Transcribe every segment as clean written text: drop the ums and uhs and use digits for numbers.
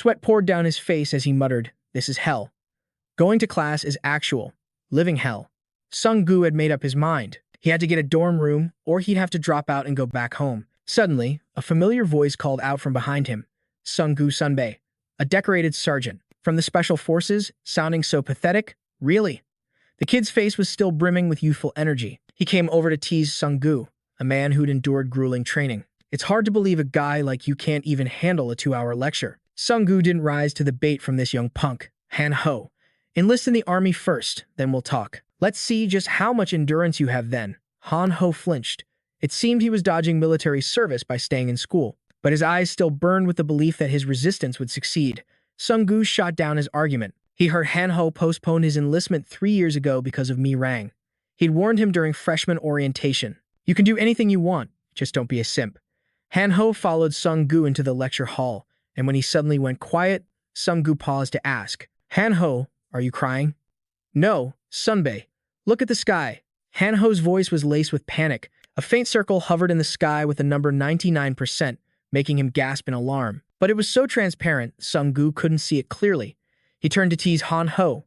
Sweat poured down his face as he muttered, "This is hell. Going to class is actual, living hell." Sung-gu had made up his mind. He had to get a dorm room, or he'd have to drop out and go back home. Suddenly, a familiar voice called out from behind him. Sung-gu Sunbae, a decorated sergeant. From the special forces, sounding so pathetic. Really? The kid's face was still brimming with youthful energy. He came over to tease Sung-gu, a man who'd endured grueling training. "It's hard to believe a guy like you can't even handle a 2-hour lecture." Sung-gu didn't rise to the bait from this young punk. "Han-ho, enlist in the army first, then we'll talk. Let's see just how much endurance you have then." Han-ho flinched. It seemed he was dodging military service by staying in school, but his eyes still burned with the belief that his resistance would succeed. Sung-gu shot down his argument. He heard Han-ho postpone his enlistment 3 years ago because of Mi Rang. He'd warned him during freshman orientation. "You can do anything you want, just don't be a simp." Han-ho followed Sung-gu into the lecture hall, and when he suddenly went quiet, Sung-gu paused to ask, "Han-ho, are you crying?" "No, Sunbae. Look at the sky." Han-ho's voice was laced with panic. A faint circle hovered in the sky with the number 99%, making him gasp in alarm. But it was so transparent, Sung-gu couldn't see it clearly. He turned to tease Han-ho.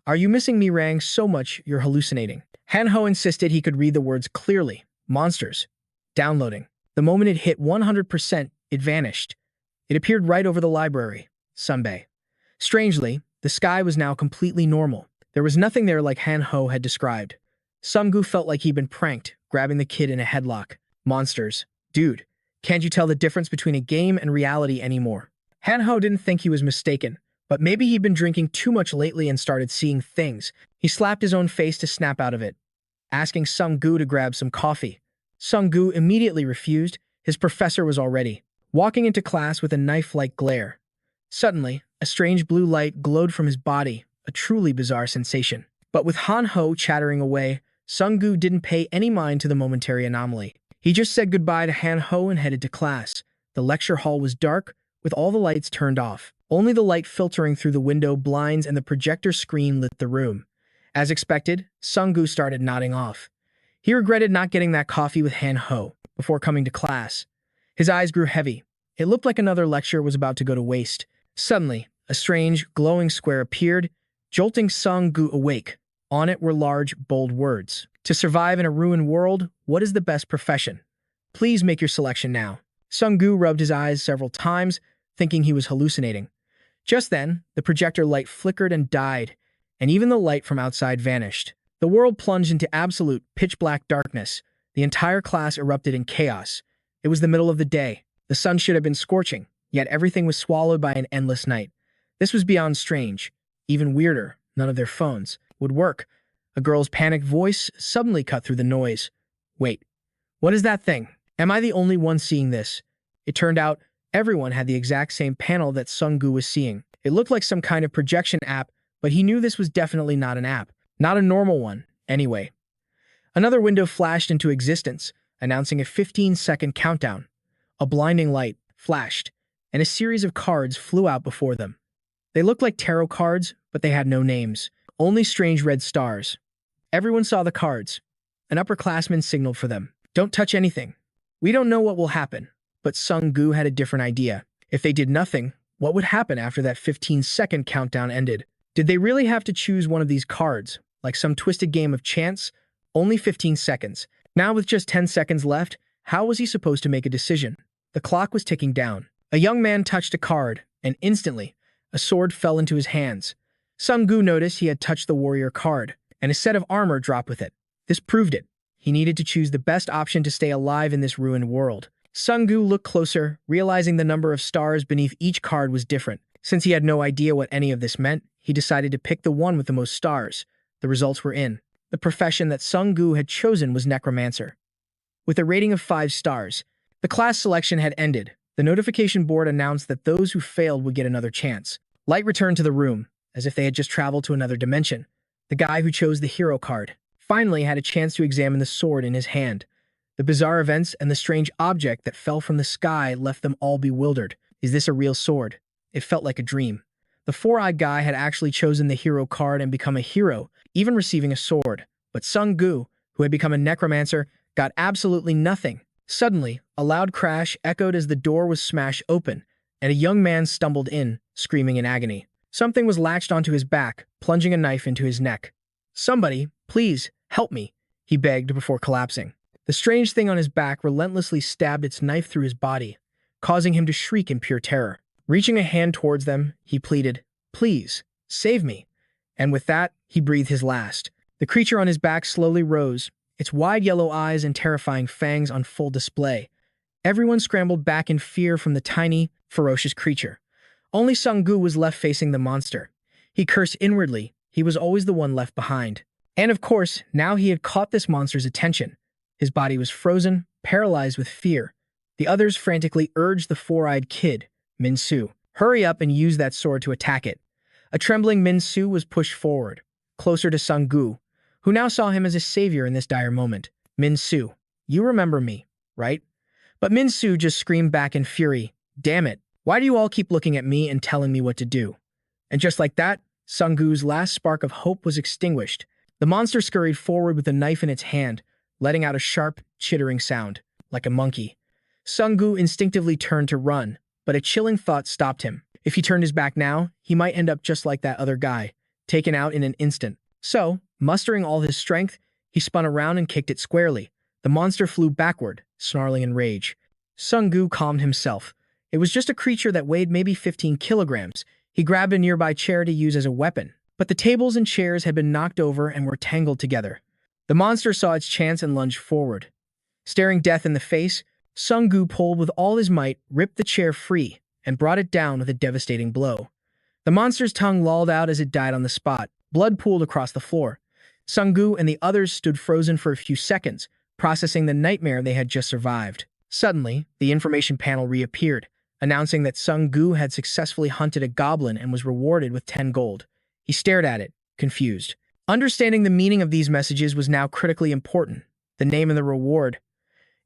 "Are you missing Mi Rang so much you're hallucinating?" Han-ho insisted he could read the words clearly. "Monsters. Downloading." The moment it hit 100%, it vanished. It appeared right over the library. Sunbae. Strangely, the sky was now completely normal. There was nothing there like Han-ho had described. Sung-gu felt like he'd been pranked, grabbing the kid in a headlock. "Monsters. Dude, can't you tell the difference between a game and reality anymore?" Han-ho didn't think he was mistaken, but maybe he'd been drinking too much lately and started seeing things. He slapped his own face to snap out of it, asking Sung-gu to grab some coffee. Sung-gu immediately refused. His professor was already walking into class with a knife-like glare. Suddenly, a strange blue light glowed from his body, a truly bizarre sensation. But with Han-ho chattering away, Sung-gu didn't pay any mind to the momentary anomaly. He just said goodbye to Han-ho and headed to class. The lecture hall was dark, with all the lights turned off. Only the light filtering through the window blinds and the projector screen lit the room. As expected, Sung-gu started nodding off. He regretted not getting that coffee with Han-ho before coming to class. His eyes grew heavy. It looked like another lecture was about to go to waste. Suddenly, a strange, glowing square appeared, jolting Sung-gu awake. On it were large, bold words. "To survive in a ruined world, what is the best profession? Please make your selection now." Sung-gu rubbed his eyes several times, thinking he was hallucinating. Just then, the projector light flickered and died, and even the light from outside vanished. The world plunged into absolute pitch-black darkness. The entire class erupted in chaos. It was the middle of the day. The sun should have been scorching, yet everything was swallowed by an endless night. This was beyond strange. Even weirder, none of their phones would work. A girl's panicked voice suddenly cut through the noise. "Wait, what is that thing? Am I the only one seeing this?" It turned out everyone had the exact same panel that Sung-gu was seeing. It looked like some kind of projection app, but he knew this was definitely not an app. Not a normal one, anyway. Another window flashed into existence, announcing a 15-second countdown. A blinding light flashed, and a series of cards flew out before them. They looked like tarot cards, but they had no names. Only strange red stars. Everyone saw the cards. An upperclassman signaled for them. "Don't touch anything. We don't know what will happen." But Sung-gu had a different idea. If they did nothing, what would happen after that 15-second countdown ended? Did they really have to choose one of these cards, like some twisted game of chance? Only 15 seconds. Now with just 10 seconds left, how was he supposed to make a decision? The clock was ticking down. A young man touched a card, and instantly, a sword fell into his hands. Sung-gu noticed he had touched the warrior card, and a set of armor dropped with it. This proved it. He needed to choose the best option to stay alive in this ruined world. Sung-gu looked closer, realizing the number of stars beneath each card was different. Since he had no idea what any of this meant, he decided to pick the one with the most stars. The results were in. The profession that Sung-gu had chosen was Necromancer. With a rating of 5 stars, the class selection had ended. The notification board announced that those who failed would get another chance. Light returned to the room, as if they had just traveled to another dimension. The guy who chose the hero card finally had a chance to examine the sword in his hand. The bizarre events and the strange object that fell from the sky left them all bewildered. Is this a real sword? It felt like a dream. The four-eyed guy had actually chosen the hero card and become a hero, even receiving a sword. But Sung-gu, who had become a necromancer, got absolutely nothing. Suddenly, a loud crash echoed as the door was smashed open, and a young man stumbled in, screaming in agony. Something was latched onto his back, plunging a knife into his neck. "Somebody, please, help me," he begged before collapsing. The strange thing on his back relentlessly stabbed its knife through his body, causing him to shriek in pure terror. Reaching a hand towards them, he pleaded, "Please, save me." And with that, he breathed his last. The creature on his back slowly rose, its wide yellow eyes and terrifying fangs on full display. Everyone scrambled back in fear from the tiny, ferocious creature. Only Sung-gu was left facing the monster. He cursed inwardly. He was always the one left behind. And of course, now he had caught this monster's attention. His body was frozen, paralyzed with fear. The others frantically urged the four-eyed kid, Min-su, "Hurry up and use that sword to attack it." A trembling Min-su was pushed forward, closer to Sung-gu, who now saw him as a savior in this dire moment. "Min-su, you remember me, right?" But Min-su just screamed back in fury, "Damn it, why do you all keep looking at me and telling me what to do?" And just like that, Sung-gu's last spark of hope was extinguished. The monster scurried forward with a knife in its hand, letting out a sharp, chittering sound, like a monkey. Sung-gu instinctively turned to run, but a chilling thought stopped him. If he turned his back now, he might end up just like that other guy, taken out in an instant. So, mustering all his strength, he spun around and kicked it squarely. The monster flew backward, snarling in rage. Sung-gu calmed himself. It was just a creature that weighed maybe 15 kilograms. He grabbed a nearby chair to use as a weapon, but the tables and chairs had been knocked over and were tangled together. The monster saw its chance and lunged forward. Staring death in the face, Sung-gu pulled with all his might, ripped the chair free, and brought it down with a devastating blow. The monster's tongue lolled out as it died on the spot. Blood pooled across the floor. Sung-gu and the others stood frozen for a few seconds, processing the nightmare they had just survived. Suddenly, the information panel reappeared, announcing that Sung-gu had successfully hunted a goblin and was rewarded with 10 gold. He stared at it, confused. Understanding the meaning of these messages was now critically important. The name and the reward.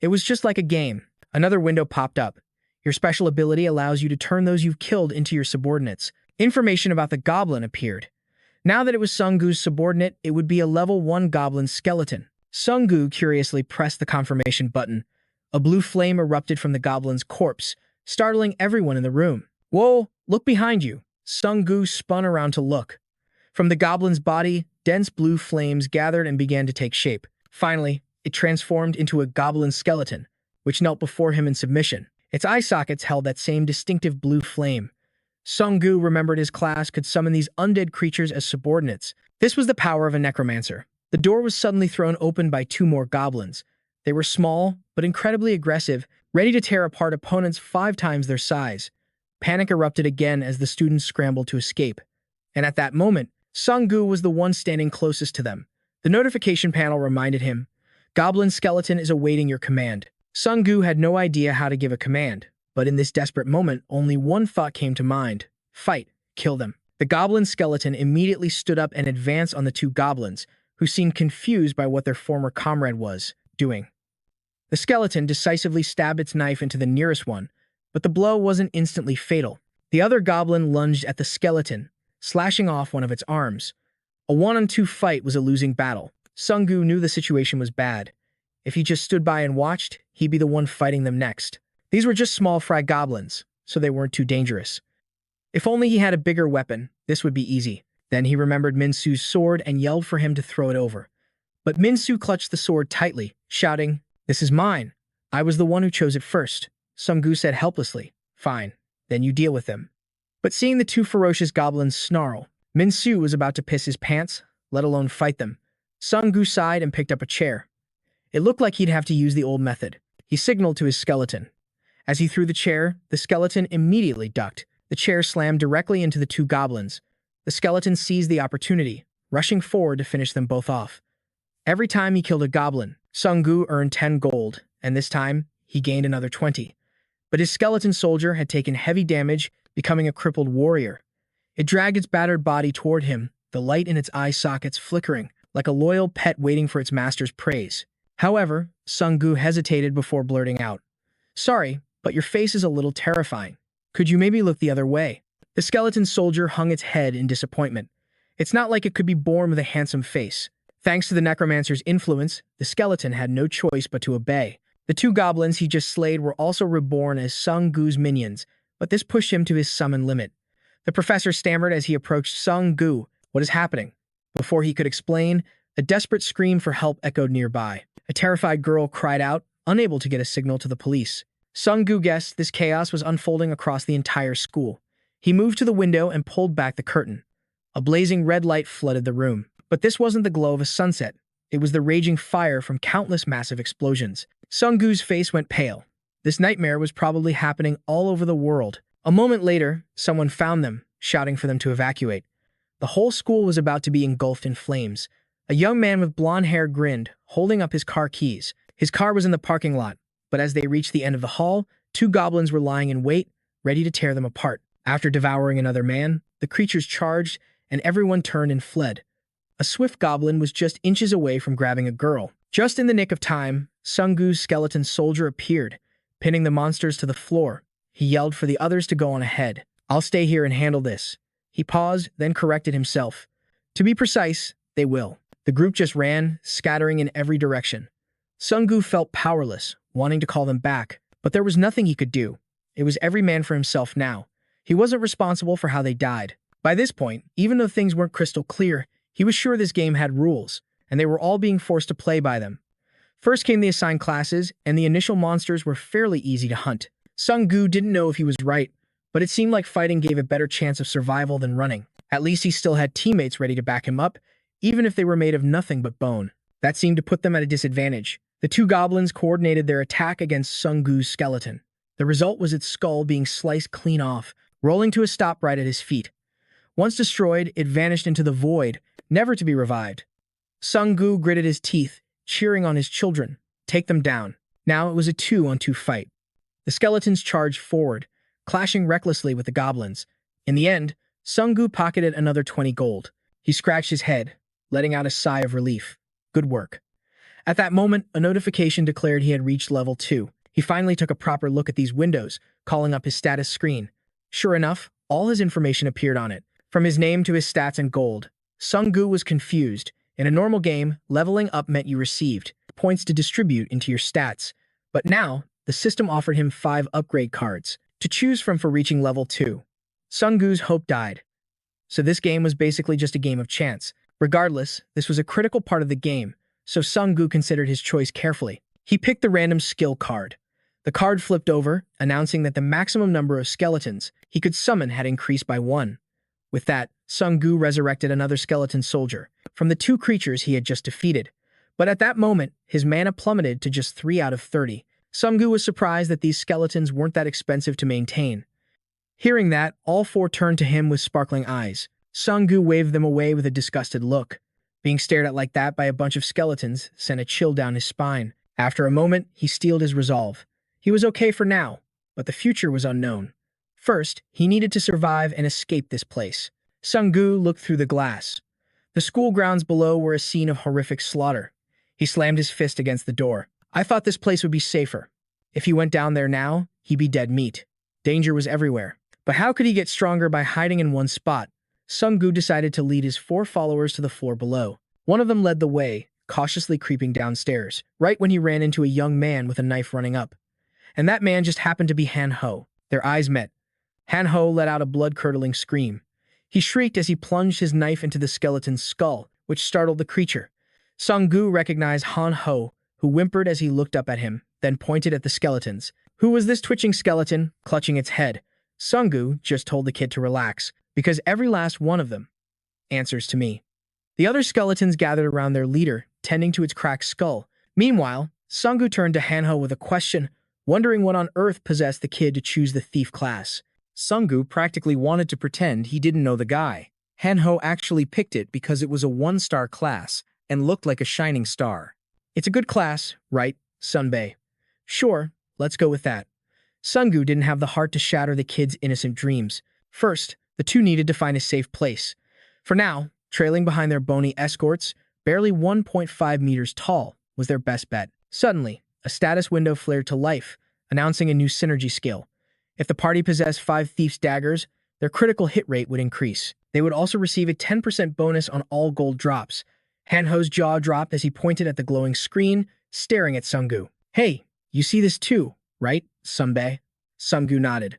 It was just like a game. Another window popped up. Your special ability allows you to turn those you've killed into your subordinates. Information about the goblin appeared. Now that it was Sung-gu's subordinate, it would be a level 1 goblin skeleton. Sung-gu curiously pressed the confirmation button. A blue flame erupted from the goblin's corpse, startling everyone in the room. "Whoa, look behind you." Sung-gu spun around to look. From the goblin's body, dense blue flames gathered and began to take shape. Finally, it transformed into a goblin skeleton, which knelt before him in submission. Its eye sockets held that same distinctive blue flame. Sung-gu remembered his class could summon these undead creatures as subordinates. This was the power of a necromancer. The door was suddenly thrown open by 2 more goblins. They were small, but incredibly aggressive, ready to tear apart opponents 5 times their size. Panic erupted again as the students scrambled to escape. And at that moment, Sung-gu was the one standing closest to them. The notification panel reminded him, "Goblin skeleton is awaiting your command." Sung-gu had no idea how to give a command, but in this desperate moment, only one thought came to mind. Fight. Kill them. The goblin skeleton immediately stood up and advanced on the 2 goblins, who seemed confused by what their former comrade was doing. The skeleton decisively stabbed its knife into the nearest one, but the blow wasn't instantly fatal. The other goblin lunged at the skeleton, slashing off one of its arms. A 1-on-2 fight was a losing battle. Sung-gu knew the situation was bad. If he just stood by and watched, he'd be the one fighting them next. These were just small fry goblins, so they weren't too dangerous. If only he had a bigger weapon, this would be easy. Then he remembered Min-su's sword and yelled for him to throw it over. But Min-su clutched the sword tightly, shouting, "This is mine. I was the one who chose it first." Sung-gu said helplessly, "Fine, then you deal with them." But seeing the 2 ferocious goblins snarl, Min-su was about to piss his pants, let alone fight them. Sung-gu sighed and picked up a chair. It looked like he'd have to use the old method. He signaled to his skeleton. As he threw the chair, the skeleton immediately ducked. The chair slammed directly into the 2 goblins. The skeleton seized the opportunity, rushing forward to finish them both off. Every time he killed a goblin, Sung-gu earned 10 gold, and this time, he gained another 20. But his skeleton soldier had taken heavy damage, becoming a crippled warrior. It dragged its battered body toward him, the light in its eye sockets flickering, like a loyal pet waiting for its master's praise. However, Sung-gu hesitated before blurting out, "Sorry, but your face is a little terrifying. Could you maybe look the other way?" The skeleton soldier hung its head in disappointment. It's not like it could be born with a handsome face. Thanks to the necromancer's influence, the skeleton had no choice but to obey. The 2 goblins he just slayed were also reborn as Sung-gu's minions, but this pushed him to his summon limit. The professor stammered as he approached Sung Gu. "What is happening?" Before he could explain, a desperate scream for help echoed nearby. A terrified girl cried out, unable to get a signal to the police. Sung Gu guessed this chaos was unfolding across the entire school. He moved to the window and pulled back the curtain. A blazing red light flooded the room. But this wasn't the glow of a sunset. It was the raging fire from countless massive explosions. Sung Gu's face went pale. This nightmare was probably happening all over the world. A moment later, someone found them, shouting for them to evacuate. The whole school was about to be engulfed in flames. A young man with blonde hair grinned, holding up his car keys. His car was in the parking lot, but as they reached the end of the hall, two goblins were lying in wait, ready to tear them apart. After devouring another man, the creatures charged, and everyone turned and fled. A swift goblin was just inches away from grabbing a girl. Just in the nick of time, Sung Gu's skeleton soldier appeared, pinning the monsters to the floor. He yelled for the others to go on ahead. "I'll stay here and handle this." He paused, then corrected himself. "To be precise, they will." The group just ran, scattering in every direction. Sung Gu felt powerless, wanting to call them back, but there was nothing he could do. It was every man for himself now. He wasn't responsible for how they died. By this point, even though things weren't crystal clear, he was sure this game had rules, and they were all being forced to play by them. First came the assigned classes, and the initial monsters were fairly easy to hunt. Sung Gu didn't know if he was right, but it seemed like fighting gave a better chance of survival than running. At least he still had teammates ready to back him up, even if they were made of nothing but bone. That seemed to put them at a disadvantage. The two goblins coordinated their attack against Sung Gu's skeleton. The result was its skull being sliced clean off, rolling to a stop right at his feet. Once destroyed, it vanished into the void, never to be revived. Sung Gu gritted his teeth, cheering on his children. Take them down. Now it was a 2-on-2 fight. The skeletons charged forward, clashing recklessly with the goblins. In the end, Sung Gu pocketed another 20 gold. He scratched his head, letting out a sigh of relief. Good work. At that moment, a notification declared he had reached level 2. He finally took a proper look at these windows, calling up his status screen. Sure enough, all his information appeared on it, from his name to his stats and gold. Sung Gu was confused. In a normal game, leveling up meant you received points to distribute into your stats. But now, the system offered him 5 upgrade cards to choose from for reaching level 2. Sung Gu's hope died. So this game was basically just a game of chance. Regardless, this was a critical part of the game, so Sung Gu considered his choice carefully. He picked the random skill card. The card flipped over, announcing that the maximum number of skeletons he could summon had increased by 1. With that, Sung Gu resurrected another skeleton soldier from the 2 creatures he had just defeated. But at that moment, his mana plummeted to just 3 out of 30. Sung Gu was surprised that these skeletons weren't that expensive to maintain. Hearing that, all 4 turned to him with sparkling eyes. Sung Gu waved them away with a disgusted look. Being stared at like that by a bunch of skeletons sent a chill down his spine. After a moment, he steeled his resolve. He was okay for now, but the future was unknown. First, he needed to survive and escape this place. Sung Gu looked through the glass. The school grounds below were a scene of horrific slaughter. He slammed his fist against the door. I thought this place would be safer. If he went down there now, he'd be dead meat. Danger was everywhere. But how could he get stronger by hiding in one spot? Sung Gu decided to lead his 4 followers to the floor below. One of them led the way, cautiously creeping downstairs, right when he ran into a young man with a knife running up. And that man just happened to be Han Ho. Their eyes met. Han Ho let out a blood-curdling scream. He shrieked as he plunged his knife into the skeleton's skull, which startled the creature. Sung Gu recognized Han Ho, who whimpered as he looked up at him, then pointed at the skeletons. Who was this twitching skeleton, clutching its head? Sung Gu just told the kid to relax, because every last one of them answers to me. The other skeletons gathered around their leader, tending to its cracked skull. Meanwhile, Sung Gu turned to Han Ho with a question, wondering what on earth possessed the kid to choose the thief class. Sung Gu practically wanted to pretend he didn't know the guy. Han Ho actually picked it because it was a 1-star class and looked like a shining star. It's a good class, right, Sunbae? Sure, let's go with that. Sung Gu didn't have the heart to shatter the kid's innocent dreams. First, the two needed to find a safe place. For now, trailing behind their bony escorts, barely 1.5 meters tall, was their best bet. Suddenly, a status window flared to life, announcing a new synergy skill. If the party possessed 5 Thief's Daggers, their critical hit rate would increase. They would also receive a 10% bonus on all gold drops. Han Ho's jaw dropped as he pointed at the glowing screen, staring at Sung Gu. Hey, you see this too, right, Sunbae? Sung Gu nodded.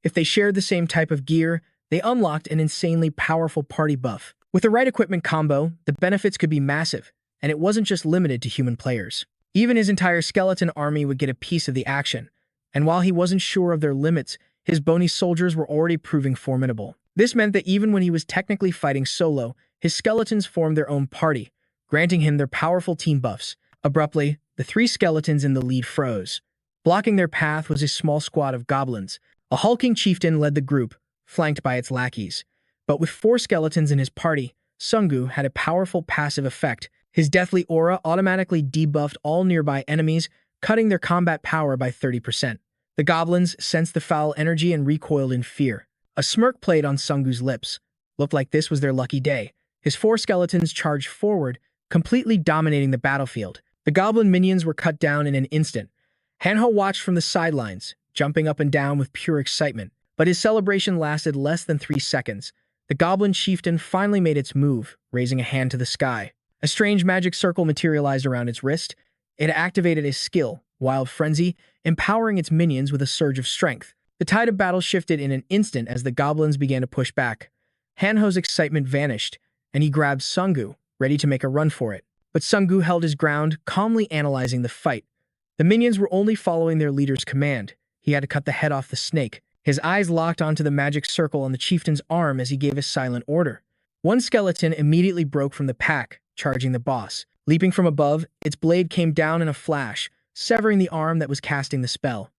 If they shared the same type of gear, they unlocked an insanely powerful party buff. With the right equipment combo, the benefits could be massive, and it wasn't just limited to human players. Even his entire skeleton army would get a piece of the action, and while he wasn't sure of their limits, his bony soldiers were already proving formidable. This meant that even when he was technically fighting solo, his skeletons formed their own party, granting him their powerful team buffs. Abruptly, the three skeletons in the lead froze. Blocking their path was a small squad of goblins. A hulking chieftain led the group, flanked by its lackeys. But with 4 skeletons in his party, Sungu had a powerful passive effect. His deathly aura automatically debuffed all nearby enemies, cutting their combat power by 30%. The goblins sensed the foul energy and recoiled in fear. A smirk played on Sungu's lips. Looked like this was their lucky day. His 4 skeletons charged forward, completely dominating the battlefield. The goblin minions were cut down in an instant. Hanho watched from the sidelines, jumping up and down with pure excitement. But his celebration lasted less than 3 seconds. The goblin chieftain finally made its move, raising a hand to the sky. A strange magic circle materialized around its wrist. It activated his skill, Wild Frenzy, empowering its minions with a surge of strength. The tide of battle shifted in an instant as the goblins began to push back. Hanho's excitement vanished, and he grabbed Sungu, ready to make a run for it. But Sungu held his ground, calmly analyzing the fight. The minions were only following their leader's command. He had to cut the head off the snake. His eyes locked onto the magic circle on the chieftain's arm as he gave a silent order. One skeleton immediately broke from the pack, charging the boss. Leaping from above, its blade came down in a flash, severing the arm that was casting the spell.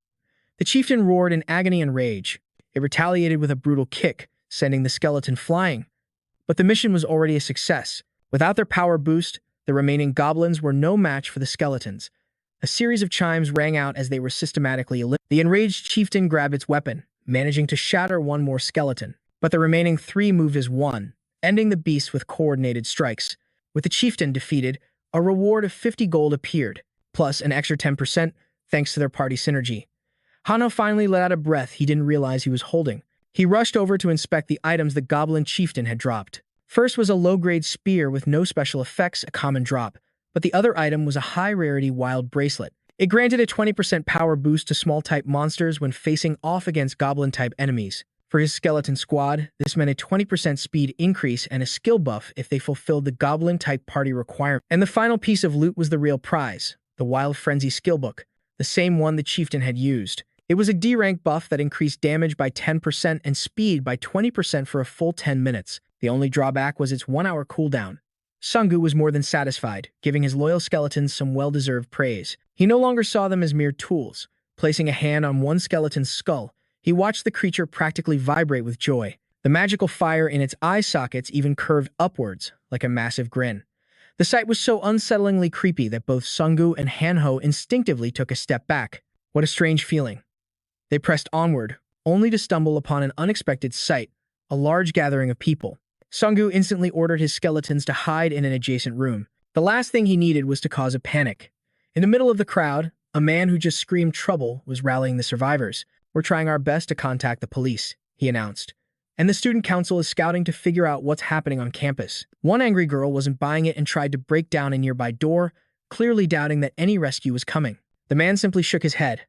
The chieftain roared in agony and rage. It retaliated with a brutal kick, sending the skeleton flying. But the mission was already a success. Without their power boost, the remaining goblins were no match for the skeletons. A series of chimes rang out as they were systematically eliminated. The enraged chieftain grabbed its weapon, managing to shatter one more skeleton. But the remaining 3 moved as one, ending the beast with coordinated strikes. With the chieftain defeated, a reward of 50 gold appeared, plus an extra 10% thanks to their party synergy. Hano finally let out a breath he didn't realize he was holding. He rushed over to inspect the items the goblin chieftain had dropped. First was a low-grade spear with no special effects, a common drop, but the other item was a high-rarity wild bracelet. It granted a 20% power boost to small-type monsters when facing off against goblin-type enemies. For his skeleton squad, this meant a 20% speed increase and a skill buff if they fulfilled the goblin-type party requirement. And the final piece of loot was the real prize, the Wild Frenzy skill book, the same one the chieftain had used. It was a D-rank buff that increased damage by 10% and speed by 20% for a full 10 minutes. The only drawback was its 1-hour cooldown. Sungu was more than satisfied, giving his loyal skeletons some well-deserved praise. He no longer saw them as mere tools. Placing a hand on one skeleton's skull, he watched the creature practically vibrate with joy. The magical fire in its eye sockets even curved upwards, like a massive grin. The sight was so unsettlingly creepy that both Sungu and Hanho instinctively took a step back. What a strange feeling. They pressed onward, only to stumble upon an unexpected sight, a large gathering of people. Sungu instantly ordered his skeletons to hide in an adjacent room. The last thing he needed was to cause a panic. In the middle of the crowd, a man who just screamed trouble was rallying the survivors. "We're trying our best to contact the police," he announced. "And the student council is scouting to figure out what's happening on campus." One angry girl wasn't buying it and tried to break down a nearby door, clearly doubting that any rescue was coming. The man simply shook his head.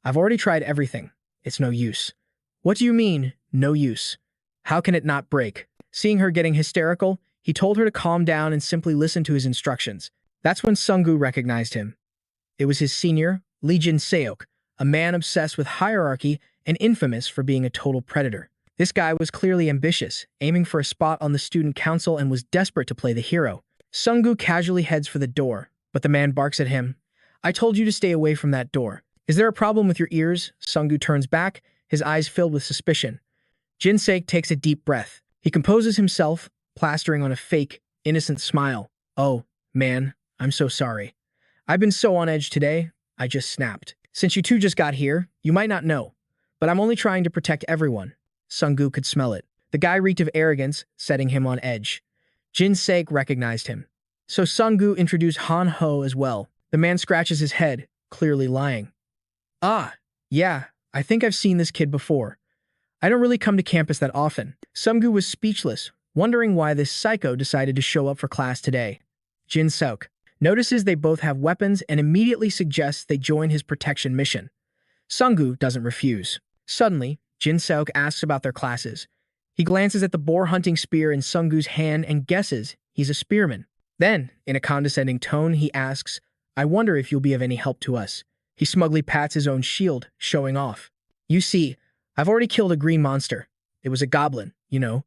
"I've already tried everything. It's no use." "What do you mean, no use? How can it not break?" Seeing her getting hysterical, he told her to calm down and simply listen to his instructions. That's when Sungu recognized him. It was his senior, Lee Jin-seok, a man obsessed with hierarchy and infamous for being a total predator. This guy was clearly ambitious, aiming for a spot on the student council and was desperate to play the hero. Sungu casually heads for the door, but the man barks at him. "I told you to stay away from that door. Is there a problem with your ears?" Sungu turns back, his eyes filled with suspicion. Jin-seok takes a deep breath. He composes himself, plastering on a fake, innocent smile. "Oh, man, I'm so sorry. I've been so on edge today, I just snapped. Since you two just got here, you might not know, but I'm only trying to protect everyone." Sungu could smell it. The guy reeked of arrogance, setting him on edge. Jin-seok recognized him. So Sungu introduced Han-ho as well. The man scratches his head, clearly lying. "Ah, yeah, I think I've seen this kid before. I don't really come to campus that often." Sungu was speechless, wondering why this psycho decided to show up for class today. Jin-seok notices they both have weapons and immediately suggests they join his protection mission. Sungu doesn't refuse. Suddenly, Jin Seok asks about their classes. He glances at the boar hunting spear in Sunggu's hand and guesses he's a spearman. Then, in a condescending tone, he asks, I wonder if you'll be of any help to us. He smugly pats his own shield, showing off. You see, I've already killed a green monster. It was a goblin, you know.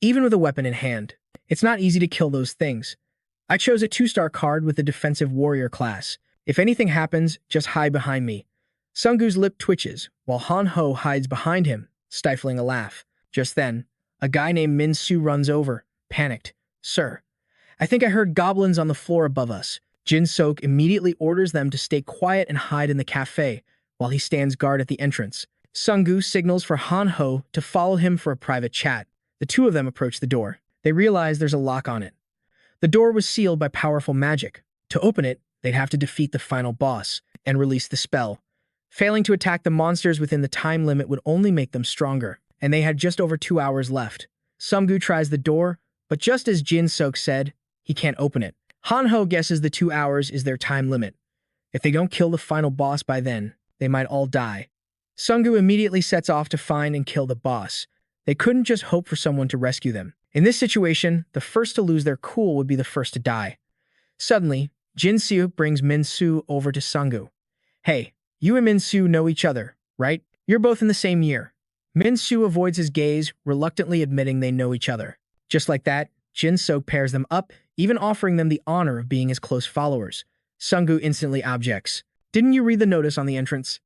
Even with a weapon in hand, it's not easy to kill those things. I chose a 2-star card with the defensive warrior class. If anything happens, just hide behind me. Sunggu's lip twitches, while Han Ho hides behind him, stifling a laugh. Just then, a guy named Min Su runs over, panicked. Sir, I think I heard goblins on the floor above us. Jin Seok immediately orders them to stay quiet and hide in the cafe, while he stands guard at the entrance. Sunggu signals for Han Ho to follow him for a private chat. The two of them approach the door. They realize there's a lock on it. The door was sealed by powerful magic. To open it, they'd have to defeat the final boss and release the spell. Failing to attack the monsters within the time limit would only make them stronger, and they had just over 2 hours left. Sunggu tries the door, but just as Jin Seok said, he can't open it. Han Ho guesses the 2 hours is their time limit. If they don't kill the final boss by then, they might all die. Sunggu immediately sets off to find and kill the boss. They couldn't just hope for someone to rescue them. In this situation, the first to lose their cool would be the first to die. Suddenly, Jin Seok brings Min Su over to Sunggu. Hey, you and Min Su know each other, right? You're both in the same year. Min Su avoids his gaze, reluctantly admitting they know each other. Just like that, Jin Seok pairs them up, even offering them the honor of being his close followers. Sunggu instantly objects. Didn't you read the notice on the entrance?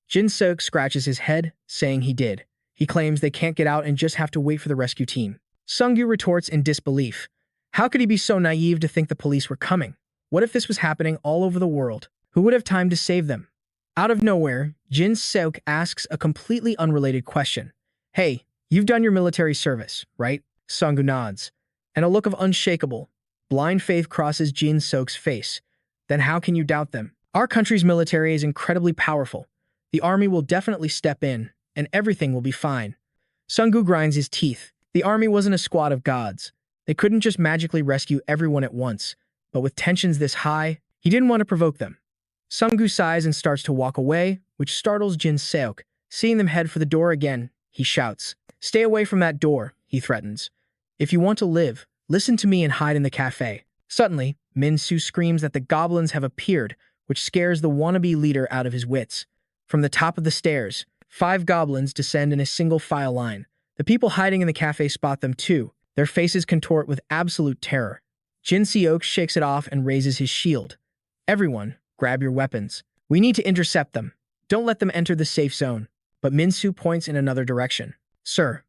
Jin Seok scratches his head, saying he did. He claims they can't get out and just have to wait for the rescue team. Sunggu retorts in disbelief. How could he be so naive to think the police were coming? What if this was happening all over the world? Who would have time to save them? Out of nowhere, Jin Seok asks a completely unrelated question. Hey, you've done your military service, right? Sunggu nods. And a look of unshakable, blind faith crosses Jin Seok's face. Then how can you doubt them? Our country's military is incredibly powerful. The army will definitely step in, and everything will be fine. Sunggu grinds his teeth. The army wasn't a squad of gods. They couldn't just magically rescue everyone at once. But with tensions this high, he didn't want to provoke them. Sunggu sighs and starts to walk away, which startles Jin Seok. Seeing them head for the door again, he shouts. Stay away from that door, he threatens. If you want to live, listen to me and hide in the cafe. Suddenly, Min Su screams that the goblins have appeared, which scares the wannabe leader out of his wits. From the top of the stairs, 5 goblins descend in a single file line. The people hiding in the cafe spot them too. Their faces contort with absolute terror. Jin Seok shakes it off and raises his shield. Everyone, grab your weapons. We need to intercept them. Don't let them enter the safe zone. But Min Su points in another direction. Sir,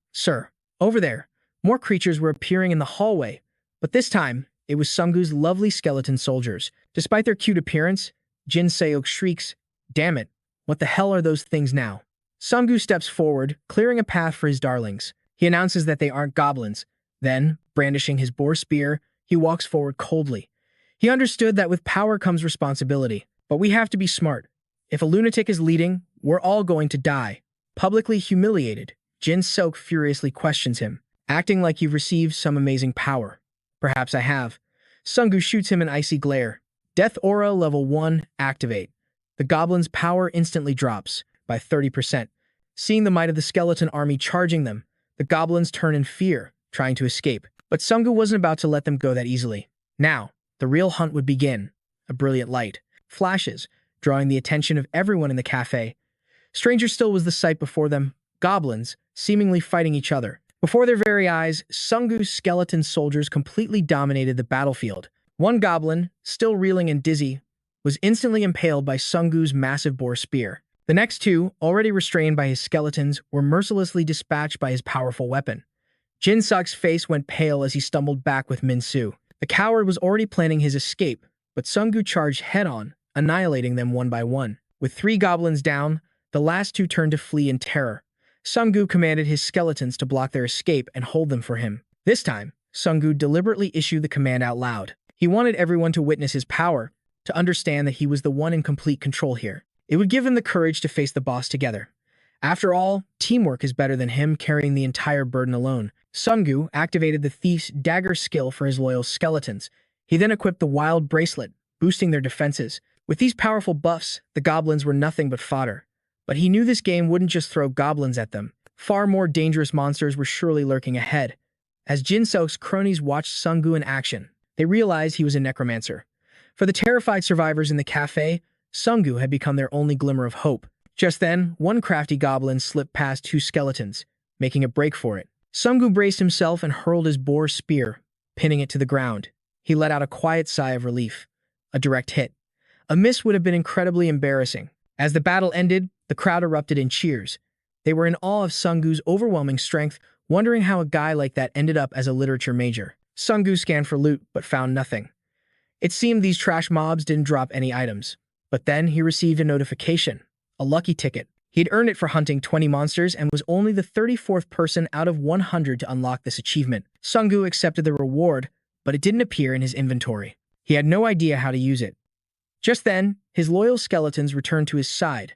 over there. More creatures were appearing in the hallway, but this time, it was Sunggu's lovely skeleton soldiers. Despite their cute appearance, Jin Seok shrieks, Damn it, what the hell are those things now? Sunggu steps forward, clearing a path for his darlings. He announces that they aren't goblins. Then, brandishing his boar spear, he walks forward coldly. He understood that with power comes responsibility, but we have to be smart. If a lunatic is leading, we're all going to die. Publicly humiliated, Jin Seok furiously questions him, acting like you've received some amazing power. Perhaps I have. Sunggu shoots him an icy glare. Death Aura Level 1, activate. The goblin's power instantly drops by 30%. Seeing the might of the skeleton army charging them, the goblins turn in fear, trying to escape. But Sunggu wasn't about to let them go that easily. Now, the real hunt would begin. A brilliant light flashes, drawing the attention of everyone in the cafe. Stranger still was the sight before them, goblins, seemingly fighting each other. Before their very eyes, Sunggu's skeleton soldiers completely dominated the battlefield. One goblin, still reeling and dizzy, was instantly impaled by Sunggu's massive boar spear. The next 2, already restrained by his skeletons, were mercilessly dispatched by his powerful weapon. Jin Seok's face went pale as he stumbled back with Min Su. The coward was already planning his escape, but Sunggu charged head-on, annihilating them one by one. With 3 goblins down, the last 2 turned to flee in terror. Sunggu commanded his skeletons to block their escape and hold them for him. This time, Sunggu deliberately issued the command out loud. He wanted everyone to witness his power, to understand that he was the one in complete control here. It would give him the courage to face the boss together. After all, teamwork is better than him carrying the entire burden alone. Sunggu activated the thief's dagger skill for his loyal skeletons. He then equipped the wild bracelet, boosting their defenses. With these powerful buffs, the goblins were nothing but fodder. But he knew this game wouldn't just throw goblins at them. Far more dangerous monsters were surely lurking ahead. As Jin Seok's cronies watched Sung-gu in action, they realized he was a necromancer. For the terrified survivors in the cafe, Sung-gu had become their only glimmer of hope. Just then, one crafty goblin slipped past two skeletons, making a break for it. Sung-gu braced himself and hurled his boar spear, pinning it to the ground. He let out a quiet sigh of relief. A direct hit. A miss would have been incredibly embarrassing. As the battle ended, the crowd erupted in cheers. They were in awe of Sung-gu's overwhelming strength, wondering how a guy like that ended up as a literature major. Sung-gu scanned for loot, but found nothing. It seemed these trash mobs didn't drop any items. But then he received a notification. A lucky ticket. He'd earned it for hunting 20 monsters and was only the 34th person out of 100 to unlock this achievement. Sung-gu accepted the reward, but it didn't appear in his inventory. He had no idea how to use it. Just then, his loyal skeletons returned to his side,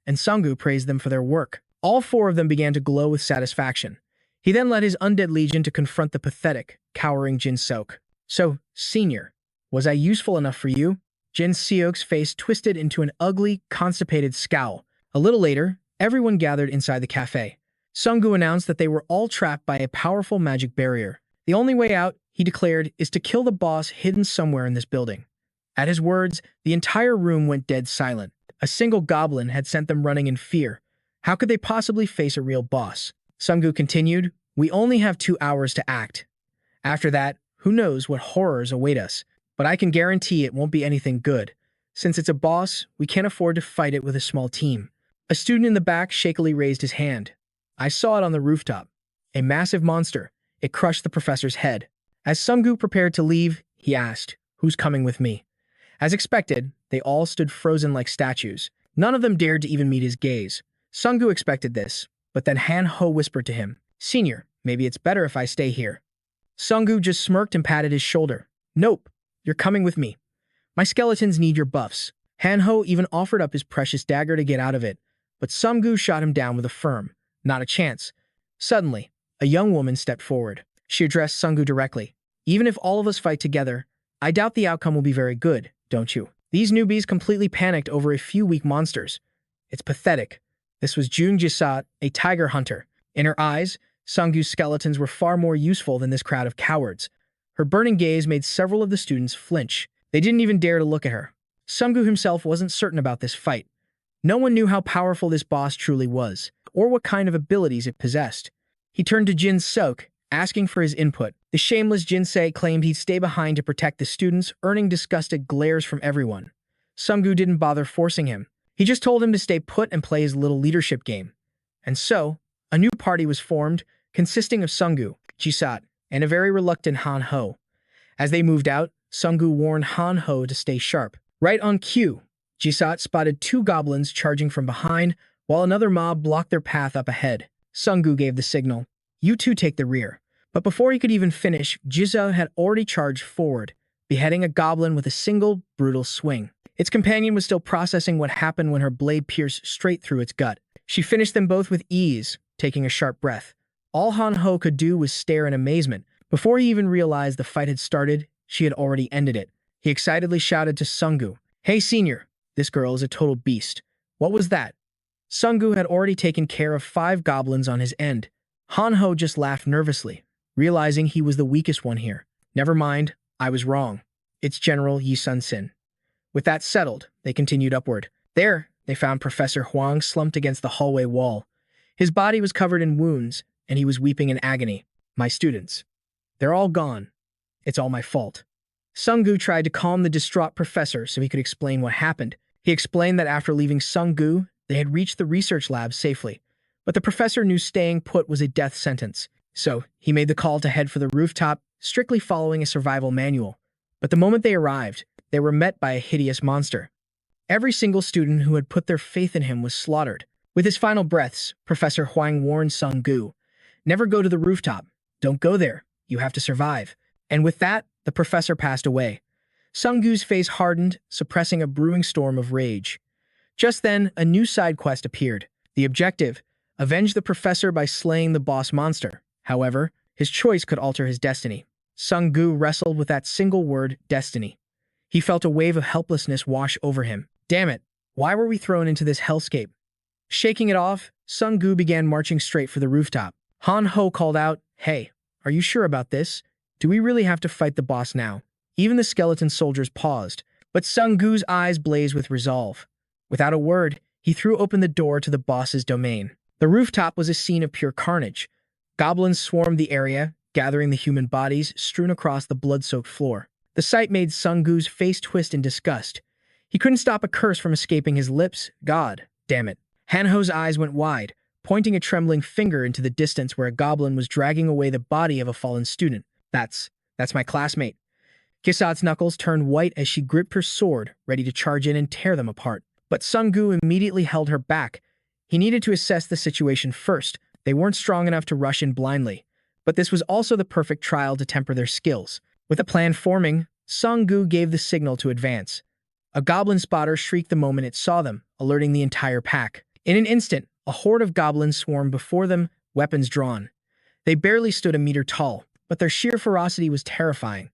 and Sung-gu praised them for their work. All four of them began to glow with satisfaction. He then led his undead legion to confront the pathetic, cowering Jin Seok. "So, senior, was I useful enough for you?" Jin Seok's face twisted into an ugly, constipated scowl. A little later, everyone gathered inside the cafe. Sung-gu announced that they were all trapped by a powerful magic barrier. The only way out, he declared, is to kill the boss hidden somewhere in this building. At his words, the entire room went dead silent. A single goblin had sent them running in fear. How could they possibly face a real boss? Sung-gu continued, "We only have 2 hours to act. After that, who knows what horrors await us. But I can guarantee it won't be anything good. Since it's a boss, we can't afford to fight it with a small team." A student in the back shakily raised his hand. "I saw it on the rooftop. A massive monster. It crushed the professor's head." As Sung-gu prepared to leave, he asked, "Who's coming with me?" As expected, they all stood frozen like statues. None of them dared to even meet his gaze. Sung-gu expected this, but then Han-ho whispered to him, "Senior, maybe it's better if I stay here." Sung-gu just smirked and patted his shoulder. "Nope, you're coming with me. My skeletons need your buffs." Han-ho even offered up his precious dagger to get out of it, but Sung-gu shot him down with a firm, "Not a chance." Suddenly, a young woman stepped forward. She addressed Sung-gu directly. "Even if all of us fight together, I doubt the outcome will be very good, don't you?" These newbies completely panicked over a few weak monsters. It's pathetic. This was Jung Jisat, a tiger hunter. In her eyes, Sung-gu's skeletons were far more useful than this crowd of cowards. Her burning gaze made several of the students flinch. They didn't even dare to look at her. Sung-gu himself wasn't certain about this fight. No one knew how powerful this boss truly was, or what kind of abilities it possessed. He turned to Jin Seok, asking for his input. The shameless Jinsei claimed he'd stay behind to protect the students, earning disgusted glares from everyone. Sung-gu didn't bother forcing him. He just told him to stay put and play his little leadership game. And so, a new party was formed, consisting of Sung-gu, Jisat, and a very reluctant Han-ho. As they moved out, Sung-gu warned Han-ho to stay sharp. Right on cue, Jisat spotted 2 goblins charging from behind, while another mob blocked their path up ahead. Sung-gu gave the signal, "You two take the rear." But before he could even finish, Jisat had already charged forward, beheading a goblin with a single, brutal swing. Its companion was still processing what happened when her blade pierced straight through its gut. She finished them both with ease, taking a sharp breath. All Han-ho could do was stare in amazement. Before he even realized the fight had started, she had already ended it. He excitedly shouted to Sung-gu, "Hey senior, this girl is a total beast. What was that?" Sung-gu had already taken care of 5 goblins on his end. Han-ho just laughed nervously, realizing he was the weakest one here. "Never mind, I was wrong. It's General Yi Sun-sin." With that settled, they continued upward. There, they found Professor Huang slumped against the hallway wall. His body was covered in wounds, and he was weeping in agony. "My students. They're all gone. It's all my fault." Sung-gu tried to calm the distraught professor so he could explain what happened. He explained that after leaving Sung-gu, they had reached the research lab safely. But the professor knew staying put was a death sentence. So, he made the call to head for the rooftop, strictly following a survival manual. But the moment they arrived, they were met by a hideous monster. Every single student who had put their faith in him was slaughtered. With his final breaths, Professor Huang warned Sung-gu, "Never go to the rooftop. Don't go there. You have to survive." And with that, the professor passed away. Sung-gu's face hardened, suppressing a brewing storm of rage. Just then, a new side quest appeared. The objective: avenge the professor by slaying the boss monster. However, his choice could alter his destiny. Sung-gu wrestled with that single word, destiny. He felt a wave of helplessness wash over him. Damn it, why were we thrown into this hellscape? Shaking it off, Sung Gu began marching straight for the rooftop. Han Ho called out, "Hey, are you sure about this? Do we really have to fight the boss now?" Even the skeleton soldiers paused, but Sung Gu's eyes blazed with resolve. Without a word, he threw open the door to the boss's domain. The rooftop was a scene of pure carnage. Goblins swarmed the area, gathering the human bodies strewn across the blood-soaked floor. The sight made Sung Gu's face twist in disgust. He couldn't stop a curse from escaping his lips. God damn it. Han Ho's eyes went wide, pointing a trembling finger into the distance where a goblin was dragging away the body of a fallen student. That's my classmate. Kisat's knuckles turned white as she gripped her sword, ready to charge in and tear them apart. But Sung Gu immediately held her back. He needed to assess the situation first. They weren't strong enough to rush in blindly. But this was also the perfect trial to temper their skills. With a plan forming, Sung Gu gave the signal to advance. A goblin spotter shrieked the moment it saw them, alerting the entire pack. In an instant, a horde of goblins swarmed before them, weapons drawn. They barely stood a meter tall, but their sheer ferocity was terrifying.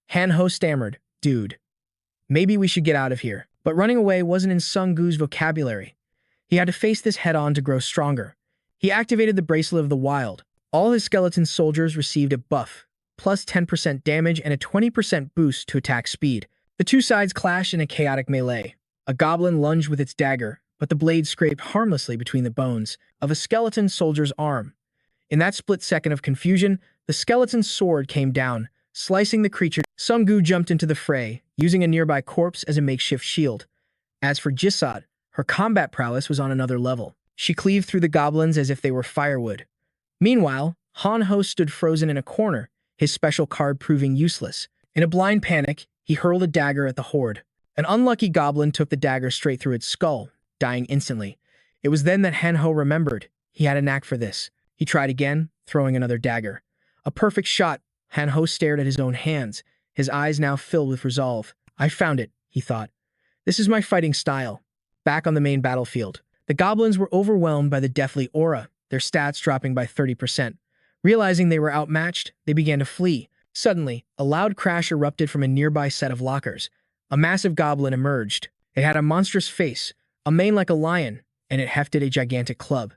Han Ho stammered, "Dude, maybe we should get out of here." But running away wasn't in Sung Gu's vocabulary. He had to face this head-on to grow stronger. He activated the Bracelet of the Wild. All his skeleton soldiers received a buff, plus 10% damage and a 20% boost to attack speed. The two sides clashed in a chaotic melee. A goblin lunged with its dagger, but the blade scraped harmlessly between the bones of a skeleton soldier's arm. In that split second of confusion, the skeleton's sword came down, slicing the creature. Sung Gu jumped into the fray, using a nearby corpse as a makeshift shield. As for Jisad, her combat prowess was on another level. She cleaved through the goblins as if they were firewood. Meanwhile, Han Ho stood frozen in a corner, his special card proving useless. In a blind panic, he hurled a dagger at the horde. An unlucky goblin took the dagger straight through its skull, dying instantly. It was then that Han Ho remembered. He had a knack for this. He tried again, throwing another dagger. A perfect shot. Han Ho stared at his own hands, his eyes now filled with resolve. "I found it," he thought. "This is my fighting style." Back on the main battlefield, the goblins were overwhelmed by the deathly aura, their stats dropping by 30%. Realizing they were outmatched, they began to flee. Suddenly, a loud crash erupted from a nearby set of lockers. A massive goblin emerged. It had a monstrous face, a mane like a lion, and it hefted a gigantic club.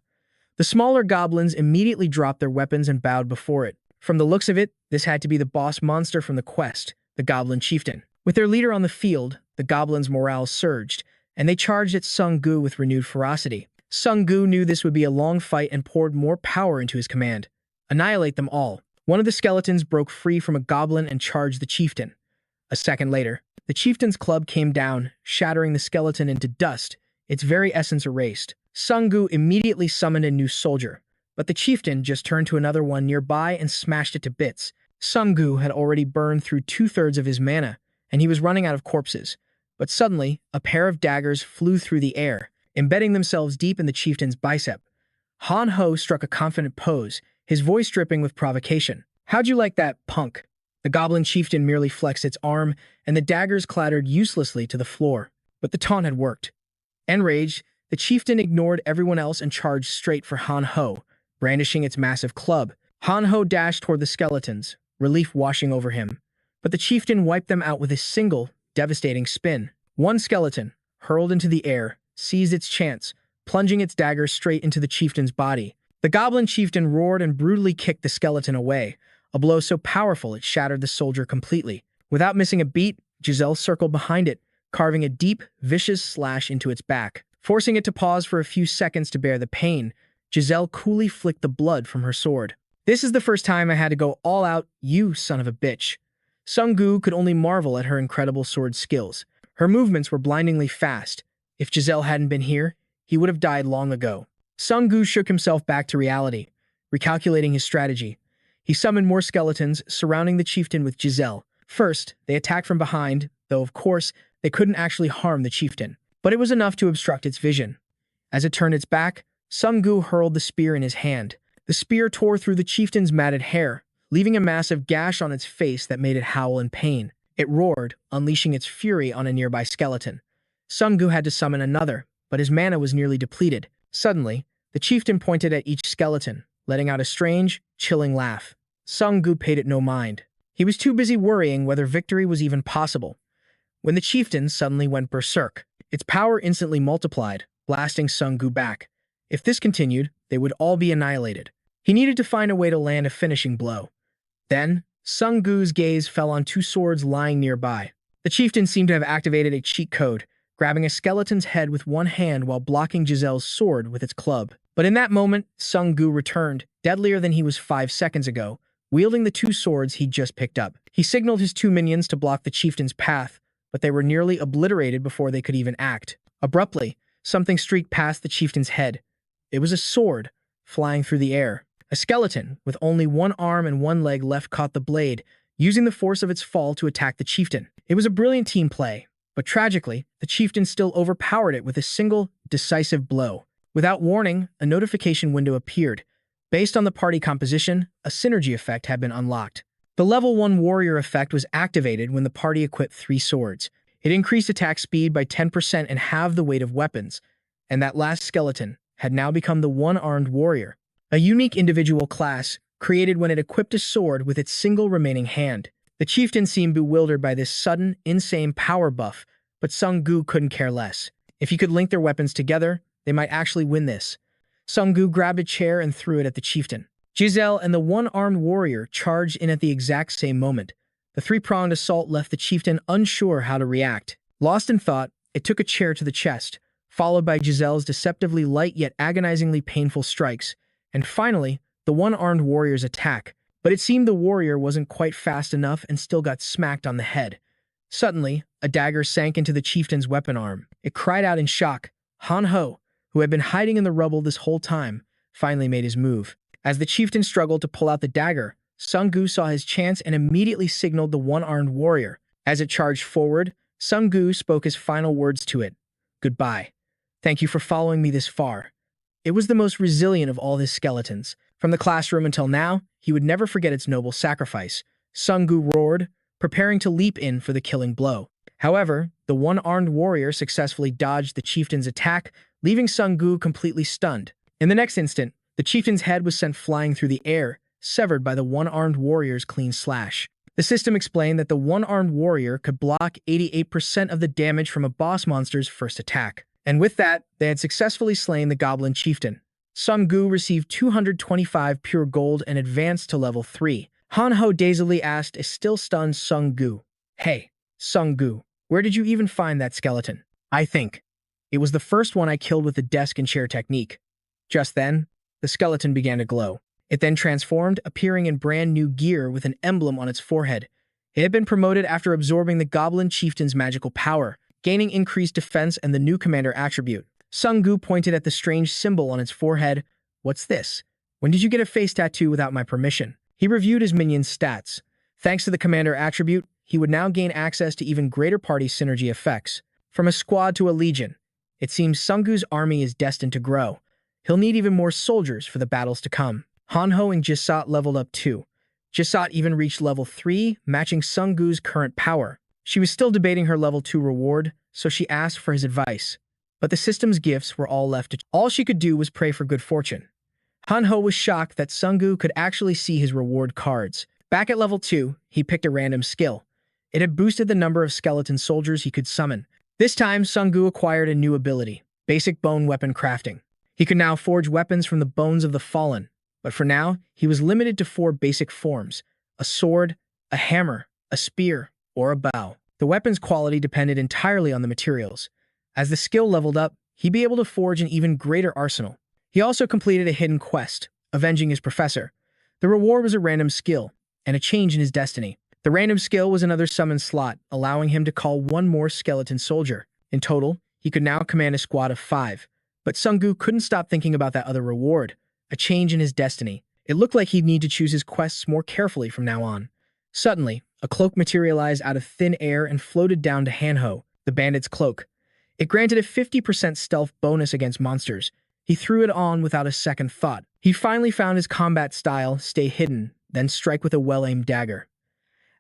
The smaller goblins immediately dropped their weapons and bowed before it. From the looks of it, this had to be the boss monster from the quest, the Goblin Chieftain. With their leader on the field, the goblins' morale surged, and they charged at Sung Gu with renewed ferocity. Sung Gu knew this would be a long fight and poured more power into his command. Annihilate them all. One of the skeletons broke free from a goblin and charged the chieftain. A second later, the chieftain's club came down, shattering the skeleton into dust, its very essence erased. Sung Gu immediately summoned a new soldier, but the chieftain just turned to another one nearby and smashed it to bits. Sung Gu had already burned through 2/3 of his mana, and he was running out of corpses. But suddenly, a pair of daggers flew through the air, embedding themselves deep in the chieftain's bicep. Han Ho struck a confident pose, his voice dripping with provocation. "How'd you like that, punk?" The goblin chieftain merely flexed its arm, and the daggers clattered uselessly to the floor. But the taunt had worked. Enraged, the chieftain ignored everyone else and charged straight for Han Ho, brandishing its massive club. Han Ho dashed toward the skeletons, relief washing over him. But the chieftain wiped them out with a single, devastating spin. One skeleton, hurled into the air, seized its chance, plunging its dagger straight into the chieftain's body. The goblin chieftain roared and brutally kicked the skeleton away, a blow so powerful it shattered the soldier completely. Without missing a beat, Giselle circled behind it, carving a deep, vicious slash into its back. Forcing it to pause for a few seconds to bear the pain, Giselle coolly flicked the blood from her sword. "This is the first time I had to go all out, you son of a bitch." Sung Gu could only marvel at her incredible sword skills. Her movements were blindingly fast. If Giselle hadn't been here, he would have died long ago. Sung Gu shook himself back to reality, recalculating his strategy. He summoned more skeletons, surrounding the chieftain with Giselle. First, they attacked from behind, though of course, they couldn't actually harm the chieftain. But it was enough to obstruct its vision. As it turned its back, Sung Gu hurled the spear in his hand. The spear tore through the chieftain's matted hair, leaving a massive gash on its face that made it howl in pain. It roared, unleashing its fury on a nearby skeleton. Sung Gu had to summon another, but his mana was nearly depleted. Suddenly, the chieftain pointed at each skeleton, letting out a strange, chilling laugh. Sung Gu paid it no mind. He was too busy worrying whether victory was even possible. When the chieftain suddenly went berserk, its power instantly multiplied, blasting Sung Gu back. If this continued, they would all be annihilated. He needed to find a way to land a finishing blow. Then, Sung Gu's gaze fell on two swords lying nearby. The chieftain seemed to have activated a cheat code, grabbing a skeleton's head with one hand while blocking Giselle's sword with its club. But in that moment, Sung Gu returned, deadlier than he was 5 seconds ago, wielding the two swords he'd just picked up. He signaled his two minions to block the chieftain's path, but they were nearly obliterated before they could even act. Abruptly, something streaked past the chieftain's head. It was a sword, flying through the air. A skeleton, with only one arm and one leg left, caught the blade, using the force of its fall to attack the chieftain. It was a brilliant team play, but tragically, the chieftain still overpowered it with a single, decisive blow. Without warning, a notification window appeared. Based on the party composition, a synergy effect had been unlocked. The level 1 warrior effect was activated when the party equipped 3 swords. It increased attack speed by 10% and halved the weight of weapons, and that last skeleton had now become the one-armed warrior, a unique individual class created when it equipped a sword with its single remaining hand. The chieftain seemed bewildered by this sudden, insane power buff, but Sung Gu couldn't care less. If he could link their weapons together, they might actually win this. Sung Gu grabbed a chair and threw it at the chieftain. Giselle and the one-armed warrior charged in at the exact same moment. The three-pronged assault left the chieftain unsure how to react. Lost in thought, it took a chair to the chest, followed by Giselle's deceptively light yet agonizingly painful strikes, and finally, the one-armed warrior's attack. But it seemed the warrior wasn't quite fast enough and still got smacked on the head. Suddenly, a dagger sank into the chieftain's weapon arm. It cried out in shock. Han Ho, who had been hiding in the rubble this whole time, finally made his move. As the chieftain struggled to pull out the dagger, Sung Gu saw his chance and immediately signaled the one-armed warrior. As it charged forward, Sung Gu spoke his final words to it. "Goodbye. Thank you for following me this far." It was the most resilient of all his skeletons. From the classroom until now, he would never forget its noble sacrifice. Sung Gu roared, preparing to leap in for the killing blow. However, the one-armed warrior successfully dodged the chieftain's attack, leaving Sung Gu completely stunned. In the next instant, the chieftain's head was sent flying through the air, severed by the one-armed warrior's clean slash. The system explained that the one-armed warrior could block 88% of the damage from a boss monster's first attack. And with that, they had successfully slain the goblin chieftain. Sung Gu received 225 pure gold and advanced to level 3. Han Ho dazedly asked a still-stunned Sung Gu, "Hey, Sung Gu, where did you even find that skeleton?" "I think it was the first one I killed with the desk and chair technique." Just then, the skeleton began to glow. It then transformed, appearing in brand new gear with an emblem on its forehead. It had been promoted after absorbing the goblin chieftain's magical power, gaining increased defense and the new commander attribute. Sung Gu pointed at the strange symbol on its forehead. "What's this? When did you get a face tattoo without my permission?" He reviewed his minion's stats. Thanks to the commander attribute, he would now gain access to even greater party synergy effects. From a squad to a legion, it seems Sung Gu's army is destined to grow. He'll need even more soldiers for the battles to come. Han Ho and Gisat leveled up too. Gisat even reached level 3, matching Sung Gu's current power. She was still debating her level 2 reward, so she asked for his advice. But the system's gifts were all left to all she could do was pray for good fortune. Han Ho was shocked that Sung Gu could actually see his reward cards. Back at level 2, he picked a random skill. It had boosted the number of skeleton soldiers he could summon. This time, Sung Gu acquired a new ability, basic bone weapon crafting. He could now forge weapons from the bones of the fallen, but for now, he was limited to 4 basic forms: a sword, a hammer, a spear, or a bow. The weapon's quality depended entirely on the materials. As the skill leveled up, he'd be able to forge an even greater arsenal. He also completed a hidden quest, avenging his professor. The reward was a random skill, and a change in his destiny. The random skill was another summon slot, allowing him to call 1 more skeleton soldier. In total, he could now command a squad of 5. But Sung Gu couldn't stop thinking about that other reward, a change in his destiny. It looked like he'd need to choose his quests more carefully from now on. Suddenly, a cloak materialized out of thin air and floated down to Han Ho, the bandit's cloak. It granted a 50% stealth bonus against monsters. He threw it on without a second thought. He finally found his combat style, stay hidden, then strike with a well-aimed dagger.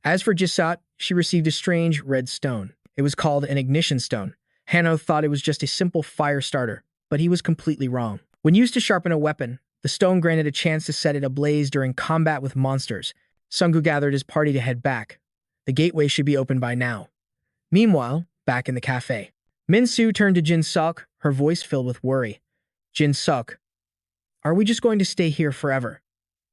As for Gisat, she received a strange red stone. It was called an ignition stone. Han Ho thought it was just a simple fire starter, but he was completely wrong. When used to sharpen a weapon, the stone granted a chance to set it ablaze during combat with monsters. Sung Gu gathered his party to head back. The gateway should be open by now. Meanwhile, back in the cafe, Min Su turned to Jin Sok, her voice filled with worry. Jin-suk, are we just going to stay here forever?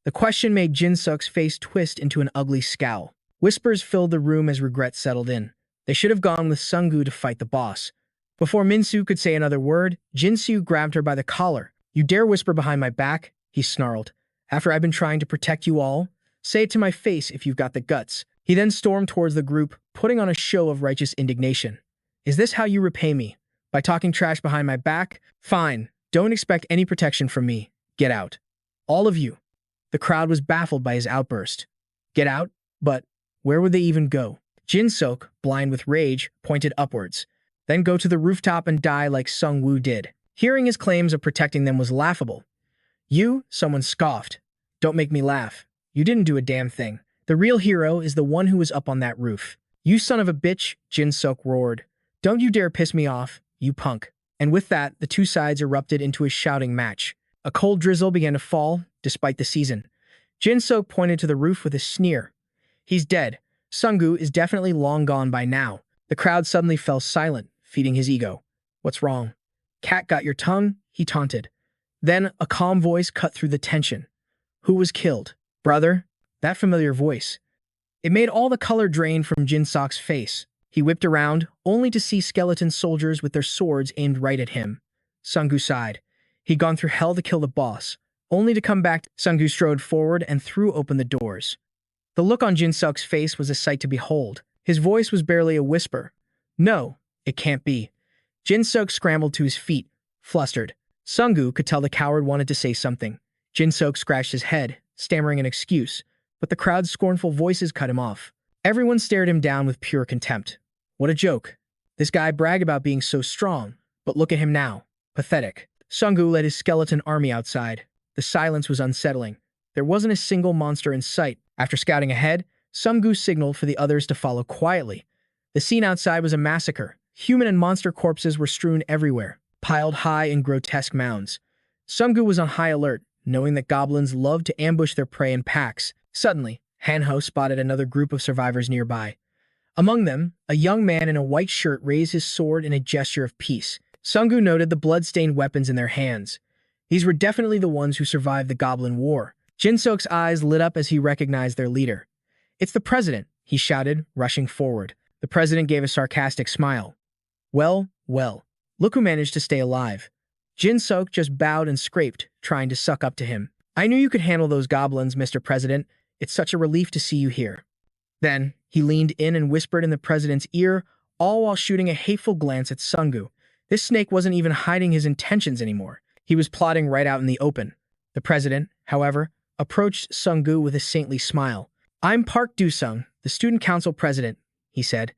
The question made Jin-suk's face twist into an ugly scowl. Whispers filled the room as regret settled in. They should have gone with Sung-gu to fight the boss. Before Min-soo could say another word, Jin-soo grabbed her by the collar. You dare whisper behind my back? He snarled. After I've been trying to protect you all? Say it to my face if you've got the guts. He then stormed towards the group, putting on a show of righteous indignation. Is this how you repay me? By talking trash behind my back? Fine. Don't expect any protection from me. Get out. All of you. The crowd was baffled by his outburst. Get out? But where would they even go? Jin-suk, blind with rage, pointed upwards. Then go to the rooftop and die like Sung-woo did. Hearing his claims of protecting them was laughable. You? Someone scoffed. Don't make me laugh. You didn't do a damn thing. The real hero is the one who was up on that roof. You son of a bitch, Jin-suk roared. Don't you dare piss me off, you punk. And with that, the two sides erupted into a shouting match. A cold drizzle began to fall, despite the season. Jin-suk pointed to the roof with a sneer. He's dead. Sung-gu is definitely long gone by now. The crowd suddenly fell silent, feeding his ego. What's wrong? Cat got your tongue? He taunted. Then a calm voice cut through the tension. Who was killed? Brother? That familiar voice. It made all the color drain from Jin-suk's face. He whipped around, only to see skeleton soldiers with their swords aimed right at him. Sung-gu sighed. He'd gone through hell to kill the boss, only to come back. Sung-gu strode forward and threw open the doors. The look on Jin-suk's face was a sight to behold. His voice was barely a whisper. No, it can't be. Jin-suk scrambled to his feet, flustered. Sung-gu could tell the coward wanted to say something. Jin-suk scratched his head, stammering an excuse, but the crowd's scornful voices cut him off. Everyone stared him down with pure contempt. What a joke. This guy bragged about being so strong, but look at him now. Pathetic. Sung-gu led his skeleton army outside. The silence was unsettling. There wasn't a single monster in sight. After scouting ahead, Sung-gu signaled for the others to follow quietly. The scene outside was a massacre. Human and monster corpses were strewn everywhere, piled high in grotesque mounds. Sung-gu was on high alert, knowing that goblins loved to ambush their prey in packs. Suddenly, Han-ho spotted another group of survivors nearby. Among them, a young man in a white shirt raised his sword in a gesture of peace. Sung-gu noted the blood-stained weapons in their hands. These were definitely the ones who survived the Goblin War. Jin-suk's eyes lit up as he recognized their leader. It's the president, he shouted, rushing forward. The president gave a sarcastic smile. Well, look who managed to stay alive. Jin-suk just bowed and scraped, trying to suck up to him. I knew you could handle those goblins, Mr. President. It's such a relief to see you here. Then, he leaned in and whispered in the president's ear, all while shooting a hateful glance at Sung-gu. This snake wasn't even hiding his intentions anymore. He was plotting right out in the open. The president, however, approached Sung-gu with a saintly smile. I'm Park Do-sung, the student council president, he said.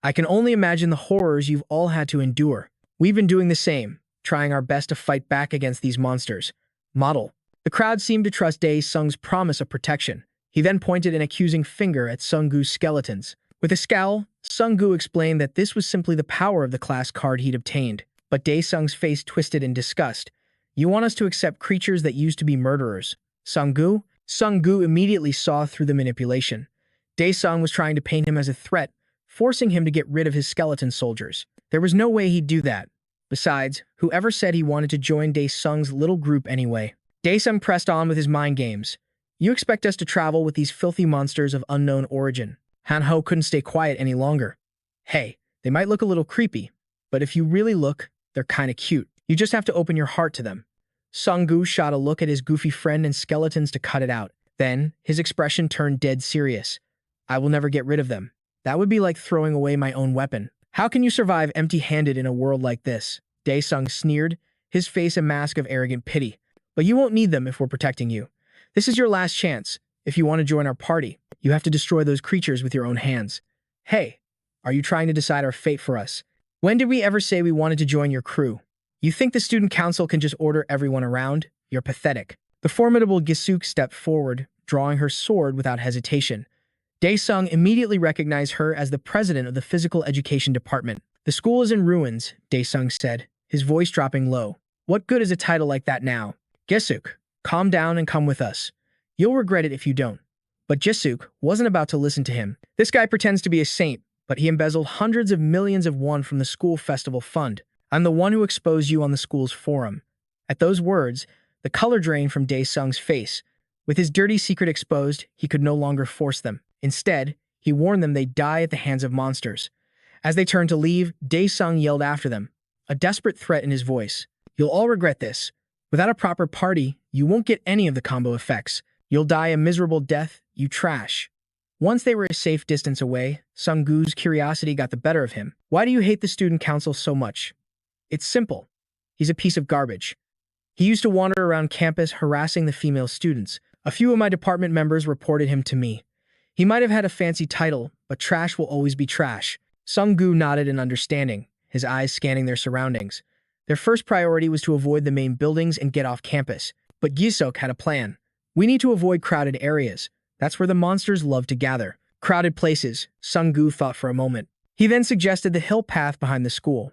I can only imagine the horrors you've all had to endure. We've been doing the same, trying our best to fight back against these monsters. Model. The crowd seemed to trust Dae-sung's promise of protection. He then pointed an accusing finger at Sung-gu's skeletons. With a scowl, Sung-gu explained that this was simply the power of the class card he'd obtained. But Dae-sung's face twisted in disgust. You want us to accept creatures that used to be murderers? Sung-gu? Sung-gu immediately saw through the manipulation. Dae-sung was trying to paint him as a threat, forcing him to get rid of his skeleton soldiers. There was no way he'd do that. Besides, whoever said he wanted to join Dae-sung's little group anyway? Dae-sung pressed on with his mind games. You expect us to travel with these filthy monsters of unknown origin. Han-ho couldn't stay quiet any longer. Hey, they might look a little creepy, but if you really look, they're kinda cute. You just have to open your heart to them. Sung-gu shot a look at his goofy friend and skeletons to cut it out. Then, his expression turned dead serious. I will never get rid of them. That would be like throwing away my own weapon. How can you survive empty-handed in a world like this? Dae-sung sneered, his face a mask of arrogant pity. But you won't need them if we're protecting you. This is your last chance. If you want to join our party, you have to destroy those creatures with your own hands. Hey, are you trying to decide our fate for us? When did we ever say we wanted to join your crew? You think the student council can just order everyone around? You're pathetic. The formidable Gisuk stepped forward, drawing her sword without hesitation. Dae-sung immediately recognized her as the president of the physical education department. The school is in ruins, Dae-sung said, his voice dropping low. What good is a title like that now? Gisuk, calm down and come with us. You'll regret it if you don't. But Gisuk wasn't about to listen to him. This guy pretends to be a saint, but he embezzled hundreds of millions of won from the school festival fund. I'm the one who exposed you on the school's forum. At those words, the color drained from Dae-sung's face. With his dirty secret exposed, he could no longer force them. Instead, he warned them they'd die at the hands of monsters. As they turned to leave, Dae-sung yelled after them, a desperate threat in his voice. "You'll all regret this. Without a proper party, you won't get any of the combo effects. You'll die a miserable death, you trash." Once they were a safe distance away, Sung-gu's curiosity got the better of him. "Why do you hate the student council so much?" "It's simple. He's a piece of garbage. He used to wander around campus harassing the female students. A few of my department members reported him to me. He might have had a fancy title, but trash will always be trash." Sung-gu nodded in understanding, his eyes scanning their surroundings. Their first priority was to avoid the main buildings and get off campus. But Gisok had a plan. "We need to avoid crowded areas. That's where the monsters love to gather." Crowded places, Sung-gu thought for a moment. He then suggested the hill path behind the school.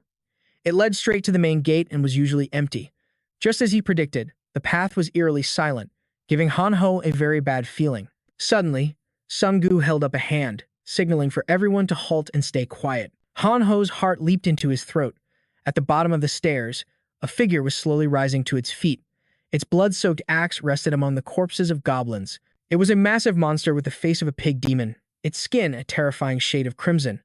It led straight to the main gate and was usually empty. Just as he predicted, the path was eerily silent, giving Han-ho a very bad feeling. Suddenly, Sung-gu held up a hand, signaling for everyone to halt and stay quiet. Han-ho's heart leaped into his throat. At the bottom of the stairs, a figure was slowly rising to its feet. Its blood-soaked axe rested among the corpses of goblins. It was a massive monster with the face of a pig demon, its skin a terrifying shade of crimson.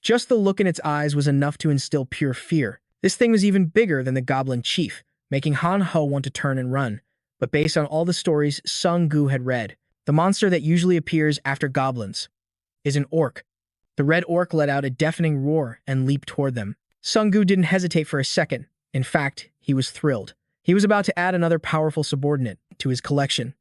Just the look in its eyes was enough to instill pure fear. This thing was even bigger than the goblin chief, making Han-ho want to turn and run. But based on all the stories Sung-gu had read, the monster that usually appears after goblins is an orc. The red orc let out a deafening roar and leaped toward them. Sung-gu didn't hesitate for a second. In fact, he was thrilled. He was about to add another powerful subordinate to his collection.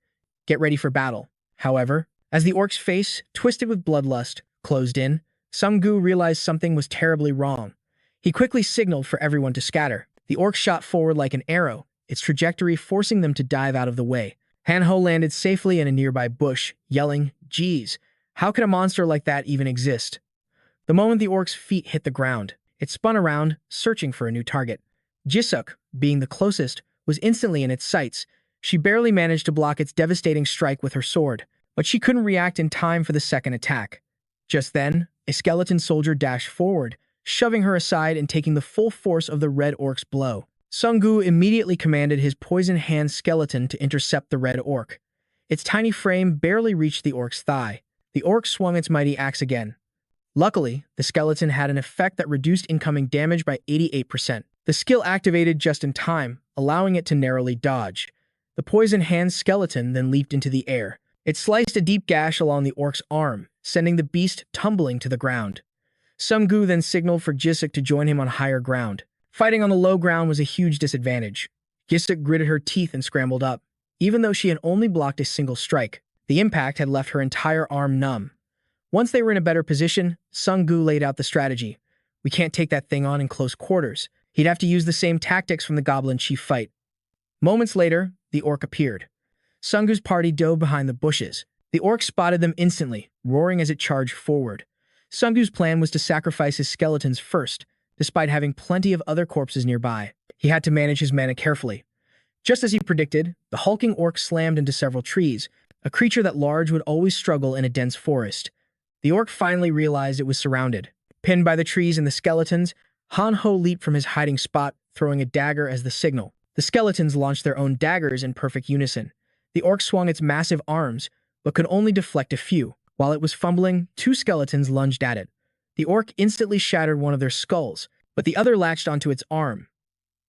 Get ready for battle. However, as the orc's face, twisted with bloodlust, closed in, Sung-gu realized something was terribly wrong. He quickly signaled for everyone to scatter. The orc shot forward like an arrow, its trajectory forcing them to dive out of the way. Han-ho landed safely in a nearby bush, yelling, "Geez, how could a monster like that even exist?" The moment the orc's feet hit the ground, it spun around, searching for a new target. Jisuk, being the closest, was instantly in its sights. She barely managed to block its devastating strike with her sword, but she couldn't react in time for the second attack. Just then, a skeleton soldier dashed forward, shoving her aside and taking the full force of the red orc's blow. Sung-gu immediately commanded his poison-hand skeleton to intercept the red orc. Its tiny frame barely reached the orc's thigh. The orc swung its mighty axe again. Luckily, the skeleton had an effect that reduced incoming damage by 88%. The skill activated just in time, allowing it to narrowly dodge. The poison-hand skeleton then leaped into the air. It sliced a deep gash along the orc's arm, sending the beast tumbling to the ground. Sung-gu then signaled for Jisuk to join him on higher ground. Fighting on the low ground was a huge disadvantage. Jisuk gritted her teeth and scrambled up. Even though she had only blocked a single strike, the impact had left her entire arm numb. Once they were in a better position, Sung-gu laid out the strategy. "We can't take that thing on in close quarters. He'd have to use the same tactics from the goblin chief fight." Moments later, the orc appeared. Sung-gu's party dove behind the bushes. The orc spotted them instantly, roaring as it charged forward. Sung-gu's plan was to sacrifice his skeletons first, despite having plenty of other corpses nearby. He had to manage his mana carefully. Just as he predicted, the hulking orc slammed into several trees, a creature that large would always struggle in a dense forest. The orc finally realized it was surrounded. Pinned by the trees and the skeletons, Han-ho leaped from his hiding spot, throwing a dagger as the signal. The skeletons launched their own daggers in perfect unison. The orc swung its massive arms, but could only deflect a few. While it was fumbling, two skeletons lunged at it. The orc instantly shattered one of their skulls, but the other latched onto its arm.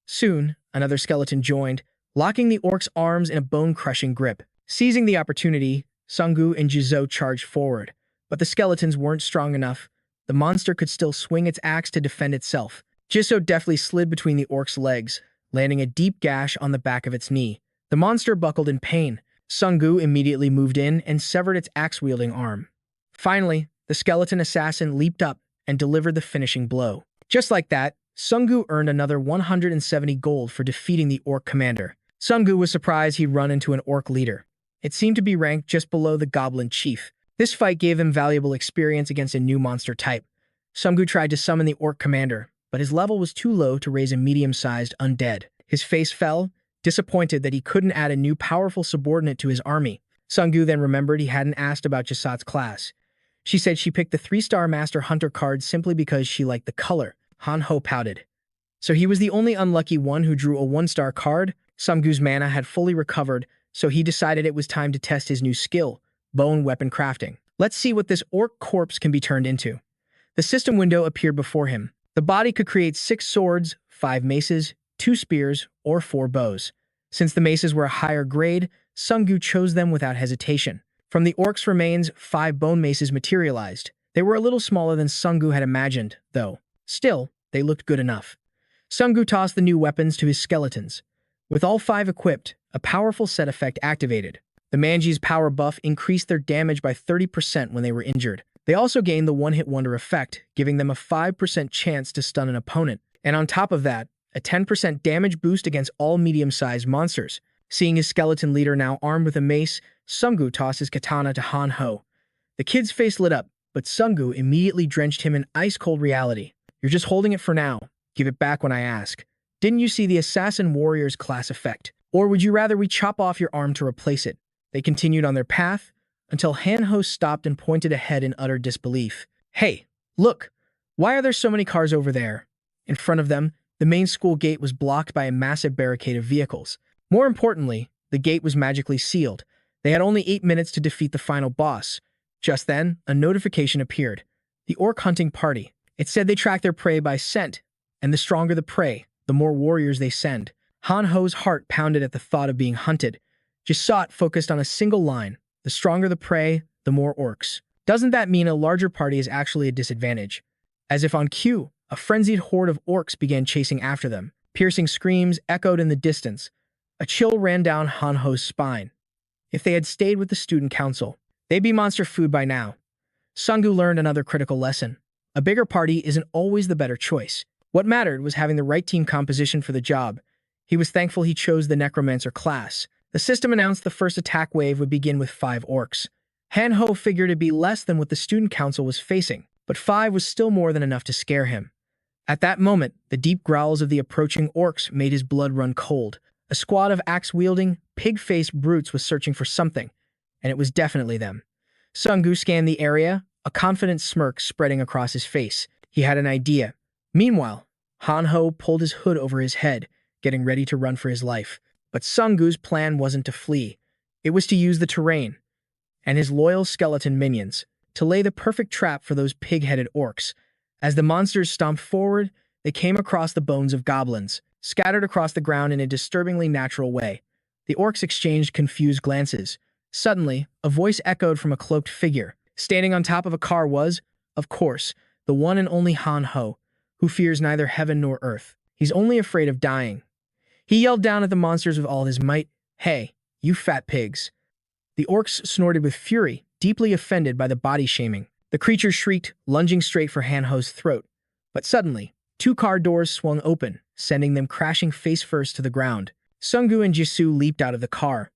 Soon, another skeleton joined, locking the orc's arms in a bone-crushing grip. Seizing the opportunity, Sung-gu and Jizo charged forward, but the skeletons weren't strong enough. The monster could still swing its axe to defend itself. Jizo deftly slid between the orc's legs, landing a deep gash on the back of its knee. The monster buckled in pain. Sung-gu immediately moved in and severed its axe-wielding arm. Finally, the skeleton assassin leaped up and delivered the finishing blow. Just like that, Sung-gu earned another 170 gold for defeating the orc commander. Sung-gu was surprised he'd run into an orc leader. It seemed to be ranked just below the goblin chief. This fight gave him valuable experience against a new monster type. Sung-gu tried to summon the orc commander, but his level was too low to raise a medium-sized undead. His face fell, disappointed that he couldn't add a new powerful subordinate to his army. Sung-gu then remembered he hadn't asked about Jasat's class. She said she picked the 3-star Master Hunter card simply because she liked the color. Han-ho pouted. So he was the only unlucky one who drew a 1-star card? Sunggu's mana had fully recovered, so he decided it was time to test his new skill, bone weapon crafting. Let's see what this orc corpse can be turned into. The system window appeared before him. The body could create 6 swords, 5 maces, 2 spears, or 4 bows. Since the maces were a higher grade, Sunggu chose them without hesitation. From the orc's remains, 5 bone maces materialized. They were a little smaller than Sunggu had imagined, though. Still, they looked good enough. Sunggu tossed the new weapons to his skeletons. With all 5 equipped, a powerful set effect activated. The Manji's power buff increased their damage by 30% when they were injured. They also gained the one-hit wonder effect, giving them a 5% chance to stun an opponent. And on top of that, a 10% damage boost against all medium-sized monsters. Seeing his skeleton leader now armed with a mace, Sunggu tossed his katana to Han Ho. The kid's face lit up, but Sunggu immediately drenched him in ice-cold reality. You're just holding it for now. Give it back when I ask. Didn't you see the Assassin Warrior's class effect? Or would you rather we chop off your arm to replace it? They continued on their path until Han Ho stopped and pointed ahead in utter disbelief. Hey, look! Why are there so many cars over there? In front of them, the main school gate was blocked by a massive barricade of vehicles. More importantly, the gate was magically sealed. They had only 8 minutes to defeat the final boss. Just then, a notification appeared. The orc hunting party. It said they track their prey by scent, and the stronger the prey, the more warriors they send. Han Ho's heart pounded at the thought of being hunted. Jasot focused on a single line. The stronger the prey, the more orcs. Doesn't that mean a larger party is actually a disadvantage? As if on cue, a frenzied horde of orcs began chasing after them. Piercing screams echoed in the distance. A chill ran down Han Ho's spine. If they had stayed with the student council, they'd be monster food by now. Sunggu learned another critical lesson. A bigger party isn't always the better choice. What mattered was having the right team composition for the job. He was thankful he chose the Necromancer class. The system announced the first attack wave would begin with 5 orcs. Han Ho figured it'd be less than what the student council was facing, but 5 was still more than enough to scare him. At that moment, the deep growls of the approaching orcs made his blood run cold. A squad of axe-wielding, pig-faced brutes was searching for something, and it was definitely them. Sunggu scanned the area, a confident smirk spreading across his face. He had an idea. Meanwhile, Han Ho pulled his hood over his head, getting ready to run for his life. But Sunggu's plan wasn't to flee. It was to use the terrain and his loyal skeleton minions to lay the perfect trap for those pig-headed orcs. As the monsters stomped forward, they came across the bones of goblins, scattered across the ground in a disturbingly natural way. The orcs exchanged confused glances. Suddenly, a voice echoed from a cloaked figure. Standing on top of a car was, of course, the one and only Han Ho, who fears neither heaven nor earth. He's only afraid of dying. He yelled down at the monsters with all his might, "Hey, you fat pigs." The orcs snorted with fury, deeply offended by the body shaming. The creatures shrieked, lunging straight for Han Ho's throat. But suddenly, 2 car doors swung open, sending them crashing face-first to the ground. Sunggu and Jisoo leaped out of the car.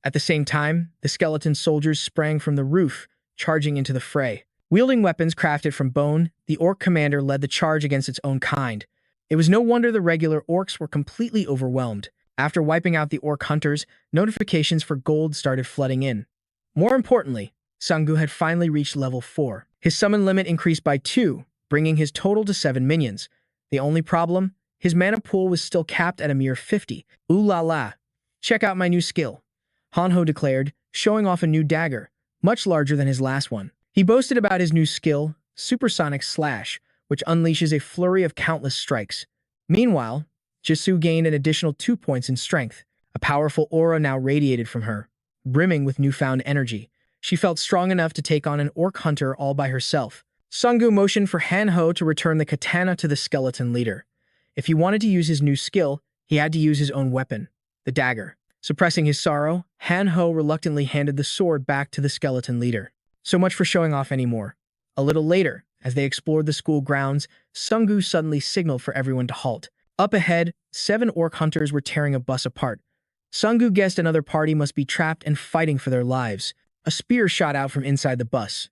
At the same time, the skeleton soldiers sprang from the roof, charging into the fray. Wielding weapons crafted from bone, the orc commander led the charge against its own kind. It was no wonder the regular orcs were completely overwhelmed. After wiping out the orc hunters, notifications for gold started flooding in. More importantly, Sunggu had finally reached level 4. His summon limit increased by 2, bringing his total to 7 minions. The only problem? His mana pool was still capped at a mere 50. Ooh la la. Check out my new skill, Han Ho declared, showing off a new dagger, much larger than his last one. He boasted about his new skill, Supersonic Slash, which unleashes a flurry of countless strikes. Meanwhile, Jisoo gained an additional 2 points in strength. A powerful aura now radiated from her, brimming with newfound energy. She felt strong enough to take on an orc hunter all by herself. Sunggu motioned for Han Ho to return the katana to the skeleton leader. If he wanted to use his new skill, he had to use his own weapon, the dagger. Suppressing his sorrow, Han Ho reluctantly handed the sword back to the skeleton leader. So much for showing off anymore. A little later, as they explored the school grounds, Sunggu suddenly signaled for everyone to halt. Up ahead, 7 orc hunters were tearing a bus apart. Sunggu guessed another party must be trapped and fighting for their lives. A spear shot out from inside the bus,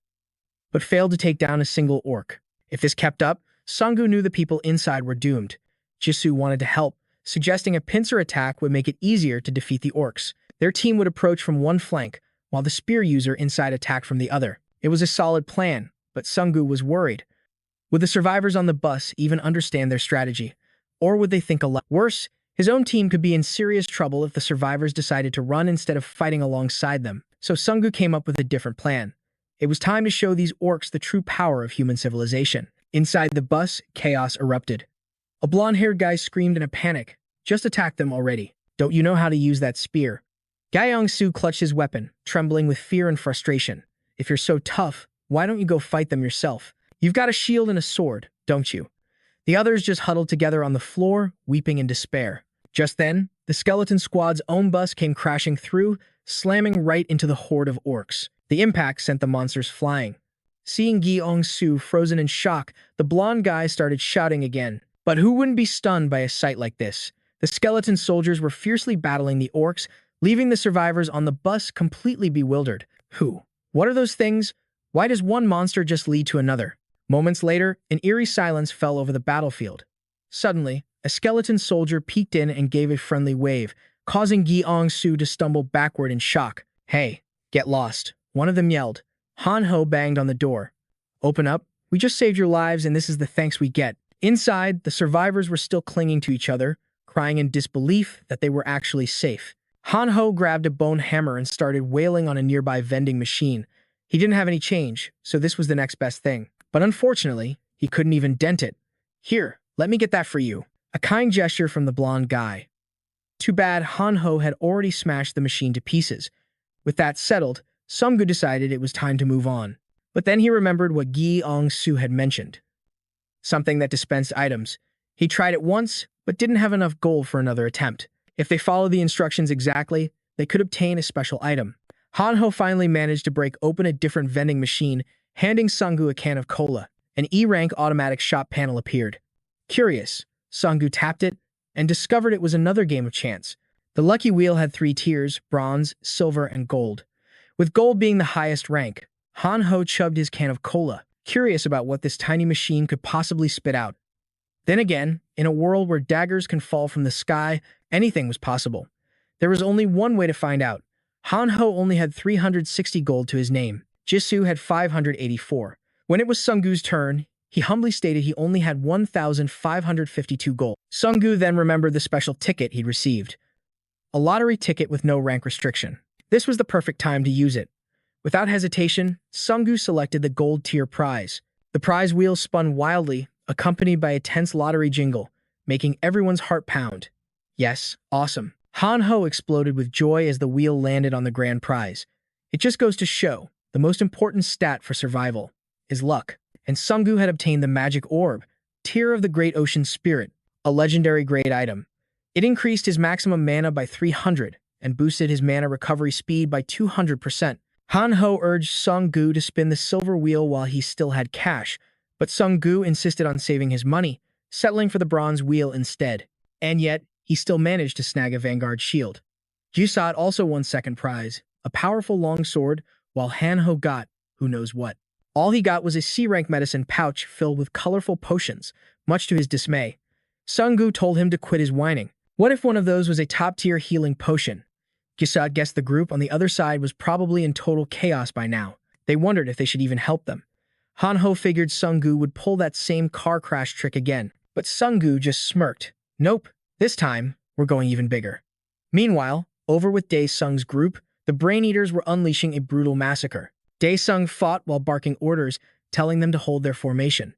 but failed to take down a single orc. If this kept up, Sunggu knew the people inside were doomed. Jisoo wanted to help, suggesting a pincer attack would make it easier to defeat the orcs. Their team would approach from one flank, while the spear user inside attacked from the other. It was a solid plan, but Sunggu was worried. Would the survivors on the bus even understand their strategy? Or would they think a lot worse? His own team could be in serious trouble if the survivors decided to run instead of fighting alongside them, so Sungu came up with a different plan. It was time to show these orcs the true power of human civilization. Inside the bus, chaos erupted. A blonde-haired guy screamed in a panic. "Just attack them already. Don't you know how to use that spear?" Gyeong-su clutched his weapon, trembling with fear and frustration. "If you're so tough, why don't you go fight them yourself? You've got a shield and a sword, don't you?" The others just huddled together on the floor, weeping in despair. Just then, the skeleton squad's own bus came crashing through, slamming right into the horde of orcs. The impact sent the monsters flying. Seeing Gyeong-su frozen in shock, the blonde guy started shouting again. But who wouldn't be stunned by a sight like this? The skeleton soldiers were fiercely battling the orcs, leaving the survivors on the bus completely bewildered. Who? What are those things? Why does one monster just lead to another? Moments later, an eerie silence fell over the battlefield. Suddenly, a skeleton soldier peeked in and gave a friendly wave, causing Gyeong-su to stumble backward in shock. "Hey, get lost," one of them yelled. Han-ho banged on the door. "Open up. We just saved your lives and this is the thanks we get." Inside, the survivors were still clinging to each other, crying in disbelief that they were actually safe. Han-ho grabbed a bone hammer and started wailing on a nearby vending machine. He didn't have any change, so this was the next best thing. But unfortunately, he couldn't even dent it. "Here, let me get that for you." A kind gesture from the blonde guy. Too bad Han-ho had already smashed the machine to pieces. With that settled, Sunggu decided it was time to move on. But then he remembered what Gyeong-su had mentioned. Something that dispensed items. He tried it once, but didn't have enough gold for another attempt. If they followed the instructions exactly, they could obtain a special item. Han-ho finally managed to break open a different vending machine, handing Sunggu a can of cola. An E-rank automatic shop panel appeared. Curious, Sunggu tapped it and discovered it was another game of chance. The lucky wheel had 3 tiers: bronze, silver, and gold. With gold being the highest rank, Han-ho chugged his can of cola, curious about what this tiny machine could possibly spit out. Then again, in a world where daggers can fall from the sky, anything was possible. There was only one way to find out. Han-ho only had 360 gold to his name. Jisoo had 584. When it was Sunggu's turn, he humbly stated he only had 1,552 gold. Sunggu then remembered the special ticket he'd received. A lottery ticket with no rank restriction. This was the perfect time to use it. Without hesitation, Sunggu selected the gold tier prize. The prize wheel spun wildly, accompanied by a tense lottery jingle, making everyone's heart pound. Yes, awesome. Han-ho exploded with joy as the wheel landed on the grand prize. It just goes to show, the most important stat for survival is luck. And Sunggu had obtained the magic orb, Tear of the Great Ocean Spirit, a legendary grade item. It increased his maximum mana by 300 and boosted his mana recovery speed by 200%. Han-ho urged Sunggu to spin the silver wheel while he still had cash, but Sunggu insisted on saving his money, settling for the bronze wheel instead. And yet, he still managed to snag a Vanguard shield. Jusat also won second prize, a powerful longsword, while Han-ho got who knows what. All he got was a C-rank medicine pouch filled with colorful potions, much to his dismay. Sunggu told him to quit his whining. What if one of those was a top-tier healing potion? Jusat guessed the group on the other side was probably in total chaos by now. They wondered if they should even help them. Han-ho figured Sunggu would pull that same car crash trick again, but Sunggu just smirked. Nope, this time, we're going even bigger. Meanwhile, over with Dae-sung's group, the Brain Eaters were unleashing a brutal massacre. Dae-sung fought while barking orders, telling them to hold their formation.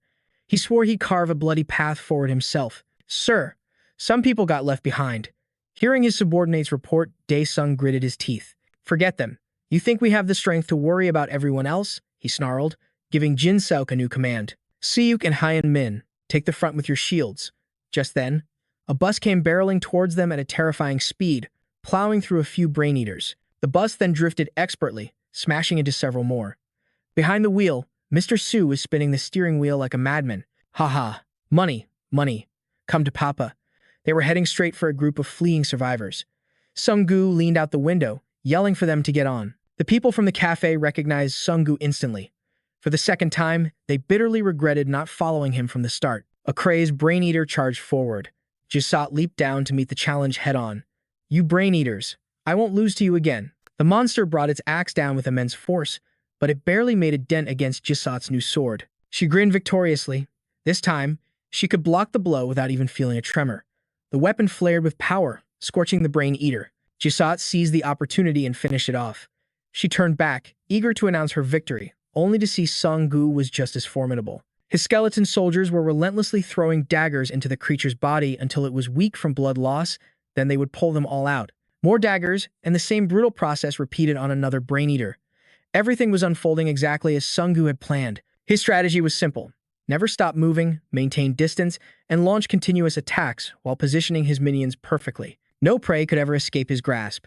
He swore he'd carve a bloody path forward himself. "Sir, some people got left behind." Hearing his subordinates report, Dae-sung gritted his teeth. "Forget them. You think we have the strength to worry about everyone else?" he snarled, giving Jin Seok a new command. "Siyuk and Hyan Min, take the front with your shields." Just then, a bus came barreling towards them at a terrifying speed, plowing through a few Brain Eaters. The bus then drifted expertly, smashing into several more. Behind the wheel, Mr. Su was spinning the steering wheel like a madman. "Ha. Money, money. Come to Papa." They were heading straight for a group of fleeing survivors. Sunggu leaned out the window, yelling for them to get on. The people from the cafe recognized Sunggu instantly. For the second time, they bitterly regretted not following him from the start. A crazed Brain Eater charged forward. Jusat leaped down to meet the challenge head-on. "You Brain Eaters, I won't lose to you again." The monster brought its axe down with immense force, but it barely made a dent against Jusat's new sword. She grinned victoriously. This time, she could block the blow without even feeling a tremor. The weapon flared with power, scorching the brain eater. Jisat seized the opportunity and finished it off. She turned back, eager to announce her victory, only to see Sung Gu was just as formidable. His skeleton soldiers were relentlessly throwing daggers into the creature's body until it was weak from blood loss, then they would pull them all out. More daggers, and the same brutal process repeated on another brain eater. Everything was unfolding exactly as Sung Gu had planned. His strategy was simple. Never stop moving, maintain distance, and launch continuous attacks while positioning his minions perfectly. No prey could ever escape his grasp.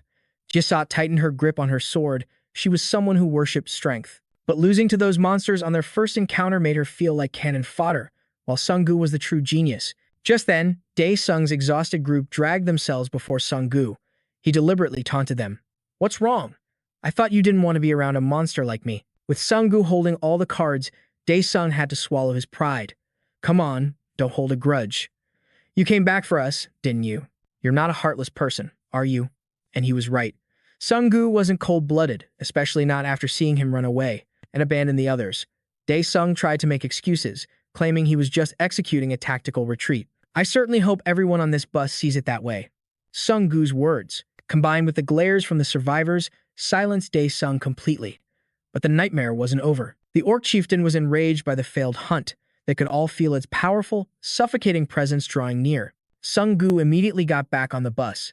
Jisat tightened her grip on her sword. She was someone who worshipped strength. But losing to those monsters on their first encounter made her feel like cannon fodder, while Sung Gu was the true genius. Just then, Dae Sung's exhausted group dragged themselves before Sung Gu. He deliberately taunted them. "What's wrong? I thought you didn't want to be around a monster like me." With Sung Gu holding all the cards, Dae Sung had to swallow his pride. "Come on, don't hold a grudge. You came back for us, didn't you? You're not a heartless person, are you?" And he was right. Sung Gu wasn't cold-blooded, especially not after seeing him run away and abandon the others. Dae Sung tried to make excuses, claiming he was just executing a tactical retreat. "I certainly hope everyone on this bus sees it that way." Sung Gu's words, combined with the glares from the survivors, silenced Dae Sung completely. But the nightmare wasn't over. The orc chieftain was enraged by the failed hunt. They could all feel its powerful, suffocating presence drawing near. Sung Gu immediately got back on the bus.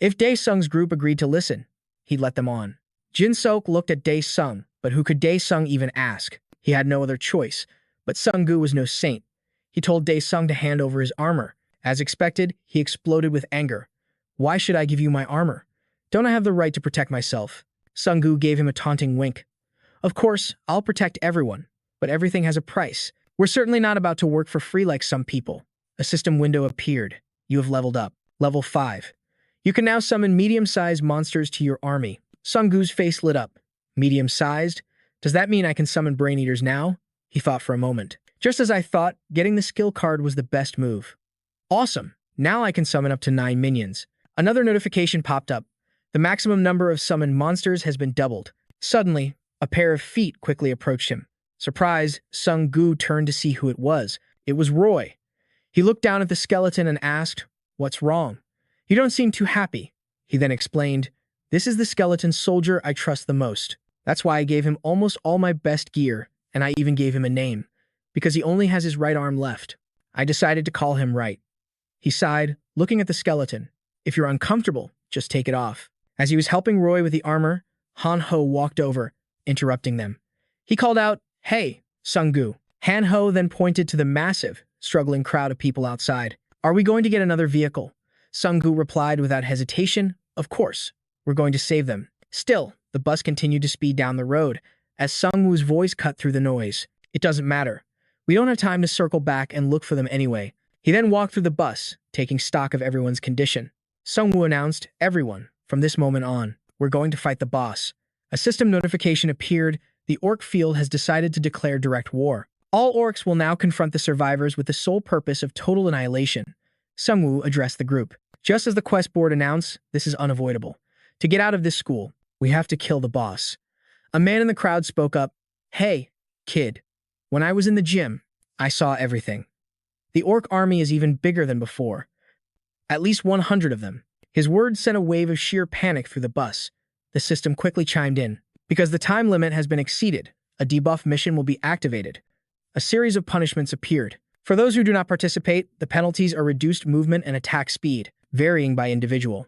If Dae Sung's group agreed to listen, he'd let them on. Jin Seok looked at Dae Sung, but who could Dae Sung even ask? He had no other choice. But Sung Gu was no saint. He told Dae Sung to hand over his armor. As expected, he exploded with anger. "Why should I give you my armor? Don't I have the right to protect myself?" Sung Gu gave him a taunting wink. "Of course, I'll protect everyone, but everything has a price. We're certainly not about to work for free like some people." A system window appeared. "You have leveled up. Level 5. You can now summon medium-sized monsters to your army." Sung Gu's face lit up. "Medium-sized? Does that mean I can summon brain eaters now?" He thought for a moment. "Just as I thought, getting the skill card was the best move." "Awesome. Now I can summon up to 9 minions." Another notification popped up. The maximum number of summoned monsters has been doubled. Suddenly, a pair of feet quickly approached him. Surprised, Sung Gu turned to see who it was. It was Roy. He looked down at the skeleton and asked, "What's wrong? You don't seem too happy." He then explained, "This is the skeleton soldier I trust the most. That's why I gave him almost all my best gear, and I even gave him a name, because he only has his right arm left. I decided to call him Right." He sighed, looking at the skeleton. "If you're uncomfortable, just take it off." As he was helping Roy with the armor, Han Ho walked over, interrupting them. He called out, "Hey, Sung Gu." Han Ho then pointed to the massive, struggling crowd of people outside. "Are we going to get another vehicle?" Sung Gu replied without hesitation, "Of course. We're going to save them." Still, the bus continued to speed down the road, as Sung Wu's voice cut through the noise. "It doesn't matter. We don't have time to circle back and look for them anyway." He then walked through the bus, taking stock of everyone's condition. Sung Wu announced, "Everyone, from this moment on, we're going to fight the boss." A system notification appeared. The orc field has decided to declare direct war. All orcs will now confront the survivors with the sole purpose of total annihilation. Sung Wu addressed the group. "Just as the quest board announced, this is unavoidable. To get out of this school, we have to kill the boss." A man in the crowd spoke up. "Hey, kid. When I was in the gym, I saw everything. The orc army is even bigger than before. At least 100 of them." His words sent a wave of sheer panic through the bus. The system quickly chimed in. "Because the time limit has been exceeded, a debuff mission will be activated." A series of punishments appeared. For those who do not participate, the penalties are reduced movement and attack speed, varying by individual.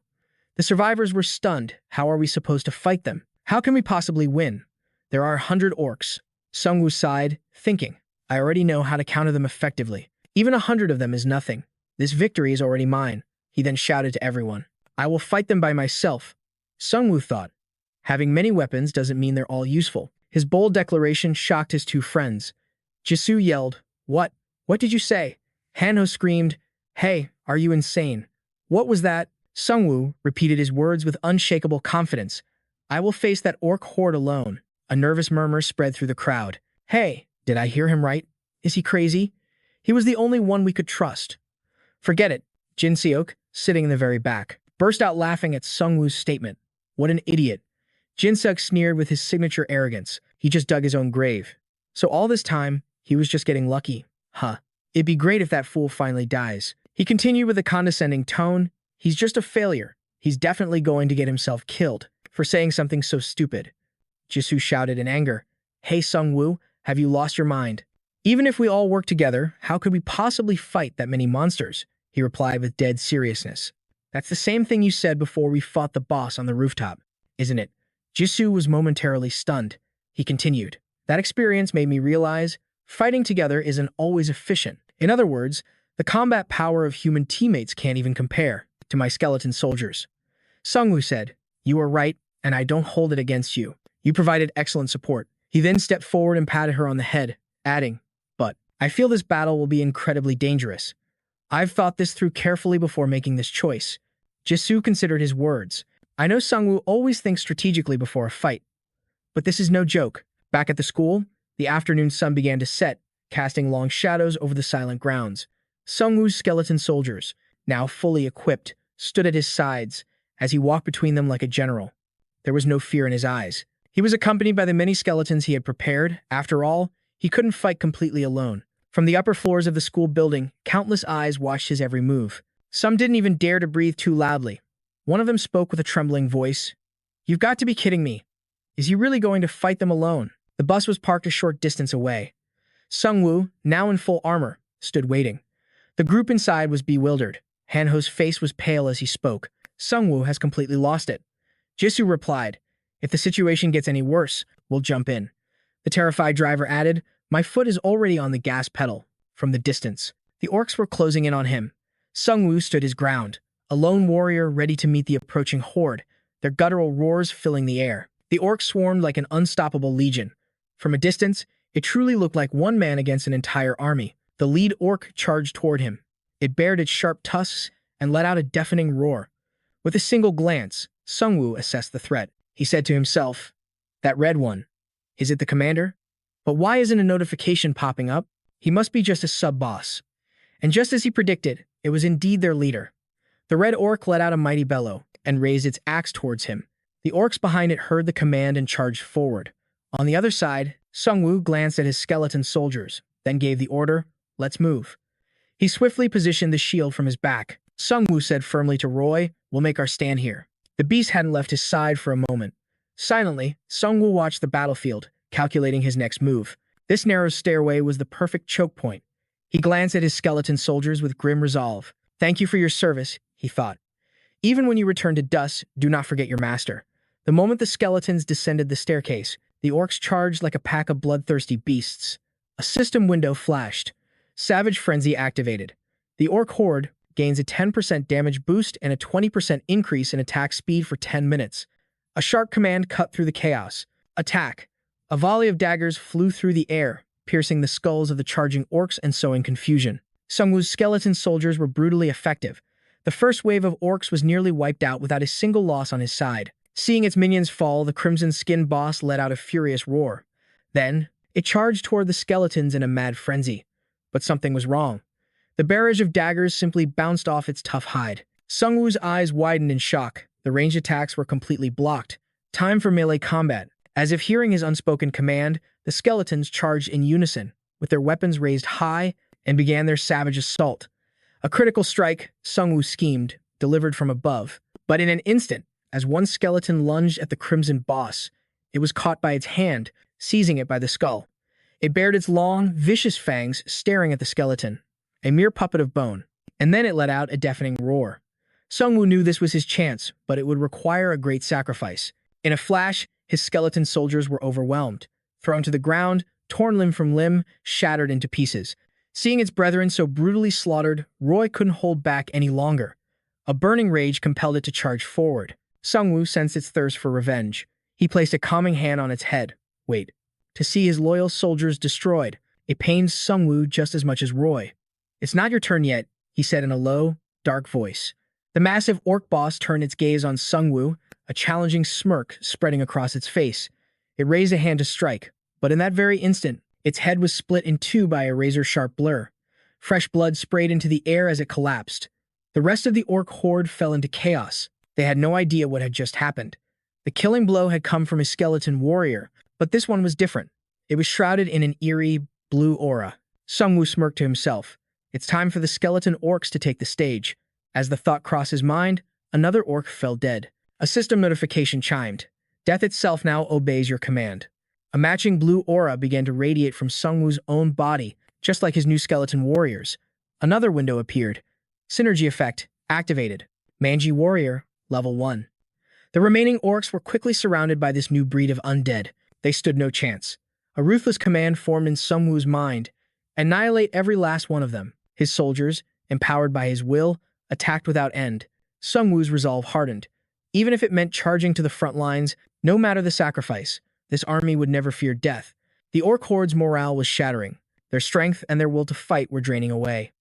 The survivors were stunned. How are we supposed to fight them? How can we possibly win? There are 100 orcs. Sung Wu sighed, thinking, "I already know how to counter them effectively. Even 100 of them is nothing. This victory is already mine." He then shouted to everyone, "I will fight them by myself." Sung Wu thought, having many weapons doesn't mean they're all useful. His bold declaration shocked his two friends. Jisoo yelled, "What? What did you say?" Hanho screamed, "Hey, are you insane? What was that?" Sung Wu repeated his words with unshakable confidence. "I will face that orc horde alone." A nervous murmur spread through the crowd. "Hey, did I hear him right? Is he crazy? He was the only one we could trust." "Forget it." Jin Seok, sitting in the very back, burst out laughing at Sung Wu's statement. "What an idiot." Jin Seok sneered with his signature arrogance. He just dug his own grave. So all this time, he was just getting lucky. Huh. It'd be great if that fool finally dies. He continued with a condescending tone. He's just a failure. He's definitely going to get himself killed for saying something so stupid. Jisoo shouted in anger. Hey Sungwoo, have you lost your mind? Even if we all work together, how could we possibly fight that many monsters? He replied with dead seriousness. That's the same thing you said before we fought the boss on the rooftop, isn't it? Jisoo was momentarily stunned. He continued. That experience made me realize fighting together isn't always efficient. In other words, the combat power of human teammates can't even compare to my skeleton soldiers. Sungwoo said, You are right, and I don't hold it against you. You provided excellent support. He then stepped forward and patted her on the head, adding, But I feel this battle will be incredibly dangerous. I've thought this through carefully before making this choice. Jisoo considered his words. I know Sungwoo always thinks strategically before a fight. But this is no joke. Back at the school, the afternoon sun began to set, casting long shadows over the silent grounds. Sungwoo's skeleton soldiers, now fully equipped, stood at his sides as he walked between them like a general. There was no fear in his eyes. He was accompanied by the many skeletons he had prepared. After all, he couldn't fight completely alone. From the upper floors of the school building, countless eyes watched his every move. Some didn't even dare to breathe too loudly. One of them spoke with a trembling voice. You've got to be kidding me. Is he really going to fight them alone? The bus was parked a short distance away. Sungwoo, now in full armor, stood waiting. The group inside was bewildered. Hanho's face was pale as he spoke. Sungwoo has completely lost it. Jisoo replied, If the situation gets any worse, we'll jump in. The terrified driver added, My foot is already on the gas pedal. From the distance, the orcs were closing in on him. Sungwoo stood his ground, a lone warrior ready to meet the approaching horde, their guttural roars filling the air. The orcs swarmed like an unstoppable legion. From a distance, it truly looked like one man against an entire army. The lead orc charged toward him. It bared its sharp tusks and let out a deafening roar. With a single glance, Sungwoo assessed the threat. He said to himself, That red one. Is it the commander? But why isn't a notification popping up? He must be just a sub-boss. And just as he predicted, it was indeed their leader. The red orc let out a mighty bellow and raised its axe towards him. The orcs behind it heard the command and charged forward. On the other side, Sungwoo glanced at his skeleton soldiers, then gave the order, Let's move. He swiftly positioned the shield from his back. Sungwoo said firmly to Roy, We'll make our stand here. The beast hadn't left his side for a moment. Silently, Sungwoo watched the battlefield, calculating his next move. This narrow stairway was the perfect choke point. He glanced at his skeleton soldiers with grim resolve. Thank you for your service, he thought. Even when you return to dust, do not forget your master. The moment the skeletons descended the staircase, the orcs charged like a pack of bloodthirsty beasts. A system window flashed. Savage Frenzy activated. The orc horde gains a 10% damage boost and a 20% increase in attack speed for 10 minutes. A sharp command cut through the chaos. Attack. A volley of daggers flew through the air, piercing the skulls of the charging orcs and sowing confusion. Sungwoo's skeleton soldiers were brutally effective. The first wave of orcs was nearly wiped out without a single loss on his side. Seeing its minions fall, the crimson-skinned boss let out a furious roar. Then, it charged toward the skeletons in a mad frenzy. But something was wrong. The barrage of daggers simply bounced off its tough hide. Sungwoo's eyes widened in shock. The ranged attacks were completely blocked. Time for melee combat. As if hearing his unspoken command, the skeletons charged in unison, with their weapons raised high, and began their savage assault. A critical strike, Sungwoo schemed, delivered from above. But in an instant, as one skeleton lunged at the crimson boss, it was caught by its hand, seizing it by the skull. It bared its long, vicious fangs, staring at the skeleton, a mere puppet of bone. And then it let out a deafening roar. Sungwoo knew this was his chance, but it would require a great sacrifice. In a flash, his skeleton soldiers were overwhelmed. Thrown to the ground, torn limb from limb, shattered into pieces. Seeing its brethren so brutally slaughtered, Roy couldn't hold back any longer. A burning rage compelled it to charge forward. Sungwoo sensed its thirst for revenge. He placed a calming hand on its head. Wait. To see his loyal soldiers destroyed, it pained Sungwoo just as much as Roy. It's not your turn yet, he said in a low, dark voice. The massive orc boss turned its gaze on Sungwoo, a challenging smirk spreading across its face. It raised a hand to strike, but in that very instant, its head was split in two by a razor-sharp blur. Fresh blood sprayed into the air as it collapsed. The rest of the orc horde fell into chaos. They had no idea what had just happened. The killing blow had come from a skeleton warrior, but this one was different. It was shrouded in an eerie, blue aura. Sungwoo smirked to himself. It's time for the skeleton orcs to take the stage. As the thought crossed his mind, another orc fell dead. A system notification chimed. Death itself now obeys your command. A matching blue aura began to radiate from Sungwoo's own body, just like his new skeleton warriors. Another window appeared. Synergy effect activated. Manji warrior, level 1. The remaining orcs were quickly surrounded by this new breed of undead. They stood no chance. A ruthless command formed in Sungwoo's mind. Annihilate every last one of them. His soldiers, empowered by his will, attacked without end. Sungwoo's resolve hardened. Even if it meant charging to the front lines, no matter the sacrifice, this army would never fear death. The orc horde's morale was shattering. Their strength and their will to fight were draining away.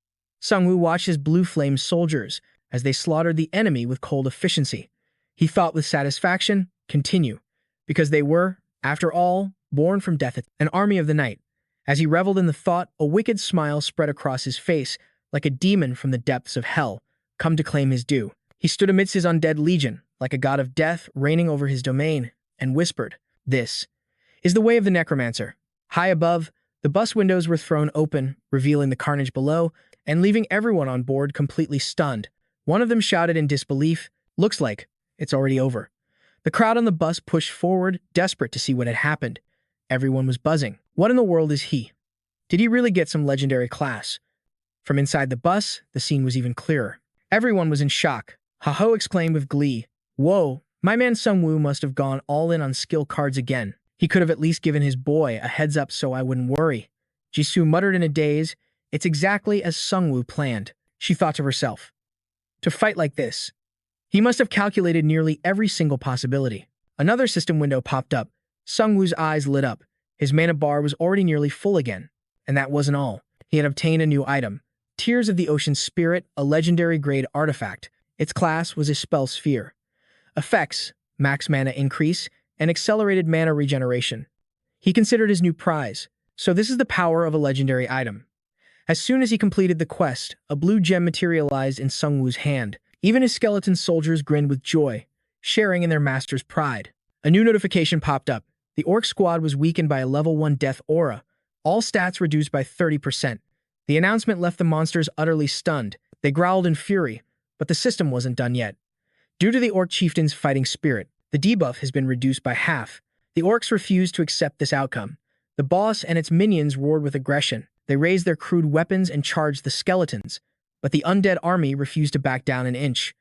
Sungwoo watched his blue flame soldiers as they slaughtered the enemy with cold efficiency. He thought with satisfaction, continue, because they were, after all, born from death, an army of the night. As he reveled in the thought, a wicked smile spread across his face, like a demon from the depths of hell, come to claim his due. He stood amidst his undead legion, like a god of death reigning over his domain, and whispered, "This is the way of the necromancer." High above, the bus windows were thrown open, revealing the carnage below, and leaving everyone on board completely stunned. One of them shouted in disbelief, "Looks like it's already over." The crowd on the bus pushed forward, desperate to see what had happened. Everyone was buzzing. What in the world is he? Did he really get some legendary class? From inside the bus, the scene was even clearer. Everyone was in shock. Ha-ho exclaimed with glee. "Whoa, my man Sungwoo must have gone all in on skill cards again. He could have at least given his boy a heads up so I wouldn't worry." Jisoo muttered in a daze. It's exactly as Sungwoo planned. She thought to herself. To fight like this, he must have calculated nearly every single possibility. Another system window popped up. Sungwoo's eyes lit up. His mana bar was already nearly full again. And that wasn't all. He had obtained a new item. Tears of the Ocean Spirit, a legendary grade artifact. Its class was a spell sphere. Effects, max mana increase, and accelerated mana regeneration. He considered his new prize. So this is the power of a legendary item. As soon as he completed the quest, a blue gem materialized in Sungwoo's hand. Even his skeleton soldiers grinned with joy, sharing in their master's pride. A new notification popped up. The orc squad was weakened by a level 1 death aura. All stats reduced by 30%. The announcement left the monsters utterly stunned. They growled in fury, but the system wasn't done yet. Due to the orc chieftain's fighting spirit, the debuff has been reduced by half. The orcs refused to accept this outcome. The boss and its minions roared with aggression. They raised their crude weapons and charged the skeletons, but the undead army refused to back down an inch.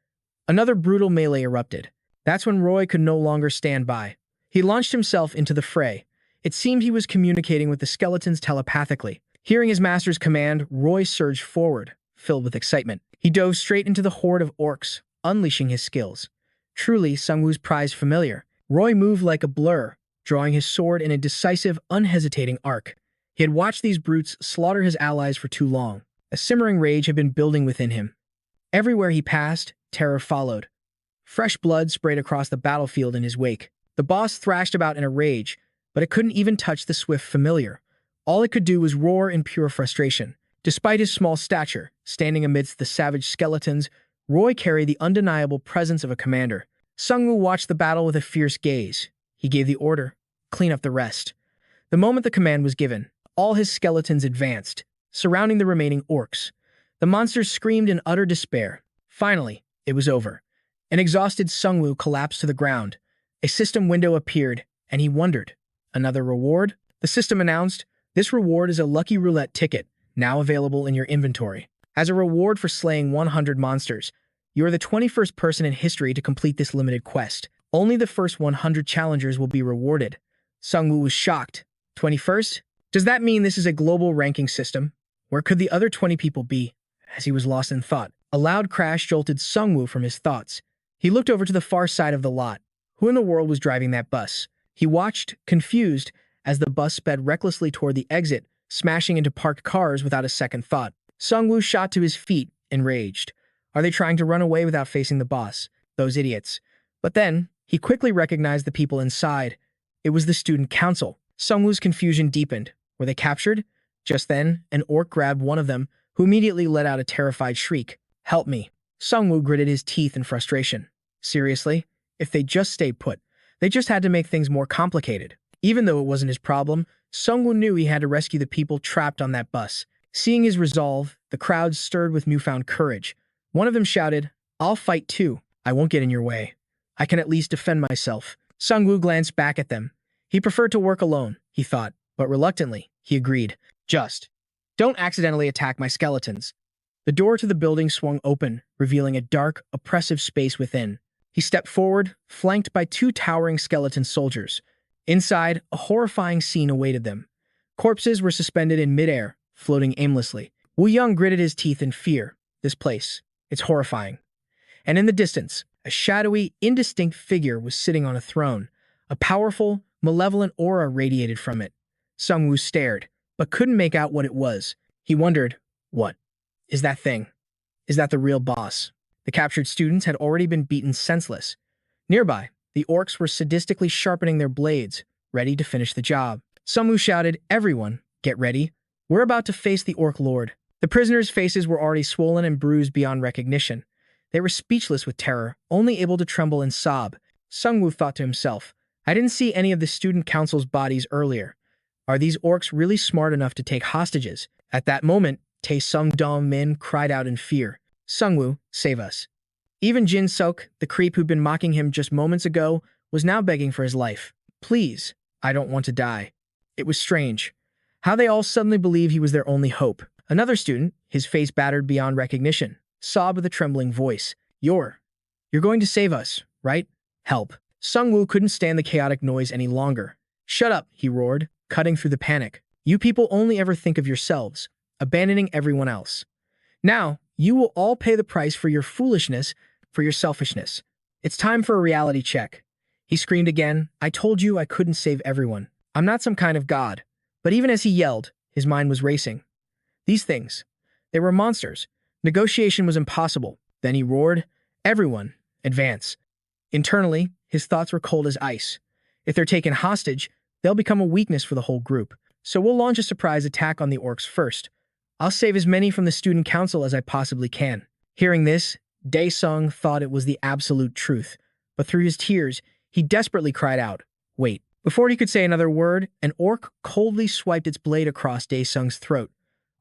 Another brutal melee erupted. That's when Roy could no longer stand by. He launched himself into the fray. It seemed he was communicating with the skeletons telepathically. Hearing his master's command, Roy surged forward, filled with excitement. He dove straight into the horde of orcs, unleashing his skills. Truly Sungwoo's prize familiar. Roy moved like a blur, drawing his sword in a decisive, unhesitating arc. He had watched these brutes slaughter his allies for too long. A simmering rage had been building within him. Everywhere he passed, terror followed. Fresh blood sprayed across the battlefield in his wake. The boss thrashed about in a rage, but it couldn't even touch the swift familiar. All it could do was roar in pure frustration. Despite his small stature, standing amidst the savage skeletons, Roy carried the undeniable presence of a commander. Sungwoo watched the battle with a fierce gaze. He gave the order, clean up the rest. The moment the command was given, all his skeletons advanced, surrounding the remaining orcs. The monsters screamed in utter despair. Finally, it was over. An exhausted Sungwoo collapsed to the ground. A system window appeared, and he wondered. Another reward? The system announced, "This reward is a lucky roulette ticket, now available in your inventory. As a reward for slaying 100 monsters, you are the 21st person in history to complete this limited quest. Only the first 100 challengers will be rewarded." Sungwoo was shocked. 21st? Does that mean this is a global ranking system? Where could the other 20 people be? As he was lost in thought, a loud crash jolted Sungwoo from his thoughts. He looked over to the far side of the lot. Who in the world was driving that bus? He watched, confused, as the bus sped recklessly toward the exit, smashing into parked cars without a second thought. Sungwoo shot to his feet, enraged. Are they trying to run away without facing the boss? Those idiots. But then, he quickly recognized the people inside. It was the student council. Sungwoo's confusion deepened. Were they captured? Just then, an orc grabbed one of them, who immediately let out a terrified shriek. "Help me." Sungwoo gritted his teeth in frustration. Seriously? If they just stayed put, they just had to make things more complicated. Even though it wasn't his problem, Sungwoo knew he had to rescue the people trapped on that bus. Seeing his resolve, the crowd stirred with newfound courage. One of them shouted, "I'll fight too. I won't get in your way. I can at least defend myself." Sungwoo glanced back at them. He preferred to work alone, he thought, but reluctantly, he agreed. "Just don't accidentally attack my skeletons." The door to the building swung open, revealing a dark, oppressive space within. He stepped forward, flanked by two towering skeleton soldiers. Inside, a horrifying scene awaited them. Corpses were suspended in midair, floating aimlessly. Wu Young gritted his teeth in fear. This place, it's horrifying. And in the distance, a shadowy, indistinct figure was sitting on a throne. A powerful, malevolent aura radiated from it. Sungwoo stared, but couldn't make out what it was. He wondered, what is that thing? Is that the real boss? The captured students had already been beaten senseless. Nearby, the orcs were sadistically sharpening their blades, ready to finish the job. Sungwoo shouted, "Everyone, get ready. We're about to face the orc lord." The prisoners' faces were already swollen and bruised beyond recognition. They were speechless with terror, only able to tremble and sob. Sungwoo thought to himself, "I didn't see any of the student council's bodies earlier. Are these orcs really smart enough to take hostages?" At that moment, Tae Sung Dong Min cried out in fear, "Sungwoo, save us." Even Jin Sok, the creep who'd been mocking him just moments ago, was now begging for his life. "Please, I don't want to die." It was strange. How they all suddenly believed he was their only hope. Another student, his face battered beyond recognition, sobbed with a trembling voice, You're going to save us, right? Help." Sungwoo couldn't stand the chaotic noise any longer. "Shut up," he roared, cutting through the panic. "You people only ever think of yourselves, abandoning everyone else. Now, you will all pay the price for your foolishness, for your selfishness. It's time for a reality check." He screamed again, "I told you I couldn't save everyone. I'm not some kind of god." But even as he yelled, his mind was racing. These things, they were monsters. Negotiation was impossible. Then he roared, "Everyone, advance." Internally, his thoughts were cold as ice. If they're taken hostage, they'll become a weakness for the whole group. So we'll launch a surprise attack on the orcs first. I'll save as many from the student council as I possibly can. Hearing this, Dae-sung thought it was the absolute truth. But through his tears, he desperately cried out, "Wait." Before he could say another word, an orc coldly swiped its blade across Dae-sung's throat.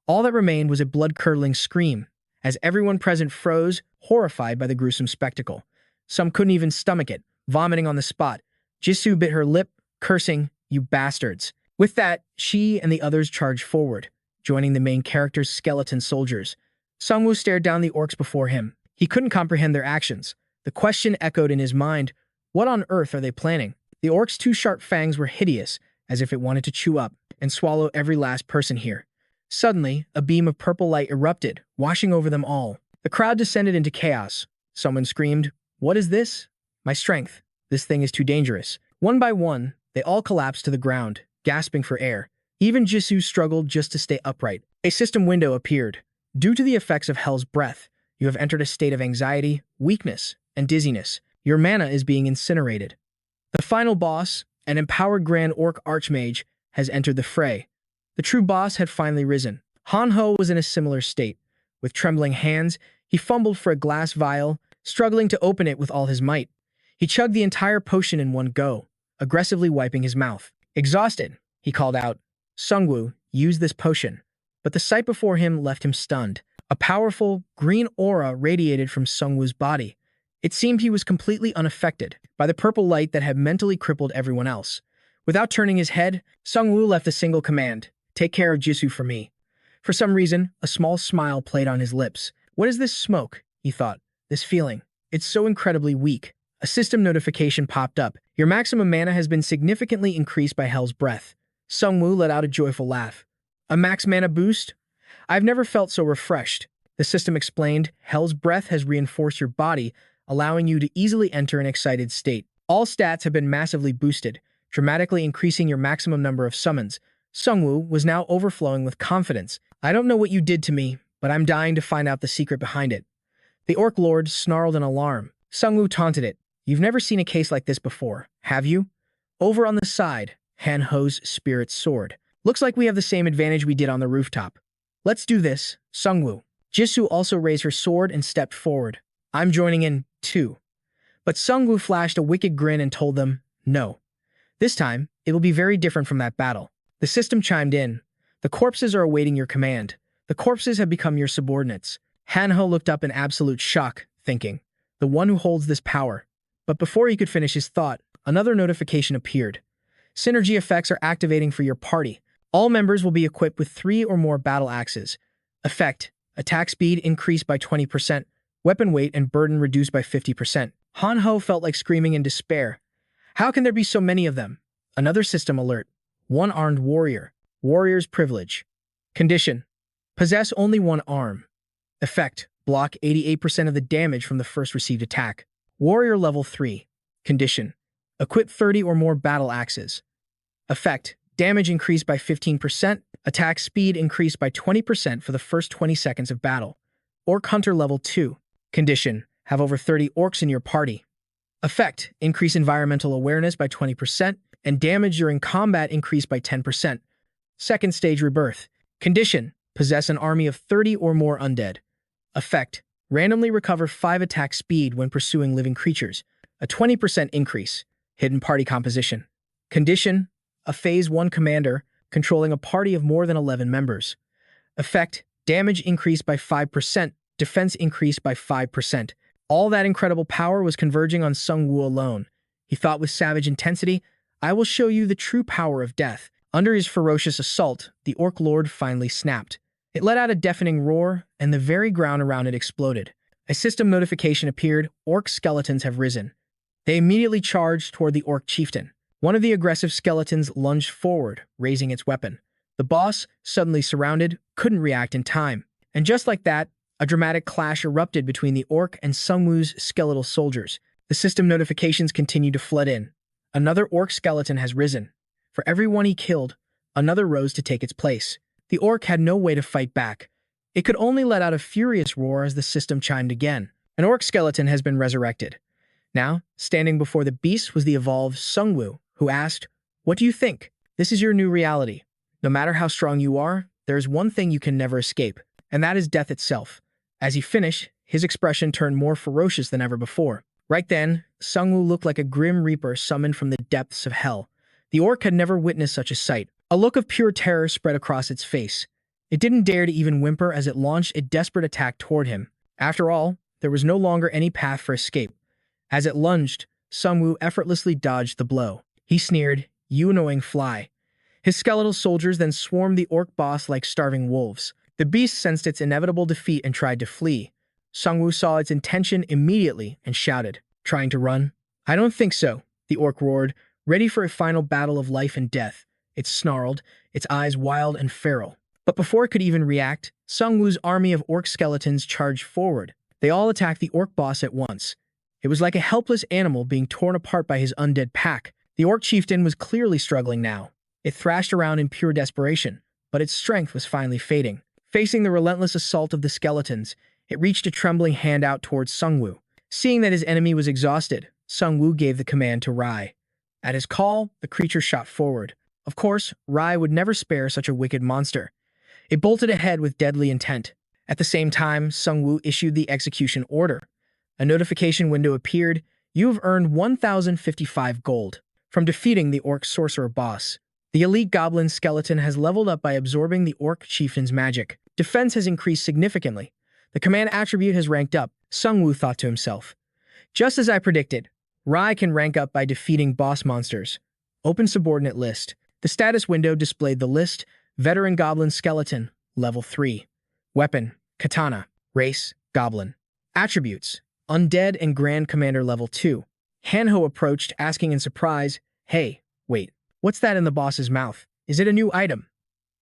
All that remained was a blood-curdling scream, as everyone present froze, horrified by the gruesome spectacle. Some couldn't even stomach it, vomiting on the spot. Jisoo bit her lip, cursing, "You bastards." With that, she and the others charged forward, joining the main character's skeleton soldiers. Sungwoo stared down the orcs before him. He couldn't comprehend their actions. The question echoed in his mind, what on earth are they planning? The orcs' two sharp fangs were hideous, as if it wanted to chew up and swallow every last person here. Suddenly, a beam of purple light erupted, washing over them all. The crowd descended into chaos. Someone screamed, "What is this?" "My strength. This thing is too dangerous." One by one, they all collapsed to the ground, gasping for air. Even Jisoo struggled just to stay upright. A system window appeared. "Due to the effects of Hell's breath, you have entered a state of anxiety, weakness, and dizziness. Your mana is being incinerated." The final boss, an empowered Grand Orc Archmage, has entered the fray. The true boss had finally risen. Han-ho was in a similar state. With trembling hands, he fumbled for a glass vial, struggling to open it with all his might. He chugged the entire potion in one go, aggressively wiping his mouth. Exhausted, he called out, "Sungwoo, use this potion." But the sight before him left him stunned. A powerful, green aura radiated from Sungwoo's body. It seemed he was completely unaffected by the purple light that had mentally crippled everyone else. Without turning his head, Sungwoo left a single command, "Take care of Jisoo for me." For some reason, a small smile played on his lips. What is this smoke? He thought. This feeling. It's so incredibly weak. A system notification popped up. Your maximum mana has been significantly increased by Hell's breath. Sungwoo let out a joyful laugh. A max mana boost? I've never felt so refreshed. The system explained, Hell's breath has reinforced your body, allowing you to easily enter an excited state. All stats have been massively boosted, dramatically increasing your maximum number of summons. Sungwoo was now overflowing with confidence. "I don't know what you did to me, but I'm dying to find out the secret behind it." The Orc Lord snarled in alarm. Sungwoo taunted it. "You've never seen a case like this before, have you?" Over on the side, Han-ho's spirit soared. "Looks like we have the same advantage we did on the rooftop. Let's do this, Sungwoo." Jisoo also raised her sword and stepped forward. "I'm joining in, too." But Sungwoo flashed a wicked grin and told them, "No. This time, it will be very different from that battle." The system chimed in. "The corpses are awaiting your command. The The corpses have become your subordinates. Hanho looked up in absolute shock, thinking, the one who holds this power. But before he could finish his thought, another notification appeared. Synergy effects are activating for your party. All members will be equipped with 3 or more battle axes. Effect: attack speed increased by 20%, weapon weight and burden reduced by 50%. Hanho felt like screaming in despair. How can there be so many of them? Another system alert. One-armed warrior. Warrior's privilege. Condition: possess only one arm. Effect: block 88% of the damage from the first received attack. Warrior level 3. Condition: equip 30 or more battle axes. Effect: damage increased by 15%, attack speed increased by 20% for the first 20 seconds of battle. Orc Hunter level 2. Condition: have over 30 orcs in your party. Effect: increase environmental awareness by 20%, and damage during combat increased by 10%. Second stage rebirth. Condition: possess an army of 30 or more undead. Effect: randomly recover 5 attack speed when pursuing living creatures, a 20% increase. Hidden party composition. Condition: a Phase 1 commander, controlling a party of more than 11 members. Effect: damage increased by 5%, defense increased by 5%. All that incredible power was converging on Sungwoo alone. He thought with savage intensity, I will show you the true power of death. Under his ferocious assault, the Orc Lord finally snapped. It let out a deafening roar, and the very ground around it exploded. A system notification appeared: Orc skeletons have risen. They immediately charged toward the Orc chieftain. One of the aggressive skeletons lunged forward, raising its weapon. The boss, suddenly surrounded, couldn't react in time. And just like that, a dramatic clash erupted between the Orc and Sungwoo's skeletal soldiers. The system notifications continued to flood in. Another Orc skeleton has risen. For every one he killed, another rose to take its place. The Orc had no way to fight back. It could only let out a furious roar as the system chimed again. An Orc skeleton has been resurrected. Now, standing before the beast was the evolved Sungwoo, who asked, "What do you think? This is your new reality. No matter how strong you are, there is one thing you can never escape, and that is death itself." As he finished, his expression turned more ferocious than ever before. Right then, Sungwoo looked like a grim reaper summoned from the depths of hell. The Orc had never witnessed such a sight. A look of pure terror spread across its face. It didn't dare to even whimper as it launched a desperate attack toward him. After all, there was no longer any path for escape. As it lunged, Sungwoo effortlessly dodged the blow. He sneered, "You annoying fly." His skeletal soldiers then swarmed the Orc boss like starving wolves. The beast sensed its inevitable defeat and tried to flee. Sungwoo saw its intention immediately and shouted, "Trying to run?" "I don't think so," the Orc roared, ready for a final battle of life and death. It snarled, its eyes wild and feral. But before it could even react, Sungwoo's army of Orc skeletons charged forward. They all attacked the Orc boss at once. It was like a helpless animal being torn apart by his undead pack. The Orc chieftain was clearly struggling now. It thrashed around in pure desperation, but its strength was finally fading. Facing the relentless assault of the skeletons, it reached a trembling hand out towards Sungwoo. Seeing that his enemy was exhausted, Sungwoo gave the command to Rai. At his call, the creature shot forward. Of course, Rai would never spare such a wicked monster. It bolted ahead with deadly intent. At the same time, Sungwoo issued the execution order. A notification window appeared. "You have earned 1,055 gold from defeating the Orc sorcerer boss. The elite goblin skeleton has leveled up by absorbing the Orc chieftain's magic. Defense has increased significantly. The command attribute has ranked up," Sungwoo thought to himself. Just as I predicted, Rai can rank up by defeating boss monsters. Open subordinate list. The status window displayed the list: Veteran Goblin Skeleton, Level 3. Weapon, Katana. Race, Goblin. Attributes, Undead and Grand Commander Level 2. Hanho approached, asking in surprise, "Hey, wait, what's that in the boss's mouth? Is it a new item?"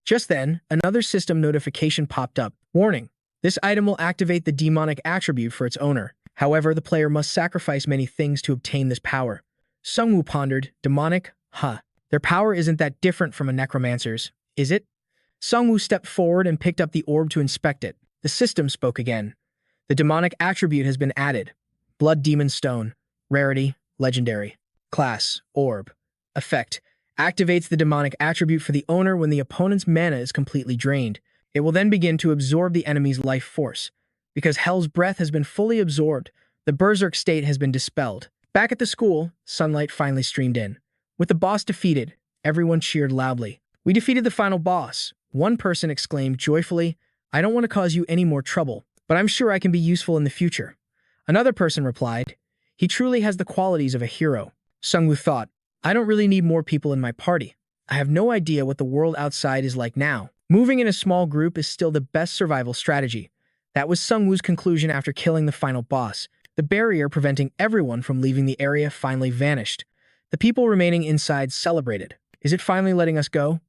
Just then, another system notification popped up. "Warning, this item will activate the demonic attribute for its owner. However, the player must sacrifice many things to obtain this power." Sungwoo pondered, "Demonic? Huh. Their power isn't that different from a necromancer's, is it?" Sungwoo stepped forward and picked up the orb to inspect it. The system spoke again. "The demonic attribute has been added. Blood Demon Stone. Rarity, Legendary. Class, Orb. Effect, activates the demonic attribute for the owner when the opponent's mana is completely drained. It will then begin to absorb the enemy's life force. Because Hell's Breath has been fully absorbed, the Berserk state has been dispelled." Back at the school, sunlight finally streamed in. With the boss defeated, everyone cheered loudly. "We defeated the final boss," one person exclaimed joyfully. I don't want to cause you any more trouble, but I'm sure I can be useful in the future. Another person replied, he truly has the qualities of a hero. Sungwoo thought, I don't really need more people in my party. I have no idea what the world outside is like now. Moving in a small group is still the best survival strategy. That was Sungwoo's conclusion after killing the final boss. The barrier preventing everyone from leaving the area finally vanished. The people remaining inside celebrated. Is it finally letting us go?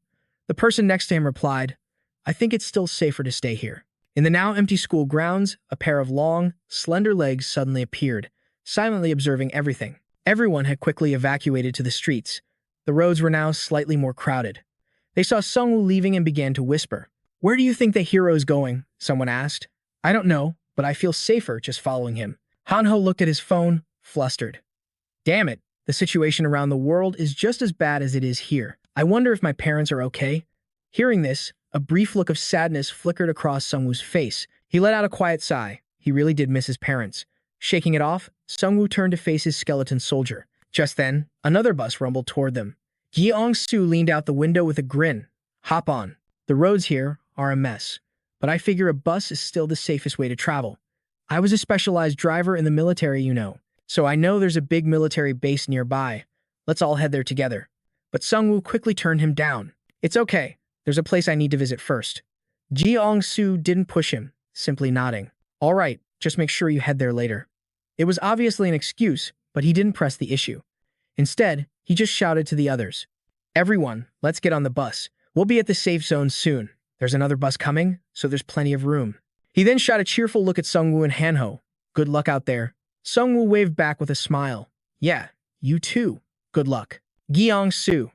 The person next to him replied, I think it's still safer to stay here. In the now empty school grounds, a pair of long, slender legs suddenly appeared, silently observing everything. Everyone had quickly evacuated to the streets. The roads were now slightly more crowded. They saw Sungwoo leaving and began to whisper. Where do you think the hero's going? Someone asked. I don't know, but I feel safer just following him. Hanho looked at his phone, flustered. Damn it, the situation around the world is just as bad as it is here. I wonder if my parents are okay. Hearing this, a brief look of sadness flickered across Sungwoo's face. He let out a quiet sigh. He really did miss his parents. Shaking it off, Sungwoo turned to face his skeleton soldier. Just then, another bus rumbled toward them. Yeong-su leaned out the window with a grin. Hop on. The roads here are a mess, but I figure a bus is still the safest way to travel. I was a specialized driver in the military, you know, so I know there's a big military base nearby. Let's all head there together. But Sungwoo quickly turned him down. It's okay. There's a place I need to visit first. Jeong-su didn't push him, simply nodding. All right, just make sure you head there later. It was obviously an excuse, but he didn't press the issue. Instead, he just shouted to the others. Everyone, let's get on the bus. We'll be at the safe zone soon. There's another bus coming, so there's plenty of room. He then shot a cheerful look at Sungwoo and Hanho. Good luck out there. Sungwoo waved back with a smile. Yeah, you too. Good luck. Gyeong-su.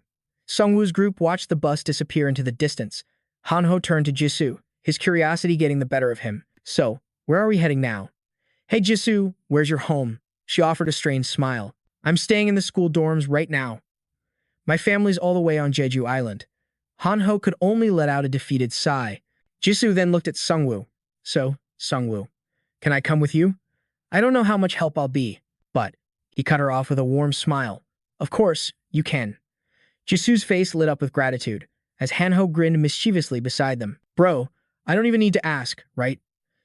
Sungwoo's group watched the bus disappear into the distance. Hanho turned to Jisoo, his curiosity getting the better of him. So, where are we heading now? Hey Jisoo, where's your home? She offered a strange smile. I'm staying in the school dorms right now. My family's all the way on Jeju Island. Hanho could only let out a defeated sigh. Jisoo then looked at Sungwoo. So, Sungwoo, can I come with you? I don't know how much help I'll be, but he cut her off with a warm smile. Of course, you can. Jisoo's face lit up with gratitude, as Hanho grinned mischievously beside them. Bro, I don't even need to ask, right?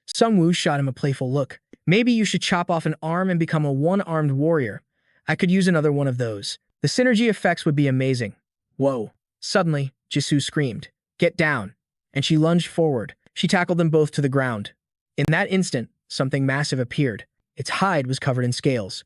Sungwoo shot him a playful look. Maybe you should chop off an arm and become a one-armed warrior. I could use another one of those. The synergy effects would be amazing. Whoa. Suddenly, Jisoo screamed, Get down! And she lunged forward. She tackled them both to the ground. In that instant, something massive appeared. Its hide was covered in scales.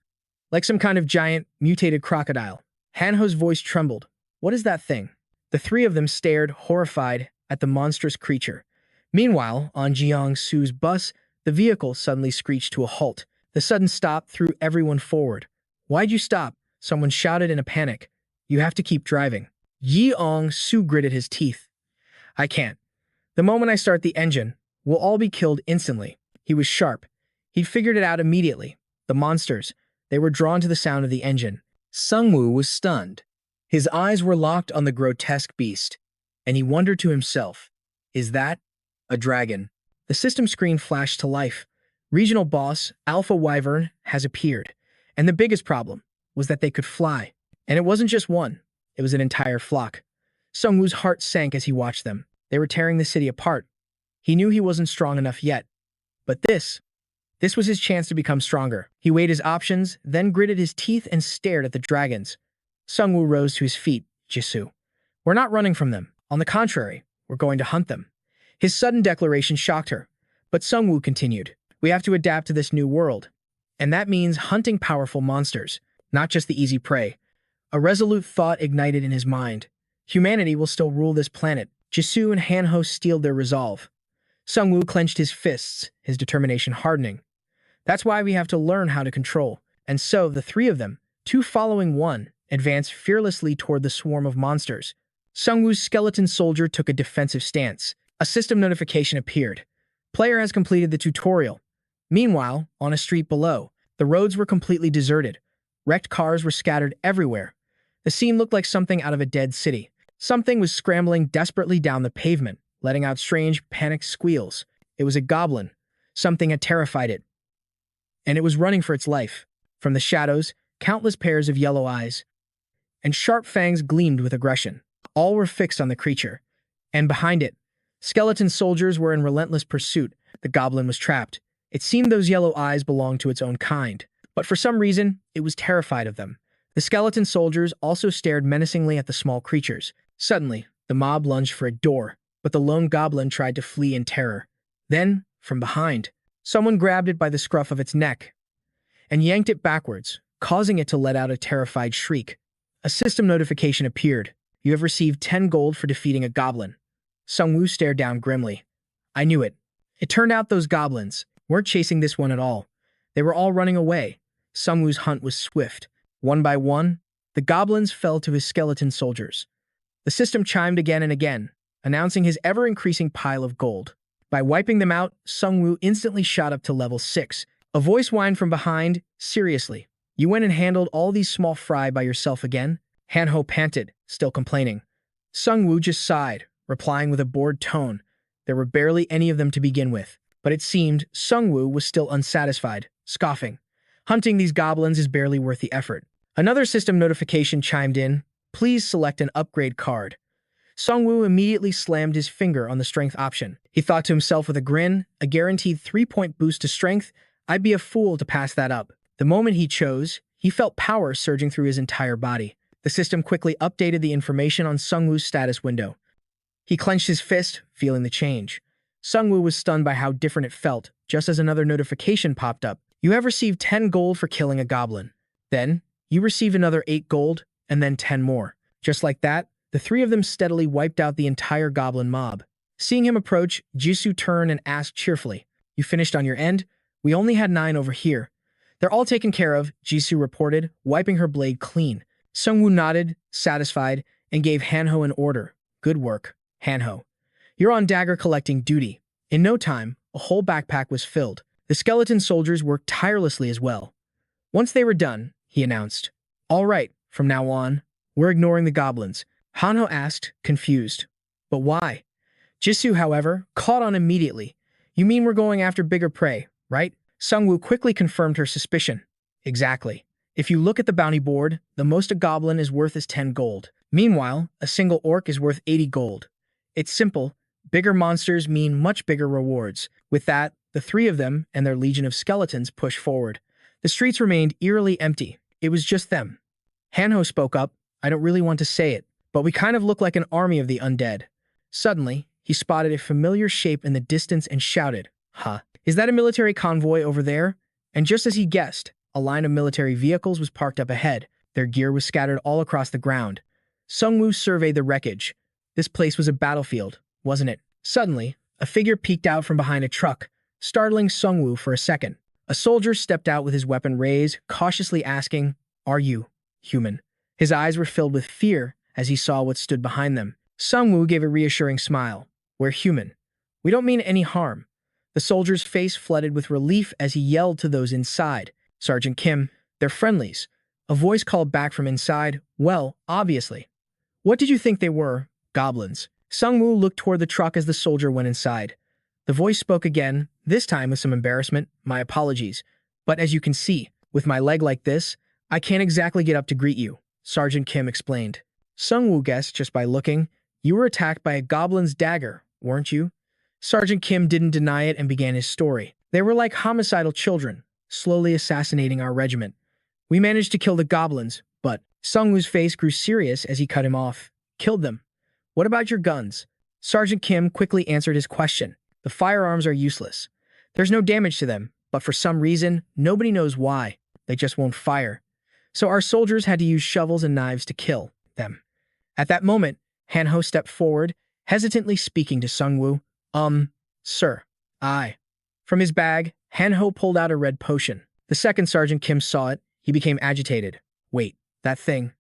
Like some kind of giant, mutated crocodile. Hanho's voice trembled. What is that thing? The three of them stared, horrified, at the monstrous creature. Meanwhile, on Jeong-su's bus, the vehicle suddenly screeched to a halt. The sudden stop threw everyone forward. Why'd you stop? Someone shouted in a panic. You have to keep driving. Jeong-su gritted his teeth. I can't. The moment I start the engine, we'll all be killed instantly. He was sharp. He'd figured it out immediately. The monsters, they were drawn to the sound of the engine. Sungwoo was stunned. His eyes were locked on the grotesque beast, and he wondered to himself, is that a dragon? The system screen flashed to life. Regional boss, Alpha Wyvern, has appeared. And the biggest problem was that they could fly. And it wasn't just one. It was an entire flock. Sungwoo's heart sank as he watched them. They were tearing the city apart. He knew he wasn't strong enough yet. But this was his chance to become stronger. He weighed his options, then gritted his teeth and stared at the dragons. Sungwoo rose to his feet. Jisoo. We're not running from them. On the contrary, we're going to hunt them. His sudden declaration shocked her. But Sungwoo continued. We have to adapt to this new world. And that means hunting powerful monsters, not just the easy prey. A resolute thought ignited in his mind. Humanity will still rule this planet. Jisoo and Hanho steeled their resolve. Sungwoo clenched his fists, his determination hardening. That's why we have to learn how to control. And so, the three of them, two following one, advanced fearlessly toward the swarm of monsters. Sungwoo's skeleton soldier took a defensive stance. A system notification appeared. Player has completed the tutorial. Meanwhile, on a street below, the roads were completely deserted. Wrecked cars were scattered everywhere. The scene looked like something out of a dead city. Something was scrambling desperately down the pavement, letting out strange, panicked squeals. It was a goblin. Something had terrified it. And it was running for its life. From the shadows, countless pairs of yellow eyes and sharp fangs gleamed with aggression. All were fixed on the creature. And behind it, Skeleton soldiers were in relentless pursuit. The goblin was trapped. It seemed those yellow eyes belonged to its own kind, but for some reason, it was terrified of them. The skeleton soldiers also stared menacingly at the small creatures. Suddenly, the mob lunged for a door, but the lone goblin tried to flee in terror. Then, from behind, someone grabbed it by the scruff of its neck and yanked it backwards, causing it to let out a terrified shriek. A system notification appeared. You have received 10 gold for defeating a goblin. Sungwoo stared down grimly. I knew it. It turned out those goblins weren't chasing this one at all. They were all running away. Sungwoo's hunt was swift. One by one, the goblins fell to his skeleton soldiers. The system chimed again and again, announcing his ever-increasing pile of gold. By wiping them out, Sungwoo instantly shot up to level 6. A voice whined from behind, seriously. You went and handled all these small fry by yourself again? Hanho panted, still complaining. Sungwoo just sighed, replying with a bored tone. There were barely any of them to begin with, but it seemed Sungwoo was still unsatisfied, scoffing. Hunting these goblins is barely worth the effort. Another system notification chimed in. Please select an upgrade card. Sungwoo immediately slammed his finger on the strength option. He thought to himself with a grin, a guaranteed 3-point boost to strength. I'd be a fool to pass that up. The moment he chose, he felt power surging through his entire body. The system quickly updated the information on Sungwoo's status window. He clenched his fist, feeling the change. Sungwoo was stunned by how different it felt, just as another notification popped up. You have received 10 gold for killing a goblin. Then, you received another 8 gold, and then 10 more. Just like that, the three of them steadily wiped out the entire goblin mob. Seeing him approach, Jisoo turned and asked cheerfully, You finished on your end? We only had 9 over here. They're all taken care of, Jisoo reported, wiping her blade clean. Sungwoo nodded, satisfied, and gave Hanho an order. Good work, Hanho. You're on dagger collecting duty. In no time, a whole backpack was filled. The skeleton soldiers worked tirelessly as well. Once they were done, he announced, All right, from now on, we're ignoring the goblins. Hanho asked, confused. But why? Jisoo, however, caught on immediately. You mean we're going after bigger prey, right? Sungwoo quickly confirmed her suspicion. Exactly. If you look at the bounty board, the most a goblin is worth is 10 gold. Meanwhile, a single orc is worth 80 gold. It's simple. Bigger monsters mean much bigger rewards. With that, the three of them and their legion of skeletons pushed forward. The streets remained eerily empty. It was just them. Hanho spoke up. I don't really want to say it, but we kind of look like an army of the undead. Suddenly, he spotted a familiar shape in the distance and shouted, Huh, is that a military convoy over there? And just as he guessed, a line of military vehicles was parked up ahead. Their gear was scattered all across the ground. Sungwoo surveyed the wreckage. This place was a battlefield, wasn't it? Suddenly, a figure peeked out from behind a truck, startling Sungwoo for a second. A soldier stepped out with his weapon raised, cautiously asking, Are you human? His eyes were filled with fear as he saw what stood behind them. Sungwoo gave a reassuring smile. We're human. We don't mean any harm. The soldier's face flooded with relief as he yelled to those inside. Sergeant Kim, they're friendlies. A voice called back from inside, Well, obviously. What did you think they were? Goblins. Sungwoo looked toward the truck as the soldier went inside. The voice spoke again, this time with some embarrassment. My apologies. But as you can see, with my leg like this, I can't exactly get up to greet you, Sergeant Kim explained. Sungwoo guessed just by looking, You were attacked by a goblin's dagger, weren't you? Sergeant Kim didn't deny it and began his story. They were like homicidal children, slowly assassinating our regiment. We managed to kill the goblins, but Sungwoo's face grew serious as he cut him off. Killed them. What about your guns? Sergeant Kim quickly answered his question. The firearms are useless. There's no damage to them, but for some reason, nobody knows why. They just won't fire. So our soldiers had to use shovels and knives to kill them. At that moment, Hanho stepped forward, hesitantly speaking to Sungwoo. Sir. I. From his bag, Hanho pulled out a red potion. The second Sergeant Kim saw it, he became agitated. Wait, that thing.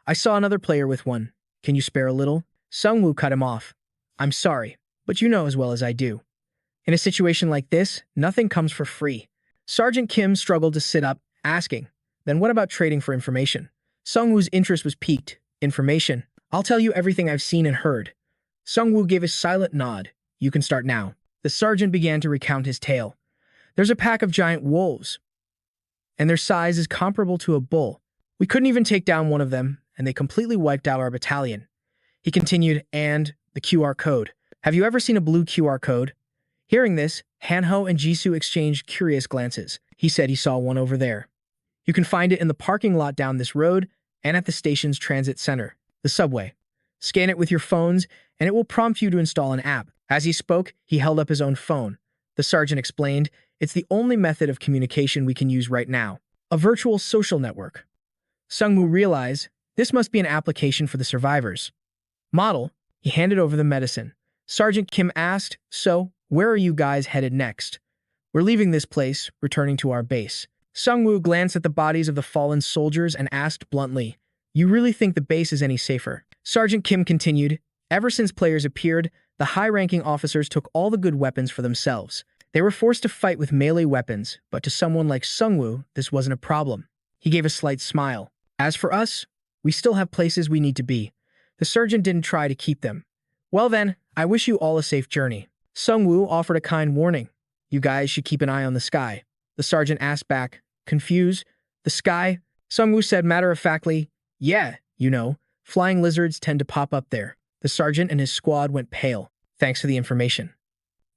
I saw another player with one. Can you spare a little? Sungwoo cut him off. I'm sorry, but you know as well as I do. In a situation like this, nothing comes for free. Sergeant Kim struggled to sit up, asking, Then what about trading for information? Sungwoo's interest was piqued. Information? I'll tell you everything I've seen and heard. Sungwoo gave a silent nod. You can start now. The sergeant began to recount his tale. There's a pack of giant wolves, and their size is comparable to a bull. We couldn't even take down one of them, and they completely wiped out our battalion. He continued, and the QR code. Have you ever seen a blue QR code? Hearing this, Hanho and Jisoo exchanged curious glances. He said he saw one over there. You can find it in the parking lot down this road and at the station's transit center, the subway. Scan it with your phones, and it will prompt you to install an app. As he spoke, he held up his own phone. The sergeant explained, it's the only method of communication we can use right now. A virtual social network. Sungwoo realized, this must be an application for the survivors. Model, he handed over the medicine. Sergeant Kim asked, so, where are you guys headed next? We're leaving this place, returning to our base. Sungwoo glanced at the bodies of the fallen soldiers and asked bluntly, you really think the base is any safer? Sergeant Kim continued, ever since players appeared, the high-ranking officers took all the good weapons for themselves. They were forced to fight with melee weapons, but to someone like Sungwoo, this wasn't a problem. He gave a slight smile. As for us, we still have places we need to be. The sergeant didn't try to keep them. Well then, I wish you all a safe journey. Sungwoo offered a kind warning. You guys should keep an eye on the sky. The sergeant asked back, confused. The sky? Sungwoo said matter-of-factly, yeah, you know, flying lizards tend to pop up there. The sergeant and his squad went pale. Thanks for the information.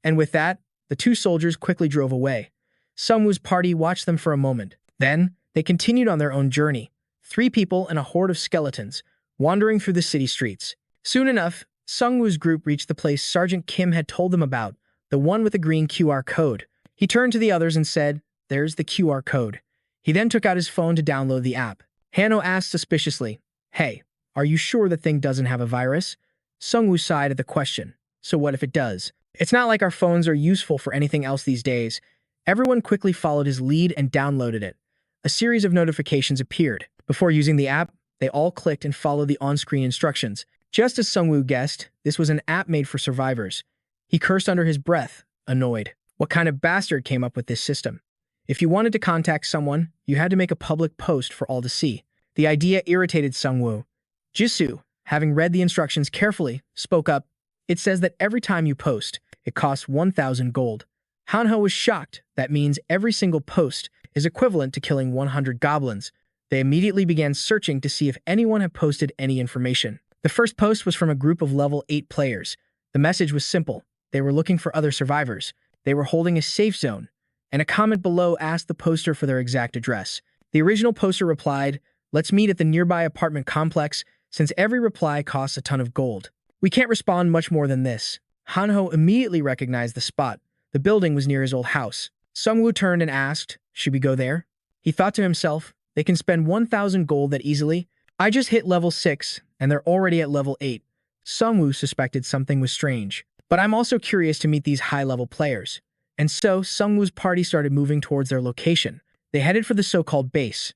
And with that, the two soldiers quickly drove away. Sungwoo's party watched them for a moment. Then, they continued on their own journey. 3 people and a horde of skeletons, wandering through the city streets. Soon enough, Sungwoo's group reached the place Sergeant Kim had told them about, the one with the green QR code. He turned to the others and said, there's the QR code. He then took out his phone to download the app. Hanno asked suspiciously, hey, are you sure the thing doesn't have a virus? Sungwoo sighed at the question. So what if it does? It's not like our phones are useful for anything else these days. Everyone quickly followed his lead and downloaded it. A series of notifications appeared. Before using the app, they all clicked and followed the on-screen instructions. Just as Sungwoo guessed, this was an app made for survivors. He cursed under his breath, annoyed. What kind of bastard came up with this system? If you wanted to contact someone, you had to make a public post for all to see. The idea irritated Sungwoo. Jisoo, having read the instructions carefully, spoke up. It says that every time you post, it costs 1,000 gold. Hanho was shocked. That means every single post is equivalent to killing 100 goblins. They immediately began searching to see if anyone had posted any information. The first post was from a group of level 8 players. The message was simple. They were looking for other survivors. They were holding a safe zone. And a comment below asked the poster for their exact address. The original poster replied, let's meet at the nearby apartment complex, since every reply costs a ton of gold. We can't respond much more than this. Hanho immediately recognized the spot. The building was near his old house. Sungwoo turned and asked, should we go there? He thought to himself, they can spend 1,000 gold that easily. I just hit level 6, and they're already at level 8. Sungwoo suspected something was strange. But I'm also curious to meet these high-level players. And so, Sungwoo's party started moving towards their location. They headed for the so-called base.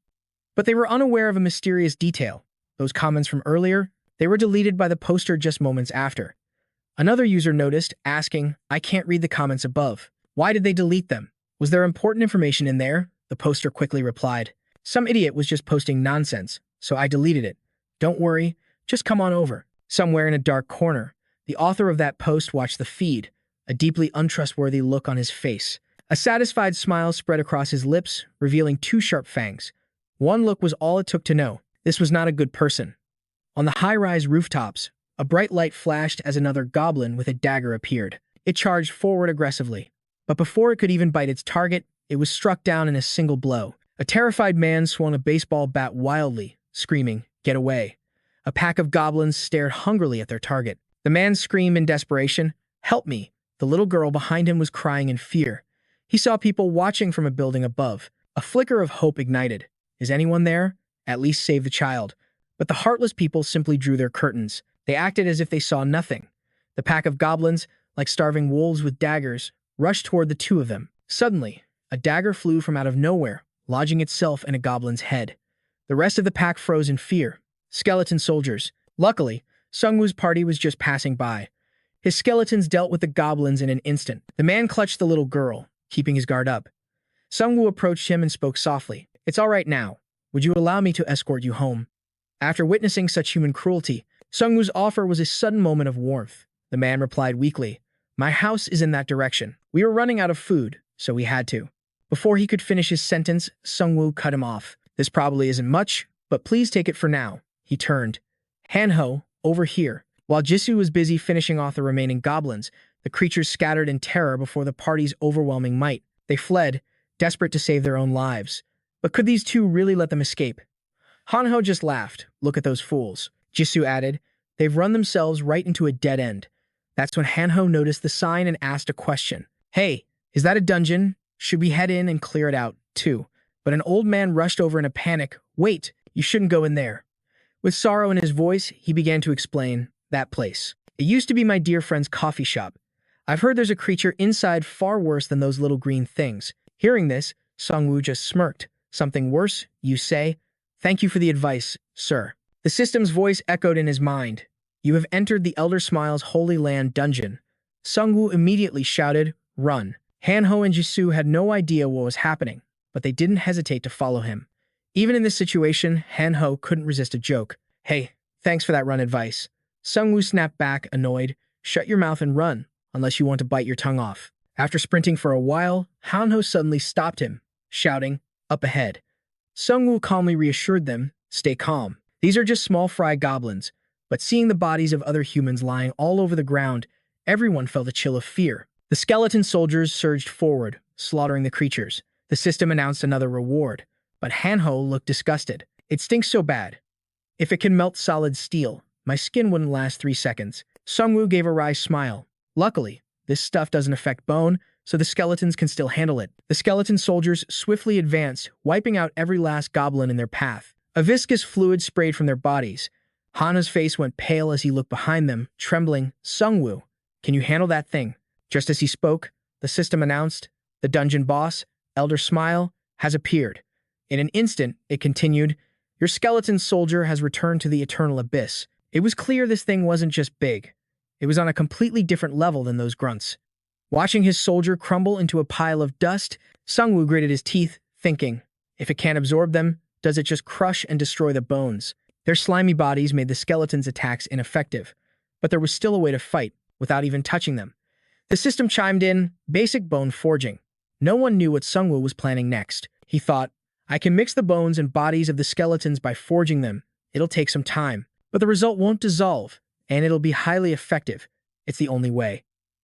But they were unaware of a mysterious detail. Those comments from earlier, they were deleted by the poster just moments after. Another user noticed, asking, I can't read the comments above. Why did they delete them? Was there important information in there? The poster quickly replied. Some idiot was just posting nonsense, so I deleted it. Don't worry, just come on over. Somewhere in a dark corner, the author of that post watched the feed, a deeply untrustworthy look on his face. A satisfied smile spread across his lips, revealing 2 sharp fangs. One look was all it took to know. This was not a good person. On the high-rise rooftops, a bright light flashed as another goblin with a dagger appeared. It charged forward aggressively. But before it could even bite its target, it was struck down in a single blow. A terrified man swung a baseball bat wildly, screaming, get away. A pack of goblins stared hungrily at their target. The man screamed in desperation, help me. The little girl behind him was crying in fear. He saw people watching from a building above. A flicker of hope ignited. Is anyone there? At least save the child. But the heartless people simply drew their curtains. They acted as if they saw nothing. The pack of goblins, like starving wolves with daggers, rushed toward the 2 of them. Suddenly, a dagger flew from out of nowhere, lodging itself in a goblin's head. The rest of the pack froze in fear. Skeleton soldiers. Luckily, Sungwoo's party was just passing by. His skeletons dealt with the goblins in an instant. The man clutched the little girl, keeping his guard up. Sungwoo approached him and spoke softly. It's all right now. Would you allow me to escort you home? After witnessing such human cruelty, Sungwoo's offer was a sudden moment of warmth. The man replied weakly, my house is in that direction. We were running out of food, so we had to. Before he could finish his sentence, Sungwoo cut him off. This probably isn't much, but please take it for now. He turned. Hanho, over here. While Jisoo was busy finishing off the remaining goblins, the creatures scattered in terror before the party's overwhelming might. They fled, desperate to save their own lives. But could these two really let them escape? Hanho just laughed. Look at those fools. Jisoo added, they've run themselves right into a dead end. That's when Hanho noticed the sign and asked a question. Hey, is that a dungeon? Should we head in and clear it out, too? But an old man rushed over in a panic. Wait, you shouldn't go in there. With sorrow in his voice, he began to explain, that place. It used to be my dear friend's coffee shop. I've heard there's a creature inside far worse than those little green things. Hearing this, Sungwoo just smirked. Something worse, you say? Thank you for the advice, sir. The system's voice echoed in his mind. You have entered the Elder Smile's Holy Land dungeon. Sungwoo immediately shouted, run. Hanho and Jisoo had no idea what was happening, but they didn't hesitate to follow him. Even in this situation, Hanho couldn't resist a joke. Hey, thanks for that run advice. Sungwoo snapped back, annoyed. Shut your mouth and run, unless you want to bite your tongue off. After sprinting for a while, Hanho suddenly stopped him, shouting, up ahead. Sungwoo calmly reassured them, stay calm. These are just small fry goblins. But seeing the bodies of other humans lying all over the ground, everyone felt a chill of fear. The skeleton soldiers surged forward, slaughtering the creatures. The system announced another reward, but Hanho looked disgusted. It stinks so bad. If it can melt solid steel, my skin wouldn't last 3 seconds. Sungwoo gave a wry smile. Luckily, this stuff doesn't affect bone, so the skeletons can still handle it. The skeleton soldiers swiftly advanced, wiping out every last goblin in their path. A viscous fluid sprayed from their bodies. Hana's face went pale as he looked behind them, trembling. Sungwoo, can you handle that thing? Just as he spoke, the system announced, the dungeon boss, Elder Smile, has appeared. In an instant, it continued, your skeleton soldier has returned to the eternal abyss. It was clear this thing wasn't just big. It was on a completely different level than those grunts. Watching his soldier crumble into a pile of dust, Sungwoo gritted his teeth, thinking, if it can't absorb them, does it just crush and destroy the bones? Their slimy bodies made the skeleton's attacks ineffective, but there was still a way to fight, without even touching them. The system chimed in, basic bone forging. No one knew what Sungwoo was planning next. He thought, I can mix the bones and bodies of the skeletons by forging them. It'll take some time, but the result won't dissolve, and it'll be highly effective. It's the only way.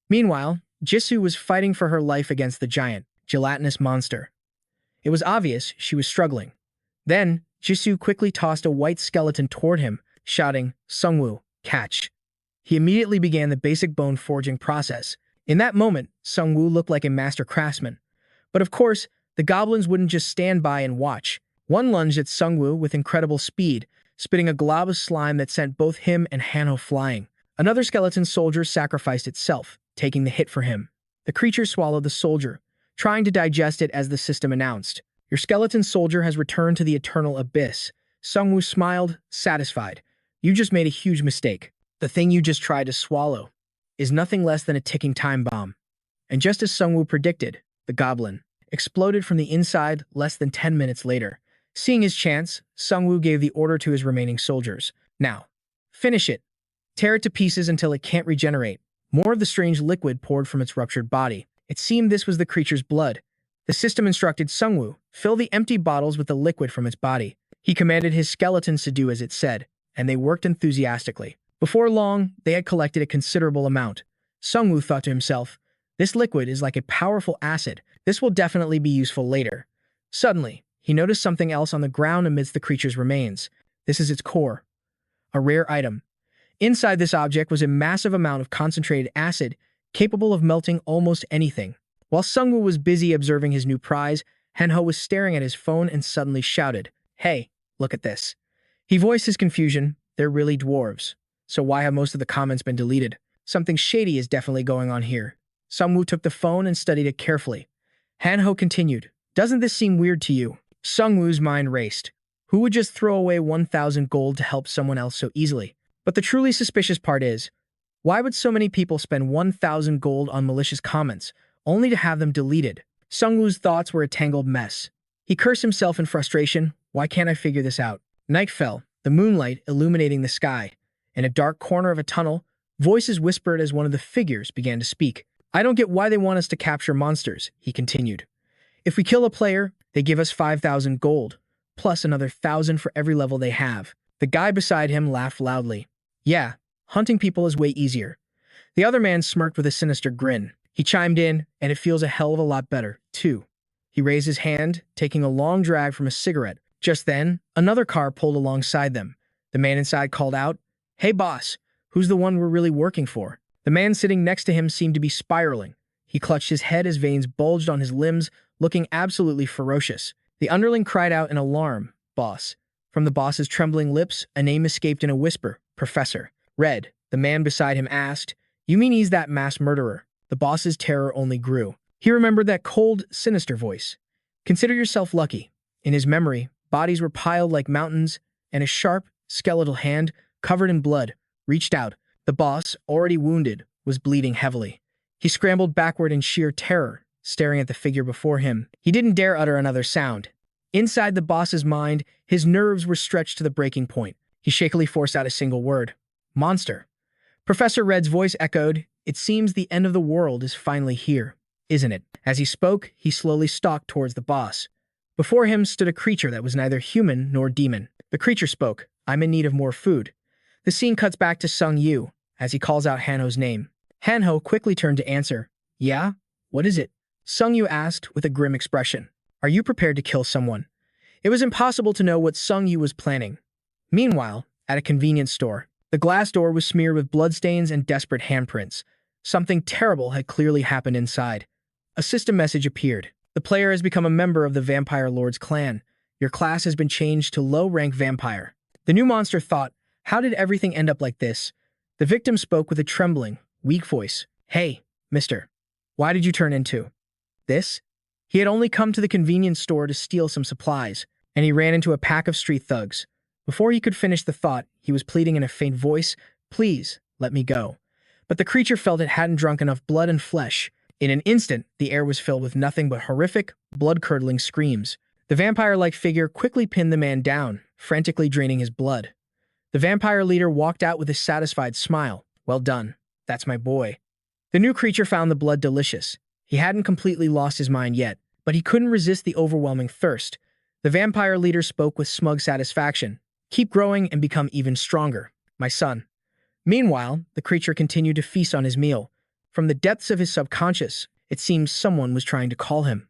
Meanwhile, Jisoo was fighting for her life against the giant, gelatinous monster. It was obvious she was struggling. Then, Jisoo quickly tossed a white skeleton toward him, shouting, Sungwoo, catch. He immediately began the basic bone forging process. In that moment, Sungwoo looked like a master craftsman. But of course, the goblins wouldn't just stand by and watch. One lunged at Sungwoo with incredible speed, spitting a glob of slime that sent both him and Hanho flying. Another skeleton soldier sacrificed itself, taking the hit for him. The creature swallowed the soldier, trying to digest it as the system announced. Your skeleton soldier has returned to the eternal abyss. Sungwoo smiled, satisfied. You just made a huge mistake. The thing you just tried to swallow is nothing less than a ticking time bomb. And just as Sungwoo predicted, the goblin exploded from the inside less than 10 minutes later. Seeing his chance, Sungwoo gave the order to his remaining soldiers. Now, finish it. Tear it to pieces until it can't regenerate. More of the strange liquid poured from its ruptured body. It seemed this was the creature's blood. The system instructed Sungwoo, fill the empty bottles with the liquid from its body. He commanded his skeletons to do as it said, and they worked enthusiastically. Before long, they had collected a considerable amount. Sungwoo thought to himself, this liquid is like a powerful acid. This will definitely be useful later. Suddenly, he noticed something else on the ground amidst the creature's remains. This is its core. A rare item. Inside this object was a massive amount of concentrated acid, capable of melting almost anything. While Sungwoo was busy observing his new prize, Hanho was staring at his phone and suddenly shouted, Hey, look at this. He voiced his confusion. They're really dwarves. So why have most of the comments been deleted? Something shady is definitely going on here. Sungwoo took the phone and studied it carefully. Hanho continued, Doesn't this seem weird to you? Sungwoo's mind raced. Who would just throw away 1,000 gold to help someone else so easily? But the truly suspicious part is, why would so many people spend 1,000 gold on malicious comments, only to have them deleted? Sungwoo's thoughts were a tangled mess. He cursed himself in frustration. Why can't I figure this out? Night fell, the moonlight illuminating the sky. In a dark corner of a tunnel, voices whispered as one of the figures began to speak. I don't get why they want us to capture monsters, he continued. If we kill a player, they give us 5,000 gold, plus another 1,000 for every level they have. The guy beside him laughed loudly. Yeah, Hunting people is way easier. The other man smirked with a sinister grin. He chimed in, and it feels a hell of a lot better, too. He raised his hand, taking a long drag from a cigarette. Just then, another car pulled alongside them. The man inside called out, "Hey boss, who's the one we're really working for?" The man sitting next to him seemed to be spiraling. He clutched his head as veins bulged on his limbs, looking absolutely ferocious. The underling cried out in alarm, "Boss." From the boss's trembling lips, a name escaped in a whisper, "Professor." Red, the man beside him asked, "You mean he's that mass murderer?" The boss's terror only grew. He remembered that cold, sinister voice. Consider yourself lucky. In his memory, bodies were piled like mountains, and a sharp, skeletal hand, covered in blood, reached out. The boss, already wounded, was bleeding heavily. He scrambled backward in sheer terror, staring at the figure before him. He didn't dare utter another sound. Inside the boss's mind, his nerves were stretched to the breaking point. He shakily forced out a single word. "Monster." Professor Red's voice echoed, "It seems the end of the world is finally here, isn't it?" As he spoke, he slowly stalked towards the boss. Before him stood a creature that was neither human nor demon. The creature spoke, "I'm in need of more food." The scene cuts back to Sung Yu, as he calls out Hanho's name. Hanho quickly turned to answer. "Yeah? What is it?" Sung Yu asked with a grim expression. "Are you prepared to kill someone?" It was impossible to know what Sung Yu was planning. Meanwhile, at a convenience store, the glass door was smeared with bloodstains and desperate handprints. Something terrible had clearly happened inside. A system message appeared. "The player has become a member of the Vampire Lord's clan. Your class has been changed to low-rank vampire." The new monster thought, "How did everything end up like this?" The victim spoke with a trembling, weak voice. "Hey, mister, why did you turn into this?" He had only come to the convenience store to steal some supplies, and he ran into a pack of street thugs. Before he could finish the thought, he was pleading in a faint voice, "Please, let me go." But the creature felt it hadn't drunk enough blood and flesh. In an instant, the air was filled with nothing but horrific, blood-curdling screams. The vampire-like figure quickly pinned the man down, frantically draining his blood. The vampire leader walked out with a satisfied smile. "Well done. That's my boy." The new creature found the blood delicious. He hadn't completely lost his mind yet, but he couldn't resist the overwhelming thirst. The vampire leader spoke with smug satisfaction. "Keep growing and become even stronger, my son." Meanwhile, the creature continued to feast on his meal. From the depths of his subconscious, it seemed someone was trying to call him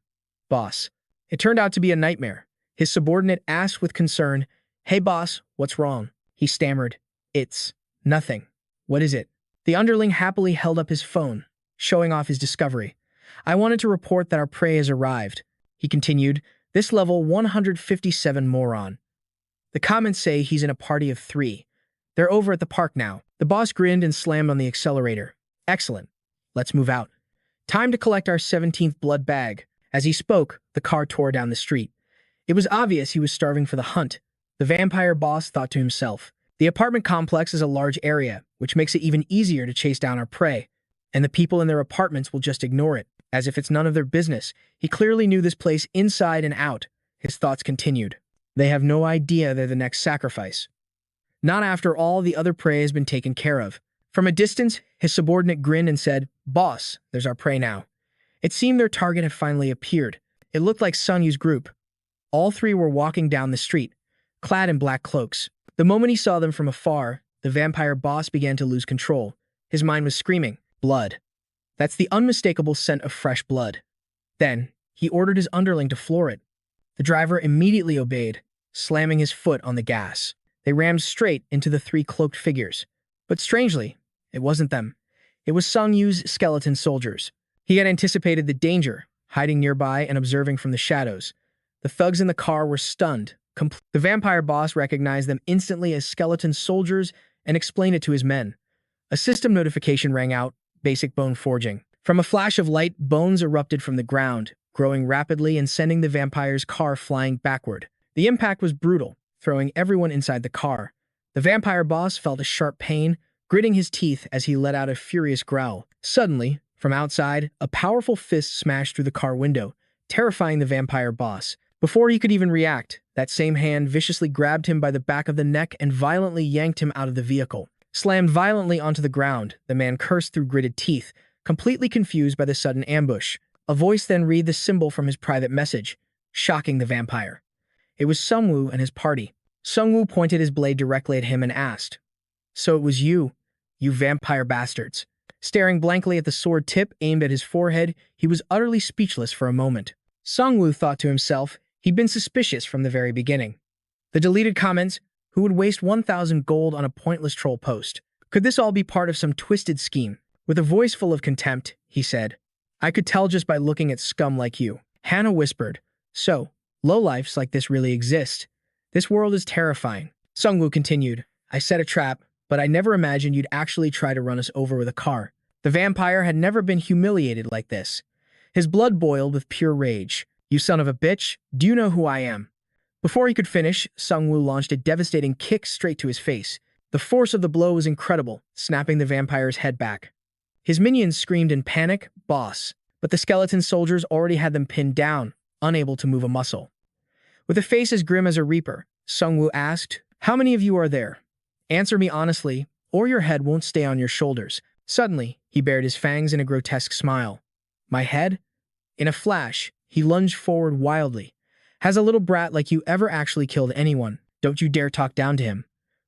boss. It turned out to be a nightmare. His subordinate asked with concern, "Hey boss, what's wrong?" He stammered, "It's nothing." "What is it?" The underling happily held up his phone, showing off his discovery. "I wanted to report that our prey has arrived." He continued, "This level 157 moron. The comments say he's in a party of 3. They're over at the park now." The boss grinned and slammed on the accelerator. "Excellent. Let's move out. Time to collect our 17th blood bag." As he spoke, the car tore down the street. It was obvious he was starving for the hunt. The vampire boss thought to himself, "The apartment complex is a large area, which makes it even easier to chase down our prey, and the people in their apartments will just ignore it, as if it's none of their business." He clearly knew this place inside and out. His thoughts continued. "They have no idea they're the next sacrifice. Not after all the other prey has been taken care of." From a distance, his subordinate grinned and said, "Boss, there's our prey now." It seemed their target had finally appeared. It looked like Sung Yu's group. All 3 were walking down the street, clad in black cloaks. The moment he saw them from afar, the vampire boss began to lose control. His mind was screaming, "Blood. That's the unmistakable scent of fresh blood." Then, he ordered his underling to floor it. The driver immediately obeyed, slamming his foot on the gas. They rammed straight into the 3 cloaked figures. But strangely, it wasn't them. It was Sung Yu's skeleton soldiers. He had anticipated the danger, hiding nearby and observing from the shadows. The thugs in the car were stunned. The vampire boss recognized them instantly as skeleton soldiers and explained it to his men. A system notification rang out, "Basic bone forging." From a flash of light, bones erupted from the ground, growing rapidly and sending the vampire's car flying backward. The impact was brutal, throwing everyone inside the car. The vampire boss felt a sharp pain, gritting his teeth as he let out a furious growl. Suddenly, from outside, a powerful fist smashed through the car window, terrifying the vampire boss. Before he could even react, that same hand viciously grabbed him by the back of the neck and violently yanked him out of the vehicle. Slammed violently onto the ground, the man cursed through gritted teeth, completely confused by the sudden ambush. A voice then read the symbol from his private message, shocking the vampire. It was Sungwoo and his party. Sungwoo pointed his blade directly at him and asked, "So it was you? you vampire bastards." Staring blankly at the sword tip aimed at his forehead, he was utterly speechless for a moment. Sungwoo thought to himself he'd been suspicious from the very beginning. The deleted comments, who would waste 1,000 gold on a pointless troll post? Could this all be part of some twisted scheme? With a voice full of contempt, he said, "I could tell just by looking at scum like you." Hannah whispered, "So, lowlifes like this really exist. This world is terrifying." Sungwoo continued, "I set a trap, but I never imagined you'd actually try to run us over with a car." The vampire had never been humiliated like this. His blood boiled with pure rage. "You son of a bitch, do you know who I am?" Before he could finish, Sungwoo launched a devastating kick straight to his face. The force of the blow was incredible, snapping the vampire's head back. His minions screamed in panic, "Boss," but the skeleton soldiers already had them pinned down, unable to move a muscle. With a face as grim as a reaper, Sungwoo asked, "How many of you are there? Answer me honestly, or your head won't stay on your shoulders." Suddenly, he bared his fangs in a grotesque smile. "My head?" In a flash, he lunged forward wildly. "Has a little brat like you ever actually killed anyone? Don't you dare talk down to him."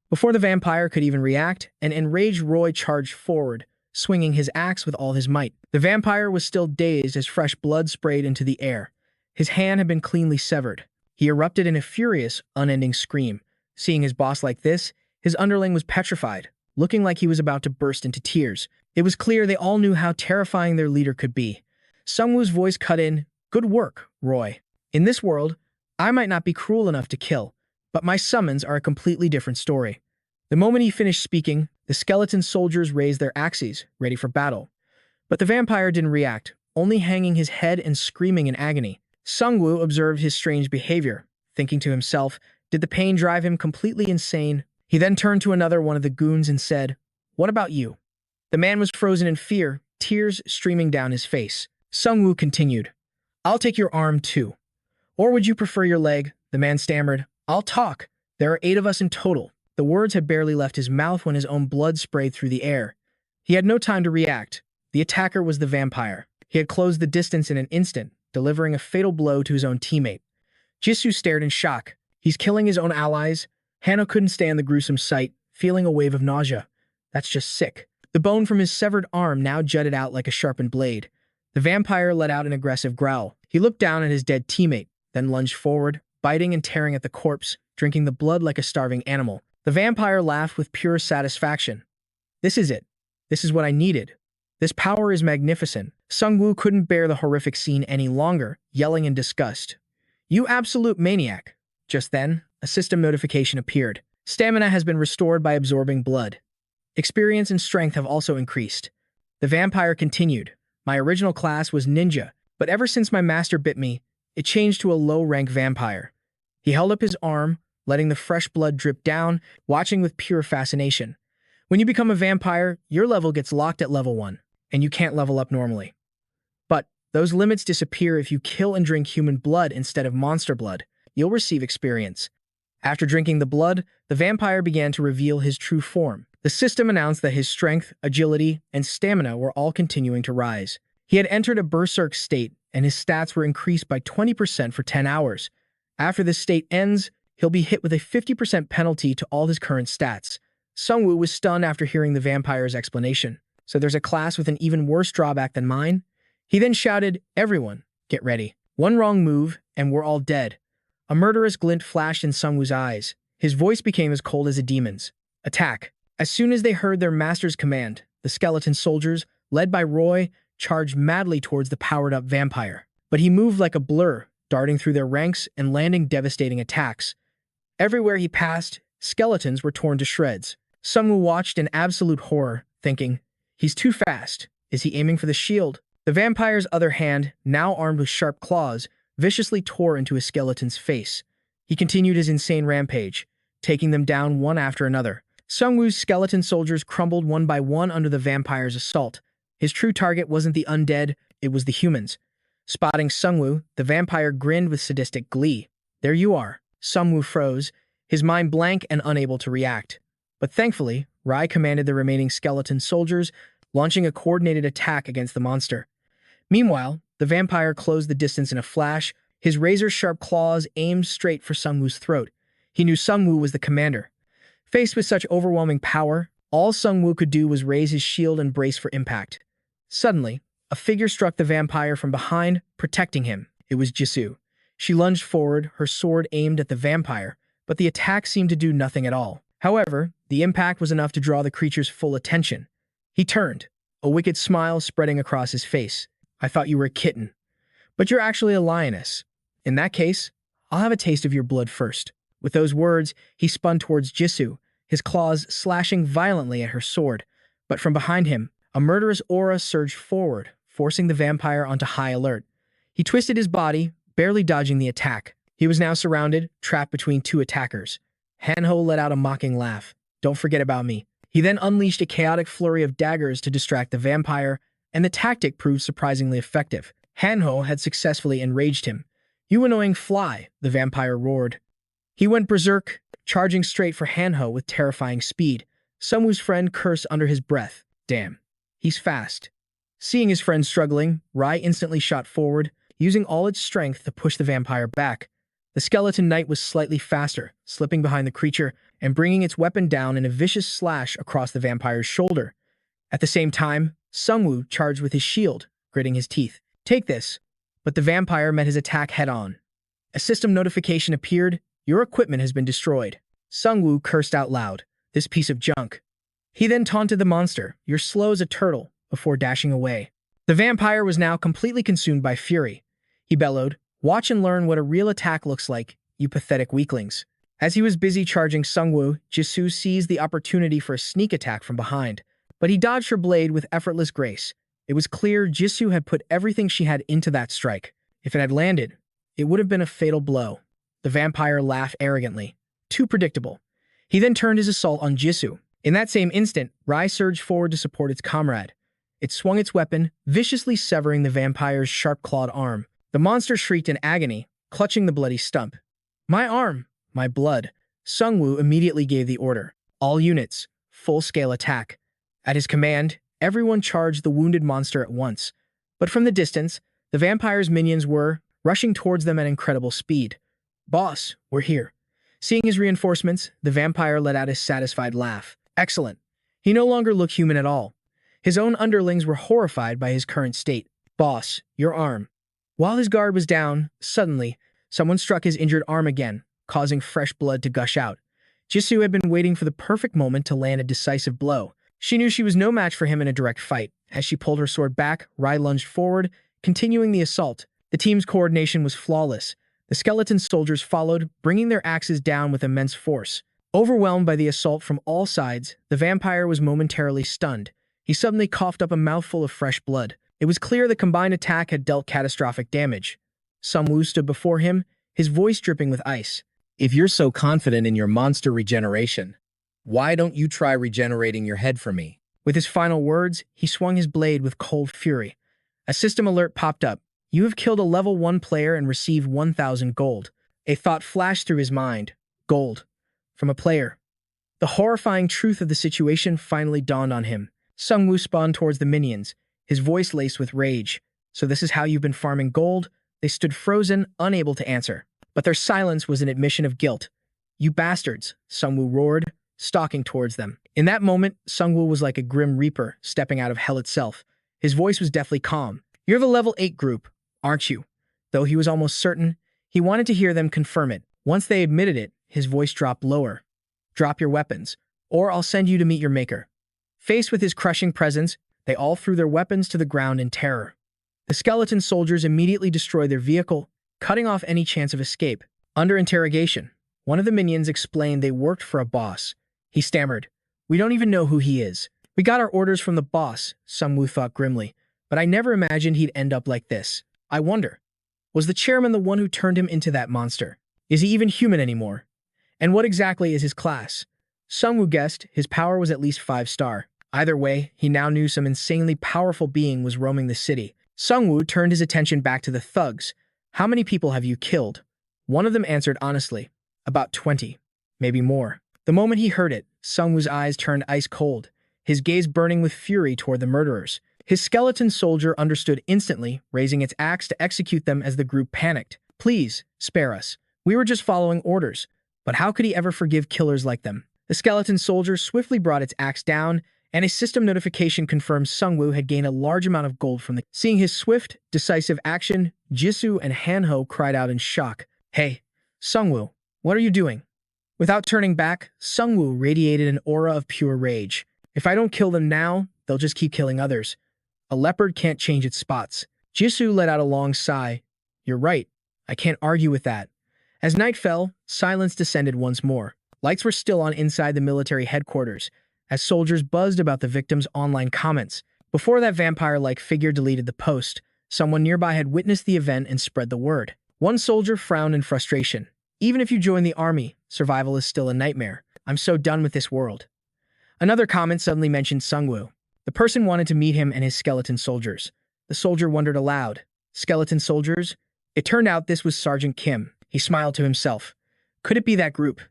Before the vampire could even react, an enraged Roy charged forward, swinging his axe with all his might. The vampire was still dazed as fresh blood sprayed into the air. His hand had been cleanly severed. He erupted in a furious, unending scream. Seeing his boss like this, his underling was petrified, looking like he was about to burst into tears. It was clear they all knew how terrifying their leader could be. Sungwoo's voice cut in, "Good work, Roy. In this world, I might not be cruel enough to kill, but my summons are a completely different story." The moment he finished speaking, the skeleton soldiers raised their axes, ready for battle. But the vampire didn't react, only hanging his head and screaming in agony. Sungwoo observed his strange behavior, thinking to himself, did the pain drive him completely insane? He then turned to another one of the goons and said, "What about you?" The man was frozen in fear, tears streaming down his face. Sungwoo continued, "I'll take your arm too. Or would you prefer your leg?" The man stammered, "I'll talk. There are 8 of us in total." The words had barely left his mouth when his own blood sprayed through the air. He had no time to react. The attacker was the vampire. He had closed the distance in an instant, delivering a fatal blow to his own teammate. Jisoo stared in shock. He's killing his own allies? Hannah couldn't stand the gruesome sight, feeling a wave of nausea. That's just sick. The bone from his severed arm now jutted out like a sharpened blade. The vampire let out an aggressive growl. He looked down at his dead teammate, then lunged forward, biting and tearing at the corpse, drinking the blood like a starving animal. The vampire laughed with pure satisfaction. "This is it. This is what I needed. This power is magnificent." Sungwoo couldn't bear the horrific scene any longer, yelling in disgust. "You absolute maniac." Just then, a system notification appeared. Stamina has been restored by absorbing blood. Experience and strength have also increased. The vampire continued, "My original class was ninja, but ever since my master bit me, it changed to a low-rank vampire." He held up his arm, letting the fresh blood drip down, watching with pure fascination. When you become a vampire, your level gets locked at level 1, and you can't level up normally. But those limits disappear if you kill and drink human blood instead of monster blood. You'll receive experience. After drinking the blood, the vampire began to reveal his true form. The system announced that his strength, agility, and stamina were all continuing to rise. He had entered a berserk state, and his stats were increased by 20% for 10 hours. After this state ends, he'll be hit with a 50% penalty to all his current stats. Sungwoo was stunned after hearing the vampire's explanation. "So there's a class with an even worse drawback than mine?" He then shouted, "Everyone, get ready. One wrong move, and we're all dead." A murderous glint flashed in Sungwoo's eyes. His voice became as cold as a demon's. "Attack." As soon as they heard their master's command, the skeleton soldiers, led by Roy, charged madly towards the powered-up vampire. But he moved like a blur, darting through their ranks and landing devastating attacks. Everywhere he passed, skeletons were torn to shreds. Sungwoo watched in absolute horror, thinking, "He's too fast. Is he aiming for the shield?" The vampire's other hand, now armed with sharp claws, viciously tore into his skeleton's face. He continued his insane rampage, taking them down one after another. Sungwoo's skeleton soldiers crumbled one by one under the vampire's assault. His true target wasn't the undead, it was the humans. Spotting Sungwoo, the vampire grinned with sadistic glee. "There you are." Sungwoo froze, his mind blank and unable to react. But thankfully, Rai commanded the remaining skeleton soldiers, launching a coordinated attack against the monster. Meanwhile, the vampire closed the distance in a flash, his razor-sharp claws aimed straight for Sungwoo's throat. He knew Sungwoo was the commander. Faced with such overwhelming power, All Sung-woo could do was raise his shield and brace for impact. Suddenly, a figure struck the vampire from behind, protecting him. It was Jisoo. She lunged forward, her sword aimed at the vampire, but the attack seemed to do nothing at all. However, the impact was enough to draw the creature's full attention. He turned, a wicked smile spreading across his face. "I thought you were a kitten, but you're actually a lioness. In that case, I'll have a taste of your blood first." With those words, he spun towards Jisoo, his claws slashing violently at her sword. But from behind him, a murderous aura surged forward, forcing the vampire onto high alert. He twisted his body, barely dodging the attack. He was now surrounded, trapped between two attackers. Hanho let out a mocking laugh. "Don't forget about me." He then unleashed a chaotic flurry of daggers to distract the vampire, and the tactic proved surprisingly effective. Hanho had successfully enraged him. "You annoying fly," the vampire roared. He went berserk, charging straight for Hanho with terrifying speed. Sungwoo's friend cursed under his breath. "Damn, he's fast." Seeing his friend struggling, Rai instantly shot forward, using all its strength to push the vampire back. The skeleton knight was slightly faster, slipping behind the creature and bringing its weapon down in a vicious slash across the vampire's shoulder. At the same time, Sungwoo charged with his shield, gritting his teeth. "Take this." But the vampire met his attack head-on. A system notification appeared. "Your equipment has been destroyed." Sungwoo cursed out loud. "This piece of junk." He then taunted the monster. "You're slow as a turtle," before dashing away. The vampire was now completely consumed by fury. He bellowed, "Watch and learn what a real attack looks like, you pathetic weaklings." As he was busy charging Sungwoo, Jisoo seized the opportunity for a sneak attack from behind. But he dodged her blade with effortless grace. It was clear Jisoo had put everything she had into that strike. If it had landed, it would have been a fatal blow. The vampire laughed arrogantly. Too predictable. He then turned his assault on Jisoo. In that same instant, Rai surged forward to support its comrade. It swung its weapon, viciously severing the vampire's sharp-clawed arm. The monster shrieked in agony, clutching the bloody stump. "My arm! My blood!" Sungwoo immediately gave the order. "All units, full-scale attack." At his command, everyone charged the wounded monster at once. But from the distance, the vampire's minions were rushing towards them at incredible speed. "Boss, we're here." Seeing his reinforcements, the vampire let out a satisfied laugh. Excellent. He no longer looked human at all. His own underlings were horrified by his current state. "Boss, your arm." While his guard was down, suddenly, someone struck his injured arm again, causing fresh blood to gush out. Jisoo had been waiting for the perfect moment to land a decisive blow. She knew she was no match for him in a direct fight. As she pulled her sword back, Rai lunged forward, continuing the assault. The team's coordination was flawless. The skeleton soldiers followed, bringing their axes down with immense force. Overwhelmed by the assault from all sides, the vampire was momentarily stunned. He suddenly coughed up a mouthful of fresh blood. It was clear the combined attack had dealt catastrophic damage. Sungwoo stood before him, his voice dripping with ice. "If you're so confident in your monster regeneration, why don't you try regenerating your head for me?" With his final words, he swung his blade with cold fury. A system alert popped up. "You have killed a level 1 player and received 1,000 gold." A thought flashed through his mind. Gold. From a player. The horrifying truth of the situation finally dawned on him. Sungwoo spun towards the minions, his voice laced with rage. "So this is how you've been farming gold?" They stood frozen, unable to answer. But their silence was an admission of guilt. "You bastards," Sungwoo roared, stalking towards them. In that moment, Sungwoo was like a grim reaper stepping out of hell itself. His voice was deathly calm. "You're the level 8 group, aren't you?" Though he was almost certain, he wanted to hear them confirm it. Once they admitted it, his voice dropped lower. "Drop your weapons, or I'll send you to meet your maker." Faced with his crushing presence, they all threw their weapons to the ground in terror. The skeleton soldiers immediately destroyed their vehicle, cutting off any chance of escape. Under interrogation, one of the minions explained they worked for a boss. He stammered, "We don't even know who he is." "We got our orders from the boss," Sungwoo thought grimly, "but I never imagined he'd end up like this. I wonder, was the chairman the one who turned him into that monster? Is he even human anymore? And what exactly is his class?" Sungwoo guessed his power was at least 5-star. Either way, he now knew some insanely powerful being was roaming the city. Sungwoo turned his attention back to the thugs. "How many people have you killed?" One of them answered honestly, "About 20, maybe more." The moment he heard it, Sungwoo's eyes turned ice cold, his gaze burning with fury toward the murderers. His skeleton soldier understood instantly, raising its axe to execute them as the group panicked. "Please, spare us. We were just following orders." But how could he ever forgive killers like them? The skeleton soldier swiftly brought its axe down, and a system notification confirmed Sungwoo had gained a large amount of gold from the... Seeing his swift, decisive action, Jisoo and Hanho cried out in shock. Hey, Sungwoo, what are you doing? Without turning back, Sungwoo radiated an aura of pure rage. If I don't kill them now, they'll just keep killing others. A leopard can't change its spots. Jisoo let out a long sigh. You're right. I can't argue with that. As night fell, silence descended once more. Lights were still on inside the military headquarters, as soldiers buzzed about the victims' online comments. Before that vampire-like figure deleted the post, someone nearby had witnessed the event and spread the word. One soldier frowned in frustration. Even if you join the army, survival is still a nightmare. I'm so done with this world. Another comment suddenly mentioned Sungwoo. The person wanted to meet him and his skeleton soldiers. The soldier wondered aloud. Skeleton soldiers? It turned out this was Sergeant Kim. He smiled to himself. Could it be that group?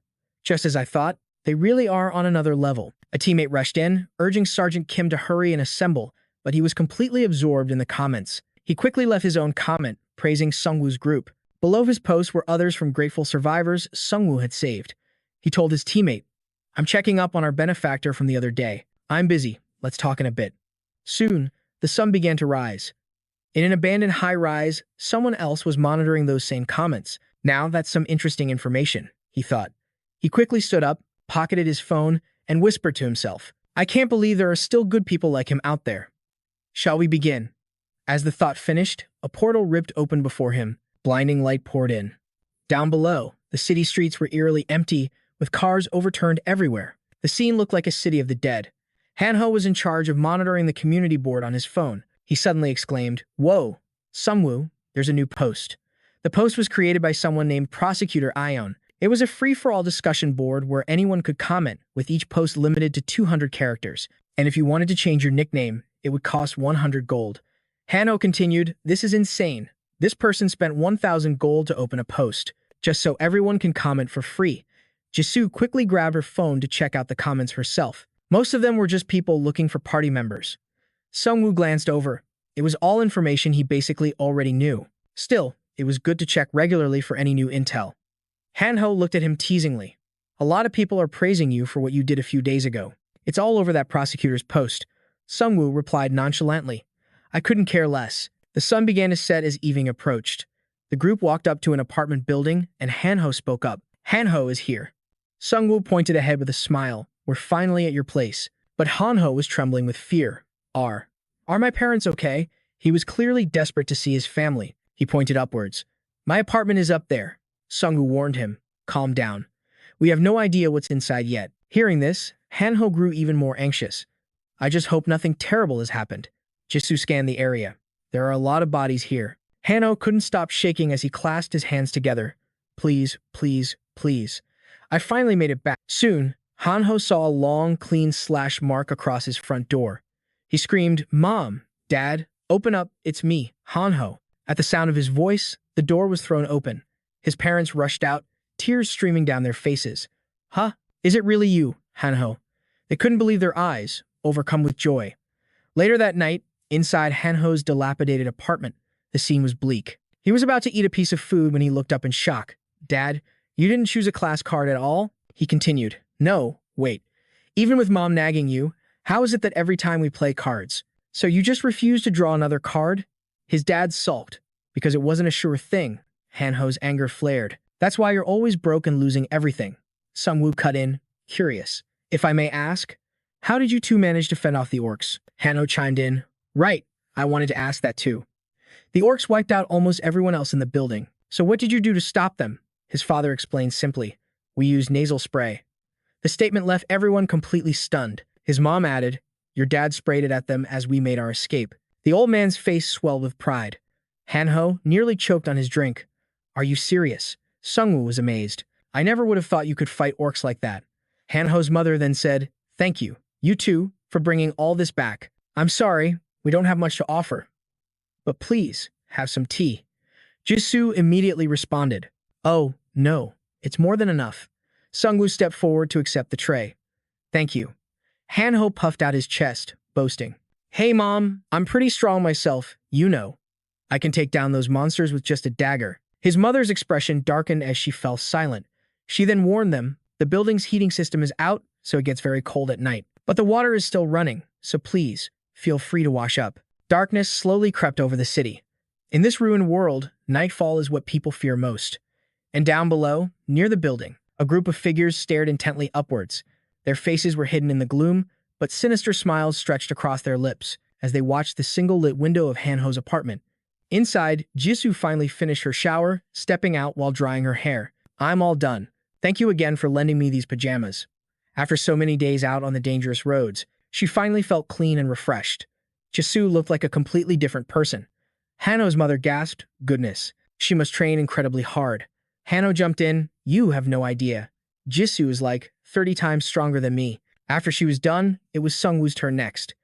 Just as I thought, they really are on another level. A teammate rushed in, urging Sergeant Kim to hurry and assemble, but he was completely absorbed in the comments. He quickly left his own comment, praising Sungwoo's group. Below his post were others from grateful survivors Sungwoo had saved. He told his teammate, I'm checking up on our benefactor from the other day. I'm busy. Let's talk in a bit. Soon, the sun began to rise. In an abandoned high-rise, someone else was monitoring those same comments. Now that's some interesting information, he thought. He quickly stood up, pocketed his phone, and whispered to himself, I can't believe there are still good people like him out there. Shall we begin? As the thought finished, a portal ripped open before him. Blinding light poured in. Down below, the city streets were eerily empty, with cars overturned everywhere. The scene looked like a city of the dead. Hanho was in charge of monitoring the community board on his phone. He suddenly exclaimed, Whoa, Sungwoo, there's a new post. The post was created by someone named Prosecutor Ion. It was a free-for-all discussion board where anyone could comment, with each post limited to 200 characters. And if you wanted to change your nickname, it would cost 100 gold. Hanho continued, This is insane. This person spent 1,000 gold to open a post, just so everyone can comment for free. Jisoo quickly grabbed her phone to check out the comments herself. Most of them were just people looking for party members. Sungwoo glanced over. It was all information he basically already knew. Still, it was good to check regularly for any new intel. Hanho looked at him teasingly. A lot of people are praising you for what you did a few days ago. It's all over that prosecutor's post. Sungwoo replied nonchalantly. I couldn't care less. The sun began to set as evening approached. The group walked up to an apartment building, and Hanho spoke up. Hanho is here. Sungwoo pointed ahead with a smile. We're finally at your place. But Hanho was trembling with fear. Are my parents okay? He was clearly desperate to see his family. He pointed upwards. My apartment is up there. Sungwoo warned him. Calm down. We have no idea what's inside yet. Hearing this, Hanho grew even more anxious. I just hope nothing terrible has happened. Jisoo scanned the area. There are a lot of bodies here. Hanho couldn't stop shaking as he clasped his hands together. Please, please, please. I finally made it back. Soon, Hanho saw a long, clean slash mark across his front door. He screamed, Mom, Dad, open up, it's me, Hanho. At the sound of his voice, the door was thrown open. His parents rushed out, tears streaming down their faces. Huh? Is it really you, Hanho? They couldn't believe their eyes, overcome with joy. Later that night, inside Hanho's dilapidated apartment, the scene was bleak. He was about to eat a piece of food when he looked up in shock. Dad, you didn't choose a class card at all? He continued. No, wait. Even with Mom nagging you, how is it that every time we play cards? So you just refused to draw another card? His dad sulked. Because it wasn't a sure thing. Hanho's anger flared. That's why you're always broke and losing everything. Sungwoo cut in, curious. If I may ask, how did you two manage to fend off the orcs? Hanho chimed in. Right, I wanted to ask that too. The orcs wiped out almost everyone else in the building. So what did you do to stop them? His father explained simply. We used nasal spray. The statement left everyone completely stunned. His mom added, Your dad sprayed it at them as we made our escape. The old man's face swelled with pride. Hanho nearly choked on his drink. Are you serious? Sungwoo was amazed. I never would have thought you could fight orcs like that. Hanho's mother then said, Thank you, you two, for bringing all this back. I'm sorry, we don't have much to offer. But please, have some tea. Jisoo immediately responded. Oh, no, it's more than enough. Sungwoo stepped forward to accept the tray. Thank you. Hanho puffed out his chest, boasting. Hey, Mom, I'm pretty strong myself, you know. I can take down those monsters with just a dagger. His mother's expression darkened as she fell silent. She then warned them, The building's heating system is out, so it gets very cold at night. But the water is still running, so please, feel free to wash up. Darkness slowly crept over the city. In this ruined world, nightfall is what people fear most. And down below, near the building, a group of figures stared intently upwards. Their faces were hidden in the gloom, but sinister smiles stretched across their lips as they watched the single-lit window of Hanho's apartment. Inside, Jisoo finally finished her shower, stepping out while drying her hair. "I'm all done. Thank you again for lending me these pajamas." After so many days out on the dangerous roads, she finally felt clean and refreshed. Jisoo looked like a completely different person. Hanho's mother gasped, "Goodness, she must train incredibly hard." Hanho jumped in, "You have no idea. Jisoo is like 30 times stronger than me." After she was done, it was Sungwoo's turn next.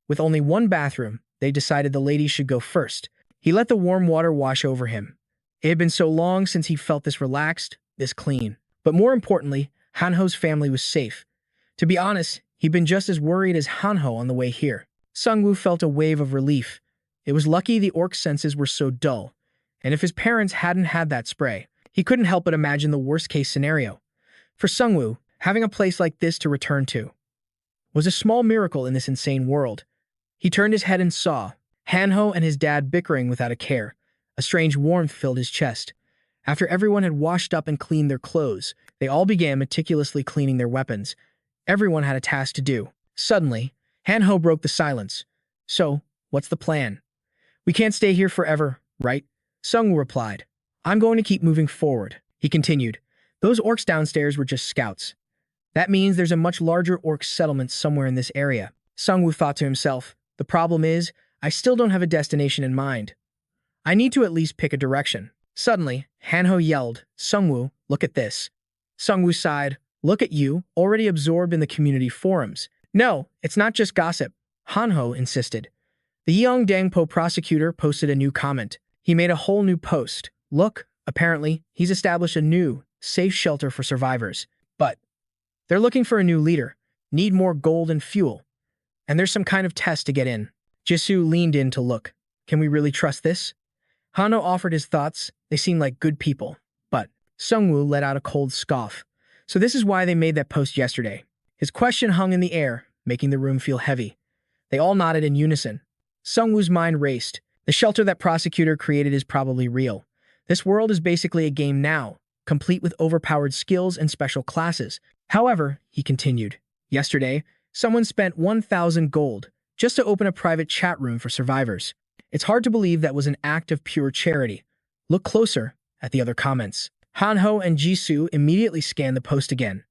With only one bathroom, they decided the ladies should go first. He let the warm water wash over him. It had been so long since he felt this relaxed, this clean. But more importantly, Hanho's family was safe. To be honest, he'd been just as worried as Hanho on the way here. Sungwoo felt a wave of relief. It was lucky the orc's senses were so dull, and if his parents hadn't had that spray, he couldn't help but imagine the worst-case scenario. For Sungwoo, having a place like this to return to was a small miracle in this insane world. He turned his head and saw Hanho and his dad bickering without a care. A strange warmth filled his chest. After everyone had washed up and cleaned their clothes, they all began meticulously cleaning their weapons. Everyone had a task to do. Suddenly, Hanho broke the silence. "So, what's the plan?" "We can't stay here forever, right?" Sungwoo replied. "I'm going to keep moving forward." He continued, "Those orcs downstairs were just scouts. That means there's a much larger orc settlement somewhere in this area." Sungwoo thought to himself, "The problem is, I still don't have a destination in mind. I need to at least pick a direction." Suddenly, Hanho yelled, "Sungwoo, look at this." Sungwoo sighed, "Look at you, already absorbed in the community forums." "No, it's not just gossip," Hanho insisted. The Yeongdangpo prosecutor posted a new comment. He made a whole new post. "Look, apparently, he's established a new, safe shelter for survivors. But they're looking for a new leader, need more gold and fuel. And there's some kind of test to get in." Jisoo leaned in to look. "Can we really trust this?" Hanho offered his thoughts. They seemed like good people. But Sungwoo let out a cold scoff. "So this is why they made that post yesterday." His question hung in the air, making the room feel heavy. They all nodded in unison. Sungwoo's mind raced. The shelter that prosecutor created is probably real. This world is basically a game now, complete with overpowered skills and special classes. However, he continued, yesterday, someone spent 1,000 gold just to open a private chat room for survivors. It's hard to believe that was an act of pure charity. Look closer at the other comments. Hanho and Jisoo immediately scanned the post again.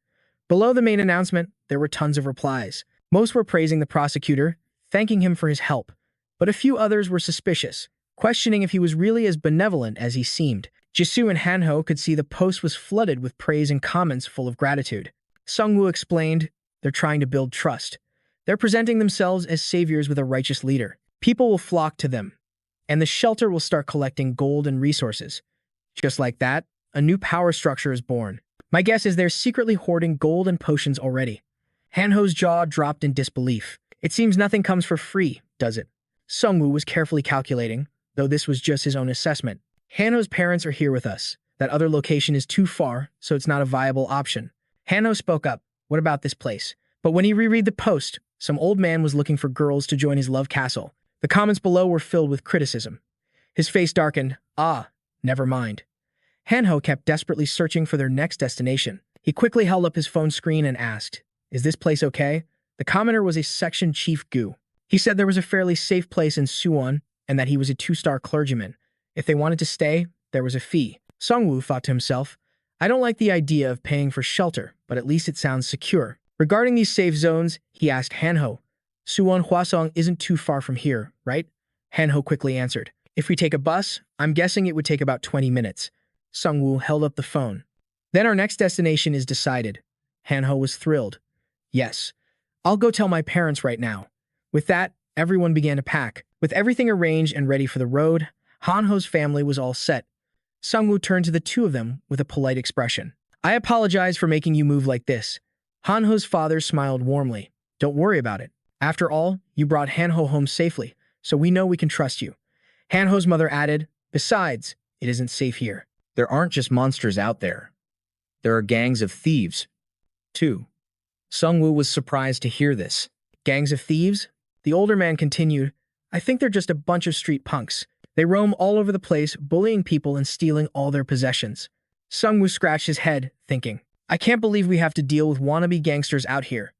Below the main announcement, there were tons of replies. Most were praising the prosecutor, thanking him for his help. But a few others were suspicious, questioning if he was really as benevolent as he seemed. Jisoo and Hanho could see the post was flooded with praise and comments full of gratitude. Sungwoo explained, "They're trying to build trust. They're presenting themselves as saviors with a righteous leader. People will flock to them, and the shelter will start collecting gold and resources." Just like that, a new power structure is born. "My guess is they're secretly hoarding gold and potions already." Hanho's jaw dropped in disbelief. "It seems nothing comes for free, does it?" Sungwoo was carefully calculating, though this was just his own assessment. "Hanho's parents are here with us. That other location is too far, so it's not a viable option." Hanho spoke up, "What about this place?" But when he reread the post, some old man was looking for girls to join his love castle. The comments below were filled with criticism. His face darkened. "Ah, never mind." Hanho kept desperately searching for their next destination. He quickly held up his phone screen and asked, "Is this place okay?" The commenter was a section chief Gu. He said there was a fairly safe place in Suwon and that he was a 2-star clergyman. If they wanted to stay, there was a fee. Sungwoo thought to himself, "I don't like the idea of paying for shelter, but at least it sounds secure." Regarding these safe zones, he asked Hanho, "Suwon Hwasong isn't too far from here, right?" Hanho quickly answered, "If we take a bus, I'm guessing it would take about 20 minutes. Sungwoo held up the phone. "Then our next destination is decided." Hanho was thrilled. "Yes, I'll go tell my parents right now." With that, everyone began to pack. With everything arranged and ready for the road, Hanho's family was all set. Sungwoo turned to the two of them with a polite expression. "I apologize for making you move like this." Hanho's father smiled warmly. "Don't worry about it. After all, you brought Hanho home safely, so we know we can trust you." Hanho's mother added, "Besides, it isn't safe here. There aren't just monsters out there. There are gangs of thieves. 2. Sungwoo was surprised to hear this. Gangs of thieves? The older man continued, I think they're just a bunch of street punks. They roam all over the place, bullying people and stealing all their possessions. Sungwoo scratched his head, thinking, I can't believe we have to deal with wannabe gangsters out here.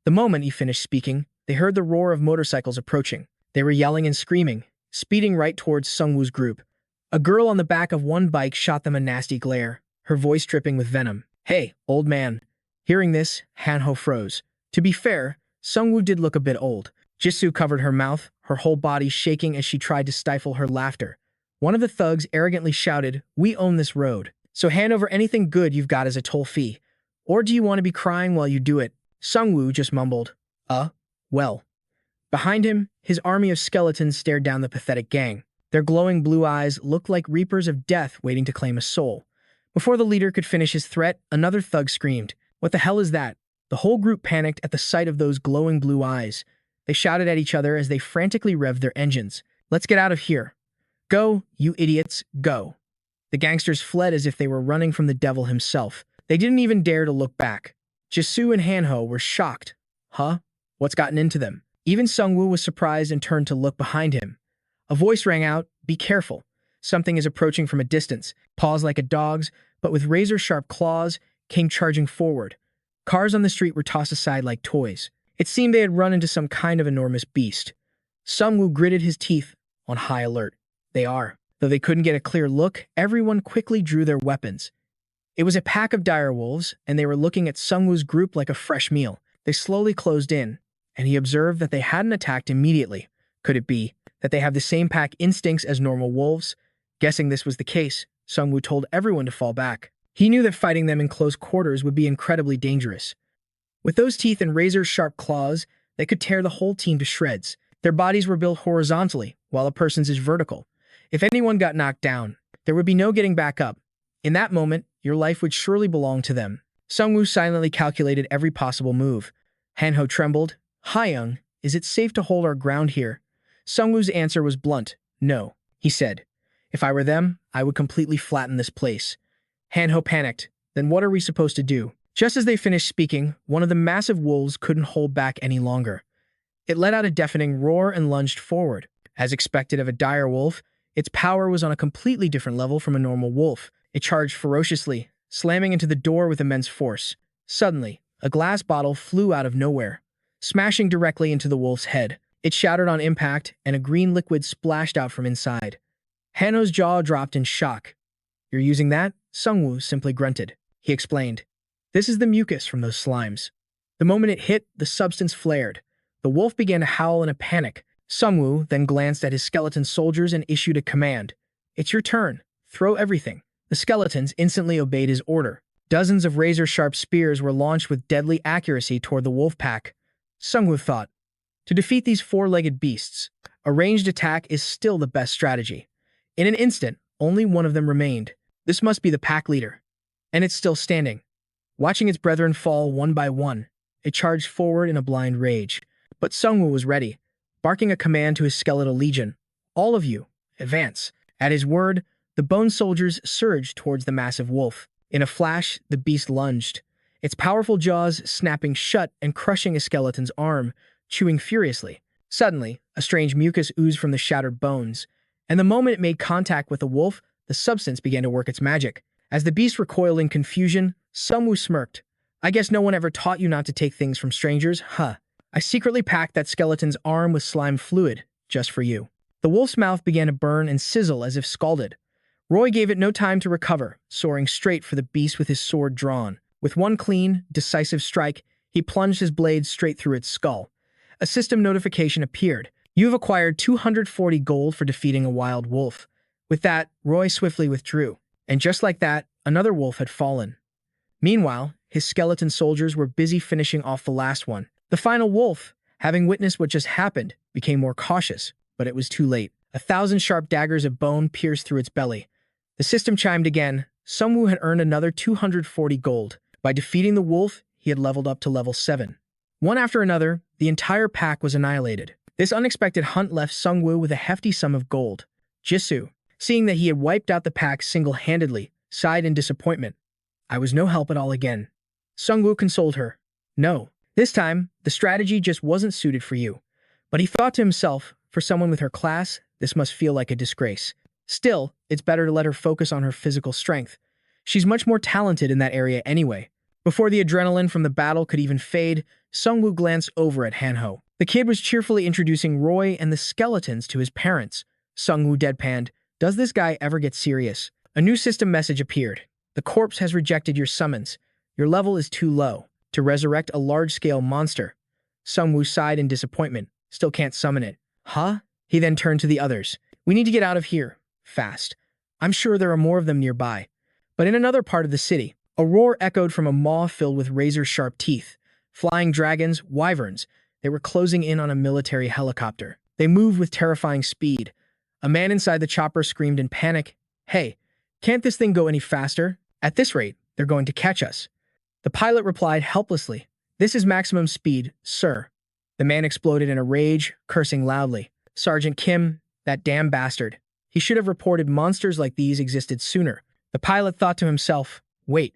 The moment he finished speaking, they heard the roar of motorcycles approaching. They were yelling and screaming, speeding right towards Sungwoo's group. A girl on the back of one bike shot them a nasty glare, her voice dripping with venom. Hey, old man. Hearing this, Hanho froze. To be fair, Sungwoo did look a bit old. Jisoo covered her mouth, her whole body shaking as she tried to stifle her laughter. One of the thugs arrogantly shouted, We own this road, so hand over anything good you've got as a toll fee. Or do you want to be crying while you do it? Sungwoo just mumbled, well. Behind him, his army of skeletons stared down the pathetic gang. Their glowing blue eyes looked like reapers of death waiting to claim a soul. Before the leader could finish his threat, another thug screamed, What the hell is that? The whole group panicked at the sight of those glowing blue eyes. They shouted at each other as they frantically revved their engines. Let's get out of here. Go, you idiots, go. The gangsters fled as if they were running from the devil himself. They didn't even dare to look back. Jisoo and Hanho were shocked. Huh? What's gotten into them? Even Sungwoo was surprised and turned to look behind him. A voice rang out, Be careful. Something is approaching from a distance. Paws like a dog's, but with razor-sharp claws, came charging forward. Cars on the street were tossed aside like toys. It seemed they had run into some kind of enormous beast. Sungwoo gritted his teeth, on high alert. They are. Though they couldn't get a clear look, everyone quickly drew their weapons. It was a pack of direwolves, and they were looking at Sungwoo's group like a fresh meal. They slowly closed in, and he observed that they hadn't attacked immediately. Could it be that they have the same pack instincts as normal wolves? Guessing this was the case, Sungwoo told everyone to fall back. He knew that fighting them in close quarters would be incredibly dangerous. With those teeth and razor-sharp claws, they could tear the whole team to shreds. Their bodies were built horizontally, while a person's is vertical. If anyone got knocked down, there would be no getting back up. In that moment, your life would surely belong to them. Sungwoo silently calculated every possible move. Hanho trembled. Hyung, is it safe to hold our ground here? Sungwoo's answer was blunt. No, he said. If I were them, I would completely flatten this place. Hanho panicked. Then what are we supposed to do? Just as they finished speaking, one of the massive wolves couldn't hold back any longer. It let out a deafening roar and lunged forward. As expected of a dire wolf, its power was on a completely different level from a normal wolf. It charged ferociously, slamming into the door with immense force. Suddenly, a glass bottle flew out of nowhere, smashing directly into the wolf's head. It shattered on impact, and a green liquid splashed out from inside. Hanho's jaw dropped in shock. You're using that? Sungwoo simply grunted. He explained. This is the mucus from those slimes. The moment it hit, the substance flared. The wolf began to howl in a panic. Sungwoo then glanced at his skeleton soldiers and issued a command. It's your turn. Throw everything. The skeletons instantly obeyed his order. Dozens of razor-sharp spears were launched with deadly accuracy toward the wolf pack. Sungwoo thought, to defeat these four-legged beasts, a ranged attack is still the best strategy. In an instant, only one of them remained. This must be the pack leader. And it's still standing. Watching its brethren fall one by one, it charged forward in a blind rage. But Sungwoo was ready, barking a command to his skeletal legion. All of you, advance. At his word, the bone soldiers surged towards the massive wolf. In a flash, the beast lunged, its powerful jaws snapping shut and crushing a skeleton's arm, chewing furiously. Suddenly, a strange mucus oozed from the shattered bones, and the moment it made contact with the wolf, the substance began to work its magic. As the beast recoiled in confusion, Sungwoo smirked. I guess no one ever taught you not to take things from strangers, huh? I secretly packed that skeleton's arm with slime fluid, just for you. The wolf's mouth began to burn and sizzle as if scalded. Roy gave it no time to recover, soaring straight for the beast with his sword drawn. With one clean, decisive strike, he plunged his blade straight through its skull. A system notification appeared. You have acquired 240 gold for defeating a wild wolf. With that, Roy swiftly withdrew. And just like that, another wolf had fallen. Meanwhile, his skeleton soldiers were busy finishing off the last one. The final wolf, having witnessed what just happened, became more cautious, but it was too late. 1,000 sharp daggers of bone pierced through its belly. The system chimed again. Sungwoo had earned another 240 gold. By defeating the wolf, he had leveled up to level 7. One after another, the entire pack was annihilated. This unexpected hunt left Sungwoo with a hefty sum of gold. Jisoo, seeing that he had wiped out the pack single-handedly, sighed in disappointment. I was no help at all again. Sungwoo consoled her. No, this time, the strategy just wasn't suited for you. But he thought to himself, for someone with her class, this must feel like a disgrace. Still, it's better to let her focus on her physical strength. She's much more talented in that area anyway. Before the adrenaline from the battle could even fade, Sungwoo glanced over at Hanho. The kid was cheerfully introducing Roy and the skeletons to his parents. Sungwoo deadpanned, "Does this guy ever get serious?" A new system message appeared. "The corpse has rejected your summons. Your level is too low to resurrect a large-scale monster." Sungwoo sighed in disappointment. "Still can't summon it." "Huh?" He then turned to the others. "We need to get out of here. Fast. I'm sure there are more of them nearby." But in another part of the city, a roar echoed from a maw filled with razor-sharp teeth. Flying dragons, wyverns, they were closing in on a military helicopter. They moved with terrifying speed. A man inside the chopper screamed in panic, "Hey, can't this thing go any faster? At this rate, they're going to catch us." The pilot replied helplessly, "This is maximum speed, sir." The man exploded in a rage, cursing loudly. "Sergeant Kim, that damn bastard. He should have reported monsters like these existed sooner." The pilot thought to himself, "Wait,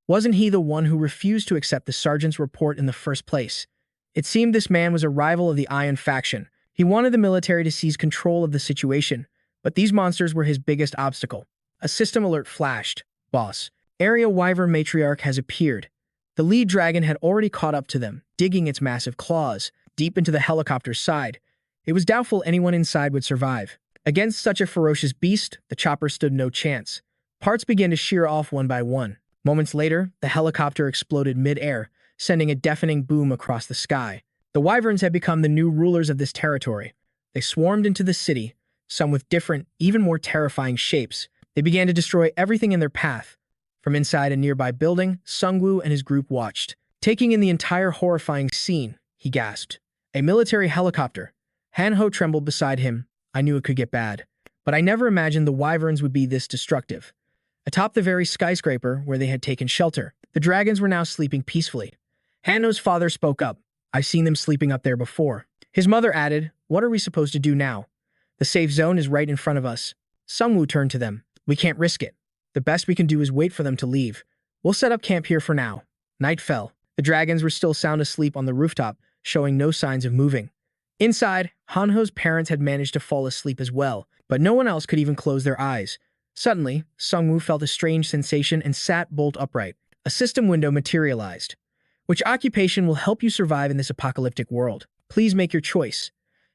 wasn't he the one who refused to accept the sergeant's report in the first place?" It seemed this man was a rival of the Iron faction. He wanted the military to seize control of the situation, but these monsters were his biggest obstacle. A system alert flashed. "Boss, Area Wyvern Matriarch has appeared." The lead dragon had already caught up to them, digging its massive claws deep into the helicopter's side. It was doubtful anyone inside would survive. Against such a ferocious beast, the chopper stood no chance. Parts began to shear off one by one. Moments later, the helicopter exploded mid-air, sending a deafening boom across the sky. The wyverns had become the new rulers of this territory. They swarmed into the city, some with different, even more terrifying shapes. They began to destroy everything in their path. From inside a nearby building, Sungwoo and his group watched. Taking in the entire horrifying scene, he gasped. A military helicopter. Hanho trembled beside him. "I knew it could get bad. But I never imagined the wyverns would be this destructive." Atop the very skyscraper where they had taken shelter, the dragons were now sleeping peacefully. Hanno's father spoke up. "I've seen them sleeping up there before." His mother added, "What are we supposed to do now? The safe zone is right in front of us." Sungwoo turned to them. "We can't risk it. The best we can do is wait for them to leave. We'll set up camp here for now." Night fell. The dragons were still sound asleep on the rooftop, showing no signs of moving. Inside, Hanho's parents had managed to fall asleep as well, but no one else could even close their eyes. Suddenly, Sungwoo felt a strange sensation and sat bolt upright. A system window materialized. "Which occupation will help you survive in this apocalyptic world? Please make your choice."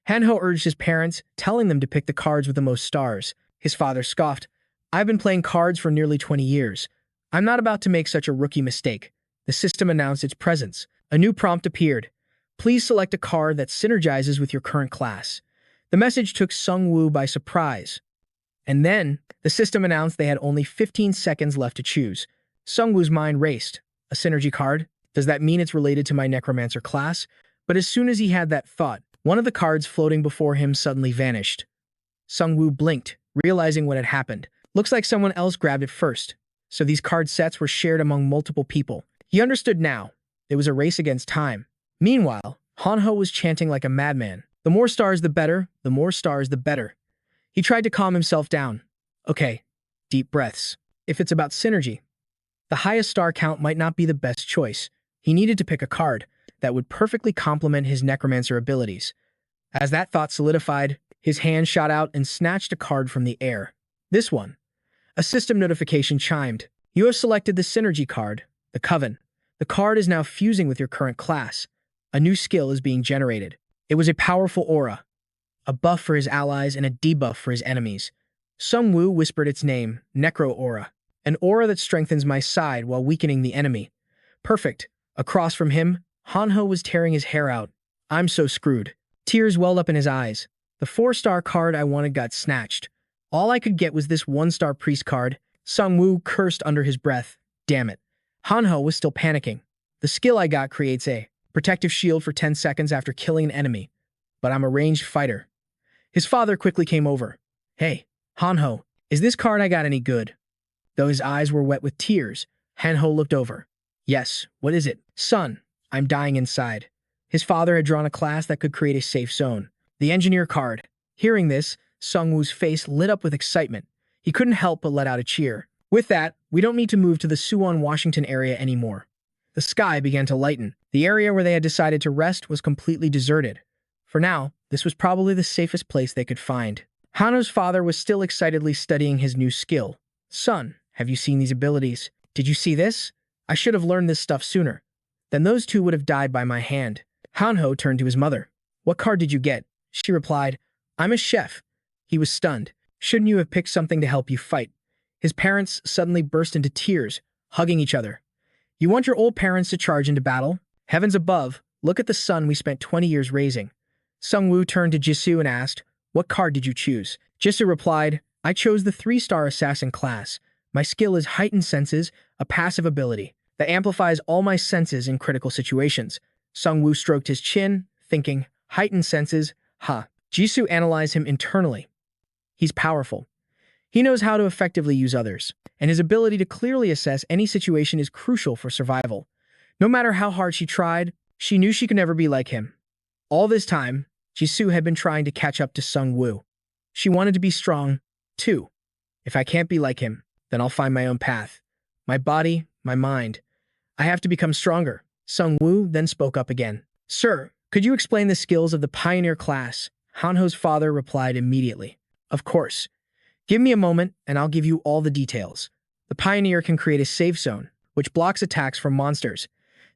Hanho urged his parents, telling them to pick the cards with the most stars. His father scoffed. "I've been playing cards for nearly 20 years. I'm not about to make such a rookie mistake." The system announced its presence. A new prompt appeared. "Please select a card that synergizes with your current class." The message took Sungwoo by surprise. And then, the system announced they had only 15 seconds left to choose. Sungwoo's mind raced. A synergy card? Does that mean it's related to my Necromancer class? But as soon as he had that thought, one of the cards floating before him suddenly vanished. Sungwoo blinked, realizing what had happened. Looks like someone else grabbed it first. So these card sets were shared among multiple people. He understood now. It was a race against time. Meanwhile, Hanho was chanting like a madman. "The more stars, the better. The more stars, the better." He tried to calm himself down. "Okay, deep breaths. If it's about synergy, the highest star count might not be the best choice." He needed to pick a card that would perfectly complement his necromancer abilities. As that thought solidified, his hand shot out and snatched a card from the air. This one. A system notification chimed. "You have selected the synergy card, the Coven. The card is now fusing with your current class. A new skill is being generated." It was a powerful aura. A buff for his allies and a debuff for his enemies. Sungwoo whispered its name, Necro Aura. An aura that strengthens my side while weakening the enemy. Perfect. Across from him, Hanho was tearing his hair out. "I'm so screwed." Tears welled up in his eyes. The 4-star card I wanted got snatched. All I could get was this 1-star priest card. Sungwoo cursed under his breath. Damn it. Hanho was still panicking. "The skill I got creates a protective shield for 10 seconds after killing an enemy. But I'm a ranged fighter." His father quickly came over. "Hey, Hanho, is this card I got any good?" Though his eyes were wet with tears, Hanho looked over. "Yes, what is it?" "Son, I'm dying inside." His father had drawn a class that could create a safe zone. The engineer card. Hearing this, Sungwoo's face lit up with excitement. He couldn't help but let out a cheer. "With that, we don't need to move to the Suwon, Washington area anymore. The sky began to lighten. The area where they had decided to rest was completely deserted. For now, this was probably the safest place they could find. Hano's father was still excitedly studying his new skill. Son, have you seen these abilities? Did you see this? I should have learned this stuff sooner. Then those two would have died by my hand. Hanho turned to his mother. What card did you get? She replied, I'm a chef. He was stunned. Shouldn't you have picked something to help you fight? His parents suddenly burst into tears, hugging each other. You want your old parents to charge into battle? Heavens above, look at the son we spent 20 years raising. Sung-woo turned to Jisoo and asked, what card did you choose? Jisoo replied, I chose the 3-star assassin class. My skill is heightened senses, a passive ability that amplifies all my senses in critical situations. Sung-woo stroked his chin, thinking, heightened senses, Jisoo analyzed him internally. He's powerful. He knows how to effectively use others, and his ability to clearly assess any situation is crucial for survival. No matter how hard she tried, she knew she could never be like him. All this time, Jisoo had been trying to catch up to Sung-woo. She wanted to be strong, too. If I can't be like him, then I'll find my own path. My body, my mind. I have to become stronger. Sung-woo then spoke up again. Sir, could you explain the skills of the pioneer class? Hanho's father replied immediately. Of course. Give me a moment, and I'll give you all the details. The pioneer can create a safe zone, which blocks attacks from monsters.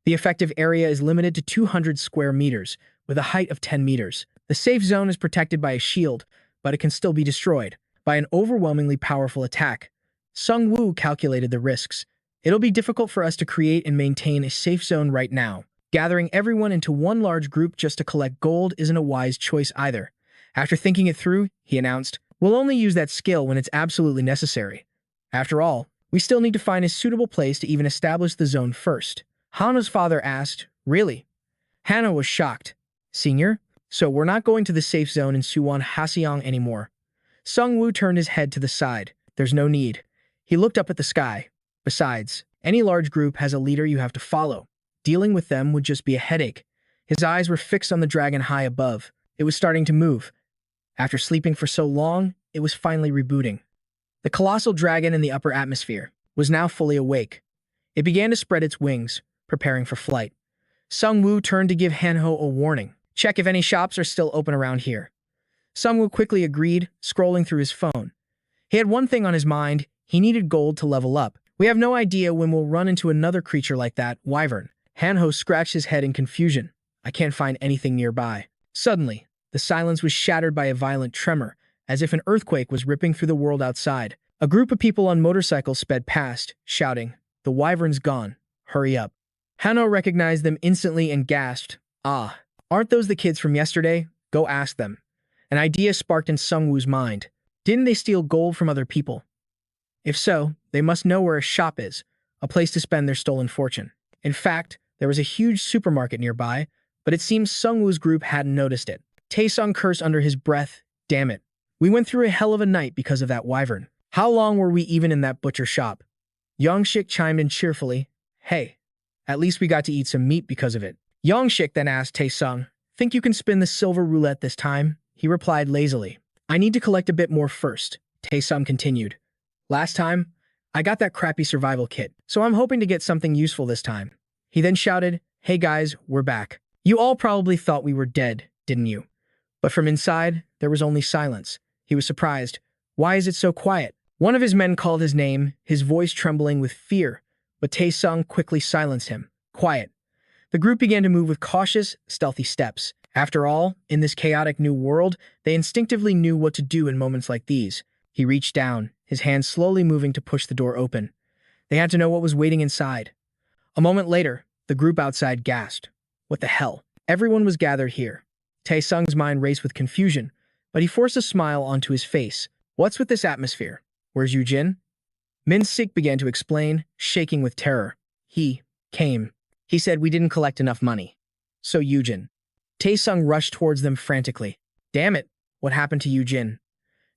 The effective area is limited to 200 square meters, with a height of 10 meters. The safe zone is protected by a shield, but it can still be destroyed by an overwhelmingly powerful attack. Sung-woo calculated the risks. It'll be difficult for us to create and maintain a safe zone right now. Gathering everyone into one large group just to collect gold isn't a wise choice either. After thinking it through, he announced, we'll only use that skill when it's absolutely necessary. After all, we still need to find a suitable place to even establish the zone first. Hano's father asked, really? Hano was shocked. Senior? So we're not going to the safe zone in Suwon Haseong anymore. Sung-woo turned his head to the side. There's no need. He looked up at the sky. Besides, any large group has a leader you have to follow. Dealing with them would just be a headache. His eyes were fixed on the dragon high above. It was starting to move. After sleeping for so long, it was finally rebooting. The colossal dragon in the upper atmosphere was now fully awake. It began to spread its wings, preparing for flight. Sung-woo turned to give Hanho a warning. Check if any shops are still open around here. Sung-woo quickly agreed, scrolling through his phone. He had one thing on his mind. He needed gold to level up. We have no idea when we'll run into another creature like that, Wyvern. Hanho scratched his head in confusion. I can't find anything nearby. Suddenly, the silence was shattered by a violent tremor, as if an earthquake was ripping through the world outside. A group of people on motorcycles sped past, shouting, the Wyvern's gone. Hurry up. Hanho recognized them instantly and gasped, ah, aren't those the kids from yesterday? Go ask them. An idea sparked in Sung-woo's mind. Didn't they steal gold from other people? If so, they must know where a shop is, a place to spend their stolen fortune. In fact, there was a huge supermarket nearby, but it seems Sung-woo's group hadn't noticed it. Taesung cursed under his breath, damn it. We went through a hell of a night because of that Wyvern. How long were we even in that butcher shop? Yongshik chimed in cheerfully, hey, at least we got to eat some meat because of it. Yongshik then asked Taesung, think you can spin the silver roulette this time? He replied lazily, I need to collect a bit more first. Taesung continued, last time, I got that crappy survival kit, so I'm hoping to get something useful this time. He then shouted, hey guys, we're back. You all probably thought we were dead, didn't you? But from inside, there was only silence. He was surprised. Why is it so quiet? One of his men called his name, his voice trembling with fear, but Taesung quickly silenced him. Quiet. The group began to move with cautious, stealthy steps. After all, in this chaotic new world, they instinctively knew what to do in moments like these. He reached down, his hand slowly moving to push the door open. They had to know what was waiting inside. A moment later, the group outside gasped. What the hell? Everyone was gathered here. Taesung's mind raced with confusion, but he forced a smile onto his face. What's with this atmosphere? Where's Yujin? Min-sik began to explain, shaking with terror. He came. He said we didn't collect enough money. So Yujin. Taesung rushed towards them frantically. Damn it, what happened to Yujin?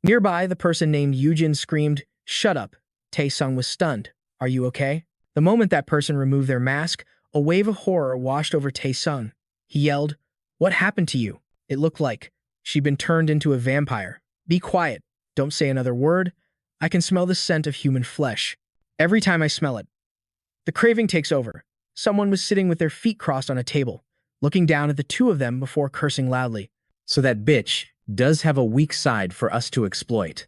Nearby, the person named Yujin screamed, shut up. Taesung was stunned. Are you okay? The moment that person removed their mask, a wave of horror washed over Taesung. He yelled, what happened to you? It looked like she'd been turned into a vampire. Be quiet. Don't say another word. I can smell the scent of human flesh. Every time I smell it, the craving takes over. Someone was sitting with their feet crossed on a table, looking down at the two of them before cursing loudly. So that bitch does have a weak side for us to exploit.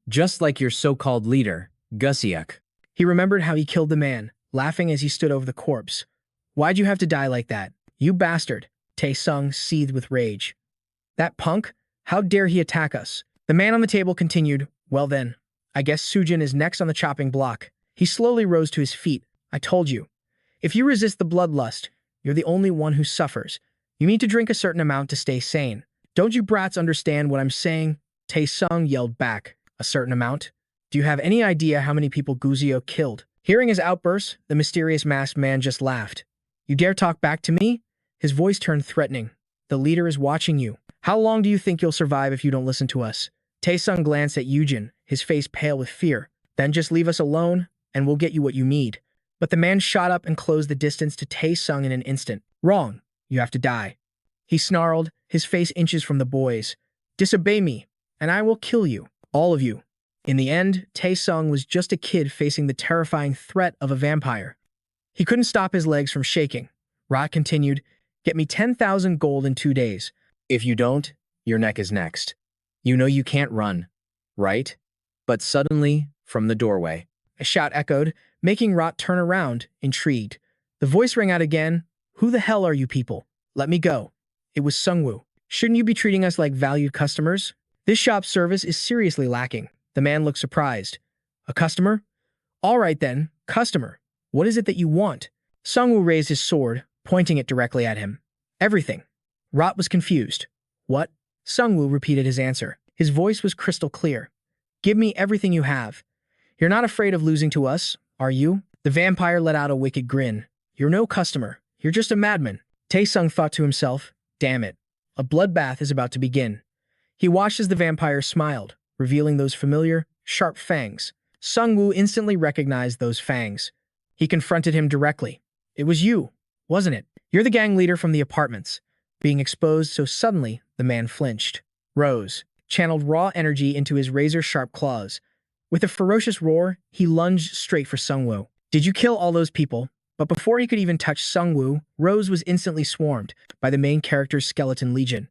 Just like your so-called leader, Gusiak. He remembered how he killed the man, laughing as he stood over the corpse. Why'd you have to die like that? You bastard, Tae-sung seethed with rage. That punk? How dare he attack us? The man on the table continued, well then, I guess Sujin is next on the chopping block. He slowly rose to his feet. I told you. If you resist the bloodlust, you're the only one who suffers. You need to drink a certain amount to stay sane. Don't you brats understand what I'm saying? Tae-sung yelled back. A certain amount? Do you have any idea how many people Guzio killed? Hearing his outburst, the mysterious masked man just laughed. You dare talk back to me? His voice turned threatening. The leader is watching you. How long do you think you'll survive if you don't listen to us? Tae-sung glanced at Yujin, his face pale with fear. Then just leave us alone, and we'll get you what you need. But the man shot up and closed the distance to Tae-sung in an instant. Wrong. You have to die. He snarled, his face inches from the boys. Disobey me, and I will kill you. All of you. In the end, Tae-sung was just a kid facing the terrifying threat of a vampire. He couldn't stop his legs from shaking. Rot continued, get me 10,000 gold in 2 days. If you don't, your neck is next. You know you can't run, right? But suddenly, from the doorway, a shout echoed, making Rot turn around, intrigued. The voice rang out again. Who the hell are you people? Let me go. It was Sungwoo. Shouldn't you be treating us like valued customers? This shop's service is seriously lacking. The man looked surprised. A customer? All right then, customer. What is it that you want? Sungwoo raised his sword, pointing it directly at him. Everything. Rot was confused. What? Sungwoo repeated his answer. His voice was crystal clear. Give me everything you have. You're not afraid of losing to us, are you? The vampire let out a wicked grin. You're no customer. You're just a madman. Tae-sung thought to himself, damn it. A bloodbath is about to begin. He watched as the vampire smiled, revealing those familiar, sharp fangs. Sungwoo instantly recognized those fangs. He confronted him directly. It was you, wasn't it? You're the gang leader from the apartments. Being exposed so suddenly, the man flinched. Rose channeled raw energy into his razor-sharp claws. With a ferocious roar, he lunged straight for Sungwoo. Did you kill all those people? But before he could even touch Sungwoo, Rose was instantly swarmed by the main character's skeleton legion.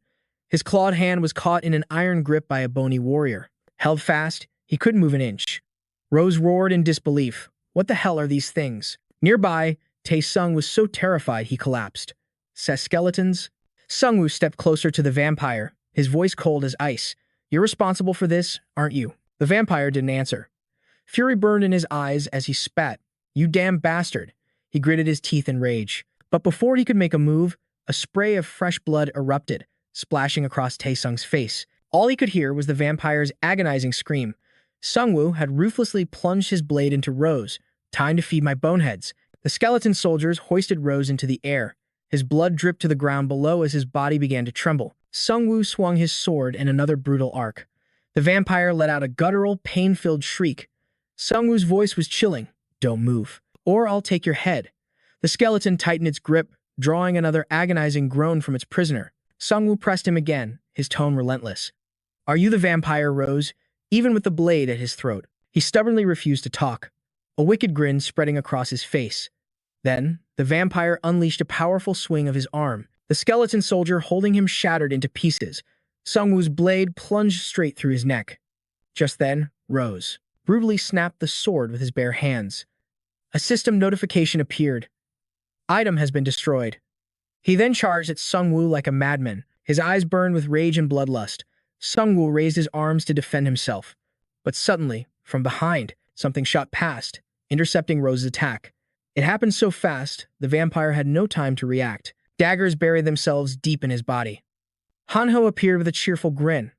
His clawed hand was caught in an iron grip by a bony warrior. Held fast, he couldn't move an inch. Rose roared in disbelief. What the hell are these things? Nearby, Tae-sung was so terrified he collapsed. Skeletons? Sungwoo stepped closer to the vampire, his voice cold as ice. You're responsible for this, aren't you? The vampire didn't answer. Fury burned in his eyes as he spat. You damn bastard. He gritted his teeth in rage. But before he could make a move, a spray of fresh blood erupted, splashing across Tae-sung's face. All he could hear was the vampire's agonizing scream. Sungwoo had ruthlessly plunged his blade into Rose. Time to feed my boneheads. The skeleton soldiers hoisted Rose into the air. His blood dripped to the ground below as his body began to tremble. Sungwoo swung his sword in another brutal arc. The vampire let out a guttural, pain-filled shriek. Sungwoo's voice was chilling. Don't move, or I'll take your head. The skeleton tightened its grip, drawing another agonizing groan from its prisoner. Sungwoo pressed him again, his tone relentless. Are you the vampire, Rose? Even with the blade at his throat. He stubbornly refused to talk, a wicked grin spreading across his face. Then, the vampire unleashed a powerful swing of his arm. The skeleton soldier holding him shattered into pieces. Sungwoo's blade plunged straight through his neck. Just then, Rose brutally snapped the sword with his bare hands. A system notification appeared. Item has been destroyed. He then charged at Sungwoo like a madman, his eyes burned with rage and bloodlust. Sungwoo raised his arms to defend himself. But suddenly, from behind, something shot past, intercepting Rose's attack. It happened so fast, the vampire had no time to react. Daggers buried themselves deep in his body. Hanho appeared with a cheerful grin.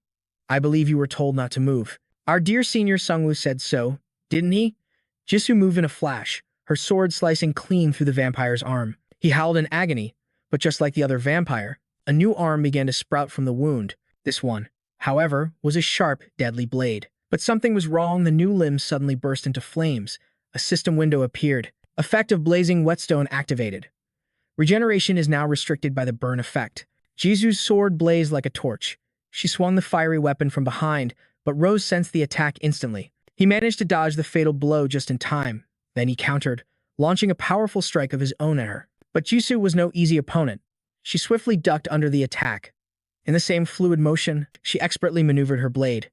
I believe you were told not to move. Our dear senior Sungwoo said so, didn't he? Jisoo moved in a flash, her sword slicing clean through the vampire's arm. He howled in agony, but just like the other vampire, a new arm began to sprout from the wound. This one, however, was a sharp, deadly blade. But something was wrong. The new limb suddenly burst into flames. A system window appeared. Effect of blazing whetstone activated. Regeneration is now restricted by the burn effect. Jisoo's sword blazed like a torch. She swung the fiery weapon from behind, but Rose sensed the attack instantly. He managed to dodge the fatal blow just in time. Then he countered, launching a powerful strike of his own at her. But Jisoo was no easy opponent. She swiftly ducked under the attack. In the same fluid motion, she expertly maneuvered her blade.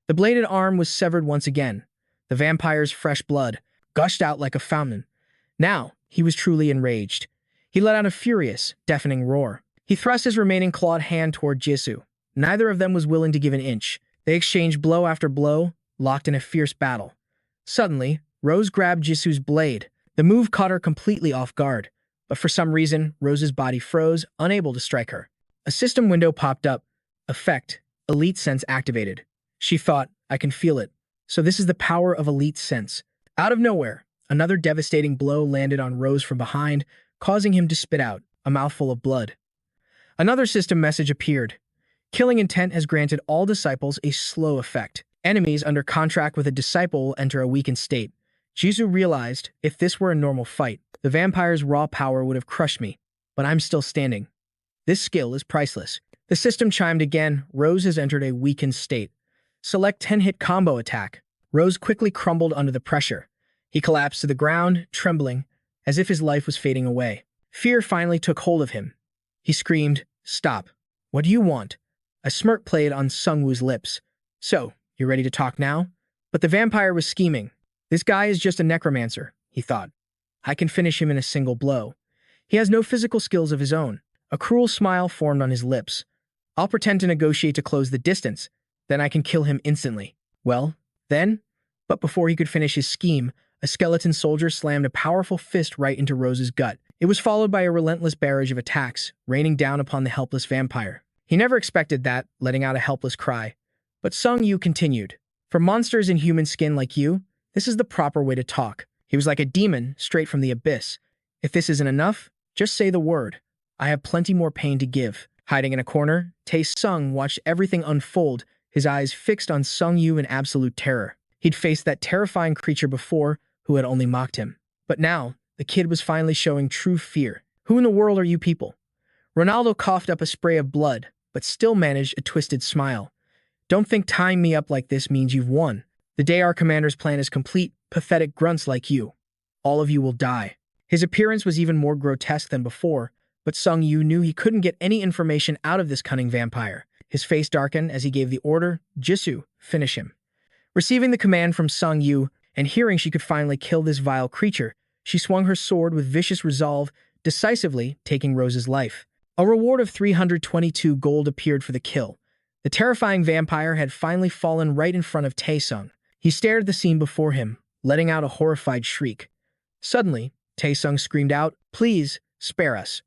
The bladed arm was severed once again. The vampire's fresh blood gushed out like a fountain. Now, he was truly enraged. He let out a furious, deafening roar. He thrust his remaining clawed hand toward Jisoo. Neither of them was willing to give an inch. They exchanged blow after blow, locked in a fierce battle. Suddenly, Rose grabbed Jisoo's blade. The move caught her completely off guard, but for some reason, Rose's body froze, unable to strike her. A system window popped up. Effect: Elite Sense activated. She thought, I can feel it. So this is the power of Elite Sense. Out of nowhere, another devastating blow landed on Rose from behind, causing him to spit out a mouthful of blood. Another system message appeared. Killing intent has granted all disciples a slow effect. Enemies under contract with a disciple will enter a weakened state. Jisoo realized, if this were a normal fight, the vampire's raw power would have crushed me. But I'm still standing. This skill is priceless. The system chimed again. Rose has entered a weakened state. Select 10-hit combo attack. Rose quickly crumbled under the pressure. He collapsed to the ground, trembling, as if his life was fading away. Fear finally took hold of him. He screamed, "Stop. What do you want?" A smirk played on Sungwoo's lips. "So, you ready to talk now?" But the vampire was scheming. This guy is just a necromancer, he thought. I can finish him in a single blow. He has no physical skills of his own. A cruel smile formed on his lips. I'll pretend to negotiate to close the distance. Then I can kill him instantly. Well, then? But before he could finish his scheme, a skeleton soldier slammed a powerful fist right into Rose's gut. It was followed by a relentless barrage of attacks, raining down upon the helpless vampire. He never expected that, letting out a helpless cry. But Sung-Yu continued. For monsters in human skin like you, this is the proper way to talk. He was like a demon, straight from the abyss. If this isn't enough, just say the word. I have plenty more pain to give. Hiding in a corner, Tae-sung watched everything unfold, his eyes fixed on Sung-Yu in absolute terror. He'd faced that terrifying creature before, who had only mocked him. But now, the kid was finally showing true fear. Who in the world are you people? Ronaldo coughed up a spray of blood, but still managed a twisted smile. Don't think tying me up like this means you've won. The day our commander's plan is complete, pathetic grunts like you. All of you will die. His appearance was even more grotesque than before, but Sung-Yu knew he couldn't get any information out of this cunning vampire. His face darkened as he gave the order, Jisoo, finish him. Receiving the command from Sung-Yu, and hearing she could finally kill this vile creature, she swung her sword with vicious resolve, decisively taking Rose's life. A reward of 322 gold appeared for the kill. The terrifying vampire had finally fallen right in front of Tae-sung. He stared at the scene before him, letting out a horrified shriek. Suddenly, Tae-sung screamed out, "Please, spare us.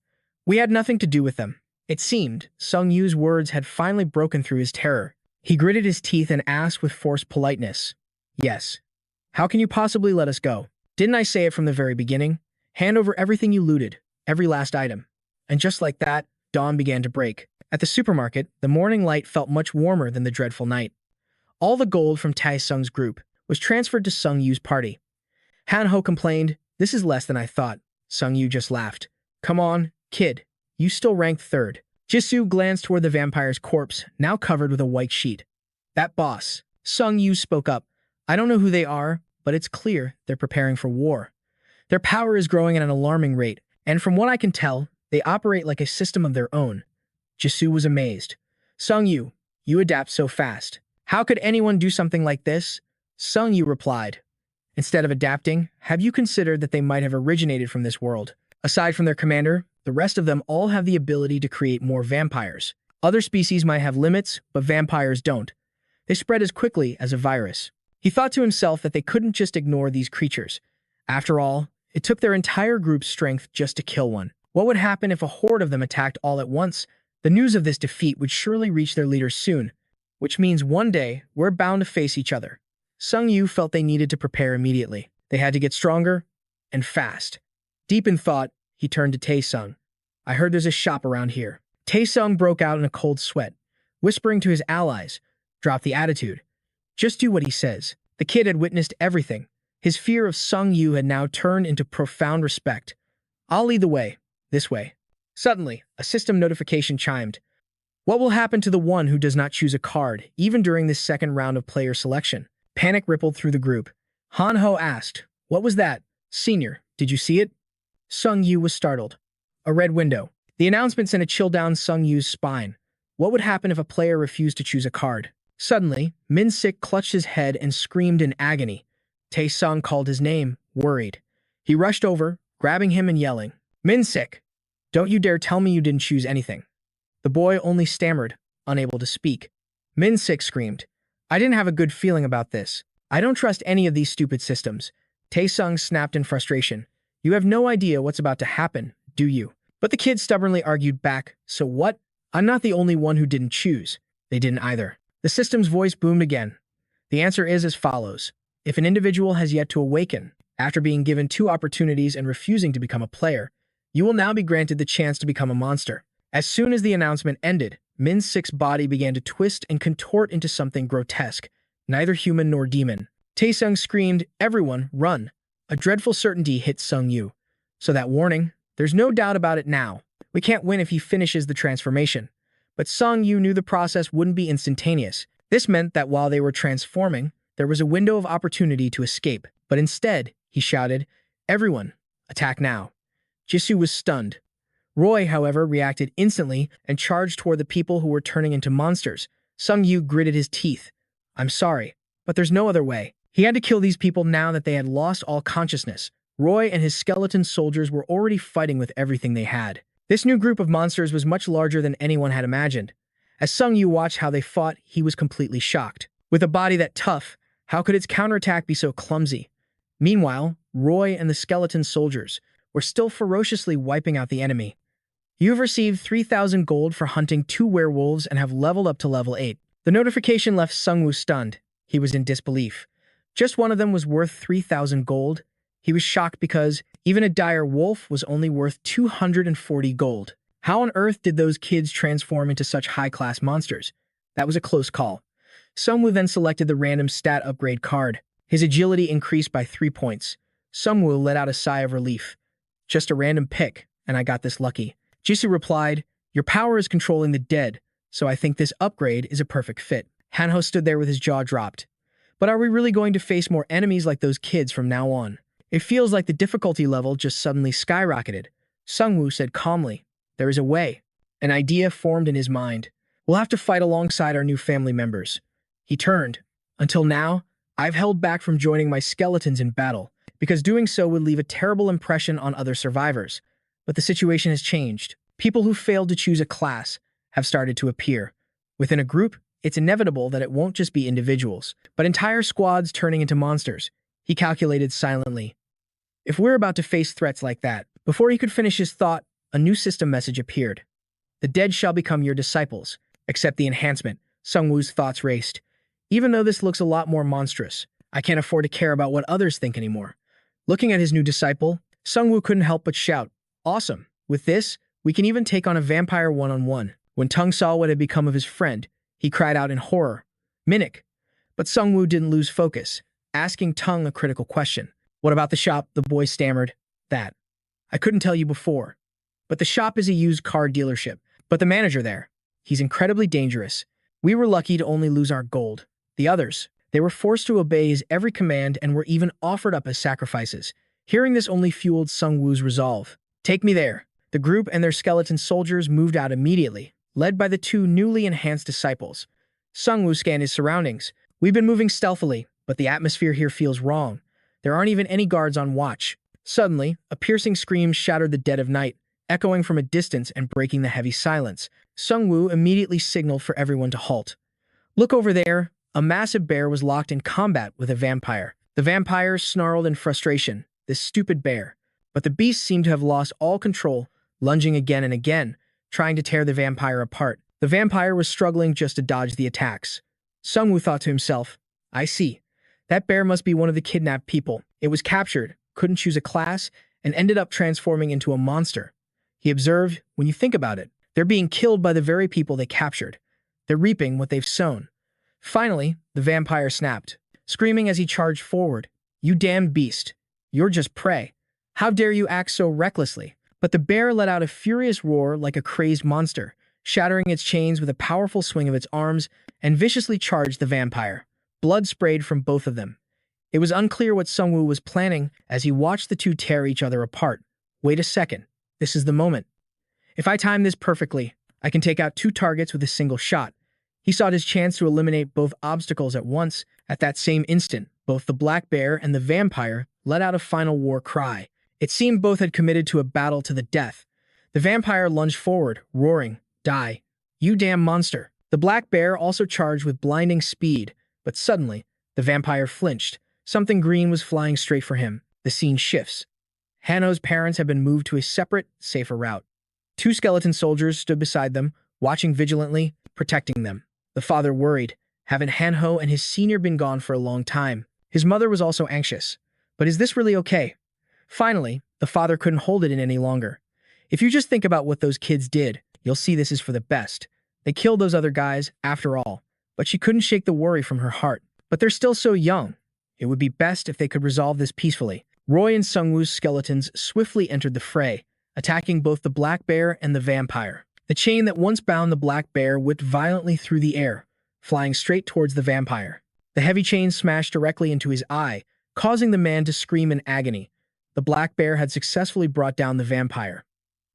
We had nothing to do with them." It seemed Sung-Yu's words had finally broken through his terror. He gritted his teeth and asked with forced politeness, "Yes. How can you possibly let us go? Didn't I say it from the very beginning? Hand over everything you looted, every last item." And just like that, dawn began to break. At the supermarket, the morning light felt much warmer than the dreadful night. All the gold from Tae-sung's group was transferred to Sung-Yu's party. Han-ho complained, "This is less than I thought." Sung-Yu just laughed. "Come on, kid. You still ranked third." Jisoo glanced toward the vampire's corpse, now covered with a white sheet. "That boss." Sung-Yu spoke up. "I don't know who they are, but it's clear they're preparing for war. Their power is growing at an alarming rate, and from what I can tell, they operate like a system of their own." Jisoo was amazed. "Sung-Yu, you adapt so fast. How could anyone do something like this?" Sung-Yu replied, "Instead of adapting, have you considered that they might have originated from this world? Aside from their commander, the rest of them all have the ability to create more vampires. Other species might have limits, but vampires don't. They spread as quickly as a virus." He thought to himself that they couldn't just ignore these creatures. After all, it took their entire group's strength just to kill one. What would happen if a horde of them attacked all at once? The news of this defeat would surely reach their leaders soon, which means one day we're bound to face each other. Sung-Yu felt they needed to prepare immediately. They had to get stronger, and fast. Deep in thought, he turned to Tae-sung. "I heard there's a shop around here." Tae-sung broke out in a cold sweat, whispering to his allies, "Drop the attitude. Just do what he says." The kid had witnessed everything. His fear of Sung-Yu had now turned into profound respect. "I'll lead the way. This way." Suddenly, a system notification chimed. What will happen to the one who does not choose a card, even during this second round of player selection? Panic rippled through the group. Han-ho asked, "What was that?" "Senior, Did you see it? Sung Yu was startled. A red window. The announcement sent a chill down Sung Yu's spine. What would happen if a player refused to choose a card? Suddenly, Min Sik clutched his head and screamed in agony. Tae Sung called his name, worried. He rushed over, grabbing him and yelling, Min Sik! Don't you dare tell me you didn't choose anything. The boy only stammered, unable to speak. Min Sik screamed, I didn't have a good feeling about this. I don't trust any of these stupid systems. Tae Sung snapped in frustration. You have no idea what's about to happen, do you? But the kid stubbornly argued back, so what? I'm not the only one who didn't choose. They didn't either. The system's voice boomed again. The answer is as follows. If an individual has yet to awaken, after being given 2 opportunities and refusing to become a player, you will now be granted the chance to become a monster. As soon as the announcement ended, Min Sik's body began to twist and contort into something grotesque, neither human nor demon. Tae Sung screamed, Everyone, run! A dreadful certainty hit Sung Yu. So that warning, there's no doubt about it now. We can't win if he finishes the transformation. But Sung Yu knew the process wouldn't be instantaneous. This meant that while they were transforming, there was a window of opportunity to escape. But instead, he shouted, Everyone, attack now. Jisoo was stunned. Roy, however, reacted instantly and charged toward the people who were turning into monsters. Sung Yu gritted his teeth. I'm sorry, but there's no other way. He had to kill these people now that they had lost all consciousness. Roy and his skeleton soldiers were already fighting with everything they had. This new group of monsters was much larger than anyone had imagined. As Sung Yu watched how they fought, he was completely shocked. With a body that tough, how could its counterattack be so clumsy? Meanwhile, Roy and the skeleton soldiers were still ferociously wiping out the enemy. You have received 3,000 gold for hunting 2 werewolves and have leveled up to level 8. The notification left Sung Woo stunned. He was in disbelief. Just one of them was worth 3,000 gold. He was shocked because even a dire wolf was only worth 240 gold. How on earth did those kids transform into such high-class monsters? That was a close call. Sung Woo then selected the random stat upgrade card. His agility increased by 3 points. Sung Woo let out a sigh of relief. Just a random pick, and I got this lucky. Jisoo replied, Your power is controlling the dead, so I think this upgrade is a perfect fit. Hanho stood there with his jaw dropped. But are we really going to face more enemies like those kids from now on? It feels like the difficulty level just suddenly skyrocketed. Sung Woo said calmly, There is a way. An idea formed in his mind. We'll have to fight alongside our new family members. He turned. Until now, I've held back from joining my skeletons in battle, because doing so would leave a terrible impression on other survivors. But the situation has changed. People who failed to choose a class have started to appear. Within a group, it's inevitable that it won't just be individuals, but entire squads turning into monsters. He calculated silently. If we're about to face threats like that, before he could finish his thought, a new system message appeared. The dead shall become your disciples. Accept the enhancement. Sung Woo's thoughts raced. Even though this looks a lot more monstrous, I can't afford to care about what others think anymore. Looking at his new disciple, Sung Woo couldn't help but shout, Awesome! With this, we can even take on a vampire one-on-one. When Tung saw what had become of his friend, he cried out in horror, Minnick! But Sung Woo didn't lose focus, asking Tung a critical question. What about the shop? The boy stammered. That. I couldn't tell you before. But the shop is a used car dealership. But the manager there, he's incredibly dangerous. We were lucky to only lose our gold. The others, they were forced to obey his every command and were even offered up as sacrifices. Hearing this only fueled Sung Woo's resolve. Take me there. The group and their skeleton soldiers moved out immediately, led by the 2 newly enhanced disciples. Sung Woo scanned his surroundings. We've been moving stealthily, but the atmosphere here feels wrong. There aren't even any guards on watch. Suddenly, a piercing scream shattered the dead of night, echoing from a distance and breaking the heavy silence. Sung Woo immediately signaled for everyone to halt. Look over there. A massive bear was locked in combat with a vampire. The vampire snarled in frustration. This stupid bear. But the beast seemed to have lost all control, lunging again and again, trying to tear the vampire apart. The vampire was struggling just to dodge the attacks. Sung Woo thought to himself, I see. That bear must be one of the kidnapped people. It was captured, couldn't choose a class, and ended up transforming into a monster. He observed, when you think about it, they're being killed by the very people they captured. They're reaping what they've sown. Finally, the vampire snapped, screaming as he charged forward, You damned beast. You're just prey. How dare you act so recklessly? But the bear let out a furious roar like a crazed monster, shattering its chains with a powerful swing of its arms, and viciously charged the vampire. Blood sprayed from both of them. It was unclear what Sungwoo was planning as he watched the two tear each other apart. Wait a second. This is the moment. If I time this perfectly, I can take out two targets with a single shot. He sought his chance to eliminate both obstacles at once. At that same instant, both the black bear and the vampire let out a final war cry. It seemed both had committed to a battle to the death. The vampire lunged forward, roaring, "Die, you damn monster." The black bear also charged with blinding speed, but suddenly, the vampire flinched. Something green was flying straight for him. The scene shifts. Hanho's parents have been moved to a separate, safer route. Two skeleton soldiers stood beside them, watching vigilantly, protecting them. The father worried. Haven't Hanho and his senior been gone for a long time? His mother was also anxious. But is this really okay? Finally, the father couldn't hold it in any longer. If you just think about what those kids did, you'll see this is for the best. They killed those other guys, after all. But she couldn't shake the worry from her heart. But they're still so young. It would be best if they could resolve this peacefully. Roy and Sungwoo's skeletons swiftly entered the fray, attacking both the black bear and the vampire. The chain that once bound the black bear whipped violently through the air, flying straight towards the vampire. The heavy chain smashed directly into his eye, causing the man to scream in agony. The black bear had successfully brought down the vampire.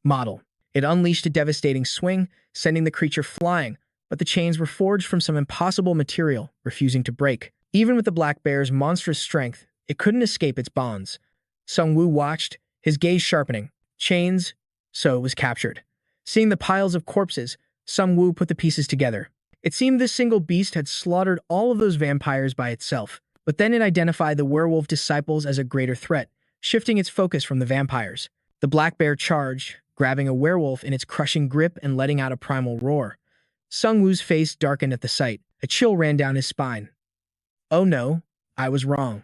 Model. It unleashed a devastating swing, sending the creature flying, but the chains were forged from some impossible material, refusing to break. Even with the black bear's monstrous strength, it couldn't escape its bonds. Sungwoo watched, his gaze sharpening. Chains, so it was captured. Seeing the piles of corpses, Sungwoo put the pieces together. It seemed this single beast had slaughtered all of those vampires by itself, but then it identified the werewolf disciples as a greater threat, shifting its focus from the vampires. The black bear charged, grabbing a werewolf in its crushing grip and letting out a primal roar. Sungwoo's face darkened at the sight. A chill ran down his spine. Oh no, I was wrong.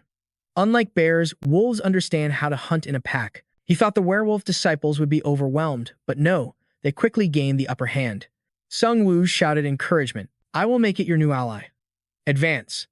Unlike bears, wolves understand how to hunt in a pack. He thought the werewolf disciples would be overwhelmed, but no, they quickly gained the upper hand. Sungwoo shouted encouragement. I will make it your new ally. Advance.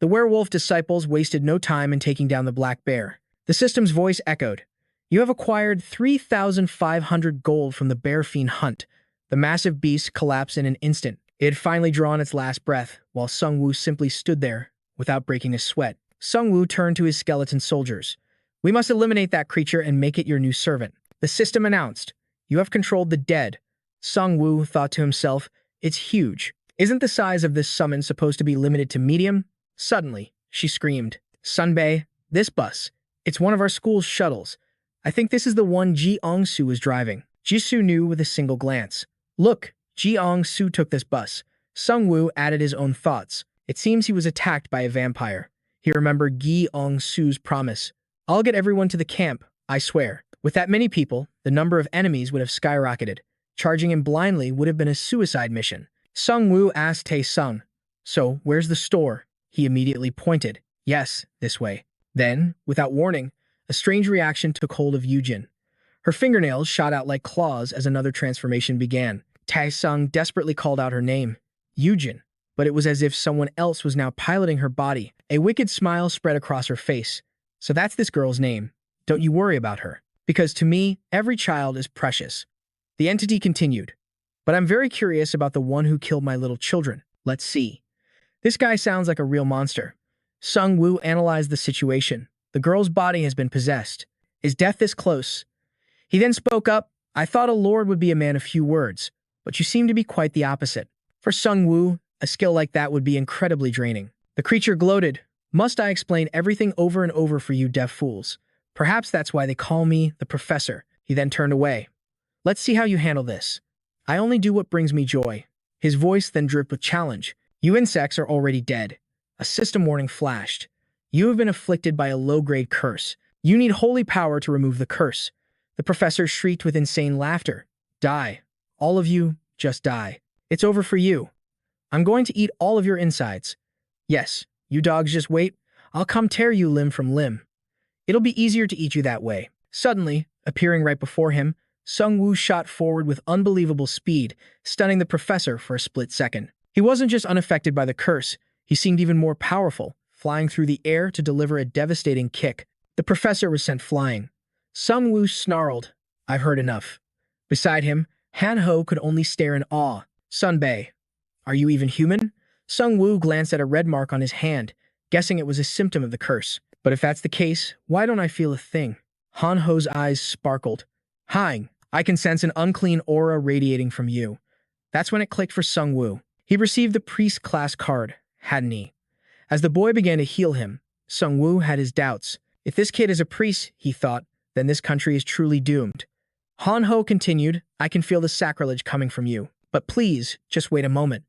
The werewolf disciples wasted no time in taking down the black bear. The system's voice echoed. You have acquired 3,500 gold from the bear fiend hunt. The massive beast collapsed in an instant. It had finally drawn its last breath, while Sungwoo simply stood there, without breaking a sweat. Sungwoo turned to his skeleton soldiers. We must eliminate that creature and make it your new servant. The system announced. You have controlled the dead. Sungwoo thought to himself, it's huge. Isn't the size of this summon supposed to be limited to medium? Suddenly, she screamed. Sunbae, this bus. It's one of our school's shuttles. I think this is the one Ji-ong-su was driving. Jisoo knew with a single glance. Look, Ji-ong-su took this bus. Sungwoo added his own thoughts. It seems he was attacked by a vampire. He remembered Gi-ong-su's promise. I'll get everyone to the camp, I swear. With that many people, the number of enemies would have skyrocketed. Charging him blindly would have been a suicide mission. Sungwoo asked Tae-sung, so, where's the store? He immediately pointed. Yes, this way. Then, without warning, a strange reaction took hold of Yujin. Her fingernails shot out like claws as another transformation began. Tae-sung desperately called out her name. Yujin. But it was as if someone else was now piloting her body. A wicked smile spread across her face. So that's this girl's name. Don't you worry about her. Because to me, every child is precious. The entity continued. But I'm very curious about the one who killed my little children. Let's see. This guy sounds like a real monster. Sungwoo analyzed the situation. The girl's body has been possessed. Is death this close? He then spoke up. I thought a lord would be a man of few words, but you seem to be quite the opposite. For Sungwoo, a skill like that would be incredibly draining. The creature gloated. Must I explain everything over and over for you deaf fools? Perhaps that's why they call me the professor. He then turned away. Let's see how you handle this. I only do what brings me joy. His voice then dripped with challenge. You insects are already dead. A system warning flashed. You have been afflicted by a low-grade curse. You need holy power to remove the curse. The professor shrieked with insane laughter. Die. All of you, just die. It's over for you. I'm going to eat all of your insides. Yes, you dogs just wait. I'll come tear you limb from limb. It'll be easier to eat you that way. Suddenly, appearing right before him, Sungwoo shot forward with unbelievable speed, stunning the professor for a split second. He wasn't just unaffected by the curse, he seemed even more powerful, flying through the air to deliver a devastating kick. The professor was sent flying. Sungwoo snarled, I've heard enough. Beside him, Hanho could only stare in awe. Sunbae, are you even human? Sungwoo glanced at a red mark on his hand. guessing it was a symptom of the curse. But if that's the case, why don't I feel a thing? Han Ho's eyes sparkled. Hein, I can sense an unclean aura radiating from you. That's when it clicked for Sung Woo. He received the priest class card, hadn't he? As the boy began to heal him, Sung Woo had his doubts. If this kid is a priest, he thought, then this country is truly doomed. Han Ho continued, I can feel the sacrilege coming from you. But please, just wait a moment.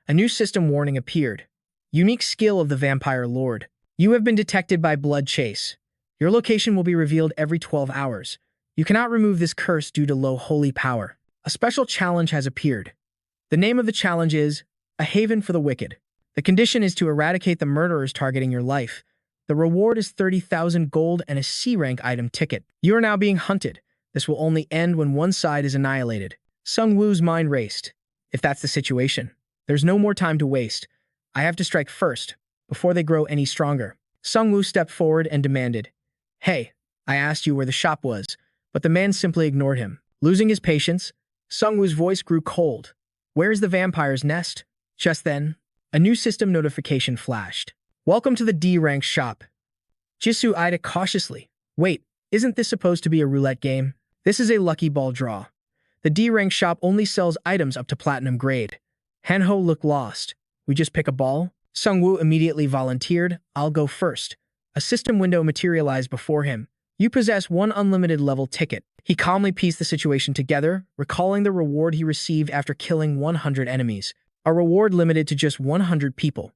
A new system warning appeared. Unique skill of the Vampire Lord. You have been detected by Blood Chase. Your location will be revealed every 12 hours. You cannot remove this curse due to low holy power. A special challenge has appeared. The name of the challenge is A Haven for the Wicked. The condition is to eradicate the murderers targeting your life. The reward is 30,000 gold and a C-rank item ticket. You are now being hunted. This will only end when one side is annihilated. Sung Woo's mind raced. If that's the situation, there's no more time to waste. I have to strike first, before they grow any stronger. Sung Woo stepped forward and demanded, Hey, I asked you where the shop was, but the man simply ignored him. Losing his patience, Sung Woo's voice grew cold. Where is the vampire's nest? Just then, a new system notification flashed. Welcome to the D-rank shop. Jisoo eyed it cautiously. Wait, isn't this supposed to be a roulette game? This is a lucky ball draw. The D-rank shop only sells items up to platinum grade. Hanho looked lost. We just pick a ball? Sung Woo immediately volunteered. I'll go first. A system window materialized before him. You possess one unlimited level ticket. He calmly pieced the situation together, recalling the reward he received after killing 100 enemies. A reward limited to just 100 people.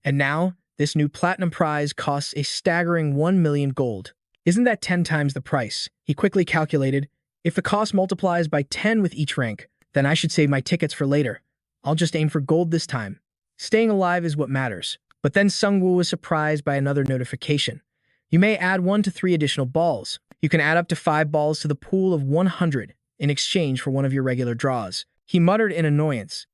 And now, this new platinum prize costs a staggering 1 million gold. Isn't that 10 times the price? He quickly calculated. If the cost multiplies by 10 with each rank, then I should save my tickets for later. I'll just aim for gold this time. Staying alive is what matters. But then Sung Woo was surprised by another notification. You may add 1 to 3 additional balls. You can add up to 5 balls to the pool of 100 in exchange for one of your regular draws. He muttered in annoyance.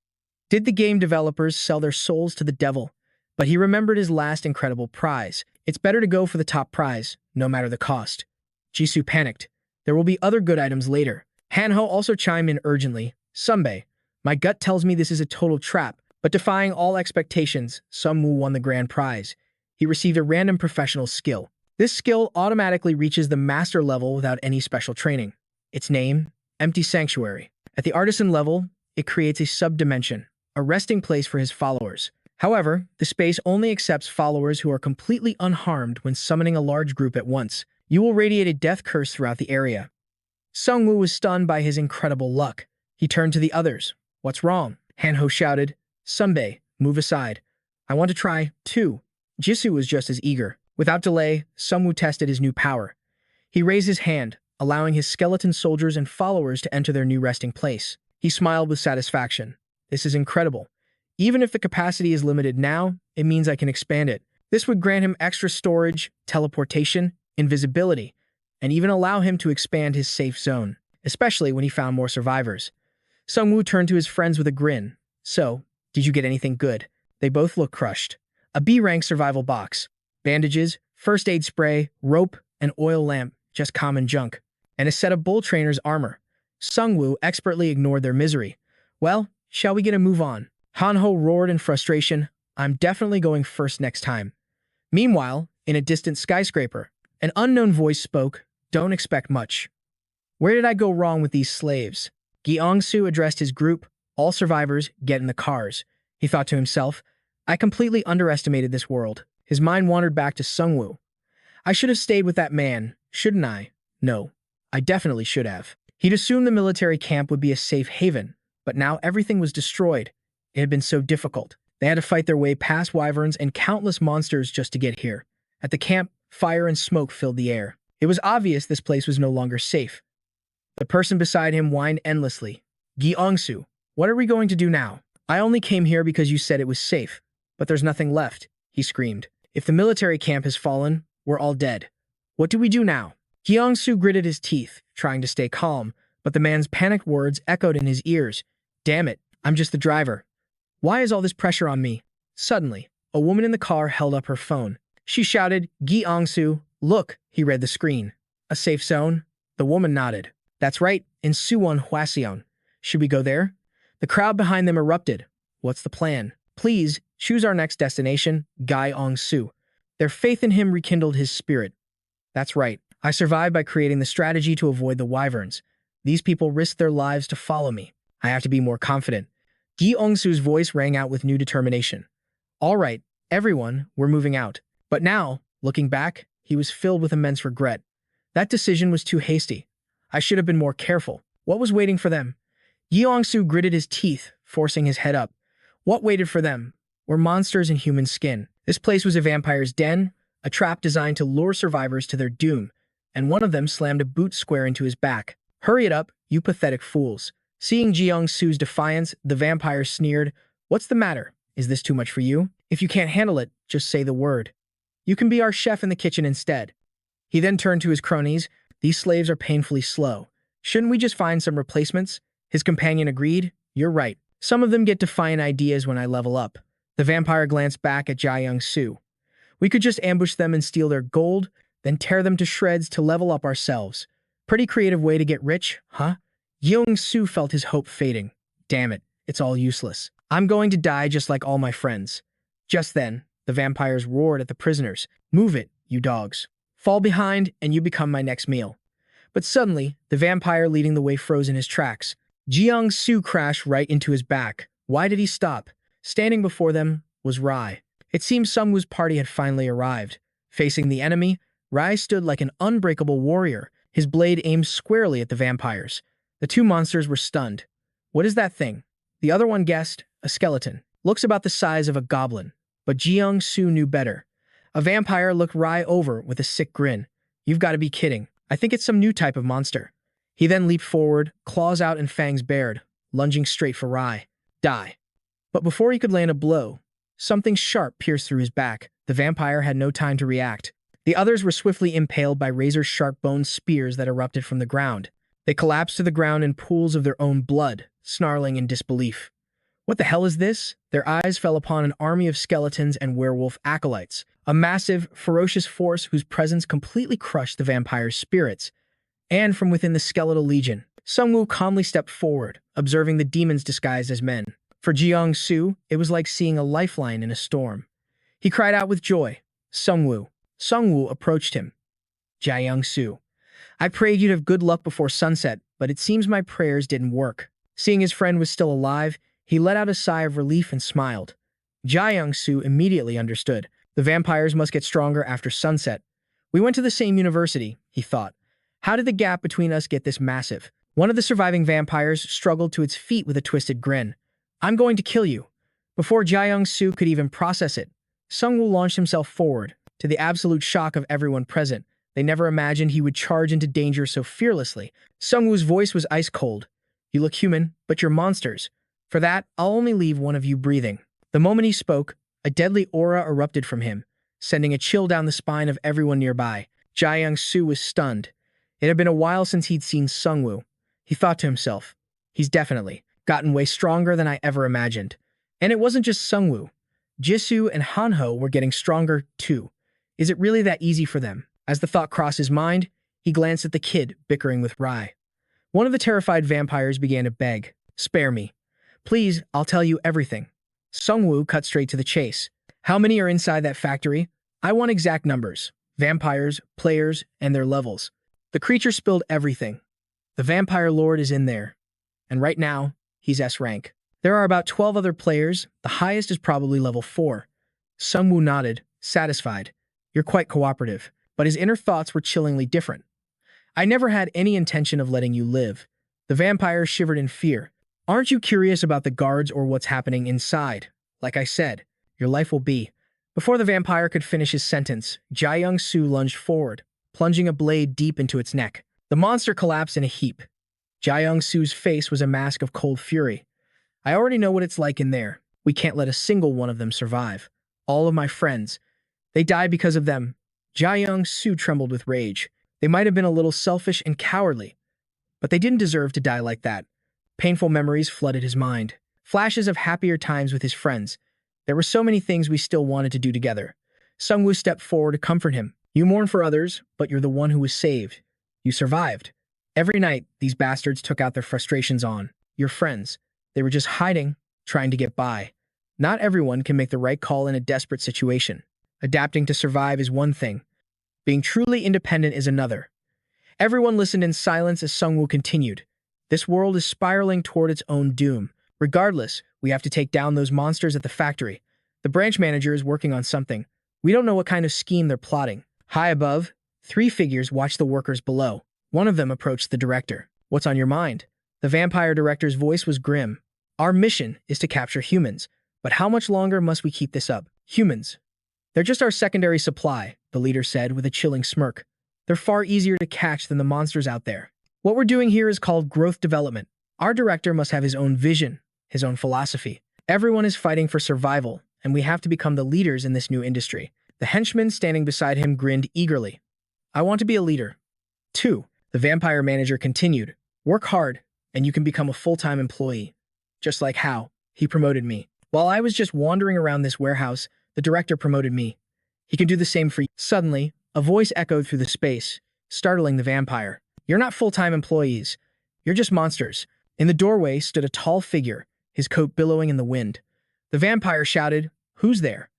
Did the game developers sell their souls to the devil? But he remembered his last incredible prize. It's better to go for the top prize, no matter the cost. Jisoo panicked. There will be other good items later. Hanho also chimed in urgently. Sunbae, my gut tells me this is a total trap, but defying all expectations, Sung Woo won the grand prize. He received a random professional skill. This skill automatically reaches the master level without any special training. Its name, Empty Sanctuary. At the artisan level, it creates a sub-dimension, a resting place for his followers. However, the space only accepts followers who are completely unharmed when summoning a large group at once. You will radiate a death curse throughout the area. Sung Woo was stunned by his incredible luck. He turned to the others. What's wrong? Hanho shouted. Sunbae, move aside. I want to try, too. Jisoo was just as eager. Without delay, Sung Woo tested his new power. He raised his hand, allowing his skeleton soldiers and followers to enter their new resting place. He smiled with satisfaction. This is incredible. Even if the capacity is limited now, it means I can expand it. This would grant him extra storage, teleportation, invisibility, and even allow him to expand his safe zone, especially when he found more survivors. Sung Woo turned to his friends with a grin. So, did you get anything good? They both looked crushed. A B-rank survival box. Bandages, first aid spray, rope, and oil lamp, just common junk. And a set of bull trainer's armor. Sung Woo expertly ignored their misery. Well, shall we get a move on? Hanho roared in frustration. I'm definitely going first next time. Meanwhile, in a distant skyscraper, an unknown voice spoke. Don't expect much. Where did I go wrong with these slaves? Gyeongsu addressed his group. All survivors, get in the cars. He thought to himself, I completely underestimated this world. His mind wandered back to Sung Woo. I should have stayed with that man, shouldn't I? No, I definitely should have. He'd assumed the military camp would be a safe haven, but now everything was destroyed. It had been so difficult. They had to fight their way past wyverns and countless monsters just to get here. At the camp, fire and smoke filled the air. It was obvious this place was no longer safe. The person beside him whined endlessly. Gyeongsu, what are we going to do now? I only came here because you said it was safe, but there's nothing left, he screamed. If the military camp has fallen, we're all dead. What do we do now? Gyeongsu gritted his teeth, trying to stay calm, but the man's panicked words echoed in his ears. Damn it, I'm just the driver. Why is all this pressure on me? Suddenly, a woman in the car held up her phone. She shouted, Gyeongsu, look, he read the screen. A safe zone? The woman nodded. That's right, in Suwon Hwaseon. Should we go there? The crowd behind them erupted. What's the plan? Please, choose our next destination, Gyeongsu. Their faith in him rekindled his spirit. That's right. I survived by creating the strategy to avoid the wyverns. These people risked their lives to follow me. I have to be more confident. Gi Ongsu's voice rang out with new determination. All right, everyone, we're moving out. But now, looking back, he was filled with immense regret. That decision was too hasty. I should have been more careful. What was waiting for them? Gi Ongsu gritted his teeth, forcing his head up. What waited for them were monsters in human skin. This place was a vampire's den, a trap designed to lure survivors to their doom, and one of them slammed a boot square into his back. Hurry it up, you pathetic fools. Seeing Gi Ongsu's defiance, the vampire sneered, What's the matter? Is this too much for you? If you can't handle it, just say the word. You can be our chef in the kitchen instead. He then turned to his cronies. These slaves are painfully slow. Shouldn't we just find some replacements? His companion agreed. You're right. Some of them get defiant ideas when I level up. The vampire glanced back at Jia Young-su. We could just ambush them and steal their gold, then tear them to shreds to level up ourselves. Pretty creative way to get rich, huh? Young-su felt his hope fading. Damn it, it's all useless. I'm going to die just like all my friends. Just then, the vampires roared at the prisoners. Move it, you dogs. Fall behind, and you become my next meal. But suddenly, the vampire leading the way froze in his tracks. Jiang-su crashed right into his back. Why did he stop? Standing before them was Rai. It seemed Sungwoo's party had finally arrived. Facing the enemy, Rai stood like an unbreakable warrior, his blade aimed squarely at the vampires. The two monsters were stunned. What is that thing? The other one guessed, a skeleton. Looks about the size of a goblin. But Jiang-su knew better. A vampire looked Rai over with a sick grin. You've got to be kidding. I think it's some new type of monster. He then leaped forward, claws out and fangs bared, lunging straight for Rai. Die. But before he could land a blow, something sharp pierced through his back. The vampire had no time to react. The others were swiftly impaled by razor-sharp bone spears that erupted from the ground. They collapsed to the ground in pools of their own blood, snarling in disbelief. What the hell is this? Their eyes fell upon an army of skeletons and werewolf acolytes, a massive, ferocious force whose presence completely crushed the vampire's spirits. And from within the skeletal legion, Sungwoo calmly stepped forward, observing the demons disguised as men. For Jiang-su, it was like seeing a lifeline in a storm. He cried out with joy, Sungwoo. Sungwoo approached him. Jiang-su, I prayed you'd have good luck before sunset, but it seems my prayers didn't work. Seeing his friend was still alive, he let out a sigh of relief and smiled. Jiang-su immediately understood. The vampires must get stronger after sunset. We went to the same university, he thought. How did the gap between us get this massive? One of the surviving vampires struggled to its feet with a twisted grin. I'm going to kill you. Before Jiang-su could even process it, Sungwoo launched himself forward. To the absolute shock of everyone present, they never imagined he would charge into danger so fearlessly. Sungwoo's voice was ice cold. You look human, but you're monsters. For that, I'll only leave one of you breathing. The moment he spoke, a deadly aura erupted from him, sending a chill down the spine of everyone nearby. Jiang-su was stunned. It had been a while since he'd seen Sungwoo. He thought to himself, he's definitely gotten way stronger than I ever imagined. And it wasn't just Sungwoo. Jisoo and Hanho were getting stronger too. Is it really that easy for them? As the thought crossed his mind, he glanced at the kid bickering with Rai. One of the terrified vampires began to beg, Spare me. Please, I'll tell you everything. Sungwoo cut straight to the chase. How many are inside that factory? I want exact numbers. Vampires, players, and their levels. The creature spilled everything. The vampire lord is in there. And right now, he's S rank. There are about 12 other players. The highest is probably level 4. Sungwoo nodded, satisfied. You're quite cooperative. But his inner thoughts were chillingly different. I never had any intention of letting you live. The vampire shivered in fear. Aren't you curious about the guards or what's happening inside? Like I said, your life will be. Before the vampire could finish his sentence, Jiang-su lunged forward, plunging a blade deep into its neck. The monster collapsed in a heap. Jiang-su's face was a mask of cold fury. I already know what it's like in there. We can't let a single one of them survive. All of my friends. They died because of them. Jiang-su trembled with rage. They might have been a little selfish and cowardly, but they didn't deserve to die like that. Painful memories flooded his mind. Flashes of happier times with his friends. There were so many things we still wanted to do together. Sungwoo stepped forward to comfort him. You mourn for others, but you're the one who was saved. You survived. Every night, these bastards took out their frustrations on your friends. They were just hiding, trying to get by. Not everyone can make the right call in a desperate situation. Adapting to survive is one thing. Being truly independent is another. Everyone listened in silence as Sungwoo continued. This world is spiraling toward its own doom. Regardless, we have to take down those monsters at the factory. The branch manager is working on something. We don't know what kind of scheme they're plotting. High above, three figures watch the workers below. One of them approached the director. What's on your mind? The vampire director's voice was grim. Our mission is to capture humans. But how much longer must we keep this up? Humans. They're just our secondary supply, the leader said with a chilling smirk. They're far easier to catch than the monsters out there. What we're doing here is called growth development. Our director must have his own vision, his own philosophy. Everyone is fighting for survival, and we have to become the leaders in this new industry. The henchman standing beside him grinned eagerly. I want to be a leader. 2. The vampire manager continued. Work hard, and you can become a full-time employee. Just like how he promoted me. While I was just wandering around this warehouse, the director promoted me. He can do the same for you. Suddenly, a voice echoed through the space, startling the vampire. You're not full-time employees. You're just monsters. In the doorway stood a tall figure, his coat billowing in the wind. The vampire shouted, Who's there?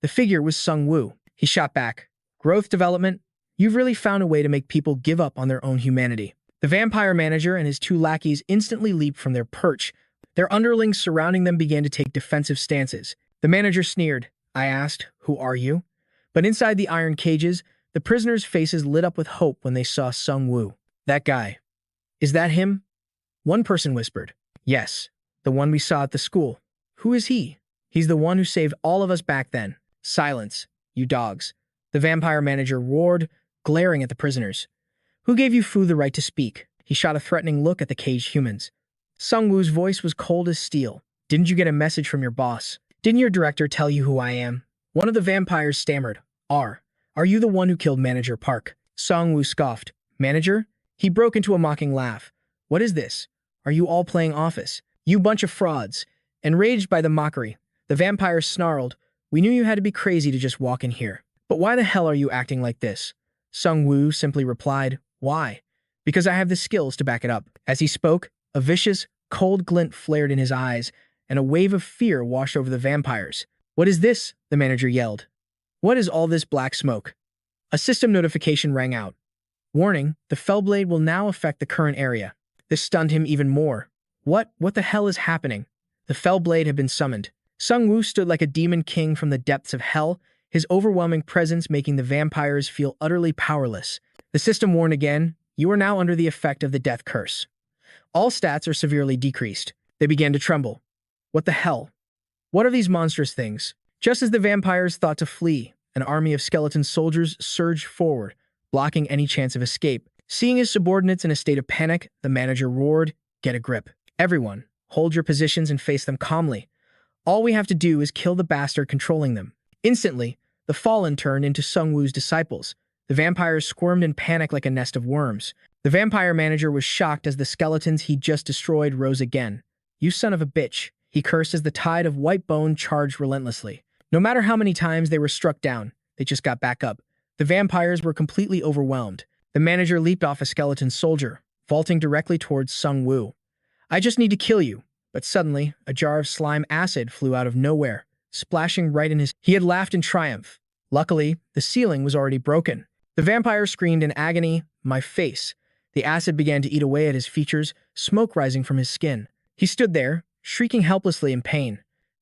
The figure was Sungwoo. He shot back. Growth development? You've really found a way to make people give up on their own humanity. The vampire manager and his two lackeys instantly leaped from their perch. Their underlings surrounding them began to take defensive stances. The manager sneered. I asked, Who are you? But inside the iron cages, the prisoners' faces lit up with hope when they saw Sungwoo. That guy. Is that him? One person whispered. Yes, the one we saw at the school. Who is he? He's the one who saved all of us back then. Silence, you dogs. The vampire manager roared, glaring at the prisoners. Who gave you Fu the right to speak? He shot a threatening look at the caged humans. Sungwoo's voice was cold as steel. Didn't you get a message from your boss? Didn't your director tell you who I am? One of the vampires stammered. Are you the one who killed Manager Park? Sungwoo scoffed. Manager? He broke into a mocking laugh. What is this? Are you all playing office? You bunch of frauds. Enraged by the mockery, the vampire snarled. We knew you had to be crazy to just walk in here. But why the hell are you acting like this? Sungwoo simply replied, Why? Because I have the skills to back it up. As he spoke, a vicious, cold glint flared in his eyes, and a wave of fear washed over the vampires. What is this? The manager yelled. What is all this black smoke? A system notification rang out. Warning, the Fellblade will now affect the current area. This stunned him even more. What the hell is happening? The Fellblade had been summoned. Sungwoo stood like a demon king from the depths of hell, his overwhelming presence making the vampires feel utterly powerless. The system warned again, you are now under the effect of the death curse. All stats are severely decreased. They began to tremble. What the hell? What are these monstrous things? Just as the vampires thought to flee, an army of skeleton soldiers surged forward, blocking any chance of escape. Seeing his subordinates in a state of panic, the manager roared, Get a grip. Everyone, hold your positions and face them calmly. All we have to do is kill the bastard controlling them. Instantly, the fallen turned into Sungwoo's disciples. The vampires squirmed in panic like a nest of worms. The vampire manager was shocked as the skeletons he'd just destroyed rose again. You son of a bitch, he cursed as the tide of white bone charged relentlessly. No matter how many times they were struck down, they just got back up. The vampires were completely overwhelmed. The manager leaped off a skeleton soldier, vaulting directly towards Sungwoo. I just need to kill you. But suddenly, a jar of slime acid flew out of nowhere, splashing right in his... He had laughed in triumph. Luckily, the ceiling was already broken. The vampire screamed in agony, my face. The acid began to eat away at his features, smoke rising from his skin. He stood there, shrieking helplessly in pain.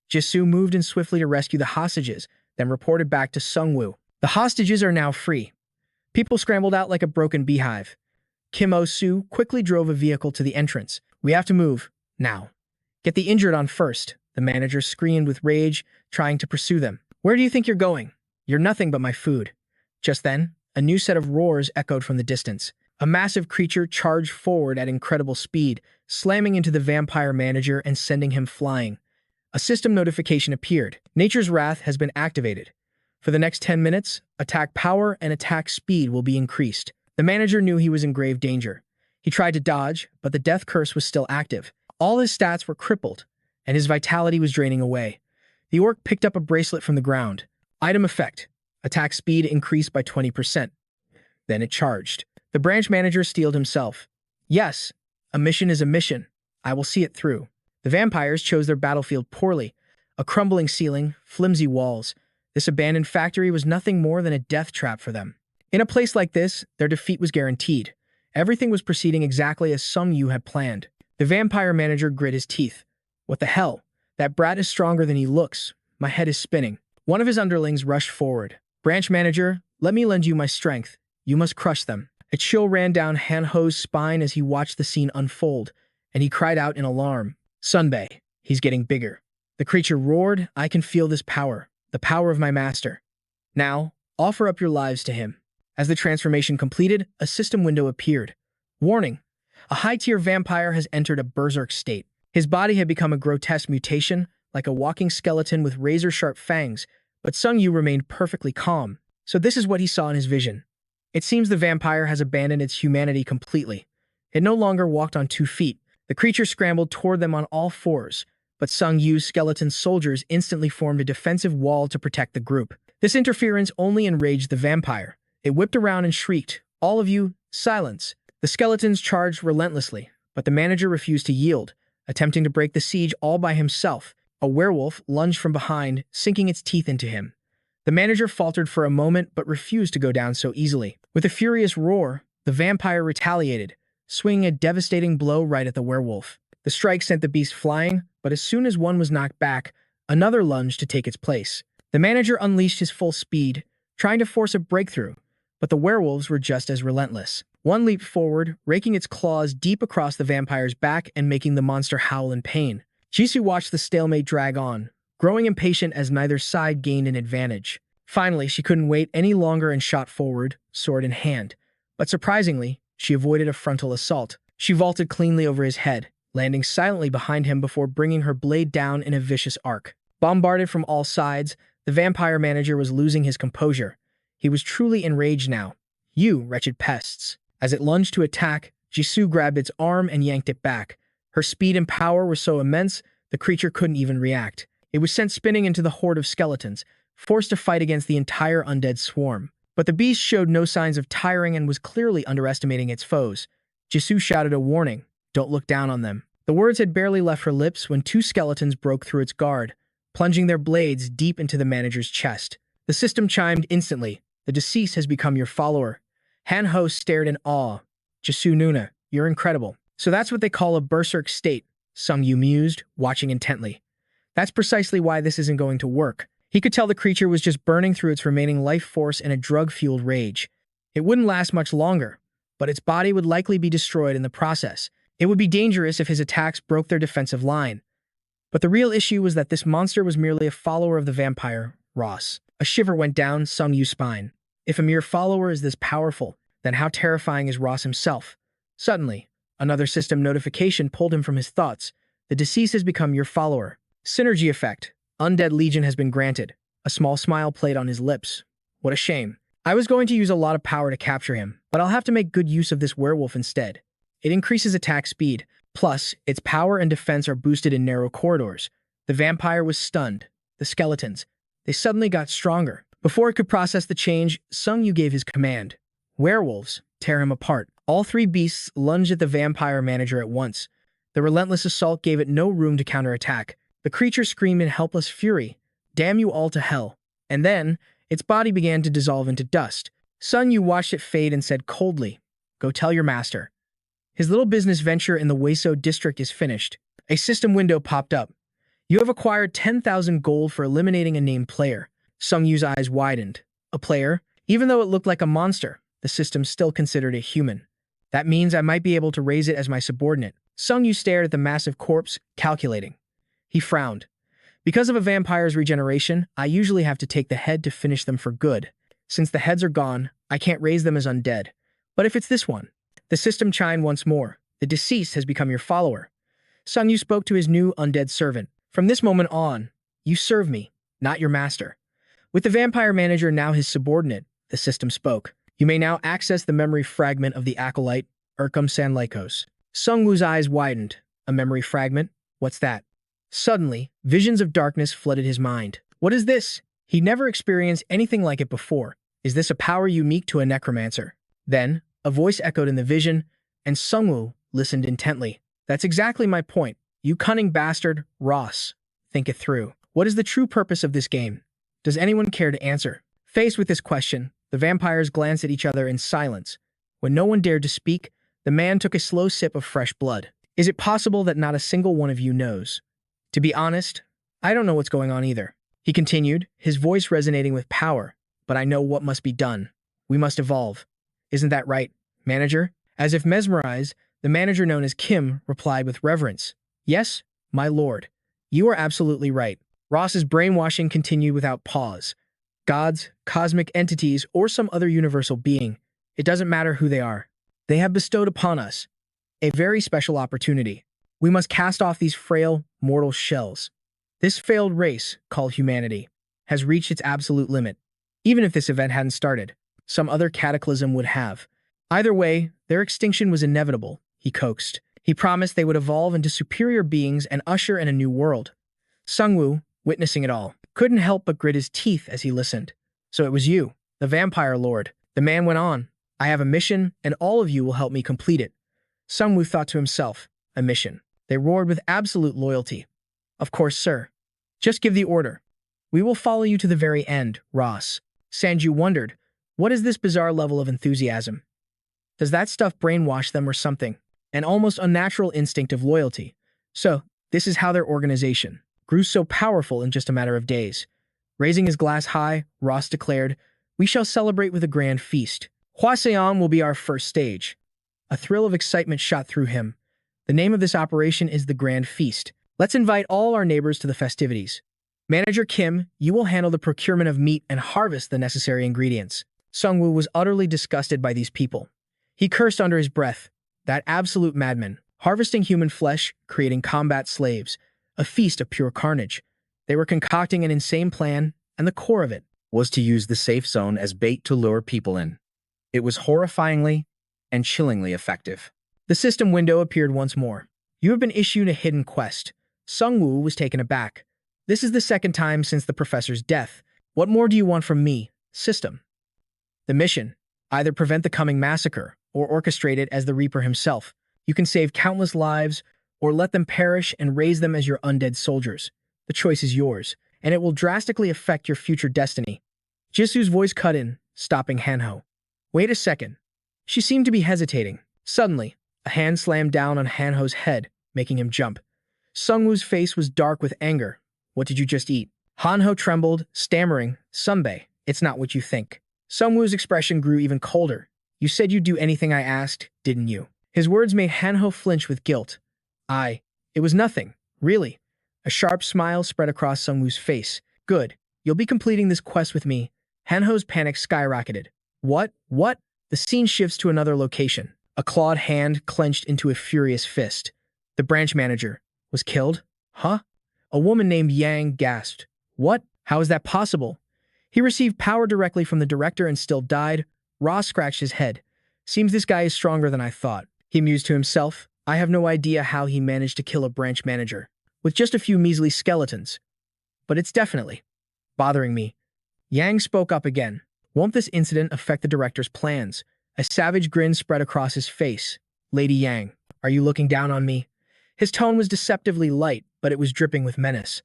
Jisoo moved in swiftly to rescue the hostages, then reported back to Sungwoo. The hostages are now free. People scrambled out like a broken beehive. Kim Oh-soo quickly drove a vehicle to the entrance. We have to move, now. Get the injured on first, the manager screamed with rage, trying to pursue them. Where do you think you're going? You're nothing but my food. Just then, a new set of roars echoed from the distance. A massive creature charged forward at incredible speed, slamming into the vampire manager and sending him flying. A system notification appeared. Nature's Wrath has been activated. For the next 10 minutes, attack power and attack speed will be increased. The manager knew he was in grave danger. He tried to dodge, but the death curse was still active. All his stats were crippled, and his vitality was draining away. The orc picked up a bracelet from the ground. Item effect. Attack speed increased by 20%. Then it charged. The branch manager steeled himself. Yes, a mission is a mission. I will see it through. The vampires chose their battlefield poorly. A crumbling ceiling, flimsy walls. This abandoned factory was nothing more than a death trap for them. In a place like this, their defeat was guaranteed. Everything was proceeding exactly as Sung Yu had planned. The vampire manager grit his teeth. What the hell? That brat is stronger than he looks. My head is spinning. One of his underlings rushed forward. Branch manager, let me lend you my strength. You must crush them. A chill ran down Han Ho's spine as he watched the scene unfold, and he cried out in alarm. Sunbae, he's getting bigger. The creature roared, I can feel this power, the power of my master. Now, offer up your lives to him. As the transformation completed, a system window appeared. Warning, a high-tier vampire has entered a berserk state. His body had become a grotesque mutation, like a walking skeleton with razor-sharp fangs, but Sung Yu remained perfectly calm. So this is what he saw in his vision. It seems the vampire has abandoned its humanity completely. It no longer walked on 2 feet. The creature scrambled toward them on all 4s, but Sung Yu's skeleton soldiers instantly formed a defensive wall to protect the group. This interference only enraged the vampire. It whipped around and shrieked, all of you, silence. The skeletons charged relentlessly, but the manager refused to yield, attempting to break the siege all by himself. A werewolf lunged from behind, sinking its teeth into him. The manager faltered for a moment but refused to go down so easily. With a furious roar, the vampire retaliated, swinging a devastating blow right at the werewolf. The strike sent the beast flying, but as soon as one was knocked back, another lunged to take its place. The manager unleashed his full speed, trying to force a breakthrough, but the werewolves were just as relentless. One leaped forward, raking its claws deep across the vampire's back and making the monster howl in pain. Jisoo watched the stalemate drag on, growing impatient as neither side gained an advantage. Finally, she couldn't wait any longer and shot forward, sword in hand. But surprisingly, she avoided a frontal assault. She vaulted cleanly over his head, landing silently behind him before bringing her blade down in a vicious arc. Bombarded from all sides, the vampire manager was losing his composure. He was truly enraged now. You, wretched pests. As it lunged to attack, Jisoo grabbed its arm and yanked it back. Her speed and power were so immense, the creature couldn't even react. It was sent spinning into the horde of skeletons, forced to fight against the entire undead swarm. But the beast showed no signs of tiring and was clearly underestimating its foes. Jisoo shouted a warning, don't look down on them. The words had barely left her lips when 2 skeletons broke through its guard, plunging their blades deep into the manager's chest. The system chimed instantly. The deceased has become your follower. Han Ho stared in awe. Jisoo Nuna, you're incredible. So that's what they call a berserk state, Sung Yu mused, watching intently. That's precisely why this isn't going to work. He could tell the creature was just burning through its remaining life force in a drug-fueled rage. It wouldn't last much longer, but its body would likely be destroyed in the process. It would be dangerous if his attacks broke their defensive line. But the real issue was that this monster was merely a follower of the vampire, Ross. A shiver went down Sung Yu's spine. If a mere follower is this powerful, then how terrifying is Ross himself? Suddenly, another system notification pulled him from his thoughts. The deceased has become your follower. Synergy effect. Undead Legion has been granted. A small smile played on his lips. What a shame. I was going to use a lot of power to capture him, but I'll have to make good use of this werewolf instead. It increases attack speed, plus its power and defense are boosted in narrow corridors. The vampire was stunned. The skeletons. They suddenly got stronger. Before it could process the change, Sung Yu gave his command. Werewolves, tear him apart. All 3 beasts lunged at the vampire manager at once. The relentless assault gave it no room to counterattack. The creature screamed in helpless fury, damn you all to hell. And then, its body began to dissolve into dust. Sung Yu watched it fade and said coldly, go tell your master. His little business venture in the Hueso district is finished. A system window popped up. You have acquired 10,000 gold for eliminating a named player. Sung Yu's eyes widened. A player? Even though it looked like a monster, the system still considered it human. That means I might be able to raise it as my subordinate. Sung Yu stared at the massive corpse, calculating. He frowned. Because of a vampire's regeneration, I usually have to take the head to finish them for good. Since the heads are gone, I can't raise them as undead. But if it's this one, the system chimed once more. The deceased has become your follower. Sung Yu spoke to his new undead servant. From this moment on, you serve me, not your master. With the vampire manager now his subordinate, the system spoke. You may now access the memory fragment of the acolyte, Urkum Sanlakos. Sung Wu's eyes widened. A memory fragment? What's that? Suddenly, visions of darkness flooded his mind. What is this? He never experienced anything like it before. Is this a power unique to a necromancer? Then, a voice echoed in the vision, and Sung Wu listened intently. That's exactly my point. You cunning bastard, Ross. Think it through. What is the true purpose of this game? Does anyone care to answer? Faced with this question, the vampires glanced at each other in silence. When no one dared to speak, the man took a slow sip of fresh blood. Is it possible that not a single one of you knows? To be honest, I don't know what's going on either. He continued, his voice resonating with power. But I know what must be done. We must evolve. Isn't that right, manager? As if mesmerized, the manager known as Kim replied with reverence. Yes, my lord. You are absolutely right. Ross's brainwashing continued without pause. Gods, cosmic entities, or some other universal being, it doesn't matter who they are. They have bestowed upon us a very special opportunity. We must cast off these frail, mortal shells. This failed race, called humanity, has reached its absolute limit. Even if this event hadn't started, some other cataclysm would have. Either way, their extinction was inevitable, he coaxed. He promised they would evolve into superior beings and usher in a new world. Sungwoo, witnessing it all, couldn't help but grit his teeth as he listened. So it was you, the vampire lord. The man went on. I have a mission, and all of you will help me complete it. Sungwoo thought to himself, a mission. They roared with absolute loyalty. Of course, sir. Just give the order. We will follow you to the very end, Ross. Sanju wondered, what is this bizarre level of enthusiasm? Does that stuff brainwash them or something? An almost unnatural instinct of loyalty. So, this is how their organization grew so powerful in just a matter of days. Raising his glass high, Ross declared, we shall celebrate with a grand feast. Hwaseong will be our first stage. A thrill of excitement shot through him. The name of this operation is the Grand Feast. Let's invite all our neighbors to the festivities. Manager Kim, you will handle the procurement of meat and harvest the necessary ingredients. Sungwoo was utterly disgusted by these people. He cursed under his breath. That absolute madman. Harvesting human flesh, creating combat slaves. A feast of pure carnage. They were concocting an insane plan, and the core of it Was to use the safe zone as bait to lure people in. It was horrifyingly and chillingly effective. The system window appeared once more. You have been issued a hidden quest. Sungwoo was taken aback. This is the second time since the professor's death. What more do you want from me, system? The mission. Either prevent the coming massacre, or orchestrate it as the Reaper himself. You can save countless lives, or let them perish and raise them as your undead soldiers. The choice is yours, and it will drastically affect your future destiny. Jisu's voice cut in, stopping Hanho. Wait a second. She seemed to be hesitating. Suddenly, a hand slammed down on Hanho's head, making him jump. Sungwoo's face was dark with anger. What did you just eat? Hanho trembled, stammering, Sunbae, it's not what you think. Sungwoo's expression grew even colder. You said you'd do anything I asked, didn't you? His words made Hanho flinch with guilt. It was nothing, really. A sharp smile spread across Sungwoo's face. Good, you'll be completing this quest with me. Hanho's panic skyrocketed. What? The scene shifts to another location. A clawed hand clenched into a furious fist. The branch manager was killed? Huh? A woman named Yang gasped. What? How is that possible? He received power directly from the director and still died. Ross scratched his head. Seems this guy is stronger than I thought. He mused to himself. I have no idea how he managed to kill a branch manager with just a few measly skeletons. But it's definitely bothering me. Yang spoke up again. Won't this incident affect the director's plans? A savage grin spread across his face. Lady Yang, are you looking down on me? His tone was deceptively light, but it was dripping with menace.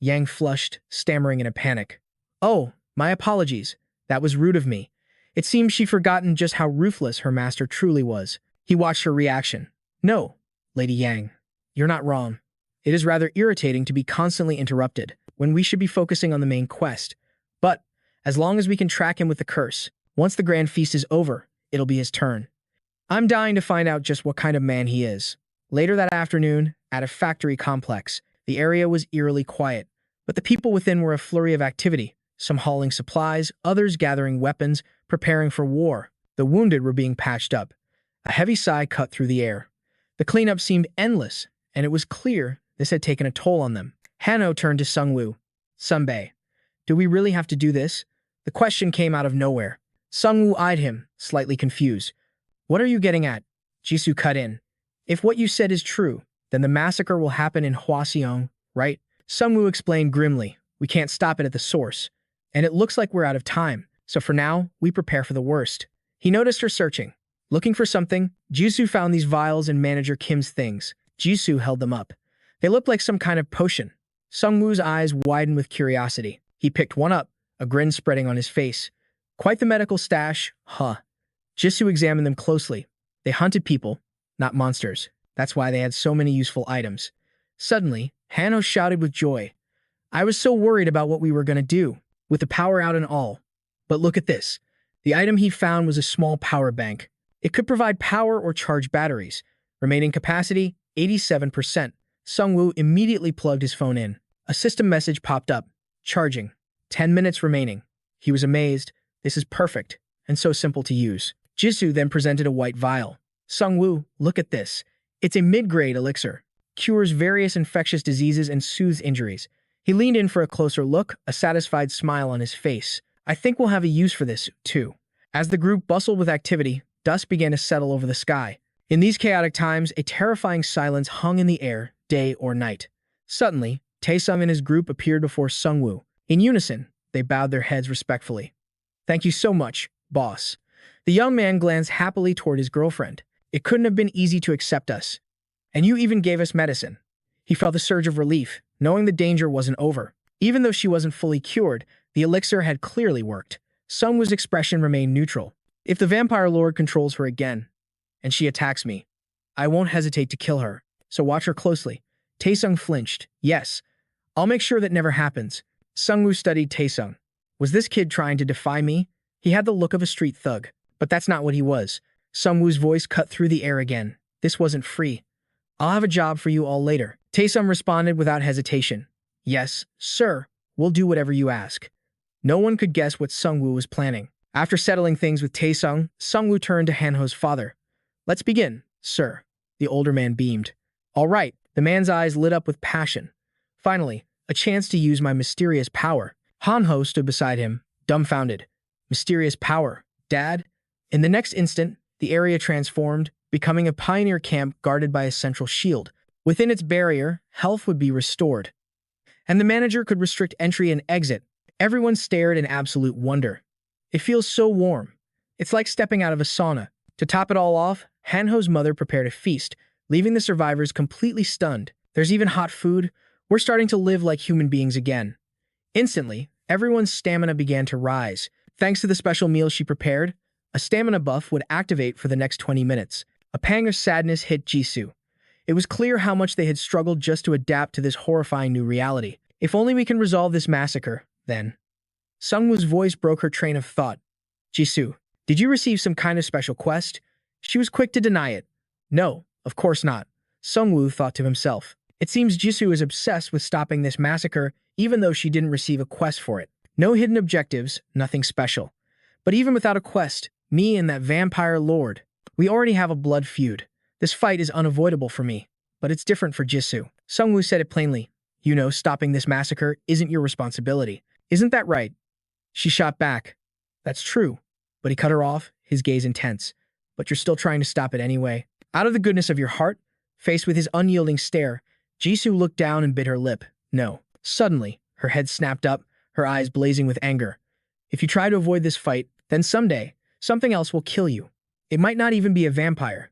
Yang flushed, stammering in a panic. Oh, my apologies. That was rude of me. It seems she'd forgotten just how ruthless her master truly was. He watched her reaction. No, Lady Yang, you're not wrong. It is rather irritating to be constantly interrupted when we should be focusing on the main quest. But, as long as we can track him with the curse, once the grand feast is over, it'll be his turn. I'm dying to find out just what kind of man he is. Later that afternoon, at a factory complex, the area was eerily quiet, but the people within were a flurry of activity, some hauling supplies, others gathering weapons, preparing for war. The wounded were being patched up. A heavy sigh cut through the air. The cleanup seemed endless, and it was clear this had taken a toll on them. Hanho turned to Sungwoo. Sunbae, do we really have to do this? The question came out of nowhere. Sungwoo eyed him, slightly confused. What are you getting at? Jisoo cut in. If what you said is true, then the massacre will happen in Hwaseong, right? Sungwoo explained grimly. We can't stop it at the source. And it looks like we're out of time, so for now, we prepare for the worst. He noticed her searching. Looking for something, Jisoo found these vials in Manager Kim's things. Jisoo held them up. They looked like some kind of potion. Sungwoo's eyes widened with curiosity. He picked one up, a grin spreading on his face. Quite the medical stash, huh? Jisoo examined them closely. They hunted people, not monsters. That's why they had so many useful items. Suddenly, Hanho shouted with joy. I was so worried about what we were going to do, with the power out and all. But look at this. The item he found was a small power bank. It could provide power or charge batteries. Remaining capacity, 87%. Sungwoo immediately plugged his phone in. A system message popped up. Charging. 10 minutes remaining. He was amazed. This is perfect, and so simple to use. Jisoo then presented a white vial. Sungwoo, look at this. It's a mid-grade elixir. Cures various infectious diseases and soothes injuries. He leaned in for a closer look, a satisfied smile on his face. I think we'll have a use for this, too. As the group bustled with activity, dust began to settle over the sky. In these chaotic times, a terrifying silence hung in the air, day or night. Suddenly, Taesung and his group appeared before Sungwoo. In unison, they bowed their heads respectfully. Thank you so much, boss. The young man glanced happily toward his girlfriend. It couldn't have been easy to accept us. And you even gave us medicine. He felt a surge of relief, knowing the danger wasn't over. Even though she wasn't fully cured, the elixir had clearly worked. Sungwoo's expression remained neutral. If the vampire lord controls her again, and she attacks me, I won't hesitate to kill her, so watch her closely. Taesung flinched. Yes, I'll make sure that never happens. Sungwoo studied Taesung. Was this kid trying to defy me? He had the look of a street thug, but that's not what he was. Sungwoo's voice cut through the air again. This wasn't free. I'll have a job for you all later. Taesung responded without hesitation. Yes, sir, we'll do whatever you ask. No one could guess what Sungwoo was planning. After settling things with Taesung, Sungwoo turned to Hanho's father. Let's begin, sir. The older man beamed. All right. The man's eyes lit up with passion. Finally, a chance to use my mysterious power. Hanho stood beside him, dumbfounded. Mysterious power, Dad? In the next instant, the area transformed, becoming a pioneer camp guarded by a central shield. Within its barrier, health would be restored. And the manager could restrict entry and exit. Everyone stared in absolute wonder. It feels so warm. It's like stepping out of a sauna. To top it all off, Hanho's mother prepared a feast, leaving the survivors completely stunned. There's even hot food. We're starting to live like human beings again. Instantly, everyone's stamina began to rise. Thanks to the special meal she prepared, a stamina buff would activate for the next 20 minutes. A pang of sadness hit Jisoo. It was clear how much they had struggled just to adapt to this horrifying new reality. If only we can resolve this massacre, then. Sungwoo's voice broke her train of thought. Jisoo, did you receive some kind of special quest? She was quick to deny it. No, of course not. Sungwoo thought to himself. It seems Jisoo is obsessed with stopping this massacre, even though she didn't receive a quest for it. No hidden objectives, nothing special. But even without a quest, me and that vampire lord, we already have a blood feud. This fight is unavoidable for me, but it's different for Jisoo. Sungwoo said it plainly. You know, stopping this massacre isn't your responsibility. Isn't that right? She shot back. That's true. But he cut her off, his gaze intense. But you're still trying to stop it anyway. Out of the goodness of your heart, faced with his unyielding stare, Jisoo looked down and bit her lip. No. Suddenly, her head snapped up, her eyes blazing with anger. If you try to avoid this fight, then someday, something else will kill you. It might not even be a vampire.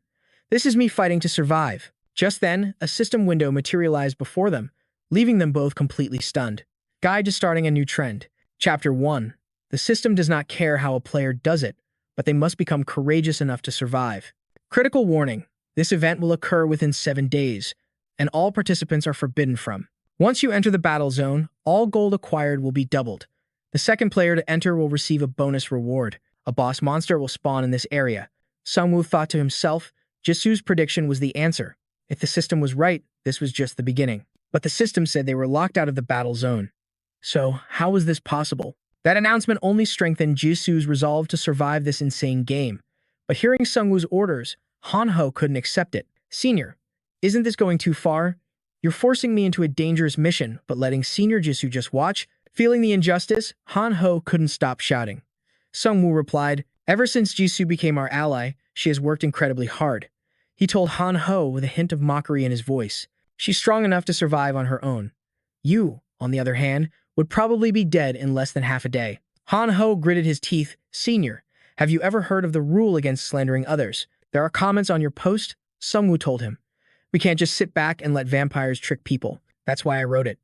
This is me fighting to survive. Just then, a system window materialized before them, leaving them both completely stunned. Guide to starting a new trend. Chapter 1. The system does not care how a player does it, but they must become courageous enough to survive. Critical warning. This event will occur within 7 days, and all participants are forbidden from. Once you enter the battle zone, all gold acquired will be doubled. The second player to enter will receive a bonus reward. A boss monster will spawn in this area. Sungwoo thought to himself, Jisoo's prediction was the answer. If the system was right, this was just the beginning. But the system said they were locked out of the battle zone. So, how was this possible? That announcement only strengthened Jisoo's resolve to survive this insane game. But hearing Sungwoo's orders, Hanho couldn't accept it. Senior, isn't this going too far? You're forcing me into a dangerous mission, but letting Senior Jisoo just watch? Feeling the injustice, Hanho couldn't stop shouting. Sungwoo replied, ever since Jisoo became our ally, she has worked incredibly hard. He told Hanho with a hint of mockery in his voice. She's strong enough to survive on her own. You, on the other hand, would probably be dead in less than half a day. Hanho gritted his teeth. Senior, have you ever heard of the rule against slandering others? There are comments on your post, Sungwoo told him. We can't just sit back and let vampires trick people. That's why I wrote it.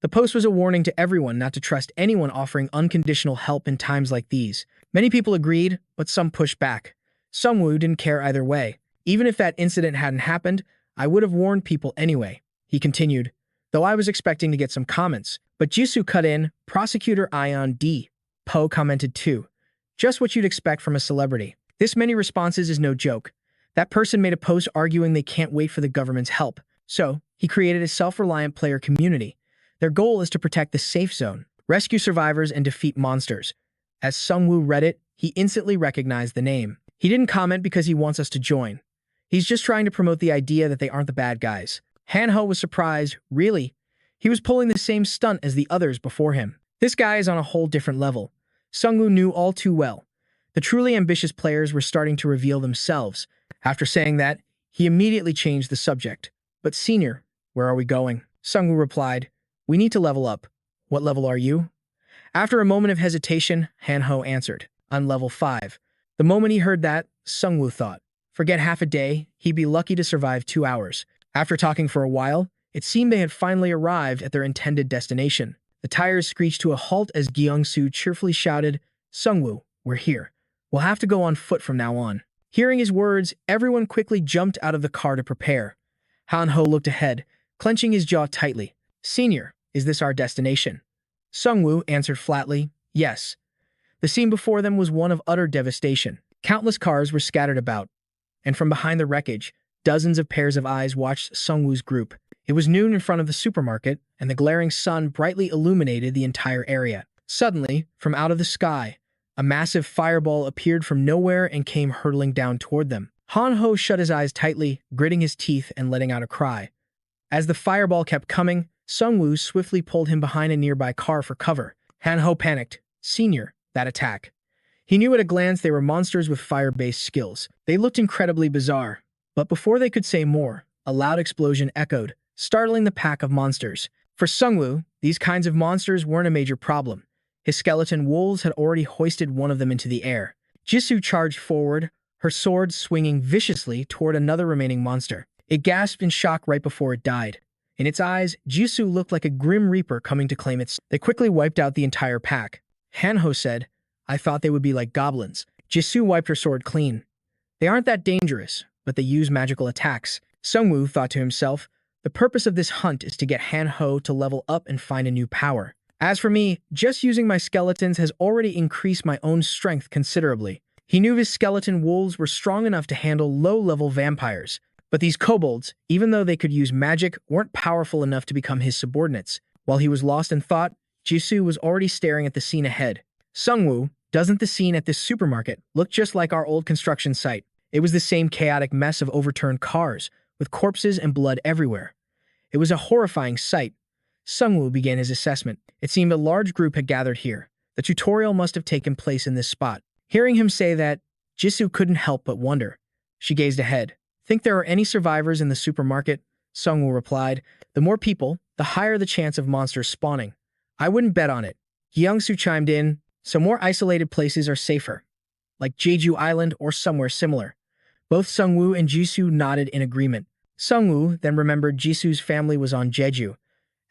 The post was a warning to everyone not to trust anyone offering unconditional help in times like these. Many people agreed, but some pushed back. Sungwoo didn't care either way. Even if that incident hadn't happened, I would have warned people anyway. He continued, though I was expecting to get some comments. But Jisoo cut in, Prosecutor Ion D. Po commented too. Just what you'd expect from a celebrity. This many responses is no joke. That person made a post arguing they can't wait for the government's help. So, he created a self-reliant player community. Their goal is to protect the safe zone, rescue survivors, and defeat monsters. As Sungwoo read it, he instantly recognized the name. He didn't comment because he wants us to join. He's just trying to promote the idea that they aren't the bad guys. Hanho was surprised. Really? He was pulling the same stunt as the others before him. This guy is on a whole different level. Sungwoo knew all too well. The truly ambitious players were starting to reveal themselves. After saying that, he immediately changed the subject. But senior, where are we going? Sungwoo replied, we need to level up. What level are you? After a moment of hesitation, Hanho answered, on level 5. The moment he heard that, Sungwoo thought, forget half a day, he'd be lucky to survive 2 hours. After talking for a while, it seemed they had finally arrived at their intended destination. The tires screeched to a halt as Gyeongsu cheerfully shouted, Sungwoo, we're here. We'll have to go on foot from now on. Hearing his words, everyone quickly jumped out of the car to prepare. Hanho looked ahead, clenching his jaw tightly. Senior, is this our destination? Sungwoo answered flatly, yes. The scene before them was one of utter devastation. Countless cars were scattered about, and from behind the wreckage, dozens of pairs of eyes watched Sungwoo's group. It was noon in front of the supermarket, and the glaring sun brightly illuminated the entire area. Suddenly, from out of the sky, a massive fireball appeared from nowhere and came hurtling down toward them. Hanho shut his eyes tightly, gritting his teeth and letting out a cry. As the fireball kept coming, Sungwoo swiftly pulled him behind a nearby car for cover. Hanho panicked. Senior, that attack. He knew at a glance they were monsters with fire-based skills. They looked incredibly bizarre. But before they could say more, a loud explosion echoed, startling the pack of monsters. For Sungwoo, these kinds of monsters weren't a major problem. His skeleton wolves had already hoisted one of them into the air. Jisoo charged forward, her sword swinging viciously toward another remaining monster. It gasped in shock right before it died. In its eyes, Jisoo looked like a grim reaper coming to claim its. They quickly wiped out the entire pack. Hanho said, I thought they would be like goblins. Jisoo wiped her sword clean. They aren't that dangerous, but they use magical attacks. Sungwoo thought to himself, the purpose of this hunt is to get Hanho to level up and find a new power. As for me, just using my skeletons has already increased my own strength considerably. He knew his skeleton wolves were strong enough to handle low-level vampires, but these kobolds, even though they could use magic, weren't powerful enough to become his subordinates. While he was lost in thought, Jisoo was already staring at the scene ahead. Sungwoo, doesn't the scene at this supermarket look just like our old construction site? It was the same chaotic mess of overturned cars, with corpses and blood everywhere. It was a horrifying sight. Sungwoo began his assessment. It seemed a large group had gathered here. The tutorial must have taken place in this spot. Hearing him say that, Jisoo couldn't help but wonder. She gazed ahead. Think there are any survivors in the supermarket? Sungwoo replied. The more people, the higher the chance of monsters spawning. I wouldn't bet on it. Gyeongsu chimed in. Some more isolated places are safer, like Jeju Island or somewhere similar. Both Sungwoo and Jisoo nodded in agreement. Sungwoo then remembered Jisoo's family was on Jeju.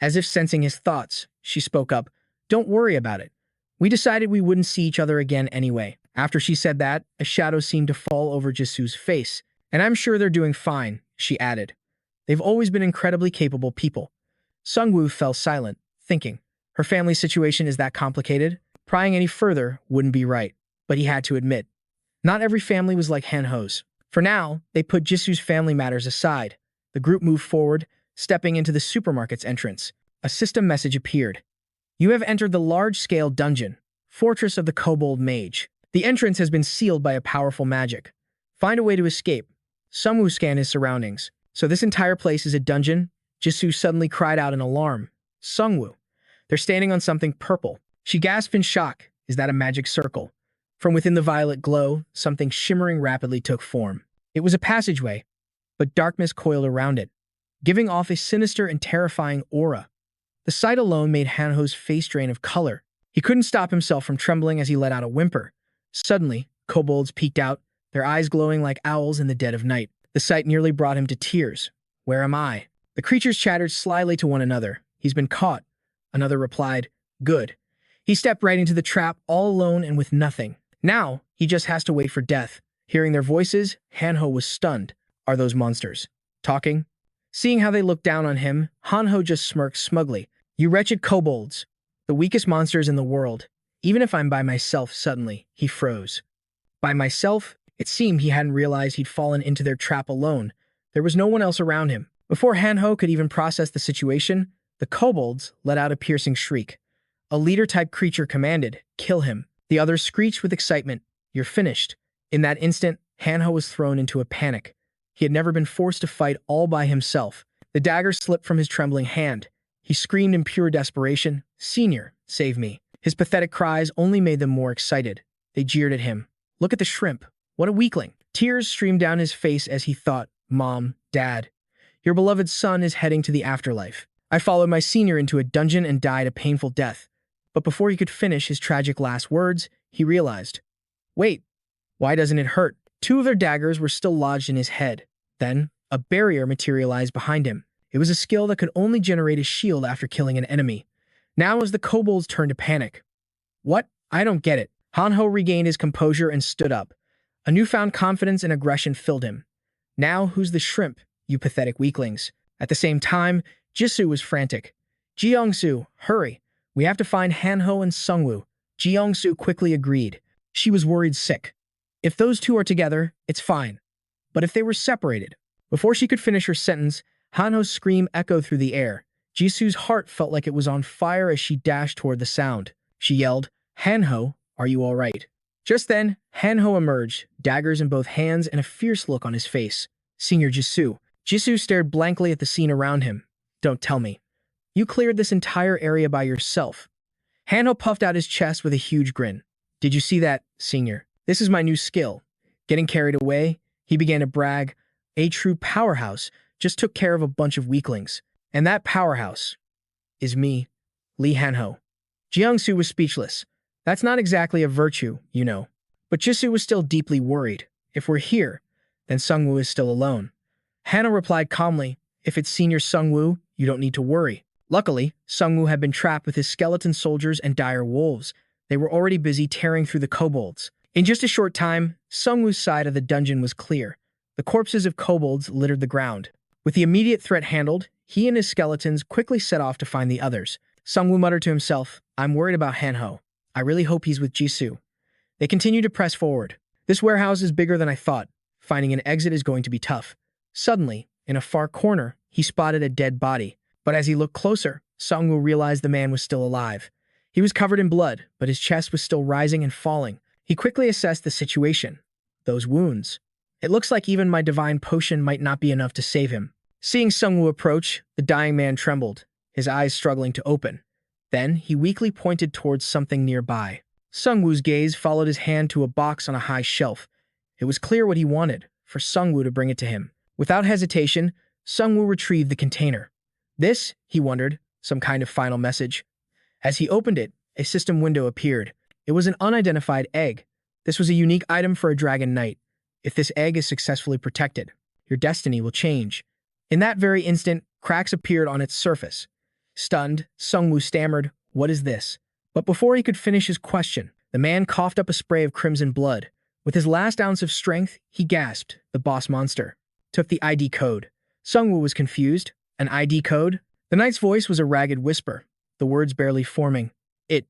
As if sensing his thoughts, she spoke up. Don't worry about it. We decided we wouldn't see each other again anyway. After she said that, a shadow seemed to fall over Jisoo's face. And I'm sure they're doing fine, she added. They've always been incredibly capable people. Sungwoo fell silent, thinking, her family's situation is that complicated? Prying any further wouldn't be right. But he had to admit, not every family was like Hanho's. For now, they put Jisoo's family matters aside. The group moved forward, stepping into the supermarket's entrance. A system message appeared. You have entered the large-scale dungeon, Fortress of the Kobold Mage. The entrance has been sealed by a powerful magic. Find a way to escape. Sungwoo scanned his surroundings. So this entire place is a dungeon? Jisoo suddenly cried out in alarm. Sungwoo. They're standing on something purple. She gasped in shock. Is that a magic circle? From within the violet glow, something shimmering rapidly took form. It was a passageway, but darkness coiled around it, giving off a sinister and terrifying aura. The sight alone made Hanho's face drain of color. He couldn't stop himself from trembling as he let out a whimper. Suddenly, kobolds peeked out, their eyes glowing like owls in the dead of night. The sight nearly brought him to tears. Where am I? The creatures chattered slyly to one another. He's been caught. Another replied, "Good." He stepped right into the trap all alone and with nothing. Now, he just has to wait for death. Hearing their voices, Hanho was stunned. Are those monsters talking? Seeing how they looked down on him, Hanho just smirked smugly. "You wretched kobolds, the weakest monsters in the world. Even if I'm by myself suddenly," he froze. By myself? It seemed he hadn't realized he'd fallen into their trap alone. There was no one else around him. Before Hanho could even process the situation, the kobolds let out a piercing shriek. A leader-type creature commanded, "Kill him." The others screeched with excitement, "You're finished." In that instant, Hanho was thrown into a panic. He had never been forced to fight all by himself. The dagger slipped from his trembling hand. He screamed in pure desperation, "Senior, save me." His pathetic cries only made them more excited. They jeered at him. "Look at the shrimp. What a weakling." Tears streamed down his face as he thought, "Mom, Dad, your beloved son is heading to the afterlife. I followed my senior into a dungeon and died a painful death." But before he could finish his tragic last words, he realized, wait, why doesn't it hurt? Two of their daggers were still lodged in his head. Then, a barrier materialized behind him. It was a skill that could only generate a shield after killing an enemy. Now was the kobold's turn to panic. "What? I don't get it." Hanho regained his composure and stood up. A newfound confidence and aggression filled him. "Now who's the shrimp, you pathetic weaklings?" At the same time, Jisoo was frantic. "Jeongsu, hurry. We have to find Hanho and Sungwoo." Jeongsu quickly agreed. She was worried sick. If those two are together, it's fine. But if they were separated? Before she could finish her sentence, Hanho's scream echoed through the air. Jisoo's heart felt like it was on fire as she dashed toward the sound. She yelled, "Hanho, are you all right?" Just then, Hanho emerged, daggers in both hands and a fierce look on his face. "Senior Jisoo." Jisoo stared blankly at the scene around him. "Don't tell me. You cleared this entire area by yourself." Hanho puffed out his chest with a huge grin. "Did you see that, Senior? This is my new skill." Getting carried away, he began to brag. "A true powerhouse just took care of a bunch of weaklings. And that powerhouse is me, Lee Hanho." Jeongsu was speechless. That's not exactly a virtue, you know. But Jisoo was still deeply worried. If we're here, then Sungwoo is still alone. Hanho replied calmly, "If it's Senior Sungwoo, you don't need to worry." Luckily, Sungwoo had been trapped with his skeleton soldiers and dire wolves. They were already busy tearing through the kobolds. In just a short time, Sungwoo's side of the dungeon was clear. The corpses of kobolds littered the ground. With the immediate threat handled, he and his skeletons quickly set off to find the others. Sungwoo muttered to himself, "I'm worried about Hanho. I really hope he's with Jisoo." They continued to press forward. "This warehouse is bigger than I thought. Finding an exit is going to be tough." Suddenly, in a far corner, he spotted a dead body. But as he looked closer, Sungwoo realized the man was still alive. He was covered in blood, but his chest was still rising and falling. He quickly assessed the situation. Those wounds. It looks like even my divine potion might not be enough to save him. Seeing Sungwoo approach, the dying man trembled, his eyes struggling to open. Then he weakly pointed towards something nearby. Sungwoo's gaze followed his hand to a box on a high shelf. It was clear what he wanted, for Sungwoo to bring it to him. Without hesitation, Sungwoo retrieved the container. This, he wondered, some kind of final message. As he opened it, a system window appeared. It was an unidentified egg. This was a unique item for a Dragon Knight. If this egg is successfully protected, your destiny will change. In that very instant, cracks appeared on its surface. Stunned, Sungwoo stammered, "What is this?" But before he could finish his question, the man coughed up a spray of crimson blood. With his last ounce of strength, he gasped, "The boss monster took the ID code." Sungwoo was confused. An ID code? The knight's voice was a ragged whisper, the words barely forming. "It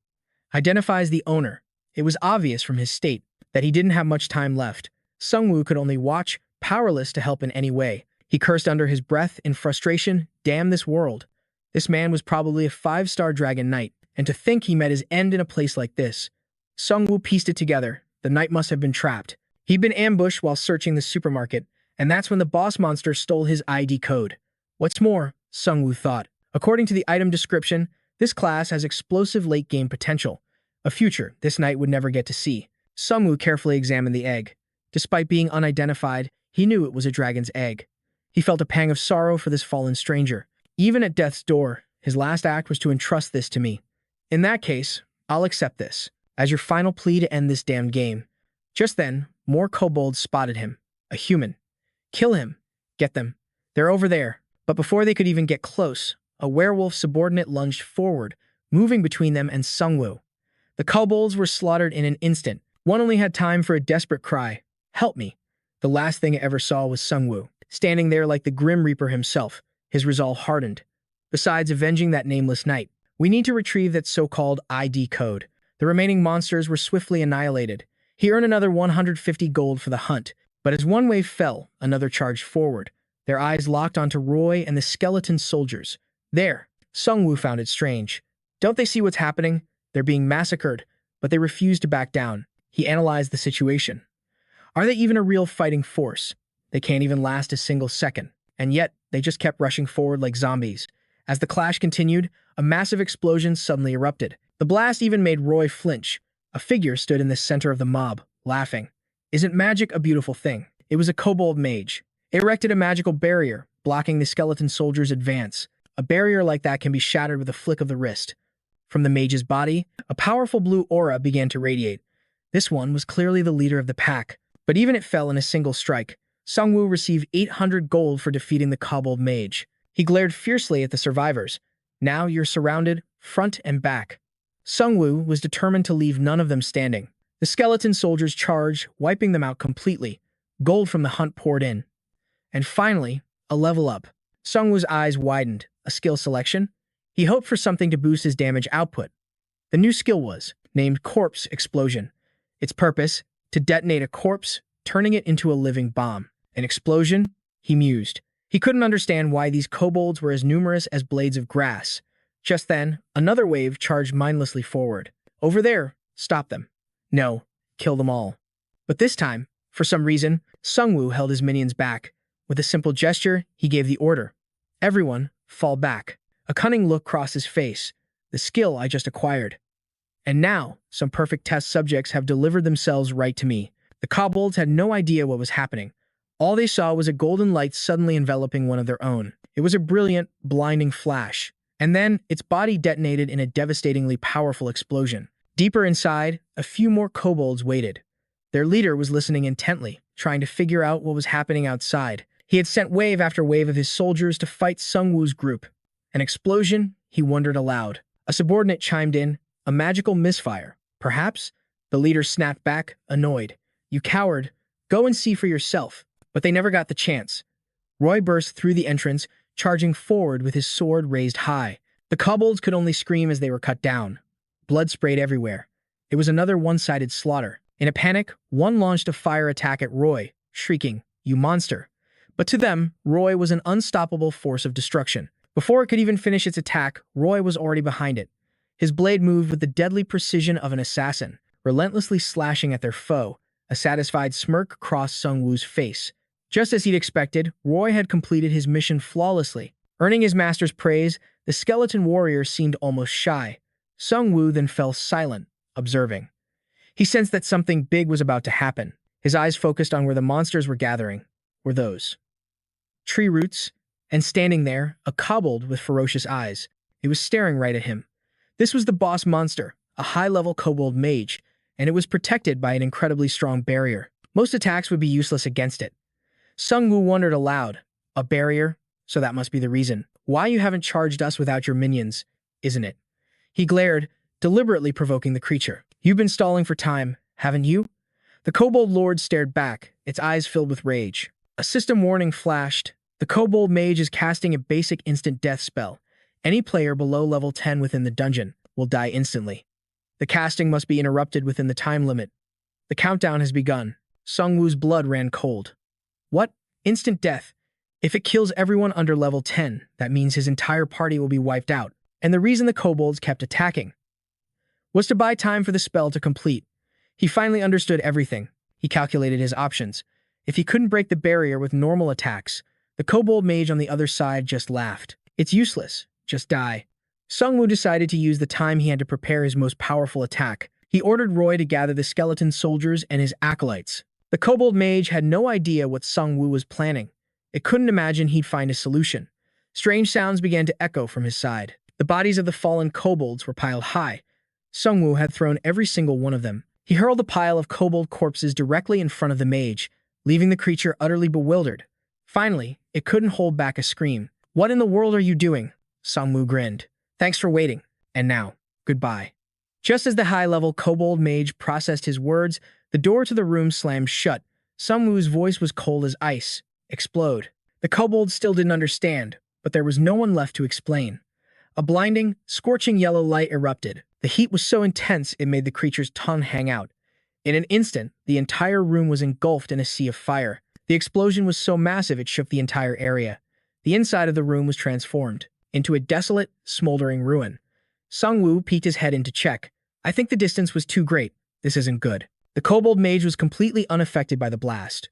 identifies the owner." It was obvious from his state that he didn't have much time left. Sungwoo could only watch, powerless to help in any way. He cursed under his breath in frustration. Damn this world. This man was probably a 5-star Dragon Knight, and to think he met his end in a place like this. Sungwoo pieced it together. The knight must have been trapped. He'd been ambushed while searching the supermarket, and that's when the boss monster stole his ID code. What's more, Sungwoo thought, according to the item description, this class has explosive late-game potential, a future this knight would never get to see. Sungwoo carefully examined the egg. Despite being unidentified, he knew it was a dragon's egg. He felt a pang of sorrow for this fallen stranger. Even at death's door, his last act was to entrust this to me. In that case, I'll accept this, as your final plea to end this damned game. Just then, more kobolds spotted him. A human. Kill him. Get them. They're over there. But before they could even get close, a werewolf subordinate lunged forward, moving between them and Sungwoo. The kobolds were slaughtered in an instant. One only had time for a desperate cry, "Help me." The last thing I ever saw was Sungwoo, standing there like the Grim Reaper himself, his resolve hardened. Besides avenging that nameless knight, we need to retrieve that so-called ID code. The remaining monsters were swiftly annihilated. He earned another 150 gold for the hunt, but as one wave fell, another charged forward. Their eyes locked onto Roy and the skeleton soldiers. There, Sungwoo found it strange. Don't they see what's happening? They're being massacred, but they refuse to back down. He analyzed the situation. Are they even a real fighting force? They can't even last a single second, and yet they just kept rushing forward like zombies. As the clash continued, a massive explosion suddenly erupted. The blast even made Roy flinch. A figure stood in the center of the mob, laughing. Isn't magic a beautiful thing? It was a kobold mage. It erected a magical barrier, blocking the skeleton soldiers' advance. A barrier like that can be shattered with a flick of the wrist. From the mage's body, a powerful blue aura began to radiate. This one was clearly the leader of the pack, but even it fell in a single strike. Sungwoo received 800 gold for defeating the kobold mage. He glared fiercely at the survivors. Now you're surrounded, front and back. Sungwoo was determined to leave none of them standing. The skeleton soldiers charged, wiping them out completely. Gold from the hunt poured in. And finally, a level up. Sungwoo's eyes widened. A skill selection? He hoped for something to boost his damage output. The new skill was named Corpse Explosion. Its purpose, to detonate a corpse, turning it into a living bomb. An explosion? He mused. He couldn't understand why these kobolds were as numerous as blades of grass. Just then, another wave charged mindlessly forward. Over there, stop them. No, kill them all. But this time, for some reason, Sungwoo held his minions back. With a simple gesture, he gave the order. Everyone, fall back. A cunning look crossed his face. The skill I just acquired. And now, some perfect test subjects have delivered themselves right to me. The kobolds had no idea what was happening. All they saw was a golden light suddenly enveloping one of their own. It was a brilliant, blinding flash. And then, its body detonated in a devastatingly powerful explosion. Deeper inside, a few more kobolds waited. Their leader was listening intently, trying to figure out what was happening outside. He had sent wave after wave of his soldiers to fight Sungwoo's group. An explosion? He wondered aloud. A subordinate chimed in. A magical misfire. Perhaps? The leader snapped back, annoyed. You coward. Go and see for yourself. But they never got the chance. Roy burst through the entrance, charging forward with his sword raised high. The kobolds could only scream as they were cut down. Blood sprayed everywhere. It was another one-sided slaughter. In a panic, one launched a fire attack at Roy, shrieking, "You monster!" But to them, Roy was an unstoppable force of destruction. Before it could even finish its attack, Roy was already behind it. His blade moved with the deadly precision of an assassin, relentlessly slashing at their foe. A satisfied smirk crossed Sungwoo's face. Just as he'd expected, Roy had completed his mission flawlessly. Earning his master's praise, the skeleton warrior seemed almost shy. Sungwoo then fell silent, observing. He sensed that something big was about to happen. His eyes focused on where the monsters were gathering. Were those tree roots? And standing there, a kobold with ferocious eyes. It was staring right at him. This was the boss monster, a high-level kobold mage, and it was protected by an incredibly strong barrier. Most attacks would be useless against it. Sungwoo wondered aloud. A barrier? So that must be the reason. Why you haven't charged us without your minions, isn't it? He glared, deliberately provoking the creature. You've been stalling for time, haven't you? The kobold lord stared back, its eyes filled with rage. A system warning flashed. The kobold mage is casting a basic instant death spell. Any player below level 10 within the dungeon will die instantly. The casting must be interrupted within the time limit. The countdown has begun. Sungwoo's blood ran cold. What? Instant death? If it kills everyone under level 10, that means his entire party will be wiped out. And the reason the kobolds kept attacking was to buy time for the spell to complete. He finally understood everything. He calculated his options. If he couldn't break the barrier with normal attacks, the kobold mage on the other side just laughed. It's useless. Just die. Sungwoo decided to use the time he had to prepare his most powerful attack. He ordered Roy to gather the skeleton soldiers and his acolytes. The kobold mage had no idea what Sungwoo was planning. It couldn't imagine he'd find a solution. Strange sounds began to echo from his side. The bodies of the fallen kobolds were piled high. Sungwoo had thrown every single one of them. He hurled the pile of kobold corpses directly in front of the mage, leaving the creature utterly bewildered. Finally, it couldn't hold back a scream. What in the world are you doing? Sungwoo grinned. Thanks for waiting. And now, Goodbye. Just as the high-level kobold mage processed his words, the door to the room slammed shut. Sungwoo's voice was cold as ice. Explode. The kobold still didn't understand, but there was no one left to explain. A blinding, scorching yellow light erupted. The heat was so intense it made the creature's tongue hang out. In an instant, the entire room was engulfed in a sea of fire. The explosion was so massive it shook the entire area. The inside of the room was transformed into a desolate, smoldering ruin. Sungwoo peeked his head in to check. I think the distance was too great. This isn't good. The kobold mage was completely unaffected by the blast.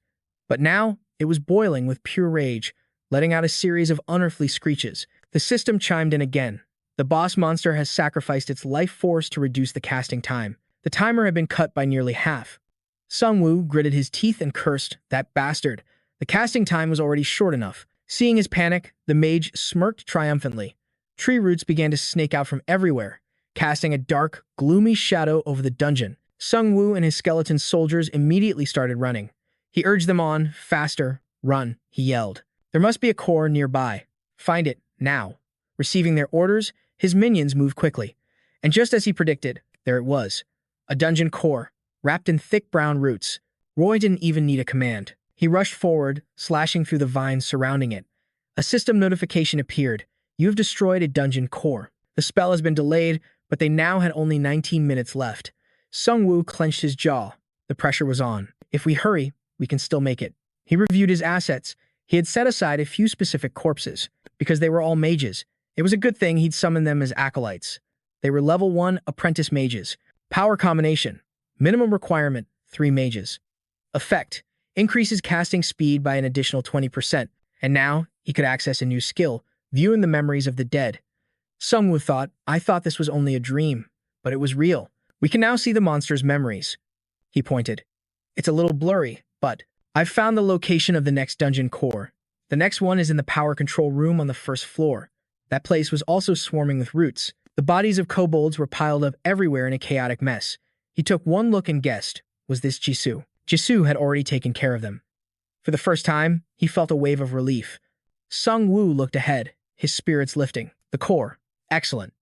But now, it was boiling with pure rage, letting out a series of unearthly screeches. The system chimed in again. The boss monster has sacrificed its life force to reduce the casting time. The timer had been cut by nearly half. Sungwoo gritted his teeth and cursed, that bastard. The casting time was already short enough. Seeing his panic, the mage smirked triumphantly. Tree roots began to snake out from everywhere, casting a dark, gloomy shadow over the dungeon. Sungwoo and his skeleton soldiers immediately started running. He urged them on, faster, run, he yelled. There must be a core nearby. Find it, now. Receiving their orders, his minions moved quickly. And just as he predicted, there it was. A dungeon core, wrapped in thick brown roots. Roy didn't even need a command. He rushed forward, slashing through the vines surrounding it. A system notification appeared. You have destroyed a dungeon core. The spell has been delayed, but they now had only 19 minutes left. Sungwoo clenched his jaw. The pressure was on. If we hurry, we can still make it. He reviewed his assets. He had set aside a few specific corpses, because they were all mages. It was a good thing he'd summoned them as acolytes. They were level 1 apprentice mages. Power combination. Minimum requirement, 3 mages. Effect. Increases casting speed by an additional 20%, and now he could access a new skill, viewing the memories of the dead. Sungwoo thought, I thought this was only a dream, but it was real. We can now see the monster's memories. He pointed. It's a little blurry, but I've found the location of the next dungeon core. The next one is in the power control room on the first floor. That place was also swarming with roots. The bodies of kobolds were piled up everywhere in a chaotic mess. He took one look and guessed, was this Jisoo? Jisoo had already taken care of them. For the first time, he felt a wave of relief. Sungwoo looked ahead, his spirits lifting. The core. Excellent.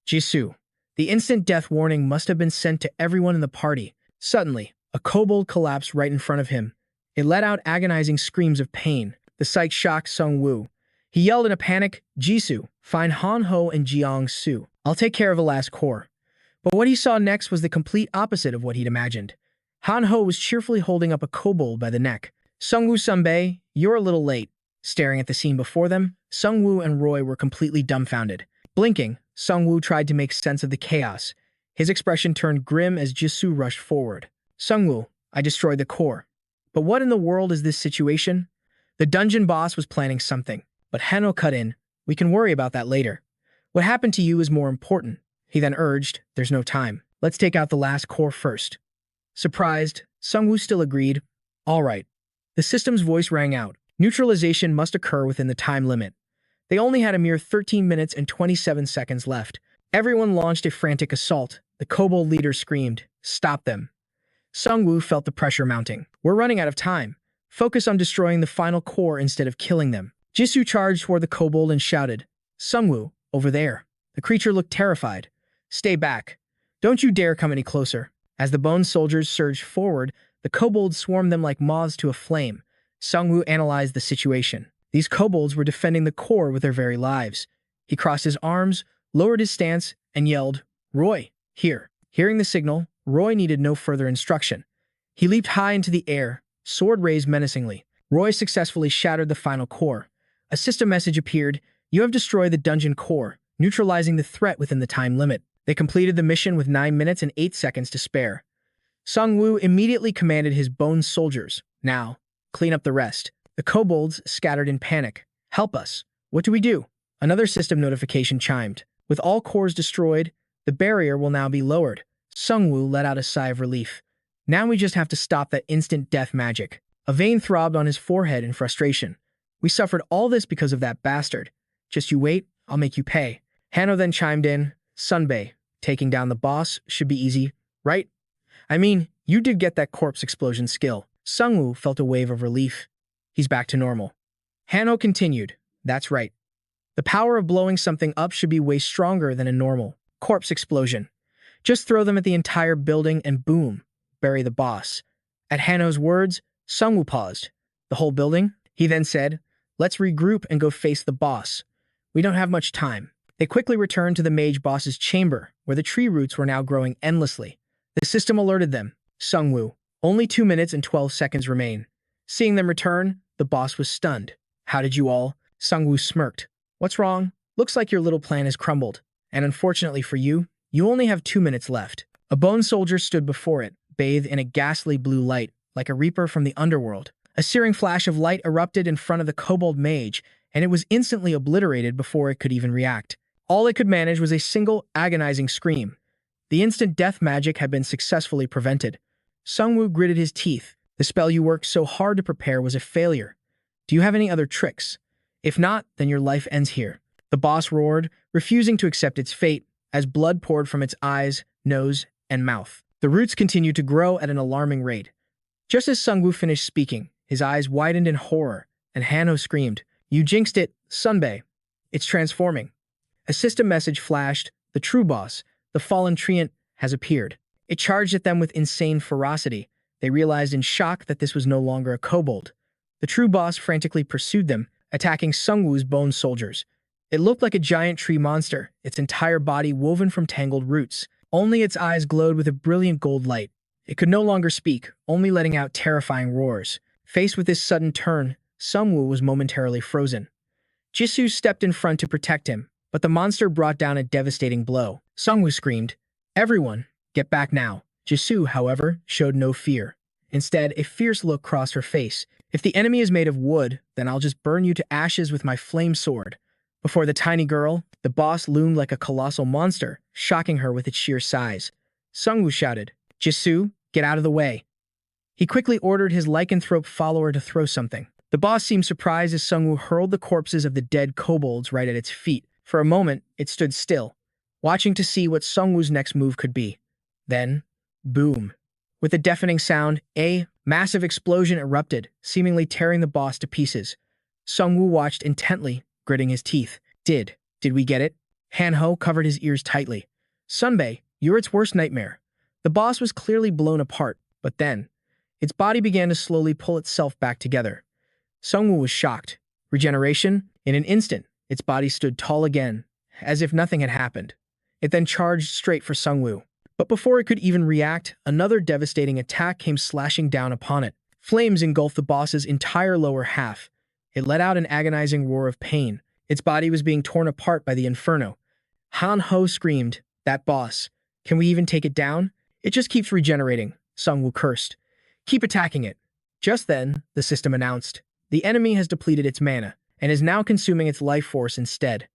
Jisoo. The instant death warning must have been sent to everyone in the party. Suddenly, a kobold collapsed right in front of him. It let out agonizing screams of pain. The sight shocked Sungwoo. He yelled in a panic, Jisoo, find Han-ho and Jiang-su. I'll take care of the last core. But what he saw next was the complete opposite of what he'd imagined. Han-ho was cheerfully holding up a kobold by the neck. Sungwoo-sanbei, you're a little late. Staring at the scene before them, Sungwoo and Roy were completely dumbfounded. Blinking, Sungwoo tried to make sense of the chaos. His expression turned grim as Jisoo rushed forward. Sungwoo, I destroyed the core. But what in the world is this situation? The dungeon boss was planning something, but Hanno cut in. We can worry about that later. What happened to you is more important. He then urged, there's no time. Let's take out the last core first. Surprised, Sungwoo still agreed. All right. The system's voice rang out. Neutralization must occur within the time limit. They only had a mere 13 minutes and 27 seconds left. Everyone launched a frantic assault. The kobold leader screamed, stop them. Sungwoo felt the pressure mounting. We're running out of time. Focus on destroying the final core instead of killing them. Jisoo charged toward the kobold and shouted, Sungwoo, over there. The creature looked terrified. Stay back. Don't you dare come any closer. As the bone soldiers surged forward, the kobolds swarmed them like moths to a flame. Sungwoo analyzed the situation. These kobolds were defending the core with their very lives. He crossed his arms, lowered his stance, and yelled, Roy, here. Hearing the signal, Roy needed no further instruction. He leaped high into the air, sword raised menacingly. Roy successfully shattered the final core. A system message appeared, you have destroyed the dungeon core, neutralizing the threat within the time limit. They completed the mission with 9 minutes and 8 seconds to spare. Sungwoo immediately commanded his bone soldiers, now, clean up the rest. The kobolds scattered in panic. Help us. What do we do? Another system notification chimed. With all cores destroyed, the barrier will now be lowered. Sungwoo let out a sigh of relief. Now we just have to stop that instant death magic. A vein throbbed on his forehead in frustration. We suffered all this because of that bastard. Just you wait, I'll make you pay. Hanno then chimed in. Sunbei, taking down the boss should be easy, right? I mean, you did get that corpse explosion skill. Sungwoo felt a wave of relief. He's back to normal. Hanno continued. That's right. The power of blowing something up should be way stronger than a normal Corpse explosion. Just throw them at the entire building and boom, bury the boss. At Hanho's words, Sungwoo paused. The whole building? He then said, let's regroup and go face the boss. We don't have much time. They quickly returned to the mage boss's chamber, where the tree roots were now growing endlessly. The system alerted them. Sungwoo, only 2 minutes and 12 seconds remain. Seeing them return, the boss was stunned. How did you all? Sungwoo smirked. What's wrong? Looks like your little plan has crumbled. And unfortunately for you, you only have 2 minutes left. A bone soldier stood before it, bathed in a ghastly blue light, like a reaper from the underworld. A searing flash of light erupted in front of the kobold mage, and it was instantly obliterated before it could even react. All it could manage was a single, agonizing scream. The instant death magic had been successfully prevented. Sungwoo gritted his teeth. The spell you worked so hard to prepare was a failure. Do you have any other tricks? If not, then your life ends here. The boss roared, refusing to accept its fate, as blood poured from its eyes, nose, and mouth. The roots continued to grow at an alarming rate. Just as Sungwoo finished speaking, his eyes widened in horror, and Hanho screamed, You jinxed it, Sunbae. It's transforming. A system message flashed. The true boss, the fallen treant, has appeared. It charged at them with insane ferocity. They realized in shock that this was no longer a kobold. The true boss frantically pursued them, attacking Sungwoo's bone soldiers. It looked like a giant tree monster, its entire body woven from tangled roots. Only its eyes glowed with a brilliant gold light. It could no longer speak, only letting out terrifying roars. Faced with this sudden turn, Sungwoo was momentarily frozen. Jisoo stepped in front to protect him, but the monster brought down a devastating blow. Sungwoo screamed, Everyone, get back now. Jisoo, however, showed no fear. Instead, a fierce look crossed her face. If the enemy is made of wood, then I'll just burn you to ashes with my flame sword. Before the tiny girl, the boss loomed like a colossal monster, shocking her with its sheer size. Sungwoo shouted, Jisoo, get out of the way. He quickly ordered his lycanthrope follower to throw something. The boss seemed surprised as Sungwoo hurled the corpses of the dead kobolds right at its feet. For a moment, it stood still, watching to see what Sungwoo's next move could be. Then, boom. With a deafening sound, a massive explosion erupted, seemingly tearing the boss to pieces. Sungwoo watched intently, gritting his teeth. Did we get it? Hanho covered his ears tightly. Sunbae, you're its worst nightmare. The boss was clearly blown apart, but then, its body began to slowly pull itself back together. Sungwoo was shocked. Regeneration? In an instant, its body stood tall again, as if nothing had happened. It then charged straight for Sungwoo. But before it could even react, another devastating attack came slashing down upon it. Flames engulfed the boss's entire lower half. It let out an agonizing roar of pain. Its body was being torn apart by the inferno. Hanho screamed, That boss. Can we even take it down? It just keeps regenerating, Sungwoo cursed. Keep attacking it. Just then, the system announced, the enemy has depleted its mana, and is now consuming its life force instead.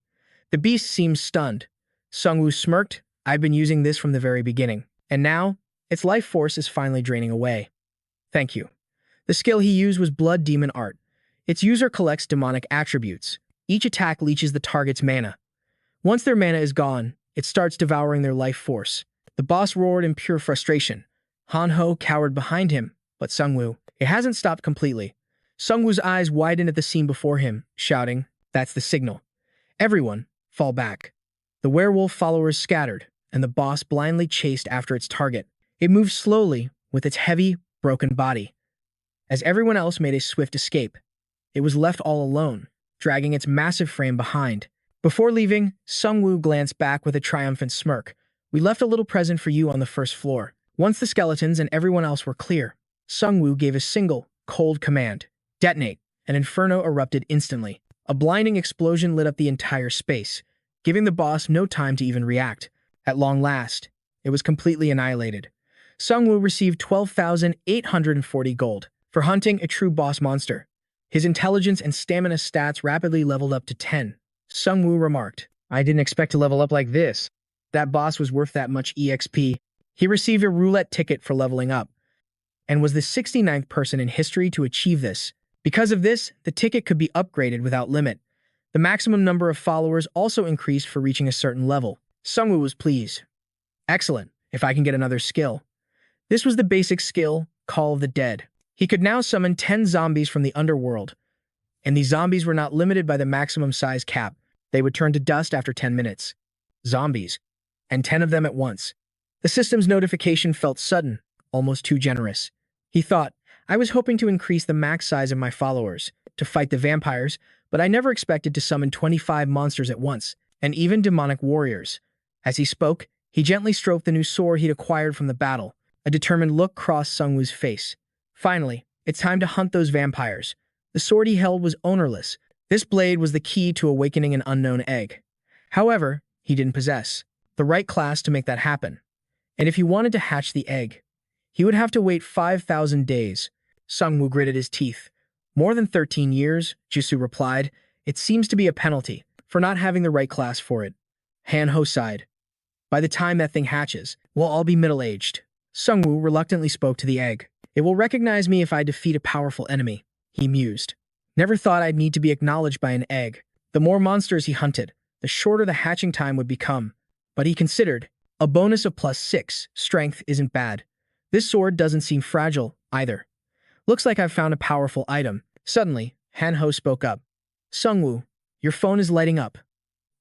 The beast seemed stunned. Sungwoo smirked, I've been using this from the very beginning, and now, its life force is finally draining away. Thank you. The skill he used was Blood Demon Art. Its user collects demonic attributes. Each attack leeches the target's mana. Once their mana is gone, it starts devouring their life force. The boss roared in pure frustration. Hanho cowered behind him, but Sungwoo, it hasn't stopped completely. Sungwoo's eyes widened at the scene before him, shouting, That's the signal. Everyone, fall back. The werewolf followers scattered, and the boss blindly chased after its target. It moved slowly, with its heavy, broken body. As everyone else made a swift escape, it was left all alone, dragging its massive frame behind. Before leaving, Sungwoo glanced back with a triumphant smirk. We left a little present for you on the first floor. Once the skeletons and everyone else were clear, Sungwoo gave a single, cold command. Detonate. An inferno erupted instantly. A blinding explosion lit up the entire space, giving the boss no time to even react. At long last, it was completely annihilated. Sungwoo received 12,840 gold for hunting a true boss monster. His intelligence and stamina stats rapidly leveled up to 10. Sungwoo remarked, I didn't expect to level up like this. That boss was worth that much EXP. He received a roulette ticket for leveling up, and was the 69th person in history to achieve this. Because of this, the ticket could be upgraded without limit. The maximum number of followers also increased for reaching a certain level. Sungwoo was pleased. Excellent, if I can get another skill. This was the basic skill, Call of the Dead. He could now summon 10 zombies from the underworld, and these zombies were not limited by the maximum size cap. They would turn to dust after 10 minutes. Zombies. and 10 of them at once. The system's notification felt sudden, almost too generous. He thought, I was hoping to increase the max size of my followers, to fight the vampires, but I never expected to summon 25 monsters at once, and even demonic warriors. As he spoke, he gently stroked the new sword he'd acquired from the battle. A determined look crossed Sungwoo's face. Finally, it's time to hunt those vampires. The sword he held was ownerless. This blade was the key to awakening an unknown egg. However, he didn't possess the right class to make that happen. And if he wanted to hatch the egg, he would have to wait 5,000 days. Sungwoo gritted his teeth. More than 13 years, Jisoo replied. It seems to be a penalty for not having the right class for it. Hanho sighed. By the time that thing hatches, we'll all be middle-aged. Sungwoo reluctantly spoke to the egg. It will recognize me if I defeat a powerful enemy, he mused. Never thought I'd need to be acknowledged by an egg. The more monsters he hunted, the shorter the hatching time would become. But he considered, a bonus of +6 strength isn't bad. This sword doesn't seem fragile, either. Looks like I've found a powerful item. Suddenly, Hanho spoke up. Sungwoo, your phone is lighting up.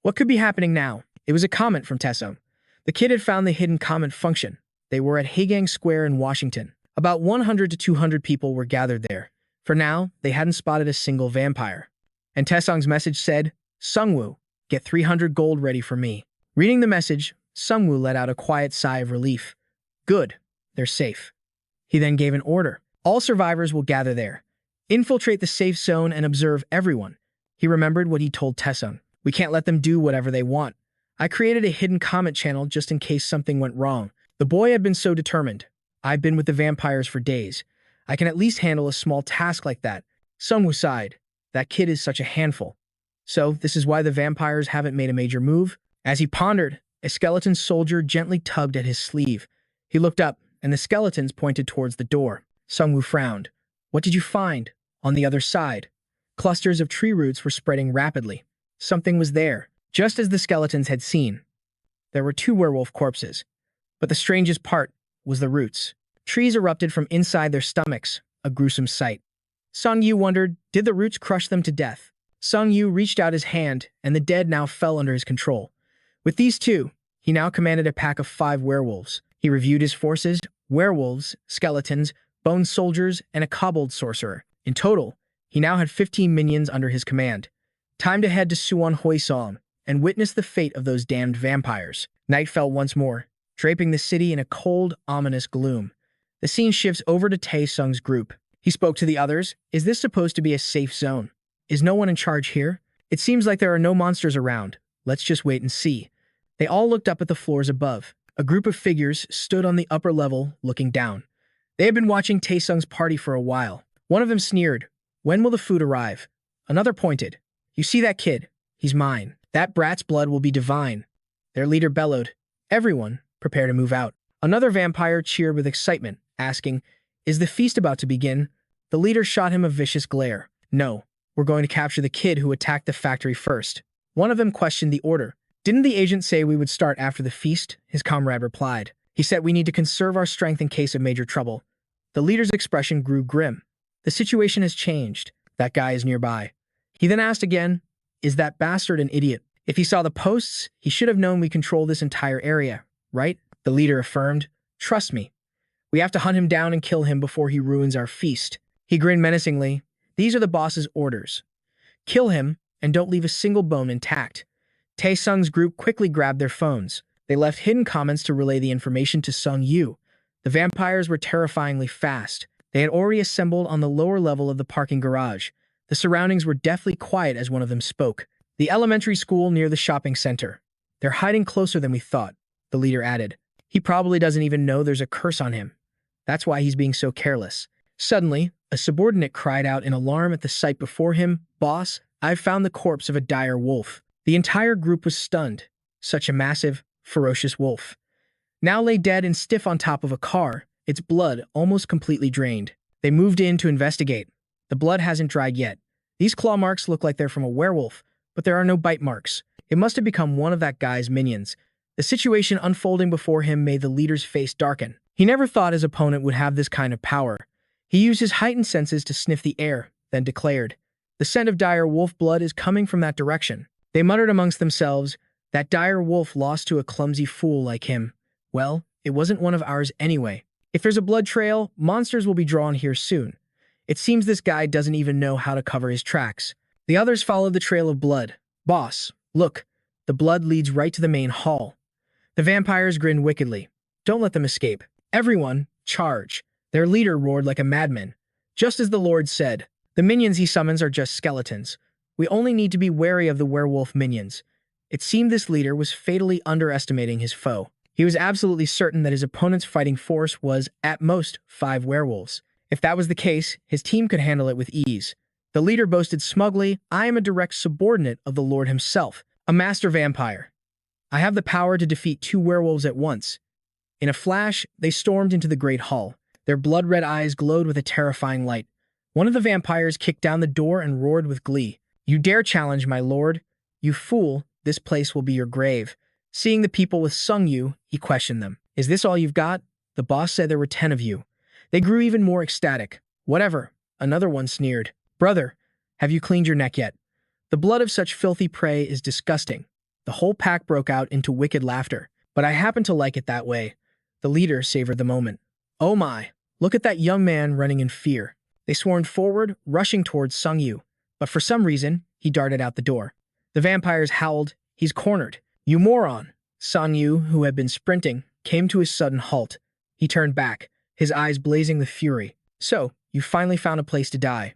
What could be happening now? It was a comment from Taesung. The kid had found the hidden comment function. They were at Haegang Square in Washington. About 100 to 200 people were gathered there. For now, they hadn't spotted a single vampire. And Taesung's message said, Sungwoo, get 300 gold ready for me. Reading the message, Sungwoo let out a quiet sigh of relief. Good, they're safe. He then gave an order. All survivors will gather there. Infiltrate the safe zone and observe everyone. He remembered what he told Taesung. We can't let them do whatever they want. I created a hidden comment channel just in case something went wrong. The boy had been so determined. I've been with the vampires for days. I can at least handle a small task like that. Sungwoo sighed. That kid is such a handful. So, this is why the vampires haven't made a major move? As he pondered, a skeleton soldier gently tugged at his sleeve. He looked up, and the skeletons pointed towards the door. Sungwoo frowned. What did you find? On the other side. Clusters of tree roots were spreading rapidly. Something was there, just as the skeletons had seen. There were 2 werewolf corpses. But the strangest part was the roots. Trees erupted from inside their stomachs, a gruesome sight. Sungwoo wondered, did the roots crush them to death? Sungwoo reached out his hand, and the dead now fell under his control. With these 2, he now commanded a pack of 5 werewolves. He reviewed his forces, werewolves, skeletons, bone soldiers, and a kobold sorcerer. In total, he now had 15 minions under his command. Time to head to Suwon Hwaseong and witness the fate of those damned vampires. Night fell once more, draping the city in a cold, ominous gloom. The scene shifts over to Taesung's group. He spoke to the others. Is this supposed to be a safe zone? Is no one in charge here? It seems like there are no monsters around. Let's just wait and see. They all looked up at the floors above. A group of figures stood on the upper level, looking down. They had been watching Taesung's party for a while. One of them sneered, when will the food arrive? Another pointed, you see that kid? He's mine. That brat's blood will be divine. Their leader bellowed, everyone, prepare to move out. Another vampire cheered with excitement, asking, is the feast about to begin? The leader shot him a vicious glare. No, we're going to capture the kid who attacked the factory first. One of them questioned the order. Didn't the agent say we would start after the feast? His comrade replied. He said we need to conserve our strength in case of major trouble. The leader's expression grew grim. The situation has changed. That guy is nearby. He then asked again, is that bastard an idiot? If he saw the posts, he should have known we control this entire area, right? The leader affirmed, trust me. We have to hunt him down and kill him before he ruins our feast. He grinned menacingly. These are the boss's orders. Kill him, and don't leave a single bone intact. Taesung's group quickly grabbed their phones. They left hidden comments to relay the information to Sungwoo. The vampires were terrifyingly fast. They had already assembled on the lower level of the parking garage. The surroundings were deathly quiet as one of them spoke. The elementary school near the shopping center. They're hiding closer than we thought, the leader added. He probably doesn't even know there's a curse on him. That's why he's being so careless. Suddenly, a subordinate cried out in alarm at the sight before him, Boss, I've found the corpse of a dire wolf. The entire group was stunned. Such a massive, ferocious wolf. Now lay dead and stiff on top of a car, its blood almost completely drained. They moved in to investigate. The blood hasn't dried yet. These claw marks look like they're from a werewolf, but there are no bite marks. It must have become one of that guy's minions. The situation unfolding before him made the leader's face darken. He never thought his opponent would have this kind of power. He used his heightened senses to sniff the air, then declared, the scent of dire wolf blood is coming from that direction. They muttered amongst themselves, That dire wolf lost to a clumsy fool like him. Well, it wasn't one of ours anyway. If there's a blood trail, monsters will be drawn here soon. It seems this guy doesn't even know how to cover his tracks. The others followed the trail of blood. Boss, look, the blood leads right to the main hall. The vampires grinned wickedly. Don't let them escape. Everyone, charge. Their leader roared like a madman. Just as the Lord said, the minions he summons are just skeletons. We only need to be wary of the werewolf minions. It seemed this leader was fatally underestimating his foe. He was absolutely certain that his opponent's fighting force was, at most, 5 werewolves. If that was the case, his team could handle it with ease. The leader boasted smugly, I am a direct subordinate of the Lord himself, a master vampire. I have the power to defeat 2 werewolves at once. In a flash, they stormed into the great hall. Their blood-red eyes glowed with a terrifying light. One of the vampires kicked down the door and roared with glee. You dare challenge my lord? You fool, this place will be your grave. Seeing the people with Sung Yu, he questioned them. Is this all you've got? The boss said there were 10 of you. They grew even more ecstatic. Whatever, another one sneered. Brother, have you cleaned your neck yet? The blood of such filthy prey is disgusting. The whole pack broke out into wicked laughter, but I happen to like it that way. The leader savored the moment. Oh my, look at that young man running in fear. They swarmed forward, rushing towards Sung Yu, but for some reason, he darted out the door. The vampires howled, he's cornered. You moron! Sung Yu, who had been sprinting, came to a sudden halt. He turned back, his eyes blazing with fury. So, you finally found a place to die.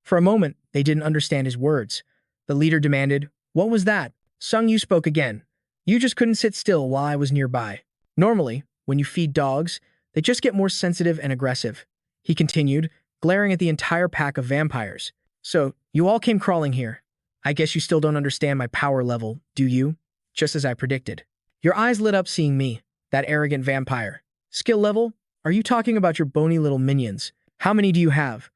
For a moment, they didn't understand his words. The leader demanded, what was that? Sung Yu spoke again. You just couldn't sit still while I was nearby. Normally, when you feed dogs, they just get more sensitive and aggressive. He continued, glaring at the entire pack of vampires. So, you all came crawling here. I guess you still don't understand my power level, do you? Just as I predicted. Your eyes lit up seeing me, that arrogant vampire. Skill level? Are you talking about your bony little minions? How many do you have?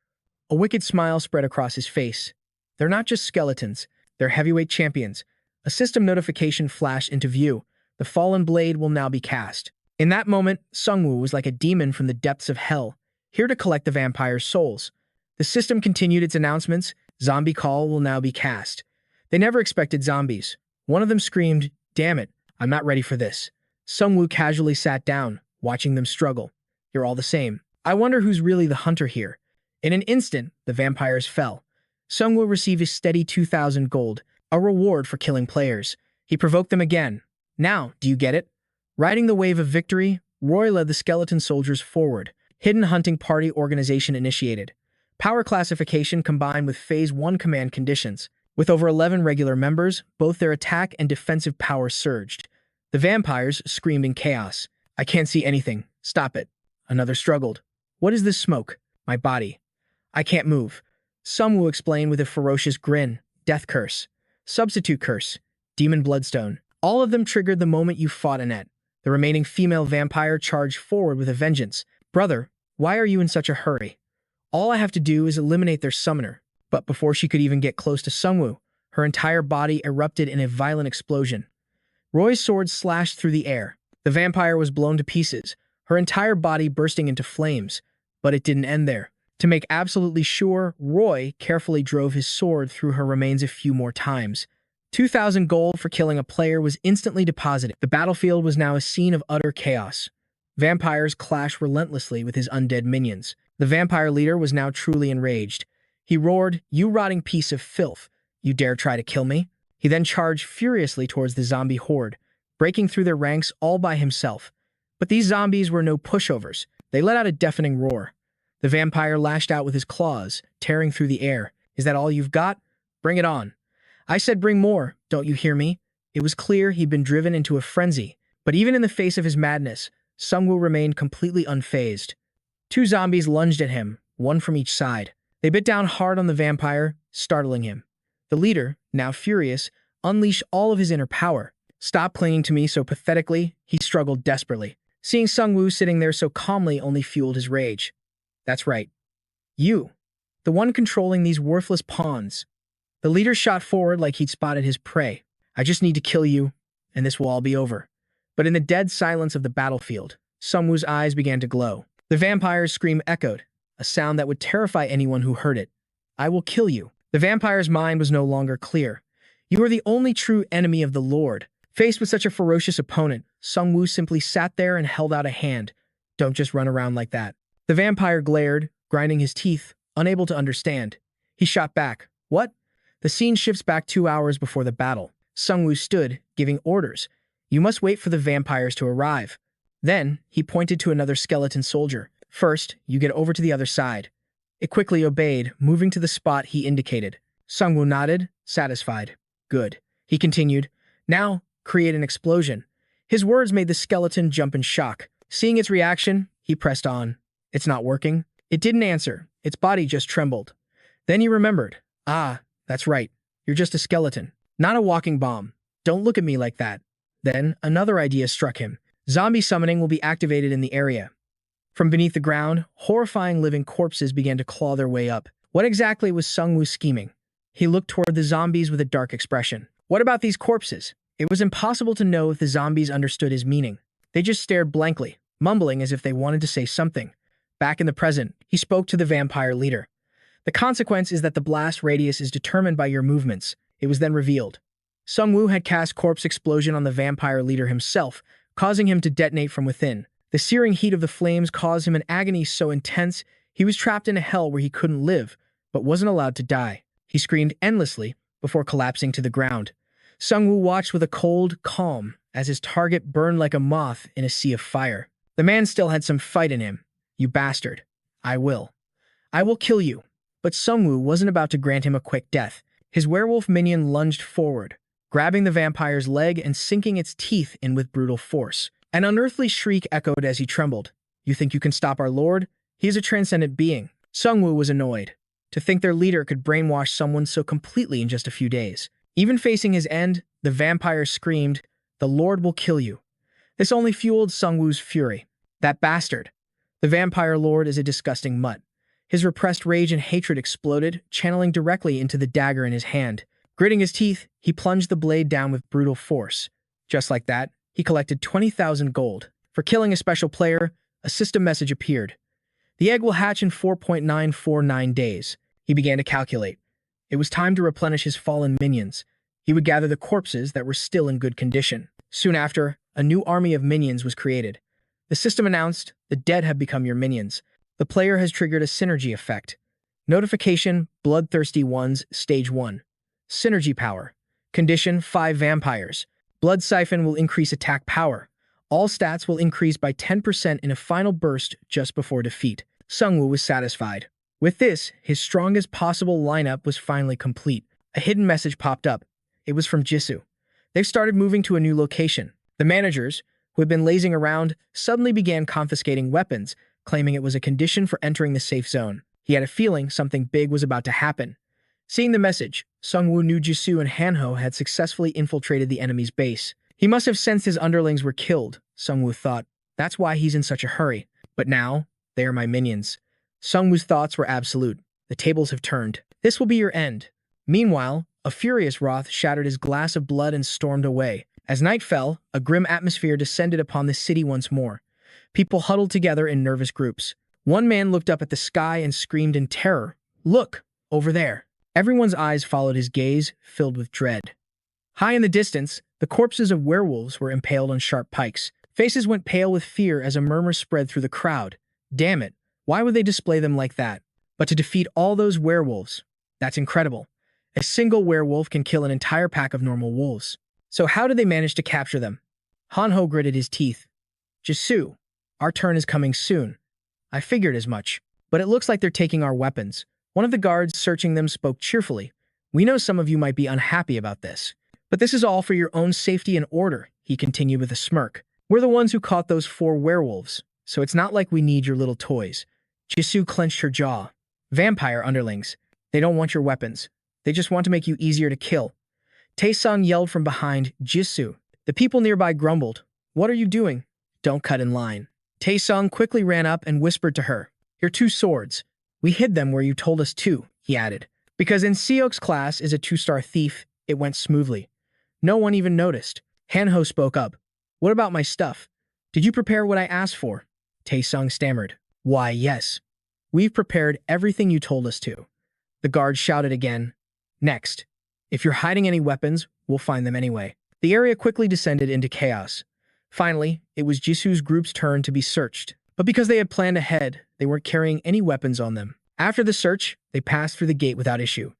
A wicked smile spread across his face. They're not just skeletons, they're heavyweight champions. A system notification flashed into view. The fallen blade will now be cast. In that moment, Sungwoo was like a demon from the depths of hell, here to collect the vampire's souls. The system continued its announcements. Zombie call will now be cast. They never expected zombies. One of them screamed, damn it, I'm not ready for this. Sungwoo casually sat down, watching them struggle. You're all the same. I wonder who's really the hunter here. In an instant, the vampires fell. Sungwoo received a steady 2,000 gold, a reward for killing players. He provoked them again. Now, do you get it? Riding the wave of victory, Roy led the skeleton soldiers forward. Hidden hunting party organization initiated. Power classification combined with Phase 1 command conditions. With over 11 regular members, both their attack and defensive power surged. The vampires screamed in chaos. I can't see anything. Stop it. Another struggled. What is this smoke? My body. I can't move. Some will explain with a ferocious grin. Death curse. Substitute curse. Demon bloodstone. All of them triggered the moment you fought Annette. The remaining female vampire charged forward with a vengeance. Brother, why are you in such a hurry? All I have to do is eliminate their summoner. But before she could even get close to Sungwoo, her entire body erupted in a violent explosion. Roy's sword slashed through the air. The vampire was blown to pieces, her entire body bursting into flames. But it didn't end there. To make absolutely sure, Roy carefully drove his sword through her remains a few more times. 2,000 gold for killing a player was instantly deposited. The battlefield was now a scene of utter chaos. Vampires clashed relentlessly with his undead minions. The vampire leader was now truly enraged. He roared, you rotting piece of filth. You dare try to kill me? He then charged furiously towards the zombie horde, breaking through their ranks all by himself. But these zombies were no pushovers. They let out a deafening roar. The vampire lashed out with his claws, tearing through the air. Is that all you've got? Bring it on. I said bring more, don't you hear me? It was clear he'd been driven into a frenzy. But even in the face of his madness, Sungwoo remained completely unfazed. 2 zombies lunged at him, one from each side. They bit down hard on the vampire, startling him. The leader, now furious, unleashed all of his inner power. Stop clinging to me so pathetically, he struggled desperately. Seeing Sungwoo sitting there so calmly only fueled his rage. That's right. You, the one controlling these worthless pawns. The leader shot forward like he'd spotted his prey. I just need to kill you, and this will all be over. But in the dead silence of the battlefield, Sungwoo's eyes began to glow. The vampire's scream echoed, a sound that would terrify anyone who heard it. I will kill you. The vampire's mind was no longer clear. You are the only true enemy of the Lord. Faced with such a ferocious opponent, Sung-woo simply sat there and held out a hand. Don't just run around like that. The vampire glared, grinding his teeth, unable to understand. He shot back. What? The scene shifts back 2 hours before the battle. Sung-woo stood, giving orders. You must wait for the vampires to arrive. Then, he pointed to another skeleton soldier. First, you get over to the other side. It quickly obeyed, moving to the spot he indicated. Sung-woo nodded, satisfied. Good. He continued. Now, create an explosion. His words made the skeleton jump in shock. Seeing its reaction, he pressed on. It's not working. It didn't answer. Its body just trembled. Then he remembered. Ah, that's right. You're just a skeleton, not a walking bomb. Don't look at me like that. Then, another idea struck him. Zombie summoning will be activated in the area. From beneath the ground, horrifying living corpses began to claw their way up. What exactly was Sung-woo scheming? He looked toward the zombies with a dark expression. What about these corpses? It was impossible to know if the zombies understood his meaning. They just stared blankly, mumbling as if they wanted to say something. Back in the present, he spoke to the vampire leader. The consequence is that the blast radius is determined by your movements. It was then revealed. Sung-woo had cast corpse explosion on the vampire leader himself, causing him to detonate from within. The searing heat of the flames caused him an agony so intense he was trapped in a hell where he couldn't live, but wasn't allowed to die. He screamed endlessly before collapsing to the ground. Sung-woo watched with a cold calm as his target burned like a moth in a sea of fire. The man still had some fight in him. You bastard. I will kill you. But Sung-woo wasn't about to grant him a quick death. His werewolf minion lunged forward, grabbing the vampire's leg and sinking its teeth in with brutal force. An unearthly shriek echoed as he trembled. You think you can stop our lord? He is a transcendent being. Sung-woo was annoyed. To think their leader could brainwash someone so completely in just a few days. Even facing his end, the vampire screamed, "The Lord will kill you." This only fueled Sung-woo's fury. That bastard. The vampire lord is a disgusting mutt. His repressed rage and hatred exploded, channeling directly into the dagger in his hand. Gritting his teeth, he plunged the blade down with brutal force. Just like that, he collected 20,000 gold. For killing a special player, a system message appeared. The egg will hatch in 4.949 days. He began to calculate. It was time to replenish his fallen minions. He would gather the corpses that were still in good condition. Soon after, a new army of minions was created. The system announced, the dead have become your minions. The player has triggered a synergy effect. Notification, Bloodthirsty Ones, Stage 1. Synergy power. Condition, 5 vampires. Blood Siphon will increase attack power. All stats will increase by 10% in a final burst just before defeat. Sung-woo was satisfied. With this, his strongest possible lineup was finally complete. A hidden message popped up. It was from Jisoo. They've started moving to a new location. The managers, who had been lazing around, suddenly began confiscating weapons, claiming it was a condition for entering the safe zone. He had a feeling something big was about to happen. Seeing the message, Sung-woo knew Jisoo and Hanho had successfully infiltrated the enemy's base. He must have sensed his underlings were killed, Sung-woo thought. That's why he's in such a hurry. But now, they are my minions. Sung-woo's thoughts were absolute. The tables have turned. This will be your end. Meanwhile, a furious Wrath shattered his glass of blood and stormed away. As night fell, a grim atmosphere descended upon the city once more. People huddled together in nervous groups. One man looked up at the sky and screamed in terror. Look, over there. Everyone's eyes followed his gaze, filled with dread. High in the distance, the corpses of werewolves were impaled on sharp pikes. Faces went pale with fear as a murmur spread through the crowd. Damn it, why would they display them like that? But to defeat all those werewolves, that's incredible. A single werewolf can kill an entire pack of normal wolves. So how did they manage to capture them? Hanho gritted his teeth. Jisoo, our turn is coming soon. I figured as much. But it looks like they're taking our weapons. One of the guards searching them spoke cheerfully. We know some of you might be unhappy about this. But this is all for your own safety and order, he continued with a smirk. We're the ones who caught those 4 werewolves, so it's not like we need your little toys. Jisoo clenched her jaw. Vampire underlings. They don't want your weapons. They just want to make you easier to kill. Taesung yelled from behind, Jisoo. The people nearby grumbled. What are you doing? Don't cut in line. Taesung quickly ran up and whispered to her. Your 2 swords. We hid them where you told us to, he added. Because in Seok's class is a 2-star thief, it went smoothly. No one even noticed. Hanho spoke up. What about my stuff? Did you prepare what I asked for? Taesung stammered. Why, yes. We've prepared everything you told us to. The guard shouted again. Next. If you're hiding any weapons, we'll find them anyway. The area quickly descended into chaos. Finally, it was Jisu's group's turn to be searched. But because they had planned ahead, they weren't carrying any weapons on them. After the search, they passed through the gate without issue.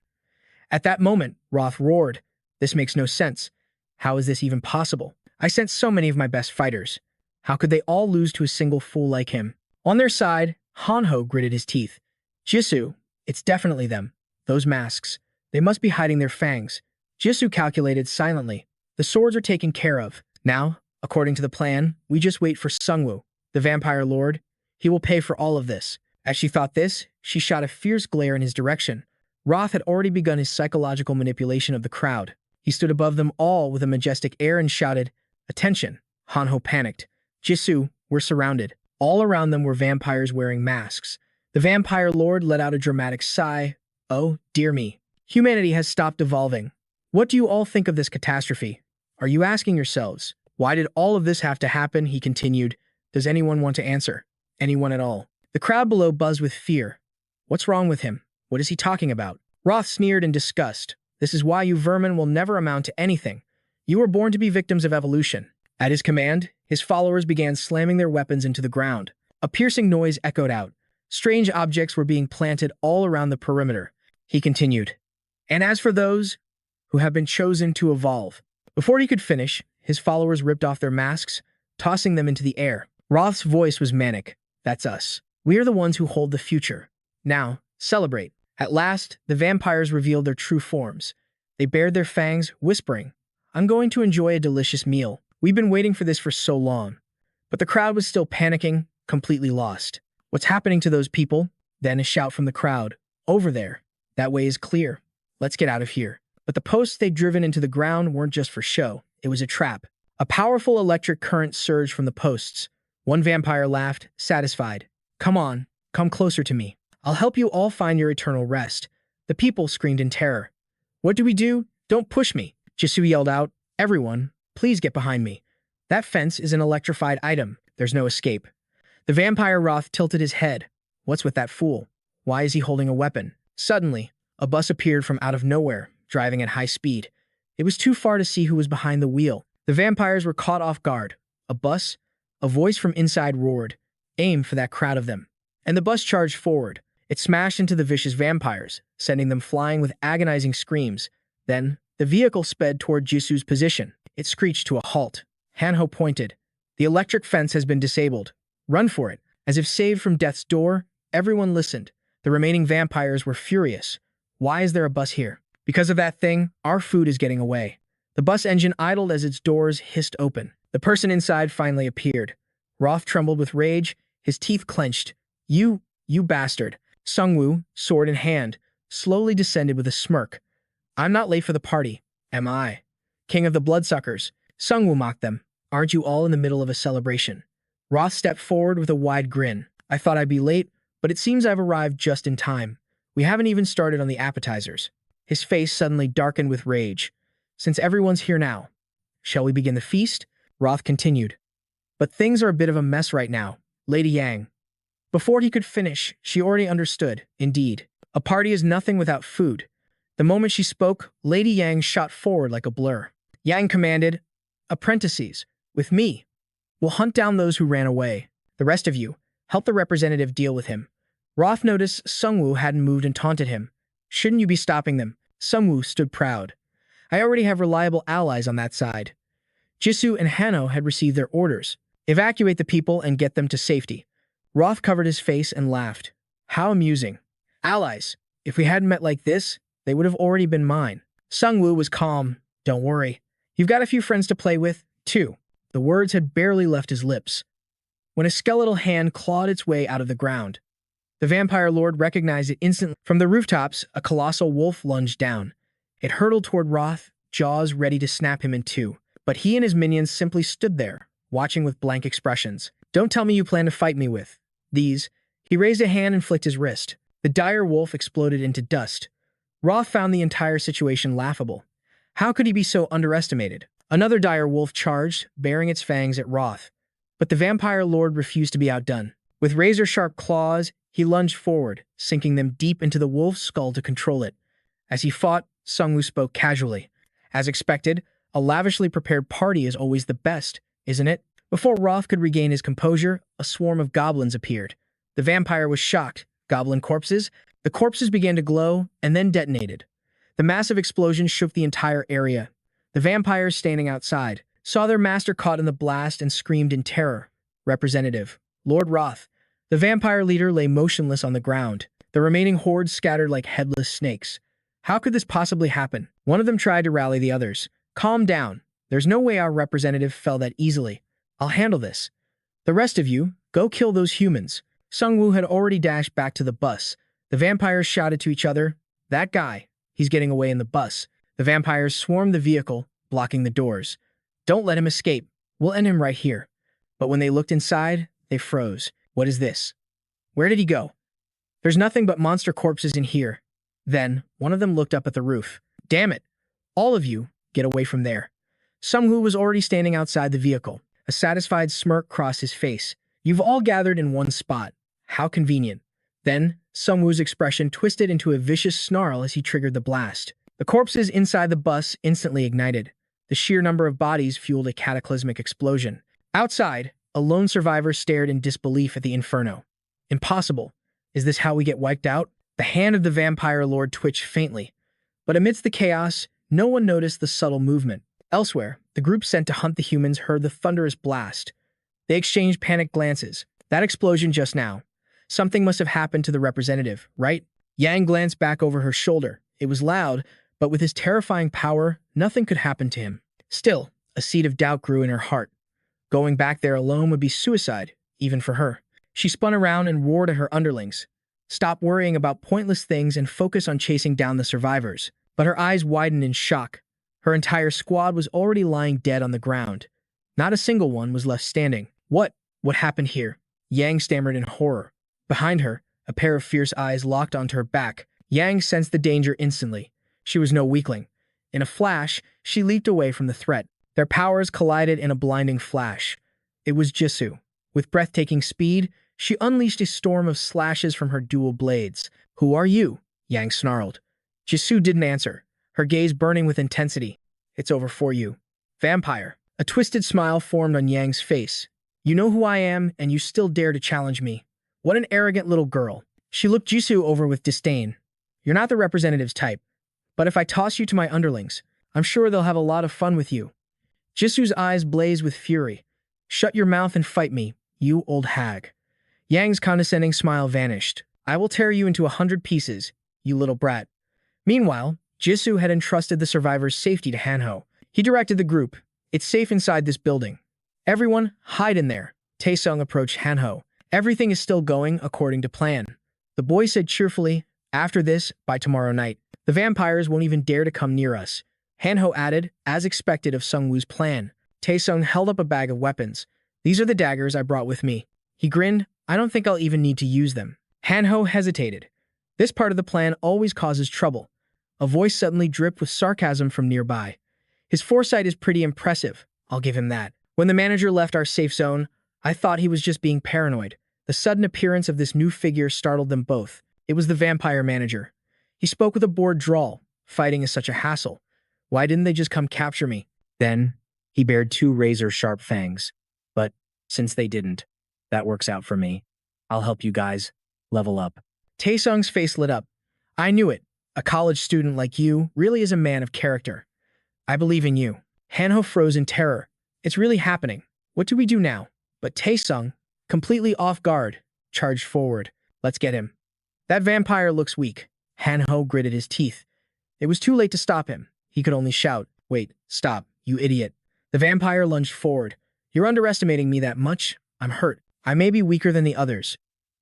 At that moment, Roth roared, "This makes no sense. How is this even possible? I sent so many of my best fighters. How could they all lose to a single fool like him?" On their side, Hanho gritted his teeth. "Jisu, it's definitely them. Those masks. They must be hiding their fangs." Jisu calculated silently. "The swords are taken care of. Now, according to the plan, we just wait for Sungwoo, the vampire lord. He will pay for all of this." As she thought this, she shot a fierce glare in his direction. Roth had already begun his psychological manipulation of the crowd. He stood above them all with a majestic air and shouted, "Attention!" Hanho panicked. "Jisu, we're surrounded." All around them were vampires wearing masks. The vampire lord let out a dramatic sigh. "Oh, dear me. Humanity has stopped evolving. What do you all think of this catastrophe? Are you asking yourselves, why did all of this have to happen?" He continued. "Does anyone want to answer? Anyone at all?" The crowd below buzzed with fear. "What's wrong with him? What is he talking about?" Roth sneered in disgust. "This is why you vermin will never amount to anything. You were born to be victims of evolution." At his command, his followers began slamming their weapons into the ground. A piercing noise echoed out. Strange objects were being planted all around the perimeter. He continued, "And as for those who have been chosen to evolve." Before he could finish, his followers ripped off their masks, tossing them into the air. Roth's voice was manic. "That's us. We are the ones who hold the future. Now, celebrate." At last, the vampires revealed their true forms. They bared their fangs, whispering, "I'm going to enjoy a delicious meal. We've been waiting for this for so long." But the crowd was still panicking, completely lost. "What's happening to those people?" Then a shout from the crowd. "Over there. That way is clear. Let's get out of here." But the posts they'd driven into the ground weren't just for show. It was a trap. A powerful electric current surged from the posts. One vampire laughed, satisfied. "Come on, come closer to me. I'll help you all find your eternal rest." The people screamed in terror. "What do we do? Don't push me." Jisu yelled out, "Everyone, please get behind me. That fence is an electrified item. There's no escape." The vampire Roth tilted his head. "What's with that fool? Why is he holding a weapon?" Suddenly, a bus appeared from out of nowhere, driving at high speed. It was too far to see who was behind the wheel. The vampires were caught off guard. "A bus?" A voice from inside roared, "Aim for that crowd of them." And the bus charged forward. It smashed into the vicious vampires, sending them flying with agonizing screams. Then, the vehicle sped toward Jisu's position. It screeched to a halt. Hanho pointed. "The electric fence has been disabled. Run for it." As if saved from death's door, everyone listened. The remaining vampires were furious. "Why is there a bus here?" "Because of that thing, our food is getting away." The bus engine idled as its doors hissed open. The person inside finally appeared. Roth trembled with rage, his teeth clenched. You bastard." Sungwoo, sword in hand, slowly descended with a smirk. "I'm not late for the party, am I? King of the bloodsuckers." Sungwoo mocked them. "Aren't you all in the middle of a celebration?" Roth stepped forward with a wide grin. "I thought I'd be late, but it seems I've arrived just in time. We haven't even started on the appetizers." His face suddenly darkened with rage. "Since everyone's here now, shall we begin the feast?" Roth continued. "But things are a bit of a mess right now, Lady Yang." Before he could finish, she already understood. Indeed, a party is nothing without food. The moment she spoke, Lady Yang shot forward like a blur. Yang commanded, "Apprentices, with me. We'll hunt down those who ran away. The rest of you, help the representative deal with him." Roth noticed Sungwoo hadn't moved and taunted him. "Shouldn't you be stopping them?" Sungwoo stood proud. "I already have reliable allies on that side." Jisu and Hanho had received their orders. "Evacuate the people and get them to safety." Roth covered his face and laughed. "How amusing. Allies. If we hadn't met like this, they would have already been mine." Sungwoo was calm. "Don't worry. You've got a few friends to play with, too." The words had barely left his lips when a skeletal hand clawed its way out of the ground. The vampire lord recognized it instantly. From the rooftops, a colossal wolf lunged down. It hurtled toward Roth, jaws ready to snap him in two. But he and his minions simply stood there, watching with blank expressions. "Don't tell me you plan to fight me with these." He raised a hand and flicked his wrist. The dire wolf exploded into dust. Roth found the entire situation laughable. How could he be so underestimated? Another dire wolf charged, baring its fangs at Roth. But the vampire lord refused to be outdone. With razor-sharp claws, he lunged forward, sinking them deep into the wolf's skull to control it. As he fought, Sungwoo spoke casually. As expected, A lavishly prepared party is always the best, isn't it? Before Roth could regain his composure, a swarm of goblins appeared. The vampire was shocked. Goblin corpses? The corpses began to glow and then detonated. The massive explosion shook the entire area. The vampires standing outside saw their master caught in the blast and screamed in terror. Representative, Lord Roth. The vampire leader lay motionless on the ground. The remaining horde scattered like headless snakes. How could this possibly happen? One of them tried to rally the others. Calm down. There's no way our representative fell that easily. I'll handle this. The rest of you, go kill those humans. Sungwoo had already dashed back to the bus. The vampires shouted to each other, "That guy, he's getting away in the bus." The vampires swarmed the vehicle, blocking the doors. "Don't let him escape. We'll end him right here." But when they looked inside, they froze. What is this? Where did he go? There's nothing but monster corpses in here. Then, one of them looked up at the roof. Damn it! All of you, get away from there. Sungwoo was already standing outside the vehicle. A satisfied smirk crossed his face. You've all gathered in one spot. How convenient. Then, Sungwoo's expression twisted into a vicious snarl as he triggered the blast. The corpses inside the bus instantly ignited. The sheer number of bodies fueled a cataclysmic explosion. Outside, a lone survivor stared in disbelief at the inferno. Impossible. Is this how we get wiped out? The hand of the vampire lord twitched faintly. But amidst the chaos, no one noticed the subtle movement. Elsewhere, the group sent to hunt the humans heard the thunderous blast. They exchanged panicked glances. That explosion just now. Something must have happened to the representative, right? Yang glanced back over her shoulder. It was loud, but with his terrifying power, nothing could happen to him. Still, a seed of doubt grew in her heart. Going back there alone would be suicide, even for her. She spun around and roared at her underlings. Stop worrying about pointless things and focus on chasing down the survivors. But her eyes widened in shock. Her entire squad was already lying dead on the ground. Not a single one was left standing. What happened here? Yang stammered in horror. Behind her, a pair of fierce eyes locked onto her back. Yang sensed the danger instantly. She was no weakling. In a flash, she leaped away from the threat. Their powers collided in a blinding flash. It was Jisoo. With breathtaking speed, she unleashed a storm of slashes from her dual blades. Who are you? Yang snarled. Jisoo didn't answer, her gaze burning with intensity. It's over for you. Vampire. A twisted smile formed on Yang's face. You know who I am, and you still dare to challenge me. What an arrogant little girl. She looked Jisoo over with disdain. You're not the representative's type, but if I toss you to my underlings, I'm sure they'll have a lot of fun with you. Jisoo's eyes blazed with fury. Shut your mouth and fight me, you old hag. Yang's condescending smile vanished. I will tear you into 100 pieces, you little brat. Meanwhile, Jisoo had entrusted the survivors' safety to Hanho. He directed the group. It's safe inside this building. Everyone, hide in there. Taesung approached Hanho. Everything is still going according to plan. The boy said cheerfully, after this, by tomorrow night, the vampires won't even dare to come near us. Hanho added, as expected of Sungwoo's plan. Taesung held up a bag of weapons. These are the daggers I brought with me. He grinned. I don't think I'll even need to use them. Hanho hesitated. This part of the plan always causes trouble. A voice suddenly dripped with sarcasm from nearby. His foresight is pretty impressive, I'll give him that. When the manager left our safe zone, I thought he was just being paranoid. The sudden appearance of this new figure startled them both. It was the vampire manager. He spoke with a bored drawl. Fighting is such a hassle. Why didn't they just come capture me? Then, he bared 2 razor-sharp fangs. But, since they didn't, that works out for me. I'll help you guys. Level up. Taesung's face lit up. I knew it. A college student like you really is a man of character. I believe in you. Hanho froze in terror. It's really happening. What do we do now? But Taesung, completely off guard, charged forward. Let's get him. That vampire looks weak. Hanho gritted his teeth. It was too late to stop him. He could only shout, Wait, stop, you idiot. The vampire lunged forward. You're underestimating me that much? I'm hurt. I may be weaker than the others,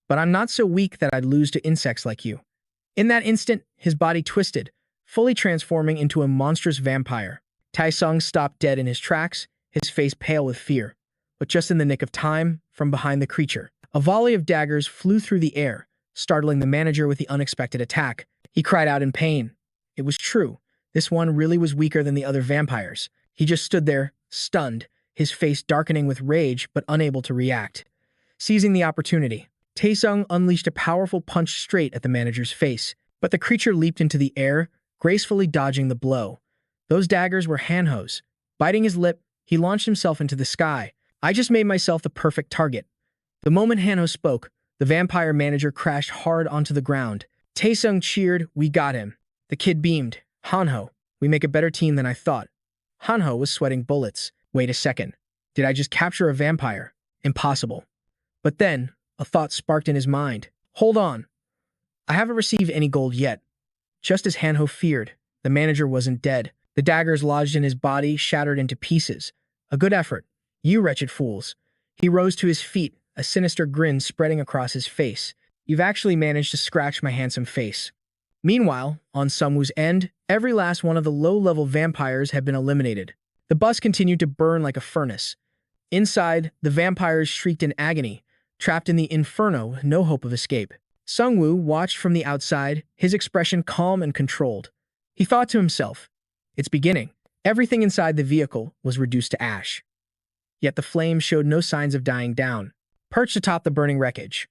but I'm not so weak that I'd lose to insects like you. In that instant, his body twisted, fully transforming into a monstrous vampire. Taesung stopped dead in his tracks, his face pale with fear. But just in the nick of time, from behind the creature, a volley of daggers flew through the air, startling the manager with the unexpected attack. He cried out in pain. It was true. This one really was weaker than the other vampires. He just stood there, stunned, his face darkening with rage but unable to react. Seizing the opportunity, Taesung unleashed a powerful punch straight at the manager's face, but the creature leaped into the air, gracefully dodging the blow. Those daggers were Hanho's. Biting his lip, he launched himself into the sky. I just made myself the perfect target. The moment Hanho spoke, the vampire manager crashed hard onto the ground. Taesung cheered, "We got him." The kid beamed, "Hanho, we make a better team than I thought." Hanho was sweating bullets. Wait a second. Did I just capture a vampire? Impossible. But then, a thought sparked in his mind. Hold on. I haven't received any gold yet. Just as Hanho feared, the manager wasn't dead. The daggers lodged in his body shattered into pieces. A good effort. You wretched fools. He rose to his feet, a sinister grin spreading across his face. You've actually managed to scratch my handsome face. Meanwhile, on Sungwoo's end, every last one of the low-level vampires had been eliminated. The bus continued to burn like a furnace. Inside, the vampires shrieked in agony, trapped in the inferno with no hope of escape. Sungwoo watched from the outside, his expression calm and controlled. He thought to himself, "It's beginning." Everything inside the vehicle was reduced to ash. Yet the flames showed no signs of dying down. Perched atop the burning wreckage,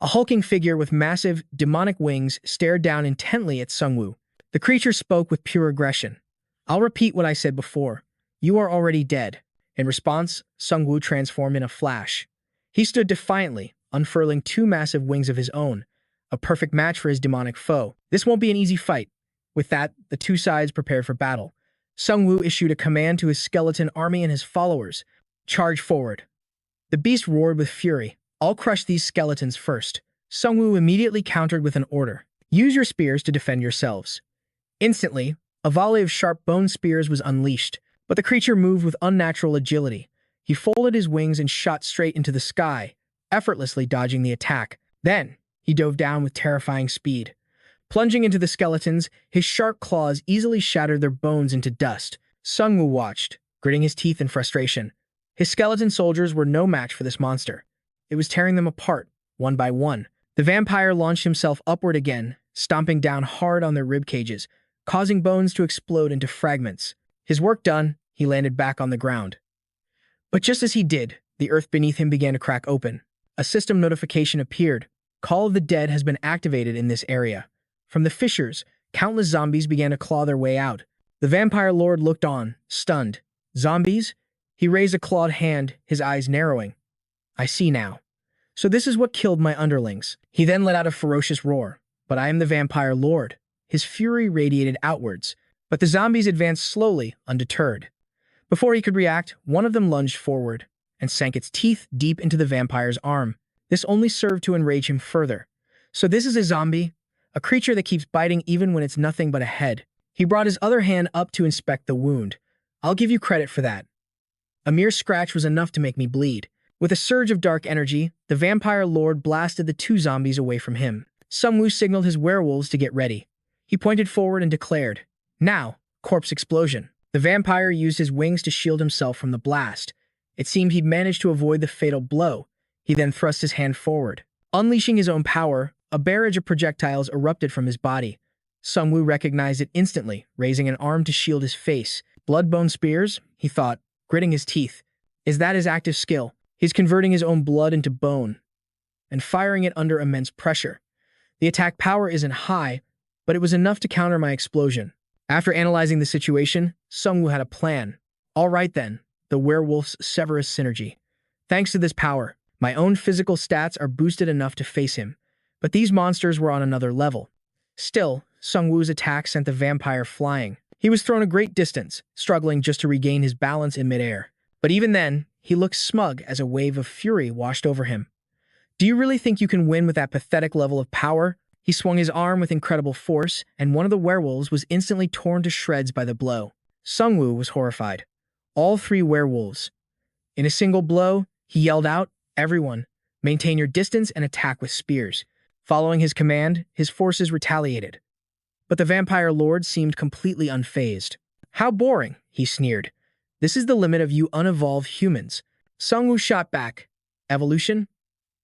a hulking figure with massive, demonic wings stared down intently at Sungwoo. The creature spoke with pure aggression. "I'll repeat what I said before. You are already dead." In response, Sungwoo transformed in a flash. He stood defiantly, unfurling two massive wings of his own, a perfect match for his demonic foe. This won't be an easy fight. With that, the two sides prepared for battle. Sungwoo issued a command to his skeleton army and his followers. "Charge forward." The beast roared with fury. "I'll crush these skeletons first." Sungwoo immediately countered with an order. "Use your spears to defend yourselves." Instantly, a volley of sharp bone spears was unleashed, but the creature moved with unnatural agility. He folded his wings and shot straight into the sky, effortlessly dodging the attack. Then, he dove down with terrifying speed. Plunging into the skeletons, his sharp claws easily shattered their bones into dust. Sungwoo watched, gritting his teeth in frustration. His skeleton soldiers were no match for this monster. It was tearing them apart, one by one. The vampire launched himself upward again, stomping down hard on their rib cages, causing bones to explode into fragments. His work done, he landed back on the ground. But just as he did, the earth beneath him began to crack open. A system notification appeared. Call of the Dead has been activated in this area. From the fissures, countless zombies began to claw their way out. The vampire lord looked on, stunned. Zombies? He raised a clawed hand, his eyes narrowing. I see now. So this is what killed my underlings. He then let out a ferocious roar. But I am the vampire lord. His fury radiated outwards. But the zombies advanced slowly, undeterred. Before he could react, one of them lunged forward and sank its teeth deep into the vampire's arm. This only served to enrage him further. So this is a zombie? A creature that keeps biting even when it's nothing but a head. He brought his other hand up to inspect the wound. I'll give you credit for that. A mere scratch was enough to make me bleed. With a surge of dark energy, the vampire lord blasted the two zombies away from him. Sungwoo signaled his werewolves to get ready. He pointed forward and declared, "Now, corpse explosion." The vampire used his wings to shield himself from the blast. It seemed he'd managed to avoid the fatal blow. He then thrust his hand forward. Unleashing his own power, a barrage of projectiles erupted from his body. Sungwoo recognized it instantly, raising an arm to shield his face. Blood-bone spears, he thought, gritting his teeth. Is that his active skill? He's converting his own blood into bone and firing it under immense pressure. The attack power isn't high, but it was enough to counter my explosion. After analyzing the situation, Sungwoo had a plan. All right then, the werewolf's Severus synergy. Thanks to this power, my own physical stats are boosted enough to face him. But these monsters were on another level. Still, Sungwoo's attack sent the vampire flying. He was thrown a great distance, struggling just to regain his balance in midair. But even then, he looked smug as a wave of fury washed over him. Do you really think you can win with that pathetic level of power? He swung his arm with incredible force, and one of the werewolves was instantly torn to shreds by the blow. Sungwoo was horrified. All three werewolves. In a single blow, he yelled out, "Everyone, maintain your distance and attack with spears." Following his command, his forces retaliated. But the vampire lord seemed completely unfazed. How boring, he sneered. This is the limit of you unevolved humans. Sungwoo shot back. Evolution?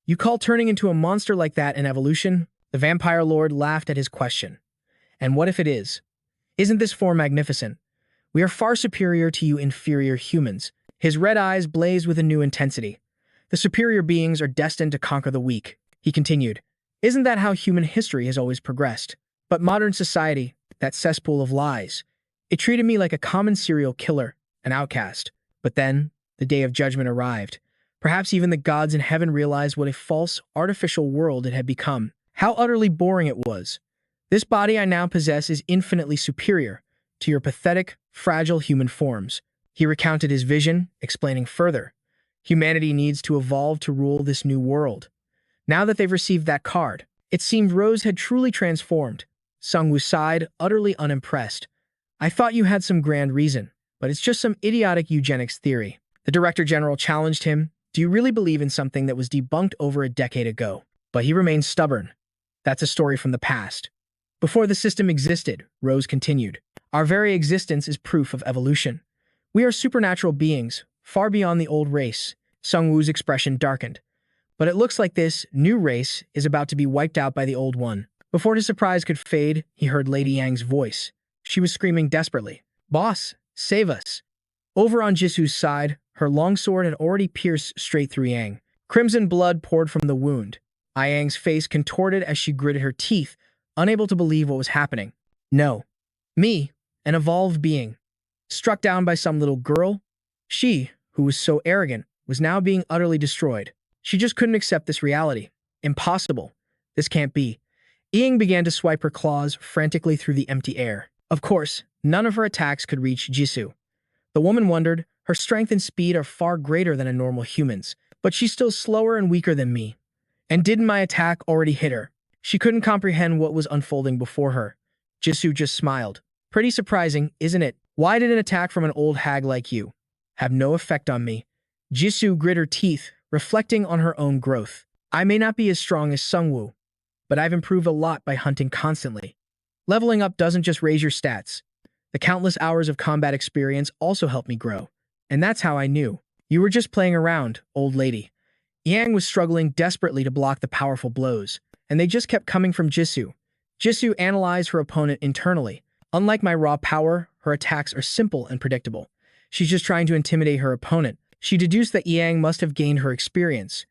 You call turning into a monster like that an evolution? The vampire lord laughed at his question. And what if it is? Isn't this form magnificent? We are far superior to you inferior humans. His red eyes blazed with a new intensity. The superior beings are destined to conquer the weak. He continued. Isn't that how human history has always progressed? But modern society, that cesspool of lies, it treated me like a common serial killer, an outcast. But then, the day of judgment arrived. Perhaps even the gods in heaven realized what a false, artificial world it had become. How utterly boring it was. This body I now possess is infinitely superior to your pathetic, fragile human forms. He recounted his vision, explaining further. Humanity needs to evolve to rule this new world. Now that they've received that card, it seemed Rose had truly transformed. Sungwoo sighed, utterly unimpressed. I thought you had some grand reason, but it's just some idiotic eugenics theory. The Director General challenged him. Do you really believe in something that was debunked over a decade ago? But he remained stubborn. That's a story from the past. Before the system existed, Rose continued, our very existence is proof of evolution. We are supernatural beings, far beyond the old race. Sungwoo's expression darkened. But it looks like this new race is about to be wiped out by the old one. Before his surprise could fade, he heard Lady Yang's voice. She was screaming desperately, Boss, save us. Over on Jisoo's side, her longsword had already pierced straight through Yang. Crimson blood poured from the wound. Yang's face contorted as she gritted her teeth, unable to believe what was happening. No. Me, an evolved being. Struck down by some little girl? She, who was so arrogant, was now being utterly destroyed. She just couldn't accept this reality. Impossible. This can't be. Ying began to swipe her claws frantically through the empty air. Of course, none of her attacks could reach Jisoo. The woman wondered, her strength and speed are far greater than a normal human's, but she's still slower and weaker than me. And didn't my attack already hit her? She couldn't comprehend what was unfolding before her. Jisoo just smiled. Pretty surprising, isn't it? Why did an attack from an old hag like you have no effect on me? Jisoo grit her teeth, reflecting on her own growth. I may not be as strong as Sungwoo, but I've improved a lot by hunting constantly. Leveling up doesn't just raise your stats. The countless hours of combat experience also helped me grow. And that's how I knew. You were just playing around, old lady. Yang was struggling desperately to block the powerful blows, and they just kept coming from Jisoo. Jisoo analyzed her opponent internally. Unlike my raw power, her attacks are simple and predictable. She's just trying to intimidate her opponent. She deduced that Yang must have gained her experience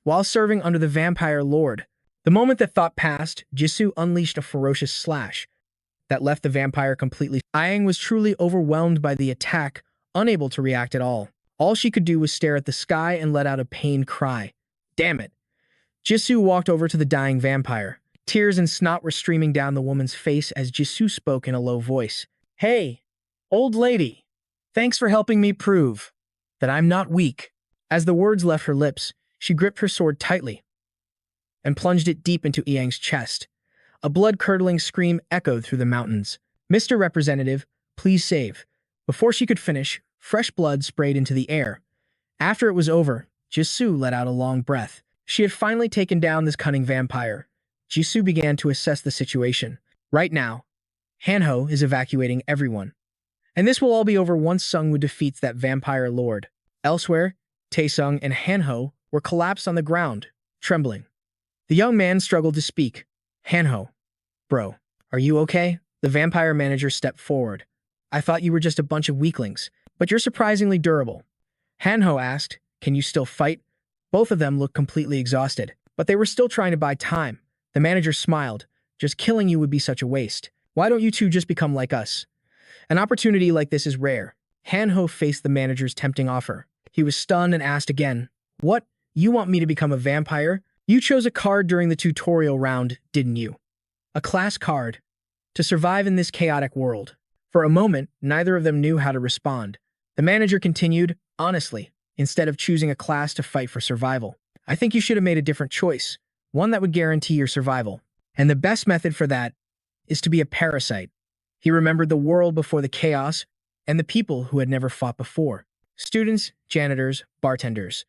while serving under the Vampire Lord. The moment that thought passed, Jisoo unleashed a ferocious slash that left the vampire completely. Yang was truly overwhelmed by the attack, unable to react at all. All she could do was stare at the sky and let out a pained cry. Damn it. Jisoo walked over to the dying vampire. Tears and snot were streaming down the woman's face as Jisoo spoke in a low voice. Hey, old lady, thanks for helping me prove that I'm not weak. As the words left her lips, she gripped her sword tightly and plunged it deep into Yang's chest. A blood-curdling scream echoed through the mountains. Mr. Representative, please save. Before she could finish, fresh blood sprayed into the air. After it was over, Jisoo let out a long breath. She had finally taken down this cunning vampire. Jisoo began to assess the situation. Right now, Hanho is evacuating everyone. And this will all be over once Sungwoo defeats that vampire lord. Elsewhere, Taesung and Hanho were collapsed on the ground, trembling. The young man struggled to speak. Hanho, bro, are you okay? The vampire manager stepped forward. I thought you were just a bunch of weaklings, but you're surprisingly durable. Hanho asked, can you still fight? Both of them looked completely exhausted, but they were still trying to buy time. The manager smiled. Just killing you would be such a waste. Why don't you two just become like us? An opportunity like this is rare. Hanho faced the manager's tempting offer. He was stunned and asked again, what? You want me to become a vampire? You chose a card during the tutorial round, didn't you? A class card. To survive in this chaotic world. For a moment, neither of them knew how to respond. The manager continued, honestly, instead of choosing a class to fight for survival, I think you should have made a different choice, one that would guarantee your survival. And the best method for that is to be a parasite. He remembered the world before the chaos and the people who had never fought before. Students, janitors, bartenders.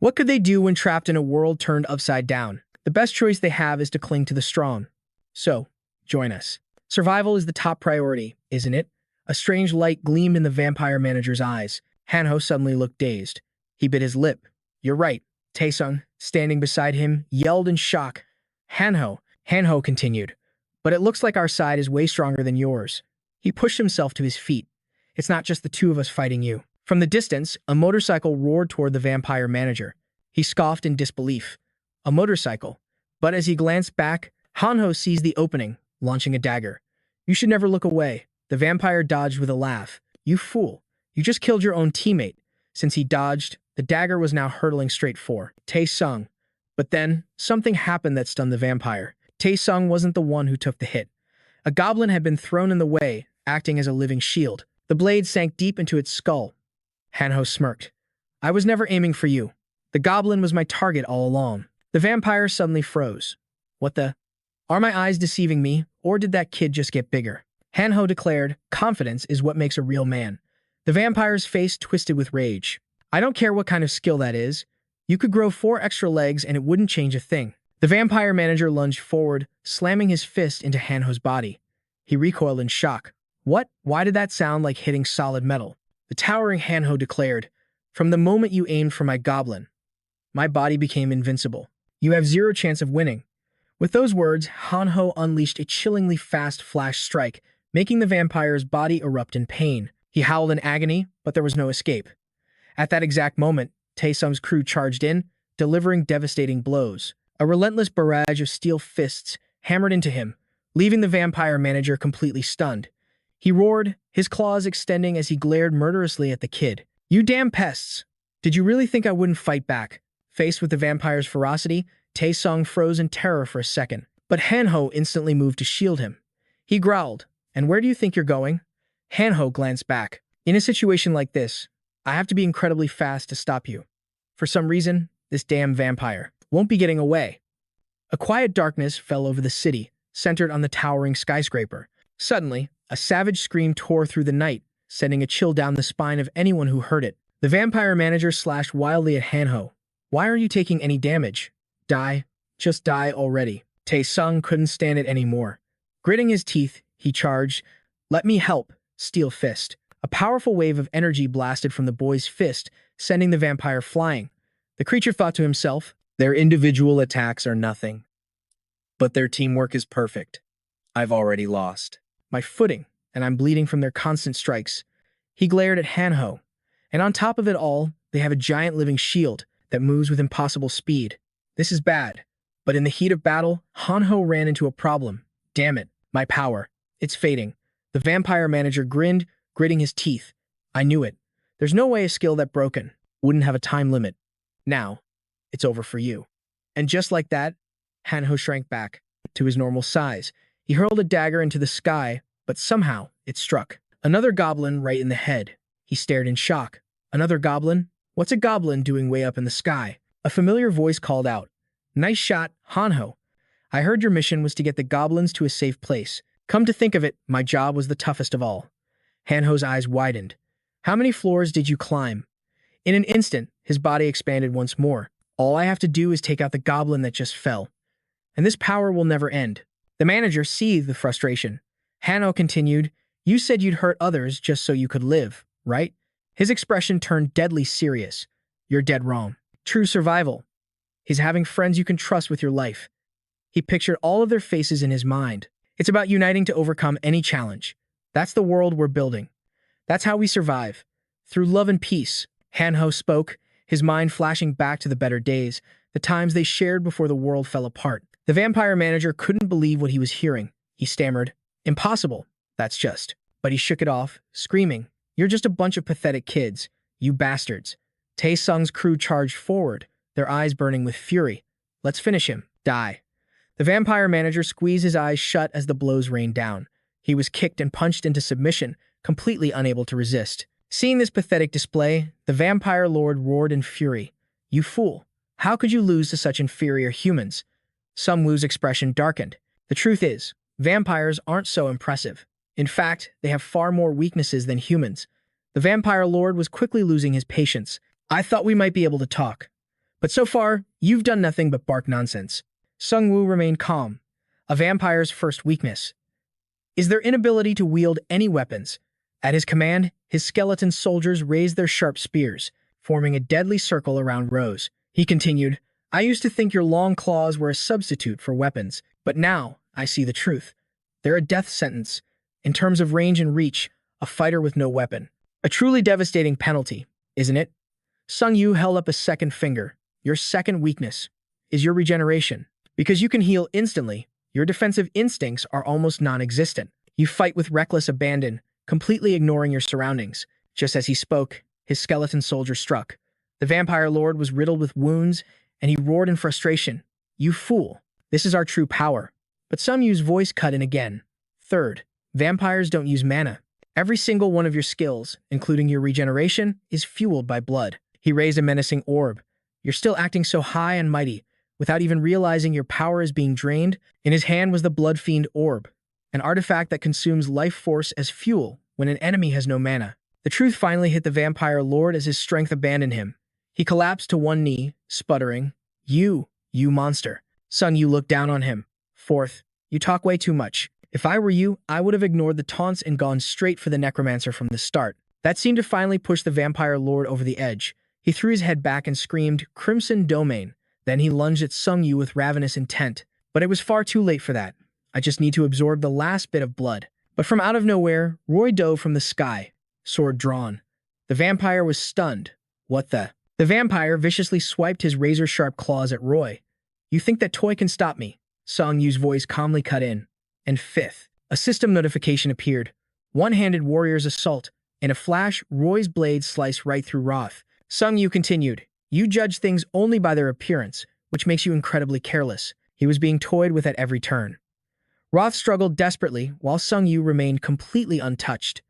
What could they do when trapped in a world turned upside down? The best choice they have is to cling to the strong. So, join us. Survival is the top priority, isn't it? A strange light gleamed in the vampire manager's eyes. Hanho suddenly looked dazed. He bit his lip. You're right. Taesung, standing beside him, yelled in shock. Hanho continued. But it looks like our side is way stronger than yours. He pushed himself to his feet. It's not just the two of us fighting you. From the distance, a motorcycle roared toward the vampire manager. He scoffed in disbelief. A motorcycle. But as he glanced back, Hanho seized the opening, launching a dagger. You should never look away. The vampire dodged with a laugh. You fool. You just killed your own teammate. Since he dodged, the dagger was now hurtling straight for Tae-sung. But then, something happened that stunned the vampire. Tae-sung wasn't the one who took the hit. A goblin had been thrown in the way, acting as a living shield. The blade sank deep into its skull. Hanho smirked. I was never aiming for you. The goblin was my target all along. The vampire suddenly froze. What the? Are my eyes deceiving me, or did that kid just get bigger? Hanho declared, confidence is what makes a real man. The vampire's face twisted with rage. I don't care what kind of skill that is. You could grow 4 extra legs and it wouldn't change a thing. The vampire manager lunged forward, slamming his fist into Hanho's body. He recoiled in shock. What? Why did that sound like hitting solid metal? The towering Hanho declared, from the moment you aimed for my goblin, my body became invincible. You have 0 chance of winning. With those words, Hanho unleashed a chillingly fast flash strike, making the vampire's body erupt in pain. He howled in agony, but there was no escape. At that exact moment, Tae-sung's crew charged in, delivering devastating blows. A relentless barrage of steel fists hammered into him, leaving the vampire manager completely stunned. He roared, his claws extending as he glared murderously at the kid. You damn pests! Did you really think I wouldn't fight back? Faced with the vampire's ferocity, Tae-sung froze in terror for a second, but Hanho instantly moved to shield him. He growled, and where do you think you're going? Hanho glanced back. In a situation like this, I have to be incredibly fast to stop you. For some reason, this damn vampire won't be getting away. A quiet darkness fell over the city, centered on the towering skyscraper. Suddenly, a savage scream tore through the night, sending a chill down the spine of anyone who heard it. The vampire manager slashed wildly at Hanho. Why aren't you taking any damage? Die. Just die already. Tae-sung couldn't stand it anymore. Gritting his teeth, he charged. Let me help. Steel fist. A powerful wave of energy blasted from the boy's fist, sending the vampire flying. The creature thought to himself, their individual attacks are nothing. But their teamwork is perfect. I've already lost my footing, and I'm bleeding from their constant strikes. He glared at Hanho. And on top of it all, they have a giant living shield that moves with impossible speed. This is bad. But in the heat of battle, Hanho ran into a problem. Damn it, my power. It's fading. The vampire manager grinned, gritting his teeth. I knew it. There's no way a skill that broken wouldn't have a time limit. Now, it's over for you. And just like that, Hanho shrank back to his normal size. He hurled a dagger into the sky, but somehow it struck another goblin right in the head. He stared in shock. Another goblin? What's a goblin doing way up in the sky? A familiar voice called out. Nice shot, Hanho. I heard your mission was to get the goblins to a safe place. Come to think of it, my job was the toughest of all. Hanho's eyes widened. How many floors did you climb? In an instant, his body expanded once more. All I have to do is take out the goblin that just fell. And this power will never end. The manager seethed with frustration. Hanho continued, you said you'd hurt others just so you could live, right? His expression turned deadly serious. You're dead wrong. True survival is having friends you can trust with your life. He pictured all of their faces in his mind. It's about uniting to overcome any challenge. That's the world we're building. That's how we survive. Through love and peace. Hanho spoke, his mind flashing back to the better days, the times they shared before the world fell apart. The vampire manager couldn't believe what he was hearing. He stammered, impossible. That's just. But he shook it off, screaming, you're just a bunch of pathetic kids, you bastards. Tae-sung's crew charged forward, their eyes burning with fury. Let's finish him. Die. The vampire manager squeezed his eyes shut as the blows rained down. He was kicked and punched into submission, completely unable to resist. Seeing this pathetic display, the vampire lord roared in fury. You fool. How could you lose to such inferior humans? Sun Wu's expression darkened. The truth is, vampires aren't so impressive. In fact, they have far more weaknesses than humans. The vampire lord was quickly losing his patience. I thought we might be able to talk. But so far, you've done nothing but bark nonsense. Sun Wu remained calm. A vampire's first weakness is their inability to wield any weapons. At his command, his skeleton soldiers raised their sharp spears, forming a deadly circle around Rose. He continued, I used to think your long claws were a substitute for weapons, but now I see the truth. They're a death sentence. In terms of range and reach, a fighter with no weapon. A truly devastating penalty, isn't it? Sun Yu held up a second finger. Your second weakness is your regeneration. Because you can heal instantly, your defensive instincts are almost non-existent. You fight with reckless abandon, completely ignoring your surroundings. Just as he spoke, his skeleton soldier struck. The vampire lord was riddled with wounds, and he roared in frustration. You fool! This is our true power. But Sung Yu's voice cut in again. Third, vampires don't use mana. Every single one of your skills, including your regeneration, is fueled by blood. He raised a menacing orb. You're still acting so high and mighty, without even realizing your power is being drained. In his hand was the Blood Fiend Orb, an artifact that consumes life force as fuel when an enemy has no mana. The truth finally hit the vampire lord as his strength abandoned him. He collapsed to one knee, sputtering, You monster. Sung Yu looked down on him. Fourth, you talk way too much. If I were you, I would have ignored the taunts and gone straight for the necromancer from the start. That seemed to finally push the vampire lord over the edge. He threw his head back and screamed, Crimson Domain. Then he lunged at Sung Yu with ravenous intent. But it was far too late for that. I just need to absorb the last bit of blood. But from out of nowhere, Roy dove from the sky, sword drawn. The vampire was stunned. What the? The vampire viciously swiped his razor-sharp claws at Roy. You think that toy can stop me? Sung Yu's voice calmly cut in. And fifth, a system notification appeared. One-handed warrior's assault. In a flash, Roy's blade sliced right through Roth. Sung Yu continued. You judge things only by their appearance, which makes you incredibly careless. He was being toyed with at every turn. Roth struggled desperately, while Sung Yu remained completely untouched.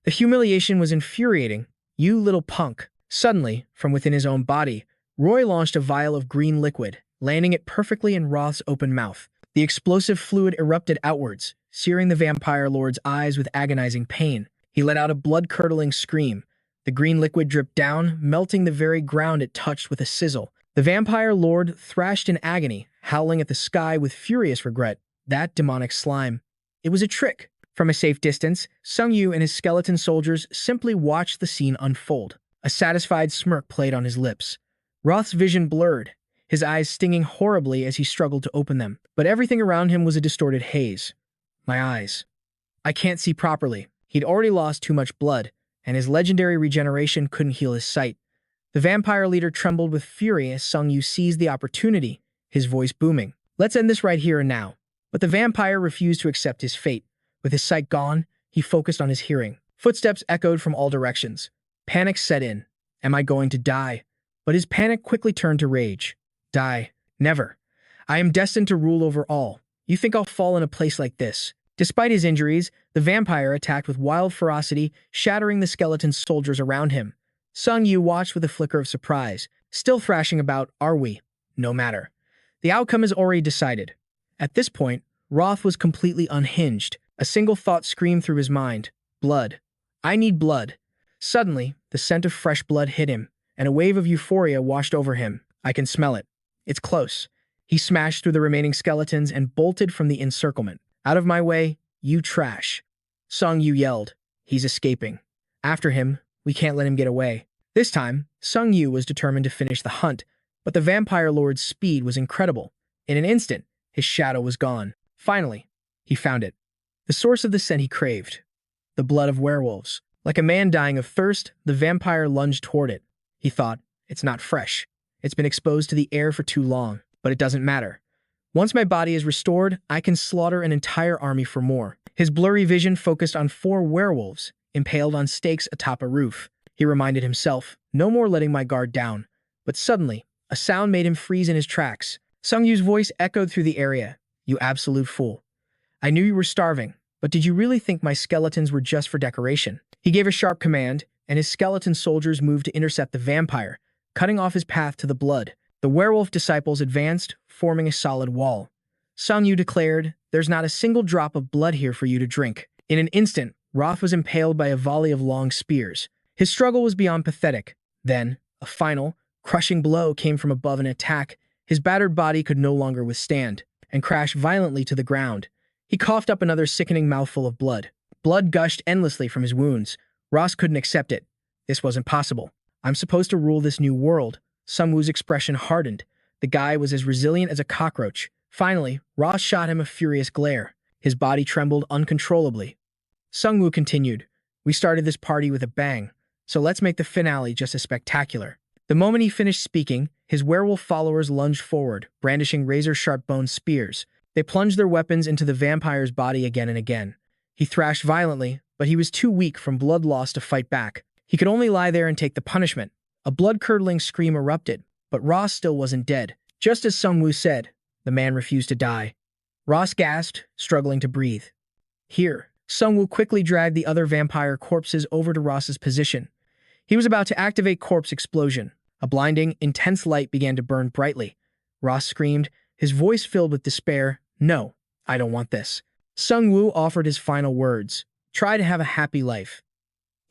The humiliation was infuriating. You little punk. Suddenly, from within his own body, Roy launched a vial of green liquid, landing it perfectly in Roth's open mouth. The explosive fluid erupted outwards, searing the vampire lord's eyes with agonizing pain. He let out a blood-curdling scream. The green liquid dripped down, melting the very ground it touched with a sizzle. The vampire lord thrashed in agony, howling at the sky with furious regret. That demonic slime. It was a trick. From a safe distance, Sung Yu and his skeleton soldiers simply watched the scene unfold. A satisfied smirk played on his lips. Roth's vision blurred, his eyes stinging horribly as he struggled to open them. But everything around him was a distorted haze. My eyes. I can't see properly. He'd already lost too much blood, and his legendary regeneration couldn't heal his sight. The vampire leader trembled with fury as Sung Yu seized the opportunity, his voice booming. Let's end this right here and now. But the vampire refused to accept his fate. With his sight gone, he focused on his hearing. Footsteps echoed from all directions. Panic set in. Am I going to die? But his panic quickly turned to rage. Die. Never. I am destined to rule over all. You think I'll fall in a place like this? Despite his injuries, the vampire attacked with wild ferocity, shattering the skeleton soldiers around him. Sung Yu watched with a flicker of surprise. Still thrashing about, are we? No matter. The outcome is already decided. At this point, Roth was completely unhinged. A single thought screamed through his mind. Blood. I need blood. Suddenly, the scent of fresh blood hit him, and a wave of euphoria washed over him. I can smell it. It's close. He smashed through the remaining skeletons and bolted from the encirclement. Out of my way, you trash. Sung Yu yelled. He's escaping. After him, we can't let him get away. This time, Sung Yu was determined to finish the hunt, but the vampire lord's speed was incredible. In an instant, his shadow was gone. Finally, he found it. The source of the scent he craved. The blood of werewolves. Like a man dying of thirst, the vampire lunged toward it. He thought, it's not fresh. It's been exposed to the air for too long, but it doesn't matter. Once my body is restored, I can slaughter an entire army for more. His blurry vision focused on 4 werewolves, impaled on stakes atop a roof. He reminded himself, no more letting my guard down. But suddenly, a sound made him freeze in his tracks. Sung Yu's voice echoed through the area. You absolute fool. I knew you were starving, but did you really think my skeletons were just for decoration? He gave a sharp command, and his skeleton soldiers moved to intercept the vampire, cutting off his path to the blood. The werewolf disciples advanced, forming a solid wall. Sung Yu declared, there's not a single drop of blood here for you to drink. In an instant, Roth was impaled by a volley of long spears. His struggle was beyond pathetic. Then, a final, crushing blow came from above an attack his battered body could no longer withstand, and crashed violently to the ground. He coughed up another sickening mouthful of blood. Blood gushed endlessly from his wounds. Ross couldn't accept it. This wasn't possible. I'm supposed to rule this new world. Sung Woo's expression hardened. The guy was as resilient as a cockroach. Finally, Ross shot him a furious glare. His body trembled uncontrollably. Sung Woo continued, we started this party with a bang, so let's make the finale just as spectacular. The moment he finished speaking, his werewolf followers lunged forward, brandishing razor-sharp bone spears. They plunged their weapons into the vampire's body again and again. He thrashed violently, but he was too weak from blood loss to fight back. He could only lie there and take the punishment. A blood-curdling scream erupted, but Ross still wasn't dead. Just as Sungwoo said, the man refused to die. Ross gasped, struggling to breathe. Here, Sungwoo quickly dragged the other vampire corpses over to Ross's position. He was about to activate corpse explosion. A blinding, intense light began to burn brightly. Ross screamed, his voice filled with despair, "No, I don't want this." Sungwoo offered his final words, "Try to have a happy life."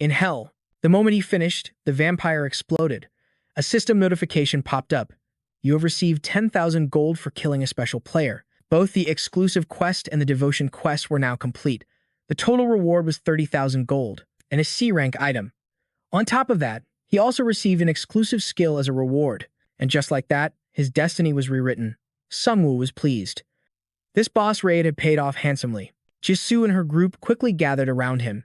In hell, the moment he finished, the vampire exploded. A system notification popped up. You have received 10,000 gold for killing a special player. Both the exclusive quest and the devotion quest were now complete. The total reward was 30,000 gold, and a C-rank item. On top of that, he also received an exclusive skill as a reward, and just like that, his destiny was rewritten. Sungwoo was pleased. This boss raid had paid off handsomely. Jisoo and her group quickly gathered around him.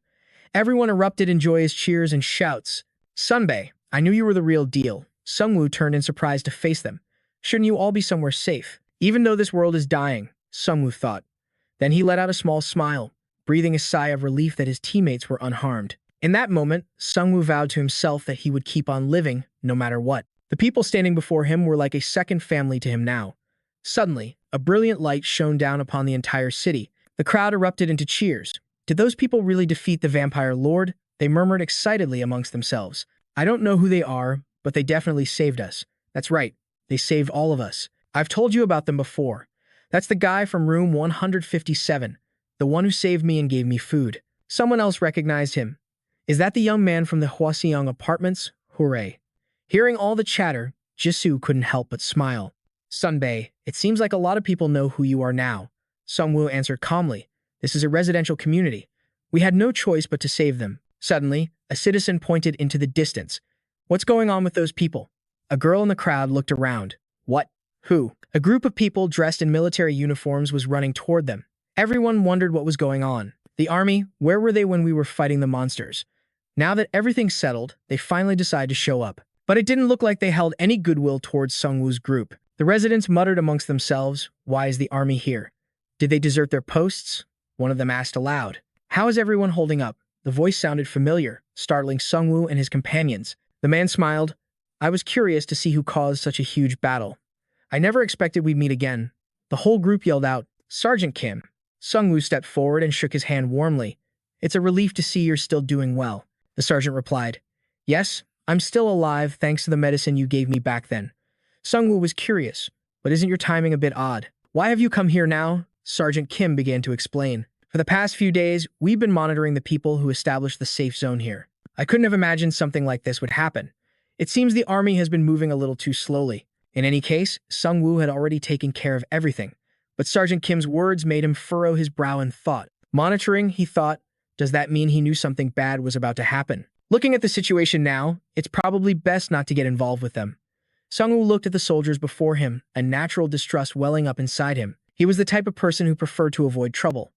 Everyone erupted in joyous cheers and shouts. "Sunbae, I knew you were the real deal." Sungwoo turned in surprise to face them. "Shouldn't you all be somewhere safe? Even though this world is dying," Sungwoo thought. Then he let out a small smile, breathing a sigh of relief that his teammates were unharmed. In that moment, Sungwoo vowed to himself that he would keep on living, no matter what. The people standing before him were like a second family to him now. Suddenly, a brilliant light shone down upon the entire city. The crowd erupted into cheers. Did those people really defeat the vampire lord? They murmured excitedly amongst themselves. "I don't know who they are, but they definitely saved us." "That's right, they saved all of us. I've told you about them before. That's the guy from room 157, the one who saved me and gave me food." Someone else recognized him. "Is that the young man from the Hwaseong apartments? Hooray." Hearing all the chatter, Jisoo couldn't help but smile. "Sunbae, it seems like a lot of people know who you are now." Sungwoo answered calmly. "This is a residential community. We had no choice but to save them." Suddenly, a citizen pointed into the distance. "What's going on with those people?" A girl in the crowd looked around. "What? Who?" A group of people dressed in military uniforms was running toward them. Everyone wondered what was going on. The army, where were they when we were fighting the monsters? Now that everything's settled, they finally decided to show up. But it didn't look like they held any goodwill towards Sungwoo's group. The residents muttered amongst themselves, "Why is the army here? Did they desert their posts?" One of them asked aloud. "How is everyone holding up?" The voice sounded familiar, startling Sungwoo and his companions. The man smiled. "I was curious to see who caused such a huge battle. I never expected we'd meet again." The whole group yelled out, "Sergeant Kim." Sungwoo stepped forward and shook his hand warmly. "It's a relief to see you're still doing well." The sergeant replied, "Yes, I'm still alive thanks to the medicine you gave me back then." Sungwoo was curious, "But isn't your timing a bit odd? Why have you come here now?" Sergeant Kim began to explain. "For the past few days, we've been monitoring the people who established the safe zone here. I couldn't have imagined something like this would happen. It seems the army has been moving a little too slowly." In any case, Sungwoo had already taken care of everything. But Sergeant Kim's words made him furrow his brow in thought. Monitoring, he thought, does that mean he knew something bad was about to happen? Looking at the situation now, it's probably best not to get involved with them. Sungwoo looked at the soldiers before him, a natural distrust welling up inside him. He was the type of person who preferred to avoid trouble.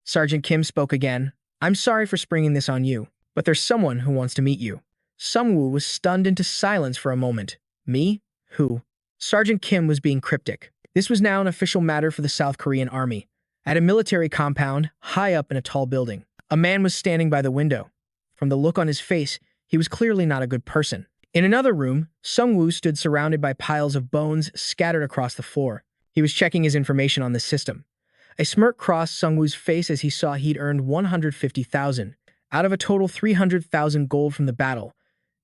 Sergeant Kim spoke again. "I'm sorry for springing this on you, but there's someone who wants to meet you." Sungwoo was stunned into silence for a moment. "Me? Who?" Sergeant Kim was being cryptic. This was now an official matter for the South Korean army. At a military compound, high up in a tall building, a man was standing by the window. From the look on his face, he was clearly not a good person. In another room, Sungwoo stood surrounded by piles of bones scattered across the floor. He was checking his information on the system. A smirk crossed Sungwoo's face as he saw he'd earned 150,000 out of a total 300,000 gold from the battle.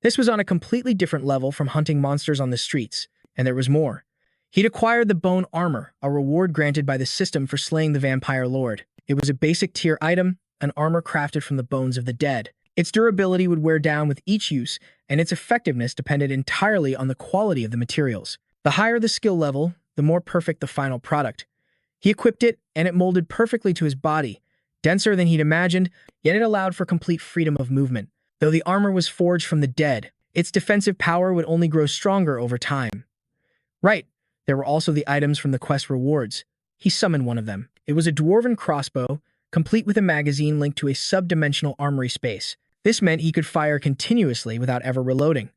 This was on a completely different level from hunting monsters on the streets, and there was more. He'd acquired the bone armor, a reward granted by the system for slaying the vampire lord. It was a basic tier item, an armor crafted from the bones of the dead. Its durability would wear down with each use, and its effectiveness depended entirely on the quality of the materials. The higher the skill level, the more perfect the final product. He equipped it, and it molded perfectly to his body, denser than he'd imagined, yet it allowed for complete freedom of movement. Though the armor was forged from the dead, its defensive power would only grow stronger over time. Right, there were also the items from the quest rewards. He summoned one of them. It was a dwarven crossbow, complete with a magazine linked to a sub-dimensional armory space. This meant he could fire continuously without ever reloading.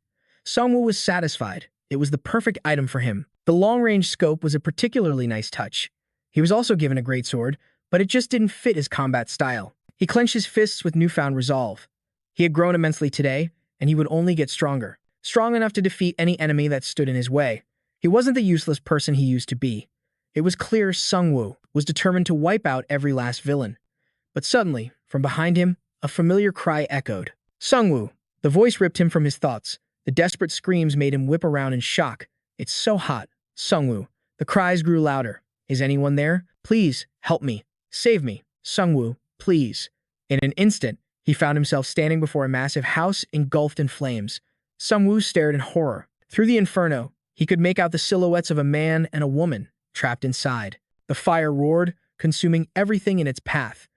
Sungwoo was satisfied. It was the perfect item for him. The long-range scope was a particularly nice touch. He was also given a greatsword, but it just didn't fit his combat style. He clenched his fists with newfound resolve. He had grown immensely today, and he would only get stronger. Strong enough to defeat any enemy that stood in his way. He wasn't the useless person he used to be. It was clear Sungwoo was determined to wipe out every last villain. But suddenly, from behind him, a familiar cry echoed. Sungwoo! The voice ripped him from his thoughts. The desperate screams made him whip around in shock. It's so hot. Sungwoo. The cries grew louder. Is anyone there? Please, help me. Save me. Sungwoo, please. In an instant, he found himself standing before a massive house engulfed in flames. Sungwoo stared in horror. Through the inferno, he could make out the silhouettes of a man and a woman trapped inside. The fire roared, consuming everything in its path.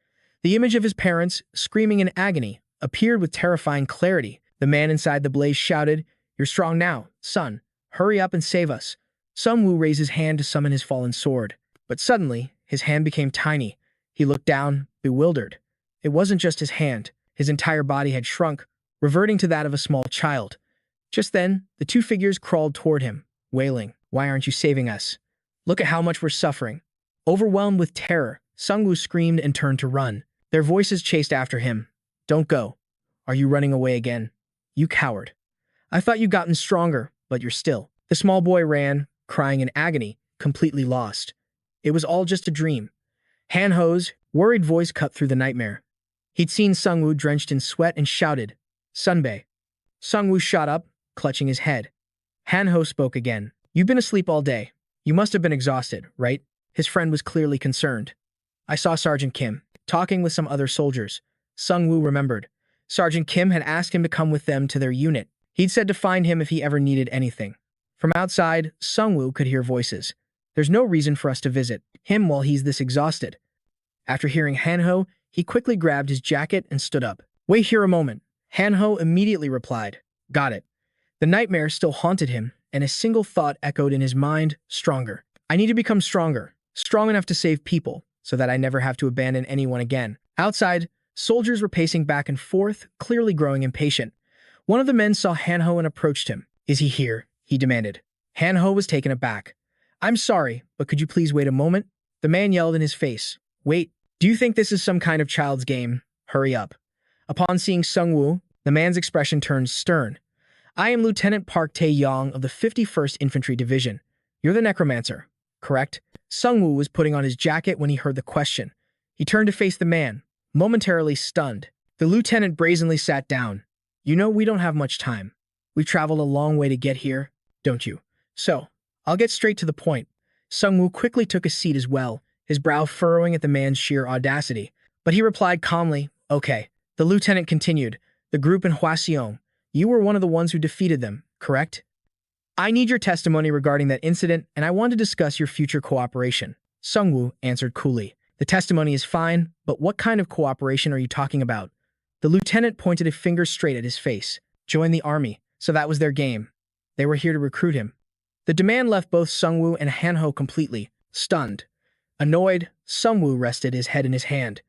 The image of his parents, screaming in agony, appeared with terrifying clarity. The man inside the blaze shouted, "You're strong now, son. Hurry up and save us." Sungwoo raised his hand to summon his fallen sword. But suddenly, his hand became tiny. He looked down, bewildered. It wasn't just his hand. His entire body had shrunk, reverting to that of a small child. Just then, the two figures crawled toward him, wailing, "Why aren't you saving us? Look at how much we're suffering." Overwhelmed with terror, Sungwoo screamed and turned to run. Their voices chased after him. "Don't go. Are you running away again? You coward. I thought you'd gotten stronger, but you're still." The small boy ran, crying in agony, completely lost. It was all just a dream. Hanho's worried voice cut through the nightmare. He'd seen Sungwoo drenched in sweat and shouted, "Sunbae." Sungwoo shot up, clutching his head. Hanho spoke again. "You've been asleep all day. You must have been exhausted, right?" His friend was clearly concerned. "I saw Sergeant Kim talking with some other soldiers." Sungwoo remembered. Sergeant Kim had asked him to come with them to their unit. He'd said to find him if he ever needed anything. From outside, Sungwoo could hear voices. "There's no reason for us to visit him while he's this exhausted." After hearing Hanho, he quickly grabbed his jacket and stood up. "Wait here a moment." Hanho immediately replied, "Got it." The nightmare still haunted him, and a single thought echoed in his mind, stronger. I need to become stronger, strong enough to save people, so that I never have to abandon anyone again. Outside, soldiers were pacing back and forth, clearly growing impatient. One of the men saw Hanho and approached him. "Is he here?" he demanded. Hanho was taken aback. "I'm sorry, but could you please wait a moment?" The man yelled in his face. "Wait, do you think this is some kind of child's game? Hurry up." Upon seeing Sungwoo, the man's expression turned stern. "I am Lieutenant Park Tae-yong of the 51st Infantry Division. You're the Necromancer, correct?" Sungwoo was putting on his jacket when he heard the question. He turned to face the man, momentarily stunned. The lieutenant brazenly sat down. "You know we don't have much time. We've traveled a long way to get here, don't you? So, I'll get straight to the point." Sungwoo quickly took a seat as well, his brow furrowing at the man's sheer audacity. But he replied calmly, "Okay." The lieutenant continued, "The group in Hwaseong, you were one of the ones who defeated them, correct? I need your testimony regarding that incident, and I want to discuss your future cooperation." Sungwoo answered coolly. "The testimony is fine, but what kind of cooperation are you talking about?" The lieutenant pointed a finger straight at his face. "Join the army." So that was their game. They were here to recruit him. The demand left both Sungwoo and Hanho completely stunned. Annoyed, Sungwoo rested his head in his hand.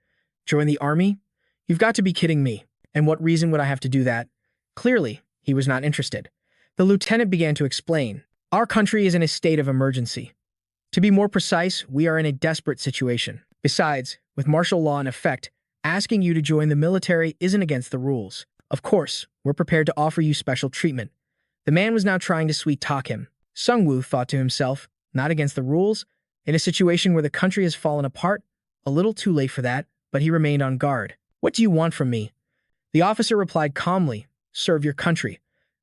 "Join the army? You've got to be kidding me. And what reason would I have to do that?" Clearly, he was not interested. The lieutenant began to explain. "Our country is in a state of emergency. To be more precise, we are in a desperate situation. Besides, with martial law in effect, asking you to join the military isn't against the rules. Of course, we're prepared to offer you special treatment." The man was now trying to sweet-talk him. Sungwoo thought to himself, not against the rules? In a situation where the country has fallen apart? A little too late for that, but he remained on guard. "What do you want from me?" The officer replied calmly, "Serve your country.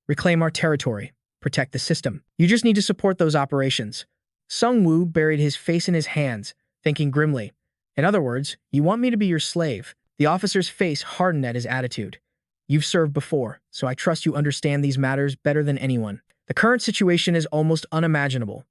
Reclaim our territory. Protect the system. You just need to support those operations." Sungwoo buried his face in his hands, thinking grimly. "In other words, you want me to be your slave?" The officer's face hardened at his attitude. "You've served before, so I trust you understand these matters better than anyone. The current situation is almost unimaginable.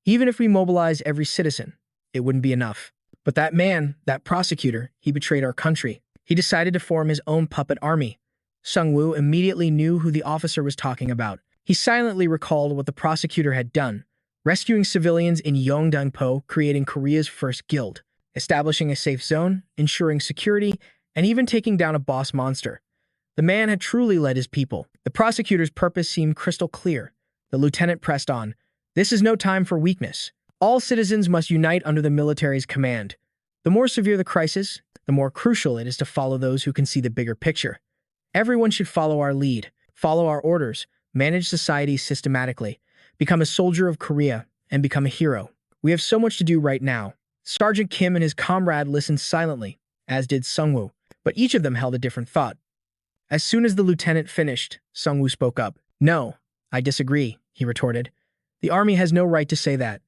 Even if we mobilize every citizen, it wouldn't be enough. But that man, that prosecutor, he betrayed our country. He decided to form his own puppet army." Sungwoo immediately knew who the officer was talking about. He silently recalled what the prosecutor had done, rescuing civilians in Yongdongpo, creating Korea's first guild, establishing a safe zone, ensuring security, and even taking down a boss monster. The man had truly led his people. The prosecutor's purpose seemed crystal clear. The lieutenant pressed on. "This is no time for weakness. All citizens must unite under the military's command. The more severe the crisis, the more crucial it is to follow those who can see the bigger picture. Everyone should follow our lead. follow our orders, manage society systematically, become a soldier of Korea, and become a hero. We have so much to do right now. Sergeant Kim and his comrade listened silently, as did Sungwoo, but each of them held a different thought. As soon as the lieutenant finished, Sungwoo spoke up. "No, I disagree," he retorted. "The army has no right to say that."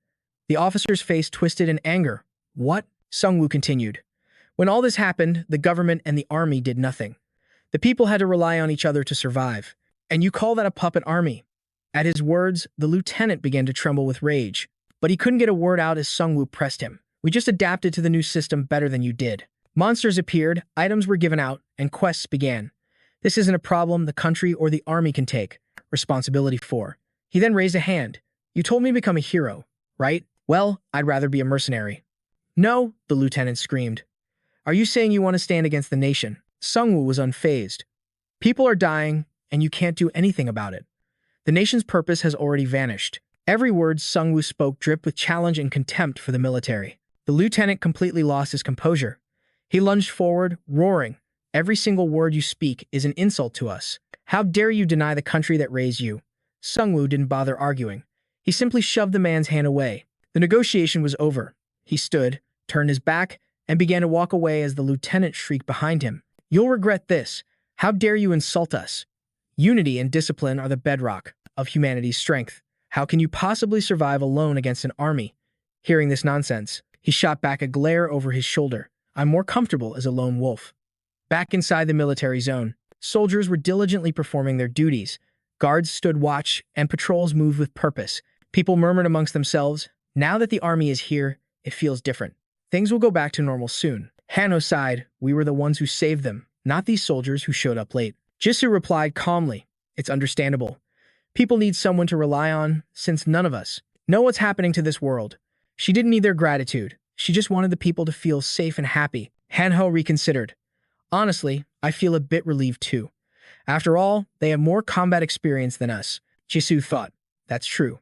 The officer's face twisted in anger. "What?" Sungwoo continued. "When all this happened, the government and the army did nothing. The people had to rely on each other to survive. And you call that a puppet army?" At his words, the lieutenant began to tremble with rage. But he couldn't get a word out as Sungwoo pressed him. "We just adapted to the new system better than you did. Monsters appeared, items were given out, and quests began. This isn't a problem the country or the army can take responsibility for." He then raised a hand. "You told me to become a hero, right? Well, I'd rather be a mercenary." "No," the lieutenant screamed. "Are you saying you want to stand against the nation?" Sungwoo was unfazed. "People are dying, and you can't do anything about it. The nation's purpose has already vanished." Every word Sungwoo spoke dripped with challenge and contempt for the military. The lieutenant completely lost his composure. He lunged forward, roaring, "Every single word you speak is an insult to us. How dare you deny the country that raised you?" Sungwoo didn't bother arguing. He simply shoved the man's hand away. The negotiation was over. He stood, turned his back, and began to walk away as the lieutenant shrieked behind him. "You'll regret this. How dare you insult us? Unity and discipline are the bedrock of humanity's strength. How can you possibly survive alone against an army?" Hearing this nonsense, he shot back a glare over his shoulder. "I'm more comfortable as a lone wolf." Back inside the military zone, soldiers were diligently performing their duties. Guards stood watch, and patrols moved with purpose. People murmured amongst themselves, "Now that the army is here, it feels different. Things will go back to normal soon." Hanho sighed, "We were the ones who saved them, not these soldiers who showed up late." Jisoo replied calmly, "It's understandable. People need someone to rely on, since none of us know what's happening to this world." She didn't need their gratitude. She just wanted the people to feel safe and happy. Hanho reconsidered. "Honestly, I feel a bit relieved too. After all, they have more combat experience than us." Jisoo thought, "That's true.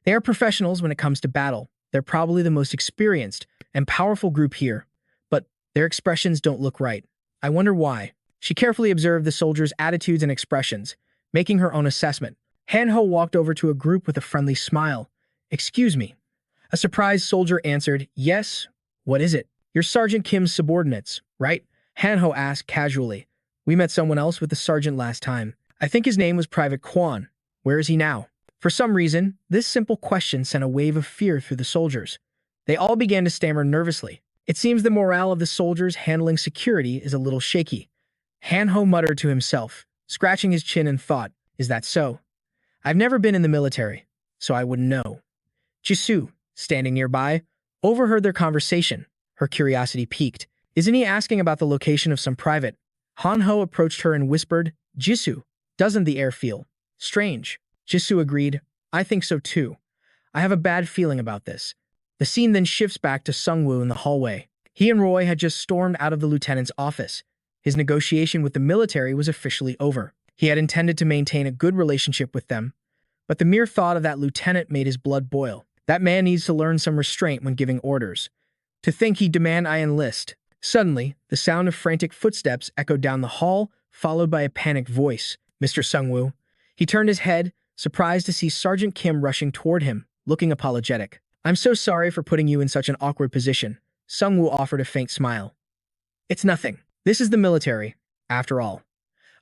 They are professionals when it comes to battle. They're probably the most experienced and powerful group here. But their expressions don't look right. I wonder why." She carefully observed the soldiers' attitudes and expressions, making her own assessment. Hanho walked over to a group with a friendly smile. "Excuse me." A surprised soldier answered, "Yes, what is it?" "You're Sergeant Kim's subordinates, right?" Hanho asked casually. "We met someone else with the sergeant last time. I think his name was Private Kwan. Where is he now?" For some reason, this simple question sent a wave of fear through the soldiers. They all began to stammer nervously. It seems the morale of the soldiers handling security is a little shaky. Hanho muttered to himself, scratching his chin and thought, "Is that so? I've never been in the military, so I wouldn't know." Jisoo, standing nearby, overheard their conversation. Her curiosity piqued. "Isn't he asking about the location of some private?" Hanho approached her and whispered, "Jisoo, doesn't the air feel strange?" Jisoo agreed, "I think so too. I have a bad feeling about this." The scene then shifts back to Sungwoo in the hallway. He and Roy had just stormed out of the lieutenant's office. His negotiation with the military was officially over. He had intended to maintain a good relationship with them, but the mere thought of that lieutenant made his blood boil. That man needs to learn some restraint when giving orders. To think he'd demand I enlist. Suddenly, the sound of frantic footsteps echoed down the hall, followed by a panicked voice. "Mr. Sungwoo." He turned his head, surprised to see Sergeant Kim rushing toward him, looking apologetic. "I'm so sorry for putting you in such an awkward position." Sungwoo offered a faint smile. "It's nothing. This is the military, after all.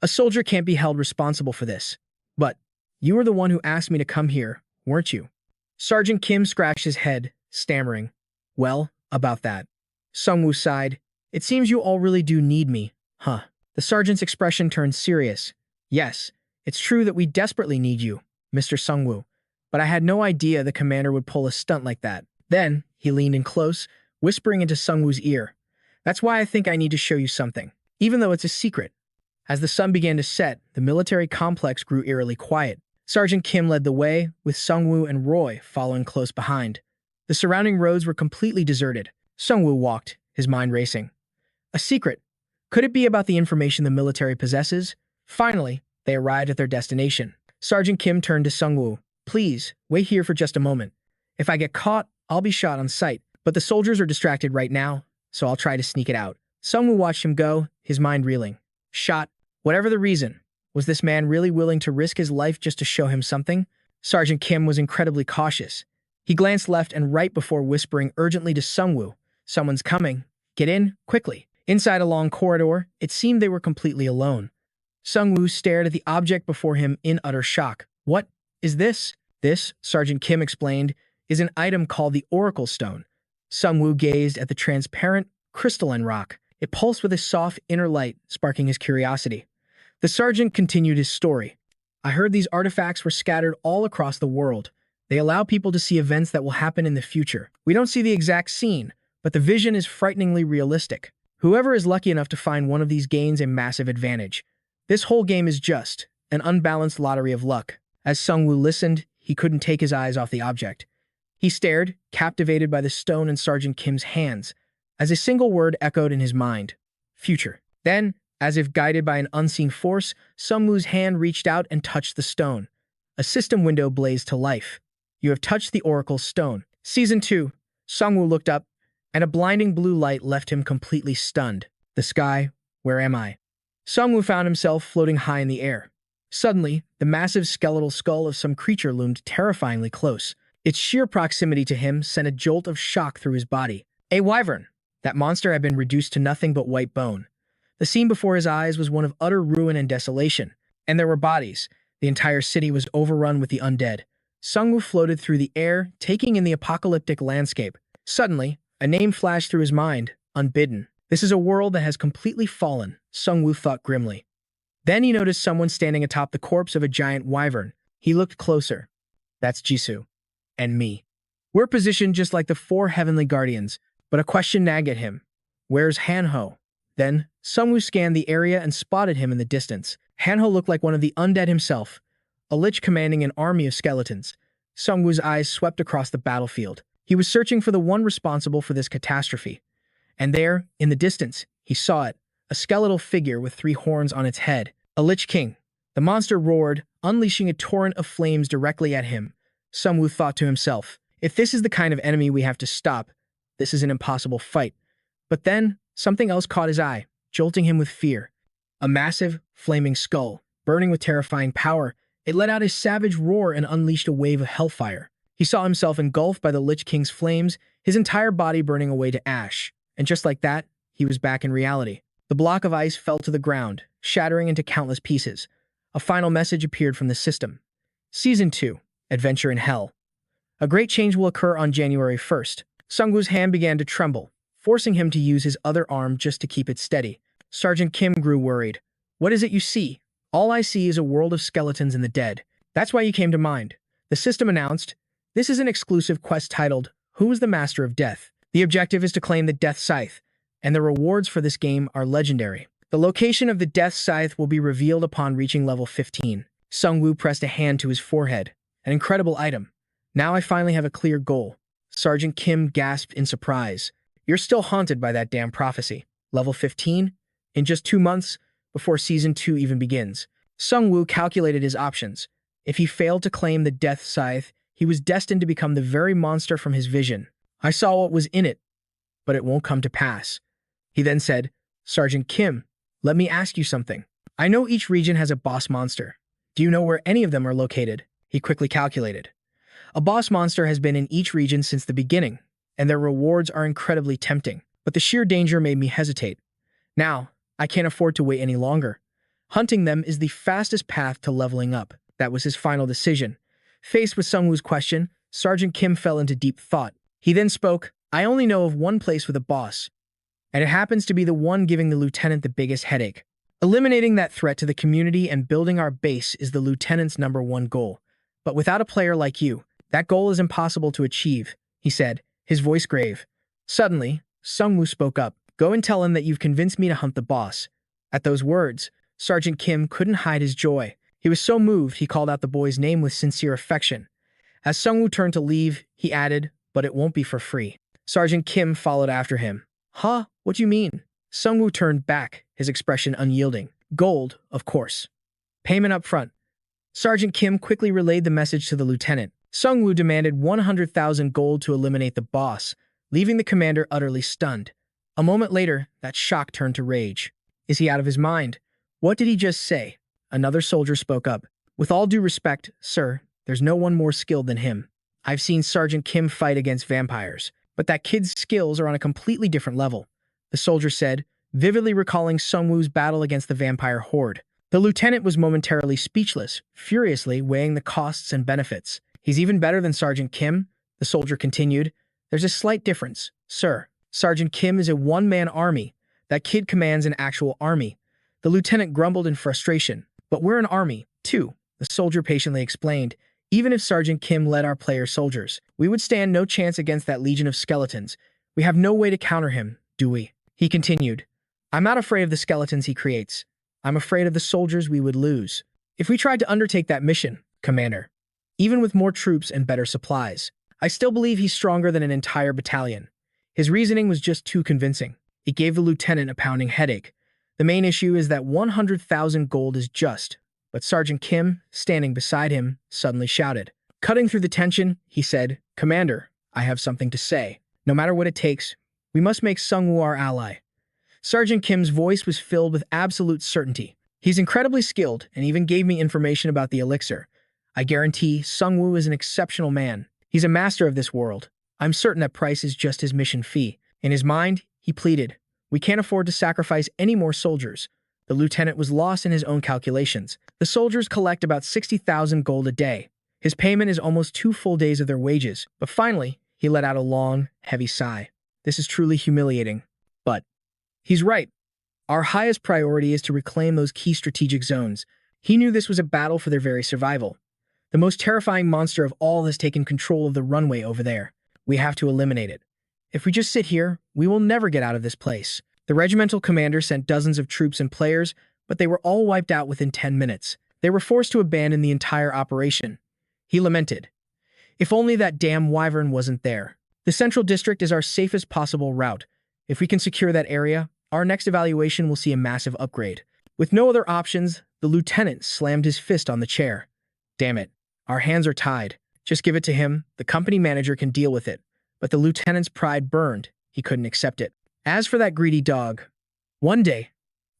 A soldier can't be held responsible for this. But you were the one who asked me to come here, weren't you?" Sergeant Kim scratched his head, stammering. "Well, about that." Sungwoo sighed. "It seems you all really do need me, huh?" The sergeant's expression turned serious. "Yes, it's true that we desperately need you, Mr. Sungwoo, but I had no idea the commander would pull a stunt like that." Then, he leaned in close, whispering into Sungwoo's ear. "That's why I think I need to show you something, even though it's a secret." As the sun began to set, the military complex grew eerily quiet. Sergeant Kim led the way, with Sungwoo and Roy following close behind. The surrounding roads were completely deserted. Sungwoo walked, his mind racing. A secret? Could it be about the information the military possesses? Finally, they arrived at their destination. Sergeant Kim turned to Sungwoo. "Please, wait here for just a moment. If I get caught, I'll be shot on sight. But the soldiers are distracted right now, so I'll try to sneak it out." Sungwoo watched him go, his mind reeling. Shot? Whatever the reason, Was this man really willing to risk his life just to show him something? Sergeant Kim was incredibly cautious. He glanced left and right before whispering urgently to Sungwoo, "Someone's coming. Get in, quickly." Inside a long corridor, it seemed they were completely alone. Sungwoo stared at the object before him in utter shock. "What is this?" "This," Sergeant Kim explained, "is an item called the Oracle Stone." Sungwoo gazed at the transparent, crystalline rock. It pulsed with a soft inner light, sparking his curiosity. The sergeant continued his story. "I heard these artifacts were scattered all across the world. They allow people to see events that will happen in the future. We don't see the exact scene, but the vision is frighteningly realistic. Whoever is lucky enough to find one of these gains a massive advantage. This whole game is just an unbalanced lottery of luck." As Sungwoo listened, he couldn't take his eyes off the object. He stared, captivated by the stone in Sergeant Kim's hands, as a single word echoed in his mind: future. Then, as if guided by an unseen force, Sungwoo's hand reached out and touched the stone. A system window blazed to life. "You have touched the Oracle Stone." Season 2. Sungwoo looked up, and a blinding blue light left him completely stunned. "The sky, where am I?" Sungwoo found himself floating high in the air. Suddenly, the massive skeletal skull of some creature loomed terrifyingly close. Its sheer proximity to him sent a jolt of shock through his body. A wyvern! That monster had been reduced to nothing but white bone. The scene before his eyes was one of utter ruin and desolation, and there were bodies. The entire city was overrun with the undead. Sungwoo floated through the air, taking in the apocalyptic landscape. Suddenly, a name flashed through his mind: Unbidden. This is a world that has completely fallen, Sungwoo thought grimly. Then he noticed someone standing atop the corpse of a giant wyvern. He looked closer. "That's Jisoo. And me. We're positioned just like the 4 heavenly guardians, but a question nagged at him. Where's Hanho?" Then, Sungwoo scanned the area and spotted him in the distance. Hanho looked like one of the undead himself, a lich commanding an army of skeletons. Sungwoo's eyes swept across the battlefield. He was searching for the one responsible for this catastrophe. And there, in the distance, he saw it, a skeletal figure with 3 horns on its head. A Lich King. The monster roared, unleashing a torrent of flames directly at him. Sungwoo thought to himself, if this is the kind of enemy we have to stop, this is an impossible fight. But then, something else caught his eye, jolting him with fear. A massive, flaming skull, burning with terrifying power. It let out a savage roar and unleashed a wave of hellfire. He saw himself engulfed by the Lich King's flames, his entire body burning away to ash. And just like that, he was back in reality. The block of ice fell to the ground, shattering into countless pieces. A final message appeared from the system. Season 2, Adventure in Hell. A great change will occur on January 1st. Sungwoo's hand began to tremble, forcing him to use his other arm just to keep it steady. Sergeant Kim grew worried. "What is it you see?" "All I see is a world of skeletons and the dead." "That's why you came to mind." The system announced, "This is an exclusive quest titled, Who is the Master of Death? The objective is to claim the Death Scythe, and the rewards for this game are legendary. The location of the Death Scythe will be revealed upon reaching level 15. Sungwoo pressed a hand to his forehead. An incredible item. Now I finally have a clear goal. Sergeant Kim gasped in surprise. "You're still haunted by that damn prophecy. Level 15? In just 2 months, before Season 2 even begins." Sungwoo calculated his options. If he failed to claim the Death Scythe, he was destined to become the very monster from his vision. "I saw what was in it, but it won't come to pass." He then said, "Sergeant Kim, let me ask you something. I know each region has a boss monster. Do you know where any of them are located?" He quickly calculated. A boss monster has been in each region since the beginning, and their rewards are incredibly tempting. But the sheer danger made me hesitate. Now, I can't afford to wait any longer. Hunting them is the fastest path to leveling up. That was his final decision. Faced with Sungwoo's question, Sergeant Kim fell into deep thought. He then spoke, "I only know of one place with a boss, and it happens to be the one giving the lieutenant the biggest headache. Eliminating that threat to the community and building our base is the lieutenant's #1 goal. But without a player like you, that goal is impossible to achieve," he said, his voice grave. Suddenly, Sungwoo spoke up. "Go and tell him that you've convinced me to hunt the boss." At those words, Sergeant Kim couldn't hide his joy. He was so moved he called out the boy's name with sincere affection. As Sungwoo turned to leave, he added, "But it won't be for free." Sergeant Kim followed after him. "Huh? What do you mean?" Sungwoo turned back, his expression unyielding. "Gold, of course. Payment up front." Sergeant Kim quickly relayed the message to the lieutenant. Sungwoo demanded 100,000 gold to eliminate the boss, leaving the commander utterly stunned. A moment later, that shock turned to rage. Is he out of his mind? What did he just say? Another soldier spoke up. With all due respect, sir, there's no one more skilled than him. I've seen Sergeant Kim fight against vampires, but that kid's skills are on a completely different level, the soldier said, vividly recalling Sungwoo's battle against the vampire horde. The lieutenant was momentarily speechless, furiously weighing the costs and benefits. He's even better than Sergeant Kim, the soldier continued. There's a slight difference, sir. Sergeant Kim is a one-man army. That kid commands an actual army. The lieutenant grumbled in frustration. But we're an army, too, the soldier patiently explained. Even if Sergeant Kim led our player soldiers, we would stand no chance against that legion of skeletons. We have no way to counter him, do we? He continued. I'm not afraid of the skeletons he creates. I'm afraid of the soldiers we would lose. If we tried to undertake that mission, Commander, even with more troops and better supplies, I still believe he's stronger than an entire battalion. His reasoning was just too convincing. It gave the lieutenant a pounding headache. The main issue is that 100,000 gold is just, but Sergeant Kim, standing beside him, suddenly shouted. Cutting through the tension, he said, Commander, I have something to say. No matter what it takes, we must make Sungwoo our ally. Sergeant Kim's voice was filled with absolute certainty. He's incredibly skilled and even gave me information about the elixir. I guarantee Sungwoo is an exceptional man. He's a master of this world. I'm certain that price is just his mission fee. In his mind, he pleaded, we can't afford to sacrifice any more soldiers. The lieutenant was lost in his own calculations. The soldiers collect about 60,000 gold a day. His payment is almost 2 full days of their wages. But finally, he let out a long, heavy sigh. This is truly humiliating. But he's right. Our highest priority is to reclaim those key strategic zones. He knew this was a battle for their very survival. The most terrifying monster of all has taken control of the runway over there. We have to eliminate it. If we just sit here, we will never get out of this place. The regimental commander sent dozens of troops and players, but they were all wiped out within 10 minutes. They were forced to abandon the entire operation. He lamented. If only that damn wyvern wasn't there. The central district is our safest possible route. If we can secure that area, our next evaluation will see a massive upgrade. With no other options, the lieutenant slammed his fist on the chair. Damn it. Our hands are tied. Just give it to him. The company manager can deal with it. But the lieutenant's pride burned. He couldn't accept it. As for that greedy dog, one day,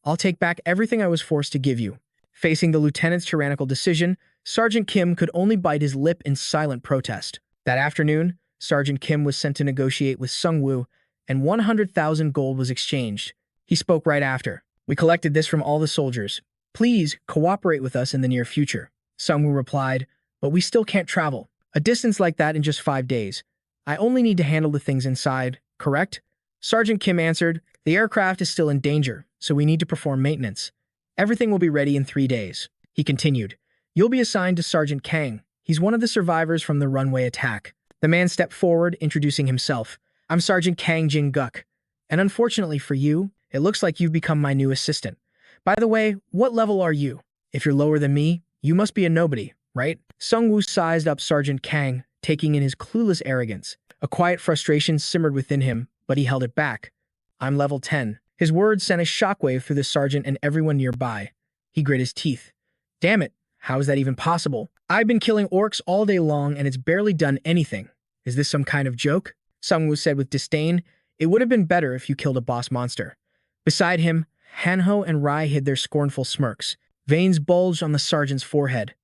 I'll take back everything I was forced to give you. Facing the lieutenant's tyrannical decision, Sergeant Kim could only bite his lip in silent protest. That afternoon, Sergeant Kim was sent to negotiate with Sungwoo, and 100,000 gold was exchanged. He spoke right after. We collected this from all the soldiers. Please cooperate with us in the near future. Sungwoo replied, but we still can't travel a distance like that in just 5 days. I only need to handle the things inside, correct? Sergeant Kim answered, the aircraft is still in danger, so we need to perform maintenance. Everything will be ready in 3 days. He continued, you'll be assigned to Sergeant Kang. He's one of the survivors from the runway attack. The man stepped forward, introducing himself. I'm Sergeant Kang Jin-guk, and unfortunately for you, it looks like you've become my new assistant. By the way, what level are you? If you're lower than me, you must be a nobody, right? Sungwoo sized up Sergeant Kang, taking in his clueless arrogance. A quiet frustration simmered within him, but he held it back. I'm level 10. His words sent a shockwave through the sergeant and everyone nearby. He grit his teeth. Damn it, how is that even possible? I've been killing orcs all day long and it's barely done anything. Is this some kind of joke? Sungwoo said with disdain. It would have been better if you killed a boss monster. Beside him, Hanho and Rai hid their scornful smirks. Veins bulged on the sergeant's forehead.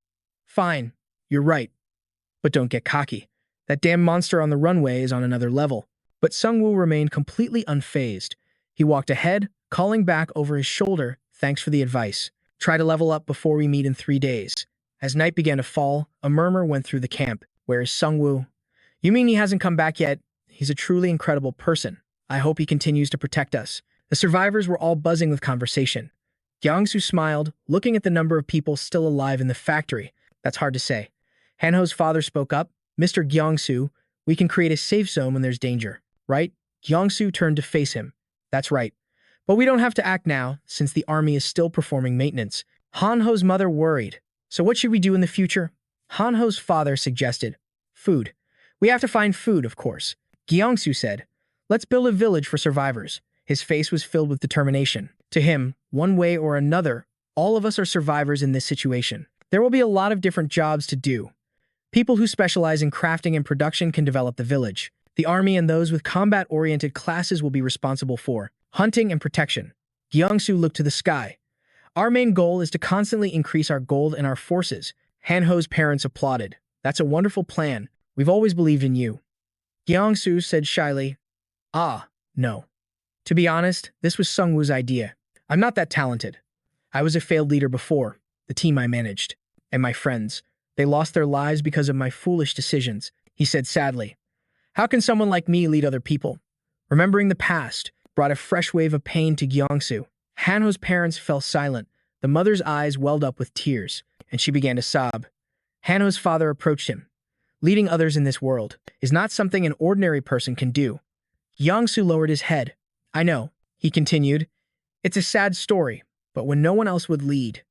Fine, you're right. But don't get cocky. That damn monster on the runway is on another level. But Sungwoo remained completely unfazed. He walked ahead, calling back over his shoulder, thanks for the advice. Try to level up before we meet in 3 days. As night began to fall, a murmur went through the camp. Where is Sungwoo? You mean he hasn't come back yet? He's a truly incredible person. I hope he continues to protect us. The survivors were all buzzing with conversation. Gyangsu smiled, looking at the number of people still alive in the factory. That's hard to say. Hanho's father spoke up. Mr. Gyangsu, we can create a safe zone when there's danger, right? Gyangsu turned to face him. That's right. But we don't have to act now, since the army is still performing maintenance. Hanho's mother worried. So what should we do in the future? Hanho's father suggested. Food. We have to find food, of course. Gyangsu said. Let's build a village for survivors. His face was filled with determination. To him, one way or another, all of us are survivors in this situation. There will be a lot of different jobs to do. People who specialize in crafting and production can develop the village. The army and those with combat-oriented classes will be responsible for hunting and protection. Gyangsu looked to the sky. Our main goal is to constantly increase our gold and our forces. Hanho's parents applauded. That's a wonderful plan. We've always believed in you. Gyeongsu said shyly, Ah, no. To be honest, this was Sungwoo's idea. I'm not that talented. I was a failed leader before, the team I managed. And my friends, they lost their lives because of my foolish decisions, he said sadly. How can someone like me lead other people? Remembering the past brought a fresh wave of pain to Gyeongsu. Hanho's parents fell silent. The mother's eyes welled up with tears, and she began to sob. Hanho's father approached him. Leading others in this world is not something an ordinary person can do. Gyeongsu lowered his head. I know, he continued. It's a sad story, but when no one else would lead,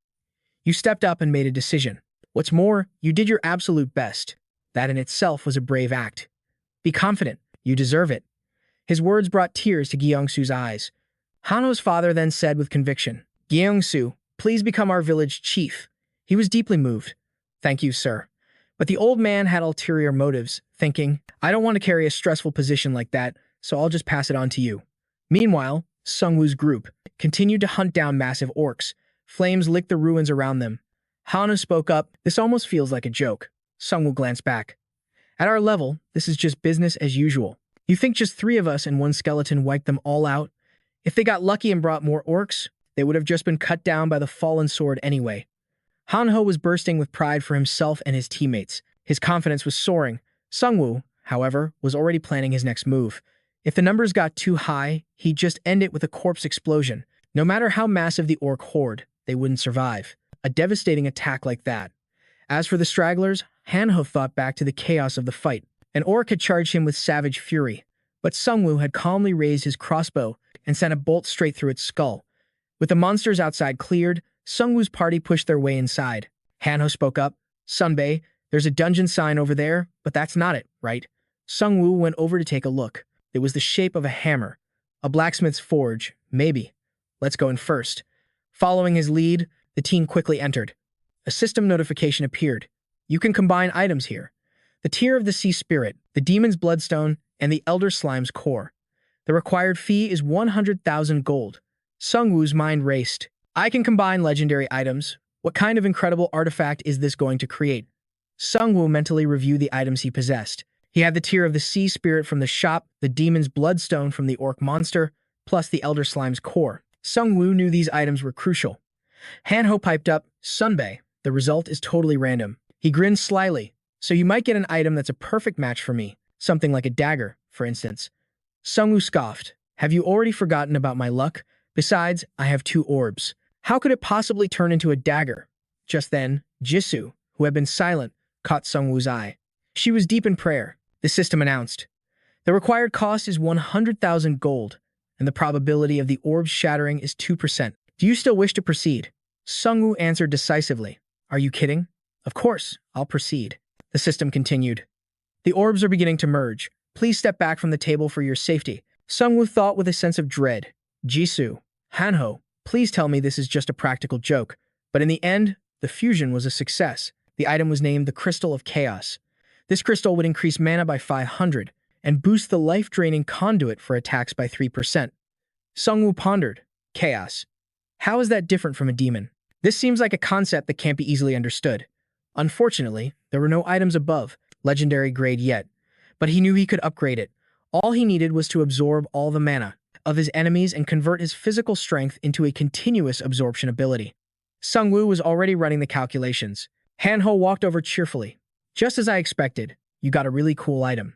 you stepped up and made a decision. What's more, you did your absolute best. That in itself was a brave act. Be confident. You deserve it. His words brought tears to Gyeongsu's eyes. Hanho's father then said with conviction, Gyeongsu, please become our village chief. He was deeply moved. Thank you, sir. But the old man had ulterior motives, thinking, I don't want to carry a stressful position like that, so I'll just pass it on to you. Meanwhile, Sungwoo's group continued to hunt down massive orcs. Flames licked the ruins around them. Hanho spoke up, this almost feels like a joke. Sungwoo glanced back. At our level, this is just business as usual. You think just 3 of us and 1 skeleton wiped them all out? If they got lucky and brought more orcs, they would have just been cut down by the fallen sword anyway. Hanho was bursting with pride for himself and his teammates. His confidence was soaring. Sungwoo, however, was already planning his next move. If the numbers got too high, he'd just end it with a corpse explosion. No matter how massive the orc horde, they wouldn't survive. A devastating attack like that. As for the stragglers, Hanho thought back to the chaos of the fight. An orc had charged him with savage fury, but Sungwoo had calmly raised his crossbow and sent a bolt straight through its skull. With the monsters outside cleared, Sungwoo's party pushed their way inside. Hanho spoke up, Sunbae, there's a dungeon sign over there, but that's not it, right? Sungwoo went over to take a look. It was the shape of a hammer. A blacksmith's forge, maybe. Let's go in first. Following his lead, the team quickly entered. A system notification appeared. You can combine items here. The Tear of the Sea Spirit, the Demon's Bloodstone, and the Elder Slime's Core. The required fee is 100,000 gold. Sungwoo's mind raced. I can combine legendary items. What kind of incredible artifact is this going to create? Sungwoo mentally reviewed the items he possessed. He had the Tear of the Sea Spirit from the shop, the Demon's Bloodstone from the Orc monster, plus the Elder Slime's Core. Sungwoo knew these items were crucial. Hanho piped up, Sunbae, the result is totally random. He grinned slyly. So you might get an item that's a perfect match for me. Something like a dagger, for instance. Sungwoo scoffed. Have you already forgotten about my luck? Besides, I have 2 orbs. How could it possibly turn into a dagger? Just then, Jisoo, who had been silent, caught Sungwoo's eye. She was deep in prayer. The system announced. The required cost is 100,000 gold, and the probability of the orbs shattering is 2%. Do you still wish to proceed? Sungwoo answered decisively. Are you kidding? Of course, I'll proceed. The system continued. The orbs are beginning to merge. Please step back from the table for your safety. Sungwoo thought with a sense of dread. Jisoo, Hanho, please tell me this is just a practical joke. But in the end, the fusion was a success. The item was named the Crystal of Chaos. This crystal would increase mana by 500 and boost the life-draining conduit for attacks by 3%. Sungwoo pondered. Chaos. How is that different from a demon? This seems like a concept that can't be easily understood. Unfortunately, there were no items above, legendary grade yet, but he knew he could upgrade it. All he needed was to absorb all the mana of his enemies and convert his physical strength into a continuous absorption ability. Sungwoo was already running the calculations. Hanho walked over cheerfully. Just as I expected, you got a really cool item.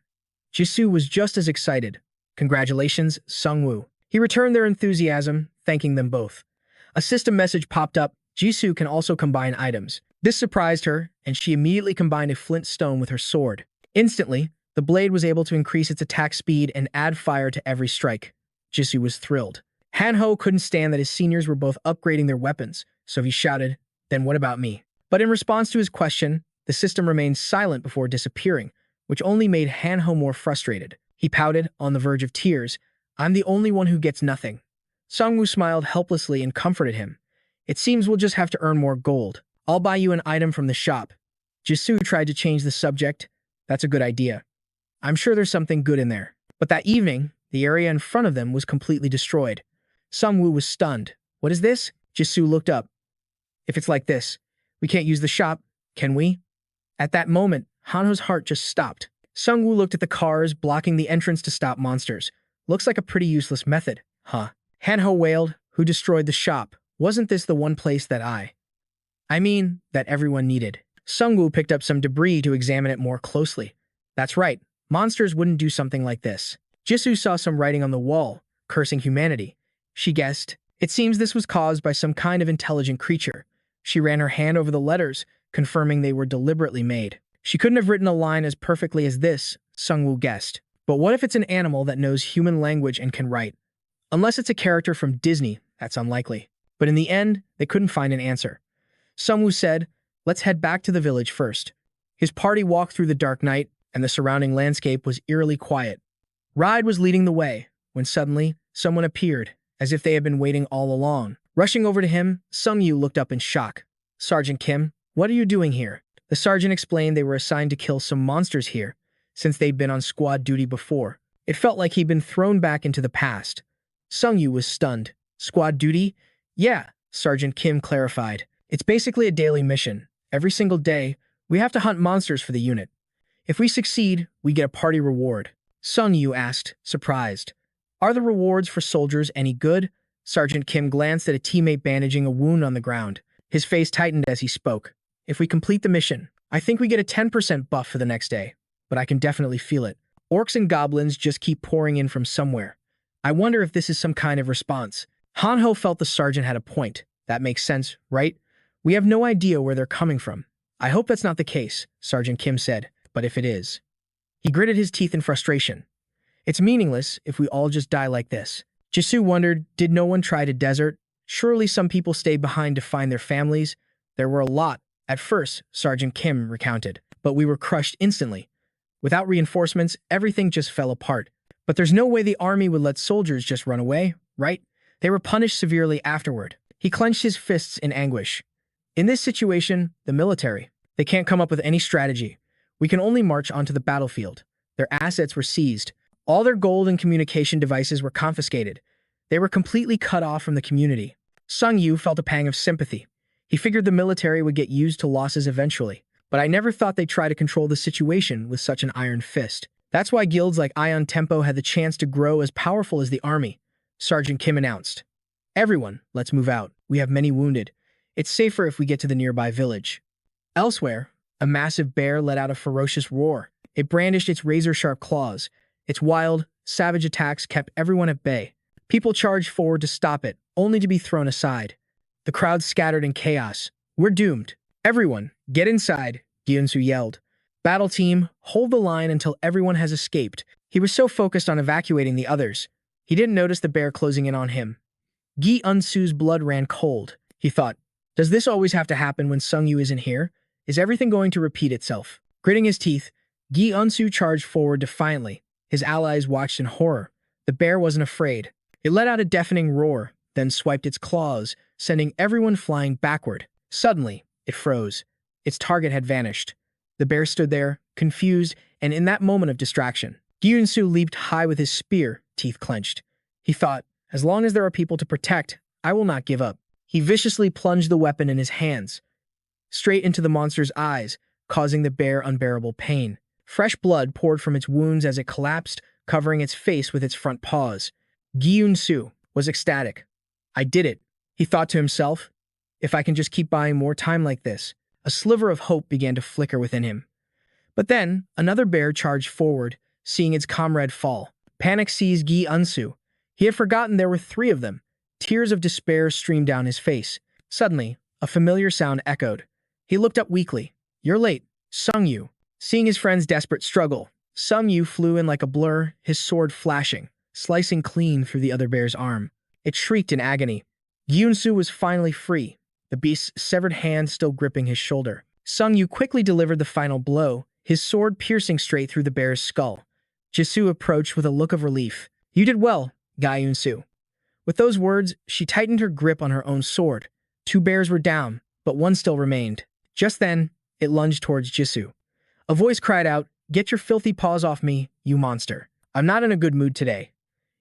Jisoo was just as excited. Congratulations, Sungwoo. He returned their enthusiasm, thanking them both. A system message popped up. Jisoo can also combine items. This surprised her, and she immediately combined a flint stone with her sword. Instantly, the blade was able to increase its attack speed and add fire to every strike. Jisoo was thrilled. Hanho couldn't stand that his seniors were both upgrading their weapons, so he shouted, Then what about me? But in response to his question, the system remained silent before disappearing, which only made Hanho more frustrated. He pouted, on the verge of tears, I'm the only one who gets nothing. Sungwoo smiled helplessly and comforted him. It seems we'll just have to earn more gold. I'll buy you an item from the shop. Jisoo tried to change the subject. That's a good idea. I'm sure there's something good in there. But that evening, the area in front of them was completely destroyed. Sungwoo was stunned. What is this? Jisoo looked up. If it's like this, we can't use the shop, can we? At that moment, Hanho's heart just stopped. Sungwoo looked at the cars blocking the entrance to stop monsters. Looks like a pretty useless method, huh? Hanho wailed, who destroyed the shop? Wasn't this the one place that that everyone needed? Sungwoo picked up some debris to examine it more closely. That's right, monsters wouldn't do something like this. Jisoo saw some writing on the wall, cursing humanity. She guessed. It seems this was caused by some kind of intelligent creature. She ran her hand over the letters, confirming they were deliberately made. She couldn't have written a line as perfectly as this, Sungwoo guessed. But what if it's an animal that knows human language and can write? Unless it's a character from Disney, that's unlikely. But in the end, they couldn't find an answer. Sungwoo said, let's head back to the village first. His party walked through the dark night, and the surrounding landscape was eerily quiet. Ride was leading the way, when suddenly, someone appeared, as if they had been waiting all along. Rushing over to him, Sungwoo looked up in shock. Sergeant Kim, what are you doing here? The sergeant explained they were assigned to kill some monsters here, since they'd been on squad duty before. It felt like he'd been thrown back into the past. Sungwoo was stunned. Squad duty? Yeah, Sergeant Kim clarified. It's basically a daily mission. Every single day, we have to hunt monsters for the unit. If we succeed, we get a party reward. Sungwoo asked, surprised. Are the rewards for soldiers any good? Sergeant Kim glanced at a teammate bandaging a wound on the ground. His face tightened as he spoke. If we complete the mission, I think we get a 10% buff for the next day. But I can definitely feel it. Orcs and goblins just keep pouring in from somewhere. I wonder if this is some kind of response. Hanho felt the sergeant had a point. That makes sense, right? We have no idea where they're coming from. I hope that's not the case, Sergeant Kim said, but if it is. He gritted his teeth in frustration. It's meaningless if we all just die like this. Jisoo wondered, did no one try to desert? Surely some people stayed behind to find their families. There were a lot. At first, Sergeant Kim recounted, but we were crushed instantly. Without reinforcements, everything just fell apart. But there's no way the army would let soldiers just run away, right? They were punished severely afterward. He clenched his fists in anguish. In this situation, the military, they can't come up with any strategy. We can only march onto the battlefield. Their assets were seized. All their gold and communication devices were confiscated. They were completely cut off from the community. Sungwoo felt a pang of sympathy. He figured the military would get used to losses eventually. But I never thought they'd try to control the situation with such an iron fist. That's why guilds like Ion Tempo had the chance to grow as powerful as the army, Sergeant Kim announced. Everyone, let's move out. We have many wounded. It's safer if we get to the nearby village. Elsewhere, a massive bear let out a ferocious roar. It brandished its razor-sharp claws. Its wild, savage attacks kept everyone at bay. People charged forward to stop it, only to be thrown aside. The crowd scattered in chaos. We're doomed. Everyone, get inside, Gyunsu yelled. Battle team, hold the line until everyone has escaped. He was so focused on evacuating the others. He didn't notice the bear closing in on him. Gyunsu's blood ran cold. He thought, does this always have to happen when Sungwoo isn't here? Is everything going to repeat itself? Gritting his teeth, Gyunsu charged forward defiantly. His allies watched in horror. The bear wasn't afraid. It let out a deafening roar, then swiped its claws, sending everyone flying backward. Suddenly, it froze. Its target had vanished. The bear stood there, confused, and in that moment of distraction, Gyunsu leaped high with his spear, teeth clenched. He thought, as long as there are people to protect, I will not give up. He viciously plunged the weapon in his hands, straight into the monster's eyes, causing the bear unbearable pain. Fresh blood poured from its wounds as it collapsed, covering its face with its front paws. Gyunsu was ecstatic. I did it, he thought to himself. If I can just keep buying more time like this. A sliver of hope began to flicker within him. But then, another bear charged forward, seeing its comrade fall. Panic seized Gyunsu. He had forgotten there were 3 of them. Tears of despair streamed down his face. Suddenly, a familiar sound echoed. He looked up weakly. You're late, Sungwoo. Seeing his friend's desperate struggle, Sungwoo flew in like a blur, his sword flashing, slicing clean through the other bear's arm. It shrieked in agony. Gyunsu was finally free, the beast's severed hand still gripping his shoulder. Sungwoo quickly delivered the final blow, his sword piercing straight through the bear's skull. Jisoo approached with a look of relief. You did well, Gyunsu. With those words, she tightened her grip on her own sword. 2 bears were down, but one still remained. Just then, it lunged towards Jisoo. A voice cried out, "Get your filthy paws off me, you monster. I'm not in a good mood today."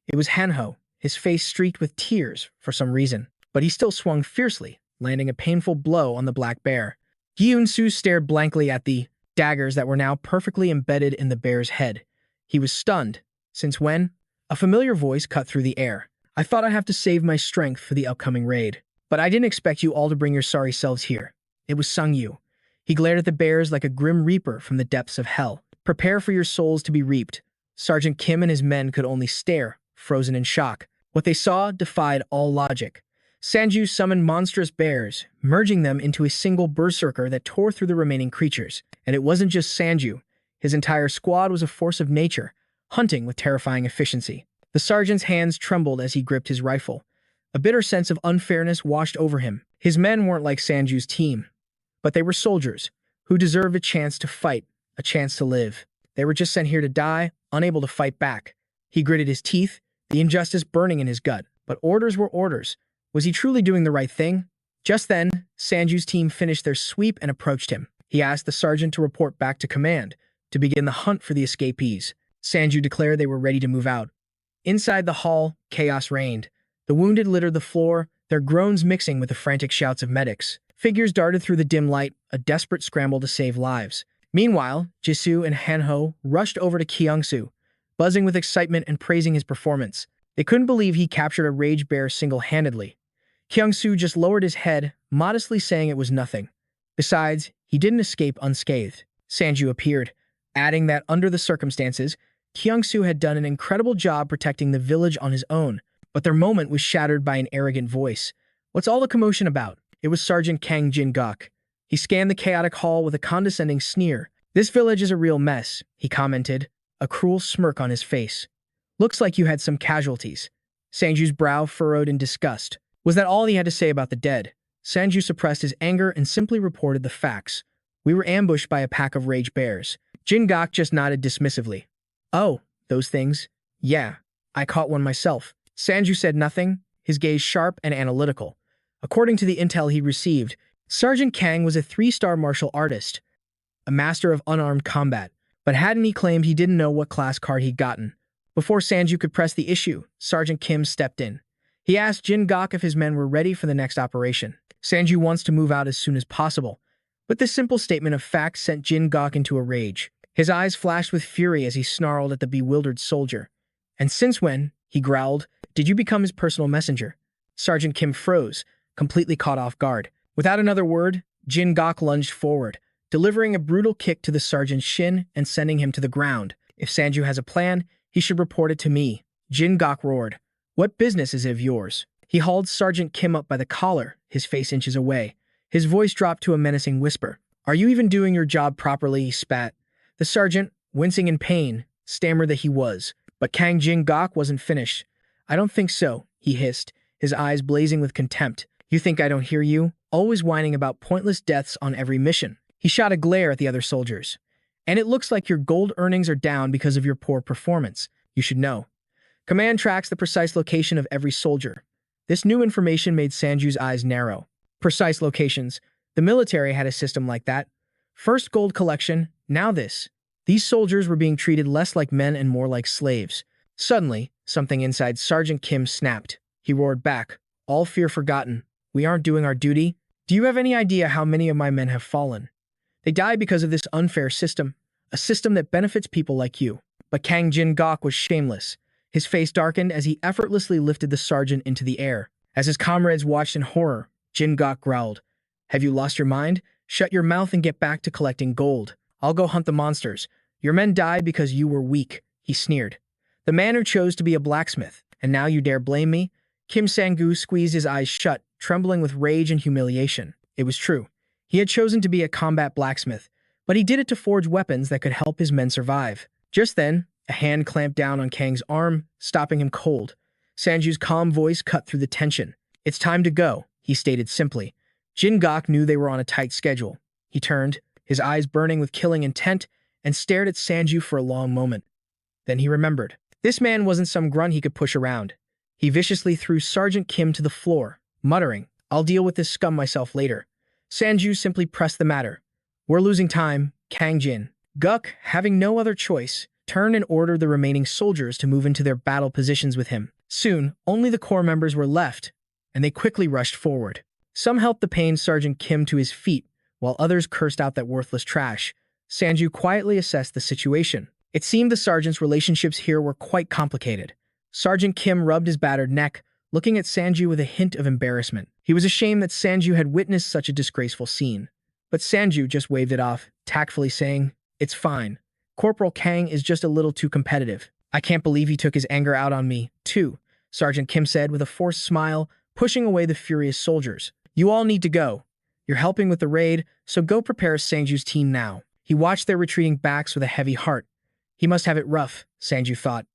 It was Hanho, his face streaked with tears for some reason, but he still swung fiercely, landing a painful blow on the black bear. Gyun-soo stared blankly at the daggers that were now perfectly embedded in the bear's head. He was stunned. Since when? A familiar voice cut through the air. I thought I'd have to save my strength for the upcoming raid. But I didn't expect you all to bring your sorry selves here. It was Sung-yu. He glared at the bears like a grim reaper from the depths of hell. Prepare for your souls to be reaped. Sergeant Kim and his men could only stare, frozen in shock. What they saw defied all logic. Sanju summoned monstrous bears, merging them into a single berserker that tore through the remaining creatures. And it wasn't just Sanju. His entire squad was a force of nature, hunting with terrifying efficiency. The sergeant's hands trembled as he gripped his rifle. A bitter sense of unfairness washed over him. His men weren't like Sanju's team, but they were soldiers who deserved a chance to fight, a chance to live. They were just sent here to die, unable to fight back. He gritted his teeth, the injustice burning in his gut. But orders were orders. Was he truly doing the right thing? Just then, Sanju's team finished their sweep and approached him. He asked the sergeant to report back to command, to begin the hunt for the escapees. Sanju declared they were ready to move out. Inside the hall, chaos reigned. The wounded littered the floor, their groans mixing with the frantic shouts of medics. Figures darted through the dim light, a desperate scramble to save lives. Meanwhile, Jisoo and Hanho rushed over to Kyungsoo, buzzing with excitement and praising his performance. They couldn't believe he captured a rage bear single-handedly. Kyungsoo just lowered his head, modestly saying it was nothing. Besides, he didn't escape unscathed. Sanju appeared, adding that under the circumstances, Kyungsoo had done an incredible job protecting the village on his own, but their moment was shattered by an arrogant voice. What's all the commotion about? It was Sergeant Kang Jin-guk. He scanned the chaotic hall with a condescending sneer. This village is a real mess, he commented, a cruel smirk on his face. Looks like you had some casualties. Sanju's brow furrowed in disgust. Was that all he had to say about the dead? Sanju suppressed his anger and simply reported the facts. We were ambushed by a pack of rage bears. Jin-guk just nodded dismissively. Oh, those things? Yeah, I caught one myself. Sanju said nothing, his gaze sharp and analytical. According to the intel he received, Sergeant Kang was a 3-star martial artist, a master of unarmed combat, but hadn't he claimed he didn't know what class card he'd gotten? Before Sanju could press the issue, Sergeant Kim stepped in. He asked Jin-guk if his men were ready for the next operation. Sanju wants to move out as soon as possible, but this simple statement of facts sent Jin-guk into a rage. His eyes flashed with fury as he snarled at the bewildered soldier. And since when, he growled, did you become his personal messenger? Sergeant Kim froze, completely caught off guard. Without another word, Jin-guk lunged forward, delivering a brutal kick to the sergeant's shin and sending him to the ground. If Sanju has a plan, he should report it to me. Jin-guk roared. What business is it of yours? He hauled Sergeant Kim up by the collar, his face inches away. His voice dropped to a menacing whisper. Are you even doing your job properly? He spat. The sergeant, wincing in pain, stammered that he was. But Kang Jin-guk wasn't finished. I don't think so, he hissed, his eyes blazing with contempt. You think I don't hear you? Always whining about pointless deaths on every mission. He shot a glare at the other soldiers. And it looks like your gold earnings are down because of your poor performance. You should know. Command tracks the precise location of every soldier. This new information made Sanju's eyes narrow. Precise locations. The military had a system like that. First gold collection, now this. These soldiers were being treated less like men and more like slaves. Suddenly, something inside Sergeant Kim snapped. He roared back, all fear forgotten. We aren't doing our duty? Do you have any idea how many of my men have fallen? They died because of this unfair system, a system that benefits people like you. But Kang Jin-guk was shameless. His face darkened as he effortlessly lifted the sergeant into the air. As his comrades watched in horror, Jin-guk growled, Have you lost your mind? Shut your mouth and get back to collecting gold. I'll go hunt the monsters. Your men died because you were weak, he sneered. The man who chose to be a blacksmith, and now you dare blame me? Kim Sang-gu squeezed his eyes shut, trembling with rage and humiliation. It was true. He had chosen to be a combat blacksmith, but he did it to forge weapons that could help his men survive. Just then, a hand clamped down on Kang's arm, stopping him cold. Sanju's calm voice cut through the tension. It's time to go, he stated simply. Jin-guk knew they were on a tight schedule. He turned, his eyes burning with killing intent, and stared at Sanju for a long moment. Then he remembered. This man wasn't some grunt he could push around. He viciously threw Sergeant Kim to the floor, muttering, I'll deal with this scum myself later. Sanju simply pressed the matter. We're losing time, Kang Jin-guk, having no other choice, turned and ordered the remaining soldiers to move into their battle positions with him. Soon, only the core members were left, and they quickly rushed forward. Some helped the pained Sergeant Kim to his feet, while others cursed out that worthless trash. Sanju quietly assessed the situation. It seemed the sergeant's relationships here were quite complicated. Sergeant Kim rubbed his battered neck, looking at Sanju with a hint of embarrassment. He was ashamed that Sanju had witnessed such a disgraceful scene. But Sanju just waved it off, tactfully saying, "It's fine. Corporal Kang is just a little too competitive. I can't believe he took his anger out on me, too," Sergeant Kim said with a forced smile, pushing away the furious soldiers. "You all need to go. You're helping with the raid, so go prepare Sanju's team now." He watched their retreating backs with a heavy heart. He must have it rough, Sanju thought.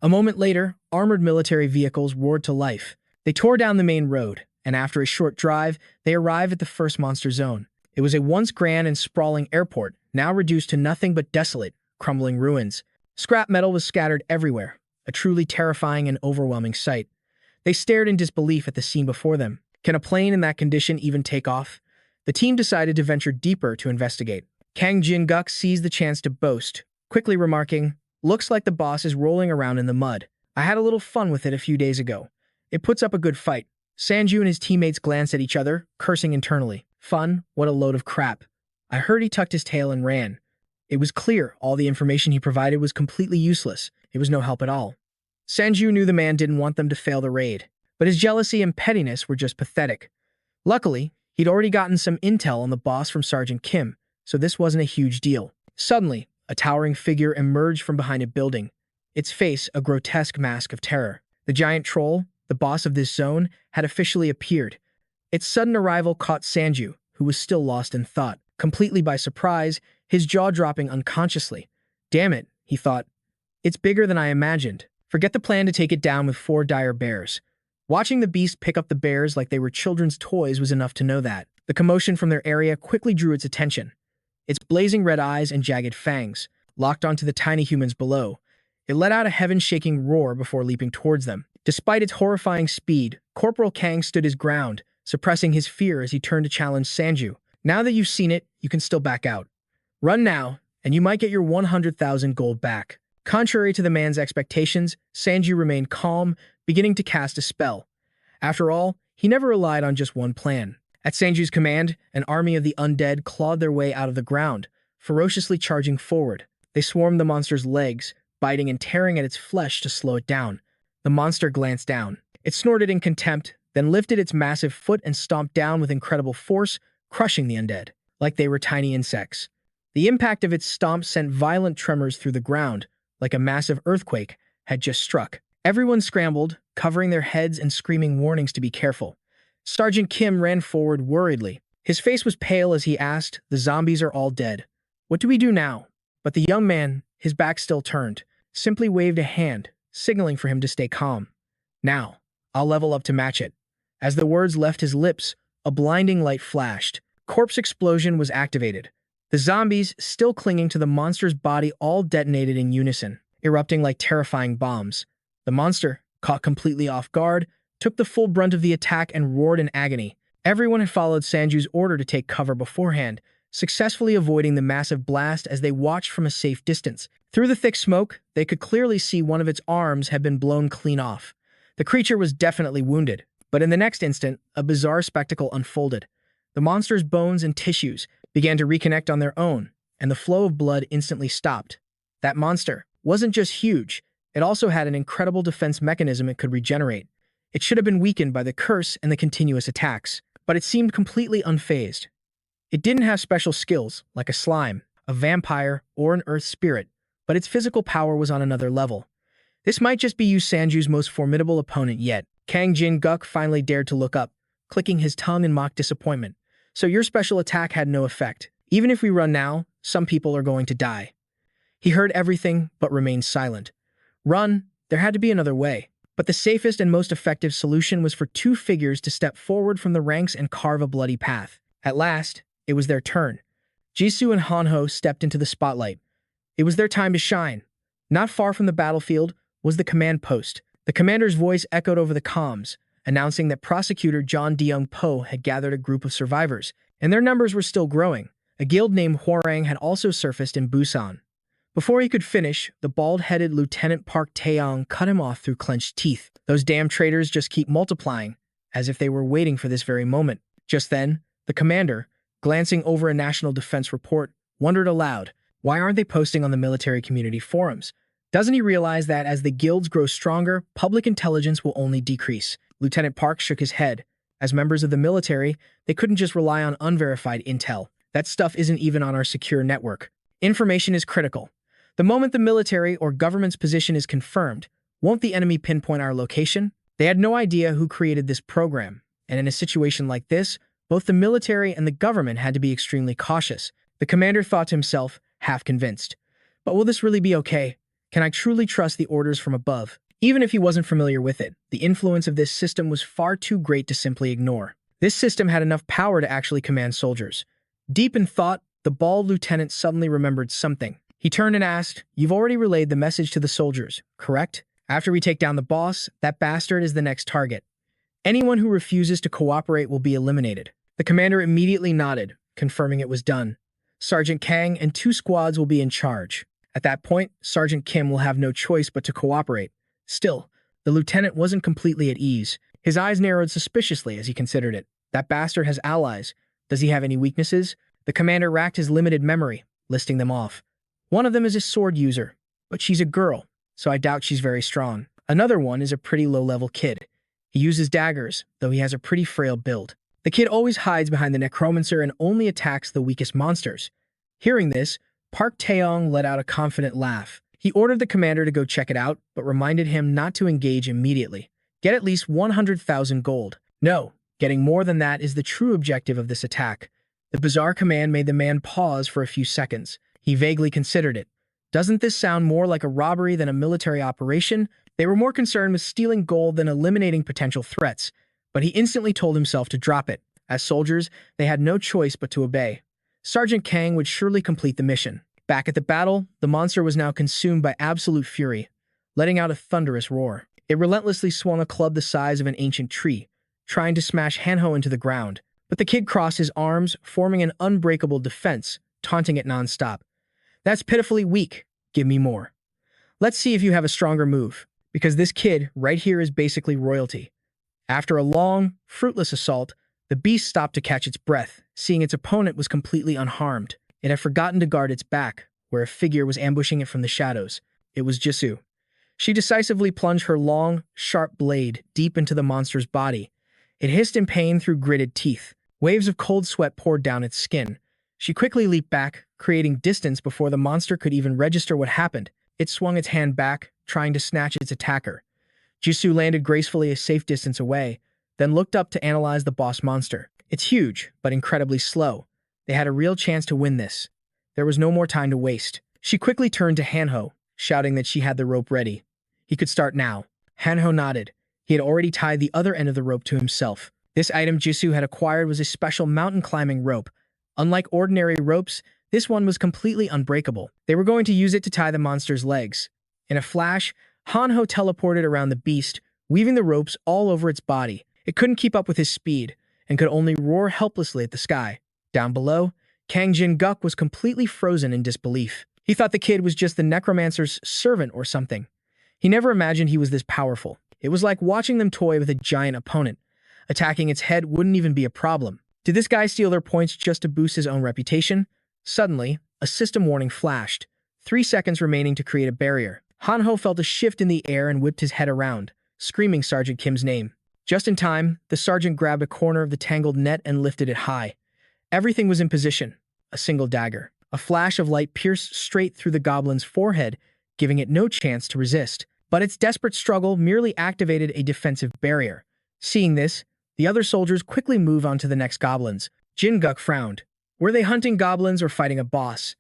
A moment later, armored military vehicles roared to life. They tore down the main road, and after a short drive, they arrived at the first monster zone. It was a once grand and sprawling airport, now reduced to nothing but desolate, crumbling ruins. Scrap metal was scattered everywhere, a truly terrifying and overwhelming sight. They stared in disbelief at the scene before them. Can a plane in that condition even take off? The team decided to venture deeper to investigate. Kang Jin-guk seized the chance to boast, quickly remarking, "Looks like the boss is rolling around in the mud. I had a little fun with it a few days ago. It puts up a good fight." Sanju and his teammates glanced at each other, cursing internally. Fun? What a load of crap. I heard he tucked his tail and ran. It was clear all the information he provided was completely useless. It was no help at all. Sanju knew the man didn't want them to fail the raid, but his jealousy and pettiness were just pathetic. Luckily, he'd already gotten some intel on the boss from Sergeant Kim, so this wasn't a huge deal. Suddenly, a towering figure emerged from behind a building, its face a grotesque mask of terror. The giant troll, the boss of this zone, had officially appeared. Its sudden arrival caught Sanju, who was still lost in thought, completely by surprise, his jaw dropping unconsciously. "Damn it," he thought. "It's bigger than I imagined." Forget the plan to take it down with 4 dire bears. Watching the beast pick up the bears like they were children's toys was enough to know that. The commotion from their area quickly drew its attention. Its blazing red eyes and jagged fangs, locked onto the tiny humans below. It let out a heaven-shaking roar before leaping towards them. Despite its horrifying speed, Corporal Kang stood his ground, suppressing his fear as he turned to challenge Sanju. "Now that you've seen it, you can still back out. Run now, and you might get your 100,000 gold back." Contrary to the man's expectations, Sanju remained calm, beginning to cast a spell. After all, he never relied on just one plan. At Sanju's command, an army of the undead clawed their way out of the ground, ferociously charging forward. They swarmed the monster's legs, biting and tearing at its flesh to slow it down. The monster glanced down. It snorted in contempt, then lifted its massive foot and stomped down with incredible force, crushing the undead, like they were tiny insects. The impact of its stomp sent violent tremors through the ground, like a massive earthquake had just struck. Everyone scrambled, covering their heads and screaming warnings to be careful. Sergeant Kim ran forward worriedly. His face was pale as he asked, "The zombies are all dead. What do we do now?" But the young man, his back still turned, simply waved a hand, signaling for him to stay calm. "Now, I'll level up to match it." As the words left his lips, a blinding light flashed. Corpse explosion was activated. The zombies, still clinging to the monster's body, all detonated in unison, erupting like terrifying bombs. The monster, caught completely off guard, took the full brunt of the attack and roared in agony. Everyone had followed Sanju's order to take cover beforehand, successfully avoiding the massive blast as they watched from a safe distance. Through the thick smoke, they could clearly see one of its arms had been blown clean off. The creature was definitely wounded, but in the next instant, a bizarre spectacle unfolded. The monster's bones and tissues began to reconnect on their own, and the flow of blood instantly stopped. That monster wasn't just huge, it also had an incredible defense mechanism it could regenerate. It should have been weakened by the curse and the continuous attacks, but it seemed completely unfazed. It didn't have special skills, like a slime, a vampire, or an earth spirit, but its physical power was on another level. This might just be Yu Sanju's most formidable opponent yet. Kang Jin-guk finally dared to look up, clicking his tongue in mock disappointment. "So your special attack had no effect. Even if we run now, some people are going to die." He heard everything, but remained silent. Run? There had to be another way. But the safest and most effective solution was for 2 figures to step forward from the ranks and carve a bloody path. At last, it was their turn. Jisoo and Hanho stepped into the spotlight. It was their time to shine. Not far from the battlefield was the command post. The commander's voice echoed over the comms, announcing that prosecutor John Deyoung-po had gathered a group of survivors, and their numbers were still growing. A guild named Hwarang had also surfaced in Busan. Before he could finish, the bald-headed Lieutenant Park Taeyong cut him off through clenched teeth. "Those damn traitors just keep multiplying, as if they were waiting for this very moment." Just then, the commander, glancing over a national defense report, wondered aloud, why aren't they posting on the military community forums? Doesn't he realize that as the guilds grow stronger, public intelligence will only decrease? Lieutenant Park shook his head. As members of the military, they couldn't just rely on unverified intel. That stuff isn't even on our secure network. Information is critical. The moment the military or government's position is confirmed, won't the enemy pinpoint our location? They had no idea who created this program, and in a situation like this, both the military and the government had to be extremely cautious. The commander thought to himself, half convinced. But will this really be okay? Can I truly trust the orders from above? Even if he wasn't familiar with it, the influence of this system was far too great to simply ignore. This system had enough power to actually command soldiers. Deep in thought, the bald lieutenant suddenly remembered something. He turned and asked, "You've already relayed the message to the soldiers, correct? After we take down the boss, that bastard is the next target. Anyone who refuses to cooperate will be eliminated." The commander immediately nodded, confirming it was done. Sergeant Kang and 2 squads will be in charge. At that point, Sergeant Kim will have no choice but to cooperate. Still, the lieutenant wasn't completely at ease. His eyes narrowed suspiciously as he considered it. That bastard has allies. Does he have any weaknesses? The commander racked his limited memory, listing them off. One of them is a sword user, but she's a girl, so I doubt she's very strong. Another one is a pretty low-level kid. He uses daggers, though he has a pretty frail build. The kid always hides behind the necromancer and only attacks the weakest monsters. Hearing this, Park Taeyong let out a confident laugh. He ordered the commander to go check it out, but reminded him not to engage immediately. Get at least 100,000 gold. No, getting more than that is the true objective of this attack. The bizarre command made the man pause for a few seconds. He vaguely considered it. Doesn't this sound more like a robbery than a military operation? They were more concerned with stealing gold than eliminating potential threats, but he instantly told himself to drop it. As soldiers, they had no choice but to obey. Sergeant Kang would surely complete the mission. Back at the battle, the monster was now consumed by absolute fury, letting out a thunderous roar. It relentlessly swung a club the size of an ancient tree, trying to smash Hanho into the ground. But the kid crossed his arms, forming an unbreakable defense, taunting it nonstop. "That's pitifully weak. Give me more. Let's see if you have a stronger move, because this kid right here is basically royalty." After a long, fruitless assault, the beast stopped to catch its breath, seeing its opponent was completely unharmed. It had forgotten to guard its back, where a figure was ambushing it from the shadows. It was Jisoo. She decisively plunged her long, sharp blade deep into the monster's body. It hissed in pain through gritted teeth. Waves of cold sweat poured down its skin. She quickly leaped back, creating distance before the monster could even register what happened. It swung its hand back, trying to snatch its attacker. Jisoo landed gracefully a safe distance away, then looked up to analyze the boss monster. It's huge, but incredibly slow. They had a real chance to win this. There was no more time to waste. She quickly turned to Hanho, shouting that she had the rope ready. He could start now. Hanho nodded. He had already tied the other end of the rope to himself. This item Jisoo had acquired was a special mountain climbing rope. Unlike ordinary ropes, this one was completely unbreakable. They were going to use it to tie the monster's legs. In a flash, Hanho teleported around the beast, weaving the ropes all over its body. It couldn't keep up with his speed, and could only roar helplessly at the sky. Down below, Kang Jin-guk was completely frozen in disbelief. He thought the kid was just the necromancer's servant or something. He never imagined he was this powerful. It was like watching them toy with a giant opponent. Attacking its head wouldn't even be a problem. Did this guy steal their points just to boost his own reputation? Suddenly, a system warning flashed. 3 seconds remaining to create a barrier. Hanho felt a shift in the air and whipped his head around, screaming Sergeant Kim's name. Just in time, the sergeant grabbed a corner of the tangled net and lifted it high. Everything was in position. A single dagger. A flash of light pierced straight through the goblin's forehead, giving it no chance to resist. But its desperate struggle merely activated a defensive barrier. Seeing this, the other soldiers quickly moved on to the next goblins. Jin-guk frowned. Were they hunting goblins or fighting a boss?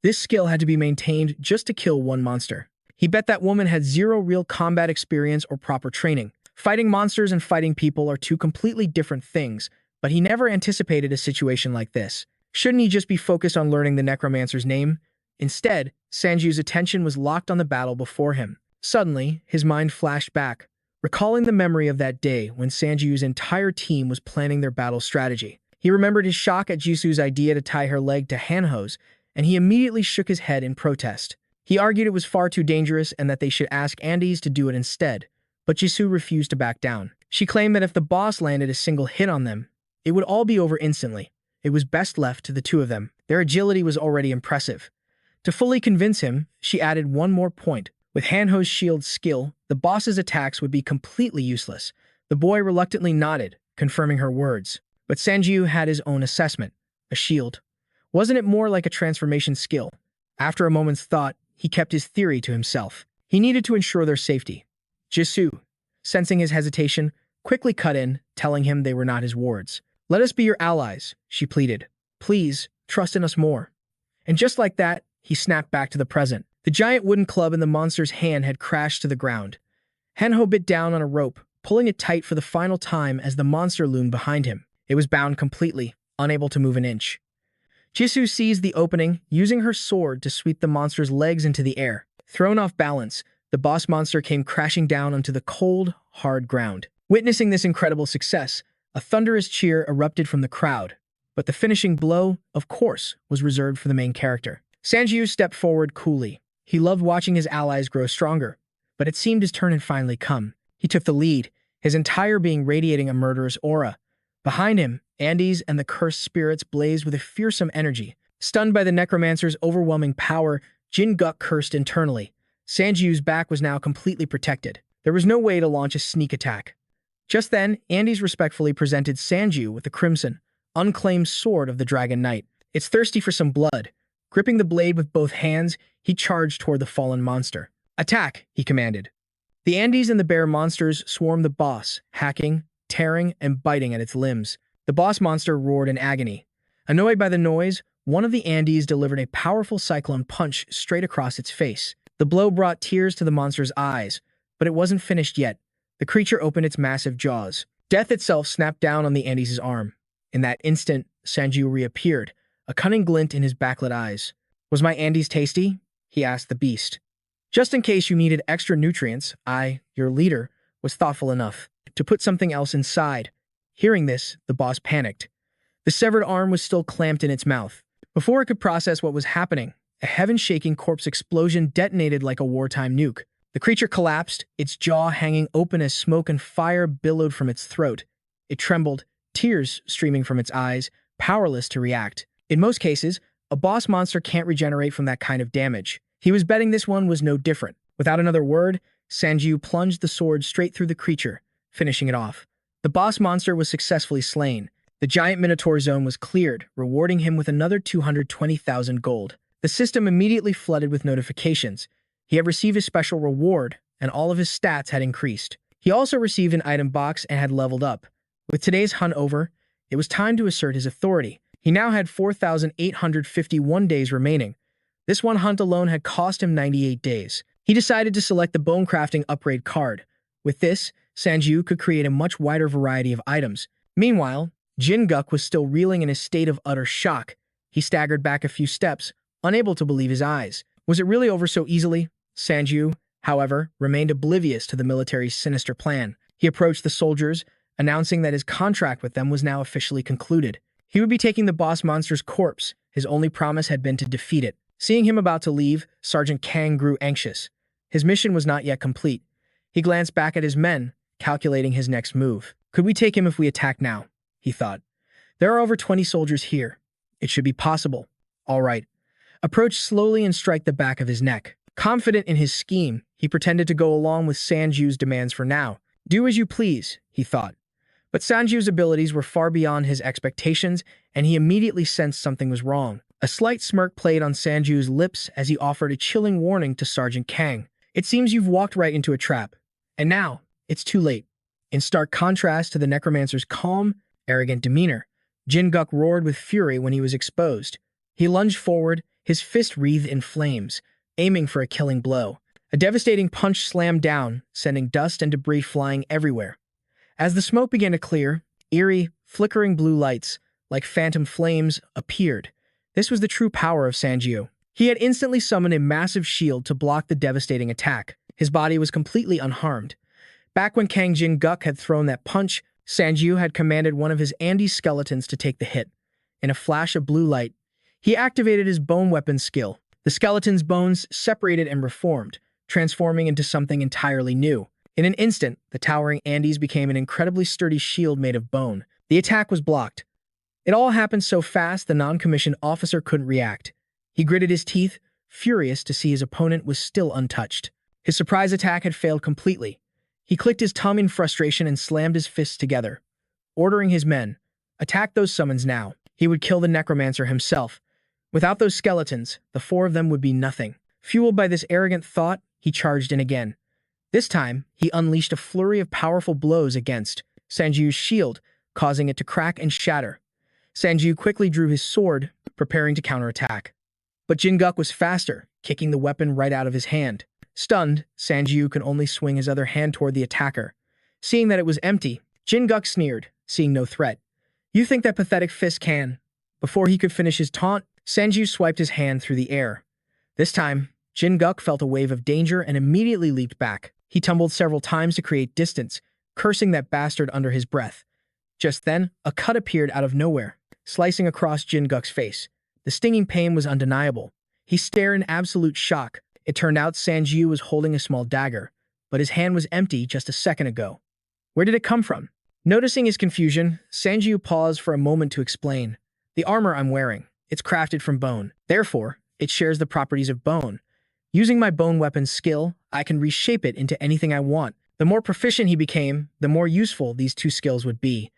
This skill had to be maintained just to kill one monster. He bet that woman had zero real combat experience or proper training. Fighting monsters and fighting people are two completely different things, but he never anticipated a situation like this. Shouldn't he just be focused on learning the necromancer's name? Instead, Sanju's attention was locked on the battle before him. Suddenly, his mind flashed back, recalling the memory of that day when Sanju's entire team was planning their battle strategy. He remembered his shock at Jisoo's idea to tie her leg to Hanho's, and he immediately shook his head in protest. He argued it was far too dangerous and that they should ask Andes to do it instead, but Jisoo refused to back down. She claimed that if the boss landed a single hit on them, it would all be over instantly. It was best left to the two of them. Their agility was already impressive. To fully convince him, she added one more point. With Hanho's shield skill, the boss's attacks would be completely useless. The boy reluctantly nodded, confirming her words. But Sanjiu had his own assessment. A shield. Wasn't it more like a transformation skill? After a moment's thought, he kept his theory to himself. He needed to ensure their safety. Jisoo, sensing his hesitation, quickly cut in, telling him they were not his wards. "Let us be your allies," she pleaded. "Please, trust in us more." And just like that, he snapped back to the present. The giant wooden club in the monster's hand had crashed to the ground. Hanho bit down on a rope, pulling it tight for the final time as the monster loomed behind him. It was bound completely, unable to move an inch. Jisoo seized the opening, using her sword to sweep the monster's legs into the air. Thrown off balance, the boss monster came crashing down onto the cold, hard ground. Witnessing this incredible success, a thunderous cheer erupted from the crowd. But the finishing blow, of course, was reserved for the main character. Sanjiu stepped forward coolly. He loved watching his allies grow stronger, but it seemed his turn had finally come. He took the lead, his entire being radiating a murderous aura. Behind him, Andes and the cursed spirits blazed with a fearsome energy. Stunned by the necromancer's overwhelming power, Jin Guk cursed internally. Sanjiu's back was now completely protected. There was no way to launch a sneak attack. Just then, Andes respectfully presented Sanjiu with the crimson, unclaimed sword of the Dragon Knight. It's thirsty for some blood. Gripping the blade with both hands, he charged toward the fallen monster. "Attack!" he commanded. The Andes and the bear monsters swarmed the boss, hacking, tearing, and biting at its limbs. The boss monster roared in agony. Annoyed by the noise, one of the Andes delivered a powerful cyclone punch straight across its face. The blow brought tears to the monster's eyes, but it wasn't finished yet. The creature opened its massive jaws. Death itself snapped down on the Andes' arm. In that instant, Sanjiu reappeared, a cunning glint in his backlit eyes. "Was my Andes tasty?" he asked the beast. "Just in case you needed extra nutrients, I, your leader, was thoughtful enough to put something else inside." Hearing this, the boss panicked. The severed arm was still clamped in its mouth. Before it could process what was happening, a heaven-shaking corpse explosion detonated like a wartime nuke. The creature collapsed, its jaw hanging open as smoke and fire billowed from its throat. It trembled, tears streaming from its eyes, powerless to react. In most cases, a boss monster can't regenerate from that kind of damage. He was betting this one was no different. Without another word, Sanjiu plunged the sword straight through the creature, finishing it off. The boss monster was successfully slain. The giant Minotaur zone was cleared, rewarding him with another 220,000 gold. The system immediately flooded with notifications. He had received a special reward, and all of his stats had increased. He also received an item box and had leveled up. With today's hunt over, it was time to assert his authority. He now had 4,851 days remaining. This one hunt alone had cost him 98 days. He decided to select the bone crafting upgrade card. With this, Sanjiu could create a much wider variety of items. Meanwhile, Jin Guk was still reeling in a state of utter shock. He staggered back a few steps, unable to believe his eyes. Was it really over so easily? Sanjiu, however, remained oblivious to the military's sinister plan. He approached the soldiers, announcing that his contract with them was now officially concluded. He would be taking the boss monster's corpse. His only promise had been to defeat it. Seeing him about to leave, Sergeant Kang grew anxious. His mission was not yet complete. He glanced back at his men, calculating his next move. "Could we take him if we attack now?" he thought. "There are over 20 soldiers here. It should be possible." "All right." Approach slowly and strike the back of his neck. Confident in his scheme, he pretended to go along with Sanjiu's demands for now. "Do as you please," he thought. But Sanjiu's abilities were far beyond his expectations, and he immediately sensed something was wrong. A slight smirk played on Sanjiu's lips as he offered a chilling warning to Sergeant Kang. "It seems you've walked right into a trap. And now, it's too late." In stark contrast to the necromancer's calm, arrogant demeanor, Jin Guk roared with fury when he was exposed. He lunged forward, his fist wreathed in flames, aiming for a killing blow. A devastating punch slammed down, sending dust and debris flying everywhere. As the smoke began to clear, eerie, flickering blue lights, like phantom flames, appeared. This was the true power of Sanjiu. He had instantly summoned a massive shield to block the devastating attack. His body was completely unharmed. Back when Kang Jin Guk had thrown that punch, Sanjiu had commanded one of his Andes skeletons to take the hit. In a flash of blue light, he activated his bone weapon skill. The skeleton's bones separated and reformed, transforming into something entirely new. In an instant, the towering Andes became an incredibly sturdy shield made of bone. The attack was blocked. It all happened so fast the non-commissioned officer couldn't react. He gritted his teeth, furious to see his opponent was still untouched. His surprise attack had failed completely. He clicked his tongue in frustration and slammed his fists together, ordering his men, "Attack those summons now." He would kill the necromancer himself. Without those skeletons, the four of them would be nothing. Fueled by this arrogant thought, he charged in again. This time, he unleashed a flurry of powerful blows against Sanjiu's shield, causing it to crack and shatter. Sanjiu quickly drew his sword, preparing to counterattack. But Jin-guk was faster, kicking the weapon right out of his hand. Stunned, Sanjiu could only swing his other hand toward the attacker. Seeing that it was empty, Jin-guk sneered, seeing no threat. "You think that pathetic fist can?" Before he could finish his taunt, Sanjiu swiped his hand through the air. This time, Jin-guk felt a wave of danger and immediately leaped back. He tumbled several times to create distance, cursing that bastard under his breath. Just then, a cut appeared out of nowhere, slicing across Jin-guk's face. The stinging pain was undeniable. He stared in absolute shock. It turned out Sanjiu was holding a small dagger, but his hand was empty just a second ago. Where did it come from? Noticing his confusion, Sanjiu paused for a moment to explain. "The armor I'm wearing, it's crafted from bone. Therefore, it shares the properties of bone. Using my bone weapon skill, I can reshape it into anything I want." The more proficient he became, the more useful these two skills would be.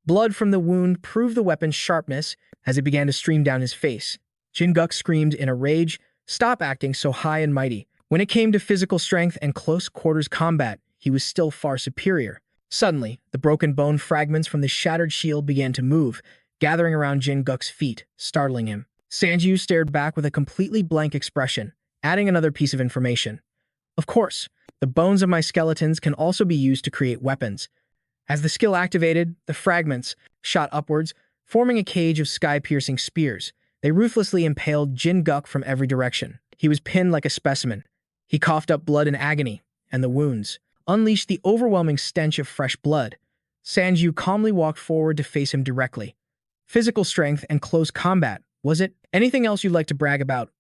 Blood from the wound proved the weapon's sharpness as it began to stream down his face. Jin-guk screamed in a rage, "Stop acting so high and mighty." When it came to physical strength and close-quarters combat, he was still far superior. Suddenly, the broken bone fragments from the shattered shield began to move, gathering around Jin-guk's feet, startling him. Sanjiu stared back with a completely blank expression, adding another piece of information. "Of course, the bones of my skeletons can also be used to create weapons." As the skill activated, the fragments shot upwards, forming a cage of sky-piercing spears. They ruthlessly impaled Jin-guk from every direction. He was pinned like a specimen. He coughed up blood in agony, and the wounds unleashed the overwhelming stench of fresh blood. Sanjiu calmly walked forward to face him directly. "Physical strength and close combat, was it? Anything else you'd like to brag about?"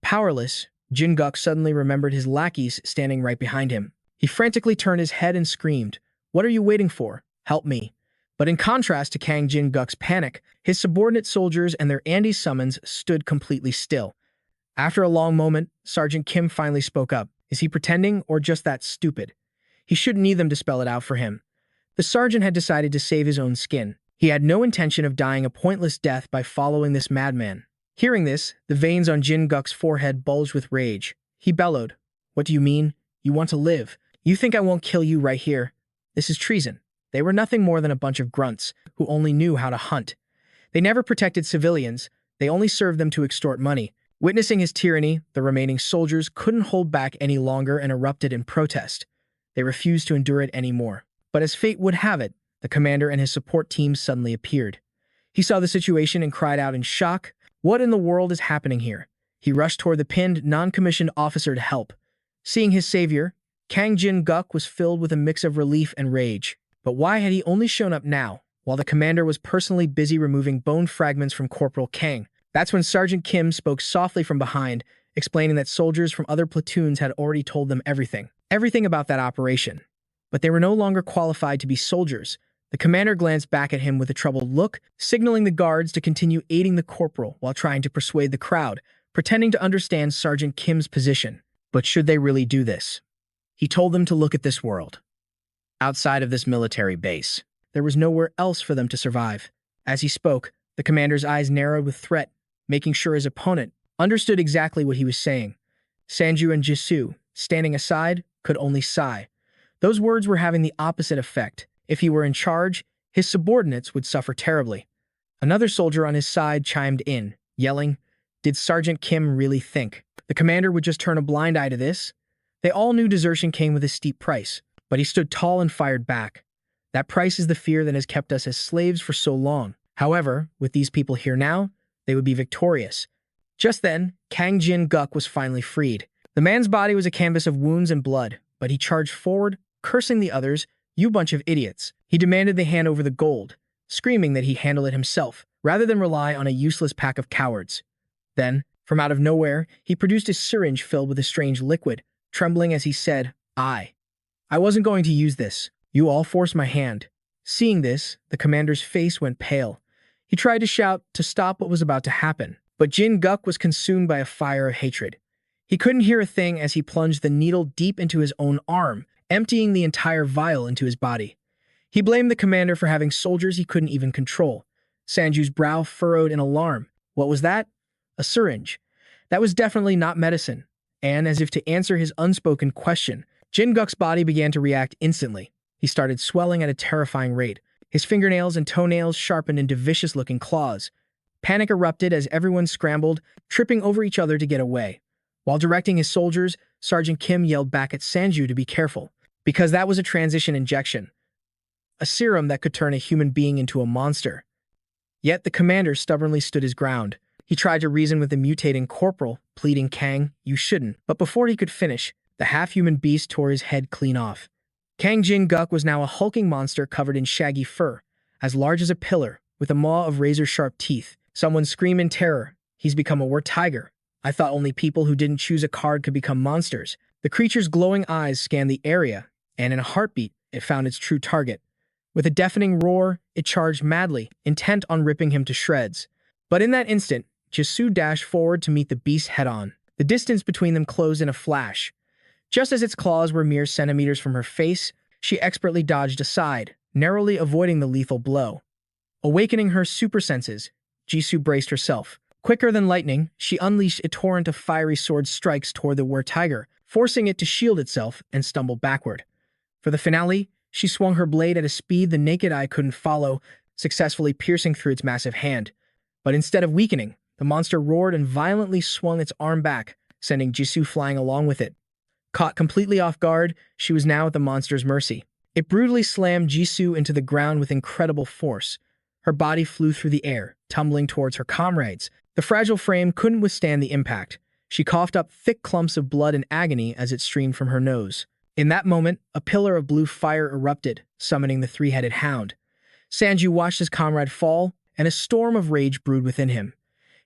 Powerless, Jin-guk suddenly remembered his lackeys standing right behind him. He frantically turned his head and screamed, "What are you waiting for? Help me." But in contrast to Kang Jin-guk's panic, his subordinate soldiers and their Andes summons stood completely still. After a long moment, Sergeant Kim finally spoke up. Is he pretending or just that stupid? He shouldn't need them to spell it out for him. The sergeant had decided to save his own skin. He had no intention of dying a pointless death by following this madman. Hearing this, the veins on Jin-guk's forehead bulged with rage. He bellowed, "What do you mean? You want to live? You think I won't kill you right here? This is treason." They were nothing more than a bunch of grunts who only knew how to hunt. They never protected civilians, they only served them to extort money. Witnessing his tyranny, the remaining soldiers couldn't hold back any longer and erupted in protest. They refused to endure it anymore. But as fate would have it, the commander and his support team suddenly appeared. He saw the situation and cried out in shock, "What in the world is happening here?" He rushed toward the pinned, non-commissioned officer to help. Seeing his savior, Kang Jin-guk was filled with a mix of relief and rage. But why had he only shown up now, while the commander was personally busy removing bone fragments from Corporal Kang? That's when Sergeant Kim spoke softly from behind, explaining that soldiers from other platoons had already told them everything about that operation. But they were no longer qualified to be soldiers. The commander glanced back at him with a troubled look, signaling the guards to continue aiding the corporal while trying to persuade the crowd, pretending to understand Sergeant Kim's position. But should they really do this? He told them to look at this world. Outside of this military base, there was nowhere else for them to survive. As he spoke, the commander's eyes narrowed with threat, making sure his opponent understood exactly what he was saying. Sanju and Jisoo, standing aside, could only sigh. Those words were having the opposite effect. If he were in charge, his subordinates would suffer terribly. Another soldier on his side chimed in, yelling, "Did Sergeant Kim really think the commander would just turn a blind eye to this?" They all knew desertion came with a steep price, but he stood tall and fired back. That price is the fear that has kept us as slaves for so long. However, with these people here now, they would be victorious. Just then, Kang Jin-guk was finally freed. The man's body was a canvas of wounds and blood, but he charged forward, cursing the others, "You bunch of idiots." He demanded they hand over the gold, screaming that he handle it himself, rather than rely on a useless pack of cowards. Then, from out of nowhere, he produced a syringe filled with a strange liquid, trembling as he said, I wasn't going to use this. You all forced my hand." Seeing this, the commander's face went pale. He tried to shout to stop what was about to happen, but Jin Guk was consumed by a fire of hatred. He couldn't hear a thing as he plunged the needle deep into his own arm, emptying the entire vial into his body. He blamed the commander for having soldiers he couldn't even control. Sanju's brow furrowed in alarm. What was that? A syringe. That was definitely not medicine. And as if to answer his unspoken question, Jin Guk's body began to react instantly. He started swelling at a terrifying rate. His fingernails and toenails sharpened into vicious-looking claws. Panic erupted as everyone scrambled, tripping over each other to get away. While directing his soldiers, Sergeant Kim yelled back at Sanju to be careful, because that was a transition injection, a serum that could turn a human being into a monster. Yet the commander stubbornly stood his ground. He tried to reason with the mutating corporal, pleading, "Kang, you shouldn't." But before he could finish, the half-human beast tore his head clean off. Kang Jin Guk was now a hulking monster covered in shaggy fur, as large as a pillar, with a maw of razor-sharp teeth. Someone screamed in terror. He's become a war tiger. I thought only people who didn't choose a card could become monsters. The creature's glowing eyes scanned the area, and in a heartbeat, it found its true target. With a deafening roar, it charged madly, intent on ripping him to shreds. But in that instant, Jisoo dashed forward to meet the beast head-on. The distance between them closed in a flash. Just as its claws were mere centimeters from her face, she expertly dodged aside, narrowly avoiding the lethal blow. Awakening her super senses, Jisoo braced herself. Quicker than lightning, she unleashed a torrent of fiery sword strikes toward the war tiger, forcing it to shield itself and stumble backward. For the finale, she swung her blade at a speed the naked eye couldn't follow, successfully piercing through its massive hand. But instead of weakening, the monster roared and violently swung its arm back, sending Jisoo flying along with it. Caught completely off guard, she was now at the monster's mercy. It brutally slammed Jisoo into the ground with incredible force. Her body flew through the air, tumbling towards her comrades. The fragile frame couldn't withstand the impact. She coughed up thick clumps of blood in agony as it streamed from her nose. In that moment, a pillar of blue fire erupted, summoning the three-headed hound. Sanju watched his comrade fall, and a storm of rage brewed within him.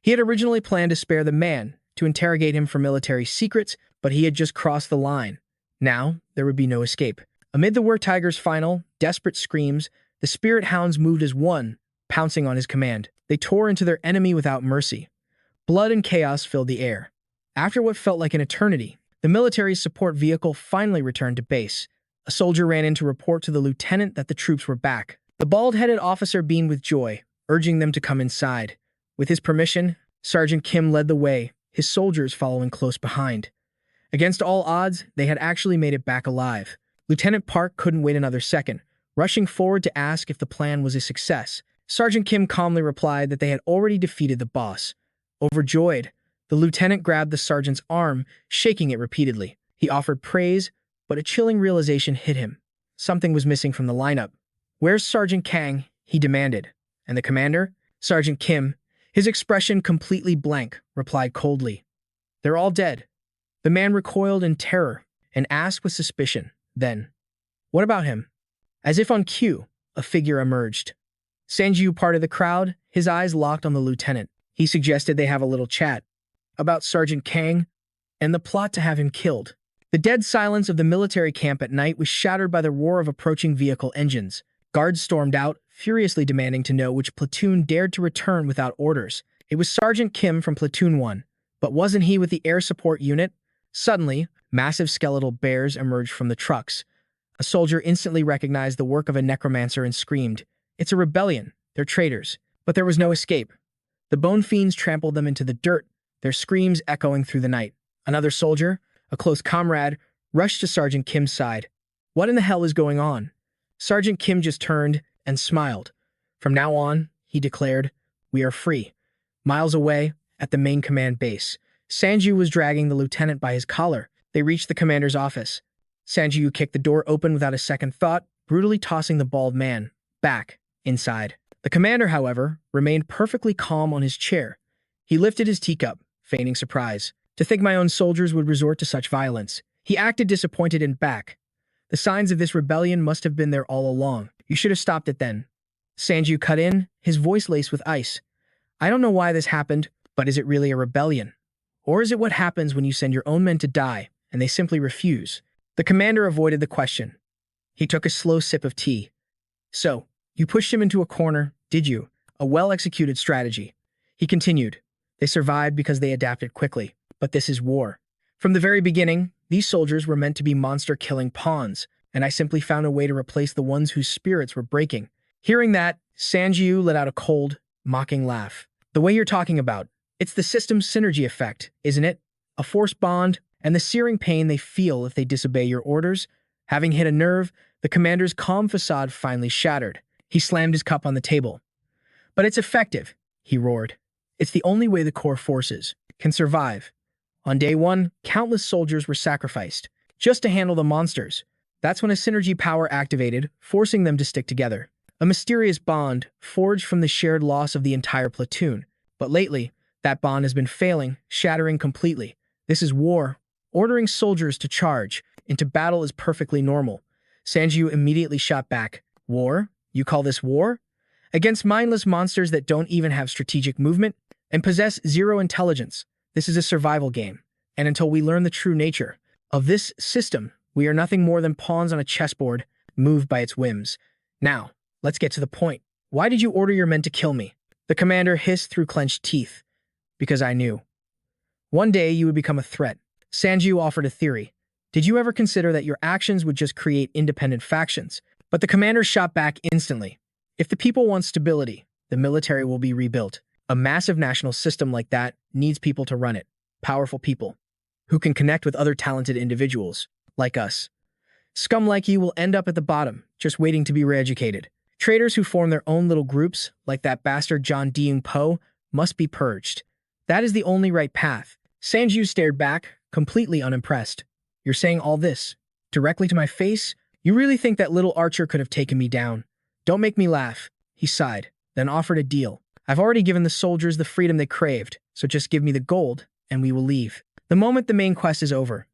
He had originally planned to spare the man, to interrogate him for military secrets, but he had just crossed the line. Now, there would be no escape. Amid the war tiger's final, desperate screams, the spirit hounds moved as one, pouncing on his command. They tore into their enemy without mercy. Blood and chaos filled the air. After what felt like an eternity, the military's support vehicle finally returned to base. A soldier ran in to report to the lieutenant that the troops were back. The bald-headed officer beamed with joy, urging them to come inside. With his permission, Sergeant Kim led the way, his soldiers following close behind. Against all odds, they had actually made it back alive. Lieutenant Park couldn't wait another second, rushing forward to ask if the plan was a success. Sergeant Kim calmly replied that they had already defeated the boss. Overjoyed, the lieutenant grabbed the sergeant's arm, shaking it repeatedly. He offered praise, but a chilling realization hit him. Something was missing from the lineup. "Where's Sergeant Kang?" he demanded. "And the commander?" Sergeant Kim, his expression completely blank, replied coldly. "They're all dead." The man recoiled in terror and asked with suspicion. Then, "What about him?" As if on cue, a figure emerged. Sanju parted the crowd, his eyes locked on the lieutenant. He suggested they have a little chat about Sergeant Kang and the plot to have him killed. The dead silence of the military camp at night was shattered by the roar of approaching vehicle engines. Guards stormed out, furiously demanding to know which platoon dared to return without orders. It was Sergeant Kim from Platoon 1, but wasn't he with the air support unit? Suddenly, massive skeletal bears emerged from the trucks. A soldier instantly recognized the work of a necromancer and screamed, "It's a rebellion. They're traitors." But there was no escape. The bone fiends trampled them into the dirt, their screams echoing through the night. Another soldier, a close comrade, rushed to Sergeant Kim's side. "What in the hell is going on?" Sergeant Kim just turned and smiled. "From now on," he declared, "we are free." Miles away, at the main command base, Sanju was dragging the lieutenant by his collar. They reached the commander's office. Sanju kicked the door open without a second thought, brutally tossing the bald man back inside. The commander, however, remained perfectly calm on his chair. He lifted his teacup, feigning surprise. To think my own soldiers would resort to such violence. He acted disappointed and back. The signs of this rebellion must have been there all along. You should have stopped it then. Sanju cut in, his voice laced with ice. "I don't know why this happened, but is it really a rebellion? Or is it what happens when you send your own men to die, and they simply refuse?" The commander avoided the question. He took a slow sip of tea. "So, You pushed him into a corner, did you? A well-executed strategy. He continued. They survived because they adapted quickly. But this is war. From the very beginning, these soldiers were meant to be monster-killing pawns, and I simply found a way to replace the ones whose spirits were breaking. Hearing that, Sanjiu let out a cold, mocking laugh. The way you're talking about, it's the system's synergy effect, isn't it? A force bond, and the searing pain they feel if they disobey your orders. Having hit a nerve, the commander's calm facade finally shattered. He slammed his cup on the table. But it's effective, he roared. It's the only way the core forces can survive. On day one, countless soldiers were sacrificed, just to handle the monsters. That's when a synergy power activated, forcing them to stick together. A mysterious bond, forged from the shared loss of the entire platoon. But lately, that bond has been failing, shattering completely. This is war. Ordering soldiers to charge into battle is perfectly normal. Sanjiu immediately shot back. War? You call this war? Against mindless monsters that don't even have strategic movement and possess zero intelligence. This is a survival game. And until we learn the true nature of this system, we are nothing more than pawns on a chessboard, moved by its whims. Now, let's get to the point. Why did you order your men to kill me? The commander hissed through clenched teeth. Because I knew. One day you would become a threat. Sanjiu offered a theory. Did you ever consider that your actions would just create independent factions? But the commander shot back instantly. If the people want stability, the military will be rebuilt. A massive national system like that needs people to run it. Powerful people who can connect with other talented individuals, like us. Scum like you will end up at the bottom, just waiting to be re-educated. Traitors who form their own little groups, like that bastard John Deung Po, must be purged. That is the only right path. Sanjiu stared back, completely unimpressed. You're saying all this directly to my face? You really think that little archer could have taken me down? Don't make me laugh. He sighed, then offered a deal. I've already given the soldiers the freedom they craved, so just give me the gold, and we will leave. The moment the main quest is over.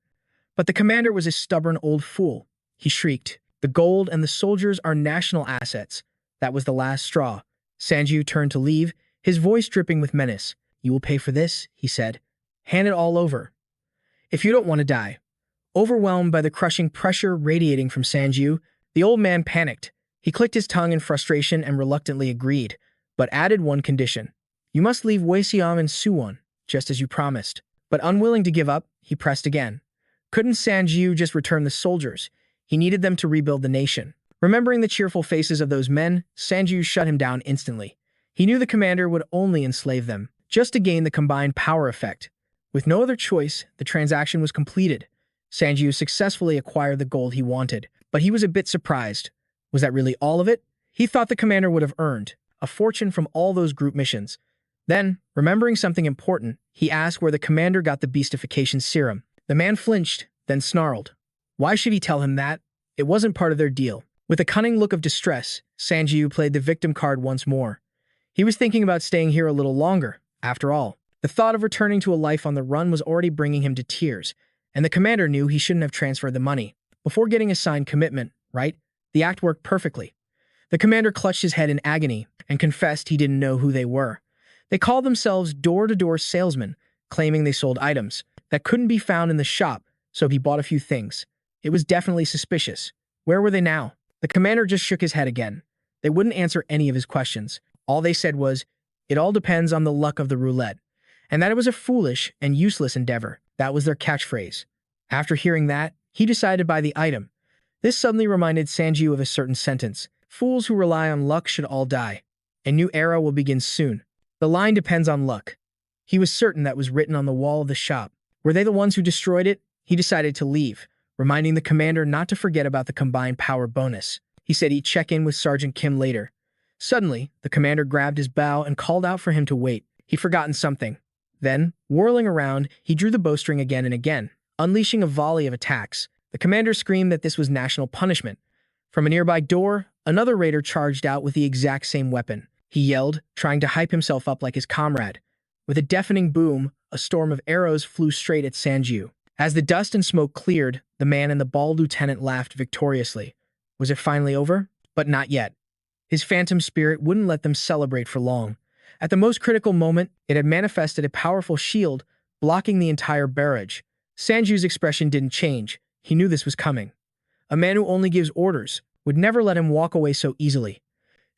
But the commander was a stubborn old fool. He shrieked. The gold and the soldiers are national assets. That was the last straw. Sanjiu turned to leave, his voice dripping with menace. You will pay for this, he said. Hand it all over. If you don't want to die. Overwhelmed by the crushing pressure radiating from Sanjiu, the old man panicked. He clicked his tongue in frustration and reluctantly agreed, but added one condition. You must leave Weixiang and Suwon, just as you promised. But unwilling to give up, he pressed again. Couldn't Sanjiu just return the soldiers? He needed them to rebuild the nation. Remembering the cheerful faces of those men, Sanjiu shut him down instantly. He knew the commander would only enslave them, just to gain the combined power effect. With no other choice, the transaction was completed. Sanjiu successfully acquired the gold he wanted, but he was a bit surprised. Was that really all of it? He thought the commander would have earned a fortune from all those group missions. Then, remembering something important, he asked where the commander got the beastification serum. The man flinched, then snarled. Why should he tell him that? It wasn't part of their deal. With a cunning look of distress, Sanjiu played the victim card once more. He was thinking about staying here a little longer, after all. The thought of returning to a life on the run was already bringing him to tears, and the commander knew he shouldn't have transferred the money. Before getting a signed commitment, right? The act worked perfectly. The commander clutched his head in agony and confessed he didn't know who they were. They called themselves door-to-door salesmen, claiming they sold items that couldn't be found in the shop, so he bought a few things. It was definitely suspicious. Where were they now? The commander just shook his head again. They wouldn't answer any of his questions. All they said was, it all depends on the luck of the roulette, and that it was a foolish and useless endeavor. That was their catchphrase. After hearing that, he decided to buy the item. This suddenly reminded Sanjiu of a certain sentence. Fools who rely on luck should all die. A new era will begin soon. The line depends on luck. He was certain that was written on the wall of the shop. Were they the ones who destroyed it? He decided to leave, reminding the commander not to forget about the combined power bonus. He said he'd check in with Sergeant Kim later. Suddenly, the commander grabbed his bow and called out for him to wait. He'd forgotten something. Then, whirling around, he drew the bowstring again and again, unleashing a volley of attacks. The commander screamed that this was national punishment. From a nearby door, another raider charged out with the exact same weapon. He yelled, trying to hype himself up like his comrade. With a deafening boom, a storm of arrows flew straight at Sanjiu. As the dust and smoke cleared, the man and the bald lieutenant laughed victoriously. Was it finally over? But not yet. His phantom spirit wouldn't let them celebrate for long. At the most critical moment, it had manifested a powerful shield, blocking the entire barrage. Sanjiu's expression didn't change. He knew this was coming. A man who only gives orders would never let him walk away so easily.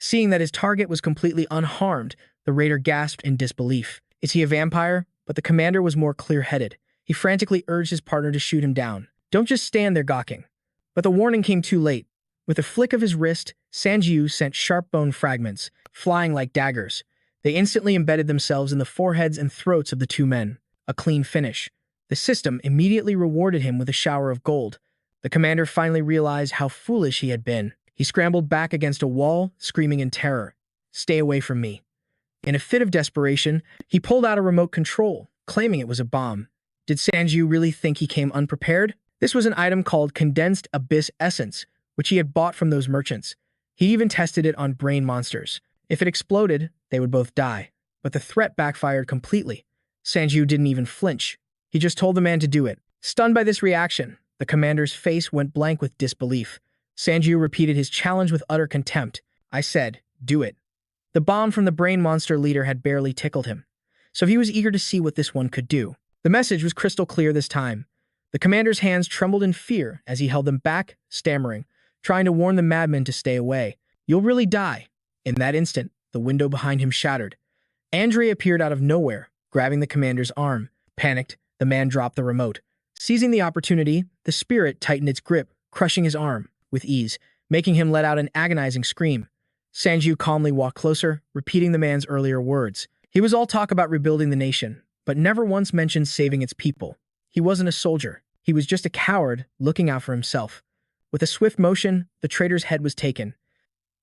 Seeing that his target was completely unharmed, the raider gasped in disbelief. Is he a vampire? But the commander was more clear-headed. He frantically urged his partner to shoot him down. Don't just stand there gawking. But the warning came too late. With a flick of his wrist, Sanjiu sent sharp bone fragments, flying like daggers. They instantly embedded themselves in the foreheads and throats of the two men. A clean finish. The system immediately rewarded him with a shower of gold. The commander finally realized how foolish he had been. He scrambled back against a wall, screaming in terror. Stay away from me. In a fit of desperation, he pulled out a remote control, claiming it was a bomb. Did Sanjiu really think he came unprepared? This was an item called Condensed Abyss Essence, which he had bought from those merchants. He even tested it on brain monsters. If it exploded, they would both die. But the threat backfired completely. Sanjiu didn't even flinch. He just told the man to do it. Stunned by this reaction, the commander's face went blank with disbelief. Sanjiu repeated his challenge with utter contempt. I said, do it. The bomb from the brain monster leader had barely tickled him, so he was eager to see what this one could do. The message was crystal clear this time. The commander's hands trembled in fear as he held them back, stammering, trying to warn the madman to stay away. You'll really die. In that instant, the window behind him shattered. Andre appeared out of nowhere, grabbing the commander's arm. Panicked, the man dropped the remote. Seizing the opportunity, the spirit tightened its grip, crushing his arm with ease, making him let out an agonizing scream. Sanjiu calmly walked closer, repeating the man's earlier words. He was all talk about rebuilding the nation, but never once mentioned saving its people. He wasn't a soldier. He was just a coward looking out for himself. With a swift motion, the traitor's head was taken.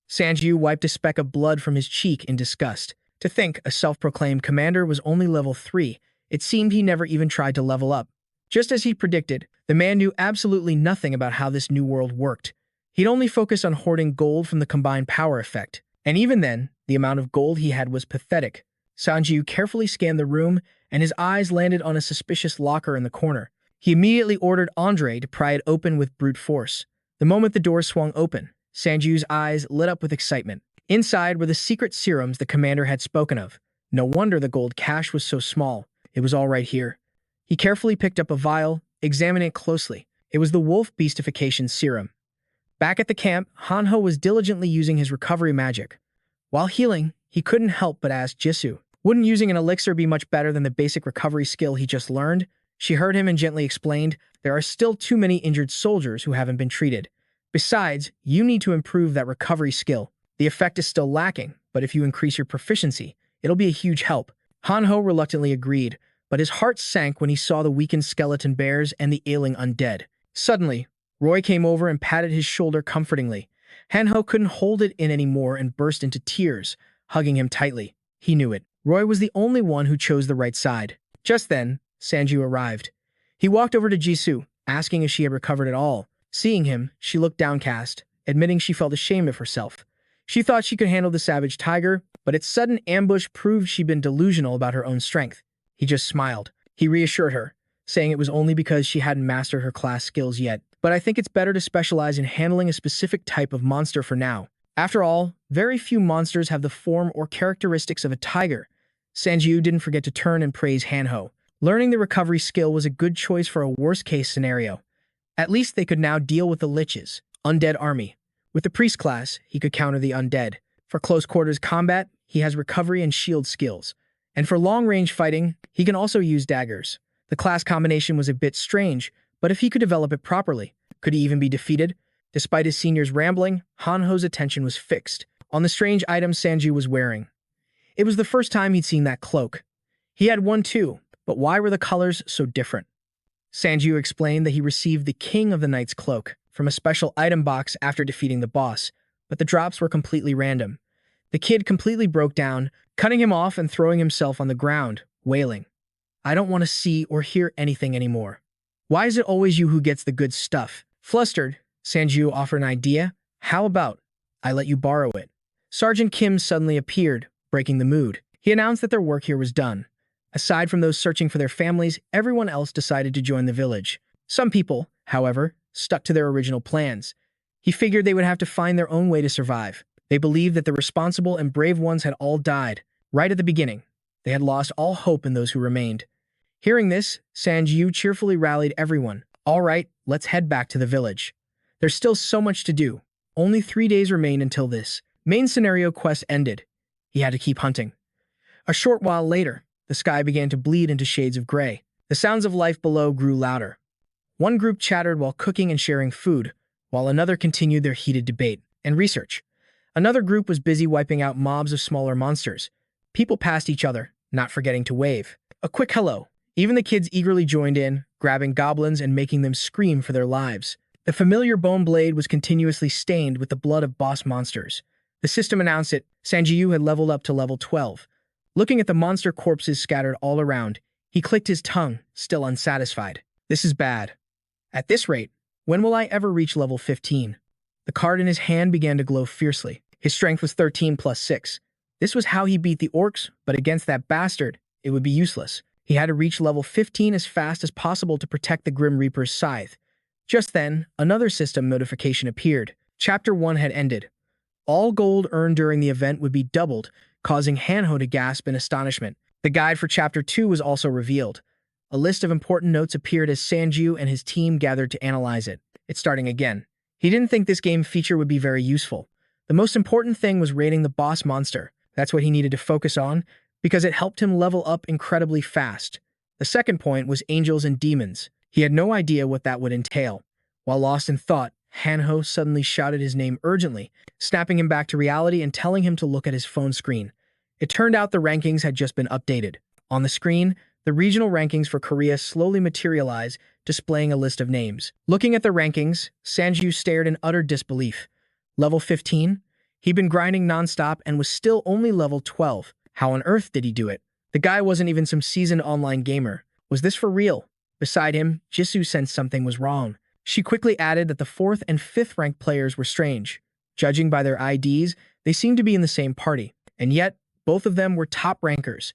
Sanjiu wiped a speck of blood from his cheek in disgust. To think a self-proclaimed commander was only level 3, it seemed he never even tried to level up. Just as he predicted, the man knew absolutely nothing about how this new world worked. He'd only focused on hoarding gold from the combined power effect, and even then, the amount of gold he had was pathetic. Sanjiu carefully scanned the room, and his eyes landed on a suspicious locker in the corner. He immediately ordered Andre to pry it open with brute force. The moment the door swung open, Sanjiu's eyes lit up with excitement. Inside were the secret serums the commander had spoken of. No wonder the gold cache was so small. It was all right here. He carefully picked up a vial, examining it closely. It was the wolf beastification serum. Back at the camp, Hanho was diligently using his recovery magic. While healing, he couldn't help but ask Jisoo, wouldn't using an elixir be much better than the basic recovery skill he just learned? She heard him and gently explained, there are still too many injured soldiers who haven't been treated. Besides, you need to improve that recovery skill. The effect is still lacking, but if you increase your proficiency, it'll be a huge help. Hanho reluctantly agreed, but his heart sank when he saw the weakened skeleton bears and the ailing undead. Suddenly, Roy came over and patted his shoulder comfortingly. Hanho couldn't hold it in anymore and burst into tears, hugging him tightly. He knew it. Roy was the only one who chose the right side. Just then, Sanjiu arrived. He walked over to Jisoo, asking if she had recovered at all. Seeing him, she looked downcast, admitting she felt ashamed of herself. She thought she could handle the savage tiger, but its sudden ambush proved she'd been delusional about her own strength. He just smiled. He reassured her, saying it was only because she hadn't mastered her class skills yet. But I think it's better to specialize in handling a specific type of monster for now. After all, very few monsters have the form or characteristics of a tiger. Sanjiu didn't forget to turn and praise Hanho. Learning the recovery skill was a good choice for a worst-case scenario. At least they could now deal with the liches, undead army. With the priest class, he could counter the undead. For close-quarters combat, he has recovery and shield skills. And for long-range fighting, he can also use daggers. The class combination was a bit strange, but if he could develop it properly, could he even be defeated? Despite his seniors rambling, Hanho's attention was fixed on the strange item Sanjiu was wearing. It was the first time he'd seen that cloak. He had one too, but why were the colors so different? Sanjiu explained that he received the King of the Night's cloak from a special item box after defeating the boss, but the drops were completely random. The kid completely broke down, cutting him off and throwing himself on the ground, wailing. I don't want to see or hear anything anymore. Why is it always you who gets the good stuff? Flustered, Sanjiu offered an idea. How about I let you borrow it? Sergeant Kim suddenly appeared, breaking the mood. He announced that their work here was done. Aside from those searching for their families, everyone else decided to join the village. Some people, however, stuck to their original plans. He figured they would have to find their own way to survive. They believed that the responsible and brave ones had all died. Right at the beginning, they had lost all hope in those who remained. Hearing this, Sanjiu cheerfully rallied everyone. All right, let's head back to the village. There's still so much to do. Only 3 days remain until this Main scenario quest ended. He had to keep hunting. A short while later, the sky began to bleed into shades of gray. The sounds of life below grew louder. One group chattered while cooking and sharing food, while another continued their heated debate and research. Another group was busy wiping out mobs of smaller monsters. People passed each other, not forgetting to wave. A quick hello. Even the kids eagerly joined in, grabbing goblins and making them scream for their lives. The familiar bone blade was continuously stained with the blood of boss monsters. The system announced it. Sanjiu had leveled up to level 12. Looking at the monster corpses scattered all around, he clicked his tongue, still unsatisfied. This is bad. At this rate, when will I ever reach level 15? The card in his hand began to glow fiercely. His strength was 13 plus 6. This was how he beat the orcs, but against that bastard, it would be useless. He had to reach level 15 as fast as possible to protect the Grim Reaper's scythe. Just then, another system notification appeared. Chapter 1 had ended. All gold earned during the event would be doubled, causing Hanho to gasp in astonishment. The guide for Chapter 2 was also revealed. A list of important notes appeared as Sanjiu and his team gathered to analyze it. It's starting again. He didn't think this game feature would be very useful. The most important thing was raiding the boss monster. That's what he needed to focus on, because it helped him level up incredibly fast. The second point was angels and demons. He had no idea what that would entail. While lost in thought, Hanho suddenly shouted his name urgently, snapping him back to reality and telling him to look at his phone screen. It turned out the rankings had just been updated. On the screen, the regional rankings for Korea slowly materialized, displaying a list of names. Looking at the rankings, Sanjiu stared in utter disbelief. Level 15? He'd been grinding nonstop and was still only level 12. How on earth did he do it? The guy wasn't even some seasoned online gamer. Was this for real? Beside him, Jisoo sensed something was wrong. She quickly added that the 4th and 5th ranked players were strange. Judging by their IDs, they seemed to be in the same party. And yet, both of them were top rankers.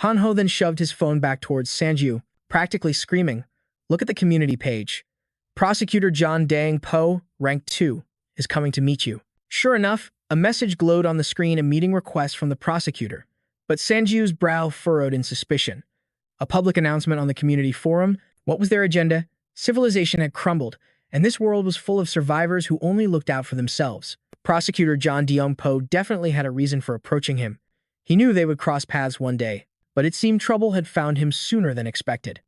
Hanho then shoved his phone back towards Sanjiu, practically screaming, "Look at the community page. Prosecutor John Dang Po, rank 2, is coming to meet you." Sure enough, a message glowed on the screen, a meeting request from the prosecutor. But Sanjiu's brow furrowed in suspicion. A public announcement on the community forum? What was their agenda? Civilization had crumbled, and this world was full of survivors who only looked out for themselves. Prosecutor John Deong Po definitely had a reason for approaching him. He knew they would cross paths one day, but it seemed trouble had found him sooner than expected.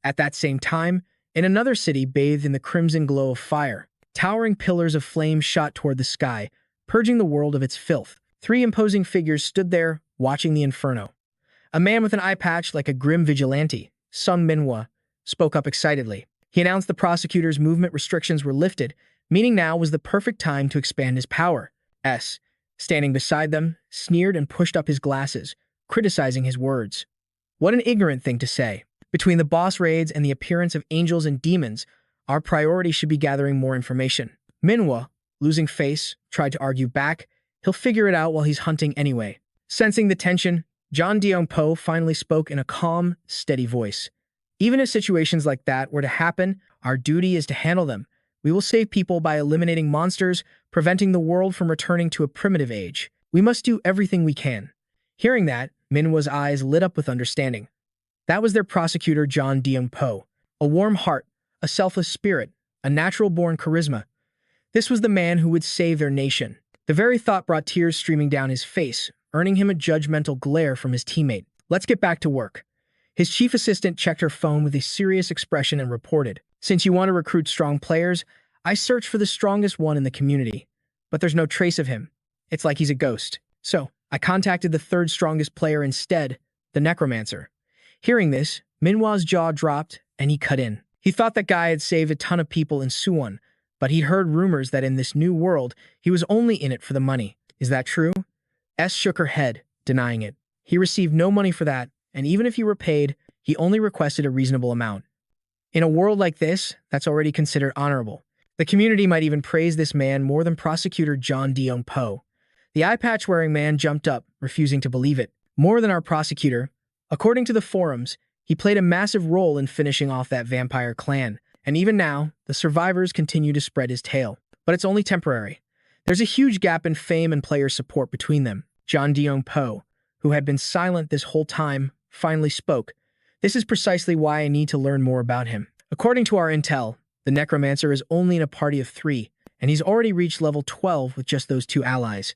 At that same time, in another city bathed in the crimson glow of fire, towering pillars of flame shot toward the sky, purging the world of its filth. 3 imposing figures stood there, watching the inferno. A man with an eye patch like a grim vigilante, Sung Manhwa, spoke up excitedly. He announced the prosecutor's movement restrictions were lifted, meaning now was the perfect time to expand his power. Standing beside them, sneered and pushed up his glasses, criticizing his words. What an ignorant thing to say. Between the boss raids and the appearance of angels and demons, our priority should be gathering more information. Manhwa, losing face, tried to argue back. He'll figure it out while he's hunting anyway. Sensing the tension, John Deong Po finally spoke in a calm, steady voice. Even if situations like that were to happen, our duty is to handle them. We will save people by eliminating monsters, preventing the world from returning to a primitive age. We must do everything we can. Hearing that, Manhwa's eyes lit up with understanding. That was their prosecutor John Deong Po. A warm heart, a selfless spirit, a natural-born charisma. This was the man who would save their nation. The very thought brought tears streaming down his face, earning him a judgmental glare from his teammate. Let's get back to work. His chief assistant checked her phone with a serious expression and reported, "Since you want to recruit strong players, I searched for the strongest one in the community, but there's no trace of him. It's like he's a ghost. So, I contacted the 3rd strongest player instead, the Necromancer." Hearing this, Manhwa's jaw dropped, and he cut in. He thought that guy had saved a ton of people in Suwon, but he'd heard rumors that in this new world, he was only in it for the money. Is that true? Shook her head, denying it. He received no money for that, and even if he were paid, he only requested a reasonable amount. In a world like this, that's already considered honorable. The community might even praise this man more than prosecutor John Deong Po. The eye patch-wearing man jumped up, refusing to believe it. More than our prosecutor. According to the forums, he played a massive role in finishing off that vampire clan, and even now, the survivors continue to spread his tale. But it's only temporary. There's a huge gap in fame and player support between them. John Deong Po, who had been silent this whole time, finally spoke. This is precisely why I need to learn more about him. According to our intel, the Necromancer is only in a party of 3, and he's already reached level 12 with just those 2 allies.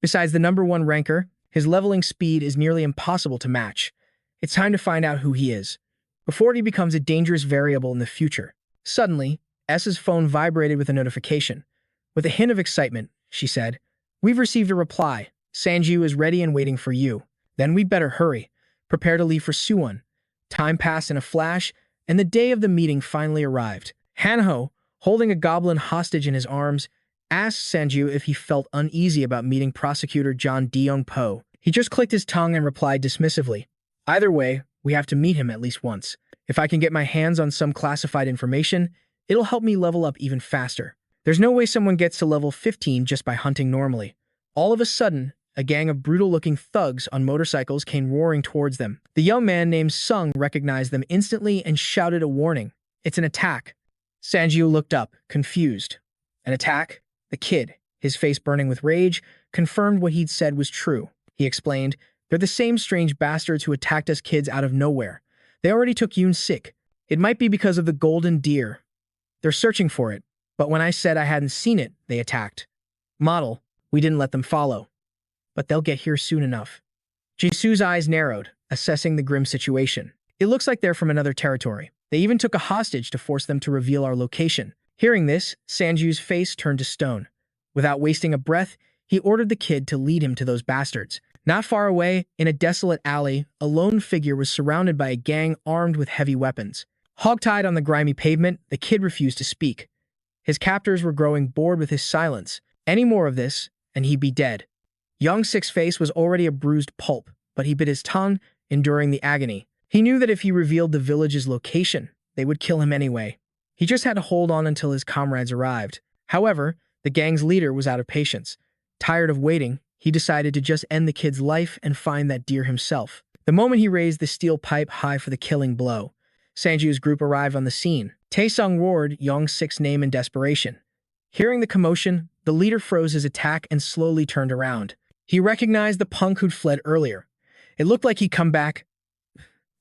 Besides the number 1 ranker, his leveling speed is nearly impossible to match. It's time to find out who he is, before he becomes a dangerous variable in the future. Suddenly, S's phone vibrated with a notification. With a hint of excitement, she said, "We've received a reply. Sanju is ready and waiting for you. Then we'd better hurry. Prepare to leave for Suwon." Time passed in a flash, and the day of the meeting finally arrived. Hanho, holding a goblin hostage in his arms, asked Sanju if he felt uneasy about meeting prosecutor John Deong-po. He just clicked his tongue and replied dismissively, "Either way, we have to meet him at least once. If I can get my hands on some classified information, it'll help me level up even faster." There's no way someone gets to level 15 just by hunting normally. All of a sudden, a gang of brutal-looking thugs on motorcycles came roaring towards them. The young man named Sung recognized them instantly and shouted a warning. "It's an attack." Sanju looked up, confused. An attack? The kid, his face burning with rage, confirmed what he'd said was true. He explained, "They're the same strange bastards who attacked us kids out of nowhere. They already took Yoon sick. It might be because of the golden deer. They're searching for it, but when I said I hadn't seen it, they attacked. Model, we didn't let them follow. But they'll get here soon enough." Jisu's eyes narrowed, assessing the grim situation. "It looks like they're from another territory. They even took a hostage to force them to reveal our location." Hearing this, Sanju's face turned to stone. Without wasting a breath, he ordered the kid to lead him to those bastards. Not far away, in a desolate alley, a lone figure was surrounded by a gang armed with heavy weapons. Hogtied on the grimy pavement, the kid refused to speak. His captors were growing bored with his silence. Any more of this, and he'd be dead. Young Sik's face was already a bruised pulp, but he bit his tongue, enduring the agony. He knew that if he revealed the village's location, they would kill him anyway. He just had to hold on until his comrades arrived. However, the gang's leader was out of patience. Tired of waiting, he decided to just end the kid's life and find that deer himself. The moment he raised the steel pipe high for the killing blow, Sanju's group arrived on the scene. Taesung roared Young Sik's name in desperation. Hearing the commotion, the leader froze his attack and slowly turned around. He recognized the punk who'd fled earlier. It looked like he'd come back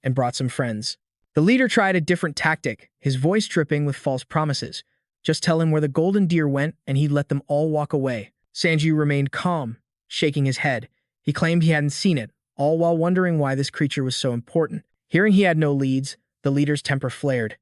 and brought some friends. The leader tried a different tactic, his voice dripping with false promises. Just tell him where the golden deer went and he'd let them all walk away. Sanju remained calm, shaking his head. He claimed he hadn't seen it, all while wondering why this creature was so important. Hearing he had no leads, the leader's temper flared.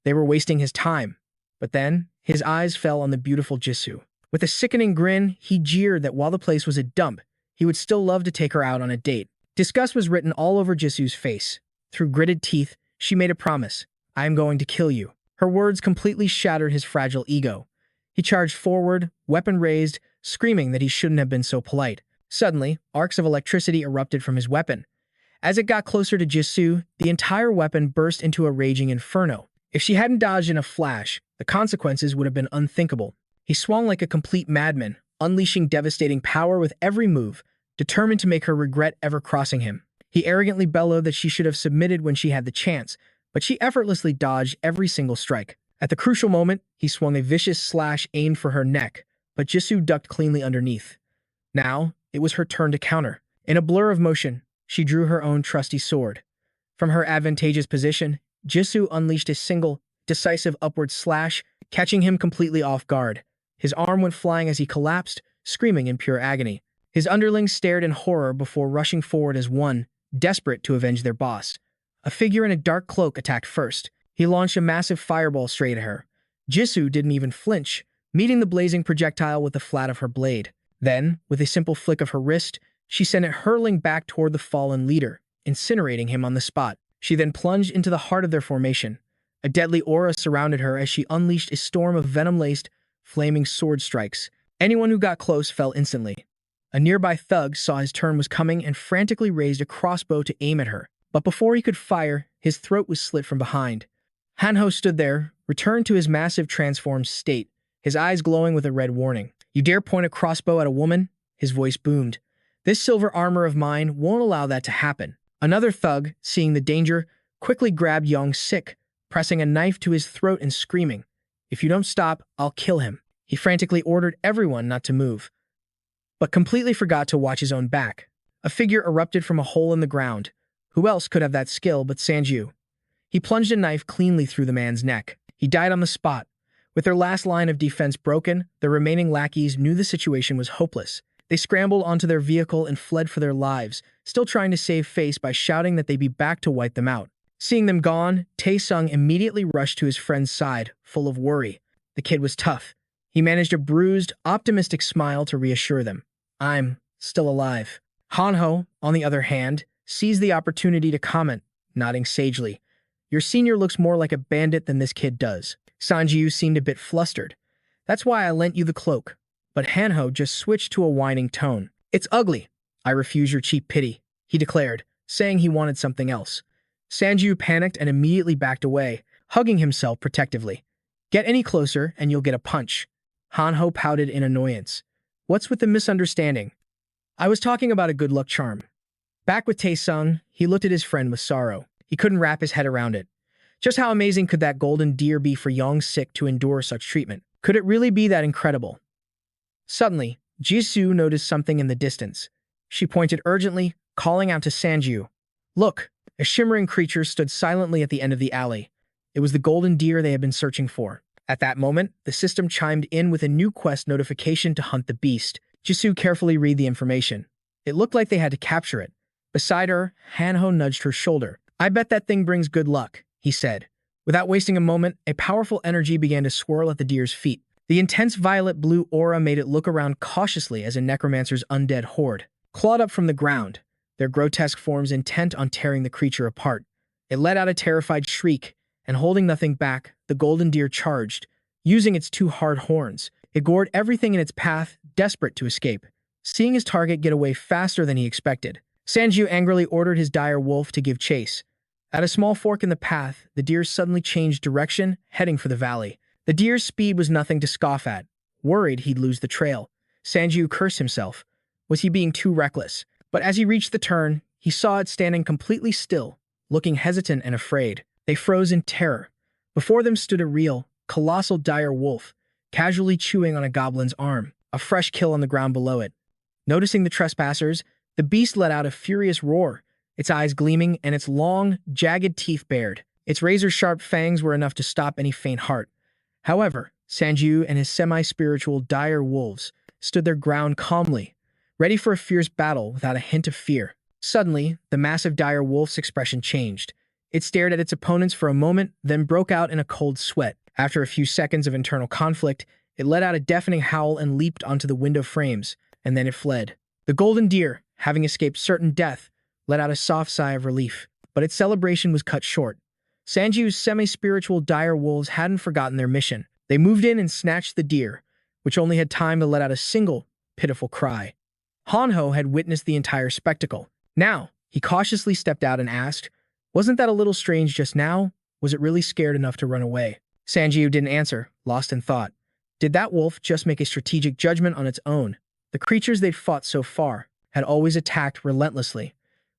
They were wasting his time. But then, his eyes fell on the beautiful Jisu. With a sickening grin, he jeered that while the place was a dump, he would still love to take her out on a date. Disgust was written all over Jisu's face. Through gritted teeth, she made a promise. "I am going to kill you." Her words completely shattered his fragile ego. He charged forward, weapon raised, screaming that he shouldn't have been so polite. Suddenly, arcs of electricity erupted from his weapon. As it got closer to Jisu, the entire weapon burst into a raging inferno. If she hadn't dodged in a flash, the consequences would have been unthinkable. He swung like a complete madman, unleashing devastating power with every move, determined to make her regret ever crossing him. He arrogantly bellowed that she should have submitted when she had the chance, but she effortlessly dodged every single strike. At the crucial moment, he swung a vicious slash aimed for her neck, but Jisu ducked cleanly underneath. Now, it was her turn to counter. In a blur of motion, she drew her own trusty sword. From her advantageous position, Jisu unleashed a single, decisive upward slash, catching him completely off guard. His arm went flying as he collapsed, screaming in pure agony. His underlings stared in horror before rushing forward as one, desperate to avenge their boss. A figure in a dark cloak attacked first. He launched a massive fireball straight at her. Jisu didn't even flinch, meeting the blazing projectile with the flat of her blade. Then, with a simple flick of her wrist, she sent it hurtling back toward the fallen leader, incinerating him on the spot. She then plunged into the heart of their formation. A deadly aura surrounded her as she unleashed a storm of venom-laced, flaming sword strikes. Anyone who got close fell instantly. A nearby thug saw his turn was coming and frantically raised a crossbow to aim at her. But before he could fire, his throat was slit from behind. Hanho stood there, returned to his massive transformed state, his eyes glowing with a red warning. "You dare point a crossbow at a woman?" His voice boomed. "This silver armor of mine won't allow that to happen." Another thug, seeing the danger, quickly grabbed Young Sik, pressing a knife to his throat and screaming, "If you don't stop, I'll kill him." He frantically ordered everyone not to move, but completely forgot to watch his own back. A figure erupted from a hole in the ground. Who else could have that skill but Sanju? He plunged a knife cleanly through the man's neck. He died on the spot. With their last line of defense broken, the remaining lackeys knew the situation was hopeless. They scrambled onto their vehicle and fled for their lives, still trying to save face by shouting that they'd be back to wipe them out. Seeing them gone, Tae-sung immediately rushed to his friend's side, full of worry. The kid was tough. He managed a bruised, optimistic smile to reassure them. "I'm still alive." Hanho, on the other hand, seized the opportunity to comment, nodding sagely. "Your senior looks more like a bandit than this kid does." Sanjiu seemed a bit flustered. "That's why I lent you the cloak." But Hanho just switched to a whining tone. "It's ugly. I refuse your cheap pity," he declared, saying he wanted something else. Sanjiu panicked and immediately backed away, hugging himself protectively. "Get any closer and you'll get a punch." Hanho pouted in annoyance. "What's with the misunderstanding? I was talking about a good luck charm." Back with Tae-sung, he looked at his friend with sorrow. He couldn't wrap his head around it. Just how amazing could that golden deer be for Young-sik to endure such treatment? Could it really be that incredible? Suddenly, Jisoo noticed something in the distance. She pointed urgently, calling out to Sanjiu. "Look!" A shimmering creature stood silently at the end of the alley. It was the golden deer they had been searching for. At that moment, the system chimed in with a new quest notification to hunt the beast. Jisoo carefully read the information. It looked like they had to capture it. Beside her, Hanho nudged her shoulder. "I bet that thing brings good luck," he said. Without wasting a moment, a powerful energy began to swirl at the deer's feet. The intense violet-blue aura made it look around cautiously as a necromancer's undead horde clawed up from the ground, their grotesque forms intent on tearing the creature apart. It let out a terrified shriek, and holding nothing back, the golden deer charged. Using its two hard horns, it gored everything in its path, desperate to escape. Seeing his target get away faster than he expected, Sanjiu angrily ordered his dire wolf to give chase. At a small fork in the path, the deer suddenly changed direction, heading for the valley. The deer's speed was nothing to scoff at. Worried he'd lose the trail, Sanjiu cursed himself. Was he being too reckless? But as he reached the turn, he saw it standing completely still, looking hesitant and afraid. They froze in terror. Before them stood a real, colossal dire wolf, casually chewing on a goblin's arm, a fresh kill on the ground below it. Noticing the trespassers, the beast let out a furious roar, its eyes gleaming and its long, jagged teeth bared. Its razor-sharp fangs were enough to stop any faint heart. However, Sanjiu and his semi-spiritual dire wolves stood their ground calmly, ready for a fierce battle without a hint of fear. Suddenly, the massive dire wolf's expression changed. It stared at its opponents for a moment, then broke out in a cold sweat. After a few seconds of internal conflict, it let out a deafening howl and leaped onto the window frames, and then it fled. The golden deer, having escaped certain death, let out a soft sigh of relief, but its celebration was cut short. Sanjiu's semi-spiritual dire wolves hadn't forgotten their mission. They moved in and snatched the deer, which only had time to let out a single, pitiful cry. Hanho had witnessed the entire spectacle. Now, he cautiously stepped out and asked, "Wasn't that a little strange just now? Was it really scared enough to run away?" Sanjiu didn't answer, lost in thought. Did that wolf just make a strategic judgment on its own? The creatures they'd fought so far had always attacked relentlessly.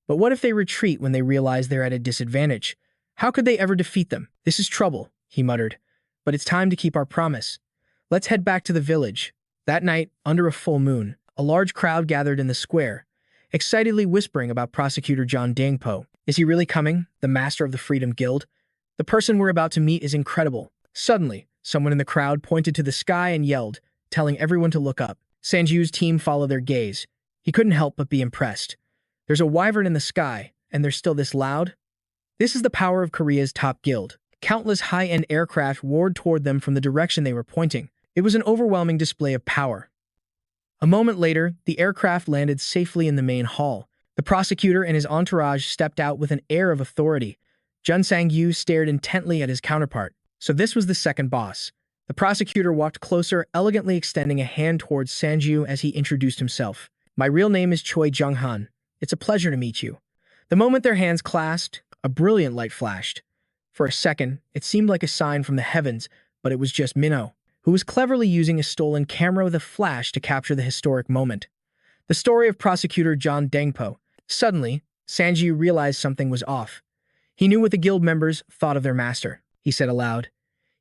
But what if they retreat when they realize they're at a disadvantage? How could they ever defeat them? "This is trouble," he muttered. "But it's time to keep our promise. Let's head back to the village." That night, under a full moon, a large crowd gathered in the square, excitedly whispering about Prosecutor John Dangpo. Is he really coming, the master of the Freedom Guild? The person we're about to meet is incredible. Suddenly, someone in the crowd pointed to the sky and yelled, telling everyone to look up. Sanjiu's team followed their gaze. He couldn't help but be impressed. There's a wyvern in the sky, and they're still this loud? This is the power of Korea's top guild. Countless high-end aircraft roared toward them from the direction they were pointing. It was an overwhelming display of power. A moment later, the aircraft landed safely in the main hall. The prosecutor and his entourage stepped out with an air of authority. Jun Sang-yu stared intently at his counterpart. So this was the second boss. The prosecutor walked closer, elegantly extending a hand towards Sanjiu as he introduced himself. "My real name is Choi Jung-han. It's a pleasure to meet you." The moment their hands clasped, a brilliant light flashed. For a second, it seemed like a sign from the heavens, but it was just Minho, who was cleverly using a stolen camera with a flash to capture the historic moment. The story of Prosecutor John Dangpo. Suddenly, Sanjiu realized something was off. He knew what the guild members thought of their master. He said aloud,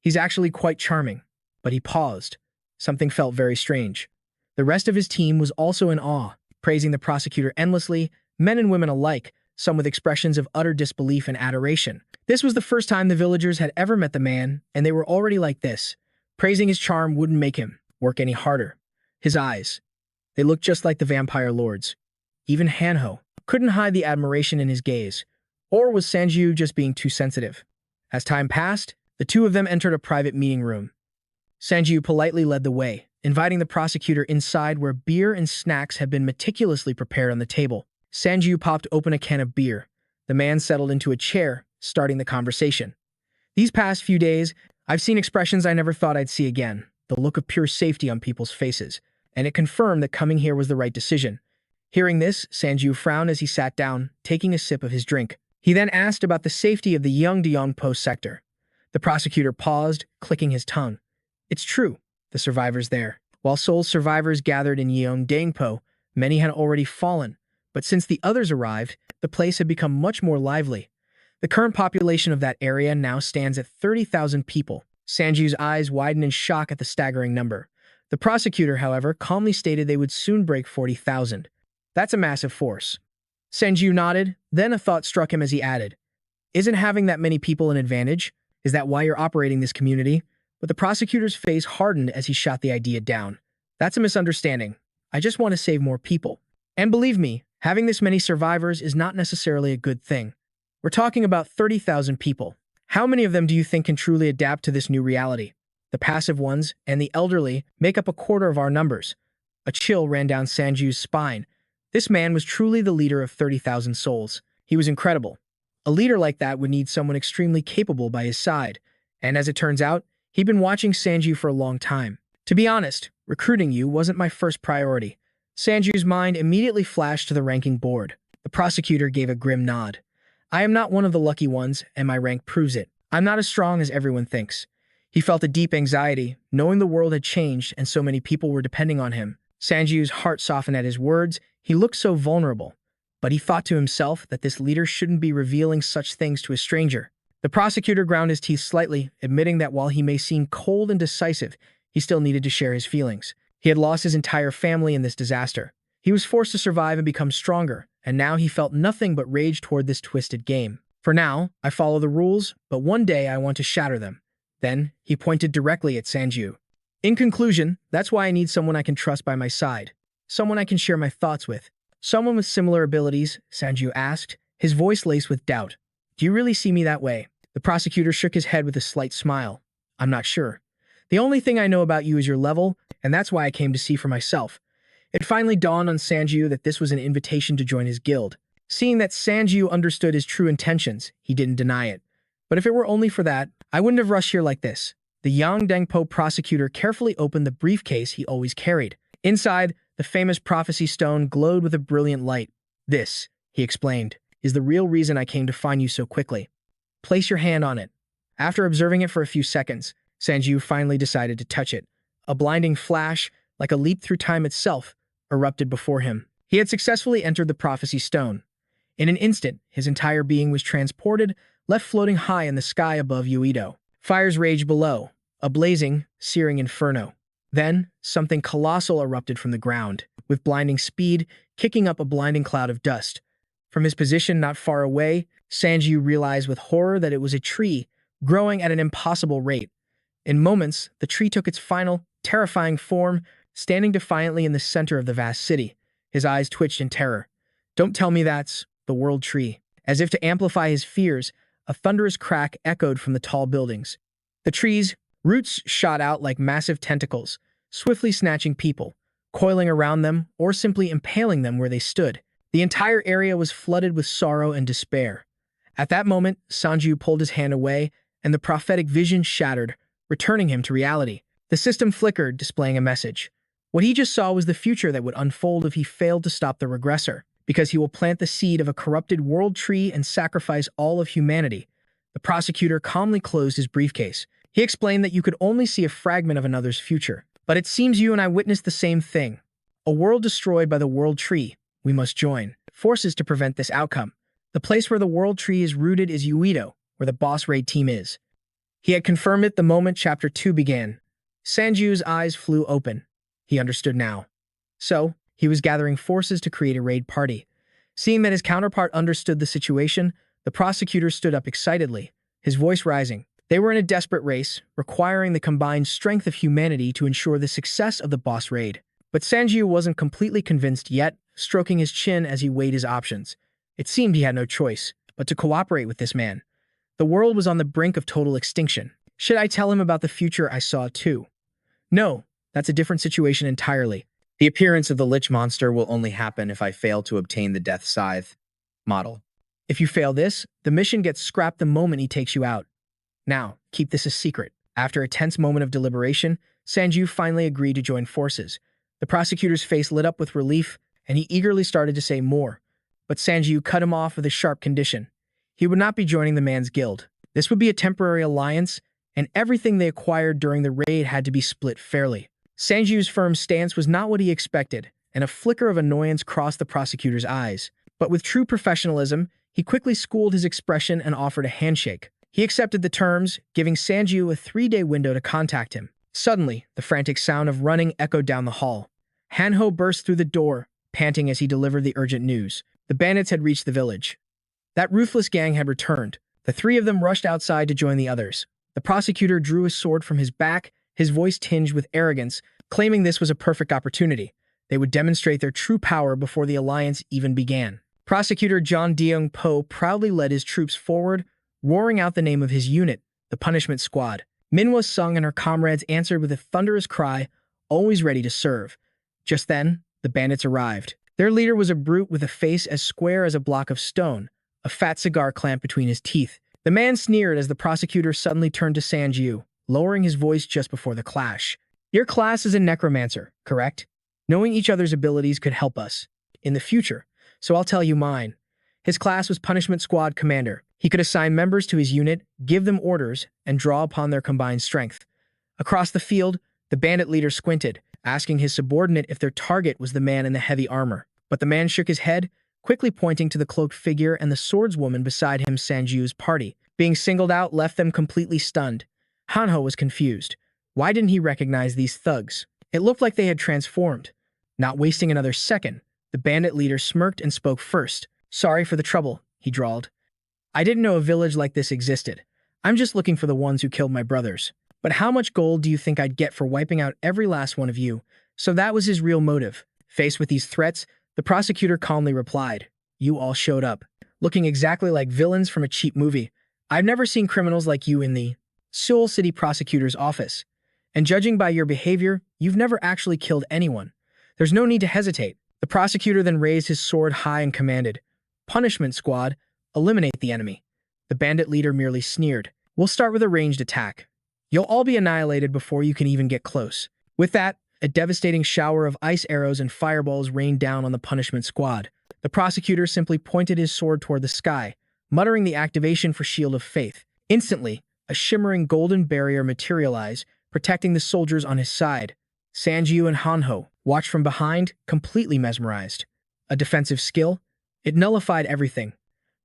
"He's actually quite charming." But he paused. Something felt very strange. The rest of his team was also in awe, praising the prosecutor endlessly, men and women alike, some with expressions of utter disbelief and adoration. This was the first time the villagers had ever met the man, and they were already like this. Praising his charm wouldn't make him work any harder. His eyes. They looked just like the vampire lords. Even Hanho couldn't hide the admiration in his gaze. Or was Sanju just being too sensitive? As time passed, the two of them entered a private meeting room. Sanju politely led the way, inviting the prosecutor inside where beer and snacks had been meticulously prepared on the table. Sanju popped open a can of beer. The man settled into a chair, starting the conversation. These past few days, I've seen expressions I never thought I'd see again, the look of pure safety on people's faces, and it confirmed that coming here was the right decision. Hearing this, Sanju frowned as he sat down, taking a sip of his drink. He then asked about the safety of the Yeongdeongpo sector. The prosecutor paused, clicking his tongue. It's true, the survivors there. While Seoul's survivors gathered in Yeongdeongpo, many had already fallen, but since the others arrived, the place had become much more lively. The current population of that area now stands at 30,000 people. Sanju's eyes widened in shock at the staggering number. The prosecutor, however, calmly stated they would soon break 40,000. That's a massive force. Sanju nodded, then a thought struck him as he added, Isn't having that many people an advantage? Is that why you're operating this community? But the prosecutor's face hardened as he shot the idea down. That's a misunderstanding. I just want to save more people. And believe me, having this many survivors is not necessarily a good thing. We're talking about 30,000 people. How many of them do you think can truly adapt to this new reality? The passive ones and the elderly make up a quarter of our numbers. A chill ran down Sanju's spine. This man was truly the leader of 30,000 souls. He was incredible. A leader like that would need someone extremely capable by his side. And as it turns out, he'd been watching Sanju for a long time. To be honest, recruiting you wasn't my first priority. Sanju's mind immediately flashed to the ranking board. The prosecutor gave a grim nod. I am not one of the lucky ones, and my rank proves it. I'm not as strong as everyone thinks. He felt a deep anxiety, knowing the world had changed and so many people were depending on him. Sanju's heart softened at his words. He looked so vulnerable. But he thought to himself that this leader shouldn't be revealing such things to a stranger. The prosecutor ground his teeth slightly, admitting that while he may seem cold and decisive, he still needed to share his feelings. He had lost his entire family in this disaster. He was forced to survive and become stronger, and now he felt nothing but rage toward this twisted game. For now, I follow the rules, but one day I want to shatter them. Then, he pointed directly at Sanju. In conclusion, that's why I need someone I can trust by my side. Someone I can share my thoughts with. Someone with similar abilities, Sanju asked, his voice laced with doubt. Do you really see me that way? The prosecutor shook his head with a slight smile. I'm not sure. The only thing I know about you is your level, and that's why I came to see for myself. It finally dawned on Sanju that this was an invitation to join his guild. Seeing that Sanju understood his true intentions, he didn't deny it. But if it were only for that, I wouldn't have rushed here like this. The Yeongdeongpo prosecutor carefully opened the briefcase he always carried. Inside, the famous prophecy stone glowed with a brilliant light. This, he explained, is the real reason I came to find you so quickly. Place your hand on it. After observing it for a few seconds, Sanju finally decided to touch it. A blinding flash, like a leap through time itself, erupted before him. He had successfully entered the prophecy stone. In an instant, his entire being was transported, left floating high in the sky above Uedo. Fires raged below, a blazing, searing inferno. Then, something colossal erupted from the ground, with blinding speed, kicking up a blinding cloud of dust. From his position not far away, Sanju realized with horror that it was a tree, growing at an impossible rate. In moments, the tree took its final, terrifying form, standing defiantly in the center of the vast city. His eyes twitched in terror. Don't tell me that's the world tree. As if to amplify his fears, a thunderous crack echoed from the tall buildings. The tree's roots shot out like massive tentacles, swiftly snatching people, coiling around them, or simply impaling them where they stood. The entire area was flooded with sorrow and despair. At that moment, Sanju pulled his hand away, and the prophetic vision shattered, returning him to reality. The system flickered, displaying a message. What he just saw was the future that would unfold if he failed to stop the regressor, because he will plant the seed of a corrupted world tree and sacrifice all of humanity. The prosecutor calmly closed his briefcase. He explained that you could only see a fragment of another's future. But it seems you and I witnessed the same thing. A world destroyed by the world tree. We must join forces to prevent this outcome. The place where the world tree is rooted is Uedo, where the boss raid team is. He had confirmed it the moment Chapter 2 began. Sanju's eyes flew open. He understood now. So, he was gathering forces to create a raid party. Seeing that his counterpart understood the situation, the prosecutor stood up excitedly, his voice rising. They were in a desperate race, requiring the combined strength of humanity to ensure the success of the boss raid. But Sanjiu wasn't completely convinced yet, stroking his chin as he weighed his options. It seemed he had no choice but to cooperate with this man. The world was on the brink of total extinction. Should I tell him about the future I saw too? No, that's a different situation entirely. The appearance of the Lich monster will only happen if I fail to obtain the Death Scythe model. If you fail this, the mission gets scrapped the moment he takes you out. Now, keep this a secret. After a tense moment of deliberation, Sanjiu finally agreed to join forces. The prosecutor's face lit up with relief, and he eagerly started to say more. But Sanjiu cut him off with a sharp condition. He would not be joining the man's guild. This would be a temporary alliance, and everything they acquired during the raid had to be split fairly. Sanjiu's firm stance was not what he expected, and a flicker of annoyance crossed the prosecutor's eyes. But with true professionalism, he quickly schooled his expression and offered a handshake. He accepted the terms, giving Sanjiu a 3-day window to contact him. Suddenly, the frantic sound of running echoed down the hall. Hanho burst through the door, panting as he delivered the urgent news. The bandits had reached the village. That ruthless gang had returned. The 3 of them rushed outside to join the others. The prosecutor drew his sword from his back, his voice tinged with arrogance, claiming this was a perfect opportunity. They would demonstrate their true power before the alliance even began. Prosecutor John Deung Po proudly led his troops forward, roaring out the name of his unit, the Punishment Squad. Manhwa Sung and her comrades answered with a thunderous cry, always ready to serve. Just then, the bandits arrived. Their leader was a brute with a face as square as a block of stone, a fat cigar clamped between his teeth. The man sneered as the prosecutor suddenly turned to Sanjiu, lowering his voice just before the clash. Your class is a necromancer, correct? Knowing each other's abilities could help us in the future, so I'll tell you mine. His class was Punishment Squad Commander. He could assign members to his unit, give them orders, and draw upon their combined strength. Across the field, the bandit leader squinted, asking his subordinate if their target was the man in the heavy armor. But the man shook his head, quickly pointing to the cloaked figure and the swordswoman beside him. Sanjiu's party. Being singled out left them completely stunned. Hanho was confused. Why didn't he recognize these thugs? It looked like they had transformed. Not wasting another second, the bandit leader smirked and spoke first. Sorry for the trouble, he drawled. I didn't know a village like this existed. I'm just looking for the ones who killed my brothers. But how much gold do you think I'd get for wiping out every last one of you? So that was his real motive. Faced with these threats, the prosecutor calmly replied, You all showed up, looking exactly like villains from a cheap movie. I've never seen criminals like you in the Seoul City Prosecutor's office. And judging by your behavior, you've never actually killed anyone. There's no need to hesitate. The prosecutor then raised his sword high and commanded, Punishment Squad, eliminate the enemy. The bandit leader merely sneered. We'll start with a ranged attack. You'll all be annihilated before you can even get close. With that, a devastating shower of ice arrows and fireballs rained down on the Punishment Squad. The prosecutor simply pointed his sword toward the sky, muttering the activation for Shield of Faith. Instantly, a shimmering golden barrier materialized, protecting the soldiers on his side. Sanjiu and Hanho watched from behind, completely mesmerized. A defensive skill? It nullified everything.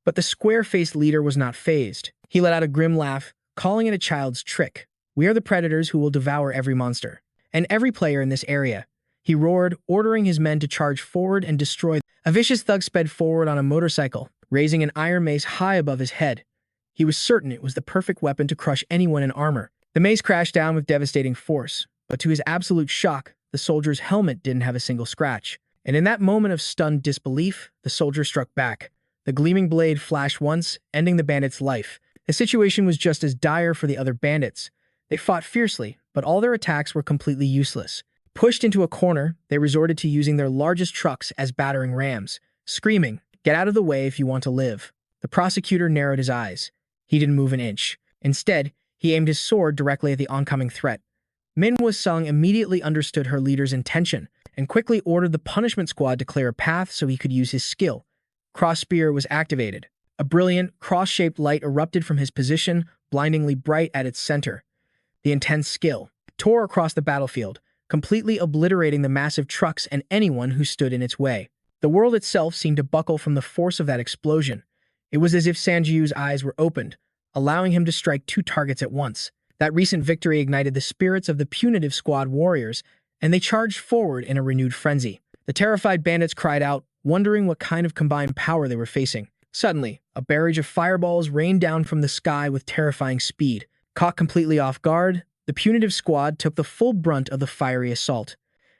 But the square-faced leader was not fazed. He let out a grim laugh, calling it a child's trick. We are the predators who will devour every monster. And every player in this area. He roared, ordering his men to charge forward and destroy. A vicious thug sped forward on a motorcycle, raising an iron mace high above his head. He was certain it was the perfect weapon to crush anyone in armor. The mace crashed down with devastating force, but to his absolute shock, the soldier's helmet didn't have a single scratch. And in that moment of stunned disbelief, the soldier struck back. The gleaming blade flashed once, ending the bandit's life. The situation was just as dire for the other bandits. They fought fiercely, but all their attacks were completely useless. Pushed into a corner, they resorted to using their largest trucks as battering rams, screaming, Get out of the way if you want to live. The prosecutor narrowed his eyes. He didn't move an inch. Instead, he aimed his sword directly at the oncoming threat. Manhwa Sung immediately understood her leader's intention and quickly ordered the Punishment Squad to clear a path so he could use his skill. Cross Spear was activated. A brilliant, cross-shaped light erupted from his position, blindingly bright at its center. The intense skill tore across the battlefield, completely obliterating the massive trucks and anyone who stood in its way. The world itself seemed to buckle from the force of that explosion. It was as if Sanjiu's eyes were opened, allowing him to strike 2 targets at once. That recent victory ignited the spirits of the punitive squad warriors, and they charged forward in a renewed frenzy. The terrified bandits cried out, wondering what kind of combined power they were facing. Suddenly, a barrage of fireballs rained down from the sky with terrifying speed. Caught completely off guard, the punitive squad took the full brunt of the fiery assault.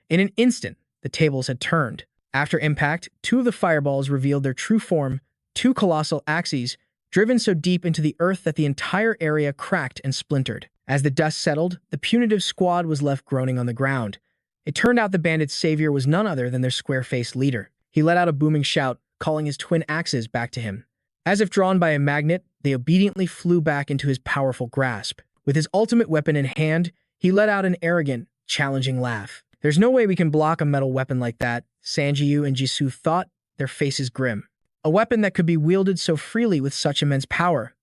In an instant, the tables had turned. After impact, two of the fireballs revealed their true form, two colossal axes, driven so deep into the earth that the entire area cracked and splintered. As the dust settled, the punitive squad was left groaning on the ground. It turned out the bandits' savior was none other than their square-faced leader. He let out a booming shout, calling his twin axes back to him. As if drawn by a magnet, they obediently flew back into his powerful grasp. With his ultimate weapon in hand, he let out an arrogant, challenging laugh. There's no way we can block a metal weapon like that, Sanjiu and Jisoo thought, their faces grim. A weapon that could be wielded so freely with such immense power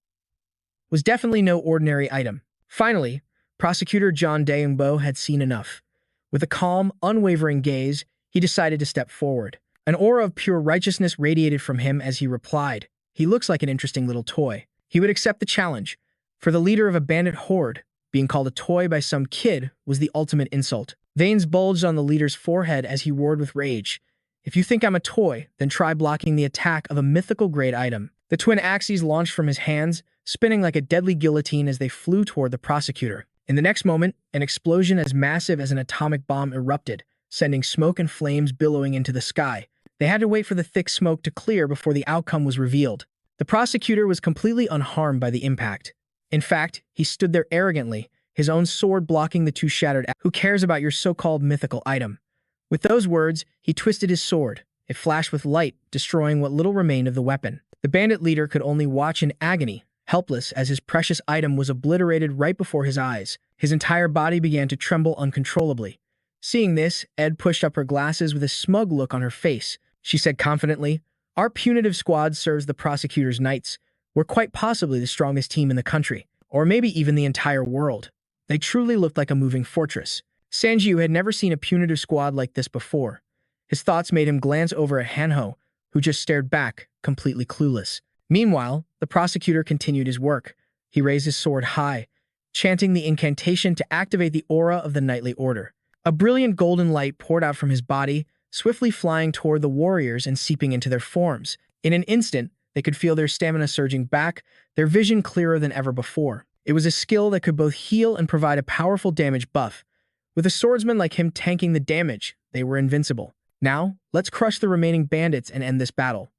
was definitely no ordinary item. Finally, Prosecutor John Daeungbo had seen enough. With a calm, unwavering gaze, he decided to step forward. An aura of pure righteousness radiated from him as he replied, "He looks like an interesting little toy." He would accept the challenge. For the leader of a bandit horde, being called a toy by some kid was the ultimate insult. Veins bulged on the leader's forehead as he roared with rage. "If you think I'm a toy, then try blocking the attack of a mythical-grade item." The twin axes launched from his hands, spinning like a deadly guillotine as they flew toward the prosecutor. In the next moment, an explosion as massive as an atomic bomb erupted, sending smoke and flames billowing into the sky. They had to wait for the thick smoke to clear before the outcome was revealed. The prosecutor was completely unharmed by the impact. In fact, he stood there arrogantly, his own sword blocking the two shattered. "Who cares about your so-called mythical item?" With those words, he twisted his sword. It flashed with light, destroying what little remained of the weapon. The bandit leader could only watch in agony, helpless as his precious item was obliterated right before his eyes. His entire body began to tremble uncontrollably. Seeing this, Ed pushed up her glasses with a smug look on her face. She said confidently, "Our punitive squad serves the prosecutor's knights. We're quite possibly the strongest team in the country, or maybe even the entire world." They truly looked like a moving fortress. Sanjiu had never seen a punitive squad like this before. His thoughts made him glance over at Hanho, who just stared back, completely clueless. Meanwhile, the prosecutor continued his work. He raised his sword high, chanting the incantation to activate the aura of the knightly order. A brilliant golden light poured out from his body, swiftly flying toward the warriors and seeping into their forms. In an instant, they could feel their stamina surging back, their vision clearer than ever before. It was a skill that could both heal and provide a powerful damage buff. With a swordsman like him tanking the damage, they were invincible. Now, let's crush the remaining bandits and end this battle.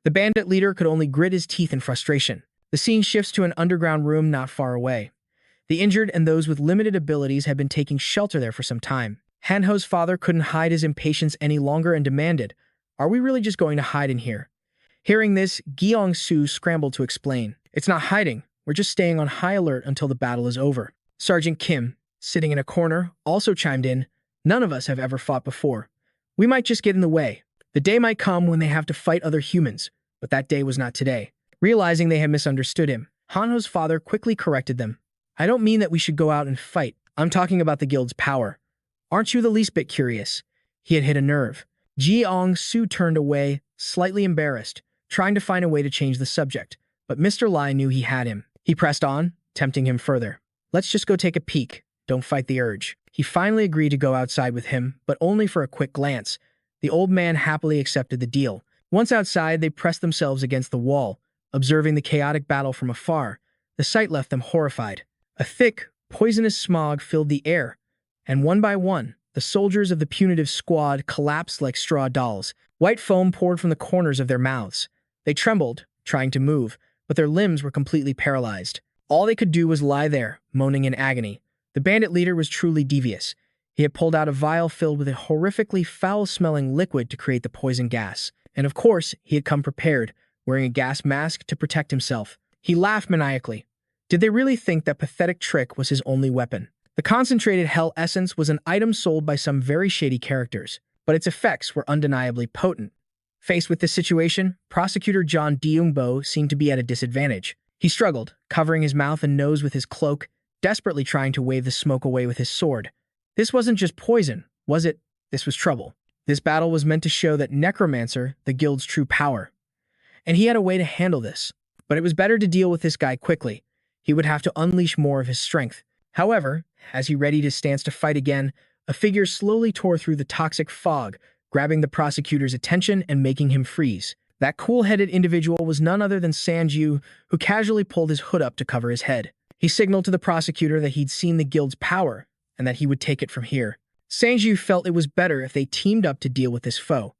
The bandit leader could only grit his teeth in frustration. The scene shifts to an underground room not far away. The injured and those with limited abilities had been taking shelter there for some time. Hanho's father couldn't hide his impatience any longer and demanded, "Are we really just going to hide in here?" Hearing this, Gyeong-su scrambled to explain, "It's not hiding. We're just staying on high alert until the battle is over." Sergeant Kim, sitting in a corner, also chimed in, "None of us have ever fought before. We might just get in the way. The day might come when they have to fight other humans, but that day was not today." Realizing they had misunderstood him, Hanho's father quickly corrected them. "I don't mean that we should go out and fight. I'm talking about the guild's power. Aren't you the least bit curious?" He had hit a nerve. Gyeong-su turned away, slightly embarrassed, trying to find a way to change the subject, but Mr. Lai knew he had him. He pressed on, tempting him further. "Let's just go take a peek. Don't fight the urge." He finally agreed to go outside with him, but only for a quick glance. The old man happily accepted the deal. Once outside, they pressed themselves against the wall, observing the chaotic battle from afar. The sight left them horrified. A thick, poisonous smog filled the air, and one by one, the soldiers of the punitive squad collapsed like straw dolls. White foam poured from the corners of their mouths. They trembled, trying to move, but their limbs were completely paralyzed. All they could do was lie there, moaning in agony. The bandit leader was truly devious. He had pulled out a vial filled with a horrifically foul-smelling liquid to create the poison gas. And of course, he had come prepared, wearing a gas mask to protect himself. He laughed maniacally. Did they really think that pathetic trick was his only weapon? The concentrated hell essence was an item sold by some very shady characters, but its effects were undeniably potent. Faced with this situation, Prosecutor John Daeungbo seemed to be at a disadvantage. He struggled, covering his mouth and nose with his cloak, desperately trying to wave the smoke away with his sword. This wasn't just poison, was it? This was trouble. This battle was meant to show that Necromancer, the guild's true power. And he had a way to handle this. But it was better to deal with this guy quickly. He would have to unleash more of his strength. However, as he readied his stance to fight again, a figure slowly tore through the toxic fog, grabbing the prosecutor's attention and making him freeze. That cool-headed individual was none other than Sanjiu, who casually pulled his hood up to cover his head. He signaled to the prosecutor that he'd seen the guild's power, and that he would take it from here. Sanju felt it was better if they teamed up to deal with this foe.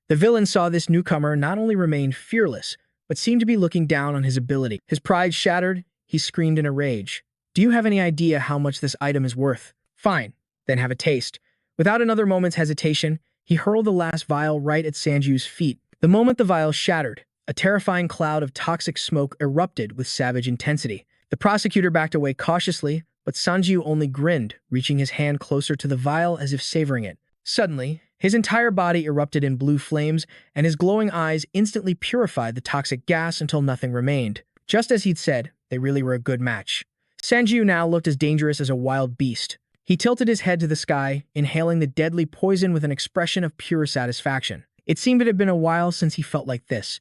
The villain saw this newcomer not only remain fearless, but seemed to be looking down on his ability. His pride shattered, he screamed in a rage. "Do you have any idea how much this item is worth? Fine, then have a taste." Without another moment's hesitation, he hurled the last vial right at Sanju's feet. The moment the vial shattered, a terrifying cloud of toxic smoke erupted with savage intensity. The prosecutor backed away cautiously, but Sanju only grinned, reaching his hand closer to the vial as if savoring it. Suddenly, his entire body erupted in blue flames, and his glowing eyes instantly purified the toxic gas until nothing remained. Just as he'd said, they really were a good match. Sanju now looked as dangerous as a wild beast. He tilted his head to the sky, inhaling the deadly poison with an expression of pure satisfaction. It seemed it had been a while since he felt like this.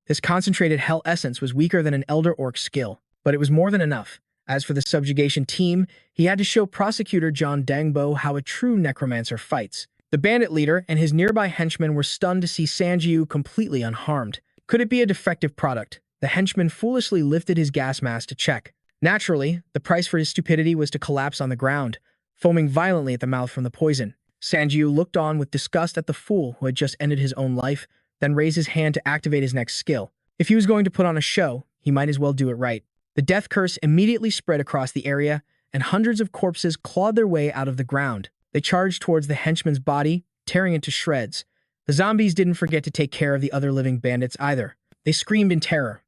This concentrated hell essence was weaker than an elder orc skill, but it was more than enough. As for the subjugation team, he had to show prosecutor John Dangbo how a true necromancer fights. The bandit leader and his nearby henchmen were stunned to see Sanju completely unharmed. Could it be a defective product? The henchman foolishly lifted his gas mask to check. Naturally, the price for his stupidity was to collapse on the ground, foaming violently at the mouth from the poison. Sanju looked on with disgust at the fool who had just ended his own life, then raised his hand to activate his next skill. If he was going to put on a show, he might as well do it right. The death curse immediately spread across the area, and hundreds of corpses clawed their way out of the ground. They charged towards the henchman's body, tearing it to shreds. The zombies didn't forget to take care of the other living bandits either. They screamed in terror.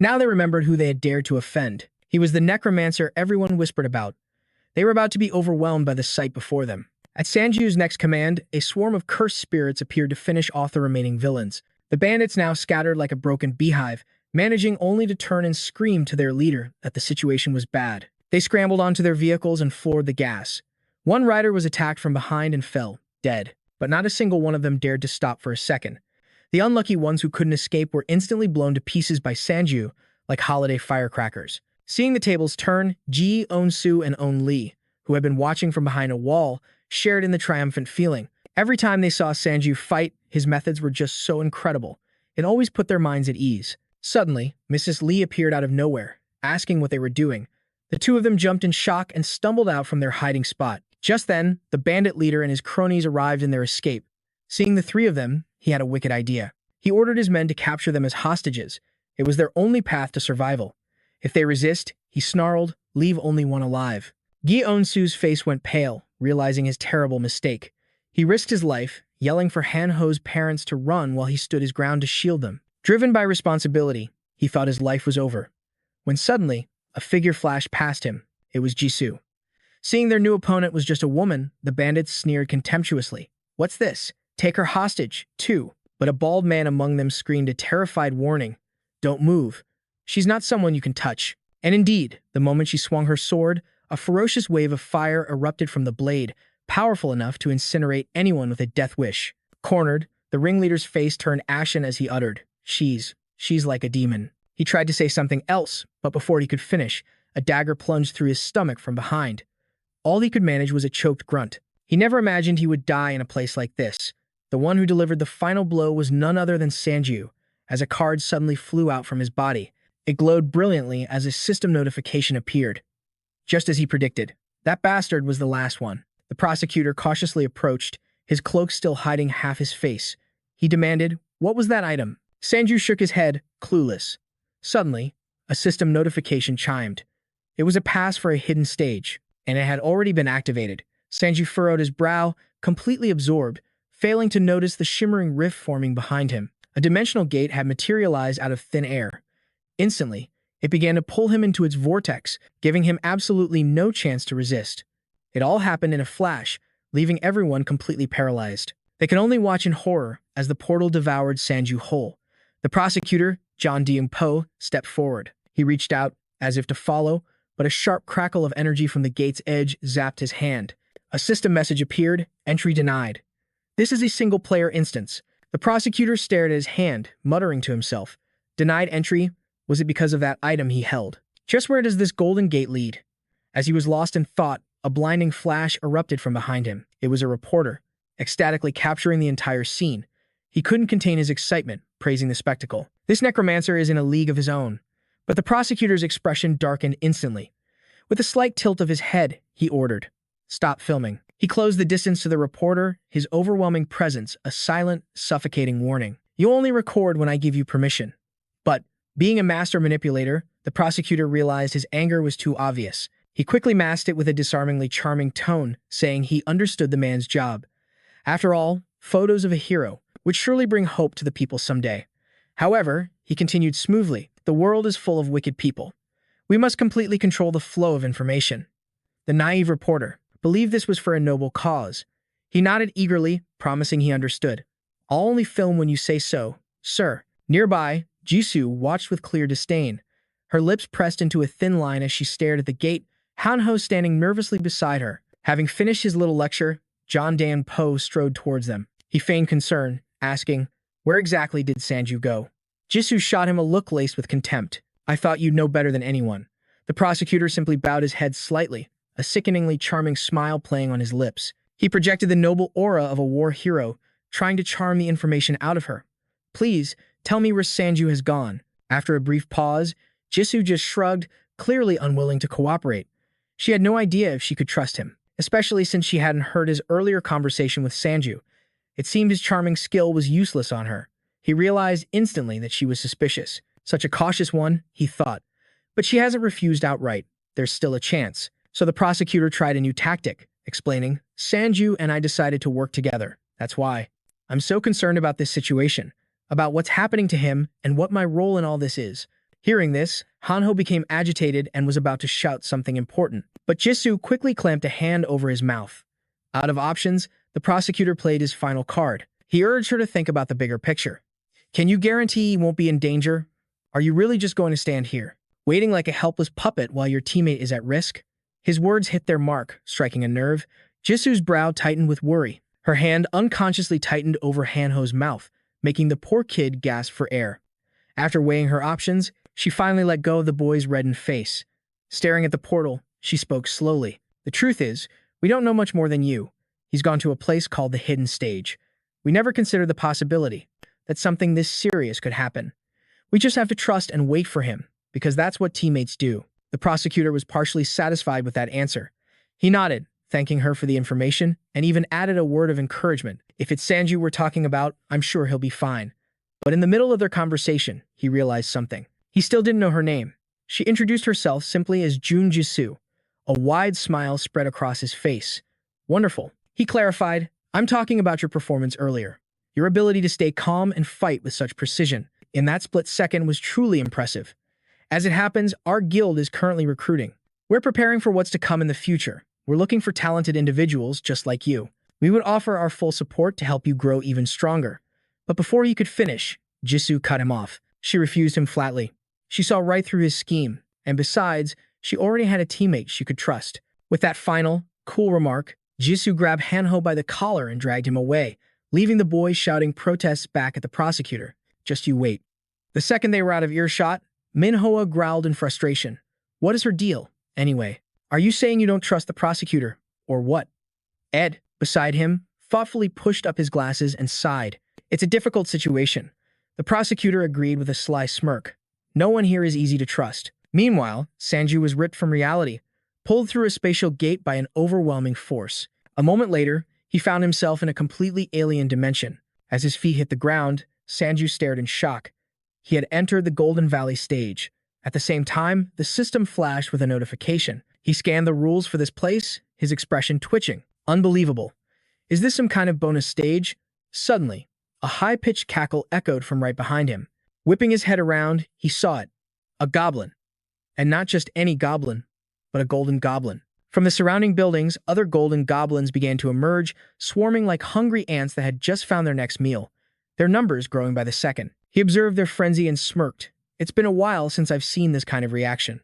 Now they remembered who they had dared to offend. He was the necromancer everyone whispered about. They were about to be overwhelmed by the sight before them. At Sanju's next command, a swarm of cursed spirits appeared to finish off the remaining villains. The bandits now scattered like a broken beehive, managing only to turn and scream to their leader that the situation was bad. They scrambled onto their vehicles and floored the gas. One rider was attacked from behind and fell, dead, but not a single one of them dared to stop for a second. The unlucky ones who couldn't escape were instantly blown to pieces by Sanju like holiday firecrackers. Seeing the tables turn, Ji, On-Soo, and On-Lee, who had been watching from behind a wall, shared in the triumphant feeling. Every time they saw Sanju fight, his methods were just so incredible. It always put their minds at ease. Suddenly, Mrs. Lee appeared out of nowhere, asking what they were doing. The two of them jumped in shock and stumbled out from their hiding spot. Just then, the bandit leader and his cronies arrived in their escape. Seeing the three of them, he had a wicked idea. He ordered his men to capture them as hostages. It was their only path to survival. If they resist, he snarled, leave only one alive. Gi On-Soo's face went pale, realizing his terrible mistake. He risked his life, yelling for Han-Ho's parents to run while he stood his ground to shield them. Driven by responsibility, he thought his life was over. When suddenly, a figure flashed past him. It was Jisoo. Seeing their new opponent was just a woman, the bandits sneered contemptuously. "What's this? Take her hostage, too." But a bald man among them screamed a terrified warning. "Don't move. She's not someone you can touch." And indeed, the moment she swung her sword, a ferocious wave of fire erupted from the blade, powerful enough to incinerate anyone with a death wish. Cornered, the ringleader's face turned ashen as he uttered, She's like a demon." He tried to say something else, but before he could finish, a dagger plunged through his stomach from behind. All he could manage was a choked grunt. He never imagined he would die in a place like this. The one who delivered the final blow was none other than Sanju, as a card suddenly flew out from his body. It glowed brilliantly as a system notification appeared. Just as he predicted, that bastard was the last one. The prosecutor cautiously approached, his cloak still hiding half his face. He demanded, "What was that item?" Sanju shook his head, clueless. Suddenly, a system notification chimed. It was a pass for a hidden stage, and it had already been activated. Sanju furrowed his brow, completely absorbed, failing to notice the shimmering rift forming behind him. A dimensional gate had materialized out of thin air. Instantly, it began to pull him into its vortex, giving him absolutely no chance to resist. It all happened in a flash, leaving everyone completely paralyzed. They could only watch in horror as the portal devoured Sanju whole. The prosecutor, John Deung-po, stepped forward. He reached out, as if to follow, but a sharp crackle of energy from the gate's edge zapped his hand. A system message appeared, entry denied. This is a single-player instance. The prosecutor stared at his hand, muttering to himself. Denied entry? Was it because of that item he held? Just where does this golden gate lead? As he was lost in thought, a blinding flash erupted from behind him. It was a reporter, ecstatically capturing the entire scene. He couldn't contain his excitement, praising the spectacle. This necromancer is in a league of his own. But the prosecutor's expression darkened instantly. With a slight tilt of his head, he ordered, Stop filming. He closed the distance to the reporter, his overwhelming presence a silent, suffocating warning. You only record when I give you permission. But, being a master manipulator, the prosecutor realized his anger was too obvious. He quickly masked it with a disarmingly charming tone, saying he understood the man's job. After all, photos of a hero would surely bring hope to the people someday. However, he continued smoothly, the world is full of wicked people. We must completely control the flow of information. The naive reporter believed this was for a noble cause. He nodded eagerly, promising he understood. I'll only film when you say so, sir. Nearby, Jisoo watched with clear disdain. Her lips pressed into a thin line as she stared at the gate, Hanho standing nervously beside her. Having finished his little lecture, John Dan Po strode towards them. He feigned concern, asking, "Where exactly did Sanju go?" Jisoo shot him a look laced with contempt. "I thought you'd know better than anyone." The prosecutor simply bowed his head slightly, a sickeningly charming smile playing on his lips. He projected the noble aura of a war hero, trying to charm the information out of her. "Please, tell me where Sanju has gone." After a brief pause, Jisoo just shrugged, clearly unwilling to cooperate. She had no idea if she could trust him, especially since she hadn't heard his earlier conversation with Sanju. It seemed his charming skill was useless on her. He realized instantly that she was suspicious. Such a cautious one, he thought. But she hasn't refused outright. There's still a chance. So the prosecutor tried a new tactic, explaining, "Sanju and I decided to work together. That's why. I'm so concerned about this situation, about what's happening to him and what my role in all this is." Hearing this, Hanho became agitated and was about to shout something important. But Jisoo quickly clamped a hand over his mouth. Out of options, the prosecutor played his final card. He urged her to think about the bigger picture. "Can you guarantee he won't be in danger? Are you really just going to stand here, waiting like a helpless puppet while your teammate is at risk?" His words hit their mark, striking a nerve. Jisoo's brow tightened with worry. Her hand unconsciously tightened over Hanho's mouth, making the poor kid gasp for air. After weighing her options, she finally let go of the boy's reddened face. Staring at the portal, she spoke slowly. "The truth is, we don't know much more than you. He's gone to a place called the Hidden Stage. We never considered the possibility that something this serious could happen. We just have to trust and wait for him, because that's what teammates do." The prosecutor was partially satisfied with that answer. He nodded, thanking her for the information, and even added a word of encouragement. "If it's Sanju we're talking about, I'm sure he'll be fine." But in the middle of their conversation, he realized something. He still didn't know her name. She introduced herself simply as Jun Jisoo. A wide smile spread across his face. "Wonderful." He clarified, "I'm talking about your performance earlier. Your ability to stay calm and fight with such precision in that split second was truly impressive. As it happens, our guild is currently recruiting. We're preparing for what's to come in the future. We're looking for talented individuals just like you. We would offer our full support to help you grow even stronger." But before he could finish, Jisoo cut him off. She refused him flatly. She saw right through his scheme, and besides, she already had a teammate she could trust. With that final, cool remark, Jisoo grabbed Hanho by the collar and dragged him away, leaving the boys shouting protests back at the prosecutor. "Just you wait." The second they were out of earshot, Manhwa growled in frustration. "What is her deal, anyway? Are you saying you don't trust the prosecutor, or what?" Ed, beside him, thoughtfully pushed up his glasses and sighed. "It's a difficult situation." The prosecutor agreed with a sly smirk. "No one here is easy to trust." Meanwhile, Sanju was ripped from reality, pulled through a spatial gate by an overwhelming force. A moment later, he found himself in a completely alien dimension. As his feet hit the ground, Sanju stared in shock. He had entered the Golden Valley stage. At the same time, the system flashed with a notification. He scanned the rules for this place, his expression twitching. Unbelievable. Is this some kind of bonus stage? Suddenly, a high-pitched cackle echoed from right behind him. Whipping his head around, he saw it. A goblin. And not just any goblin, but a golden goblin. From the surrounding buildings, other golden goblins began to emerge, swarming like hungry ants that had just found their next meal, their numbers growing by the second. He observed their frenzy and smirked. "It's been a while since I've seen this kind of reaction.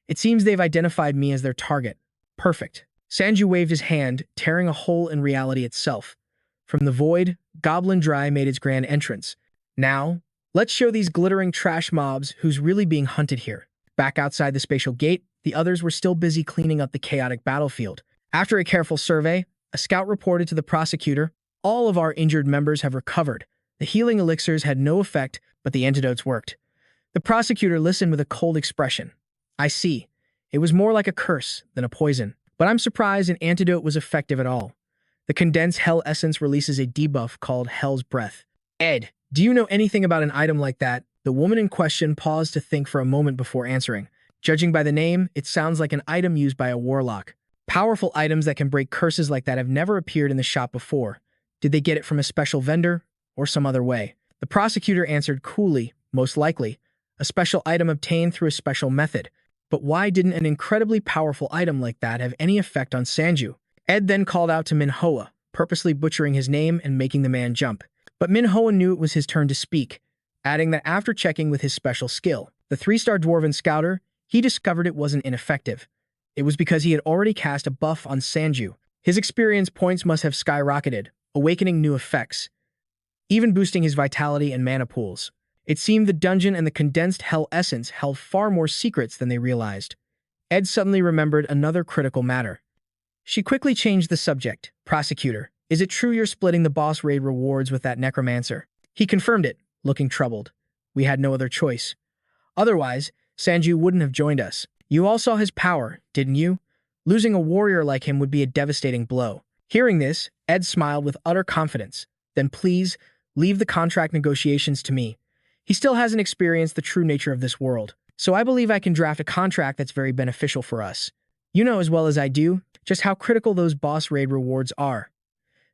It seems they've identified me as their target. Perfect." Sanju waved his hand, tearing a hole in reality itself. From the void, Goblin Dry made its grand entrance. "Now, let's show these glittering trash mobs who's really being hunted here." Back outside the spatial gate, the others were still busy cleaning up the chaotic battlefield. After a careful survey, a scout reported to the prosecutor, "All of our injured members have recovered. The healing elixirs had no effect, but the antidotes worked." The prosecutor listened with a cold expression. "I see. It was more like a curse than a poison." But I'm surprised an antidote was effective at all. The condensed Hell Essence releases a debuff called Hell's Breath. Ed, do you know anything about an item like that? The woman in question paused to think for a moment before answering. Judging by the name, it sounds like an item used by a warlock. Powerful items that can break curses like that have never appeared in the shop before. Did they get it from a special vendor or some other way? The prosecutor answered coolly, most likely. A special item obtained through a special method. But why didn't an incredibly powerful item like that have any effect on Sanju? Ed then called out to Manhwa, purposely butchering his name and making the man jump. But Manhwa knew it was his turn to speak, adding that after checking with his special skill, the 3-star Dwarven Scouter, he discovered it wasn't ineffective. It was because he had already cast a buff on Sanju. His experience points must have skyrocketed, awakening new effects, even boosting his vitality and mana pools. It seemed the dungeon and the condensed Hell Essence held far more secrets than they realized. Ed suddenly remembered another critical matter. She quickly changed the subject. Prosecutor, is it true you're splitting the boss raid rewards with that necromancer? He confirmed it, looking troubled. We had no other choice. Otherwise, Sanju wouldn't have joined us. You all saw his power, didn't you? Losing a warrior like him would be a devastating blow. Hearing this, Ed smiled with utter confidence. Then please, leave the contract negotiations to me. He still hasn't experienced the true nature of this world, so I believe I can draft a contract that's very beneficial for us. You know as well as I do just how critical those boss raid rewards are.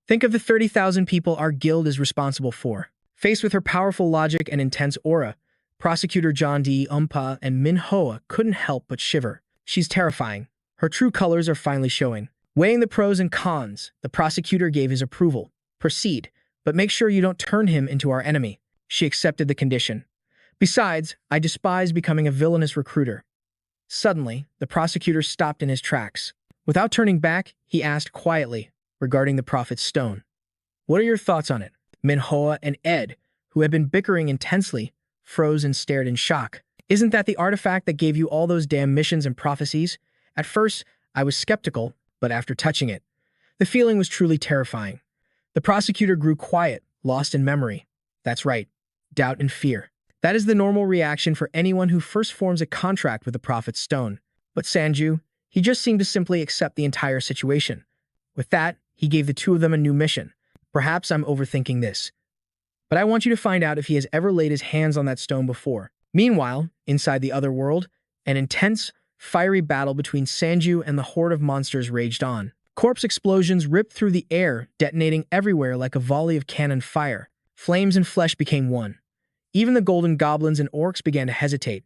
Think of the 30,000 people our guild is responsible for. Faced with her powerful logic and intense aura, Prosecutor John D. Umpa and Manhwa couldn't help but shiver. She's terrifying. Her true colors are finally showing. Weighing the pros and cons, the prosecutor gave his approval. Proceed, but make sure you don't turn him into our enemy. She accepted the condition. Besides, I despise becoming a villainous recruiter. Suddenly, the prosecutor stopped in his tracks. Without turning back, he asked quietly, regarding the Prophet's stone. What are your thoughts on it? Manhwa and Ed, who had been bickering intensely, froze and stared in shock. Isn't that the artifact that gave you all those damn missions and prophecies? At first, I was skeptical, but after touching it, the feeling was truly terrifying. The prosecutor grew quiet, lost in memory. That's right, doubt and fear. That is the normal reaction for anyone who first forms a contract with the Prophet's stone. But Sanju, he just seemed to simply accept the entire situation. With that, he gave the two of them a new mission. Perhaps I'm overthinking this, but I want you to find out if he has ever laid his hands on that stone before. Meanwhile, inside the other world, an intense, fiery battle between Sanju and the horde of monsters raged on. Corpse explosions ripped through the air, detonating everywhere like a volley of cannon fire. Flames and flesh became one. Even the golden goblins and orcs began to hesitate.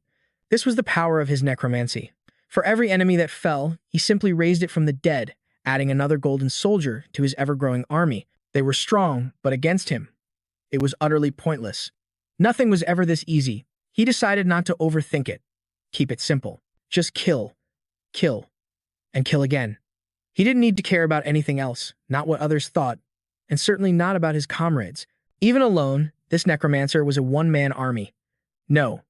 This was the power of his necromancy. For every enemy that fell, he simply raised it from the dead, adding another golden soldier to his ever-growing army. They were strong, but against him, it was utterly pointless. Nothing was ever this easy. He decided not to overthink it. Keep it simple. Just kill, and kill again. He didn't need to care about anything else, not what others thought, and certainly not about his comrades. Even alone, this necromancer was a one-man army. No,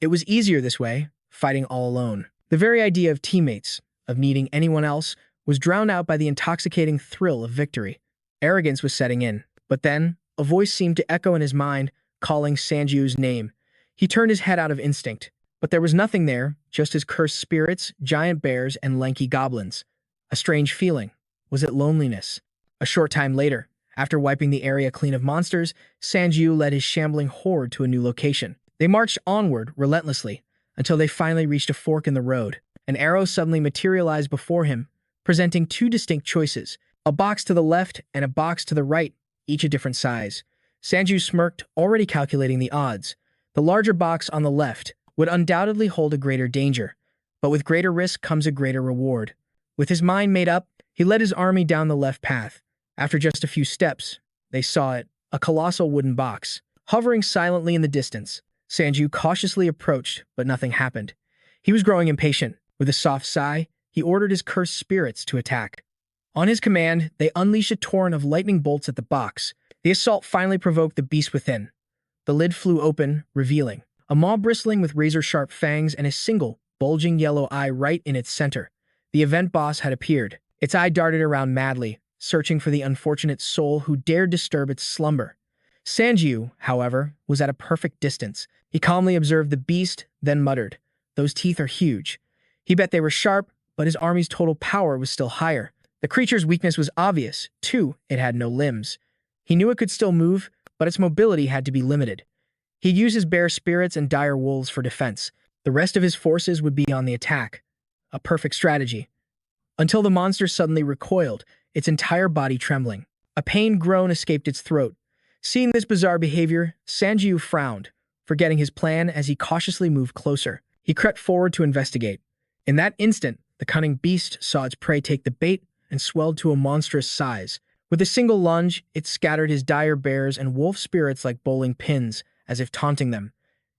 it was easier this way, fighting all alone. The very idea of teammates, of needing anyone else, was drowned out by the intoxicating thrill of victory. Arrogance was setting in, but then, a voice seemed to echo in his mind, calling Sanju's name. He turned his head out of instinct, but there was nothing there, just his cursed spirits, giant bears, and lanky goblins. A strange feeling. Was it loneliness? A short time later, after wiping the area clean of monsters, Sanju led his shambling horde to a new location. They marched onward relentlessly, until they finally reached a fork in the road. An arrow suddenly materialized before him, presenting two distinct choices, a box to the left and a box to the right, each a different size. Sanju smirked, already calculating the odds. The larger box on the left would undoubtedly hold a greater danger, but with greater risk comes a greater reward. With his mind made up, he led his army down the left path. After just a few steps, they saw it, a colossal wooden box, hovering silently in the distance. Sanju cautiously approached, but nothing happened. He was growing impatient. With a soft sigh, he ordered his cursed spirits to attack. On his command, they unleashed a torrent of lightning bolts at the box. The assault finally provoked the beast within. The lid flew open, revealing a maw bristling with razor-sharp fangs and a single, bulging yellow eye right in its center. The event boss had appeared. Its eye darted around madly, searching for the unfortunate soul who dared disturb its slumber. Sanju, however, was at a perfect distance. He calmly observed the beast, then muttered, "Those teeth are huge." He bet they were sharp, but his army's total power was still higher. The creature's weakness was obvious, too. It had no limbs. He knew it could still move, but its mobility had to be limited. He'd use his bear spirits and dire wolves for defense. The rest of his forces would be on the attack. A perfect strategy. Until the monster suddenly recoiled, its entire body trembling. A pained groan escaped its throat. Seeing this bizarre behavior, Sanjiu frowned, forgetting his plan as he cautiously moved closer. He crept forward to investigate. In that instant, the cunning beast saw its prey take the bait and swelled to a monstrous size. With a single lunge, it scattered his dire bears and wolf spirits like bowling pins, as if taunting them.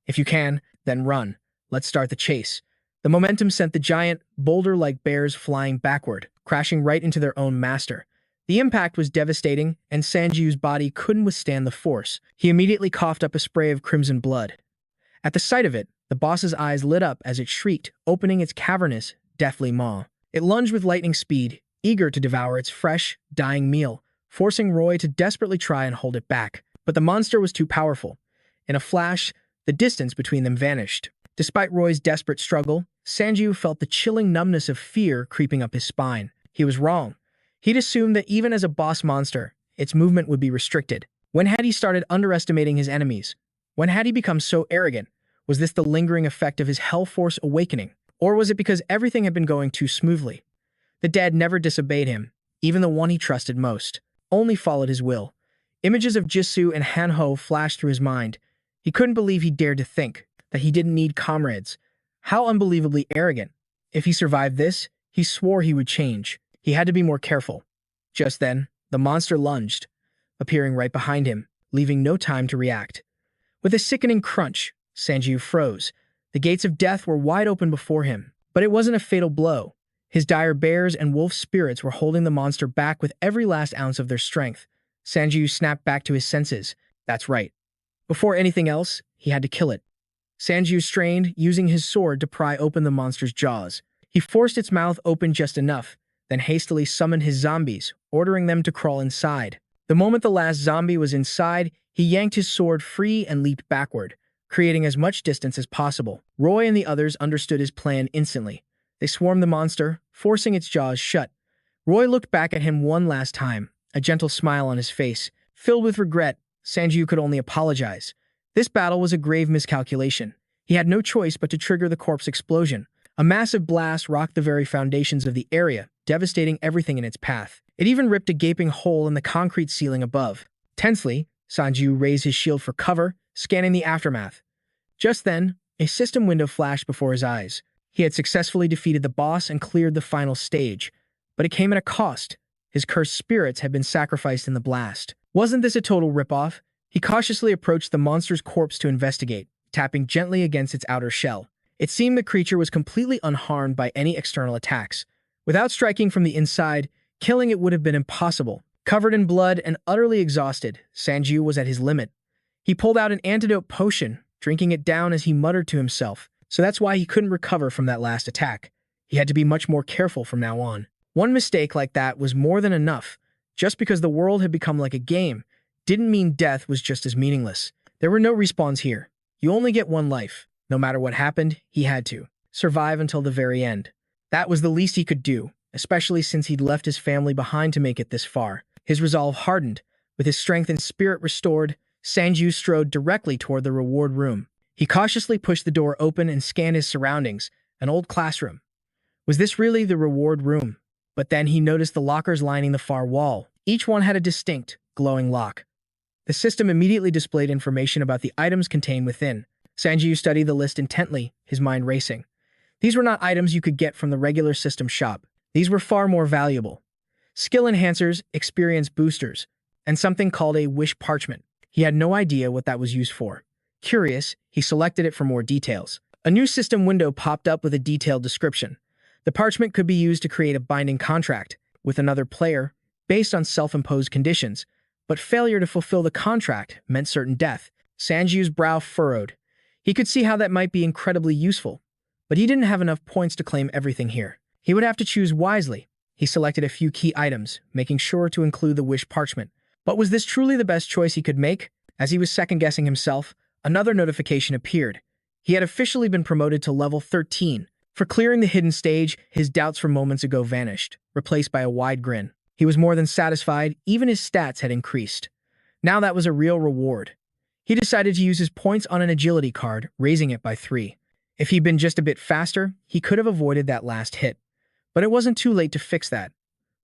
If you can, then run. Let's start the chase. The momentum sent the giant, boulder-like bears flying backward, crashing right into their own master. The impact was devastating, and Sanjiu's body couldn't withstand the force. He immediately coughed up a spray of crimson blood. At the sight of it, the boss's eyes lit up as it shrieked, opening its cavernous, deathly maw. It lunged with lightning speed, eager to devour its fresh, dying meal, forcing Roy to desperately try and hold it back. But the monster was too powerful. In a flash, the distance between them vanished. Despite Roy's desperate struggle, Sanjiu felt the chilling numbness of fear creeping up his spine. He was wrong. He'd assumed that even as a boss monster, its movement would be restricted. When had he started underestimating his enemies? When had he become so arrogant? Was this the lingering effect of his Hell Force awakening? Or was it because everything had been going too smoothly? The dead never disobeyed him, even the one he trusted most, only followed his will. Images of Jisoo and Hanho flashed through his mind. He couldn't believe he dared to think that he didn't need comrades. How unbelievably arrogant. If he survived this, he swore he would change. He had to be more careful. Just then, the monster lunged, appearing right behind him, leaving no time to react. With a sickening crunch, Sanjiu froze. The gates of death were wide open before him. But it wasn't a fatal blow. His dire bears and wolf spirits were holding the monster back with every last ounce of their strength. Sanjiu snapped back to his senses. That's right. Before anything else, he had to kill it. Sanjiu strained, using his sword to pry open the monster's jaws. He forced its mouth open just enough, then hastily summoned his zombies, ordering them to crawl inside. The moment the last zombie was inside, he yanked his sword free and leaped backward, creating as much distance as possible. Roy and the others understood his plan instantly. They swarmed the monster, forcing its jaws shut. Roy looked back at him one last time, a gentle smile on his face. Filled with regret, Sanjiu could only apologize. This battle was a grave miscalculation. He had no choice but to trigger the corpse explosion. A massive blast rocked the very foundations of the area, devastating everything in its path. It even ripped a gaping hole in the concrete ceiling above. Tensely, Sanjiu raised his shield for cover, scanning the aftermath. Just then, a system window flashed before his eyes. He had successfully defeated the boss and cleared the final stage. But it came at a cost. His cursed spirits had been sacrificed in the blast. Wasn't this a total ripoff? He cautiously approached the monster's corpse to investigate, tapping gently against its outer shell. It seemed the creature was completely unharmed by any external attacks. Without striking from the inside, killing it would have been impossible. Covered in blood and utterly exhausted, Sanjiu was at his limit. He pulled out an antidote potion, drinking it down as he muttered to himself. So that's why he couldn't recover from that last attack. He had to be much more careful from now on. One mistake like that was more than enough. Just because the world had become like a game didn't mean death was just as meaningless. There were no respawns here. You only get one life. No matter what happened, he had to survive until the very end. That was the least he could do, especially since he'd left his family behind to make it this far. His resolve hardened. With his strength and spirit restored, Sanjiu strode directly toward the reward room. He cautiously pushed the door open and scanned his surroundings, an old classroom. Was this really the reward room? But then he noticed the lockers lining the far wall. Each one had a distinct, glowing lock. The system immediately displayed information about the items contained within. Sanjiu studied the list intently, his mind racing. These were not items you could get from the regular system shop. These were far more valuable. Skill enhancers, experience boosters, and something called a wish parchment. He had no idea what that was used for. Curious, he selected it for more details. A new system window popped up with a detailed description. The parchment could be used to create a binding contract with another player based on self-imposed conditions, but failure to fulfill the contract meant certain death. Sanjiu's brow furrowed. He could see how that might be incredibly useful, but he didn't have enough points to claim everything here. He would have to choose wisely. He selected a few key items, making sure to include the wish parchment. But was this truly the best choice he could make? As he was second-guessing himself, another notification appeared. He had officially been promoted to level 13, For clearing the hidden stage, his doubts from moments ago vanished, replaced by a wide grin. He was more than satisfied, even his stats had increased. Now that was a real reward. He decided to use his points on an agility card, raising it by 3. If he'd been just a bit faster, he could have avoided that last hit. But it wasn't too late to fix that.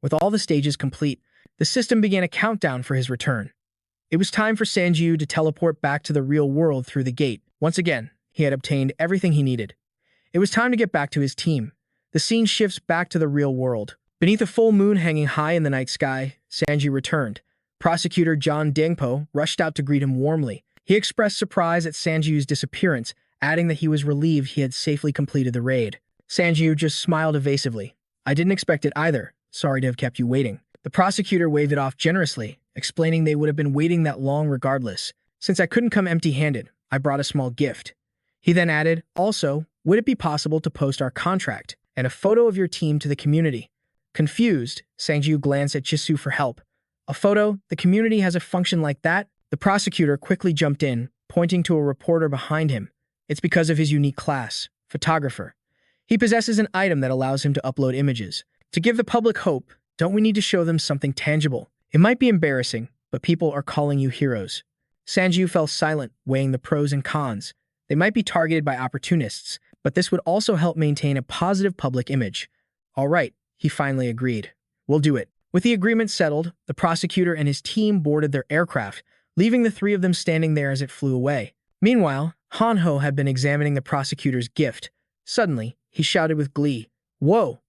With all the stages complete, the system began a countdown for his return. It was time for Sanju to teleport back to the real world through the gate. Once again, he had obtained everything he needed. It was time to get back to his team. The scene shifts back to the real world. Beneath a full moon hanging high in the night sky, Sanju returned. Prosecutor John Dingpo rushed out to greet him warmly. He expressed surprise at Sanju's disappearance, adding that he was relieved he had safely completed the raid. Sanju just smiled evasively. "I didn't expect it either. Sorry to have kept you waiting." The prosecutor waved it off generously, explaining they would have been waiting that long regardless. "Since I couldn't come empty-handed, I brought a small gift." He then added, "Also, would it be possible to post our contract and a photo of your team to the community?" Confused, Sanju glanced at Jisoo for help. "A photo? The community has a function like that?" The prosecutor quickly jumped in, pointing to a reporter behind him. "It's because of his unique class, photographer. He possesses an item that allows him to upload images. To give the public hope, don't we need to show them something tangible? It might be embarrassing, but people are calling you heroes." Sanju fell silent, weighing the pros and cons. They might be targeted by opportunists, but this would also help maintain a positive public image. "All right," he finally agreed. "We'll do it." With the agreement settled, the prosecutor and his team boarded their aircraft, leaving the 3 of them standing there as it flew away. Meanwhile, Hanho had been examining the prosecutor's gift. Suddenly, he shouted with glee, "Whoa!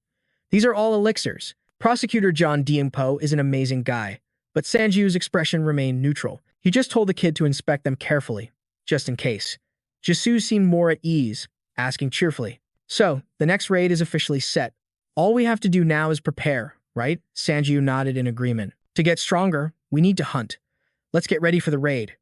These are all elixirs." Prosecutor John Diempo is an amazing guy, but Sanju's expression remained neutral. He just told the kid to inspect them carefully, just in case. Jisoo seemed more at ease, asking cheerfully, "So, the next raid is officially set. All we have to do now is prepare, right?" Sanju nodded in agreement. "To get stronger, we need to hunt. Let's get ready for the raid."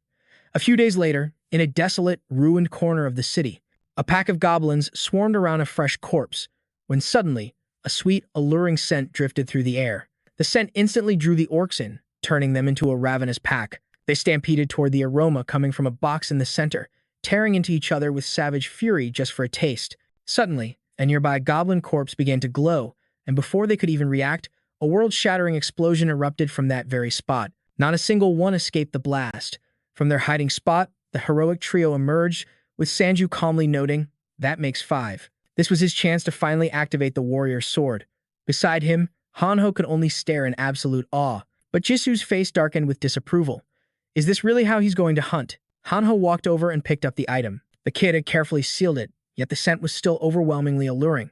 A few days later, in a desolate, ruined corner of the city, a pack of goblins swarmed around a fresh corpse, when suddenly, a sweet, alluring scent drifted through the air. The scent instantly drew the orcs in, turning them into a ravenous pack. They stampeded toward the aroma coming from a box in the center, tearing into each other with savage fury just for a taste. Suddenly, a nearby goblin corpse began to glow, and before they could even react, a world-shattering explosion erupted from that very spot. Not a single one escaped the blast. From their hiding spot, the heroic trio emerged, with Sanju calmly noting, "That makes 5. This was his chance to finally activate the warrior's sword. Beside him, Hanho could only stare in absolute awe, but Jisoo's face darkened with disapproval. Is this really how he's going to hunt? Hanho walked over and picked up the item. The kid had carefully sealed it, yet the scent was still overwhelmingly alluring.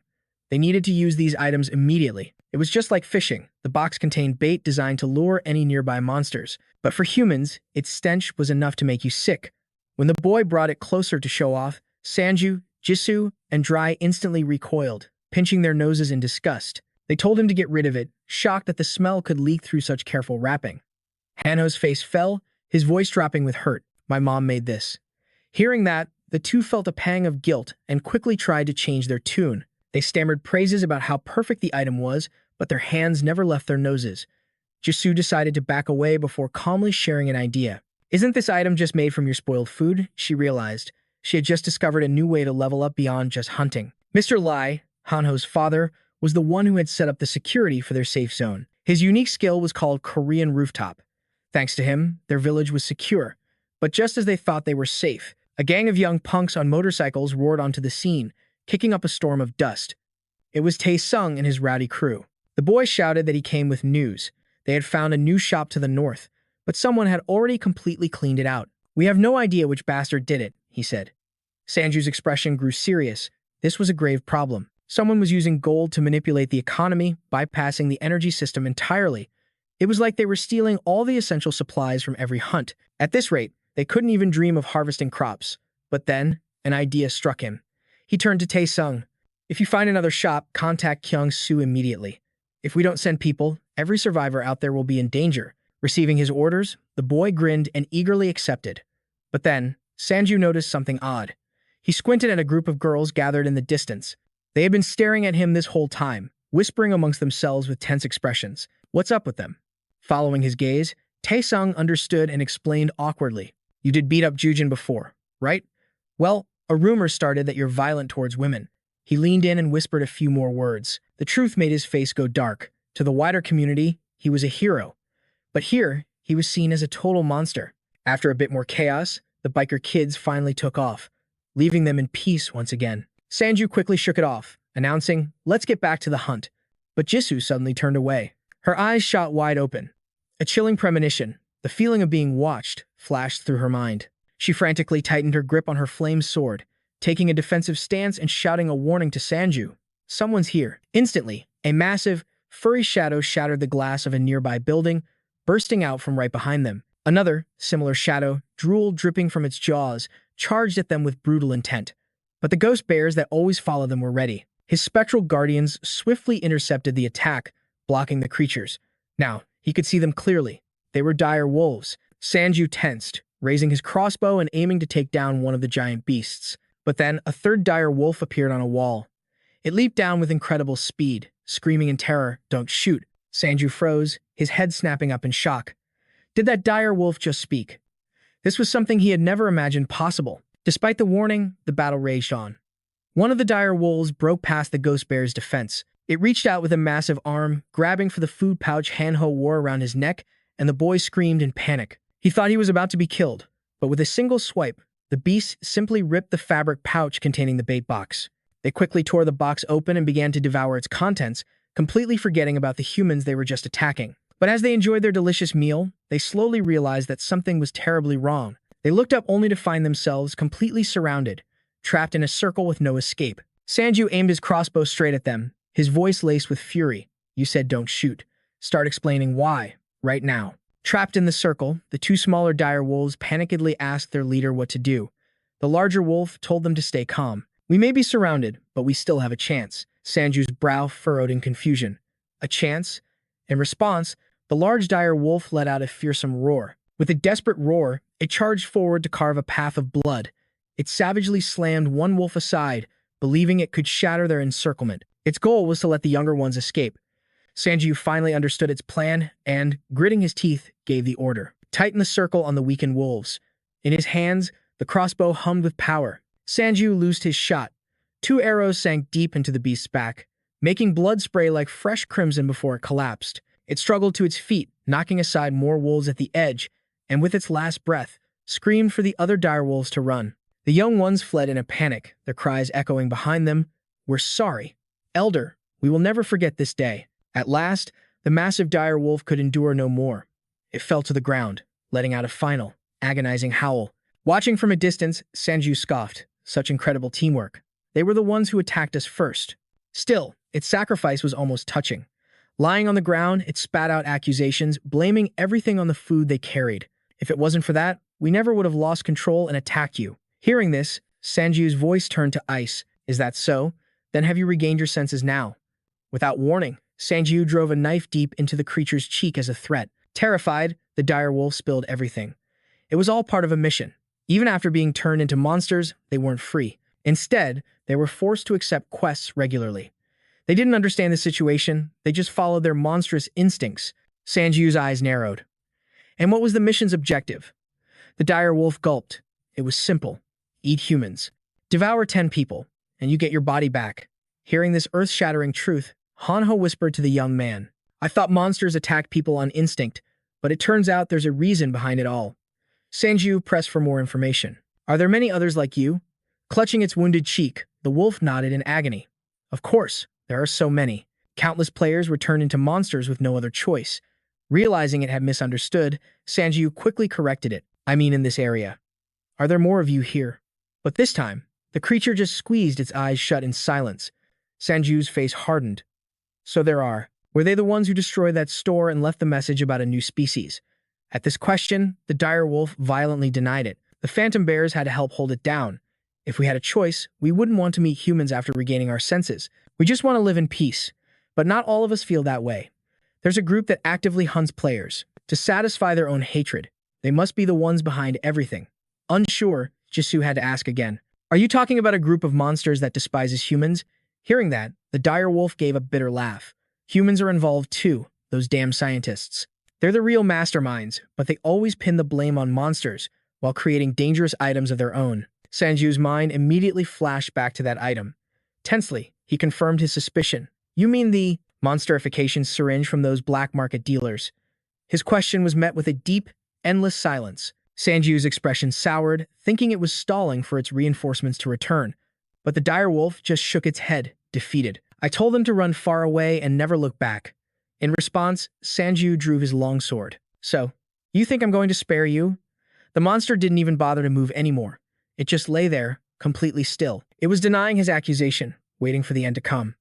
They needed to use these items immediately. It was just like fishing. The box contained bait designed to lure any nearby monsters. But for humans, its stench was enough to make you sick. When the boy brought it closer to show off, Sanju, Jisoo, and Dry instantly recoiled, pinching their noses in disgust. They told him to get rid of it, shocked that the smell could leak through such careful wrapping. Hanho's face fell, his voice dropping with hurt. "My mom made this." Hearing that, the two felt a pang of guilt and quickly tried to change their tune. They stammered praises about how perfect the item was, but their hands never left their noses. Jisoo decided to back away before calmly sharing an idea. "Isn't this item just made from your spoiled food?" She realized. She had just discovered a new way to level up beyond just hunting. Mr. Lai, Hanho's father, was the one who had set up the security for their safe zone. His unique skill was called Korean Rooftop. Thanks to him, their village was secure. But just as they thought they were safe, a gang of young punks on motorcycles roared onto the scene, kicking up a storm of dust. It was Tae-sung and his rowdy crew. The boy shouted that he came with news. They had found a new shop to the north, but someone had already completely cleaned it out. "We have no idea which bastard did it," he said. Sanju's expression grew serious. This was a grave problem. Someone was using gold to manipulate the economy, bypassing the energy system entirely. It was like they were stealing all the essential supplies from every hunt. At this rate, they couldn't even dream of harvesting crops. But then, an idea struck him. He turned to Tae-sung. "If you find another shop, contact Kyung-soo immediately. If we don't send people, every survivor out there will be in danger." Receiving his orders, the boy grinned and eagerly accepted. But then, Sanju noticed something odd. He squinted at a group of girls gathered in the distance. They had been staring at him this whole time, whispering amongst themselves with tense expressions. "What's up with them?" Following his gaze, Tae-sung understood and explained awkwardly. "You did beat up Jujin before, right? Well, a rumor started that you're violent towards women. He leaned in and whispered a few more words. The truth made his face go dark. To the wider community, he was a hero. But here, he was seen as a total monster. After a bit more chaos, the biker kids finally took off, leaving them in peace once again. Sanju quickly shook it off, announcing, "Let's get back to the hunt." But Jisoo suddenly turned away. Her eyes shot wide open. A chilling premonition, the feeling of being watched, flashed through her mind. She frantically tightened her grip on her flame sword, taking a defensive stance and shouting a warning to Sanju. "Someone's here." Instantly, a massive, furry shadow shattered the glass of a nearby building, bursting out from right behind them. Another, similar shadow, drool dripping from its jaws, charged at them with brutal intent. But the ghost bears that always follow them were ready. His spectral guardians swiftly intercepted the attack, blocking the creatures. Now, he could see them clearly. They were dire wolves. Sanju tensed, raising his crossbow and aiming to take down one of the giant beasts. But then, a third dire wolf appeared on a wall. It leaped down with incredible speed, screaming in terror, "Don't shoot." Sanju froze, his head snapping up in shock. Did that dire wolf just speak? This was something he had never imagined possible. Despite the warning, the battle raged on. One of the dire wolves broke past the ghost bear's defense. It reached out with a massive arm, grabbing for the food pouch Hanho wore around his neck, and the boy screamed in panic. He thought he was about to be killed, but with a single swipe, the beast simply ripped the fabric pouch containing the bait box. They quickly tore the box open and began to devour its contents, completely forgetting about the humans they were just attacking. But as they enjoyed their delicious meal, they slowly realized that something was terribly wrong. They looked up only to find themselves completely surrounded, trapped in a circle with no escape. Sanju aimed his crossbow straight at them, his voice laced with fury. "You said don't shoot. Start explaining why, right now." Trapped in the circle, the two smaller dire wolves panikedly asked their leader what to do. The larger wolf told them to stay calm. "We may be surrounded, but we still have a chance." Sanju's brow furrowed in confusion. A chance? In response, the large dire wolf let out a fearsome roar. With a desperate roar, it charged forward to carve a path of blood. It savagely slammed one wolf aside, believing it could shatter their encirclement. Its goal was to let the younger ones escape. Sanju finally understood its plan and, gritting his teeth, gave the order. Tighten the circle on the weakened wolves. In his hands, the crossbow hummed with power. Sanju loosed his shot. 2 arrows sank deep into the beast's back, making blood spray like fresh crimson before it collapsed. It struggled to its feet, knocking aside more wolves at the edge, and with its last breath, screamed for the other dire wolves to run. The young ones fled in a panic, their cries echoing behind them. "We're sorry. Elder, we will never forget this day." At last, the massive dire wolf could endure no more. It fell to the ground, letting out a final, agonizing howl. Watching from a distance, Sanju scoffed. Such incredible teamwork. They were the ones who attacked us first. Still, its sacrifice was almost touching. Lying on the ground, it spat out accusations, blaming everything on the food they carried. "If it wasn't for that, we never would have lost control and attacked you." Hearing this, Sanju's voice turned to ice. "Is that so? Then have you regained your senses now?" Without warning, Sanju drove a knife deep into the creature's cheek as a threat. Terrified, the dire wolf spilled everything. It was all part of a mission. Even after being turned into monsters, they weren't free. Instead, they were forced to accept quests regularly. They didn't understand the situation, they just followed their monstrous instincts. Sanju's eyes narrowed. And what was the mission's objective? The dire wolf gulped. It was simple. Eat humans. Devour 10 people, and you get your body back. Hearing this earth-shattering truth, Hanho whispered to the young man, "I thought monsters attacked people on instinct, but it turns out there's a reason behind it all." Sanju pressed for more information. "Are there many others like you?" Clutching its wounded cheek, the wolf nodded in agony. "Of course, there are so many. Countless players were turned into monsters with no other choice." Realizing it had misunderstood, Sanju quickly corrected it. "I mean in this area. Are there more of you here?" But this time, the creature just squeezed its eyes shut in silence. Sanju's face hardened. "So there are. Were they the ones who destroyed that store and left the message about a new species?" At this question, the dire wolf violently denied it. "The phantom bears had to help hold it down. If we had a choice, we wouldn't want to meet humans after regaining our senses. We just want to live in peace. But not all of us feel that way. There's a group that actively hunts players. To satisfy their own hatred, they must be the ones behind everything." Unsure, Jisoo had to ask again, "Are you talking about a group of monsters that despises humans?" Hearing that, the dire wolf gave a bitter laugh. "Humans are involved too, those damn scientists. They're the real masterminds, but they always pin the blame on monsters while creating dangerous items of their own." Sanju's mind immediately flashed back to that item. Tensely, he confirmed his suspicion. You mean the monsterification syringe from those black market dealers? His question was met with a deep, endless silence. Sanju's expression soured, thinking it was stalling for its reinforcements to return. But the direwolf just shook its head, defeated. I told them to run far away and never look back. In response, Sanju drew his longsword. So, you think I'm going to spare you? The monster didn't even bother to move anymore. It just lay there, completely still. It was denying his accusation, waiting for the end to come.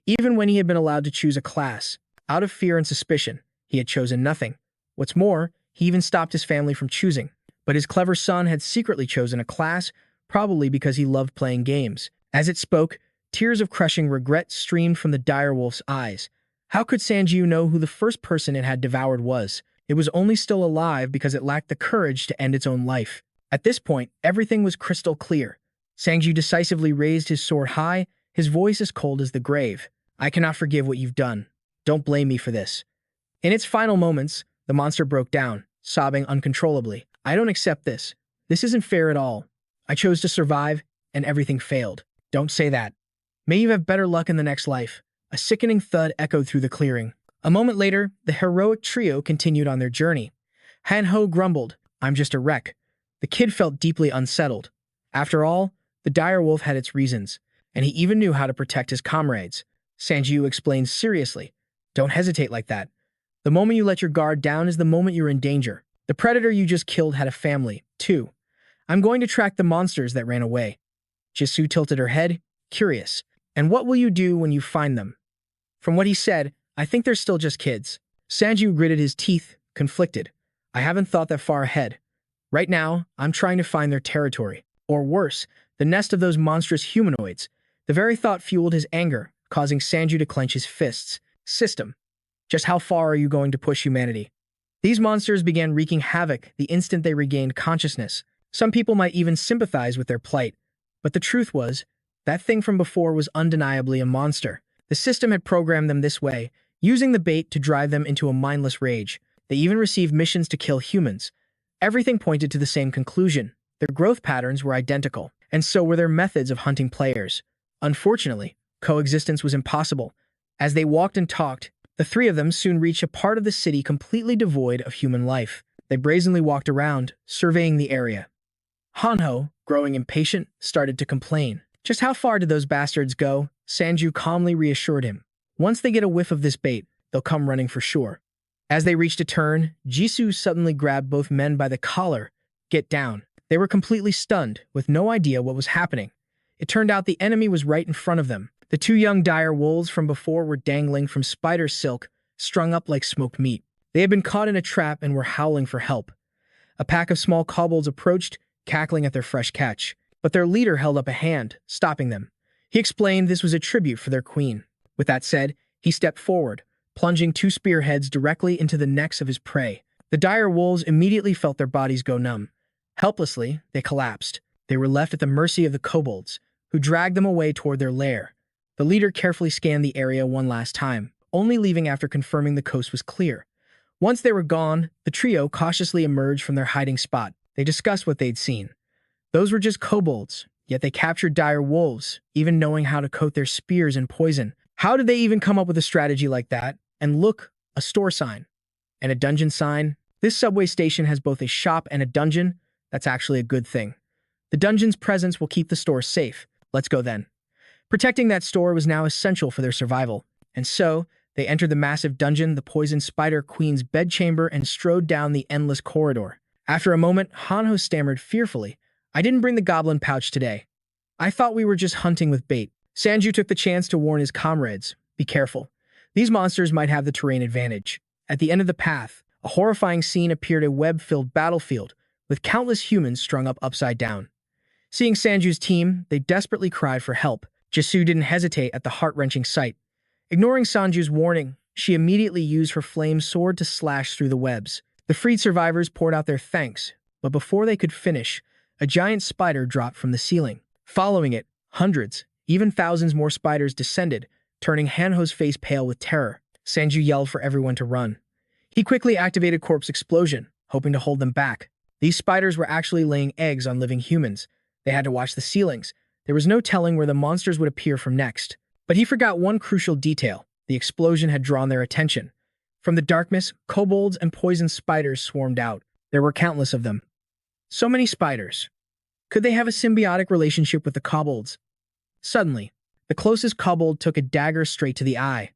Even when he had been allowed to choose a class, out of fear and suspicion, he had chosen nothing. What's more, he even stopped his family from choosing. But his clever son had secretly chosen a class, probably because he loved playing games. As it spoke, tears of crushing regret streamed from the direwolf's eyes. How could Sanju know who the first person it had devoured was? It was only still alive because it lacked the courage to end its own life. At this point, everything was crystal clear. Sanju decisively raised his sword high, his voice as cold as the grave. I cannot forgive what you've done. Don't blame me for this. In its final moments, the monster broke down, sobbing uncontrollably. I don't accept this. This isn't fair at all. I chose to survive, and everything failed. Don't say that. May you have better luck in the next life. A sickening thud echoed through the clearing. A moment later, the heroic trio continued on their journey. Hanho grumbled, I'm just a wreck. The kid felt deeply unsettled. After all, the direwolf had its reasons, and he even knew how to protect his comrades. Sanju explained seriously, don't hesitate like that. The moment you let your guard down is the moment you're in danger. The predator you just killed had a family, too. I'm going to track the monsters that ran away. Jisoo tilted her head, curious. And what will you do when you find them? From what he said, I think they're still just kids. Sanju gritted his teeth, conflicted. I haven't thought that far ahead. Right now, I'm trying to find their territory. Or worse, the nest of those monstrous humanoids. The very thought fueled his anger, causing Sanju to clench his fists. System. Just how far are you going to push humanity? These monsters began wreaking havoc the instant they regained consciousness. Some people might even sympathize with their plight. But the truth was, that thing from before was undeniably a monster. The system had programmed them this way, using the bait to drive them into a mindless rage. They even received missions to kill humans. Everything pointed to the same conclusion. Their growth patterns were identical, and so were their methods of hunting players. Unfortunately, coexistence was impossible. As they walked and talked, the three of them soon reached a part of the city completely devoid of human life. They brazenly walked around, surveying the area. Hanho, growing impatient, started to complain. Just how far did those bastards go? Sanju calmly reassured him. Once they get a whiff of this bait, they'll come running for sure. As they reached a turn, Jisoo suddenly grabbed both men by the collar. Get down. They were completely stunned, with no idea what was happening. It turned out the enemy was right in front of them. The two young dire wolves from before were dangling from spider silk, strung up like smoked meat. They had been caught in a trap and were howling for help. A pack of small kobolds approached, cackling at their fresh catch. But their leader held up a hand, stopping them. He explained this was a tribute for their queen. With that said, he stepped forward, plunging two spearheads directly into the necks of his prey. The dire wolves immediately felt their bodies go numb. Helplessly, they collapsed. They were left at the mercy of the kobolds, who dragged them away toward their lair. The leader carefully scanned the area one last time, only leaving after confirming the coast was clear. Once they were gone, the trio cautiously emerged from their hiding spot. They discussed what they'd seen. Those were just kobolds, yet they captured dire wolves, even knowing how to coat their spears in poison. How did they even come up with a strategy like that? And look, a store sign. And a dungeon sign. This subway station has both a shop and a dungeon. That's actually a good thing. The dungeon's presence will keep the store safe. Let's go then. Protecting that store was now essential for their survival. And so, they entered the massive dungeon, the poison spider queen's bedchamber, and strode down the endless corridor. After a moment, Hanho stammered fearfully, I didn't bring the goblin pouch today. I thought we were just hunting with bait. Sanju took the chance to warn his comrades. Be careful. These monsters might have the terrain advantage. At the end of the path, a horrifying scene appeared, a web-filled battlefield, with countless humans strung up upside down. Seeing Sanju's team, they desperately cried for help. Jisoo didn't hesitate at the heart-wrenching sight. Ignoring Sanju's warning, she immediately used her flame sword to slash through the webs. The freed survivors poured out their thanks, but before they could finish, a giant spider dropped from the ceiling. Following it, hundreds, even thousands more spiders descended, turning Hanho's face pale with terror. Sanju yelled for everyone to run. He quickly activated Corpse Explosion, hoping to hold them back. These spiders were actually laying eggs on living humans. They had to watch the ceilings. There was no telling where the monsters would appear from next. But he forgot one crucial detail. The explosion had drawn their attention. From the darkness, kobolds and poison spiders swarmed out. There were countless of them. So many spiders. Could they have a symbiotic relationship with the kobolds? Suddenly, the closest kobold took a dagger straight to the eye.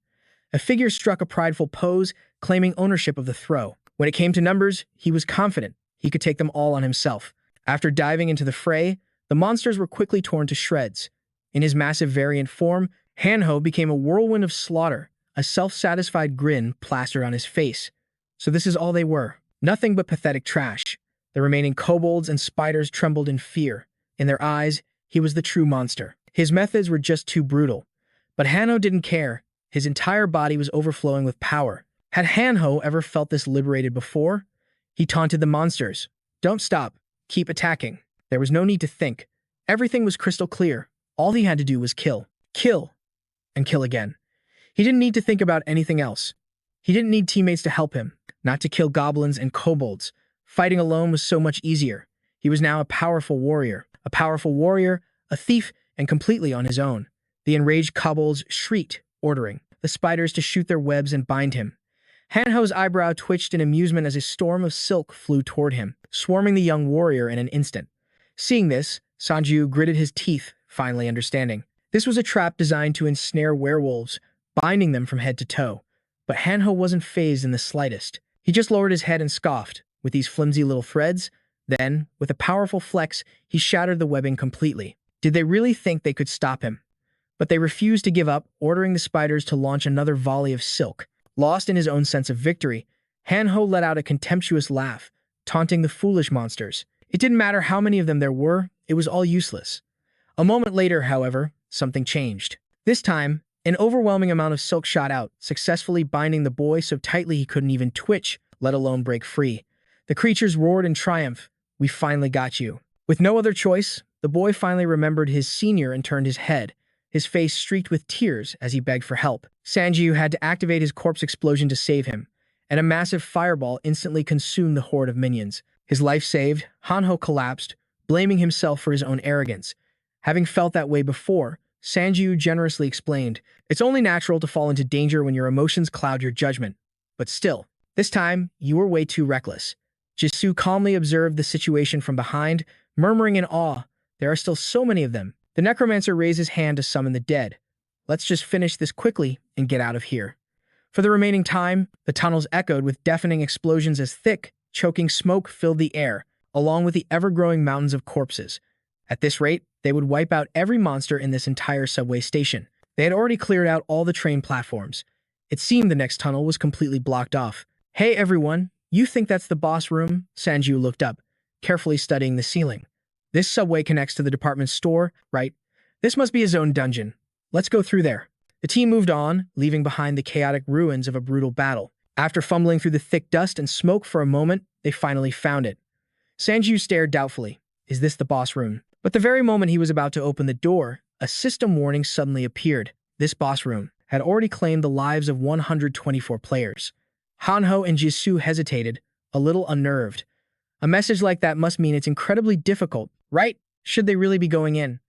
A figure struck a prideful pose, claiming ownership of the throw. When it came to numbers, he was confident he could take them all on himself. After diving into the fray, the monsters were quickly torn to shreds. In his massive variant form, Manhwa became a whirlwind of slaughter, a self-satisfied grin plastered on his face. So this is all they were. Nothing but pathetic trash. The remaining kobolds and spiders trembled in fear. In their eyes, he was the true monster. His methods were just too brutal. But Manhwa didn't care. His entire body was overflowing with power. Had Manhwa ever felt this liberated before? He taunted the monsters. Don't stop. Keep attacking. There was no need to think. Everything was crystal clear. All he had to do was kill. Kill. And kill again. He didn't need to think about anything else. He didn't need teammates to help him. Not to kill goblins and kobolds. Fighting alone was so much easier. He was now a powerful warrior. A powerful warrior, a thief, and completely on his own. The enraged kobolds shrieked, ordering the spiders to shoot their webs and bind him. Manhwa's eyebrow twitched in amusement as a storm of silk flew toward him, swarming the young warrior in an instant. Seeing this, Sanju gritted his teeth, finally understanding. This was a trap designed to ensnare werewolves, binding them from head to toe. But Manhwa wasn't fazed in the slightest. He just lowered his head and scoffed. With these flimsy little threads? Then, with a powerful flex, he shattered the webbing completely. Did they really think they could stop him? But they refused to give up, ordering the spiders to launch another volley of silk. Lost in his own sense of victory, Manhwa let out a contemptuous laugh, taunting the foolish monsters. It didn't matter how many of them there were, it was all useless. A moment later, however, something changed. This time, an overwhelming amount of silk shot out, successfully binding the boy so tightly he couldn't even twitch, let alone break free. The creatures roared in triumph. We finally got you. With no other choice, the boy finally remembered his senior and turned his head, his face streaked with tears as he begged for help. Sanju had to activate his corpse explosion to save him, and a massive fireball instantly consumed the horde of minions. His life saved, Manhwa collapsed, blaming himself for his own arrogance. Having felt that way before, Sanju generously explained, "It's only natural to fall into danger when your emotions cloud your judgment. But still, this time, you were way too reckless." Jisoo calmly observed the situation from behind, murmuring in awe, "There are still so many of them." The necromancer raised his hand to summon the dead. "Let's just finish this quickly and get out of here." For the remaining time, the tunnels echoed with deafening explosions as thick, choking smoke filled the air, along with the ever-growing mountains of corpses. At this rate, they would wipe out every monster in this entire subway station. They had already cleared out all the train platforms. It seemed the next tunnel was completely blocked off. "Hey everyone, you think that's the boss room?" Sanju looked up, carefully studying the ceiling. "This subway connects to the department store, right? This must be his own dungeon. Let's go through there." The team moved on, leaving behind the chaotic ruins of a brutal battle. After fumbling through the thick dust and smoke for a moment, they finally found it. Sanju stared doubtfully. Is this the boss room? But the very moment he was about to open the door, a system warning suddenly appeared. This boss room had already claimed the lives of 124 players. Manhwa and Jisoo hesitated, a little unnerved. A message like that must mean it's incredibly difficult, right? Should they really be going in?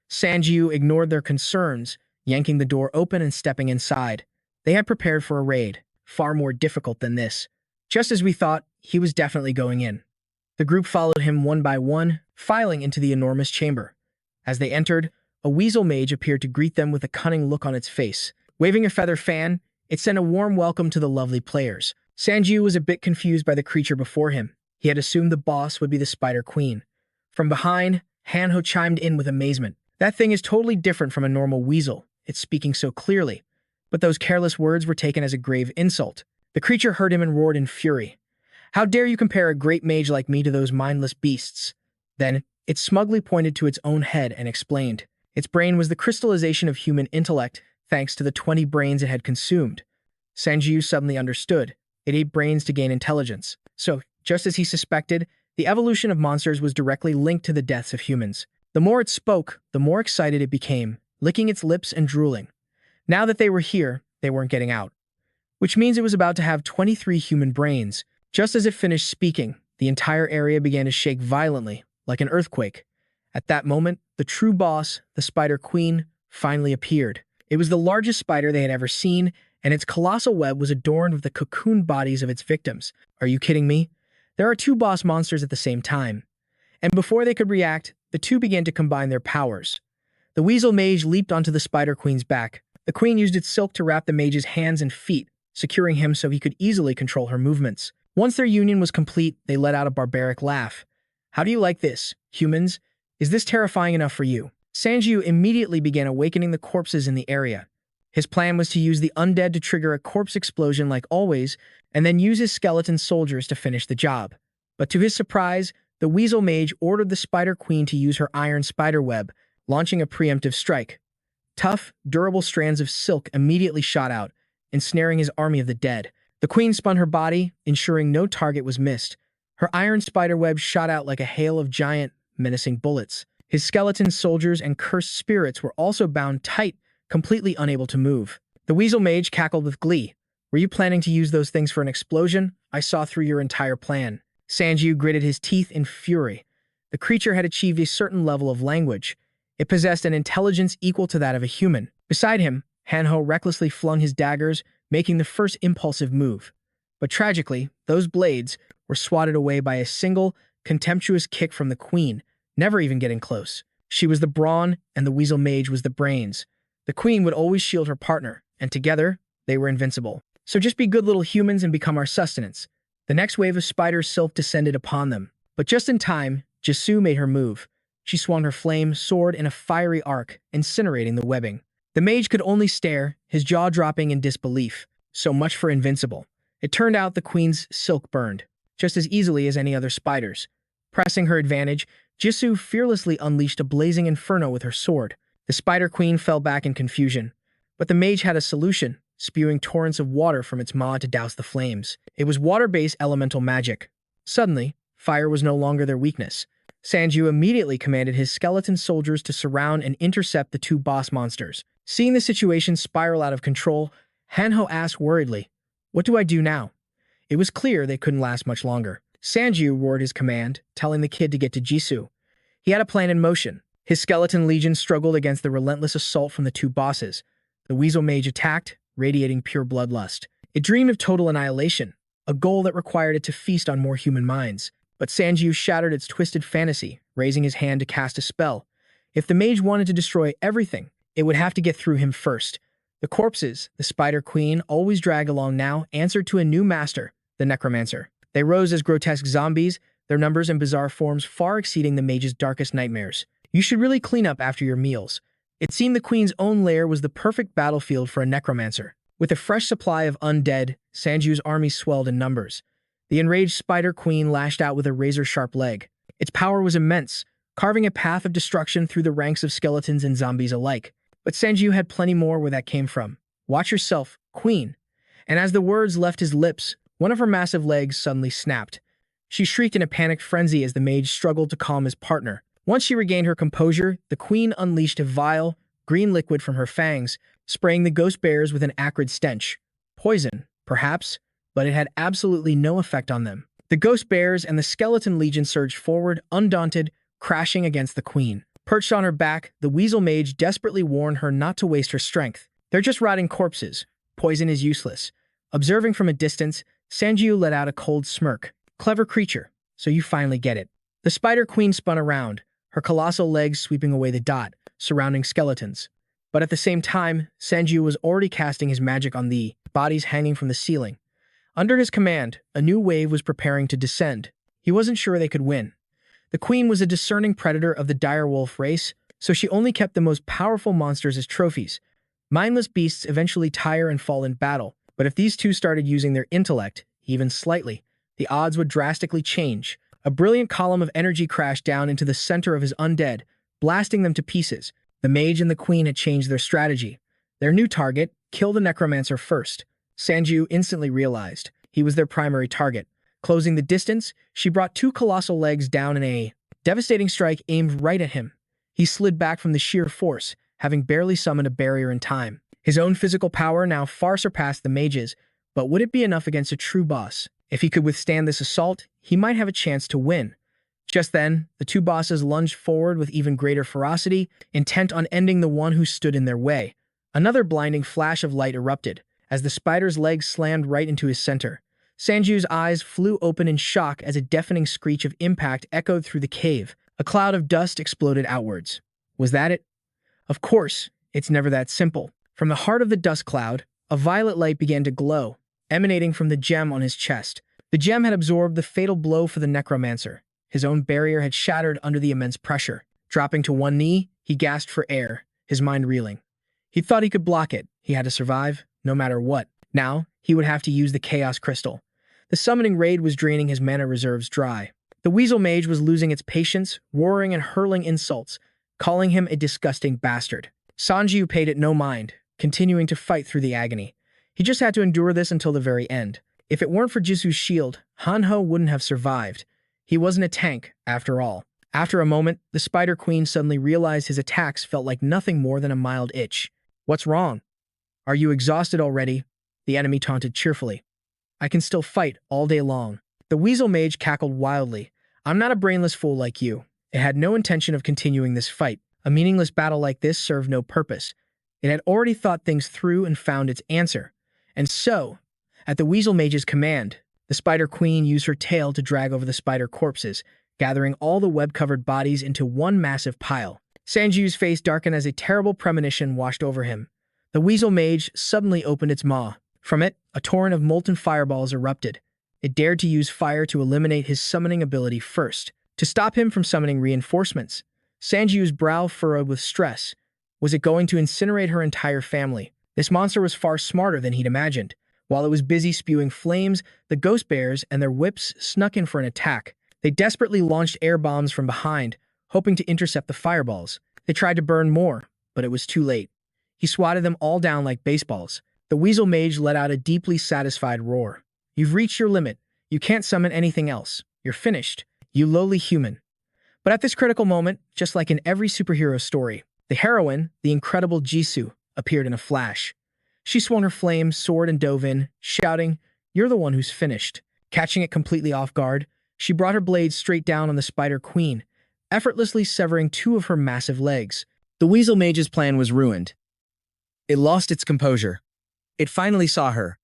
Sanju ignored their concerns, yanking the door open and stepping inside. They had prepared for a raid, far more difficult than this. Just as we thought, he was definitely going in. The group followed him one by one, filing into the enormous chamber. As they entered, a weasel mage appeared to greet them with a cunning look on its face. Waving a feather fan, it sent a warm welcome to the lovely players. Sanju was a bit confused by the creature before him. He had assumed the boss would be the Spider Queen. From behind, Manhwa chimed in with amazement. "That thing is totally different from a normal weasel. It's speaking so clearly." But those careless words were taken as a grave insult. The creature heard him and roared in fury. "How dare you compare a great mage like me to those mindless beasts?" Then, it smugly pointed to its own head and explained. Its brain was the crystallization of human intellect, thanks to the 20 brains it had consumed. Sanju suddenly understood. It ate brains to gain intelligence. So, just as he suspected, the evolution of monsters was directly linked to the deaths of humans. The more it spoke, the more excited it became, licking its lips and drooling. Now that they were here, they weren't getting out. Which means it was about to have 23 human brains. Just as it finished speaking, the entire area began to shake violently, like an earthquake. At that moment, the true boss, the Spider Queen, finally appeared. It was the largest spider they had ever seen, and its colossal web was adorned with the cocooned bodies of its victims. Are you kidding me? There are two boss monsters at the same time. And before they could react, the two began to combine their powers. The weasel mage leaped onto the Spider Queen's back. The queen used its silk to wrap the mage's hands and feet, securing him so he could easily control her movements. Once their union was complete, they let out a barbaric laugh. How do you like this, humans? Is this terrifying enough for you? Sanjiu immediately began awakening the corpses in the area. His plan was to use the undead to trigger a corpse explosion like always, and then use his skeleton soldiers to finish the job. But to his surprise, the weasel mage ordered the Spider Queen to use her iron spider web, launching a preemptive strike. Tough, durable strands of silk immediately shot out, ensnaring his army of the dead. The queen spun her body, ensuring no target was missed. Her iron spider web shot out like a hail of giant, menacing bullets. His skeleton soldiers and cursed spirits were also bound tight, completely unable to move. The weasel mage cackled with glee. Were you planning to use those things for an explosion? I saw through your entire plan. Sanjiu gritted his teeth in fury. The creature had achieved a certain level of language. It possessed an intelligence equal to that of a human. Beside him, Hanho recklessly flung his daggers, making the first impulsive move. But tragically, those blades were swatted away by a single, contemptuous kick from the queen, never even getting close. She was the brawn, and the weasel mage was the brains. The queen would always shield her partner, and together, they were invincible. So just be good little humans and become our sustenance. The next wave of spider silk descended upon them. But just in time, Jisoo made her move. She swung her flame sword in a fiery arc, incinerating the webbing. The mage could only stare, his jaw dropping in disbelief. So much for invincible. It turned out the queen's silk burned, just as easily as any other spider's. Pressing her advantage, Jisoo fearlessly unleashed a blazing inferno with her sword. The Spider Queen fell back in confusion, but the mage had a solution, spewing torrents of water from its maw to douse the flames. It was water-based elemental magic. Suddenly, fire was no longer their weakness. Sanjiu immediately commanded his skeleton soldiers to surround and intercept the two boss monsters. Seeing the situation spiral out of control, Hanho asked worriedly, "What do I do now?" It was clear they couldn't last much longer. Sanjiu roared his command, telling the kid to get to Jisoo. He had a plan in motion. His skeleton legion struggled against the relentless assault from the two bosses. The weasel mage attacked, radiating pure bloodlust. It dreamed of total annihilation, a goal that required it to feast on more human minds. But Sanjiu shattered its twisted fantasy, raising his hand to cast a spell. If the mage wanted to destroy everything, it would have to get through him first. The corpses, the Spider Queen, always dragged along now, answered to a new master, the Necromancer. They rose as grotesque zombies, their numbers and bizarre forms far exceeding the mage's darkest nightmares. You should really clean up after your meals. It seemed the queen's own lair was the perfect battlefield for a necromancer. With a fresh supply of undead, Sanjiu's army swelled in numbers. The enraged Spider Queen lashed out with a razor-sharp leg. Its power was immense, carving a path of destruction through the ranks of skeletons and zombies alike. But Sanjiu had plenty more where that came from. Watch yourself, queen. And as the words left his lips, one of her massive legs suddenly snapped. She shrieked in a panicked frenzy as the mage struggled to calm his partner. Once she regained her composure, the queen unleashed a vile, green liquid from her fangs, spraying the ghost bears with an acrid stench. Poison, perhaps, but it had absolutely no effect on them. The ghost bears and the skeleton legion surged forward, undaunted, crashing against the queen. Perched on her back, the weasel mage desperately warned her not to waste her strength. They're just rotting corpses. Poison is useless. Observing from a distance, Sanjiu let out a cold smirk. Clever creature, so you finally get it. The Spider Queen spun around, her colossal legs sweeping away the dot, surrounding skeletons. But at the same time, Sanjiu was already casting his magic on the bodies hanging from the ceiling. Under his command, a new wave was preparing to descend. He wasn't sure they could win. The queen was a discerning predator of the direwolf race, so she only kept the most powerful monsters as trophies. Mindless beasts eventually tire and fall in battle, but if these two started using their intellect, even slightly, the odds would drastically change. A brilliant column of energy crashed down into the center of his undead, blasting them to pieces. The mage and the queen had changed their strategy. Their new target, kill the necromancer first. Sanjiu instantly realized he was their primary target. Closing the distance, she brought two colossal legs down in a devastating strike aimed right at him. He slid back from the sheer force, having barely summoned a barrier in time. His own physical power now far surpassed the mage's, but would it be enough against a true boss? If he could withstand this assault, he might have a chance to win. Just then, the two bosses lunged forward with even greater ferocity, intent on ending the one who stood in their way. Another blinding flash of light erupted, as the spider's legs slammed right into his center. Sanju's eyes flew open in shock as a deafening screech of impact echoed through the cave. A cloud of dust exploded outwards. Was that it? Of course, it's never that simple. From the heart of the dust cloud, a violet light began to glow, emanating from the gem on his chest. The gem had absorbed the fatal blow for the necromancer. His own barrier had shattered under the immense pressure. Dropping to one knee, he gasped for air, his mind reeling. He thought he could block it. He had to survive, no matter what. Now, he would have to use the Chaos Crystal. The summoning raid was draining his mana reserves dry. The Weasel Mage was losing its patience, roaring and hurling insults, calling him a disgusting bastard. Sanju paid it no mind, continuing to fight through the agony. He just had to endure this until the very end. If it weren't for Jisu's shield, Hanho wouldn't have survived. He wasn't a tank, after all. After a moment, the Spider Queen suddenly realized his attacks felt like nothing more than a mild itch. "What's wrong? Are you exhausted already?" the enemy taunted cheerfully. "I can still fight all day long." The Weasel Mage cackled wildly. "I'm not a brainless fool like you." It had no intention of continuing this fight. A meaningless battle like this served no purpose. It had already thought things through and found its answer. And so, at the Weasel Mage's command, the Spider Queen used her tail to drag over the spider corpses, gathering all the web-covered bodies into one massive pile. Sanju's face darkened as a terrible premonition washed over him. The Weasel Mage suddenly opened its maw. From it, a torrent of molten fireballs erupted. It dared to use fire to eliminate his summoning ability first, to stop him from summoning reinforcements. Sanju's brow furrowed with stress. Was it going to incinerate her entire family? This monster was far smarter than he'd imagined. While it was busy spewing flames, the ghost bears and their whips snuck in for an attack. They desperately launched air bombs from behind, hoping to intercept the fireballs. They tried to burn more, but it was too late. He swatted them all down like baseballs. The Weasel Mage let out a deeply satisfied roar. "You've reached your limit. You can't summon anything else. You're finished, you lowly human." But at this critical moment, just like in every superhero story, the heroine, the incredible Jisoo, appeared in a flash. She swung her flame sword and dove in, shouting, "You're the one who's finished." Catching it completely off guard, she brought her blade straight down on the Spider Queen, effortlessly severing two of her massive legs. The Weasel Mage's plan was ruined. It lost its composure. It finally saw her.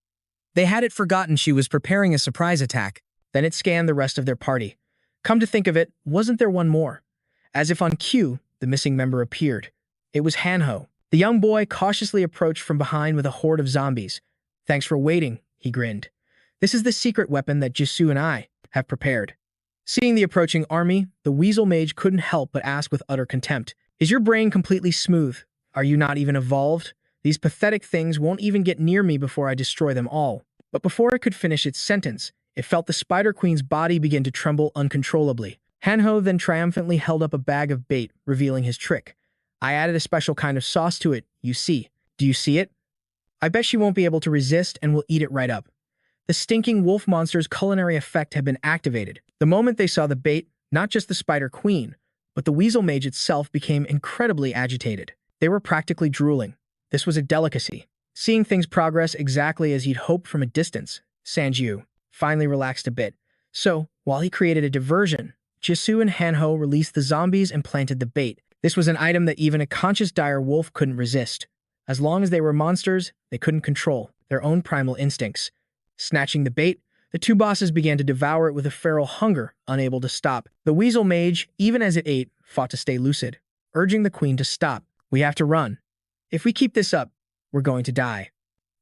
They had it forgotten she was preparing a surprise attack. Then it scanned the rest of their party. Come to think of it, wasn't there one more? As if on cue, the missing member appeared. It was Hanho. The young boy cautiously approached from behind with a horde of zombies. "Thanks for waiting," he grinned. "This is the secret weapon that Jisoo and I have prepared." Seeing the approaching army, the Weasel Mage couldn't help but ask with utter contempt, "Is your brain completely smooth? Are you not even evolved? These pathetic things won't even get near me before I destroy them all." But before it could finish its sentence, it felt the Spider Queen's body begin to tremble uncontrollably. Hanho then triumphantly held up a bag of bait, revealing his trick. "I added a special kind of sauce to it, you see. Do you see it? I bet she won't be able to resist and will eat it right up." The stinking wolf monster's culinary effect had been activated. The moment they saw the bait, not just the Spider Queen, but the Weasel Mage itself became incredibly agitated. They were practically drooling. This was a delicacy. Seeing things progress exactly as he'd hoped from a distance, Sanju finally relaxed a bit. So, while he created a diversion, Jisoo and Hanho released the zombies and planted the bait. This was an item that even a conscious dire wolf couldn't resist. As long as they were monsters, they couldn't control their own primal instincts. Snatching the bait, the two bosses began to devour it with a feral hunger, unable to stop. The Weasel Mage, even as it ate, fought to stay lucid, urging the queen to stop. "We have to run. If we keep this up, we're going to die."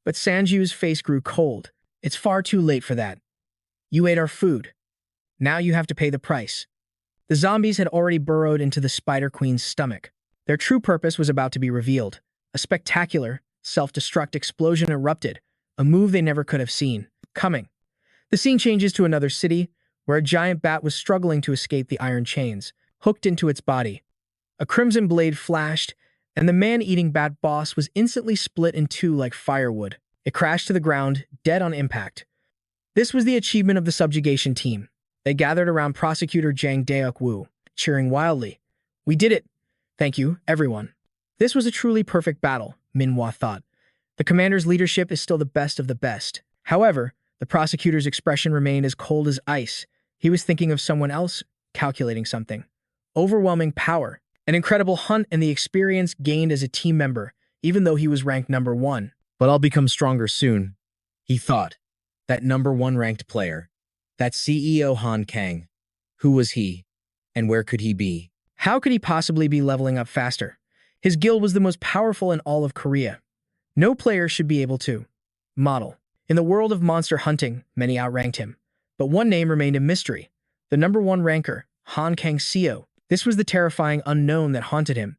But Sanju's face grew cold. "It's far too late for that. You ate our food. Now you have to pay the price." The zombies had already burrowed into the Spider Queen's stomach. Their true purpose was about to be revealed. A spectacular, self-destruct explosion erupted, a move they never could have seen coming. The scene changes to another city, where a giant bat was struggling to escape the iron chains, hooked into its body. A crimson blade flashed, and the man-eating bat boss was instantly split in two like firewood. It crashed to the ground, dead on impact. This was the achievement of the subjugation team. They gathered around Prosecutor Jang Deok-woo, cheering wildly. "We did it! Thank you, everyone." This was a truly perfect battle, Manhwa thought. The commander's leadership is still the best of the best. However, the prosecutor's expression remained as cold as ice. He was thinking of someone else, calculating something. Overwhelming power, an incredible hunt, and the experience gained as a team member, even though he was ranked number 1. But I'll become stronger soon, he thought. That number 1 ranked player. That CEO Han Kang. Who was he? And where could he be? How could he possibly be leveling up faster? His guild was the most powerful in all of Korea. No player should be able to. Model. In the world of monster hunting, many outranked him. But one name remained a mystery. The number 1 ranker, Han Kang Seo. This was the terrifying unknown that haunted him.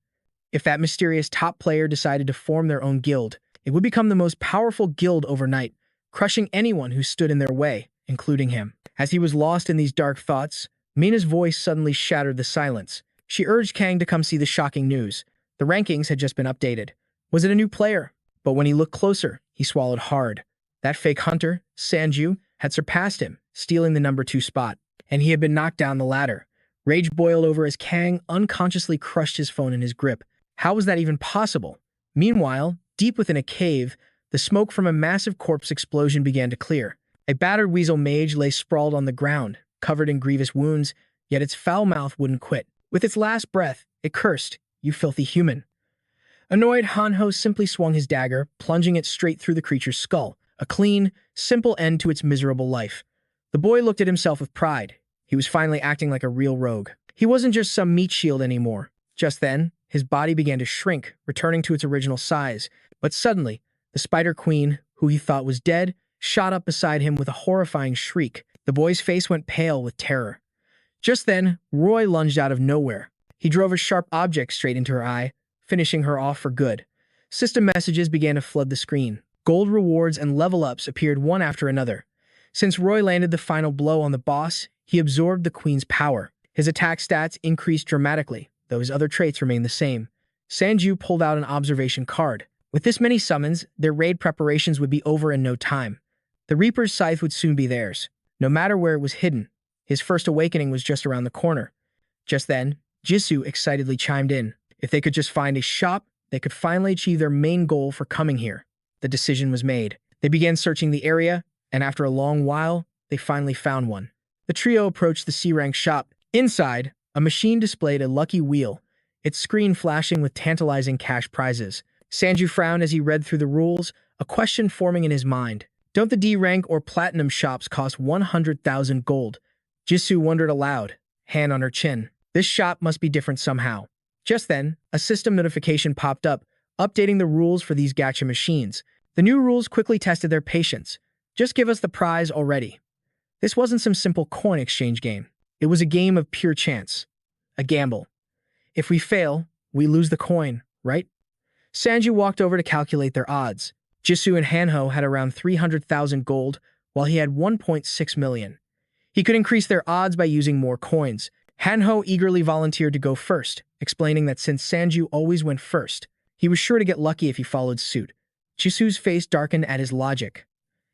If that mysterious top player decided to form their own guild, it would become the most powerful guild overnight, crushing anyone who stood in their way, including him. As he was lost in these dark thoughts, Mina's voice suddenly shattered the silence. She urged Kang to come see the shocking news. The rankings had just been updated. Was it a new player? But when he looked closer, he swallowed hard. That fake hunter, Sanju, had surpassed him, stealing the number 2 spot, and he had been knocked down the ladder. Rage boiled over as Kang unconsciously crushed his phone in his grip. How was that even possible? Meanwhile, deep within a cave, the smoke from a massive corpse explosion began to clear. A battered weasel mage lay sprawled on the ground, covered in grievous wounds, yet its foul mouth wouldn't quit. With its last breath, it cursed, "You filthy human." Annoyed, Hanho simply swung his dagger, plunging it straight through the creature's skull, a clean, simple end to its miserable life. The boy looked at himself with pride. He was finally acting like a real rogue. He wasn't just some meat shield anymore. Just then, his body began to shrink, returning to its original size. But suddenly, the Spider Queen, who he thought was dead, shot up beside him with a horrifying shriek. The boy's face went pale with terror. Just then, Roy lunged out of nowhere. He drove a sharp object straight into her eye, finishing her off for good. System messages began to flood the screen. Gold rewards and level-ups appeared one after another. Since Roy landed the final blow on the boss, he absorbed the queen's power. His attack stats increased dramatically, though his other traits remained the same. Sanju pulled out an observation card. With this many summons, their raid preparations would be over in no time. The Reaper's scythe would soon be theirs, no matter where it was hidden. His first awakening was just around the corner. Just then, Jisoo excitedly chimed in. If they could just find a shop, they could finally achieve their main goal for coming here. The decision was made. They began searching the area, and after a long while, they finally found one. The trio approached the C-rank shop. Inside, a machine displayed a lucky wheel, its screen flashing with tantalizing cash prizes. Sanju frowned as he read through the rules, a question forming in his mind. Don't the D-rank or platinum shops cost 100,000 gold? Jisoo wondered aloud, hand on her chin. This shop must be different somehow. Just then, a system notification popped up, updating the rules for these gacha machines. The new rules quickly tested their patience. Just give us the prize already. This wasn't some simple coin exchange game. It was a game of pure chance. A gamble. If we fail, we lose the coin, right? Sanju walked over to calculate their odds. Jisoo and Hanho had around 300,000 gold, while he had 1.6 million. He could increase their odds by using more coins. Hanho eagerly volunteered to go first, explaining that since Sanju always went first, he was sure to get lucky if he followed suit. Jisoo's face darkened at his logic.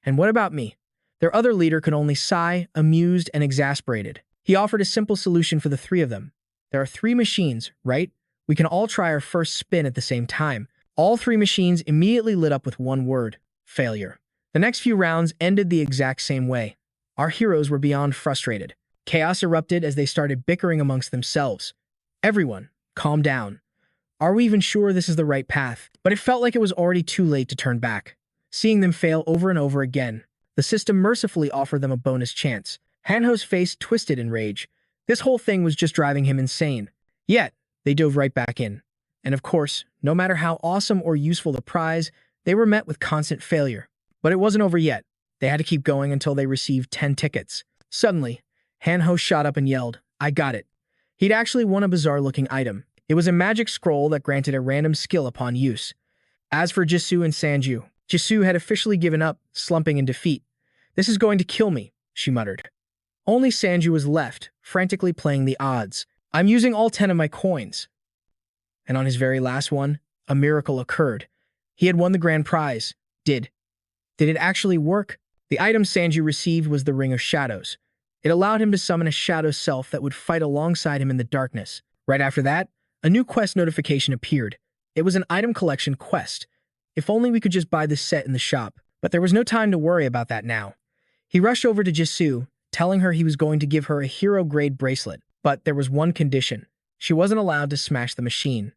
And what about me? Their other leader could only sigh, amused and exasperated. He offered a simple solution for the 3 of them. There are 3 machines, right? We can all try our first spin at the same time. All 3 machines immediately lit up with one word: failure. The next few rounds ended the exact same way. Our heroes were beyond frustrated. Chaos erupted as they started bickering amongst themselves. Everyone, calm down. Are we even sure this is the right path? But it felt like it was already too late to turn back. Seeing them fail over and over again, the system mercifully offered them a bonus chance. Hanho's face twisted in rage. This whole thing was just driving him insane. Yet, they dove right back in. And of course, no matter how awesome or useful the prize, they were met with constant failure. But it wasn't over yet. They had to keep going until they received 10 tickets. Suddenly, Hanho shot up and yelled, "I got it." He'd actually won a bizarre-looking item. It was a magic scroll that granted a random skill upon use. As for Jisoo and Sanju, Jisoo had officially given up, slumping in defeat. "This is going to kill me," she muttered. Only Sanju was left, frantically playing the odds. "I'm using all 10 of my coins." And on his very last one, a miracle occurred. He had won the grand prize. Did it actually work? The item Sanju received was the Ring of Shadows. It allowed him to summon a shadow self that would fight alongside him in the darkness. Right after that, a new quest notification appeared. It was an item collection quest. If only we could just buy this set in the shop. But there was no time to worry about that now. He rushed over to Jisoo, telling her he was going to give her a hero-grade bracelet. But there was one condition. She wasn't allowed to smash the machine.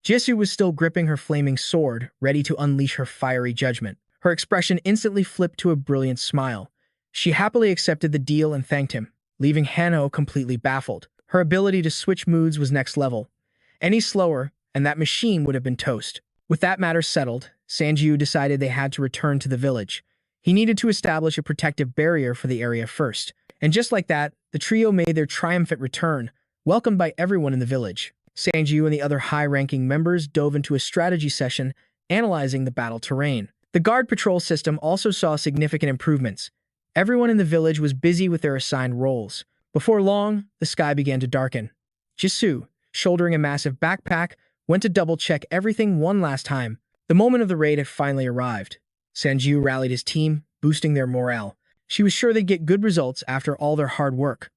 Jisoo was still gripping her flaming sword, ready to unleash her fiery judgment. Her expression instantly flipped to a brilliant smile. She happily accepted the deal and thanked him, leaving Hanho completely baffled. Her ability to switch moods was next level. Any slower, and that machine would have been toast. With that matter settled, Sanjiu decided they had to return to the village. He needed to establish a protective barrier for the area first. And just like that, the trio made their triumphant return, welcomed by everyone in the village. Sanjiu and the other high-ranking members dove into a strategy session, analyzing the battle terrain. The guard patrol system also saw significant improvements. Everyone in the village was busy with their assigned roles. Before long, the sky began to darken. Jisoo, shouldering a massive backpack, went to double-check everything one last time. The moment of the raid had finally arrived. Sanjiu rallied his team, boosting their morale. She was sure they'd get good results after all their hard work.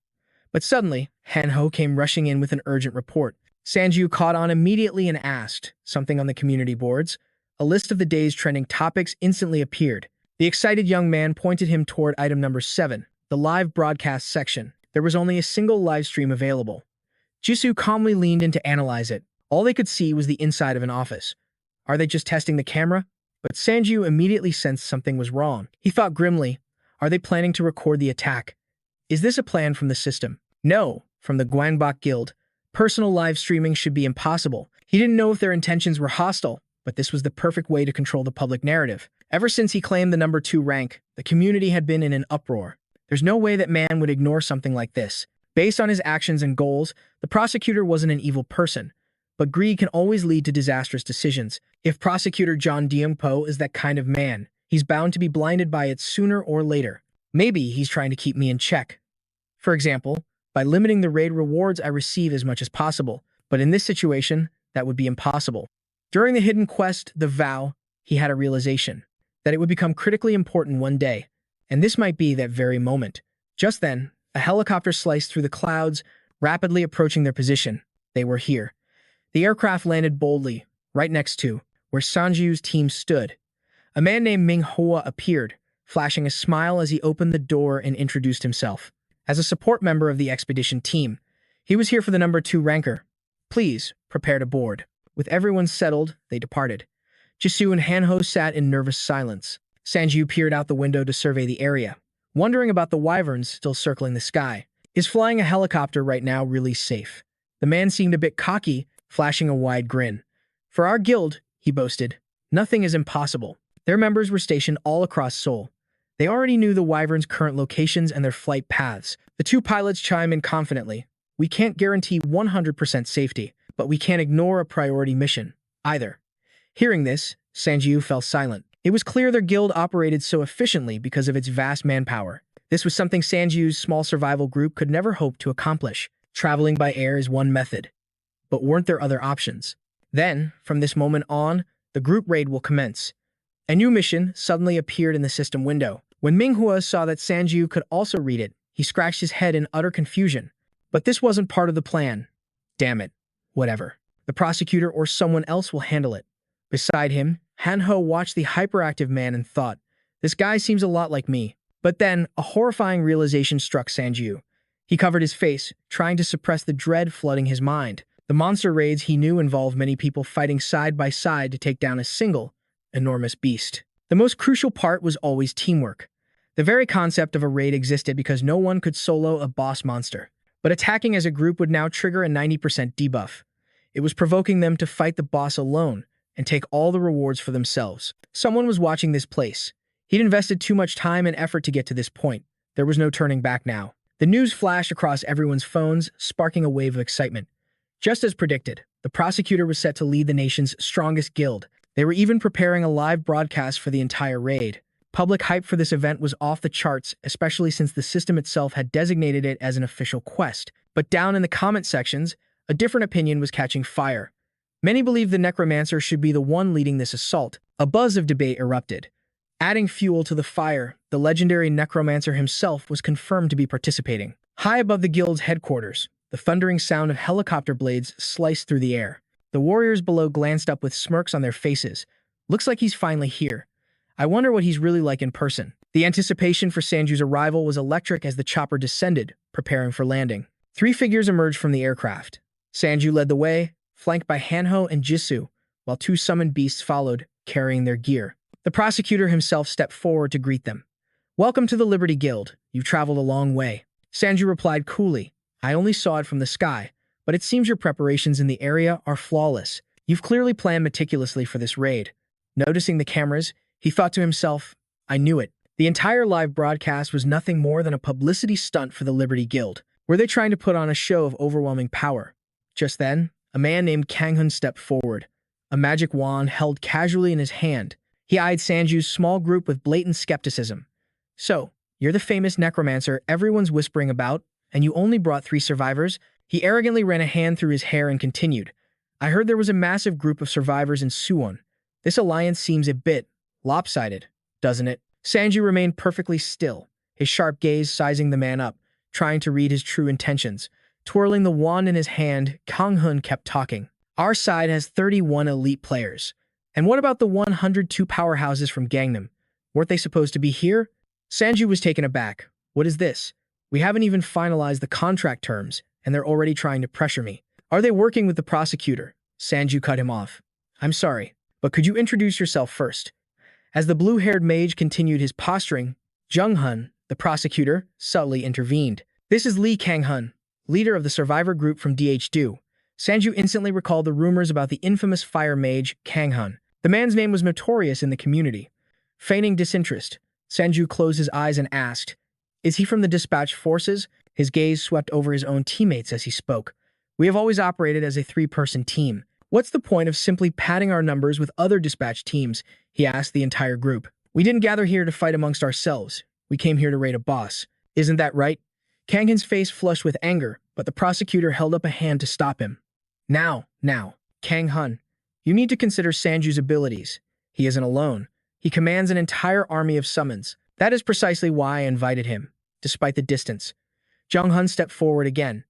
But suddenly, Hanho came rushing in with an urgent report. Sanjiu caught on immediately and asked something on the community boards. A list of the day's trending topics instantly appeared. The excited young man pointed him toward item number 7, the live broadcast section. There was only a single live stream available. Jisoo calmly leaned in to analyze it. All they could see was the inside of an office. Are they just testing the camera? But Sanjiu immediately sensed something was wrong. He thought grimly, are they planning to record the attack? Is this a plan from the system? No, from the Gwangbok Guild. Personal live streaming should be impossible. He didn't know if their intentions were hostile, but this was the perfect way to control the public narrative. Ever since he claimed the number 2 rank, the community had been in an uproar. There's no way that man would ignore something like this. Based on his actions and goals, the prosecutor wasn't an evil person. But greed can always lead to disastrous decisions. If Prosecutor John Deungpo is that kind of man, he's bound to be blinded by it sooner or later. Maybe he's trying to keep me in check. For example, by limiting the raid rewards I receive as much as possible. But in this situation, that would be impossible. During the hidden quest, The Vow, he had a realization that it would become critically important one day, and this might be that very moment. Just then, a helicopter sliced through the clouds, rapidly approaching their position. They were here. The aircraft landed boldly, right next to where Sanjiu's team stood. A man named Manhwa appeared, flashing a smile as he opened the door and introduced himself. As a support member of the expedition team, he was here for the number 2 ranker. Please, prepare to board. With everyone settled, they departed. Jisoo and Hanho sat in nervous silence. Sanjiu peered out the window to survey the area, wondering about the wyverns still circling the sky. Is flying a helicopter right now really safe? The man seemed a bit cocky, flashing a wide grin. For our guild, he boasted, nothing is impossible. Their members were stationed all across Seoul. They already knew the wyverns' current locations and their flight paths. The 2 pilots chimed in confidently. We can't guarantee 100% safety, but we can't ignore a priority mission, either. Hearing this, Sanjiu fell silent. It was clear their guild operated so efficiently because of its vast manpower. This was something Sanjiu's small survival group could never hope to accomplish. Traveling by air is one method. But weren't there other options? Then, from this moment on, the group raid will commence. A new mission suddenly appeared in the system window. When Manhwa saw that Sanjiu could also read it, he scratched his head in utter confusion. But this wasn't part of the plan. Damn it. Whatever. The prosecutor or someone else will handle it. Beside him, Hanho watched the hyperactive man and thought, this guy seems a lot like me. But then, a horrifying realization struck Sanjiu. He covered his face, trying to suppress the dread flooding his mind. The monster raids he knew involved many people fighting side by side to take down a single, enormous beast. The most crucial part was always teamwork. The very concept of a raid existed because no one could solo a boss monster. But attacking as a group would now trigger a 90% debuff. It was provoking them to fight the boss alone and take all the rewards for themselves. Someone was watching this place. He'd invested too much time and effort to get to this point. There was no turning back now. The news flashed across everyone's phones, sparking a wave of excitement. Just as predicted, the prosecutor was set to lead the nation's strongest guild. They were even preparing a live broadcast for the entire raid. Public hype for this event was off the charts, especially since the system itself had designated it as an official quest. But down in the comment sections, a different opinion was catching fire. Many believed the Necromancer should be the one leading this assault. A buzz of debate erupted. Adding fuel to the fire, the legendary Necromancer himself was confirmed to be participating. High above the guild's headquarters, the thundering sound of helicopter blades sliced through the air. The warriors below glanced up with smirks on their faces. Looks like he's finally here. I wonder what he's really like in person. The anticipation for Sanju's arrival was electric as the chopper descended, preparing for landing. 3 figures emerged from the aircraft. Sanju led the way, flanked by Hanho and Jisoo, while 2 summoned beasts followed, carrying their gear. The prosecutor himself stepped forward to greet them. "Welcome to the Liberty Guild. You've traveled a long way." Sanju replied coolly, "I only saw it from the sky, but it seems your preparations in the area are flawless. You've clearly planned meticulously for this raid." Noticing the cameras, he thought to himself, "I knew it." The entire live broadcast was nothing more than a publicity stunt for the Liberty Guild. Were they trying to put on a show of overwhelming power? Just then, a man named Kang-hun stepped forward, a magic wand held casually in his hand. He eyed Sanju's small group with blatant skepticism. "So, you're the famous necromancer everyone's whispering about, and you only brought 3 survivors?" He arrogantly ran a hand through his hair and continued, "I heard there was a massive group of survivors in Suwon. This alliance seems a bit lopsided, doesn't it?" Sanju remained perfectly still, his sharp gaze sizing the man up, trying to read his true intentions. Twirling the wand in his hand, Kang-hun kept talking. "Our side has 31 elite players. And what about the 102 powerhouses from Gangnam? Weren't they supposed to be here?" Sanju was taken aback. "What is this? We haven't even finalized the contract terms, and they're already trying to pressure me. Are they working with the prosecutor?" Sanju cut him off. "I'm sorry, but could you introduce yourself first?" As the blue-haired mage continued his posturing, Jung-hun, the prosecutor, subtly intervened. "This is Lee Kang-hun, leader of the survivor group from DH-do." Sanju instantly recalled the rumors about the infamous fire mage, Kang-hun. The man's name was notorious in the community. Feigning disinterest, Sanju closed his eyes and asked, "Is he from the dispatch forces?" His gaze swept over his own teammates as he spoke. "We have always operated as a 3-person team. What's the point of simply padding our numbers with other dispatch teams?" he asked the entire group. "We didn't gather here to fight amongst ourselves. We came here to raid a boss. Isn't that right?" Kang-hun's face flushed with anger, but the prosecutor held up a hand to stop him. Now, Kang-hun, you need to consider Sanju's abilities. He isn't alone. He commands an entire army of summons. That is precisely why I invited him, despite the distance." Jung-hun stepped forward again.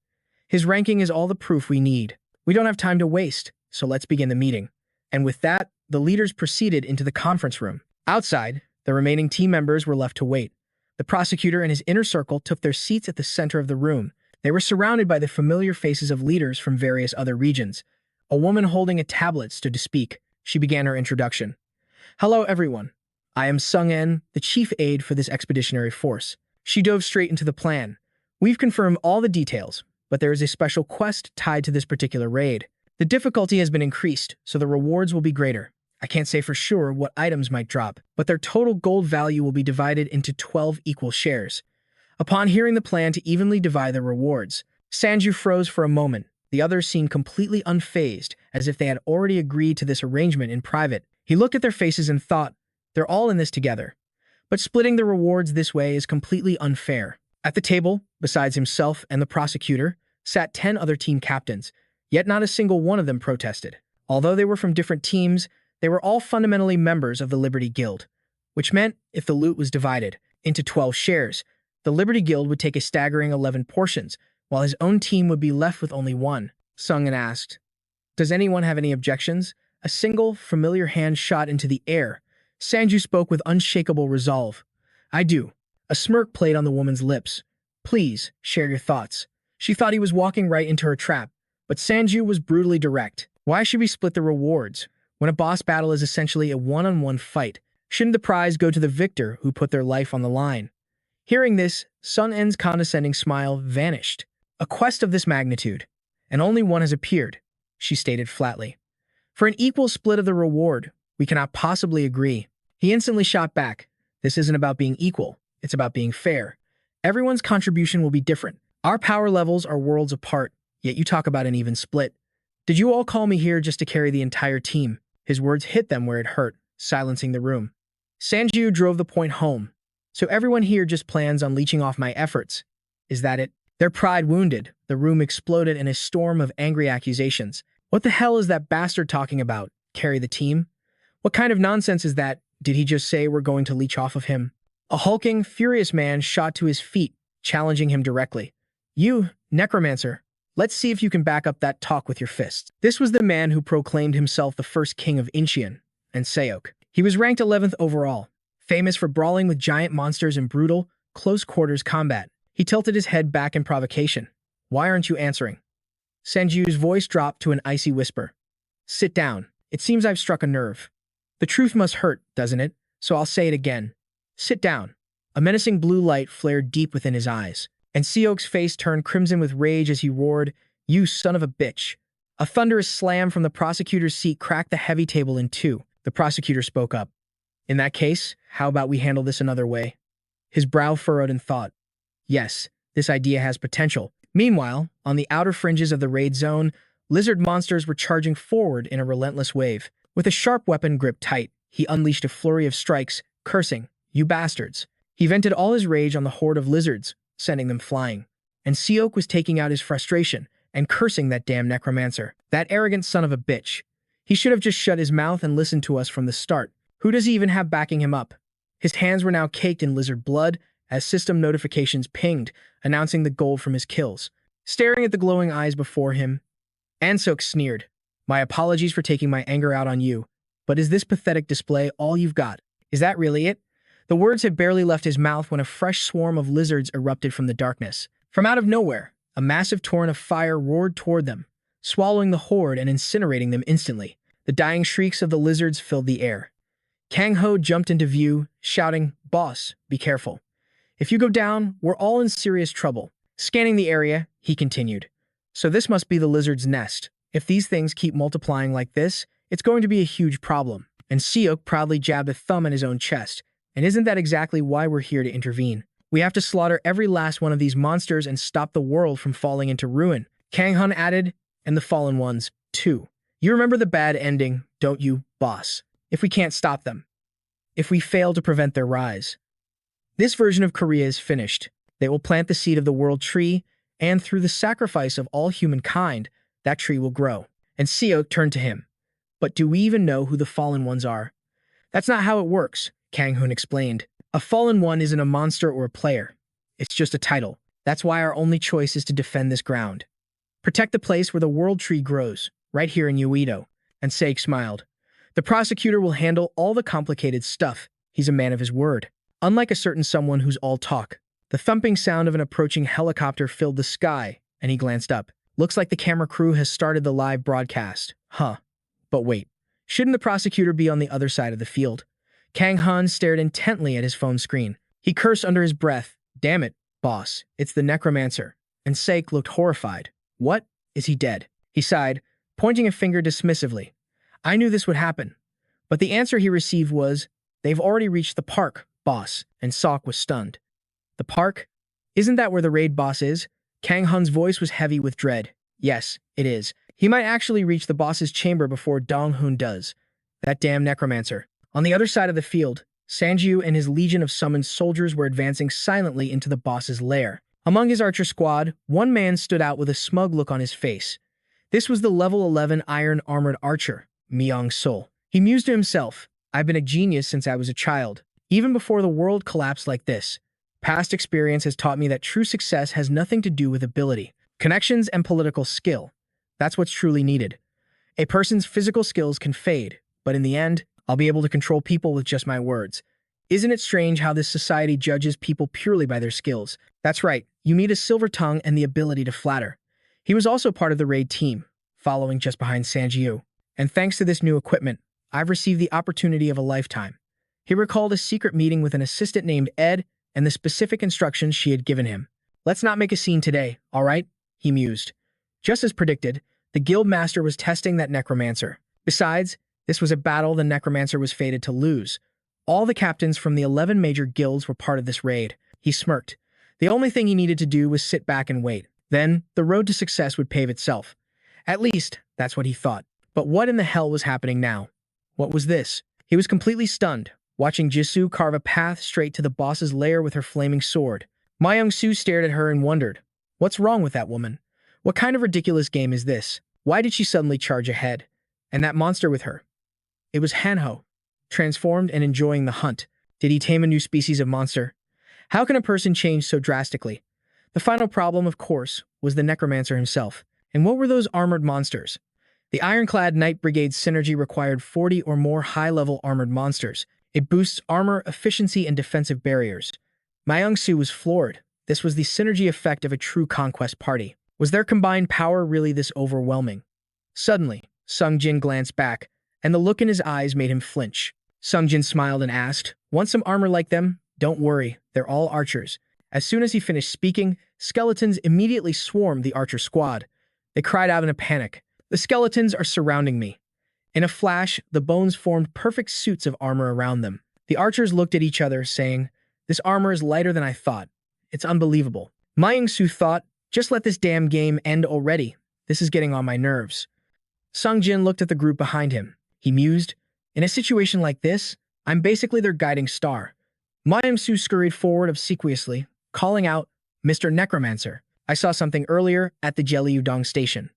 "His ranking is all the proof we need. We don't have time to waste, so let's begin the meeting." And with that, the leaders proceeded into the conference room. Outside, the remaining team members were left to wait. The prosecutor and his inner circle took their seats at the center of the room. They were surrounded by the familiar faces of leaders from various other regions. A woman holding a tablet stood to speak. She began her introduction. "Hello, everyone. I am Sung-en, the chief aide for this expeditionary force." She dove straight into the plan. "We've confirmed all the details, but there is a special quest tied to this particular raid. The difficulty has been increased, so the rewards will be greater. I can't say for sure what items might drop, but their total gold value will be divided into 12 equal shares." Upon hearing the plan to evenly divide the rewards, Sanju froze for a moment. The others seemed completely unfazed, as if they had already agreed to this arrangement in private. He looked at their faces and thought, they're all in this together. But splitting the rewards this way is completely unfair. At the table, besides himself and the prosecutor, sat 10 other team captains, yet not a single one of them protested. Although they were from different teams, they were all fundamentally members of the Liberty Guild, which meant if the loot was divided into 12 shares, the Liberty Guild would take a staggering 11 portions, while his own team would be left with only 1. Sung-en asked, "Does anyone have any objections?" A single, familiar hand shot into the air. Sanju spoke with unshakable resolve. "I do." A smirk played on the woman's lips. "Please, share your thoughts." She thought he was walking right into her trap, but Sanju was brutally direct. "Why should we split the rewards? When a boss battle is essentially a one-on-one fight, shouldn't the prize go to the victor who put their life on the line?" Hearing this, Sun-en's condescending smile vanished. "A quest of this magnitude, and only one has appeared," she stated flatly. "For an equal split of the reward, we cannot possibly agree." He instantly shot back. "This isn't about being equal, it's about being fair. Everyone's contribution will be different. Our power levels are worlds apart, yet you talk about an even split. Did you all call me here just to carry the entire team?" His words hit them where it hurt, silencing the room. Sanju drove the point home. "So everyone here just plans on leeching off my efforts. Is that it?" Their pride wounded, the room exploded in a storm of angry accusations. "What the hell is that bastard talking about? Carry the team? What kind of nonsense is that? Did he just say we're going to leech off of him?" A hulking, furious man shot to his feet, challenging him directly. "You, Necromancer, let's see if you can back up that talk with your fists." This was the man who proclaimed himself the first king of Incheon and Seok. He was ranked 11th overall, famous for brawling with giant monsters in brutal, close-quarters combat. He tilted his head back in provocation. Why aren't you answering? Sanju's voice dropped to an icy whisper. Sit down. It seems I've struck a nerve. The truth must hurt, doesn't it? So I'll say it again. Sit down. A menacing blue light flared deep within his eyes, and Seok's face turned crimson with rage as he roared, You son of a bitch. A thunderous slam from the prosecutor's seat cracked the heavy table in two. The prosecutor spoke up. In that case, how about we handle this another way? His brow furrowed in thought. Yes, this idea has potential. Meanwhile, on the outer fringes of the raid zone, lizard monsters were charging forward in a relentless wave. With a sharp weapon gripped tight, he unleashed a flurry of strikes, cursing, You bastards. He vented all his rage on the horde of lizards, sending them flying. And Seok was taking out his frustration and cursing that damn necromancer. That arrogant son of a bitch. He should have just shut his mouth and listened to us from the start. Who does he even have backing him up? His hands were now caked in lizard blood as system notifications pinged, announcing the gold from his kills. Staring at the glowing eyes before him, Ansok sneered. My apologies for taking my anger out on you, but is this pathetic display all you've got? Is that really it? The words had barely left his mouth when a fresh swarm of lizards erupted from the darkness. From out of nowhere, a massive torrent of fire roared toward them, swallowing the horde and incinerating them instantly. The dying shrieks of the lizards filled the air. Kang Ho jumped into view, shouting, Boss, be careful. If you go down, we're all in serious trouble. Scanning the area, he continued. So this must be the lizard's nest. If these things keep multiplying like this, it's going to be a huge problem. And Seok proudly jabbed a thumb in his own chest. And isn't that exactly why we're here to intervene? We have to slaughter every last one of these monsters and stop the world from falling into ruin. Kang Hun added, and the fallen ones, too. You remember the bad ending, don't you, boss? If we can't stop them. If we fail to prevent their rise. This version of Korea is finished. They will plant the seed of the world tree, and through the sacrifice of all humankind, that tree will grow. And Seok turned to him. But do we even know who the fallen ones are? That's not how it works, Kang Hun explained. A fallen one isn't a monster or a player. It's just a title. That's why our only choice is to defend this ground. Protect the place where the world tree grows, right here in Uedo. And Seok smiled. The prosecutor will handle all the complicated stuff. He's a man of his word. Unlike a certain someone who's all talk. The thumping sound of an approaching helicopter filled the sky, and he glanced up. Looks like the camera crew has started the live broadcast. Huh. But wait. Shouldn't the prosecutor be on the other side of the field? Kang Han stared intently at his phone screen. He cursed under his breath. Damn it, boss. It's the necromancer. And Seok looked horrified. What? Is he dead? He sighed, pointing a finger dismissively. I knew this would happen. But the answer he received was, They've already reached the park, boss. And Seok was stunned. The park? Isn't that where the raid boss is? Kang Hun's voice was heavy with dread. Yes, it is. He might actually reach the boss's chamber before Dong Hun does. That damn necromancer. On the other side of the field, Sanju and his legion of summoned soldiers were advancing silently into the boss's lair. Among his archer squad, one man stood out with a smug look on his face. This was the level 11 iron-armored archer, Myung-sul. He mused to himself, I've been a genius since I was a child, even before the world collapsed like this. Past experience has taught me that true success has nothing to do with ability, connections, and political skill. That's what's truly needed. A person's physical skills can fade, but in the end, I'll be able to control people with just my words. Isn't it strange how this society judges people purely by their skills? That's right, you need a silver tongue and the ability to flatter. He was also part of the raid team, following just behind Sanjiu. And thanks to this new equipment, I've received the opportunity of a lifetime. He recalled a secret meeting with an assistant named Ed and the specific instructions she had given him. Let's not make a scene today, all right? He mused. Just as predicted, the guild master was testing that necromancer. Besides, this was a battle the necromancer was fated to lose. All the captains from the 11 major guilds were part of this raid. He smirked. The only thing he needed to do was sit back and wait. Then, the road to success would pave itself. At least, that's what he thought. But what in the hell was happening now? What was this? He was completely stunned, watching Jisoo carve a path straight to the boss's lair with her flaming sword. Myung-soo stared at her and wondered, what's wrong with that woman? What kind of ridiculous game is this? Why did she suddenly charge ahead? And that monster with her? It was Hanho, transformed and enjoying the hunt. Did he tame a new species of monster? How can a person change so drastically? The final problem, of course, was the necromancer himself. And what were those armored monsters? The Ironclad Knight Brigade's synergy required 40 or more high-level armored monsters. It boosts armor, efficiency, and defensive barriers. Myung-soo was floored. This was the synergy effect of a true conquest party. Was their combined power really this overwhelming? Suddenly, Sung Jin glanced back, and the look in his eyes made him flinch. Sung Jin smiled and asked, "Want some armor like them? Don't worry, they're all archers." As soon as he finished speaking, skeletons immediately swarmed the archer squad. They cried out in a panic, "The skeletons are surrounding me." In a flash, the bones formed perfect suits of armor around them. The archers looked at each other, saying, "This armor is lighter than I thought. It's unbelievable." Ma Ying-su thought, "Just let this damn game end already. This is getting on my nerves." Sung Jin looked at the group behind him. He mused, "In a situation like this, I'm basically their guiding star." Ma Ying-su scurried forward obsequiously, calling out, "Mr. Necromancer, I saw something earlier at the Jelly Udong station.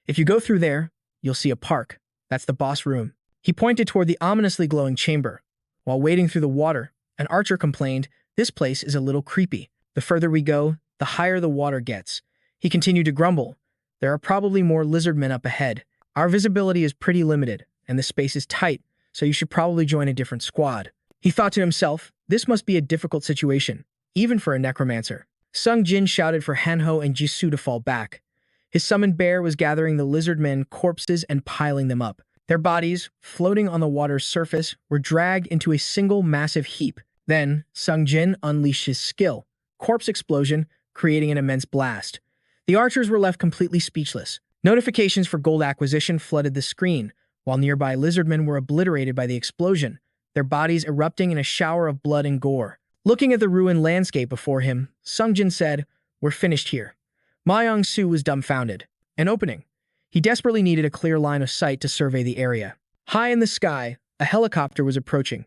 If you go through there, you'll see a park. That's the boss room." He pointed toward the ominously glowing chamber. While wading through the water, an archer complained, "This place is a little creepy. The further we go, the higher the water gets." He continued to grumble, "There are probably more lizardmen up ahead. Our visibility is pretty limited, and the space is tight, so you should probably join a different squad." He thought to himself, this must be a difficult situation, even for a necromancer. Sung Jin shouted for Hanho and Jisoo to fall back. His summoned bear was gathering the lizardmen corpses and piling them up. Their bodies, floating on the water's surface, were dragged into a single massive heap. Then, Sung Jin unleashed his skill. Corpse explosion, creating an immense blast. The archers were left completely speechless. Notifications for gold acquisition flooded the screen, while nearby lizardmen were obliterated by the explosion, their bodies erupting in a shower of blood and gore. Looking at the ruined landscape before him, Sung Jin said, "We're finished here." Ma Yong-su was dumbfounded. An opening. He desperately needed a clear line of sight to survey the area. High in the sky, a helicopter was approaching.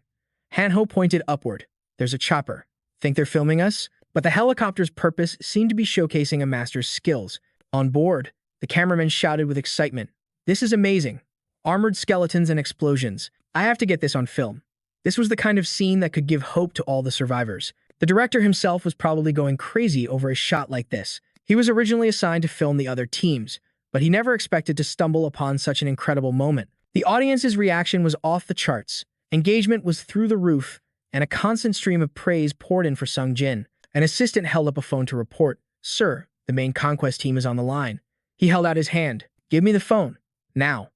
Hanho pointed upward. "There's a chopper. Think they're filming us?" But the helicopter's purpose seemed to be showcasing a master's skills. On board, the cameraman shouted with excitement, "This is amazing. Armored skeletons and explosions. I have to get this on film." This was the kind of scene that could give hope to all the survivors. The director himself was probably going crazy over a shot like this. He was originally assigned to film the other teams, but he never expected to stumble upon such an incredible moment. The audience's reaction was off the charts. Engagement was through the roof, and a constant stream of praise poured in for Sung Jin. An assistant held up a phone to report, "Sir, the main conquest team is on the line." He held out his hand. "Give me the phone. Now."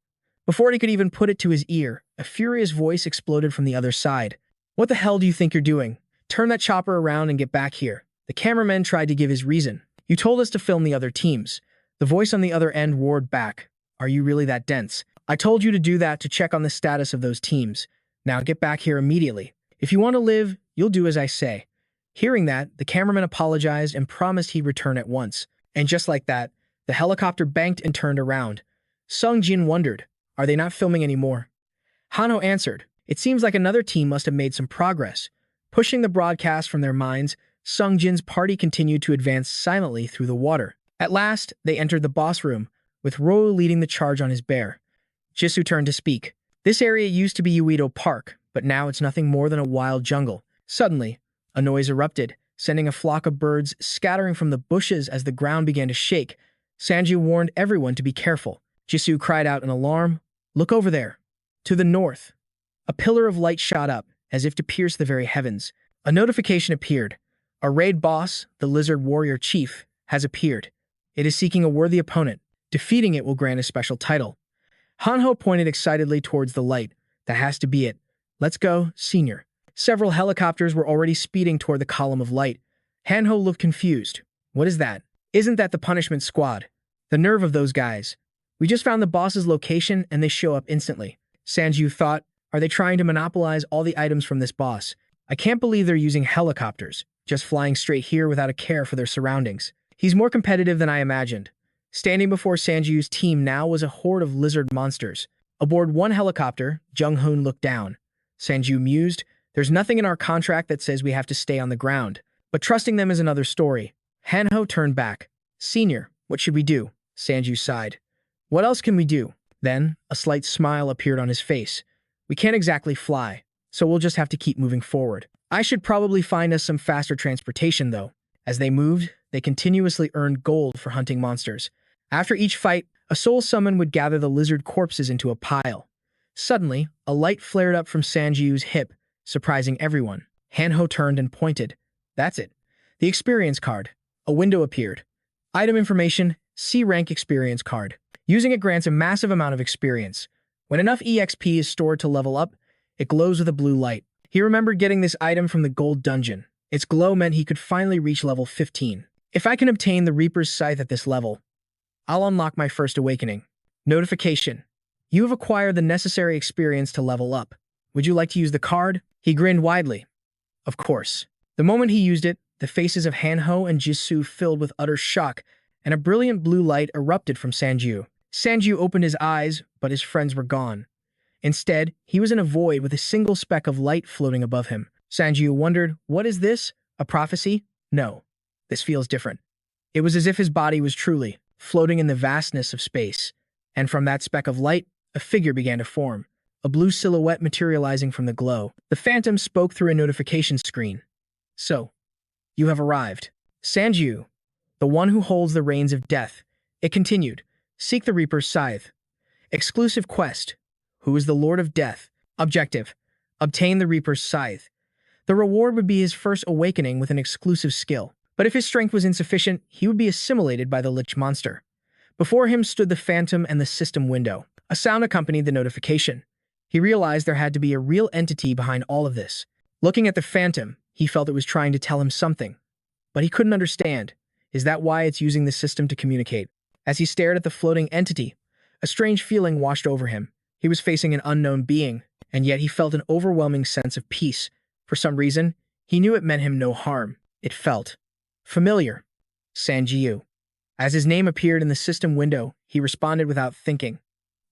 Before he could even put it to his ear, a furious voice exploded from the other side. "What the hell do you think you're doing? Turn that chopper around and get back here." The cameraman tried to give his reason. "You told us to film the other teams." The voice on the other end roared back, "Are you really that dense? I told you to do that to check on the status of those teams. Now get back here immediately. If you want to live, you'll do as I say." Hearing that, the cameraman apologized and promised he'd return at once. And just like that, the helicopter banked and turned around. Sung Jin wondered, "Are they not filming anymore?" Hanho answered, "It seems like another team must have made some progress." Pushing the broadcast from their minds, Sung Jin's party continued to advance silently through the water. At last, they entered the boss room, with Rou leading the charge on his bear. Jisoo turned to speak. "This area used to be Uedo Park, but now it's nothing more than a wild jungle." Suddenly, a noise erupted, sending a flock of birds scattering from the bushes as the ground began to shake. Sanju warned everyone to be careful. Jisoo cried out in alarm, "Look over there." To the north, a pillar of light shot up, as if to pierce the very heavens. A notification appeared. "A raid boss, the lizard warrior chief, has appeared. It is seeking a worthy opponent. Defeating it will grant a special title." Hanho pointed excitedly towards the light. "That has to be it. Let's go, senior." Several helicopters were already speeding toward the column of light. Hanho looked confused. "What is that? Isn't that the punishment squad? The nerve of those guys. We just found the boss's location and they show up instantly." Sanju thought, "Are they trying to monopolize all the items from this boss? I can't believe they're using helicopters, just flying straight here without a care for their surroundings." He's more competitive than I imagined. Standing before Sanju's team now was a horde of lizard monsters. Aboard one helicopter, Jung-hoon looked down. Sanju mused, "There's nothing in our contract that says we have to stay on the ground. But trusting them is another story." Hanho turned back. "Senior, what should we do?" Sanju sighed. "What else can we do?" Then, a slight smile appeared on his face. "We can't exactly fly, so we'll just have to keep moving forward. I should probably find us some faster transportation, though." As they moved, they continuously earned gold for hunting monsters. After each fight, a soul summon would gather the lizard corpses into a pile. Suddenly, a light flared up from Sanju's hip, surprising everyone. Hanho turned and pointed. "That's it. The experience card." A window appeared. "Item information, C rank experience card. Using it grants a massive amount of experience. When enough EXP is stored to level up, it glows with a blue light. He remembered getting this item from the gold dungeon. Its glow meant he could finally reach level 15. If I can obtain the Reaper's Scythe at this level, I'll unlock my first awakening. Notification. You have acquired the necessary experience to level up. Would you like to use the card? He grinned widely. Of course. The moment he used it, the faces of Hanho and Jisoo filled with utter shock, and a brilliant blue light erupted from Sanju. Sanju opened his eyes, but his friends were gone. Instead, he was in a void with a single speck of light floating above him. Sanju wondered, what is this? A prophecy? No. This feels different. It was as if his body was truly floating in the vastness of space, and from that speck of light, a figure began to form, a blue silhouette materializing from the glow. The phantom spoke through a notification screen. So, you have arrived. Sanju, the one who holds the reins of death. It continued. Seek the Reaper's Scythe. Exclusive quest. Who is the Lord of Death? Objective. Obtain the Reaper's Scythe. The reward would be his first awakening with an exclusive skill. But if his strength was insufficient, he would be assimilated by the Lich monster. Before him stood the phantom and the system window. A sound accompanied the notification. He realized there had to be a real entity behind all of this. Looking at the phantom, he felt it was trying to tell him something. But he couldn't understand. Is that why it's using the system to communicate? As he stared at the floating entity, a strange feeling washed over him. He was facing an unknown being, and yet he felt an overwhelming sense of peace. For some reason, he knew it meant him no harm. It felt familiar. Sanjiu. As his name appeared in the system window, he responded without thinking.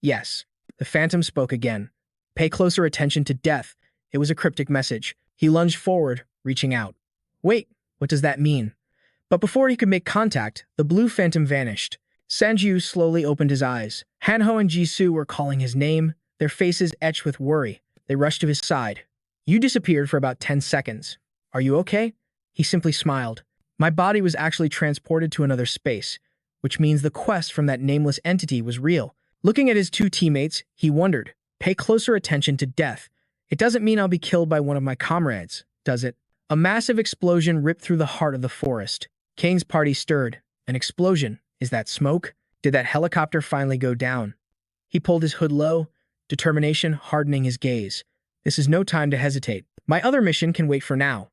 Yes. The phantom spoke again. Pay closer attention to death. It was a cryptic message. He lunged forward, reaching out. Wait, what does that mean? But before he could make contact, the blue phantom vanished. Sanju slowly opened his eyes. Hanho and Jisoo were calling his name, their faces etched with worry. They rushed to his side. You disappeared for about 10 seconds. Are you okay? He simply smiled. My body was actually transported to another space, which means the quest from that nameless entity was real. Looking at his two teammates, he wondered, pay closer attention to death. It doesn't mean I'll be killed by one of my comrades, does it? A massive explosion ripped through the heart of the forest. Kang's party stirred. An explosion. Is that smoke? Did that helicopter finally go down? He pulled his hood low, determination hardening his gaze. This is no time to hesitate. My other mission can wait for now.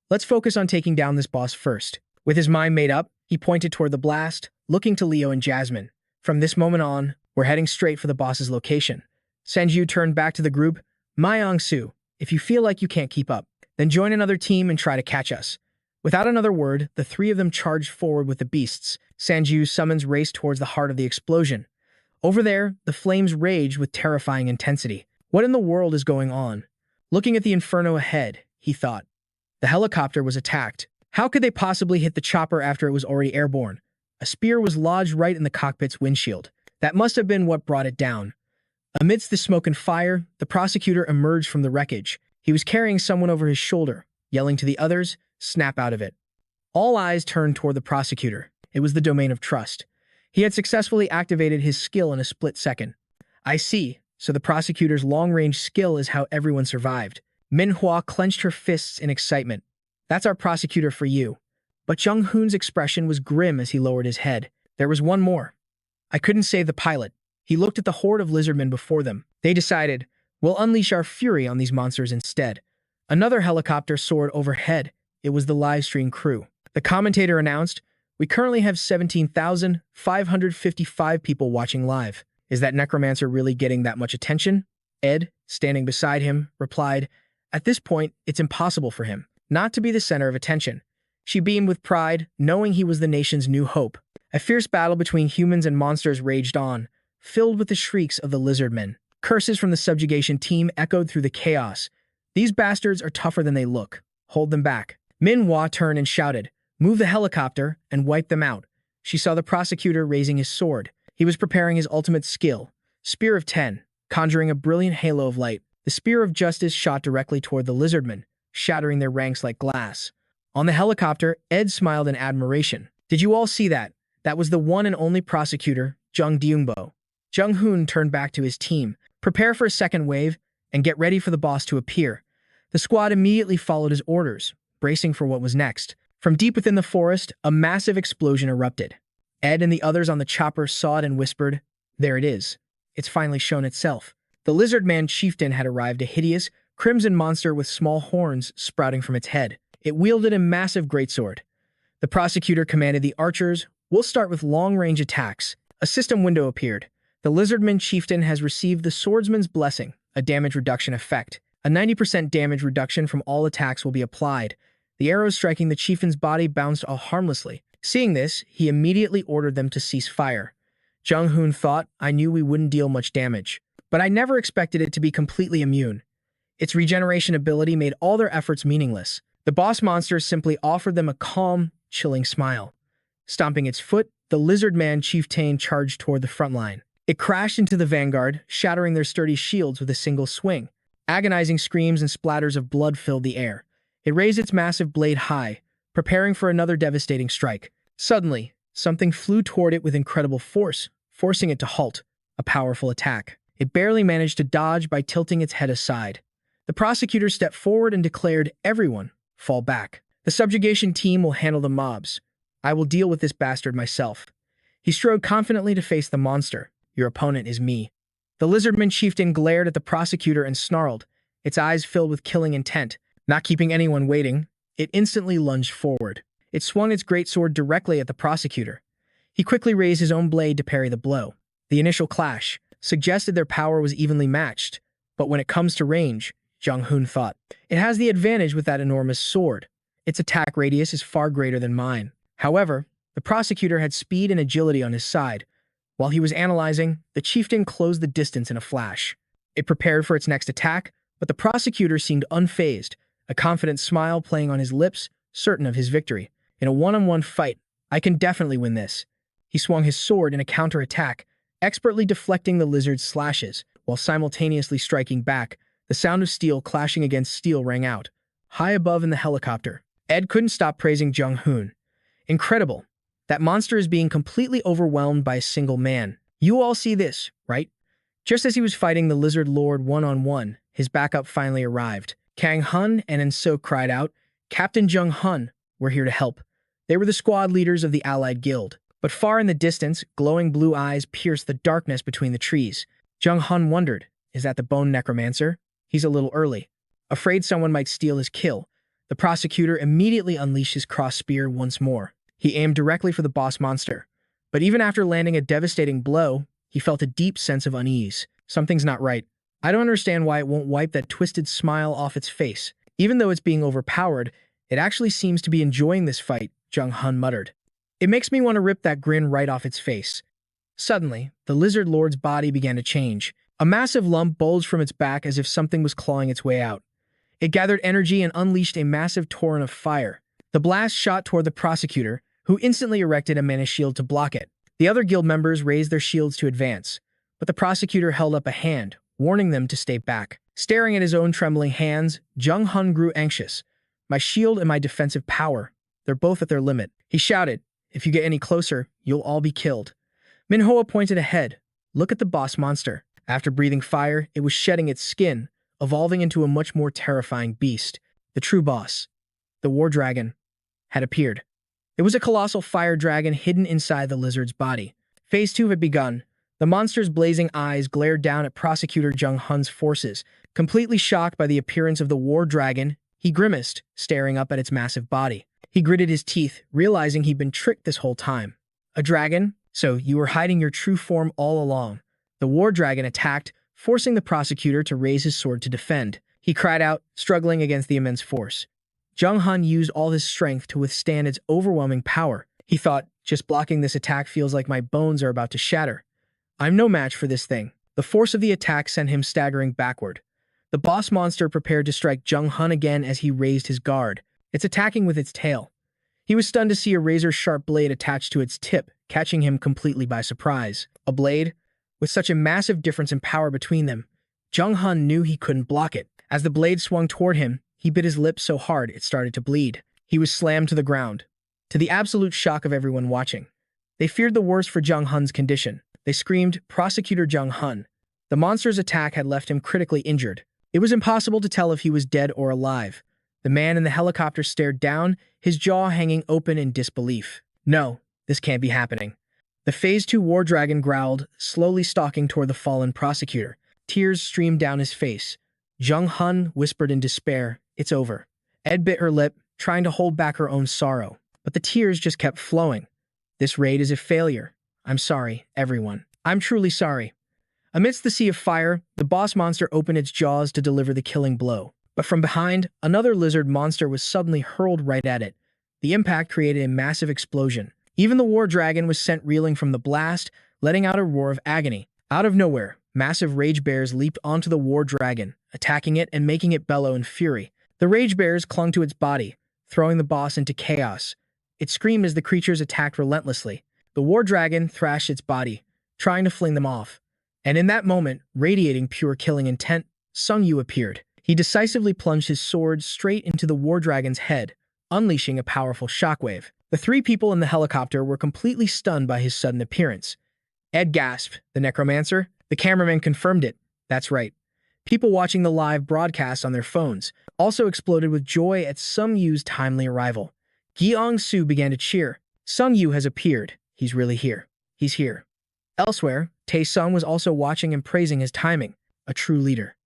Let's focus on taking down this boss first. With his mind made up, he pointed toward the blast, looking to Leo and Jasmine. From this moment on, we're heading straight for the boss's location. Sanju turned back to the group. Myong-su, if you feel like you can't keep up, then join another team and try to catch us. Without another word, the three of them charged forward with the beasts. Sanju's summons raced towards the heart of the explosion. Over there, the flames raged with terrifying intensity. What in the world is going on? Looking at the inferno ahead, he thought. The helicopter was attacked. How could they possibly hit the chopper after it was already airborne? A spear was lodged right in the cockpit's windshield. That must have been what brought it down. Amidst the smoke and fire, the prosecutor emerged from the wreckage. He was carrying someone over his shoulder, yelling to the others, snap out of it. All eyes turned toward the prosecutor. It was the domain of trust. He had successfully activated his skill in a split second. I see, so the prosecutor's long-range skill is how everyone survived. Manhwa clenched her fists in excitement. That's our prosecutor for you. But Jung-hoon's expression was grim as he lowered his head. There was one more. I couldn't save the pilot. He looked at the horde of lizardmen before them. They decided, we'll unleash our fury on these monsters instead. Another helicopter soared overhead. It was the livestream crew. The commentator announced, we currently have 17,555 people watching live. Is that necromancer really getting that much attention? Ed, standing beside him, replied, at this point, it's impossible for him not to be the center of attention. She beamed with pride, knowing he was the nation's new hope. A fierce battle between humans and monsters raged on, filled with the shrieks of the lizardmen. Curses from the subjugation team echoed through the chaos. These bastards are tougher than they look. Hold them back. Manhwa turned and shouted, move the helicopter and wipe them out. She saw the prosecutor raising his sword. He was preparing his ultimate skill, Spear of 10, conjuring a brilliant halo of light. The Spear of Justice shot directly toward the lizardmen, shattering their ranks like glass. On the helicopter, Ed smiled in admiration. Did you all see that? That was the one and only prosecutor, Jung Dyungbo. Jung-hoon turned back to his team. Prepare for a second wave and get ready for the boss to appear. The squad immediately followed his orders, bracing for what was next. From deep within the forest, a massive explosion erupted. Ed and the others on the chopper saw it and whispered, "There it is. It's finally shown itself." The lizard man chieftain had arrived, a hideous, crimson monster with small horns sprouting from its head. It wielded a massive greatsword. The prosecutor commanded the archers, "We'll start with long-range attacks." A system window appeared. The lizardman chieftain has received the swordsman's blessing, a damage reduction effect. A 90% damage reduction from all attacks will be applied. The arrows striking the chieftain's body bounced all harmlessly. Seeing this, he immediately ordered them to cease fire. Jung-hoon thought, "I knew we wouldn't deal much damage, but I never expected it to be completely immune." Its regeneration ability made all their efforts meaningless. The boss monster simply offered them a calm, chilling smile. Stomping its foot, the lizard man chieftain charged toward the front line. It crashed into the vanguard, shattering their sturdy shields with a single swing. Agonizing screams and splatters of blood filled the air. It raised its massive blade high, preparing for another devastating strike. Suddenly, something flew toward it with incredible force, forcing it to halt. A powerful attack. It barely managed to dodge by tilting its head aside. The prosecutor stepped forward and declared, "Everyone, fall back. The subjugation team will handle the mobs. I will deal with this bastard myself." He strode confidently to face the monster. "Your opponent is me." The lizardman chieftain glared at the prosecutor and snarled, its eyes filled with killing intent. Not keeping anyone waiting, it instantly lunged forward. It swung its greatsword directly at the prosecutor. He quickly raised his own blade to parry the blow. The initial clash suggested their power was evenly matched, but when it comes to range, Jung-hoon thought, "It has the advantage with that enormous sword. Its attack radius is far greater than mine." However, the prosecutor had speed and agility on his side. While he was analyzing, the chieftain closed the distance in a flash. It prepared for its next attack, but the prosecutor seemed unfazed, a confident smile playing on his lips, certain of his victory. "In a one-on-one fight, I can definitely win this." He swung his sword in a counterattack, expertly deflecting the lizard's slashes, while simultaneously striking back. The sound of steel clashing against steel rang out, high above in the helicopter. Ed couldn't stop praising Jung-hoon. "Incredible. That monster is being completely overwhelmed by a single man. You all see this, right?" Just as he was fighting the lizard lord one-on-one, his backup finally arrived. Kang Hun and Enso cried out, "Captain Jung-hun, we're here to help." They were the squad leaders of the allied guild. But far in the distance, glowing blue eyes pierced the darkness between the trees. Jung-hun wondered, "Is that the bone necromancer? He's a little early." Afraid someone might steal his kill, the prosecutor immediately unleashed his cross spear once more. He aimed directly for the boss monster. But even after landing a devastating blow, he felt a deep sense of unease. Something's not right. I don't understand why it won't wipe that twisted smile off its face. Even though it's being overpowered, it actually seems to be enjoying this fight, Jung-hun muttered. "It makes me want to rip that grin right off its face." Suddenly, the lizard lord's body began to change. A massive lump bulged from its back as if something was clawing its way out. It gathered energy and unleashed a massive torrent of fire. The blast shot toward the prosecutor, who instantly erected a mana shield to block it. The other guild members raised their shields to advance, but the prosecutor held up a hand, warning them to stay back. Staring at his own trembling hands, Jung-hun grew anxious. "My shield and my defensive power, they're both at their limit." He shouted, "If you get any closer, you'll all be killed." Manhwa pointed ahead. "Look at the boss monster." After breathing fire, it was shedding its skin, evolving into a much more terrifying beast. The true boss, the war dragon, had appeared. It was a colossal fire dragon hidden inside the lizard's body. Phase 2 had begun. The monster's blazing eyes glared down at Prosecutor Jung-hun's forces. Completely shocked by the appearance of the war dragon, he grimaced, staring up at its massive body. He gritted his teeth, realizing he'd been tricked this whole time. "A dragon? So you were hiding your true form all along." The war dragon attacked, forcing the prosecutor to raise his sword to defend. He cried out, struggling against the immense force. Jung-hun used all his strength to withstand its overwhelming power. He thought, "Just blocking this attack feels like my bones are about to shatter. I'm no match for this thing." The force of the attack sent him staggering backward. The boss monster prepared to strike Jung-hun again as he raised his guard. It's attacking with its tail. He was stunned to see a razor-sharp blade attached to its tip, catching him completely by surprise. A blade? With such a massive difference in power between them, Jung-hun knew he couldn't block it. As the blade swung toward him, he bit his lip so hard it started to bleed. He was slammed to the ground, to the absolute shock of everyone watching. They feared the worst for Jung-hun's condition. They screamed, "Prosecutor Jung-hun." The monster's attack had left him critically injured. It was impossible to tell if he was dead or alive. The man in the helicopter stared down, his jaw hanging open in disbelief. "No, this can't be happening." The Phase 2 War Dragon growled, slowly stalking toward the fallen prosecutor. Tears streamed down his face. Jung Hun whispered in despair, "It's over." Ed bit her lip, trying to hold back her own sorrow. But the tears just kept flowing. "This raid is a failure. I'm sorry, everyone. I'm truly sorry." Amidst the sea of fire, the boss monster opened its jaws to deliver the killing blow. But from behind, another lizard monster was suddenly hurled right at it. The impact created a massive explosion. Even the war dragon was sent reeling from the blast, letting out a roar of agony. Out of nowhere, massive rage bears leaped onto the war dragon, attacking it and making it bellow in fury. The rage bears clung to its body, throwing the boss into chaos. It screamed as the creatures attacked relentlessly. The war dragon thrashed its body, trying to fling them off. And in that moment, radiating pure killing intent, Sung Yu appeared. He decisively plunged his sword straight into the war dragon's head, unleashing a powerful shockwave. The three people in the helicopter were completely stunned by his sudden appearance. Ed gasped, "The necromancer?" The cameraman confirmed it. That's right. People watching the live broadcast on their phones also exploded with joy at Sung Yu's timely arrival. Gyeong Su began to cheer. Sung Yu has appeared. He's really here. He's here. Elsewhere, Tae-sung was also watching and praising his timing, a true leader.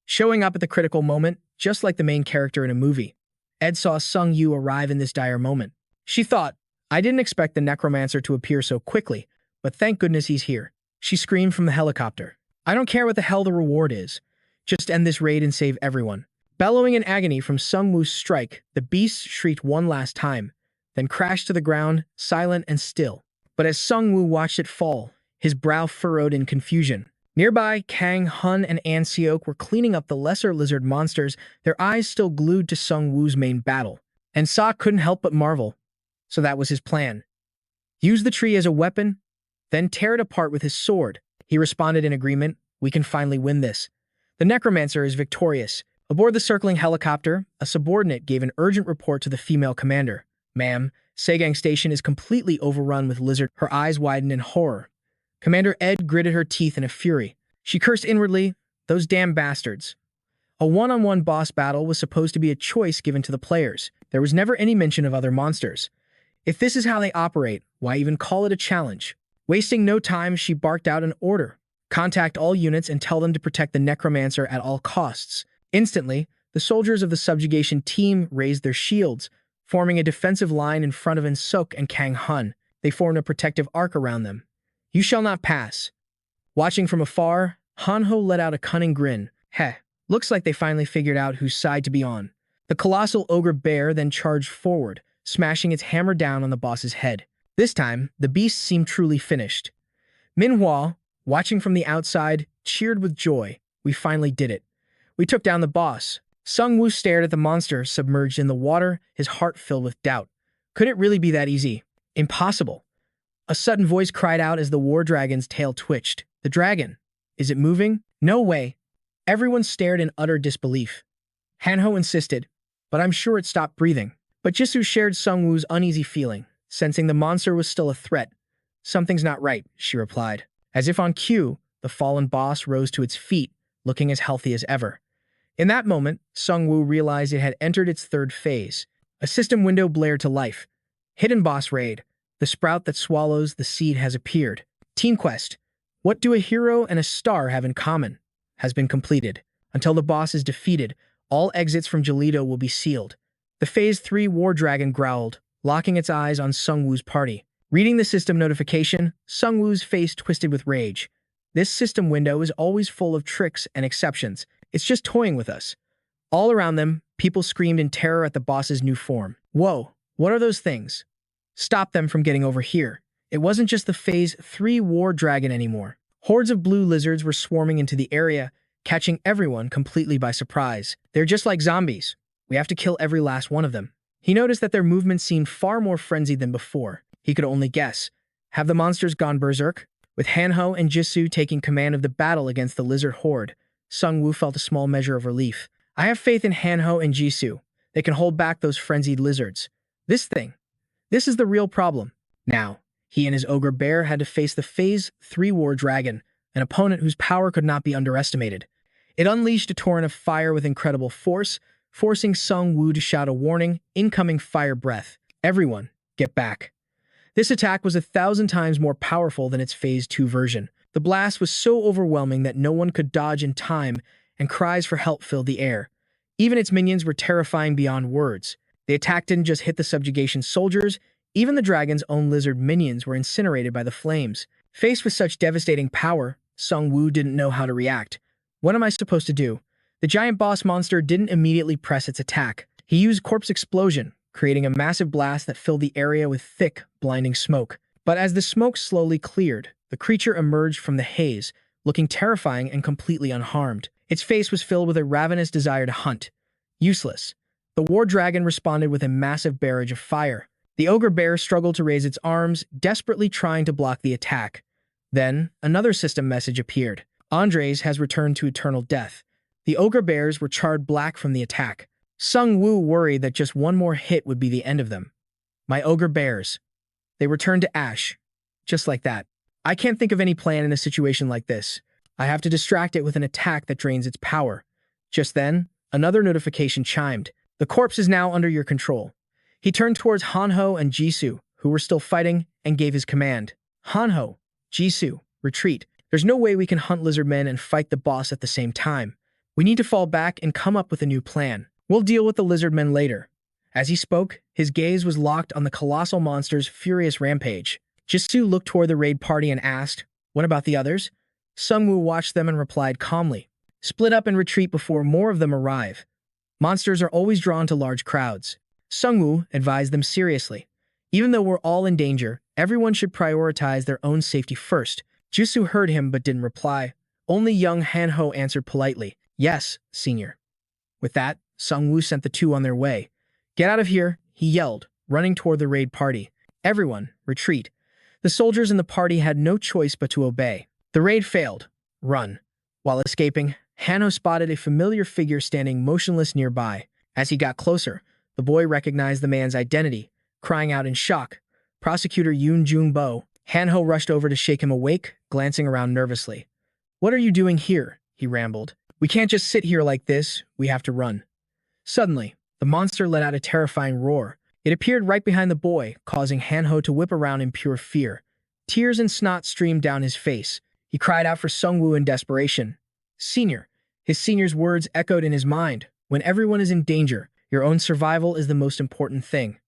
Showing up at the critical moment, just like the main character in a movie. Ed saw Sung Yu arrive in this dire moment. She thought, "I didn't expect the necromancer to appear so quickly, but thank goodness he's here." She screamed from the helicopter, "I don't care what the hell the reward is. Just end this raid and save everyone." Bellowing in agony from Sung Woo's strike, the beast shrieked one last time, then crashed to the ground, silent and still. But as Sung Woo watched it fall, his brow furrowed in confusion. Nearby, Kang Hun and An Seok were cleaning up the lesser lizard monsters, their eyes still glued to Sung Woo's main battle. And Sa couldn't help but marvel. So that was his plan. Use the tree as a weapon, then tear it apart with his sword. He responded in agreement. "We can finally win this." The necromancer is victorious. Aboard the circling helicopter, a subordinate gave an urgent report to the female commander. "Ma'am, Sagang Station is completely overrun with lizard." Her eyes widened in horror. Commander Ed gritted her teeth in a fury. She cursed inwardly, "Those damn bastards." A one-on-one boss battle was supposed to be a choice given to the players. There was never any mention of other monsters. If this is how they operate, why even call it a challenge? Wasting no time, she barked out an order. "Contact all units and tell them to protect the necromancer at all costs." Instantly, the soldiers of the subjugation team raised their shields, forming a defensive line in front of Insuk and Kang Hun. They formed a protective arc around them. "You shall not pass." Watching from afar, Hanho let out a cunning grin. Heh, looks like they finally figured out whose side to be on. The colossal ogre bear then charged forward, smashing its hammer down on the boss's head. This time, the beast seemed truly finished. Manhwa, watching from the outside, cheered with joy. "We finally did it. We took down the boss." Sung Woo stared at the monster submerged in the water, his heart filled with doubt. Could it really be that easy? Impossible. A sudden voice cried out as the war dragon's tail twitched. "The dragon. Is it moving?" "No way." Everyone stared in utter disbelief. Hanho insisted, "But I'm sure it stopped breathing." But Jisoo shared Sung Woo's uneasy feeling, sensing the monster was still a threat. "Something's not right," she replied. As if on cue, the fallen boss rose to its feet, looking as healthy as ever. In that moment, Sung Woo realized it had entered its third phase. A system window blared to life. Hidden boss raid. The sprout that swallows the seed has appeared. Team quest. What do a hero and a star have in common? Has been completed. Until the boss is defeated, all exits from Jalido will be sealed. The Phase 3 War Dragon growled, locking its eyes on Sung Woo's party. Reading the system notification, Sung Woo's face twisted with rage. This system window is always full of tricks and exceptions. It's just toying with us. All around them, people screamed in terror at the boss's new form. "Whoa, what are those things? Stop them from getting over here." It wasn't just the Phase 3 War Dragon anymore. Hordes of blue lizards were swarming into the area, catching everyone completely by surprise. "They're just like zombies. We have to kill every last one of them." He noticed that their movements seemed far more frenzied than before. He could only guess. Have the monsters gone berserk? With Hanho and Jisoo taking command of the battle against the lizard horde, Sung Woo felt a small measure of relief. "I have faith in Hanho and Jisoo. They can hold back those frenzied lizards. This is the real problem." Now, he and his ogre bear had to face the Phase 3 War Dragon, an opponent whose power could not be underestimated. It unleashed a torrent of fire with incredible force, forcing Sung Woo to shout a warning, "Incoming fire breath. Everyone, get back." This attack was 1,000 times more powerful than its Phase 2 version. The blast was so overwhelming that no one could dodge in time, and cries for help filled the air. Even its minions were terrifying beyond words. The attack didn't just hit the subjugation soldiers, even the dragon's own lizard minions were incinerated by the flames. Faced with such devastating power, Sung Woo didn't know how to react. What am I supposed to do? The giant boss monster didn't immediately press its attack. He used Corpse Explosion, creating a massive blast that filled the area with thick, blinding smoke. But as the smoke slowly cleared, the creature emerged from the haze, looking terrifying and completely unharmed. Its face was filled with a ravenous desire to hunt. Useless. The war dragon responded with a massive barrage of fire. The ogre bear struggled to raise its arms, desperately trying to block the attack. Then, another system message appeared. Andres has returned to eternal death. The ogre bears were charred black from the attack. Sung Woo worried that just one more hit would be the end of them. My ogre bears. They returned to ash. Just like that. I can't think of any plan in a situation like this. I have to distract it with an attack that drains its power. Just then, another notification chimed. The corpse is now under your control. He turned towards Hanho and Jisoo, who were still fighting, and gave his command. Hanho, Jisoo, retreat. There's no way we can hunt lizardmen and fight the boss at the same time. We need to fall back and come up with a new plan. We'll deal with the lizardmen later. As he spoke, his gaze was locked on the colossal monster's furious rampage. Jisoo looked toward the raid party and asked, "What about the others?" Sungwoo watched them and replied calmly, "Split up and retreat before more of them arrive. Monsters are always drawn to large crowds." Sungwoo advised them seriously. "Even though we're all in danger, everyone should prioritize their own safety first." Jisoo heard him but didn't reply. Only young Hanho answered politely, "Yes, senior." With that, Sungwoo sent the two on their way. "Get out of here," he yelled, running toward the raid party. "Everyone, retreat." The soldiers in the party had no choice but to obey. The raid failed. Run. While escaping, Hanho spotted a familiar figure standing motionless nearby. As he got closer, the boy recognized the man's identity, crying out in shock, "Prosecutor Yoon Jung-bo." Hanho rushed over to shake him awake, glancing around nervously. "What are you doing here?" he rambled. "We can't just sit here like this, we have to run." Suddenly, the monster let out a terrifying roar. It appeared right behind the boy, causing Hanho to whip around in pure fear. Tears and snot streamed down his face. He cried out for Sungwoo in desperation. "Senior." His senior's words echoed in his mind. "When everyone is in danger, your own survival is the most important thing."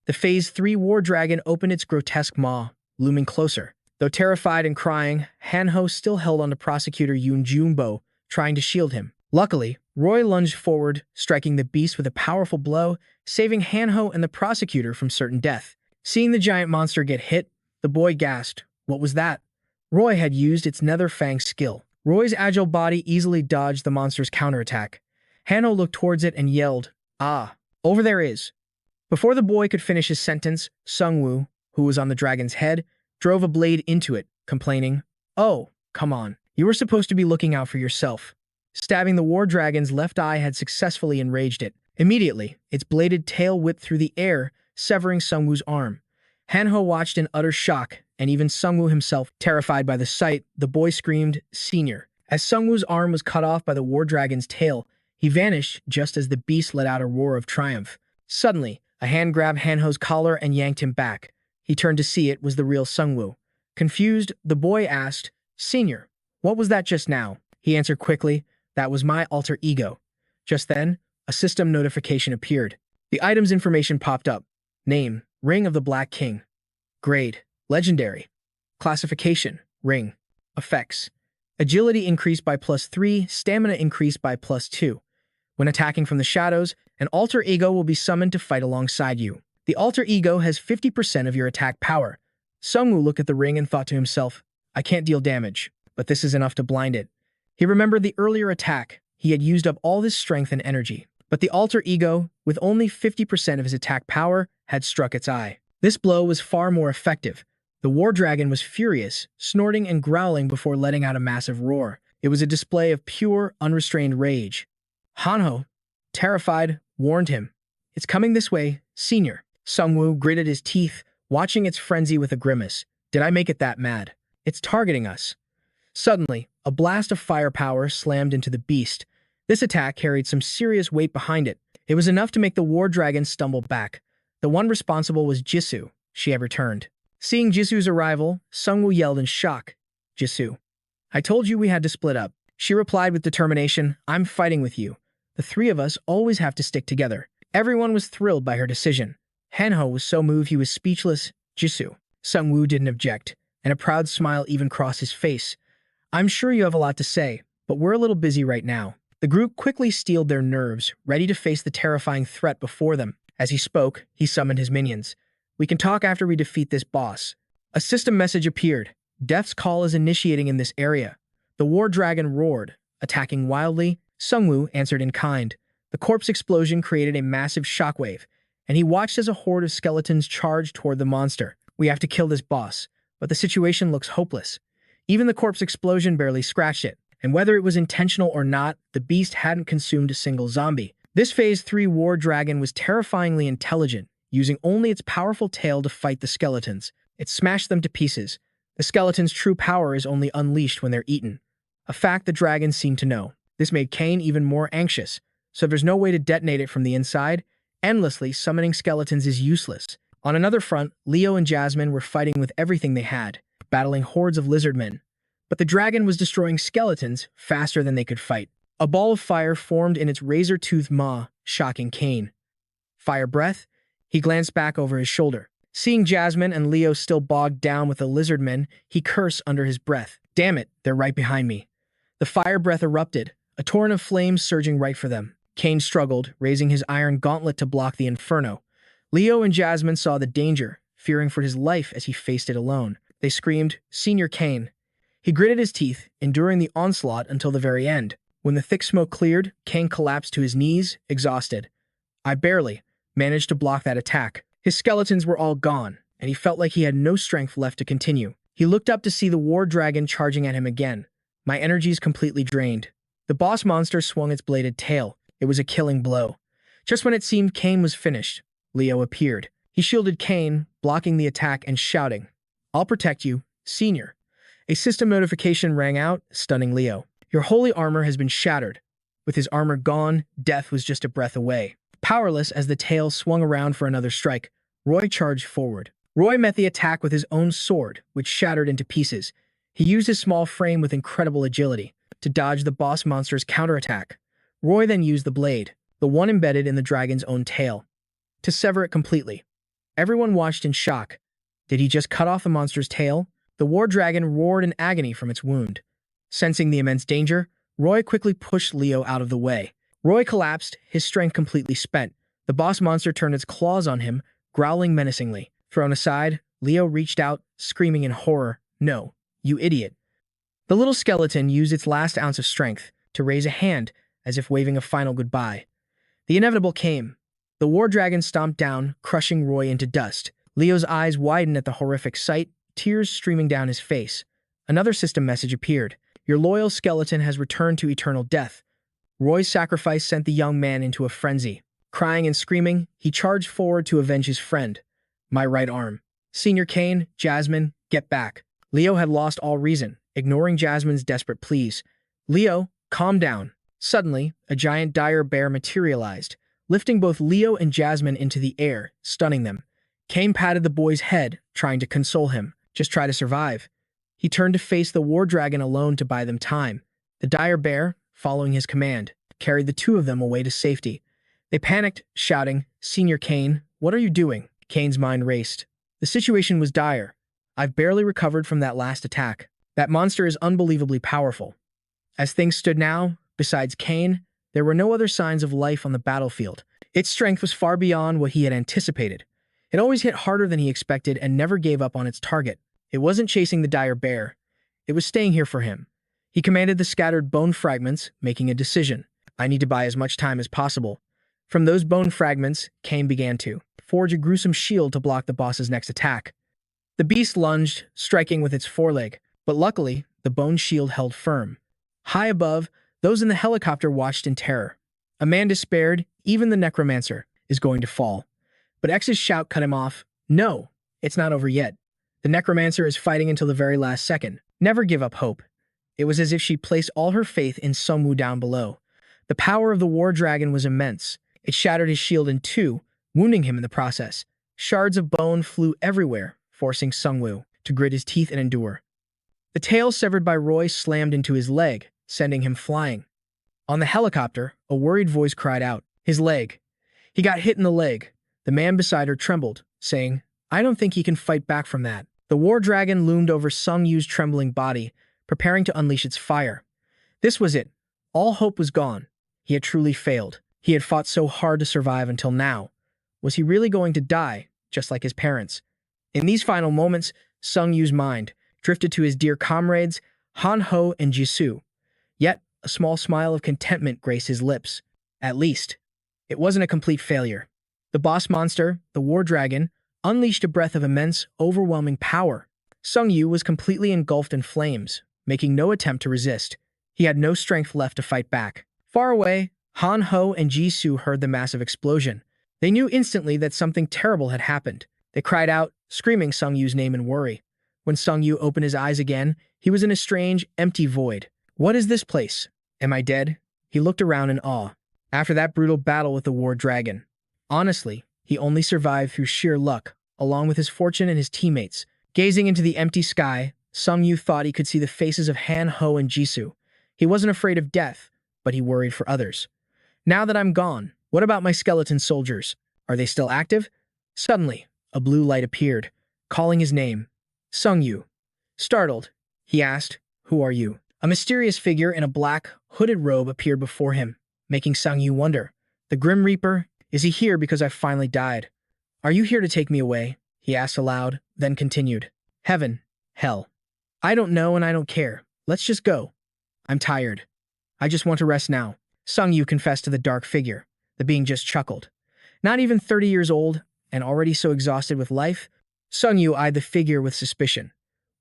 The Phase 3 war dragon opened its grotesque maw, looming closer. Though terrified and crying, Hanho still held on to Prosecutor Yoon Jung-bo, trying to shield him. Luckily, Roy lunged forward, striking the beast with a powerful blow, saving Hanho and the prosecutor from certain death. Seeing the giant monster get hit, the boy gasped. What was that? Roy had used its nether fang skill. Roy's agile body easily dodged the monster's counterattack. Hanho looked towards it and yelled, "Ah, over there is." Before the boy could finish his sentence, Sungwoo, who was on the dragon's head, drove a blade into it, complaining, "Oh, come on. You were supposed to be looking out for yourself." Stabbing the war dragon's left eye had successfully enraged it. Immediately, its bladed tail whipped through the air, severing Sungwoo's arm. Hanho watched in utter shock, and even Sungwoo himself, terrified by the sight, the boy screamed, "Senior." As Sungwoo's arm was cut off by the war dragon's tail, he vanished just as the beast let out a roar of triumph. Suddenly, a hand grabbed Hanho's collar and yanked him back. He turned to see it was the real Sungwoo. Confused, the boy asked, "Senior, what was that just now?" He answered quickly, "That was my alter ego." Just then, a system notification appeared. The item's information popped up. Name, Ring of the Black King. Grade, Legendary. Classification, Ring. Effects. Agility increased by +3, stamina increased by +2. When attacking from the shadows, an alter ego will be summoned to fight alongside you. The alter ego has 50% of your attack power. Sungwoo looked at the ring and thought to himself, "I can't deal damage, but this is enough to blind it." He remembered the earlier attack. He had used up all his strength and energy. But the alter ego, with only 50% of his attack power, had struck its eye. This blow was far more effective. The war dragon was furious, snorting and growling before letting out a massive roar. It was a display of pure, unrestrained rage. Hanho, terrified, warned him, "It's coming this way, senior." Sungwoo gritted his teeth, watching its frenzy with a grimace. "Did I make it that mad? It's targeting us." Suddenly, a blast of firepower slammed into the beast. This attack carried some serious weight behind it. It was enough to make the war dragon stumble back. The one responsible was Jisoo. She had returned. Seeing Jisu's arrival, Sungwoo yelled in shock. Jisu, I told you we had to split up. She replied with determination, I'm fighting with you. The three of us always have to stick together. Everyone was thrilled by her decision. Hanho was so moved he was speechless. Jisu. Sungwoo didn't object, and a proud smile even crossed his face. I'm sure you have a lot to say, but we're a little busy right now. The group quickly steeled their nerves, ready to face the terrifying threat before them. As he spoke, he summoned his minions. We can talk after we defeat this boss. A system message appeared. Death's call is initiating in this area. The war dragon roared, attacking wildly. Sungwoo answered in kind. The corpse explosion created a massive shockwave, and he watched as a horde of skeletons charged toward the monster. We have to kill this boss, but the situation looks hopeless. Even the corpse explosion barely scratched it, and whether it was intentional or not, the beast hadn't consumed a single zombie. This Phase 3 war dragon was terrifyingly intelligent, using only its powerful tail to fight the skeletons. It smashed them to pieces. The skeleton's true power is only unleashed when they're eaten, a fact the dragon seemed to know. This made Kane even more anxious, so if there's no way to detonate it from the inside, endlessly summoning skeletons is useless. On another front, Leo and Jasmine were fighting with everything they had, battling hordes of lizardmen. But the dragon was destroying skeletons faster than they could fight. A ball of fire formed in its razor-toothed maw, shocking Kane. Fire breath? He glanced back over his shoulder. Seeing Jasmine and Leo still bogged down with the lizardmen, he cursed under his breath. Damn it, they're right behind me. The fire breath erupted, a torrent of flames surging right for them. Kane struggled, raising his iron gauntlet to block the inferno. Leo and Jasmine saw the danger, fearing for his life as he faced it alone. They screamed, Senior Kane. He gritted his teeth, enduring the onslaught until the very end. When the thick smoke cleared, Kane collapsed to his knees, exhausted. I barely managed to block that attack. His skeletons were all gone, and he felt like he had no strength left to continue. He looked up to see the war dragon charging at him again. My energies completely drained. The boss monster swung its bladed tail. It was a killing blow. Just when it seemed Kane was finished, Leo appeared. He shielded Kane, blocking the attack and shouting, I'll protect you, Senior. A system notification rang out, stunning Leo. Your holy armor has been shattered. With his armor gone, death was just a breath away. Powerless as the tail swung around for another strike, Roy charged forward. Roy met the attack with his own sword, which shattered into pieces. He used his small frame with incredible agility to dodge the boss monster's counterattack. Roy then used the blade, the one embedded in the dragon's own tail, to sever it completely. Everyone watched in shock. Did he just cut off the monster's tail? The war dragon roared in agony from its wound. Sensing the immense danger, Roy quickly pushed Leo out of the way. Roy collapsed, his strength completely spent. The boss monster turned its claws on him, growling menacingly. Thrown aside, Leo reached out, screaming in horror, No, you idiot. The little skeleton used its last ounce of strength to raise a hand, as if waving a final goodbye. The inevitable came. The war dragon stomped down, crushing Roy into dust. Leo's eyes widened at the horrific sight, tears streaming down his face. Another system message appeared. Your loyal skeleton has returned to eternal death. Roy's sacrifice sent the young man into a frenzy. Crying and screaming, he charged forward to avenge his friend. My right arm. Senior Kane, Jasmine, get back. Leo had lost all reason, ignoring Jasmine's desperate pleas. Leo, calm down. Suddenly, a giant dire bear materialized, lifting both Leo and Jasmine into the air, stunning them. Kane patted the boy's head, trying to console him. Just try to survive. He turned to face the war dragon alone to buy them time. The dire bear, following his command, carried the two of them away to safety. They panicked, shouting, Senior Kane, what are you doing? Kane's mind raced. The situation was dire. I've barely recovered from that last attack. That monster is unbelievably powerful. As things stood now, besides Kane, there were no other signs of life on the battlefield. Its strength was far beyond what he had anticipated. It always hit harder than he expected and never gave up on its target. It wasn't chasing the dire bear. It was staying here for him. He commanded the scattered bone fragments, making a decision. I need to buy as much time as possible. From those bone fragments, Kane began to forge a gruesome shield to block the boss's next attack. The beast lunged, striking with its foreleg, but luckily, the bone shield held firm. High above, those in the helicopter watched in terror. A man despaired, even the necromancer is going to fall. But X's shout cut him off. No, it's not over yet. The necromancer is fighting until the very last second. Never give up hope. It was as if she placed all her faith in Sungwoo down below. The power of the war dragon was immense. It shattered his shield in two, wounding him in the process. Shards of bone flew everywhere, forcing Sungwoo to grit his teeth and endure. The tail severed by Roy slammed into his leg, sending him flying. On the helicopter, a worried voice cried out, "His leg. He got hit in the leg." The man beside her trembled, saying, "I don't think he can fight back from that." The war dragon loomed over Sung-Yu's trembling body, preparing to unleash its fire. This was it. All hope was gone. He had truly failed. He had fought so hard to survive until now. Was he really going to die, just like his parents? In these final moments, Sung-Yu's mind drifted to his dear comrades, Han-Ho and Jisoo. Yet, a small smile of contentment graced his lips. At least, it wasn't a complete failure. The boss monster, the war dragon, unleashed a breath of immense, overwhelming power. Sung-Yu was completely engulfed in flames, making no attempt to resist. He had no strength left to fight back. Far away, Han-Ho and Jisoo heard the massive explosion. They knew instantly that something terrible had happened. They cried out, screaming Sung-Yu's name in worry. When Sung-Yu opened his eyes again, he was in a strange, empty void. What is this place? Am I dead? He looked around in awe. After that brutal battle with the war dragon, honestly, he only survived through sheer luck, along with his fortune and his teammates. Gazing into the empty sky, Sung-Yu thought he could see the faces of Han-Ho and Jisoo. He wasn't afraid of death, but he worried for others. Now that I'm gone, what about my skeleton soldiers? Are they still active? Suddenly, a blue light appeared, calling his name. Sung-Yu. Startled, he asked, "Who are you?" A mysterious figure in a black, hooded robe appeared before him, making Sung-Yu wonder. "The Grim Reaper? Is he here because I've finally died? Are you here to take me away?" he asked aloud, then continued. "Heaven, hell. I don't know and I don't care. Let's just go. I'm tired. I just want to rest now." Sung-Yu confessed to the dark figure. The being just chuckled. Not even 30 years old, and already so exhausted with life, Sung-Yu eyed the figure with suspicion.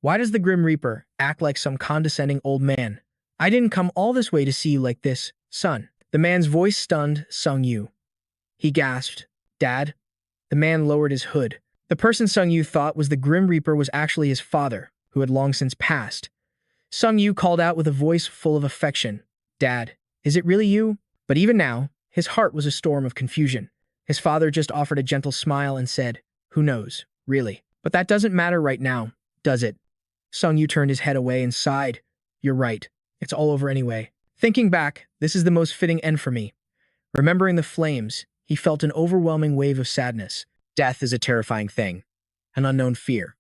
Why does the Grim Reaper act like some condescending old man? "I didn't come all this way to see you like this, son." The man's voice stunned Sung-Yu. He gasped, "Dad?" The man lowered his hood. The person Sung-Yu thought was the Grim Reaper was actually his father, who had long since passed. Sung-Yu called out with a voice full of affection, "Dad, is it really you?" But even now, his heart was a storm of confusion. His father just offered a gentle smile and said, "Who knows, really? But that doesn't matter right now, does it?" Sung-Yu turned his head away and sighed. "You're right. It's all over anyway." Thinking back, this is the most fitting end for me. Remembering the flames, he felt an overwhelming wave of sadness. Death is a terrifying thing. An unknown fear.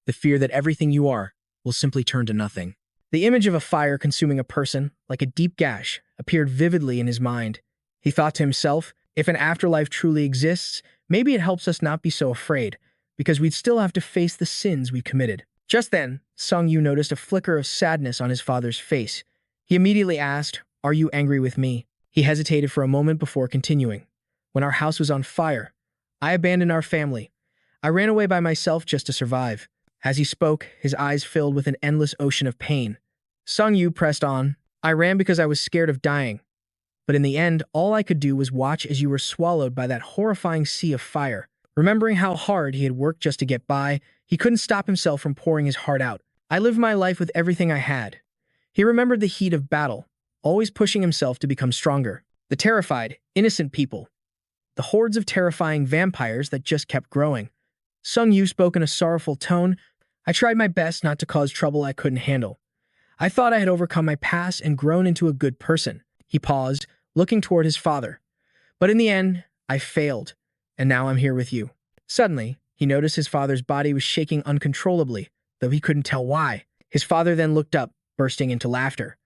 The fear that everything you are will simply turn to nothing. The image of a fire consuming a person, like a deep gash, appeared vividly in his mind. He thought to himself, if an afterlife truly exists, maybe it helps us not be so afraid, because we'd still have to face the sins we committed. Just then, Sung-Yu noticed a flicker of sadness on his father's face. He immediately asked, "Are you angry with me?" He hesitated for a moment before continuing. "When our house was on fire, I abandoned our family. I ran away by myself just to survive." As he spoke, his eyes filled with an endless ocean of pain. Sung-Yu pressed on, "I ran because I was scared of dying. But in the end, all I could do was watch as you were swallowed by that horrifying sea of fire." Remembering how hard he had worked just to get by, he couldn't stop himself from pouring his heart out. "I lived my life with everything I had." He remembered the heat of battle, always pushing himself to become stronger. The terrified, innocent people. The hordes of terrifying vampires that just kept growing. Sung-Yu spoke in a sorrowful tone. "I tried my best not to cause trouble I couldn't handle. I thought I had overcome my past and grown into a good person." He paused, looking toward his father. "But in the end, I failed, and now I'm here with you." Suddenly, he noticed his father's body was shaking uncontrollably, though he couldn't tell why. His father then looked up, bursting into laughter.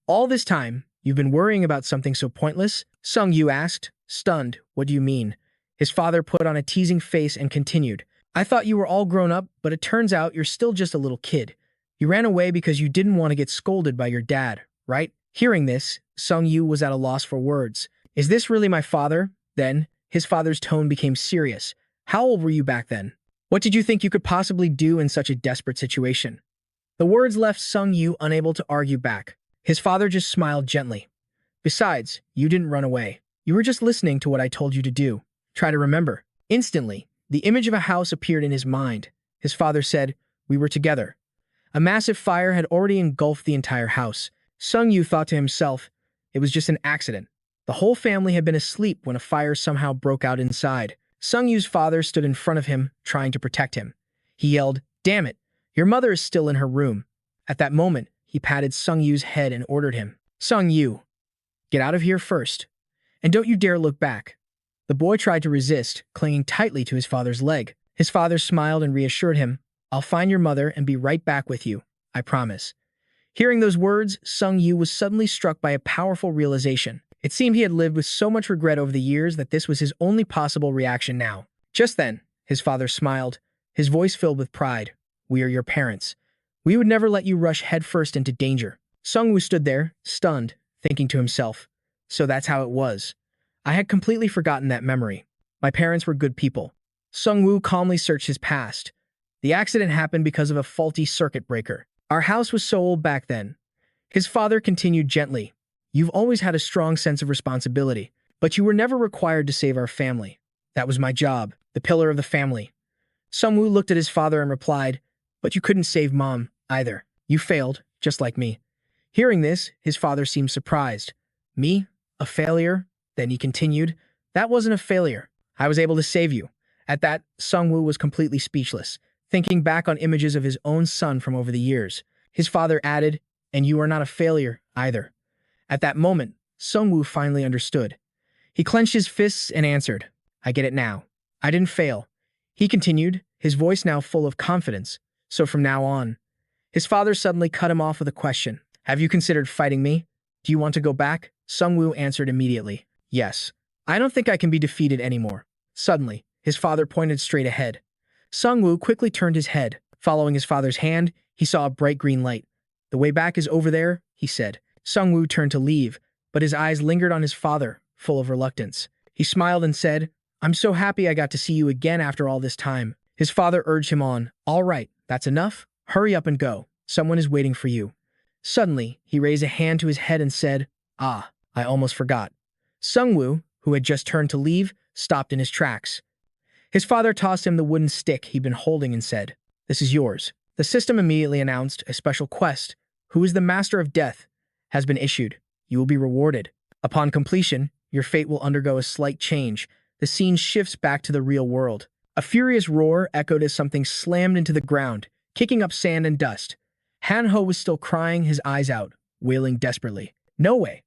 "All this time, you've been worrying about something so pointless?" Sung-Yu asked, stunned. "What do you mean?" His father put on a teasing face and continued, "I thought you were all grown up, but it turns out you're still just a little kid. You ran away because you didn't want to get scolded by your dad, right?" Hearing this, Sung-Yu was at a loss for words. "Is this really my father?" Then, his father's tone became serious. "How old were you back then? What did you think you could possibly do in such a desperate situation?" The words left Sung-Yu unable to argue back. His father just smiled gently. "Besides, you didn't run away. You were just listening to what I told you to do. Try to remember." Instantly, the image of a house appeared in his mind. His father said, "We were together." A massive fire had already engulfed the entire house. Sung-Yu thought to himself, it was just an accident. The whole family had been asleep when a fire somehow broke out inside. Sung-Yu's father stood in front of him, trying to protect him. He yelled, "Damn it! Your mother is still in her room." At that moment, he patted Sung Yu's head and ordered him, "Sung Yu, get out of here first. And don't you dare look back." The boy tried to resist, clinging tightly to his father's leg. His father smiled and reassured him, "I'll find your mother and be right back with you, I promise." Hearing those words, Sung Yu was suddenly struck by a powerful realization. It seemed he had lived with so much regret over the years that this was his only possible reaction now. Just then, his father smiled, his voice filled with pride. "We are your parents. We would never let you rush headfirst into danger." Sung Wu stood there, stunned, thinking to himself, "So that's how it was. I had completely forgotten that memory. My parents were good people." Sung Wu calmly searched his past. The accident happened because of a faulty circuit breaker. Our house was so old back then. His father continued gently, "You've always had a strong sense of responsibility, but you were never required to save our family. That was my job, the pillar of the family." Sung Wu looked at his father and replied, "But you couldn't save Mom, either. You failed, just like me." Hearing this, his father seemed surprised. "Me? A failure?" Then he continued, "That wasn't a failure. I was able to save you." At that, Sung Wu was completely speechless, thinking back on images of his own son from over the years. His father added, "And you are not a failure, either." At that moment, Sung Wu finally understood. He clenched his fists and answered, "I get it now. I didn't fail." He continued, his voice now full of confidence. "So from now on." His father suddenly cut him off with a question. "Have you considered fighting me? Do you want to go back?" Sung Wu answered immediately, "Yes. I don't think I can be defeated anymore." Suddenly, his father pointed straight ahead. Sung Wu quickly turned his head. Following his father's hand, he saw a bright green light. "The way back is over there," he said. Sung Wu turned to leave, but his eyes lingered on his father, full of reluctance. He smiled and said, "I'm so happy I got to see you again after all this time." His father urged him on. "All right, that's enough. Hurry up and go. Someone is waiting for you." Suddenly, he raised a hand to his head and said, "Ah, I almost forgot." Sung Wu, who had just turned to leave, stopped in his tracks. His father tossed him the wooden stick he'd been holding and said, "This is yours." The system immediately announced a special quest, "Who is the Master of Death?" has been issued. You will be rewarded. Upon completion, your fate will undergo a slight change. The scene shifts back to the real world. A furious roar echoed as something slammed into the ground, kicking up sand and dust. Han Ho was still crying his eyes out, wailing desperately. "No way.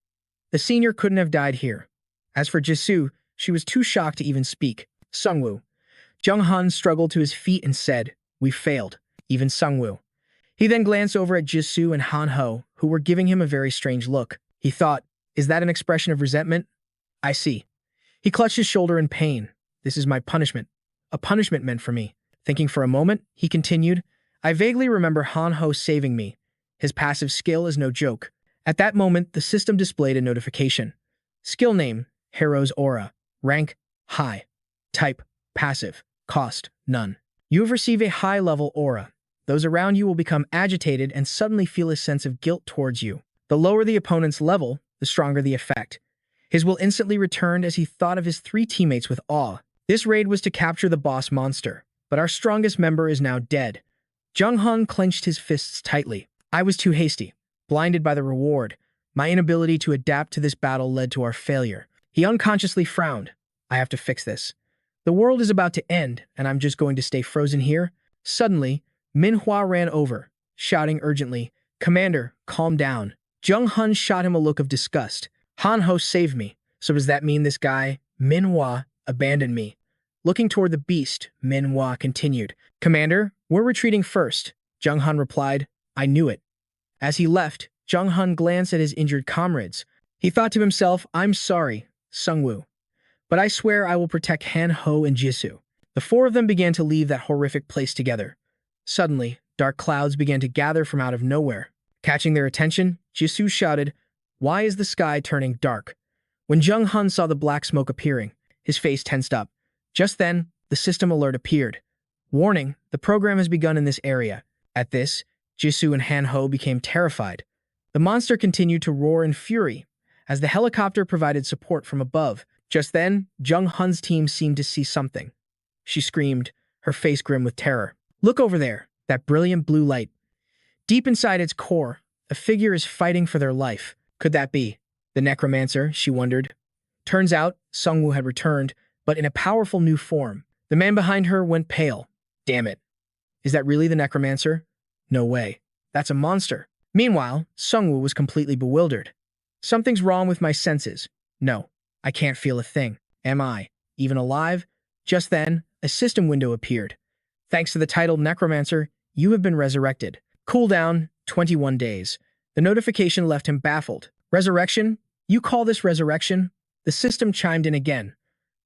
The senior couldn't have died here." As for Jisoo, she was too shocked to even speak. Sungwoo. Jung Han struggled to his feet and said, "We failed." Even Sungwoo. He then glanced over at Jisoo and Han Ho, who were giving him a very strange look. He thought, "Is that an expression of resentment? I see." He clutched his shoulder in pain. "This is my punishment. A punishment meant for me." Thinking for a moment, he continued, "I vaguely remember Han Ho saving me. His passive skill is no joke." At that moment, the system displayed a notification. Skill name, Hero's Aura. Rank, high. Type, passive. Cost, none. You have received a high-level aura. Those around you will become agitated and suddenly feel a sense of guilt towards you. The lower the opponent's level, the stronger the effect. His will instantly returned as he thought of his 3 teammates with awe. This raid was to capture the boss monster, but our strongest member is now dead. Jung Han clenched his fists tightly. I was too hasty, blinded by the reward. My inability to adapt to this battle led to our failure. He unconsciously frowned. I have to fix this. The world is about to end, and I'm just going to stay frozen here. Suddenly, Manhwa ran over, shouting urgently, "Commander, calm down." Jung Han shot him a look of disgust. Han Ho saved me. So does that mean this guy, Manhwa, abandoned me? Looking toward the beast, Manhwa continued, "Commander, we're retreating first." Jung Han replied, "I knew it." As he left, Jung Han glanced at his injured comrades. He thought to himself, "I'm sorry, Sungwoo, but I swear I will protect Han Ho and Jisoo." The 4 of them began to leave that horrific place together. Suddenly, dark clouds began to gather from out of nowhere. Catching their attention, Jisoo shouted, "Why is the sky turning dark?" When Jung Han saw the black smoke appearing, his face tensed up. Just then, the system alert appeared. "Warning, the program has begun in this area." At this, Jisoo and Han Ho became terrified. The monster continued to roar in fury as the helicopter provided support from above. Just then, Jung Han's team seemed to see something. She screamed, her face grim with terror. "Look over there, that brilliant blue light. Deep inside its core, a figure is fighting for their life. Could that be the Necromancer?" she wondered. Turns out, Sungwoo had returned, but in a powerful new form. The man behind her went pale. "Damn it. Is that really the Necromancer? No way. That's a monster. Meanwhile, Sungwoo was completely bewildered. Something's wrong with my senses. No, I can't feel a thing. Am I even alive? Just then, a system window appeared. Thanks to the title Necromancer, you have been resurrected. Cooldown, 21 days. The notification left him baffled. Resurrection? You call this resurrection? The system chimed in again.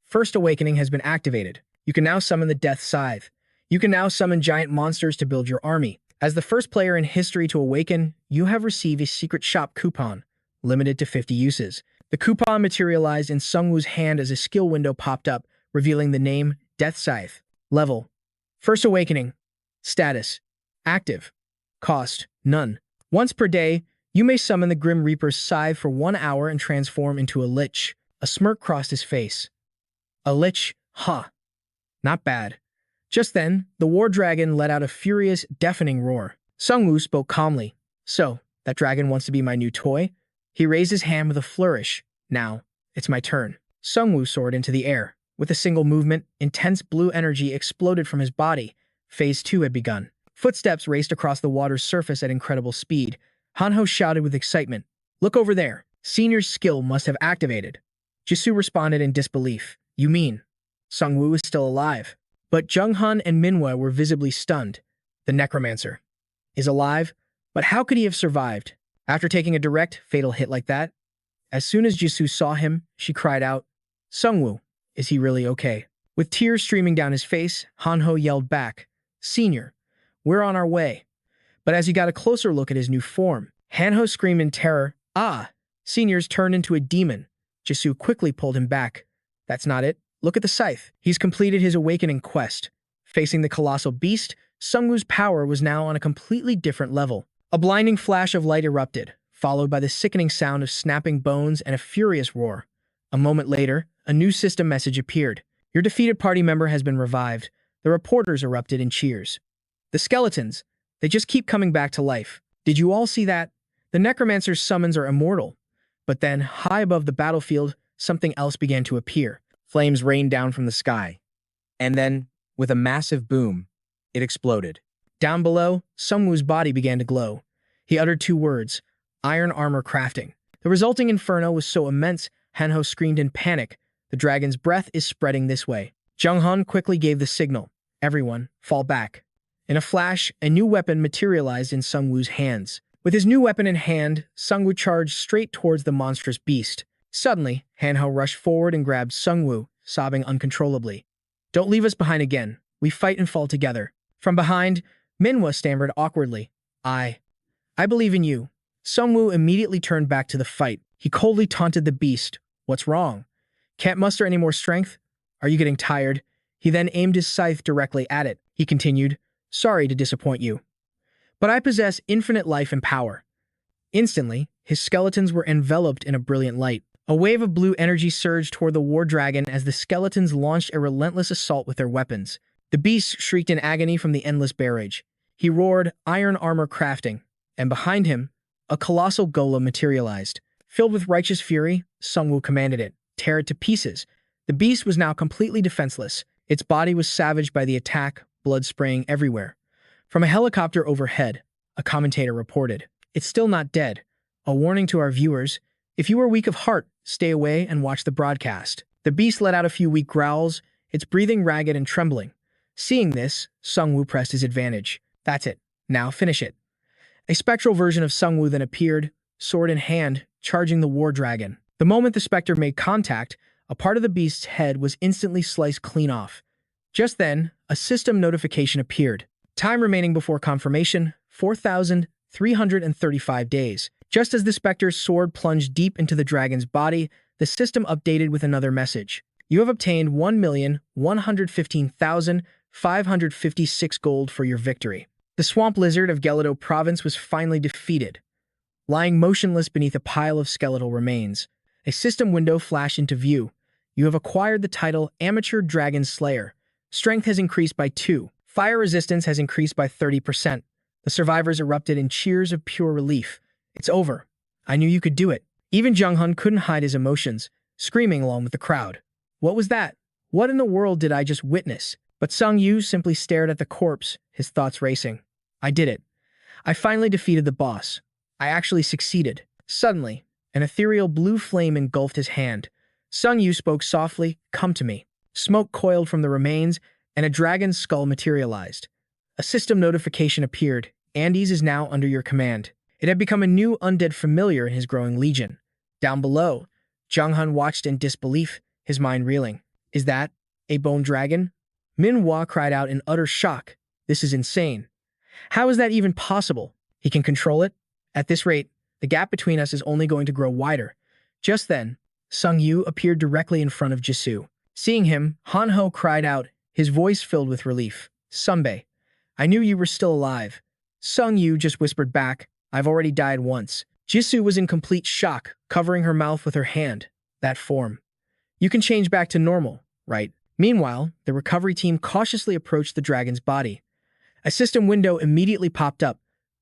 First Awakening has been activated. You can now summon the Death Scythe. You can now summon giant monsters to build your army. As the first player in history to awaken, you have received a secret shop coupon, limited to 50 uses. The coupon materialized in Sungwoo's hand as a skill window popped up, revealing the name Death Scythe. Level: First Awakening. Status: Active. Cost: None. Once per day, you may summon the Grim Reaper's Scythe for 1 hour and transform into a Lich. A smirk crossed his face. A Lich? Huh. Not bad. Just then, the War Dragon let out a furious, deafening roar. Sungwoo spoke calmly. So, that dragon wants to be my new toy? He raised his hand with a flourish. Now, it's my turn. Sungwoo soared into the air. With a single movement, intense blue energy exploded from his body. Phase 2 had begun. Footsteps raced across the water's surface at incredible speed. Hanho shouted with excitement. Look over there. Senior's skill must have activated. Jisoo responded in disbelief. You mean Sungwoo is still alive? But Junghan and Manhwa were visibly stunned. The Necromancer is alive? But how could he have survived after taking a direct, fatal hit like that? As soon as Jisoo saw him, she cried out, Sungwoo, is he really okay? With tears streaming down his face, Hanho yelled back, Senior, we're on our way. But as he got a closer look at his new form, Hanho screamed in terror, Ah! Senior's turned into a demon. Jisoo quickly pulled him back. That's not it. Look at the scythe. He's completed his awakening quest. Facing the colossal beast, Sungwoo's power was now on a completely different level. A blinding flash of light erupted, followed by the sickening sound of snapping bones and a furious roar. A moment later, a new system message appeared. Your defeated party member has been revived. The reporters erupted in cheers. The skeletons, they just keep coming back to life. Did you all see that? The Necromancer's summons are immortal. But then, high above the battlefield, something else began to appear. Flames rained down from the sky. And then, with a massive boom, it exploded. Down below, Sungwoo's body began to glow. He uttered 2 words, Iron Armor Crafting. The resulting inferno was so immense, Hanho screamed in panic. The dragon's breath is spreading this way. Junghan quickly gave the signal. Everyone, fall back. In a flash, a new weapon materialized in Sungwoo's hands. With his new weapon in hand, Sungwoo charged straight towards the monstrous beast. Suddenly, Hanho rushed forward and grabbed Sungwoo, sobbing uncontrollably. Don't leave us behind again. We fight and fall together. From behind, Manhwa stammered awkwardly. I believe in you. Sungwoo immediately turned back to the fight. He coldly taunted the beast. What's wrong? Can't muster any more strength? Are you getting tired? He then aimed his scythe directly at it. He continued, Sorry to disappoint you, but I possess infinite life and power. Instantly, his skeletons were enveloped in a brilliant light. A wave of blue energy surged toward the war dragon as the skeletons launched a relentless assault with their weapons. The beast shrieked in agony from the endless barrage. He roared, Iron Armor Crafting, and behind him, a colossal golem materialized. Filled with righteous fury, Sungwoo commanded it, tear it to pieces. The beast was now completely defenseless. Its body was savaged by the attack, blood spraying everywhere. From a helicopter overhead, a commentator reported, It's still not dead. A warning to our viewers, if you are weak of heart, stay away and watch the broadcast. The beast let out a few weak growls, its breathing ragged and trembling. Seeing this, Sungwoo pressed his advantage. That's it. Now finish it. A spectral version of Sungwoo then appeared, sword in hand, charging the war dragon. The moment the specter made contact, a part of the beast's head was instantly sliced clean off. Just then, a system notification appeared. Time remaining before confirmation, 4,335 days. Just as the specter's sword plunged deep into the dragon's body, the system updated with another message. You have obtained 1,115,556 gold for your victory. The swamp lizard of Gelido province was finally defeated. Lying motionless beneath a pile of skeletal remains, a system window flashed into view. You have acquired the title Amateur Dragon Slayer. Strength has increased by 2. Fire resistance has increased by 30%. The survivors erupted in cheers of pure relief. It's over. I knew you could do it. Even Junghan couldn't hide his emotions, screaming along with the crowd. What was that? What in the world did I just witness? But Sung Yu simply stared at the corpse, his thoughts racing. I did it. I finally defeated the boss. I actually succeeded. Suddenly, an ethereal blue flame engulfed his hand. Sung Yu spoke softly, "Come to me." Smoke coiled from the remains, and a dragon's skull materialized. A system notification appeared. Andes is now under your command. It had become a new undead familiar in his growing legion. Down below, Jung Han watched in disbelief, his mind reeling. Is that a bone dragon? Manhwa cried out in utter shock. This is insane. How is that even possible? He can control it? At this rate, the gap between us is only going to grow wider. Just then, Sung Yu appeared directly in front of Jisoo. Seeing him, Han Ho cried out, his voice filled with relief. Sunbae, I knew you were still alive. Sung Yu just whispered back, I've already died once. Jisoo was in complete shock, covering her mouth with her hand. That form. You can change back to normal, right? Meanwhile, the recovery team cautiously approached the dragon's body. A system window immediately popped up.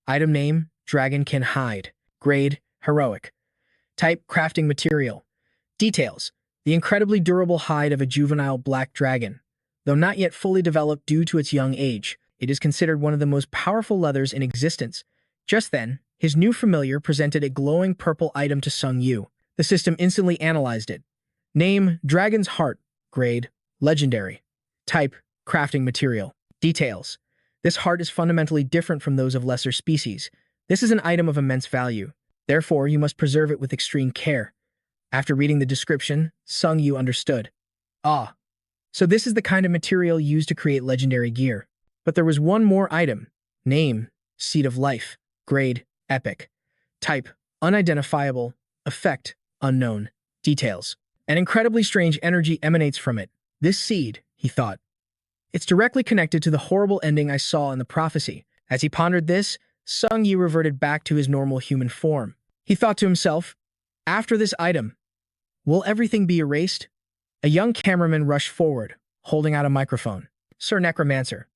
Item name, Dragon Can Hide. Grade, Heroic. Type, Crafting Material. Details, the incredibly durable hide of a juvenile black dragon. Though not yet fully developed due to its young age, it is considered one of the most powerful leathers in existence. Just then, his new familiar presented a glowing purple item to Sung Yu. The system instantly analyzed it. Name, Dragon's Heart. Grade, Legendary. Type, Crafting Material. Details. This heart is fundamentally different from those of lesser species. This is an item of immense value. Therefore, you must preserve it with extreme care. After reading the description, Sung Yu understood. Ah, so this is the kind of material used to create legendary gear. But there was one more item. Name, Seed of Life. Grade, Epic. Type, Unidentifiable. Effect, Unknown. Details. An incredibly strange energy emanates from it. This seed, he thought. It's directly connected to the horrible ending I saw in the prophecy. As he pondered this, Sung Yu reverted back to his normal human form. He thought to himself, after this item, will everything be erased? A young cameraman rushed forward, holding out a microphone. Sir Necromancer,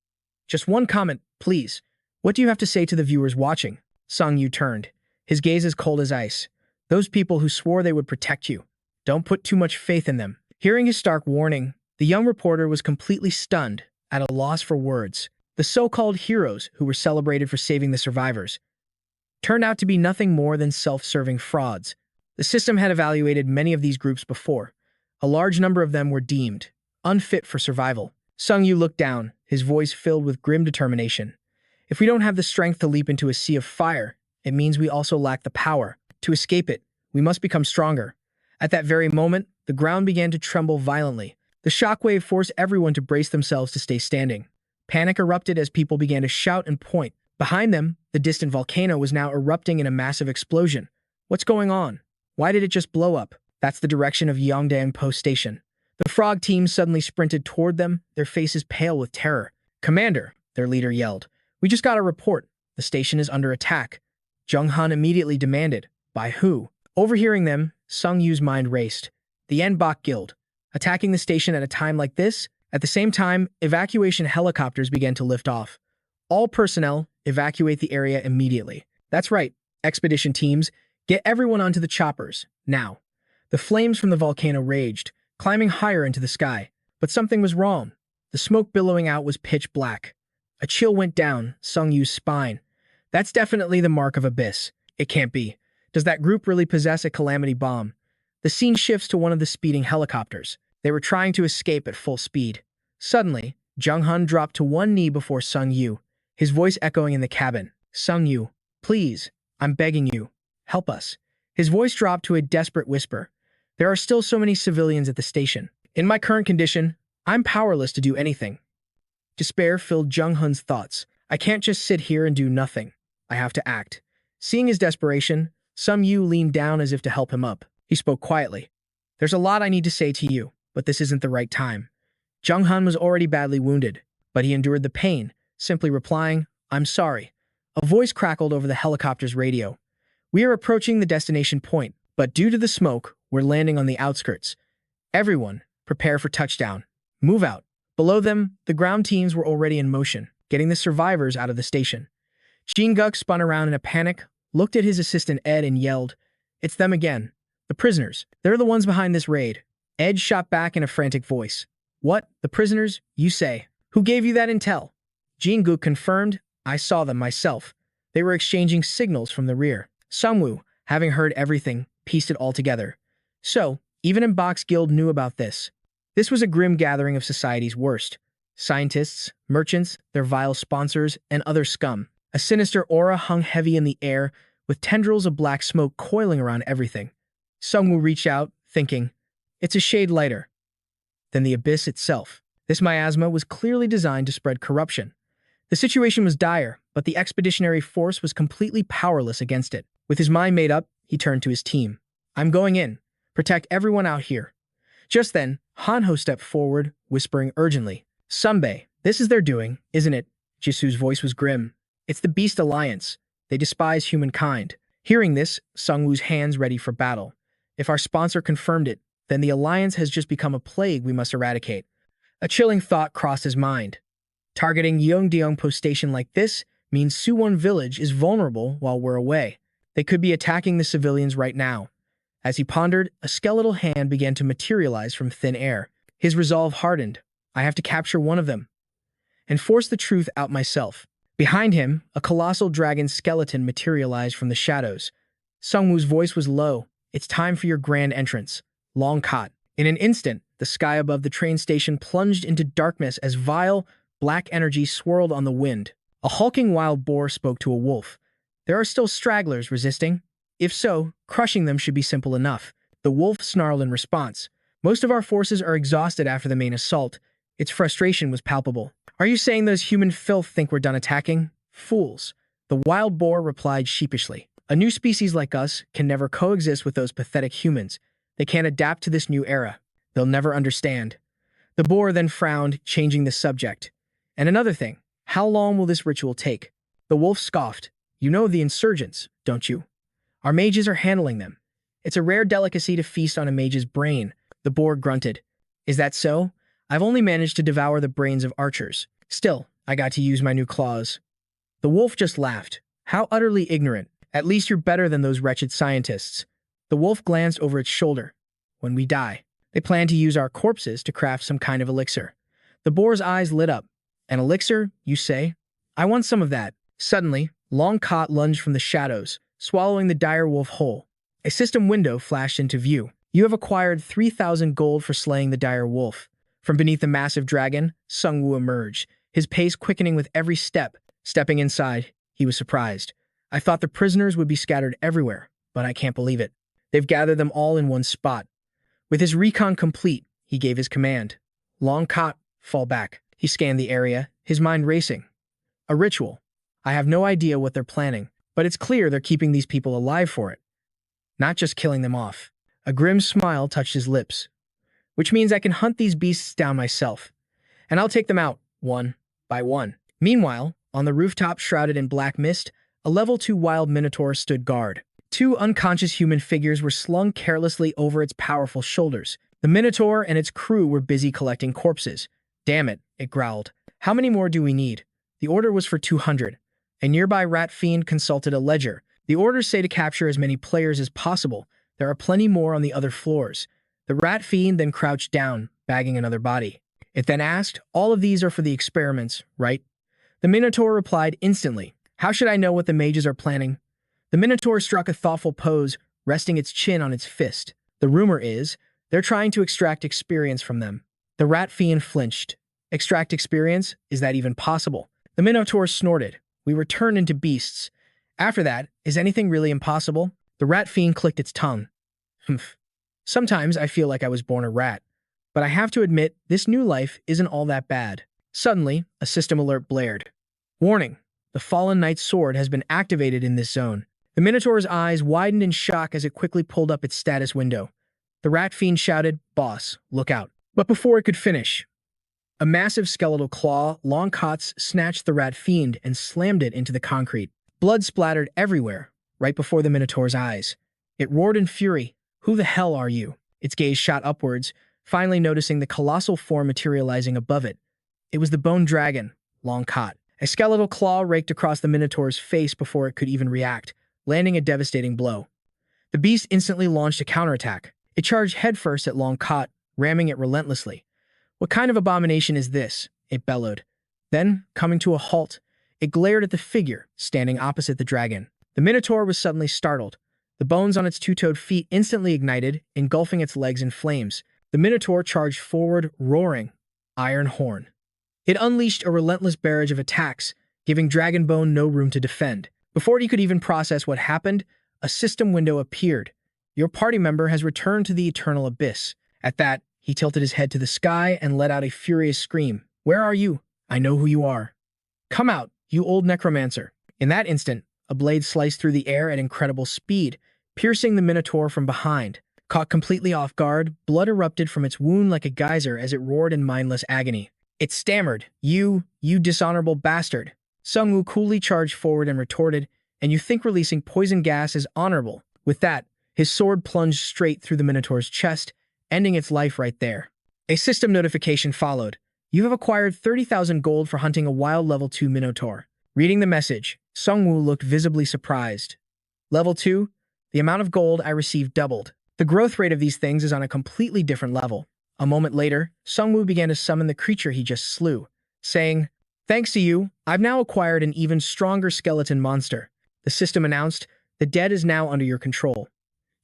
just one comment, please. What do you have to say to the viewers watching? Sung Yu turned, his gaze as cold as ice. Those people who swore they would protect you. Don't put too much faith in them. Hearing his stark warning, the young reporter was completely stunned, at a loss for words. The so-called heroes who were celebrated for saving the survivors turned out to be nothing more than self-serving frauds. The system had evaluated many of these groups before. A large number of them were deemed unfit for survival. Sung Yu looked down, his voice filled with grim determination. If we don't have the strength to leap into a sea of fire, it means we also lack the power. To escape it, we must become stronger. At that very moment, the ground began to tremble violently. The shockwave forced everyone to brace themselves to stay standing. Panic erupted as people began to shout and point. Behind them, the distant volcano was now erupting in a massive explosion. What's going on? Why did it just blow up? That's the direction of Yongdang Post Station. The frog team suddenly sprinted toward them, their faces pale with terror. Commander, their leader yelled. We just got a report. The station is under attack. Jung Han immediately demanded. By who? Overhearing them, Sung Yu's mind raced. The Yenbok Guild. Attacking the station at a time like this? At the same time, evacuation helicopters began to lift off. All personnel, evacuate the area immediately. That's right, expedition teams, get everyone onto the choppers, now. The flames from the volcano raged, climbing higher into the sky. But something was wrong. The smoke billowing out was pitch black. A chill went down Sung Yu's spine. That's definitely the mark of Abyss. It can't be. Does that group really possess a calamity bomb? The scene shifts to one of the speeding helicopters. They were trying to escape at full speed. Suddenly, Jung Han dropped to one knee before Sung Yu, his voice echoing in the cabin. Sung Yu, please, I'm begging you, help us. His voice dropped to a desperate whisper. There are still so many civilians at the station. In my current condition, I'm powerless to do anything. Despair filled Jung Han's thoughts. I can't just sit here and do nothing. I have to act. Seeing his desperation, Sung Yu leaned down as if to help him up. He spoke quietly. There's a lot I need to say to you, but this isn't the right time. Jung Han was already badly wounded, but he endured the pain, simply replying, I'm sorry. A voice crackled over the helicopter's radio. We are approaching the destination point, but due to the smoke, we're landing on the outskirts. Everyone, prepare for touchdown. Move out. Below them, the ground teams were already in motion, getting the survivors out of the station. Jin-guk spun around in a panic, looked at his assistant Ed and yelled, It's them again. The prisoners. They're the ones behind this raid. Ed shot back in a frantic voice. What? The prisoners? You say. Who gave you that intel? Jin-guk confirmed. I saw them myself. They were exchanging signals from the rear. Sungwoo, having heard everything, pieced it all together. So, even in Box Guild knew about this. This was a grim gathering of society's worst. Scientists, merchants, their vile sponsors, and other scum. A sinister aura hung heavy in the air, with tendrils of black smoke coiling around everything. Sungwoo reached out, thinking, it's a shade lighter than the abyss itself. This miasma was clearly designed to spread corruption. The situation was dire, but the expeditionary force was completely powerless against it. With his mind made up, he turned to his team. I'm going in. Protect everyone out here. Just then, Hanho stepped forward, whispering urgently. Sunbae, this is their doing, isn't it? Jisu's voice was grim. It's the Beast Alliance. They despise humankind. Hearing this, Sungwoo's hands ready for battle. If our sponsor confirmed it, then the Alliance has just become a plague we must eradicate. A chilling thought crossed his mind. Targeting Yeongdeong Post Station like this means Suwon Village is vulnerable while we're away. They could be attacking the civilians right now. As he pondered, a skeletal hand began to materialize from thin air. His resolve hardened. I have to capture one of them and force the truth out myself. Behind him, a colossal dragon skeleton materialized from the shadows. Sungwoo's voice was low. It's time for your grand entrance. Long Cot. In an instant, the sky above the train station plunged into darkness as vile, black energy swirled on the wind. A hulking wild boar spoke to a wolf. There are still stragglers resisting. If so, crushing them should be simple enough. The wolf snarled in response. Most of our forces are exhausted after the main assault. Its frustration was palpable. Are you saying those human filth think we're done attacking? Fools. The wild boar replied sheepishly. A new species like us can never coexist with those pathetic humans. They can't adapt to this new era. They'll never understand. The boar then frowned, changing the subject. And another thing, how long will this ritual take? The wolf scoffed. You know the insurgents, don't you? Our mages are handling them. It's a rare delicacy to feast on a mage's brain. The boar grunted. Is that so? I've only managed to devour the brains of archers. Still, I got to use my new claws. The wolf just laughed. How utterly ignorant. At least you're better than those wretched scientists. The wolf glanced over its shoulder. When we die, they plan to use our corpses to craft some kind of elixir. The boar's eyes lit up. An elixir, you say? I want some of that. Suddenly, Long Cot lunged from the shadows, swallowing the dire wolf whole. A system window flashed into view. You have acquired 3,000 gold for slaying the dire wolf. From beneath the massive dragon, Sungwoo emerged, his pace quickening with every step. Stepping inside, he was surprised. I thought the prisoners would be scattered everywhere, but I can't believe it. They've gathered them all in one spot. With his recon complete, he gave his command. Long Cot, fall back. He scanned the area, his mind racing. A ritual. I have no idea what they're planning, but it's clear they're keeping these people alive for it. Not just killing them off. A grim smile touched his lips. Which means I can hunt these beasts down myself. And I'll take them out, one by one. Meanwhile, on the rooftop shrouded in black mist, a level 2 wild minotaur stood guard. 2 unconscious human figures were slung carelessly over its powerful shoulders. The minotaur and its crew were busy collecting corpses. Damn it, it growled. How many more do we need? The order was for 200. A nearby rat fiend consulted a ledger. The orders say to capture as many players as possible. There are plenty more on the other floors. The rat fiend then crouched down, bagging another body. It then asked, all of these are for the experiments, right? The minotaur replied instantly. How should I know what the mages are planning? The minotaur struck a thoughtful pose, resting its chin on its fist. The rumor is, they're trying to extract experience from them. The rat fiend flinched. Extract experience? Is that even possible? The minotaur snorted. We were turned into beasts. After that, is anything really impossible? The rat fiend clicked its tongue. Humph. Sometimes I feel like I was born a rat. But I have to admit, this new life isn't all that bad. Suddenly, a system alert blared. Warning. The Fallen Knight's sword has been activated in this zone. The Minotaur's eyes widened in shock as it quickly pulled up its status window. The rat fiend shouted, Boss, look out. But before it could finish, a massive skeletal claw, Long Cot's, snatched the rat fiend and slammed it into the concrete. Blood splattered everywhere, right before the Minotaur's eyes. It roared in fury. Who the hell are you? Its gaze shot upwards, finally noticing the colossal form materializing above it. It was the bone dragon, Long Cot. A skeletal claw raked across the Minotaur's face before it could even react, landing a devastating blow. The beast instantly launched a counterattack. It charged headfirst at Long Cot, ramming it relentlessly. What kind of abomination is this? it bellowed. Then, coming to a halt, it glared at the figure standing opposite the dragon. The Minotaur was suddenly startled. The bones on its two-toed feet instantly ignited, engulfing its legs in flames. The Minotaur charged forward, roaring, iron horn. It unleashed a relentless barrage of attacks, giving Dragonbone no room to defend. Before he could even process what happened, a system window appeared. Your party member has returned to the eternal abyss. At that, he tilted his head to the sky and let out a furious scream. Where are you? I know who you are. Come out, you old necromancer. In that instant, a blade sliced through the air at incredible speed, piercing the Minotaur from behind. Caught completely off guard, blood erupted from its wound like a geyser as it roared in mindless agony. It stammered, You dishonorable bastard. Sungwoo coolly charged forward and retorted, and you think releasing poison gas is honorable. With that, his sword plunged straight through the Minotaur's chest, ending its life right there. A system notification followed. You have acquired 30,000 gold for hunting a wild level 2 Minotaur. Reading the message, Sungwoo looked visibly surprised. Level 2? The amount of gold I received doubled. The growth rate of these things is on a completely different level. A moment later, Sungwoo began to summon the creature he just slew, saying, Thanks to you, I've now acquired an even stronger skeleton monster. The system announced, The dead is now under your control.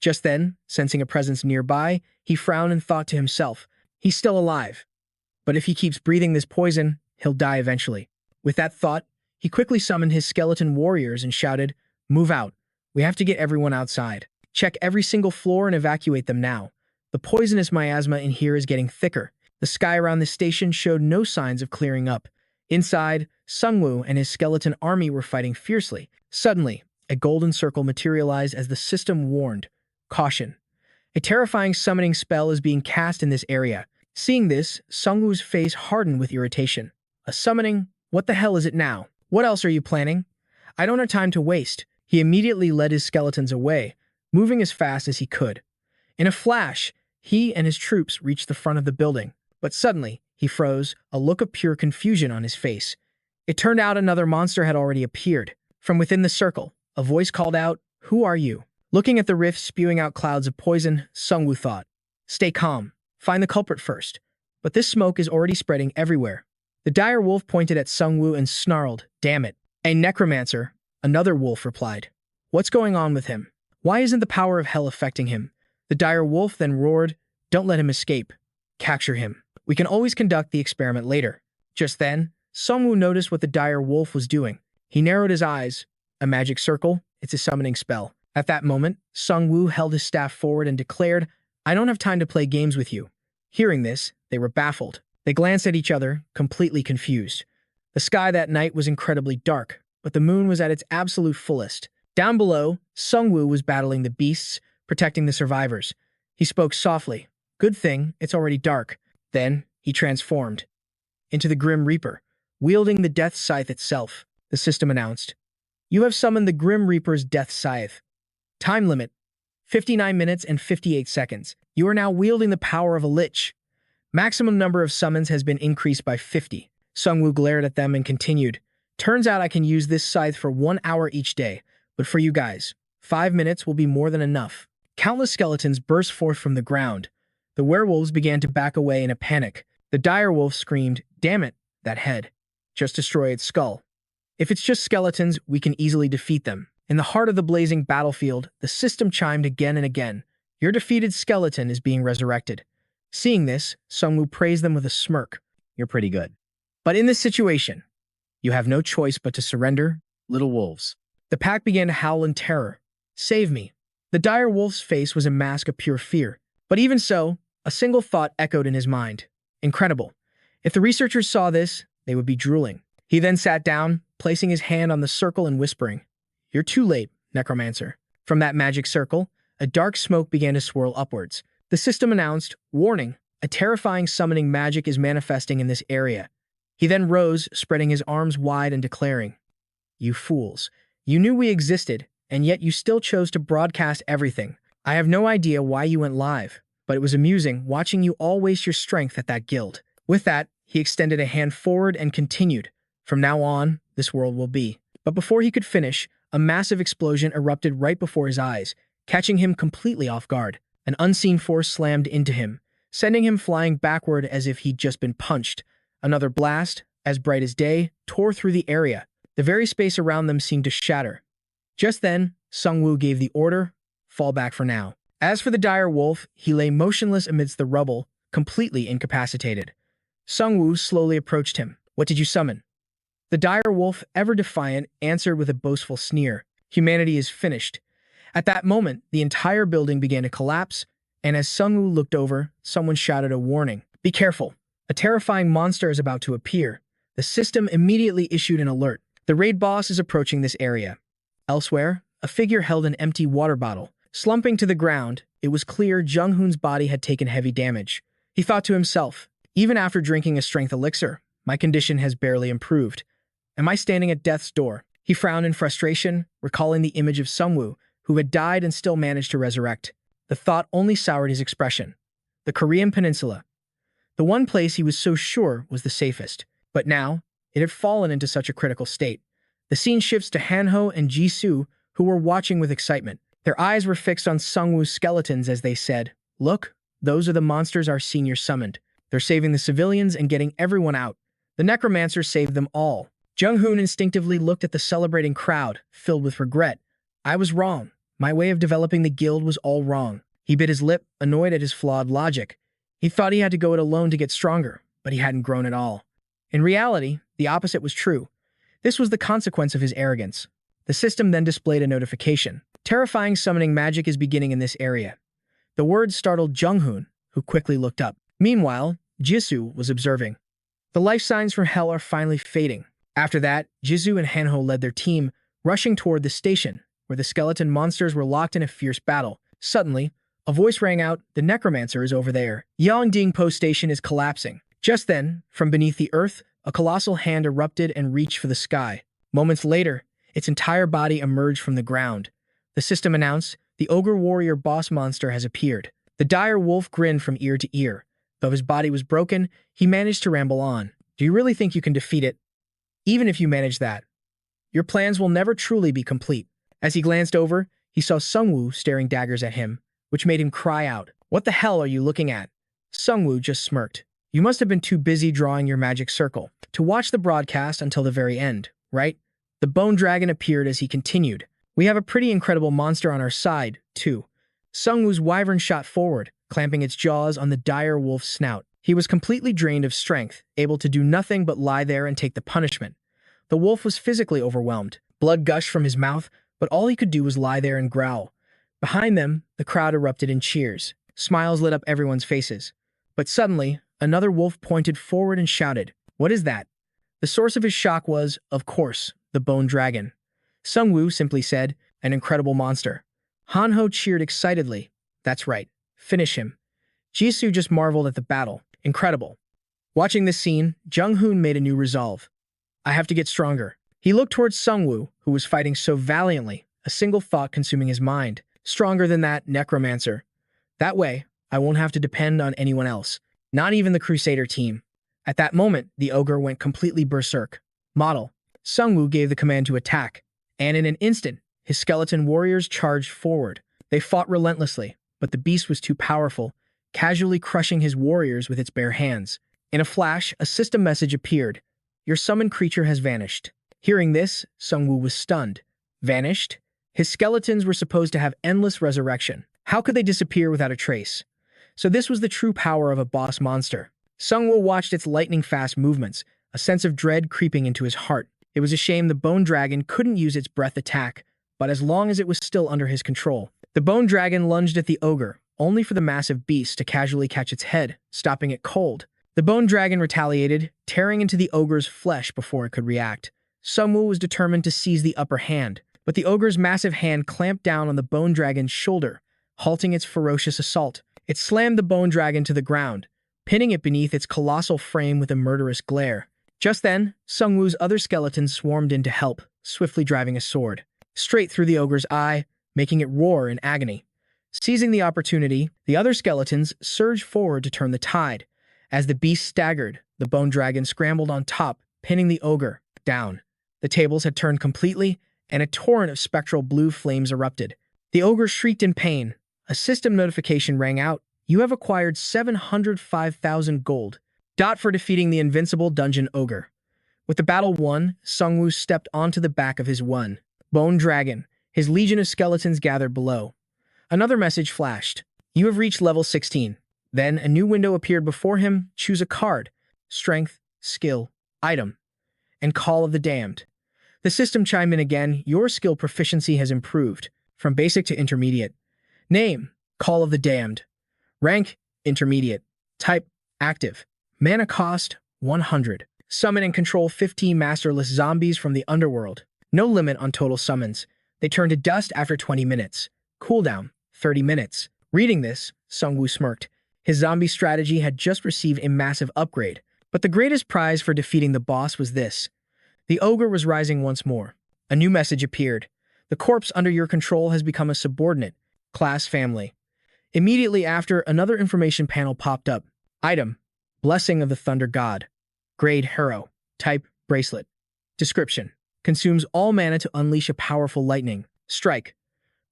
Just then, sensing a presence nearby, he frowned and thought to himself, He's still alive. But if he keeps breathing this poison, he'll die eventually. With that thought, he quickly summoned his skeleton warriors and shouted, Move out. We have to get everyone outside. Check every single floor and evacuate them now. The poisonous miasma in here is getting thicker. The sky around the station showed no signs of clearing up. Inside, Sungwoo and his skeleton army were fighting fiercely. Suddenly, a golden circle materialized as the system warned, Caution. A terrifying summoning spell is being cast in this area. Seeing this, Sungwoo's face hardened with irritation. A summoning? What the hell is it now? What else are you planning? I don't have time to waste. He immediately led his skeletons away, moving as fast as he could. In a flash, he and his troops reached the front of the building, but suddenly, he froze, a look of pure confusion on his face. It turned out another monster had already appeared. From within the circle, a voice called out, Who are you? Looking at the rift spewing out clouds of poison, Sungwoo thought, Stay calm. Find the culprit first. But this smoke is already spreading everywhere. The dire wolf pointed at Sungwoo and snarled, Damn it. A necromancer, another wolf replied. What's going on with him? Why isn't the power of hell affecting him? The dire wolf then roared, Don't let him escape. Capture him. We can always conduct the experiment later. Just then, Sungwoo noticed what the dire wolf was doing. He narrowed his eyes. A magic circle? It's a summoning spell. At that moment, Sungwoo held his staff forward and declared, I don't have time to play games with you. Hearing this, they were baffled. They glanced at each other, completely confused. The sky that night was incredibly dark, but the moon was at its absolute fullest. Down below, Sungwoo was battling the beasts, protecting the survivors. He spoke softly. Good thing, it's already dark. Then, he transformed into the Grim Reaper, wielding the Death Scythe itself. The system announced, You have summoned the Grim Reaper's Death Scythe. Time limit, 59 minutes and 58 seconds. You are now wielding the power of a lich. Maximum number of summons has been increased by 50. Sungwoo glared at them and continued, Turns out I can use this scythe for 1 hour each day, but for you guys, 5 minutes will be more than enough. Countless skeletons burst forth from the ground. The werewolves began to back away in a panic. The dire wolf screamed, Damn it, that head. Just destroy its skull. If it's just skeletons, we can easily defeat them. In the heart of the blazing battlefield, the system chimed again and again. Your defeated skeleton is being resurrected. Seeing this, Sungwoo praised them with a smirk. You're pretty good. But in this situation, you have no choice but to surrender, little wolves. The pack began to howl in terror. Save me. The dire wolf's face was a mask of pure fear. But even so, a single thought echoed in his mind. Incredible. If the researchers saw this, they would be drooling. He then sat down, placing his hand on the circle and whispering, You're too late, Necromancer. From that magic circle, a dark smoke began to swirl upwards. The system announced, Warning, a terrifying summoning magic is manifesting in this area. He then rose, spreading his arms wide and declaring, You fools. You knew we existed, and yet you still chose to broadcast everything. I have no idea why you went live, but it was amusing watching you all waste your strength at that guild. With that, he extended a hand forward and continued, From now on, this world will be. But before he could finish, a massive explosion erupted right before his eyes, catching him completely off guard. An unseen force slammed into him, sending him flying backward as if he'd just been punched. Another blast, as bright as day, tore through the area. The very space around them seemed to shatter. Just then, Sungwoo gave the order, fall back for now. As for the dire wolf, he lay motionless amidst the rubble, completely incapacitated. Sungwoo slowly approached him. What did you summon? The dire wolf, ever defiant, answered with a boastful sneer. Humanity is finished. At that moment, the entire building began to collapse, and as Sungwoo looked over, someone shouted a warning. Be careful. A terrifying monster is about to appear. The system immediately issued an alert. The raid boss is approaching this area. Elsewhere, a figure held an empty water bottle. Slumping to the ground, it was clear Jung-hoon's body had taken heavy damage. He thought to himself, even after drinking a strength elixir, my condition has barely improved. Am I standing at death's door? He frowned in frustration, recalling the image of Sungwoo, who had died and still managed to resurrect. The thought only soured his expression. The Korean Peninsula. The one place he was so sure was the safest. But now, it had fallen into such a critical state. The scene shifts to Hanho and Jisoo, who were watching with excitement. Their eyes were fixed on Sungwoo's skeletons as they said, Look, those are the monsters our senior summoned. They're saving the civilians and getting everyone out. The necromancer saved them all. Jung-hoon instinctively looked at the celebrating crowd, filled with regret. I was wrong. My way of developing the guild was all wrong. He bit his lip, annoyed at his flawed logic. He thought he had to go it alone to get stronger, but he hadn't grown at all. In reality, the opposite was true. This was the consequence of his arrogance. The system then displayed a notification. Terrifying summoning magic is beginning in this area. The words startled Jung-hoon, who quickly looked up. Meanwhile, Jisoo was observing. The life signs from hell are finally fading. After that, Jisoo and Hanho led their team, rushing toward the station, where the skeleton monsters were locked in a fierce battle. Suddenly, a voice rang out, the necromancer is over there. Yongding Post Station is collapsing. Just then, from beneath the earth, a colossal hand erupted and reached for the sky. Moments later, its entire body emerged from the ground. The system announced, the ogre warrior boss monster has appeared. The dire wolf grinned from ear to ear. Though his body was broken, he managed to ramble on. Do you really think you can defeat it? Even if you manage that, your plans will never truly be complete. As he glanced over, he saw Sungwoo staring daggers at him, which made him cry out. What the hell are you looking at? Sungwoo just smirked. You must have been too busy drawing your magic circle to watch the broadcast until the very end, right? The bone dragon appeared as he continued. We have a pretty incredible monster on our side, too. Sungwoo's wyvern shot forward, clamping its jaws on the dire wolf's snout. He was completely drained of strength, able to do nothing but lie there and take the punishment. The wolf was physically overwhelmed. Blood gushed from his mouth, but all he could do was lie there and growl. Behind them, the crowd erupted in cheers. Smiles lit up everyone's faces. But suddenly, another wolf pointed forward and shouted, What is that? The source of his shock was, of course, the bone dragon. Sungwoo simply said, An incredible monster. Hanho cheered excitedly. That's right. Finish him. Jisoo just marveled at the battle. Incredible. Watching this scene, Jung-hoon made a new resolve. I have to get stronger. He looked towards Sungwoo, who was fighting so valiantly, a single thought consuming his mind. Stronger than that, necromancer. That way, I won't have to depend on anyone else. Not even the Crusader team. At that moment, the ogre went completely berserk. Model. Sungwoo gave the command to attack, and in an instant, his skeleton warriors charged forward. They fought relentlessly, but the beast was too powerful, casually crushing his warriors with its bare hands. In a flash, a system message appeared. Your summoned creature has vanished. Hearing this, Sungwoo was stunned. Vanished? His skeletons were supposed to have endless resurrection. How could they disappear without a trace? So this was the true power of a boss monster. Sungwoo watched its lightning-fast movements, a sense of dread creeping into his heart. It was a shame the bone dragon couldn't use its breath attack, but as long as it was still under his control. The bone dragon lunged at the ogre, only for the massive beast to casually catch its head, stopping it cold. The bone dragon retaliated, tearing into the ogre's flesh before it could react. Sungwoo was determined to seize the upper hand, but the ogre's massive hand clamped down on the bone dragon's shoulder, halting its ferocious assault. It slammed the bone dragon to the ground, pinning it beneath its colossal frame with a murderous glare. Just then, Sungwoo's other skeletons swarmed in to help, swiftly driving a sword straight through the ogre's eye, making it roar in agony. Seizing the opportunity, the other skeletons surged forward to turn the tide. As the beast staggered, the bone dragon scrambled on top, pinning the ogre down. The tables had turned completely, and a torrent of spectral blue flames erupted. The ogre shrieked in pain. A system notification rang out. You have acquired 705,000 gold. Dot for defeating the invincible dungeon ogre. With the battle won, Sungwoo stepped onto the back of his bone dragon. His legion of skeletons gathered below. Another message flashed. You have reached level 16. Then a new window appeared before him. Choose a card. Strength, skill, item, and Call of the Damned. The system chimed in again. Your skill proficiency has improved from basic to intermediate. Name, Call of the Damned. Rank, intermediate. Type, active. Mana cost, 100. Summon and control 15 masterless zombies from the underworld. No limit on total summons. They turn to dust after 20 minutes. Cooldown, 30 minutes. Reading this, Sungwoo smirked. His zombie strategy had just received a massive upgrade. But the greatest prize for defeating the boss was this. The ogre was rising once more. A new message appeared. The corpse under your control has become a subordinate. Class family. Immediately after, another information panel popped up. Item, Blessing of the Thunder God. Grade, Hero. Type, Bracelet. Description. Consumes all mana to unleash a powerful lightning strike.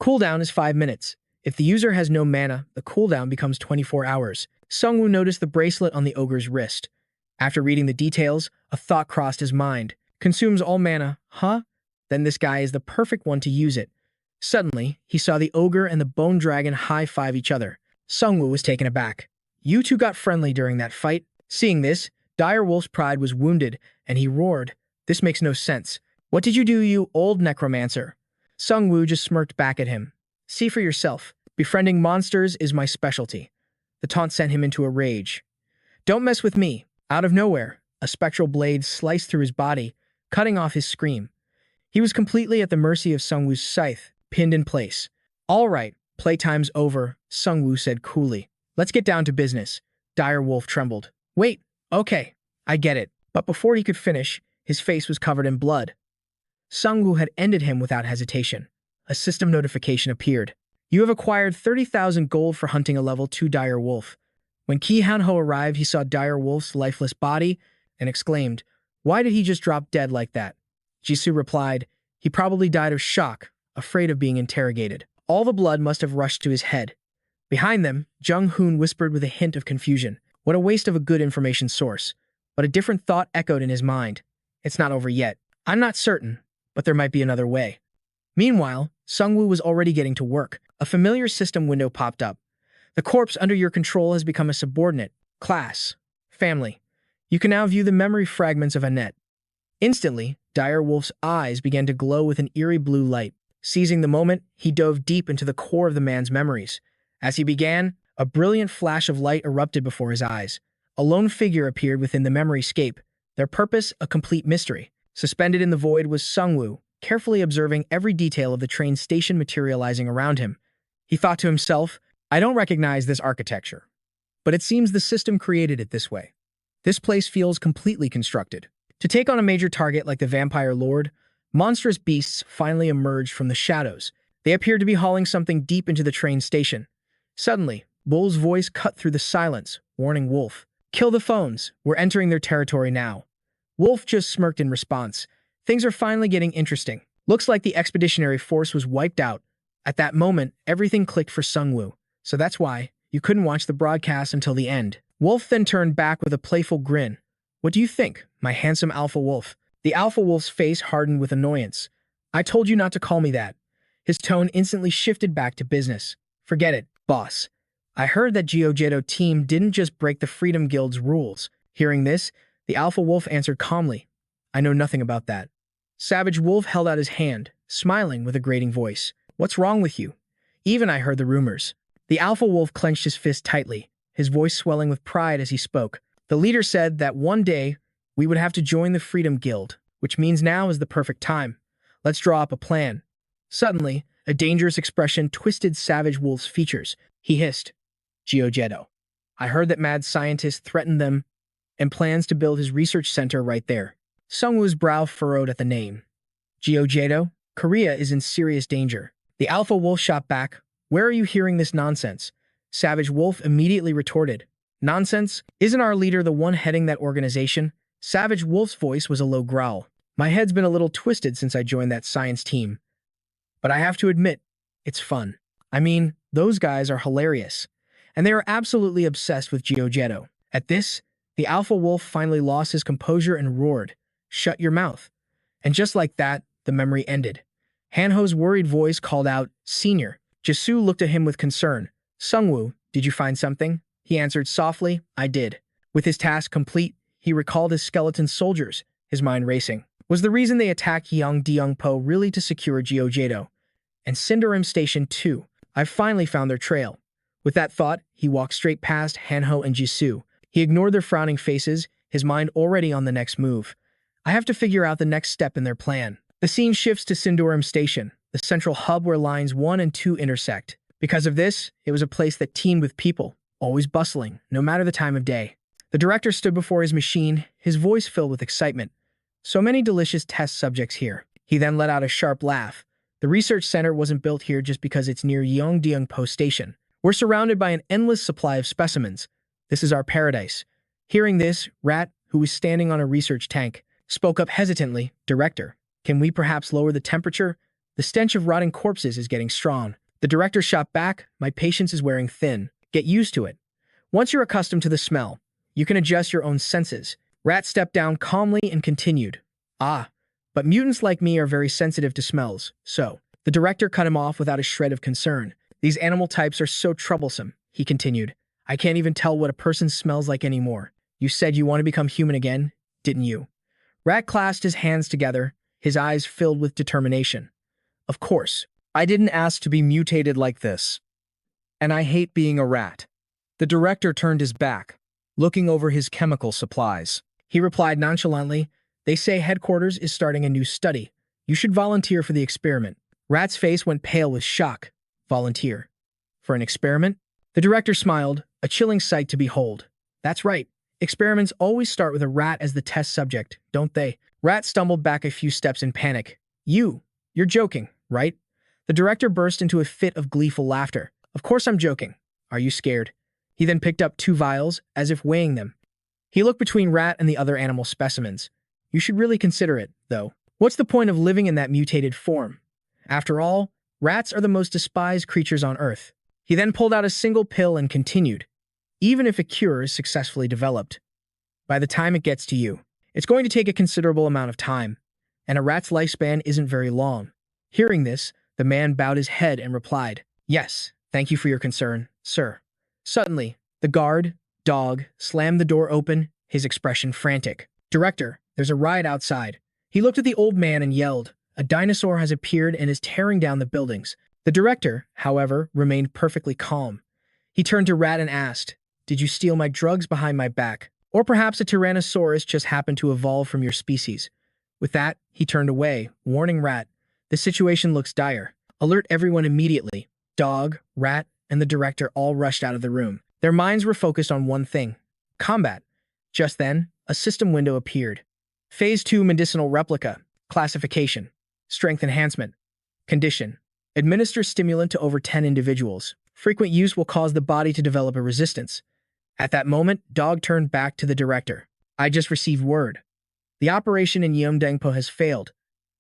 Cooldown is 5 minutes. If the user has no mana, the cooldown becomes 24 hours. Sungwoo noticed the bracelet on the ogre's wrist. After reading the details, a thought crossed his mind. Consumes all mana, huh? Then this guy is the perfect one to use it. Suddenly, he saw the ogre and the bone dragon high-five each other. Sungwoo was taken aback. You two got friendly during that fight. Seeing this, Dire Wolf's pride was wounded, and he roared. This makes no sense. What did you do, you old necromancer? Sungwoo just smirked back at him. See for yourself. Befriending monsters is my specialty. The taunt sent him into a rage. Don't mess with me. Out of nowhere, a spectral blade sliced through his body, cutting off his scream. He was completely at the mercy of Sungwoo's scythe, pinned in place. All right, playtime's over, Sungwoo said coolly. Let's get down to business. Dire Wolf trembled. Wait, okay, I get it. But before he could finish, his face was covered in blood. Sungwoo had ended him without hesitation. A system notification appeared. You have acquired 30,000 gold for hunting a level 2 Dire Wolf. When Ki Han-ho arrived, he saw Dire Wolf's lifeless body and exclaimed, Why did he just drop dead like that? Jisoo replied, He probably died of shock, afraid of being interrogated. All the blood must have rushed to his head. Behind them, Jung Hoon whispered with a hint of confusion. What a waste of a good information source. But a different thought echoed in his mind. It's not over yet. I'm not certain, but there might be another way. Meanwhile, Sungwoo was already getting to work. A familiar system window popped up. The corpse under your control has become a subordinate. Class. Family. You can now view the memory fragments of Annette. Instantly, Dire Wolf's eyes began to glow with an eerie blue light. Seizing the moment, he dove deep into the core of the man's memories. As he began, a brilliant flash of light erupted before his eyes. A lone figure appeared within the memory scape, their purpose a complete mystery. Suspended in the void was Sungwoo, carefully observing every detail of the train station materializing around him. He thought to himself, I don't recognize this architecture, but it seems the system created it this way. This place feels completely constructed. To take on a major target like the Vampire Lord, monstrous beasts finally emerged from the shadows. They appeared to be hauling something deep into the train station. Suddenly, Bull's voice cut through the silence, warning Wolf. Kill the phones. We're entering their territory now. Wolf just smirked in response. Things are finally getting interesting. Looks like the expeditionary force was wiped out. At that moment, everything clicked for Sungwoo. So that's why you couldn't watch the broadcast until the end. Wolf then turned back with a playful grin. What do you think, my handsome alpha wolf? The alpha wolf's face hardened with annoyance. I told you not to call me that. His tone instantly shifted back to business. Forget it, boss. I heard that Geojeto team didn't just break the Freedom Guild's rules. Hearing this, the alpha wolf answered calmly. I know nothing about that. Savage Wolf held out his hand, smiling with a grating voice. What's wrong with you? Even I heard the rumors. The alpha wolf clenched his fist tightly, his voice swelling with pride as he spoke. The leader said that one day we would have to join the Freedom Guild, which means now is the perfect time. Let's draw up a plan. Suddenly, a dangerous expression twisted Savage Wolf's features. He hissed, Geojeto. I heard that mad scientists threatened them and plans to build his research center right there. Sungwoo's brow furrowed at the name. Geojeto, Korea is in serious danger. The alpha wolf shot back. Where are you hearing this nonsense? Savage Wolf immediately retorted. Nonsense? Isn't our leader the one heading that organization? Savage Wolf's voice was a low growl. My head's been a little twisted since I joined that science team. But I have to admit, it's fun. I mean, those guys are hilarious. And they are absolutely obsessed with Geojeto. At this, The alpha wolf finally lost his composure and roared, "Shut your mouth." And just like that, the memory ended. Hanho's worried voice called out, "Senior." Jisoo looked at him with concern. "Sungwoo, did you find something?" He answered softly, "I did." With his task complete, he recalled his skeleton soldiers, his mind racing. Was the reason they attacked Yeongdeungpo really to secure Jeojado? And Sindarim Station 2. I've finally found their trail. With that thought, he walked straight past Hanho and Jisoo. He ignored their frowning faces, his mind already on the next move. I have to figure out the next step in their plan. The scene shifts to Sindarim Station, the central hub where lines 1 and 2 intersect. Because of this, it was a place that teemed with people, always bustling, no matter the time of day. The director stood before his machine, his voice filled with excitement. So many delicious test subjects here. He then let out a sharp laugh. The research center wasn't built here just because it's near Yeongdeungpo Station. We're surrounded by an endless supply of specimens. This is our paradise. Hearing this, Rat, who was standing on a research tank, spoke up hesitantly, "Director, can we perhaps lower the temperature? The stench of rotting corpses is getting strong." The director shot back, "My patience is wearing thin. Get used to it. Once you're accustomed to the smell, you can adjust your own senses." Rat stepped down calmly and continued, "Ah, but mutants like me are very sensitive to smells, so." The director cut him off without a shred of concern. "These animal types are so troublesome," he continued. "I can't even tell what a person smells like anymore. You said you want to become human again, didn't you?" Rat clasped his hands together, his eyes filled with determination. "Of course. I didn't ask to be mutated like this. And I hate being a rat." The director turned his back, looking over his chemical supplies. He replied nonchalantly, "They say headquarters is starting a new study. You should volunteer for the experiment." Rat's face went pale with shock. "Volunteer? For an experiment?" The director smiled, a chilling sight to behold. "That's right. Experiments always start with a rat as the test subject, don't they?" Rat stumbled back a few steps in panic. You're joking, right?" The director burst into a fit of gleeful laughter. "Of course I'm joking. Are you scared?" He then picked up 2 vials, as if weighing them. He looked between Rat and the other animal specimens. "You should really consider it, though. What's the point of living in that mutated form? After all, rats are the most despised creatures on Earth." He then pulled out a single pill and continued, "Even if a cure is successfully developed, by the time it gets to you, it's going to take a considerable amount of time, and a rat's lifespan isn't very long." Hearing this, the man bowed his head and replied, "Yes, thank you for your concern, sir." Suddenly, the guard, Dog, slammed the door open, his expression frantic. "Director, there's a riot outside." He looked at the old man and yelled, "A dinosaur has appeared and is tearing down the buildings." The director, however, remained perfectly calm. He turned to Rat and asked, "Did you steal my drugs behind my back? Or perhaps a Tyrannosaurus just happened to evolve from your species?" With that, he turned away, warning Rat, "The situation looks dire. Alert everyone immediately." Dog, Rat, and the director all rushed out of the room. Their minds were focused on one thing: combat. Just then, a system window appeared. Phase 2 Medicinal Replica. Classification. Strength Enhancement. Condition: administer stimulant to over 10 individuals. Frequent use will cause the body to develop a resistance. At that moment, Dog turned back to the director. "I just received word. The operation in Yeongdeungpo has failed."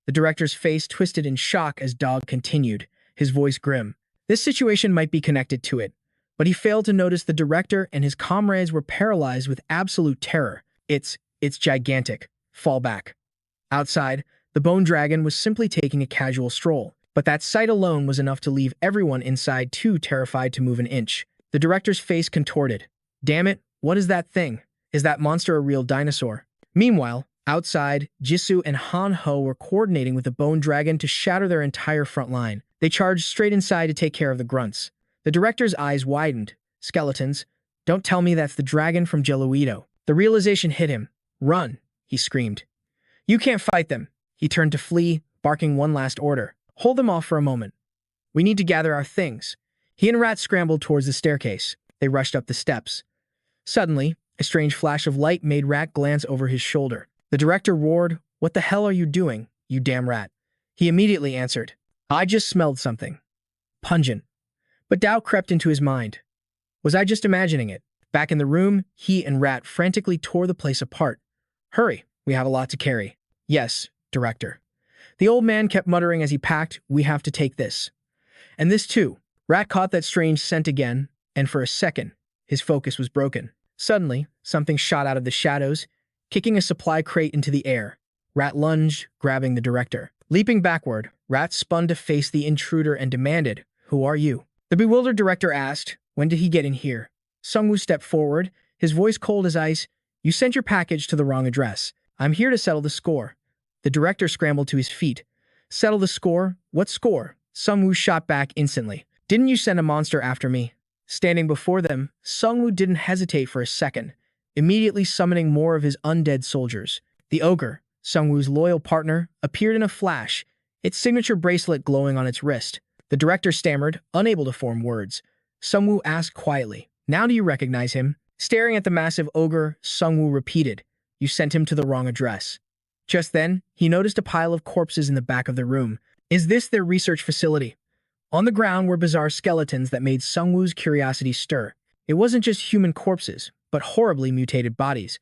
The director's face twisted in shock as Dog continued, his voice grim. This situation might be connected to it, but he failed to notice the director and his comrades were paralyzed with absolute terror. It's gigantic. Fall back." Outside, the bone dragon was simply taking a casual stroll, but that sight alone was enough to leave everyone inside too terrified to move an inch. The director's face contorted. "Damn it, what is that thing? Is that monster a real dinosaur?" Meanwhile, outside, Jisoo and Han-ho were coordinating with the bone dragon to shatter their entire front line. They charged straight inside to take care of the grunts. The director's eyes widened. "Skeletons, don't tell me that's the dragon from Jeluido." The realization hit him. "Run," he screamed. "You can't fight them." He turned to flee, barking one last order. "Hold them off for a moment. We need to gather our things." He and Rat scrambled towards the staircase. They rushed up the steps. Suddenly, a strange flash of light made Rat glance over his shoulder. The director roared, "What the hell are you doing, you damn rat?" He immediately answered, "I just smelled something. Pungent." But doubt crept into his mind. Was I just imagining it? Back in the room, he and Rat frantically tore the place apart. "Hurry, we have a lot to carry." "Yes, director." The old man kept muttering as he packed, "We have to take this. And this too." Rat caught that strange scent again, and for a second, his focus was broken. Suddenly, something shot out of the shadows, kicking a supply crate into the air. Rat lunged, grabbing the director. Leaping backward, Rat spun to face the intruder and demanded, "Who are you?" The bewildered director asked, "When did he get in here?" Sungwoo stepped forward, his voice cold as ice. "You sent your package to the wrong address. I'm here to settle the score." The director scrambled to his feet. "Settle the score? What score?" Sungwoo shot back instantly. "Didn't you send a monster after me?" Standing before them, Sungwoo didn't hesitate for a second, immediately summoning more of his undead soldiers. The ogre, Sungwoo's loyal partner, appeared in a flash, its signature bracelet glowing on its wrist. The director stammered, unable to form words. Sungwoo asked quietly, "Now do you recognize him?" Staring at the massive ogre, Sungwoo repeated, "You sent him to the wrong address." Just then, he noticed a pile of corpses in the back of the room. Is this their research facility? On the ground were bizarre skeletons that made Sungwoo's curiosity stir. It wasn't just human corpses, but horribly mutated bodies.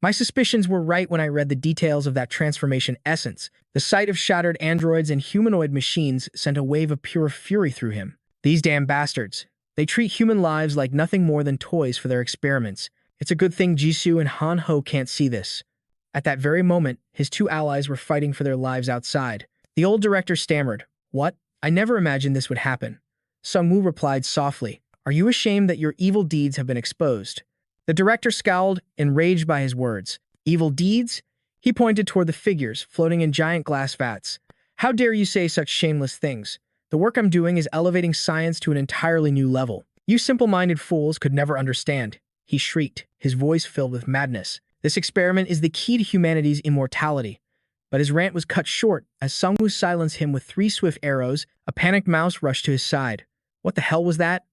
My suspicions were right when I read the details of that transformation essence. The sight of shattered androids and humanoid machines sent a wave of pure fury through him. These damn bastards. They treat human lives like nothing more than toys for their experiments. It's a good thing Jisoo and Han Ho can't see this. At that very moment, his two allies were fighting for their lives outside. The old director stammered, "What? I never imagined this would happen." Sungwoo replied softly, "Are you ashamed that your evil deeds have been exposed?" The director scowled, enraged by his words. "Evil deeds?" He pointed toward the figures floating in giant glass vats. "How dare you say such shameless things? The work I'm doing is elevating science to an entirely new level. You simple-minded fools could never understand." He shrieked, his voice filled with madness. This experiment is the key to humanity's immortality. But his rant was cut short as Sungwoo silenced him with 3 swift arrows. A panicked mouse rushed to his side. "What the hell was that?"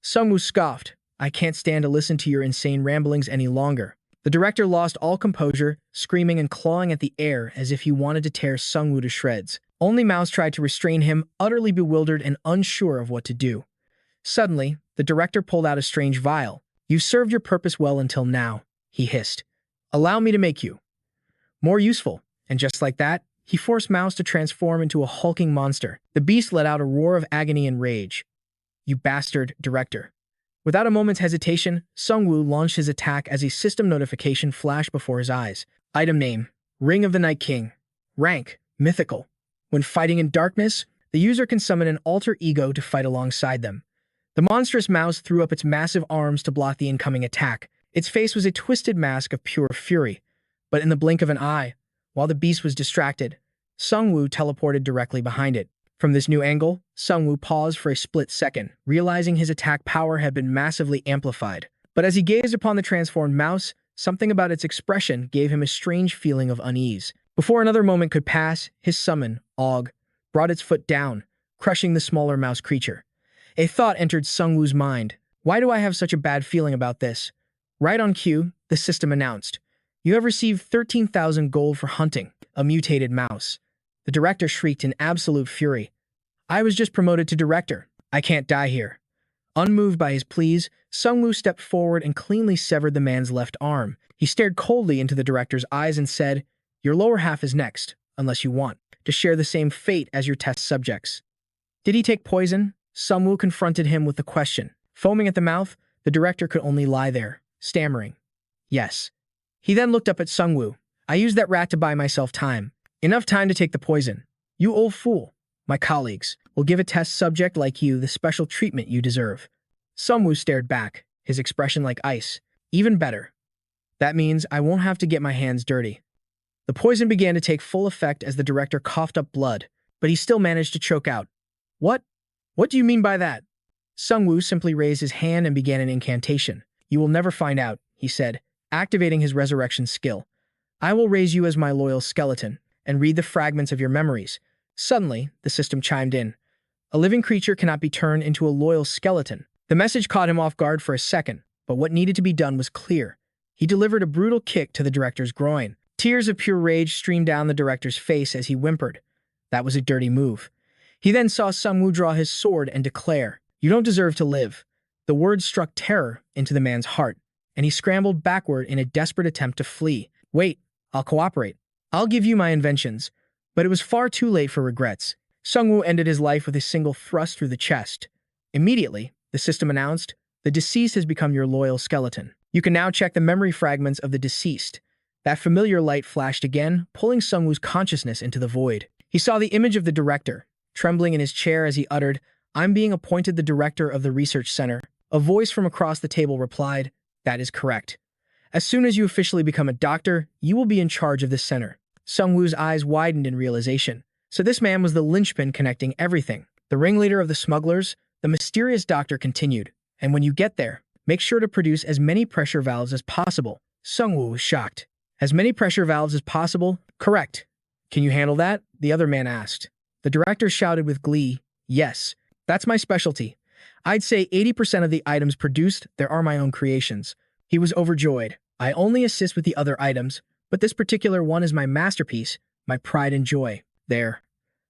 Sungwoo scoffed. "I can't stand to listen to your insane ramblings any longer." The director lost all composure, screaming and clawing at the air as if he wanted to tear Sungwoo to shreds. Only Mouse tried to restrain him, utterly bewildered and unsure of what to do. Suddenly, the director pulled out a strange vial. "You've served your purpose well until now," he hissed. "Allow me to make you more useful." And just like that, he forced Mouse to transform into a hulking monster. The beast let out a roar of agony and rage. "You bastard, director." Without a moment's hesitation, Sungwoo launched his attack as a system notification flashed before his eyes. Item name: Ring of the Night King. Rank: Mythical. When fighting in darkness, the user can summon an alter ego to fight alongside them. The monstrous mouse threw up its massive arms to block the incoming attack. Its face was a twisted mask of pure fury. But in the blink of an eye, while the beast was distracted, Sungwoo teleported directly behind it. From this new angle, Sungwoo paused for a split second, realizing his attack power had been massively amplified. But as he gazed upon the transformed mouse, something about its expression gave him a strange feeling of unease. Before another moment could pass, his summon, Og, brought its foot down, crushing the smaller mouse creature. A thought entered Sungwoo's mind. Why do I have such a bad feeling about this? Right on cue, the system announced, "You have received 13,000 gold for hunting a mutated mouse." The director shrieked in absolute fury. "I was just promoted to director. I can't die here." Unmoved by his pleas, Sungwoo stepped forward and cleanly severed the man's left arm. He stared coldly into the director's eyes and said, "Your lower half is next, unless you want to share the same fate as your test subjects." Did he take poison? Sungwoo confronted him with the question. Foaming at the mouth, the director could only lie there, stammering, "Yes." He then looked up at Sungwoo. "I used that rat to buy myself time. Enough time to take the poison. You old fool. My colleagues will give a test subject like you the special treatment you deserve." Sungwoo stared back, his expression like ice. "Even better. That means I won't have to get my hands dirty." The poison began to take full effect as the director coughed up blood, but he still managed to choke out. What? What do you mean by that?" Sungwoo simply raised his hand and began an incantation. "You will never find out," he said, activating his resurrection skill. "I will raise you as my loyal skeleton and read the fragments of your memories." Suddenly, the system chimed in. "A living creature cannot be turned into a loyal skeleton." The message caught him off guard for a second, but what needed to be done was clear. He delivered a brutal kick to the director's groin. Tears of pure rage streamed down the director's face as he whimpered. That was a dirty move. He then saw Sungwoo draw his sword and declare, "You don't deserve to live." The words struck terror into the man's heart, and he scrambled backward in a desperate attempt to flee. "Wait, I'll cooperate. I'll give you my inventions." But it was far too late for regrets. Sungwoo ended his life with a single thrust through the chest. Immediately, the system announced, "The deceased has become your loyal skeleton. You can now check the memory fragments of the deceased. That familiar light flashed again, pulling Sungwoo's consciousness into the void. He saw the image of the director, trembling in his chair as he uttered, "I'm being appointed the director of the research center." A voice from across the table replied, "That is correct. As soon as you officially become a doctor, you will be in charge of this center." Sungwoo's eyes widened in realization. So this man was the linchpin connecting everything. The ringleader of the smugglers, the mysterious doctor continued, "And when you get there, make sure to produce as many pressure valves as possible." Sungwoo was shocked. "As many pressure valves as possible?" "Correct. Can you handle that?" the other man asked. The director shouted with glee, "Yes, that's my specialty. I'd say 80% of the items produced there are my own creations." He was overjoyed. "I only assist with the other items, but this particular one is my masterpiece, my pride and joy." "There.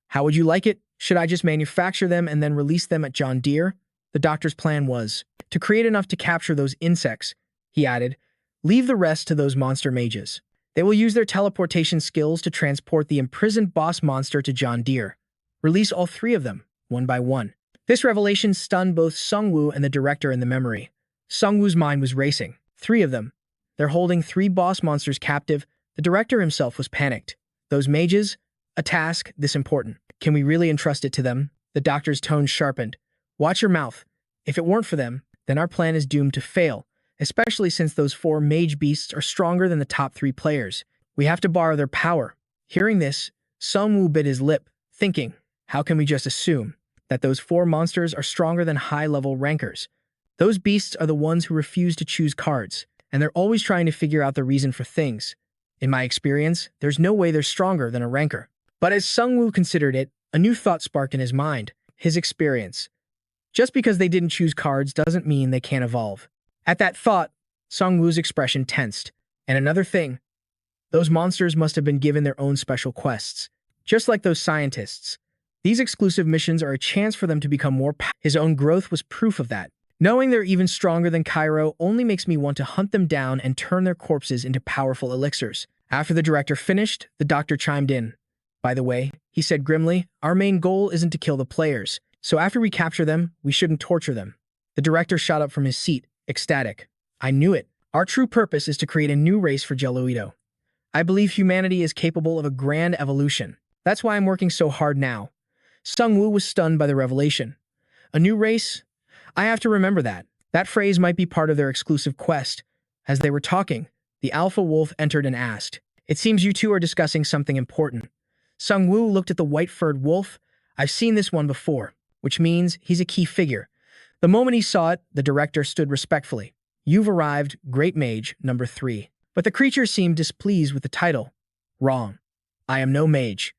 How would you like it? Should I just manufacture them and then release them at John Deere?" The doctor's plan was to create enough to capture those insects. He added, "Leave the rest to those monster mages. They will use their teleportation skills to transport the imprisoned boss monster to John Deere. Release all 3 of them, one by one." This revelation stunned both Sungwoo and the director in the memory. Sungwoo's mind was racing. 3 of them. They're holding 3 boss monsters captive. The director himself was panicked. Those mages? A task this important. Can we really entrust it to them? The doctor's tone sharpened. "Watch your mouth. If it weren't for them, then our plan is doomed to fail, especially since those 4 mage beasts are stronger than the top 3 players. We have to borrow their power." Hearing this, Sungwoo bit his lip, thinking, how can we just assume that those 4 monsters are stronger than high-level rankers? Those beasts are the ones who refuse to choose cards, and they're always trying to figure out the reason for things. In my experience, there's no way they're stronger than a ranker. But as Sungwoo considered it, a new thought sparked in his mind, his experience. Just because they didn't choose cards doesn't mean they can't evolve. At that thought, Sungwoo's expression tensed. And another thing, those monsters must have been given their own special quests. Just like those scientists. These exclusive missions are a chance for them to become more powerful. His own growth was proof of that. Knowing they're even stronger than Cairo only makes me want to hunt them down and turn their corpses into powerful elixirs. After the director finished, the doctor chimed in. "By the way," he said grimly, "our main goal isn't to kill the players. So after we capture them, we shouldn't torture them." The director shot up from his seat, ecstatic. "I knew it. Our true purpose is to create a new race for Geloido. I believe humanity is capable of a grand evolution. That's why I'm working so hard now." Sungwoo was stunned by the revelation. "A new race? I have to remember that." That phrase might be part of their exclusive quest. As they were talking, the alpha wolf entered and asked, "It seems you two are discussing something important." Sungwoo looked at the white-furred wolf. "I've seen this one before," which means he's a key figure. The moment he saw it, the director stood respectfully. "You've arrived, Great Mage, number 3. But the creature seemed displeased with the title. "Wrong. I am no mage."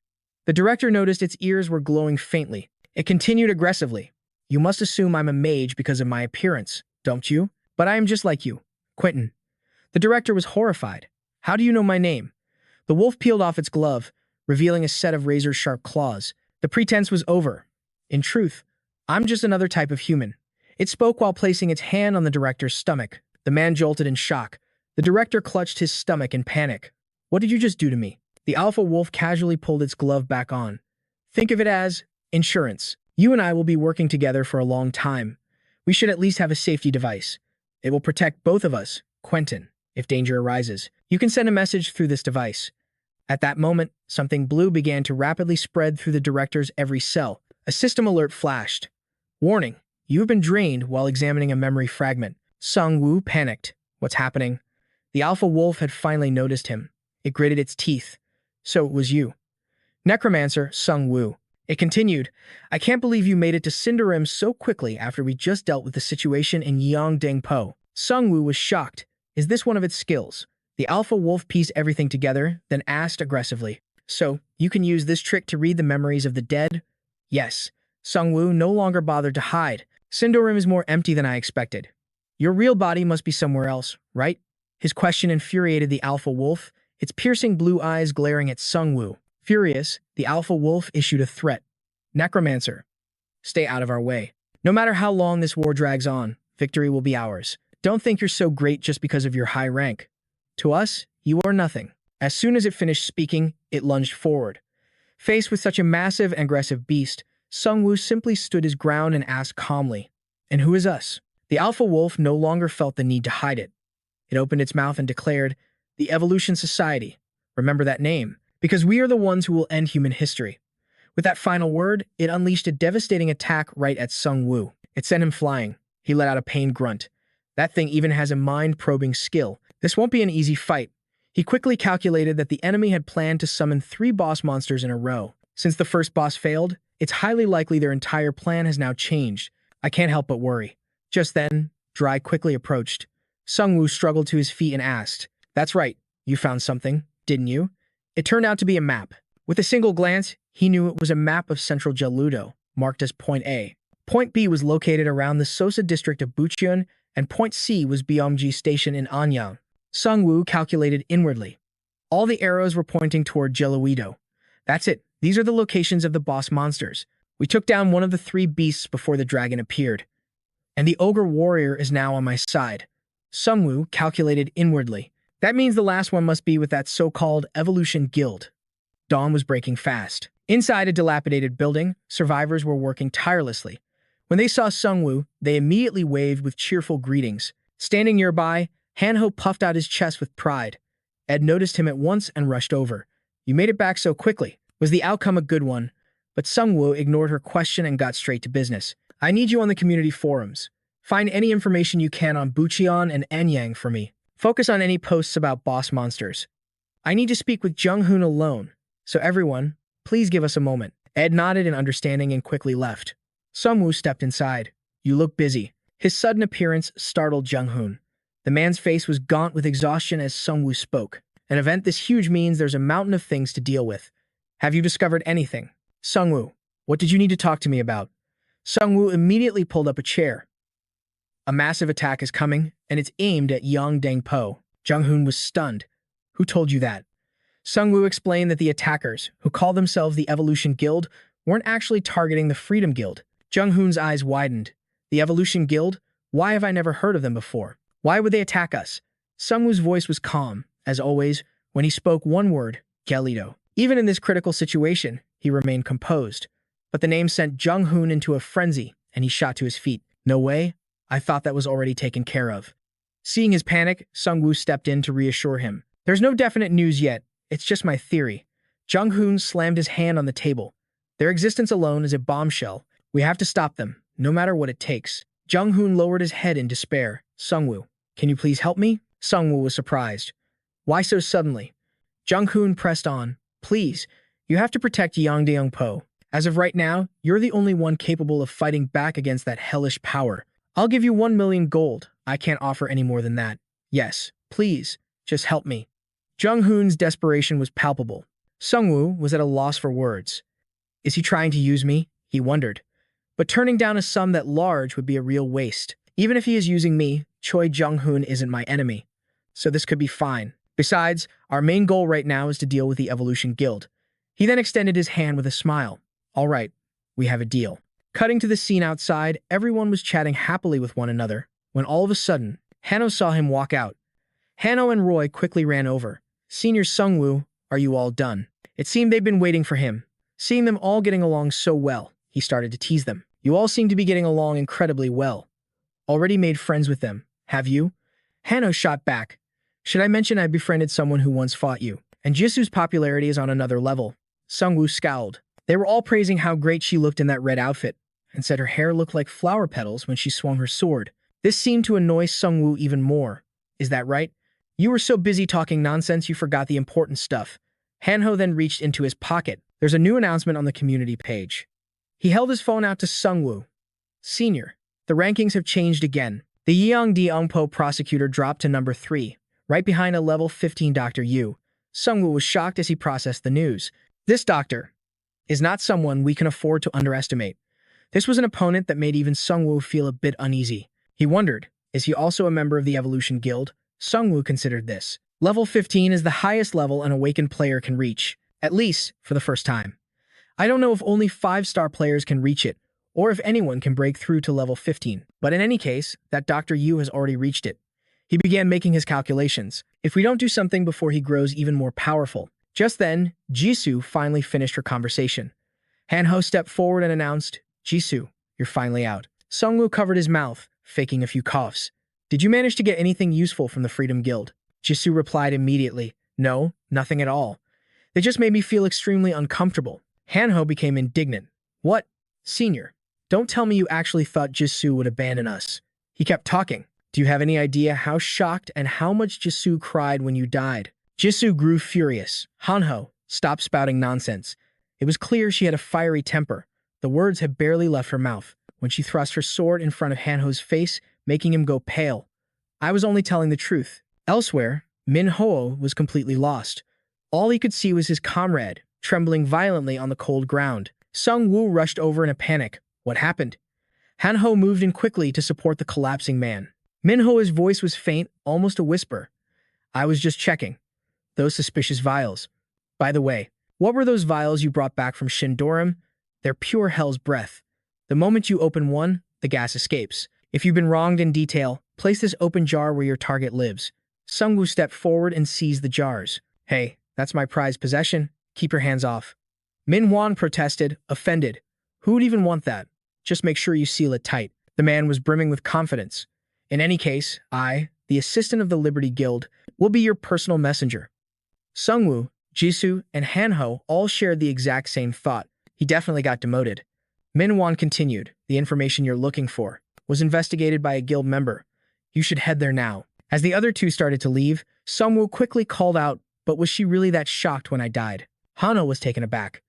The director noticed its ears were glowing faintly. It continued aggressively. "You must assume I'm a mage because of my appearance, don't you? But I am just like you, Quentin." The director was horrified. "How do you know my name?" The wolf peeled off its glove, revealing a set of razor-sharp claws. The pretense was over. "In truth, I'm just another type of human." It spoke while placing its hand on the director's stomach. The man jolted in shock. The director clutched his stomach in panic. "What did you just do to me?" The alpha wolf casually pulled its glove back on. "Think of it as insurance. You and I will be working together for a long time. We should at least have a safety device. It will protect both of us, Quentin, if danger arises. You can send a message through this device." At that moment, something blue began to rapidly spread through the director's every cell. A system alert flashed. "Warning, you have been drained while examining a memory fragment." Sungwoo panicked. "What's happening?" The alpha wolf had finally noticed him. It gritted its teeth. "So it was you. Necromancer, Sungwoo." It continued, "I can't believe you made it to Cinderim so quickly after we just dealt with the situation in Yongdengpo." Sungwoo was shocked. Is this one of its skills? The alpha wolf pieced everything together, then asked aggressively, "So, you can use this trick to read the memories of the dead?" "Yes." Sungwoo no longer bothered to hide. "Cinderim is more empty than I expected. Your real body must be somewhere else, right?" His question infuriated the alpha wolf, its piercing blue eyes glaring at Sungwoo. Furious, the alpha wolf issued a threat. "Necromancer, stay out of our way. No matter how long this war drags on, victory will be ours. Don't think you're so great just because of your high rank. To us, you are nothing." As soon as it finished speaking, it lunged forward. Faced with such a massive and aggressive beast, Sungwoo simply stood his ground and asked calmly, "And who is us?" The alpha wolf no longer felt the need to hide it. It opened its mouth and declared, "The Evolution Society. Remember that name, because we are the ones who will end human history." With that final word, it unleashed a devastating attack right at Sung Woo. It sent him flying. He let out a pained grunt. That thing even has a mind-probing skill. This won't be an easy fight. He quickly calculated that the enemy had planned to summon 3 boss monsters in a row. Since the first boss failed, it's highly likely their entire plan has now changed. I can't help but worry. Just then, Dry quickly approached. Sung Woo struggled to his feet and asked, "That's right, you found something, didn't you?" It turned out to be a map. With a single glance, he knew it was a map of Central Geludo, marked as Point A. Point B was located around the Sosa district of Bucheon, and Point C was Byomji Station in Anyang. Sung Woo calculated inwardly. All the arrows were pointing toward Geluido. That's it. These are the locations of the boss monsters. We took down one of the 3 beasts before the dragon appeared. And the ogre warrior is now on my side. Sung Woo calculated inwardly. That means the last one must be with that so-called Evolution Guild. Dawn was breaking fast. Inside a dilapidated building, survivors were working tirelessly. When they saw Sung Woo, they immediately waved with cheerful greetings. Standing nearby, Hanho puffed out his chest with pride. Ed noticed him at once and rushed over. "You made it back so quickly. Was the outcome a good one?" But Sung Woo ignored her question and got straight to business. "I need you on the community forums. Find any information you can on Bucheon and Anyang for me. Focus on any posts about boss monsters. I need to speak with Jung-hoon alone. So everyone, please give us a moment." Ed nodded in understanding and quickly left. Sung Woo stepped inside. "You look busy." His sudden appearance startled Jung-hoon. The man's face was gaunt with exhaustion as Sung Woo spoke. "An event this huge means there's a mountain of things to deal with. Have you discovered anything?" "Sung Woo, what did you need to talk to me about?" Sung Woo immediately pulled up a chair. "A massive attack is coming, and it's aimed at Yang Dangpo." Jung-hoon was stunned. "Who told you that?" Sung Woo explained that the attackers, who call themselves the Evolution Guild, weren't actually targeting the Freedom Guild. Jung-hoon's eyes widened. "The Evolution Guild? Why have I never heard of them before? Why would they attack us?" Sung Woo's voice was calm, as always, when he spoke one word, Gelido. Even in this critical situation, he remained composed. But the name sent Jung-hoon into a frenzy, and he shot to his feet. "No way. I thought that was already taken care of." Seeing his panic, Sung Woo stepped in to reassure him. "There's no definite news yet. It's just my theory." Jung-hoon slammed his hand on the table. "Their existence alone is a bombshell. We have to stop them, no matter what it takes." Jung-hoon lowered his head in despair. "Sung Woo, can you please help me?" Sung Woo was surprised. "Why so suddenly?" Jung-hoon pressed on. "Please, you have to protect Yang Dangpo. As of right now, you're the only one capable of fighting back against that hellish power. I'll give you 1 million gold. I can't offer any more than that. Yes, please, just help me." Jung-hoon's desperation was palpable. Sung Woo was at a loss for words. Is he trying to use me? He wondered. But turning down a sum that large would be a real waste. Even if he is using me, Choi Jung-hoon isn't my enemy. So this could be fine. Besides, our main goal right now is to deal with the Evolution Guild. He then extended his hand with a smile. "All right, we have a deal." Cutting to the scene outside, everyone was chatting happily with one another, when all of a sudden, Hanno saw him walk out. Hanno and Roy quickly ran over. "Senior Sung Woo, are you all done?" It seemed they'd been waiting for him. Seeing them all getting along so well, he started to tease them. "You all seem to be getting along incredibly well. Already made friends with them, have you?" Hanno shot back. "Should I mention I befriended someone who once fought you? And Jisu's popularity is on another level." Sung Woo scowled. They were all praising how great she looked in that red outfit, and said her hair looked like flower petals when she swung her sword. This seemed to annoy Sung Woo even more. "Is that right? You were so busy talking nonsense you forgot the important stuff." Hanho then reached into his pocket. "There's a new announcement on the community page." He held his phone out to Sung Woo. "Senior, the rankings have changed again. The Yeong Deongpo prosecutor dropped to number 3, right behind a level 15 Dr. Yu." Sung Woo was shocked as he processed the news. This doctor is not someone we can afford to underestimate. This was an opponent that made even Sung Woo feel a bit uneasy. He wondered, is he also a member of the Evolution Guild? Sung Woo considered this. Level 15 is the highest level an awakened player can reach, at least for the first time. I don't know if only 5-star players can reach it, or if anyone can break through to level 15. But in any case, that Dr. Yu has already reached it. He began making his calculations. If we don't do something before he grows even more powerful. Just then, Jisoo finally finished her conversation. Hanho stepped forward and announced, "Jisoo, you're finally out." Sung Woo covered his mouth, faking a few coughs. Did you manage to get anything useful from the Freedom Guild? Jisoo replied immediately, no, nothing at all. They just made me feel extremely uncomfortable. Hanho became indignant. What? Senior, don't tell me you actually thought Jisoo would abandon us. He kept talking. Do you have any idea how shocked and how much Jisoo cried when you died? Jisoo grew furious. Hanho, stop spouting nonsense. It was clear she had a fiery temper. The words had barely left her mouth when she thrust her sword in front of Hanho's face, making him go pale. I was only telling the truth. Elsewhere, Manhwa was completely lost. All he could see was his comrade, trembling violently on the cold ground. Sung-woo rushed over in a panic. What happened? Hanho moved in quickly to support the collapsing man. Manhwa's voice was faint, almost a whisper. I was just checking. Those suspicious vials. By the way, what were those vials you brought back from Shindoram? They're pure hell's breath. The moment you open one, the gas escapes. If you've been wronged in detail, place this open jar where your target lives. Sung-woo stepped forward and seized the jars. Hey, that's my prized possession. Keep your hands off. Min-hwan protested, offended. Who would even want that? Just make sure you seal it tight. The man was brimming with confidence. In any case, I, the assistant of the Liberty Guild, will be your personal messenger. Sung-woo, Jisoo, and Hanho all shared the exact same thought. He definitely got demoted. Min-hwan continued. The information you're looking for was investigated by a guild member. You should head there now. As the other two started to leave, Sung-woo quickly called out, but was she really that shocked when I died? Hanho was taken aback.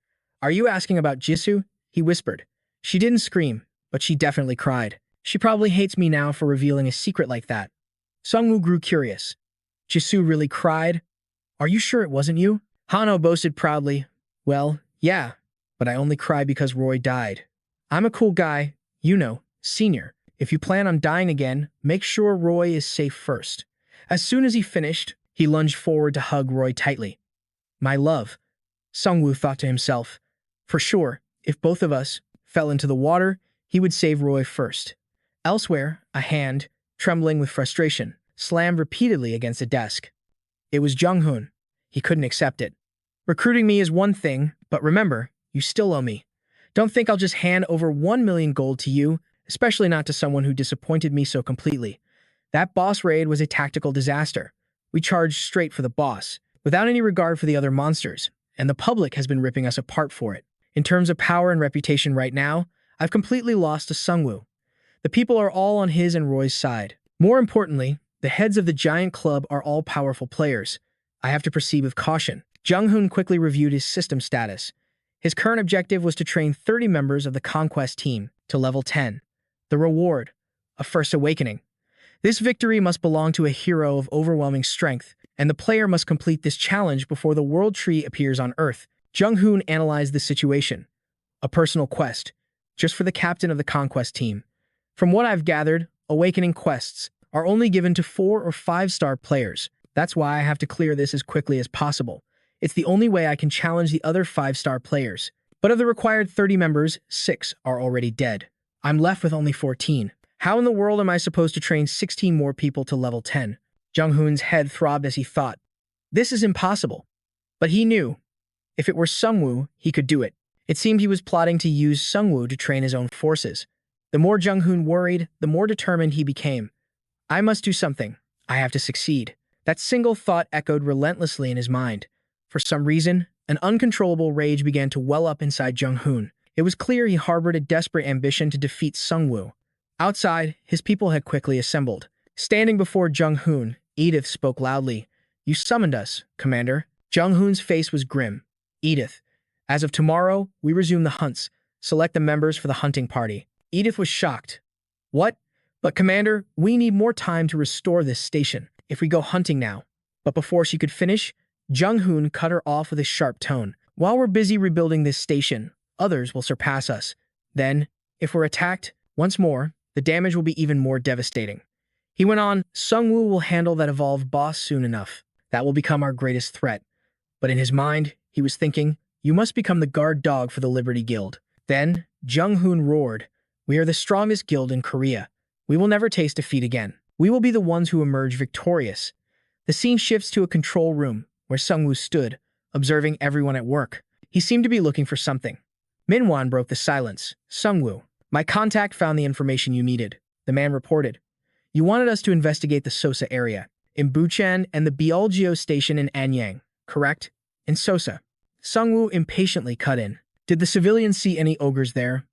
Are you asking about Jisoo? He whispered. She didn't scream, but she definitely cried. She probably hates me now for revealing a secret like that. Sung-woo grew curious. Jisoo really cried? Are you sure it wasn't you? Hanho boasted proudly. Well, yeah, but I only cried because Roy died. I'm a cool guy, you know, senior. If you plan on dying again, make sure Roy is safe first. As soon as he finished, he lunged forward to hug Roy tightly. My love, Sung-woo thought to himself. For sure, if both of us fell into the water, he would save Roy first. Elsewhere, a hand, trembling with frustration, slammed repeatedly against a desk. It was Jung-hoon. He couldn't accept it. Recruiting me is one thing, but remember, you still owe me. Don't think I'll just hand over 1 million gold to you, especially not to someone who disappointed me so completely. That boss raid was a tactical disaster. We charged straight for the boss, without any regard for the other monsters, and the public has been ripping us apart for it. In terms of power and reputation right now, I've completely lost to Sung-woo. The people are all on his and Roy's side. More importantly, the heads of the giant club are all powerful players. I have to proceed with caution. Jung-hoon quickly reviewed his system status. His current objective was to train 30 members of the Conquest team to level 10. The reward, a first awakening. This victory must belong to a hero of overwhelming strength, and the player must complete this challenge before the world tree appears on Earth. Jung-hoon analyzed the situation. A personal quest, just for the captain of the Conquest team. From what I've gathered, awakening quests are only given to 4 or 5-star players. That's why I have to clear this as quickly as possible. It's the only way I can challenge the other 5-star players. But of the required 30 members, 6 are already dead. I'm left with only 14. How in the world am I supposed to train 16 more people to level 10? Jung-hoon's head throbbed as he thought. This is impossible. But he knew. If it were Sung-woo, he could do it. It seemed he was plotting to use Sung-woo to train his own forces. The more Jung-hoon worried, the more determined he became. I must do something. I have to succeed. That single thought echoed relentlessly in his mind. For some reason, an uncontrollable rage began to well up inside Jung-hoon. It was clear he harbored a desperate ambition to defeat Sung-woo. Outside, his people had quickly assembled. Standing before Jung-hoon, Edith spoke loudly. You summoned us, Commander. Jung-hoon's face was grim. Edith, as of tomorrow, we resume the hunts. Select the members for the hunting party. Edith was shocked. What? But Commander, we need more time to restore this station. If we go hunting now. But before she could finish, Jung-hoon cut her off with a sharp tone. While we're busy rebuilding this station, others will surpass us. Then, if we're attacked, once more, the damage will be even more devastating. He went on, Sung-woo will handle that evolved boss soon enough. That will become our greatest threat. But in his mind, he was thinking, you must become the guard dog for the Liberty Guild. Then, Jung-hoon roared, we are the strongest guild in Korea. We will never taste defeat again. We will be the ones who emerge victorious. The scene shifts to a control room, where Sung-woo stood, observing everyone at work. He seemed to be looking for something. Min-hwan broke the silence. Sung-woo, my contact found the information you needed, the man reported. You wanted us to investigate the Sosa area, in Buchan and the Biolgio station in Anyang, correct? In Sosa. Sungwoo impatiently cut in. Did the civilians see any ogres there?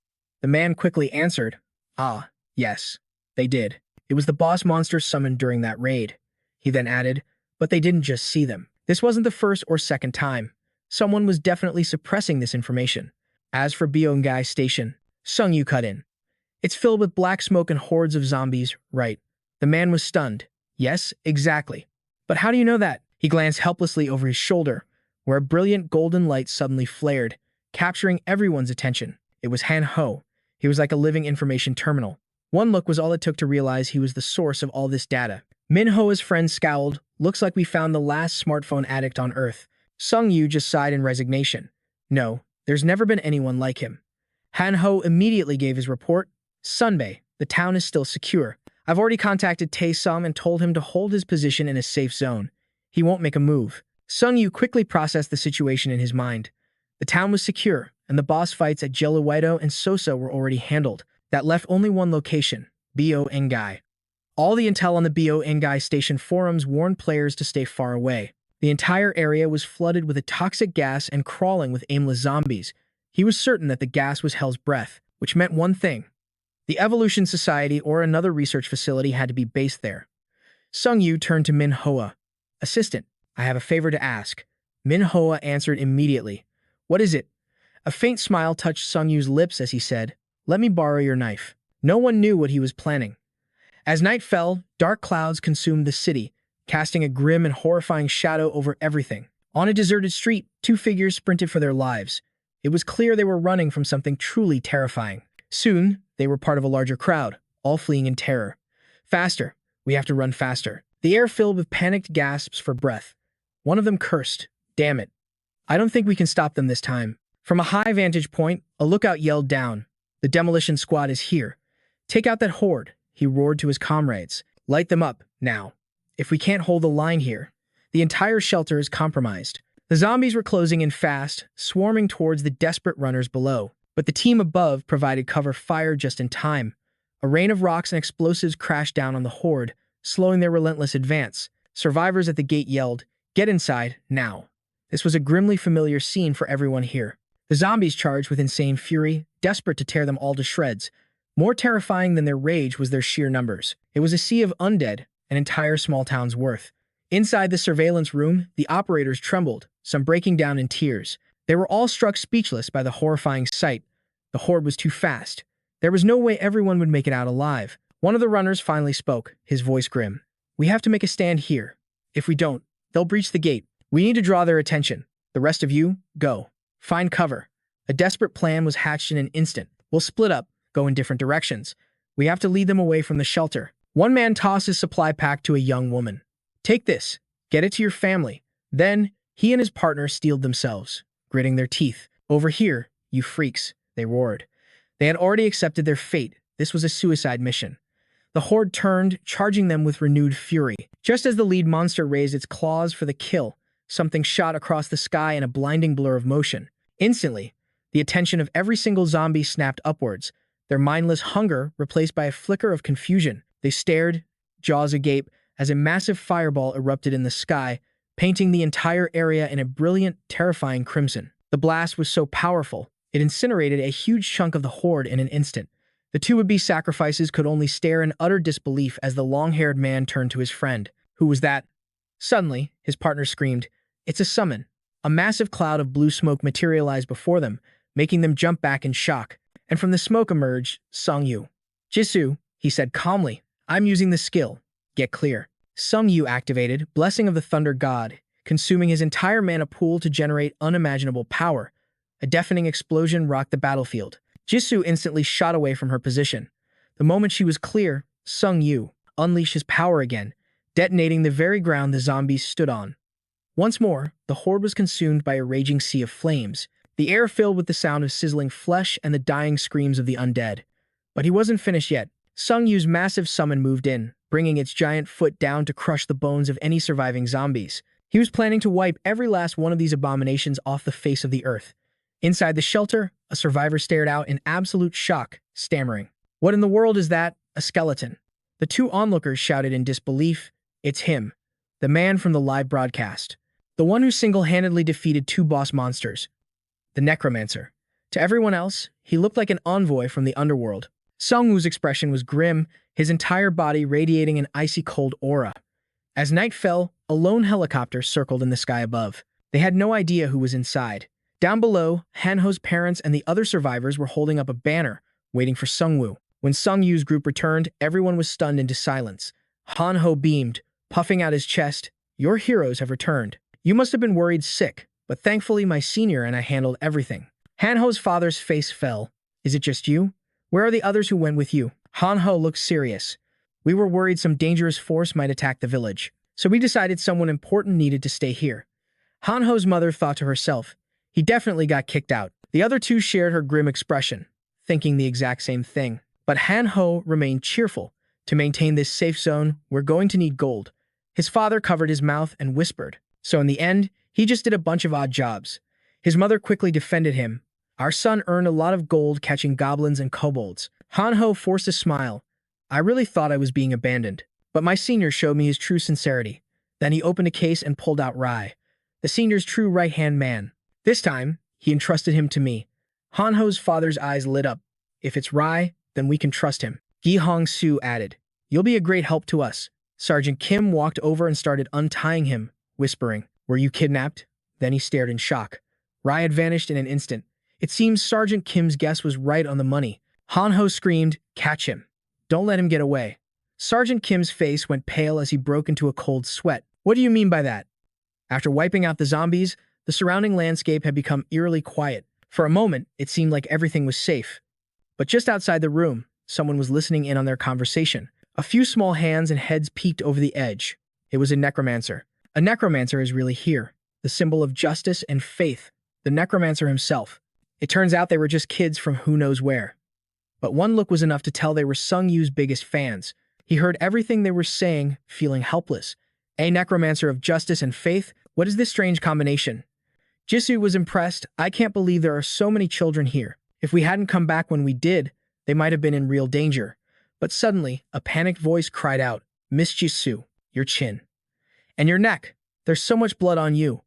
The man quickly answered, Ah, yes, they did. It was the boss monsters summoned during that raid. He then added, but they didn't just see them. This wasn't the first or second time. Someone was definitely suppressing this information. As for Byongai Station, Sungyu cut in. It's filled with black smoke and hordes of zombies, right? The man was stunned. Yes, exactly. But how do you know that? He glanced helplessly over his shoulder, where a brilliant golden light suddenly flared, capturing everyone's attention. It was Han Ho. He was like a living information terminal. One look was all it took to realize he was the source of all this data. Min Ho's friend scowled. Looks like we found the last smartphone addict on Earth. Sung Yu just sighed in resignation. No, there's never been anyone like him. Han Ho immediately gave his report. Sunbae, the town is still secure. I've already contacted Tae Sum and told him to hold his position in a safe zone. He won't make a move. Sung Yu quickly processed the situation in his mind. The town was secure, and the boss fights at Jeluido and Sosa were already handled. That left only one location, Bo Ngai. All the intel on the Bo Ngai station forums warned players to stay far away. The entire area was flooded with a toxic gas and crawling with aimless zombies. He was certain that the gas was Hell's Breath, which meant one thing. The Evolution Society or another research facility had to be based there. Sung Yu turned to Min Hoa. Assistant, I have a favor to ask. Min Hoa answered immediately. What is it? A faint smile touched Sung Yu's lips as he said, Let me borrow your knife. No one knew what he was planning. As night fell, dark clouds consumed the city, casting a grim and horrifying shadow over everything. On a deserted street, two figures sprinted for their lives. It was clear they were running from something truly terrifying. Soon, they were part of a larger crowd, all fleeing in terror. Faster. We have to run faster. The air filled with panicked gasps for breath. One of them cursed. Damn it. I don't think we can stop them this time. From a high vantage point, a lookout yelled down. The demolition squad is here. Take out that horde, he roared to his comrades. Light them up, now. If we can't hold the line here, the entire shelter is compromised. The zombies were closing in fast, swarming towards the desperate runners below. But the team above provided cover fire just in time. A rain of rocks and explosives crashed down on the horde, slowing their relentless advance. Survivors at the gate yelled, Get inside, now. This was a grimly familiar scene for everyone here. The zombies charged with insane fury, desperate to tear them all to shreds. More terrifying than their rage was their sheer numbers. It was a sea of undead, an entire small town's worth. Inside the surveillance room, the operators trembled, some breaking down in tears. They were all struck speechless by the horrifying sight. The horde was too fast. There was no way everyone would make it out alive. One of the runners finally spoke, his voice grim. We have to make a stand here. If we don't, they'll breach the gate. We need to draw their attention. The rest of you, go. Find cover. A desperate plan was hatched in an instant. We'll split up, go in different directions. We have to lead them away from the shelter. One man tossed his supply pack to a young woman. Take this. Get it to your family. Then, he and his partner steeled themselves, gritting their teeth. Over here, you freaks, they roared. They had already accepted their fate. This was a suicide mission. The horde turned, charging them with renewed fury. Just as the lead monster raised its claws for the kill, something shot across the sky in a blinding blur of motion. Instantly, the attention of every single zombie snapped upwards, their mindless hunger replaced by a flicker of confusion. They stared, jaws agape, as a massive fireball erupted in the sky, painting the entire area in a brilliant, terrifying crimson. The blast was so powerful, it incinerated a huge chunk of the horde in an instant. The two would-be sacrifices could only stare in utter disbelief as the long-haired man turned to his friend. Who was that? Suddenly, his partner screamed, It's a summon. A massive cloud of blue smoke materialized before them, making them jump back in shock. And from the smoke emerged Sung Yu. Jisoo, he said calmly, I'm using the skill. Get clear. Sung Yu activated Blessing of the Thunder God, consuming his entire mana pool to generate unimaginable power. A deafening explosion rocked the battlefield. Jisoo instantly shot away from her position. The moment she was clear, Sung Yu unleashed his power again, detonating the very ground the zombies stood on. Once more, the horde was consumed by a raging sea of flames, the air filled with the sound of sizzling flesh and the dying screams of the undead. But he wasn't finished yet. Sung Yu's massive summon moved in, bringing its giant foot down to crush the bones of any surviving zombies. He was planning to wipe every last one of these abominations off the face of the earth. Inside the shelter, a survivor stared out in absolute shock, stammering. What in the world is that? A skeleton. The two onlookers shouted in disbelief, "It's him, the man from the live broadcast. The one who single-handedly defeated two boss monsters, the Necromancer." To everyone else, he looked like an envoy from the underworld. Sungwoo's expression was grim, his entire body radiating an icy cold aura. As night fell, a lone helicopter circled in the sky above. They had no idea who was inside. Down below, Hanho's parents and the other survivors were holding up a banner, waiting for Sungwoo. When Sungyu's group returned, everyone was stunned into silence. Hanho beamed, puffing out his chest. "Your heroes have returned. You must have been worried sick, but thankfully my senior and I handled everything." Hanho's father's face fell. "Is it just you? Where are the others who went with you?" Hanho looked serious. "We were worried some dangerous force might attack the village, so we decided someone important needed to stay here." Hanho's mother thought to herself, "He definitely got kicked out." The other two shared her grim expression, thinking the exact same thing. But Hanho remained cheerful. "To maintain this safe zone, we're going to need gold." His father covered his mouth and whispered. So in the end, he just did a bunch of odd jobs. His mother quickly defended him. "Our son earned a lot of gold catching goblins and kobolds." Hanho forced a smile. "I really thought I was being abandoned. But my senior showed me his true sincerity." Then he opened a case and pulled out Rai, the senior's true right-hand man. This time, he entrusted him to me. Hanho's father's eyes lit up. "If it's Rai, then we can trust him." Gi Hong-soo added, "You'll be a great help to us." Sergeant Kim walked over and started untying him, whispering, "Were you kidnapped?" Then he stared in shock. Rai had vanished in an instant. It seems Sergeant Kim's guess was right on the money. Hanho screamed, "Catch him. Don't let him get away." Sergeant Kim's face went pale as he broke into a cold sweat. "What do you mean by that?" After wiping out the zombies, the surrounding landscape had become eerily quiet. For a moment, it seemed like everything was safe. But just outside the room, someone was listening in on their conversation. A few small hands and heads peeked over the edge. It was a necromancer. A necromancer is really here, the symbol of justice and faith, the necromancer himself. It turns out they were just kids from who knows where. But one look was enough to tell they were Sungyu's biggest fans. He heard everything they were saying, feeling helpless. A necromancer of justice and faith? What is this strange combination? Jisoo was impressed. "I can't believe there are so many children here. If we hadn't come back when we did, they might have been in real danger." But suddenly, a panicked voice cried out, "Miss Jisoo, your chin. And your neck. There's so much blood on you."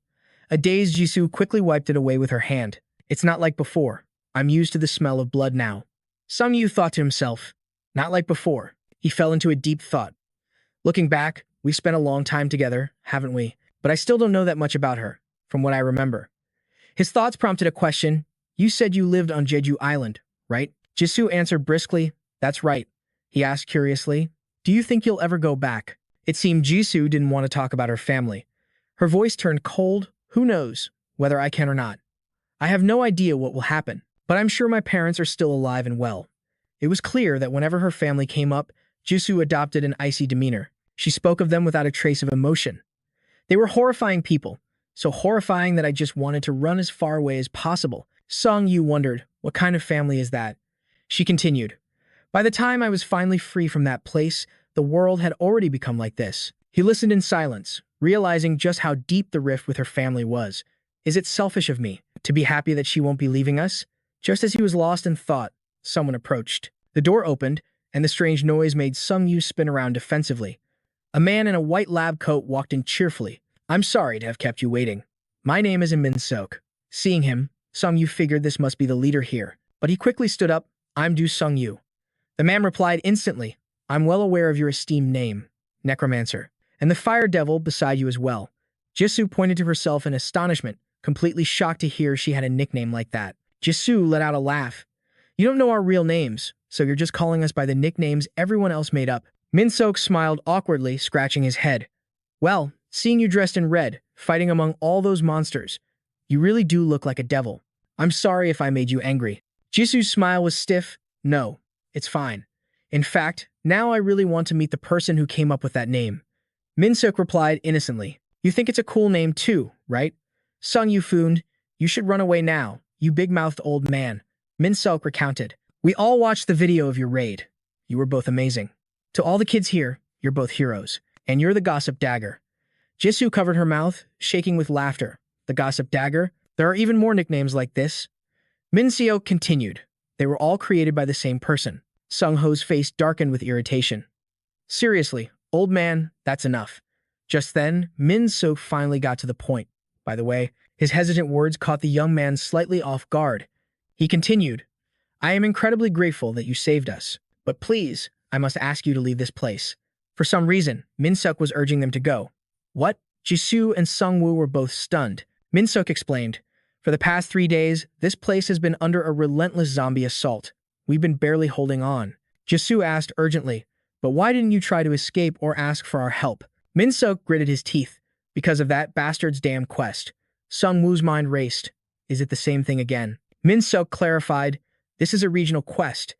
A dazed Jisoo quickly wiped it away with her hand. "It's not like before. I'm used to the smell of blood now." Sungyu thought to himself, "Not like before." He fell into a deep thought. Looking back, we spent a long time together, haven't we? But I still don't know that much about her, from what I remember. His thoughts prompted a question. "You said you lived on Jeju Island, right?" Jisoo answered briskly, "That's right." He asked curiously, "Do you think you'll ever go back?" It seemed Jisoo didn't want to talk about her family. Her voice turned cold. "Who knows, whether I can or not. I have no idea what will happen, but I'm sure my parents are still alive and well." It was clear that whenever her family came up, Jisoo adopted an icy demeanor. She spoke of them without a trace of emotion. "They were horrifying people, so horrifying that I just wanted to run as far away as possible." Sungyu wondered, "What kind of family is that?" She continued, "By the time I was finally free from that place, the world had already become like this." He listened in silence, realizing just how deep the rift with her family was. Is it selfish of me to be happy that she won't be leaving us? Just as he was lost in thought, someone approached. The door opened, and the strange noise made Sungyu spin around defensively. A man in a white lab coat walked in cheerfully. "I'm sorry to have kept you waiting. My name is Min Sok." Seeing him, Sungyu figured this must be the leader here, but he quickly stood up. "I'm Du Sungyu." The man replied instantly, "I'm well aware of your esteemed name, Necromancer, and the fire devil beside you as well." Jisoo pointed to herself in astonishment, completely shocked to hear she had a nickname like that. Jisoo let out a laugh. "You don't know our real names, so you're just calling us by the nicknames everyone else made up." Min Sok smiled awkwardly, scratching his head. "Well, seeing you dressed in red, fighting among all those monsters, you really do look like a devil. I'm sorry if I made you angry." Jisoo's smile was stiff. "No, it's fine. In fact, now I really want to meet the person who came up with that name." Min Sok replied innocently, "You think it's a cool name too, right?" Sungyu fooned, "You should run away now, you big-mouthed old man." Min Sok recounted, "We all watched the video of your raid. You were both amazing. To all the kids here, you're both heroes. And you're the Gossip Dagger." Jisoo covered her mouth, shaking with laughter. "The Gossip Dagger? There are even more nicknames like this." Min Seok continued, "They were all created by the same person." Sung Ho's face darkened with irritation. Seriously, old man, that's enough. Just then, Min Sok finally got to the point. By the way, his hesitant words caught the young man slightly off guard. He continued, I am incredibly grateful that you saved us, but please, I must ask you to leave this place. For some reason, Min Sok was urging them to go. What? Jisoo and Sungwoo were both stunned. Min Sok explained, for the past 3 days, this place has been under a relentless zombie assault. We've been barely holding on. Jisoo asked urgently, but why didn't you try to escape or ask for our help? Min Sok gritted his teeth. Because of that bastard's damn quest. Sungwoo's mind raced. Is it the same thing again? Min Sok clarified, this is a regional quest.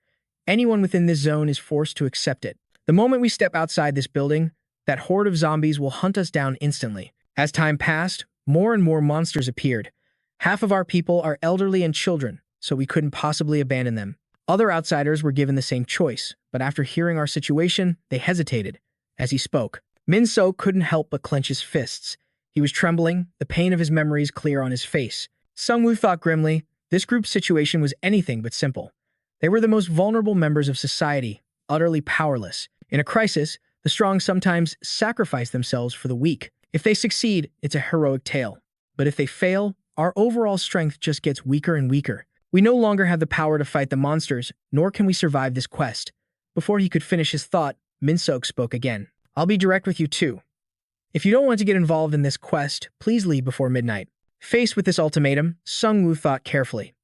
Anyone within this zone is forced to accept it. The moment we step outside this building, that horde of zombies will hunt us down instantly. As time passed, more and more monsters appeared. Half of our people are elderly and children, so we couldn't possibly abandon them. Other outsiders were given the same choice, but after hearing our situation, they hesitated. As he spoke, Min Sok couldn't help but clench his fists. He was trembling, the pain of his memories clear on his face. Sungwoo thought grimly, this group's situation was anything but simple. They were the most vulnerable members of society, utterly powerless. In a crisis, the strong sometimes sacrifice themselves for the weak. If they succeed, it's a heroic tale. But if they fail, our overall strength just gets weaker and weaker. We no longer have the power to fight the monsters, nor can we survive this quest. Before he could finish his thought, Min Sok spoke again. I'll be direct with you too. If you don't want to get involved in this quest, please leave before midnight. Faced with this ultimatum, Sungwoo thought carefully.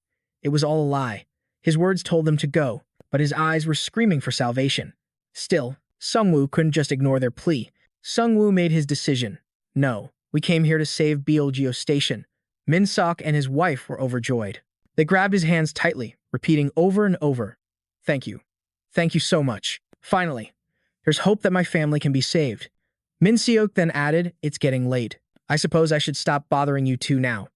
It was all a lie. His words told them to go, but his eyes were screaming for salvation. Still, Sungwoo couldn't just ignore their plea. Sungwoo made his decision. No, we came here to save Beolgeo Station. Min Sok and his wife were overjoyed. They grabbed his hands tightly, repeating over and over, Thank you. Thank you so much. Finally, there's hope that my family can be saved. Min Seok then added, it's getting late. I suppose I should stop bothering you two now.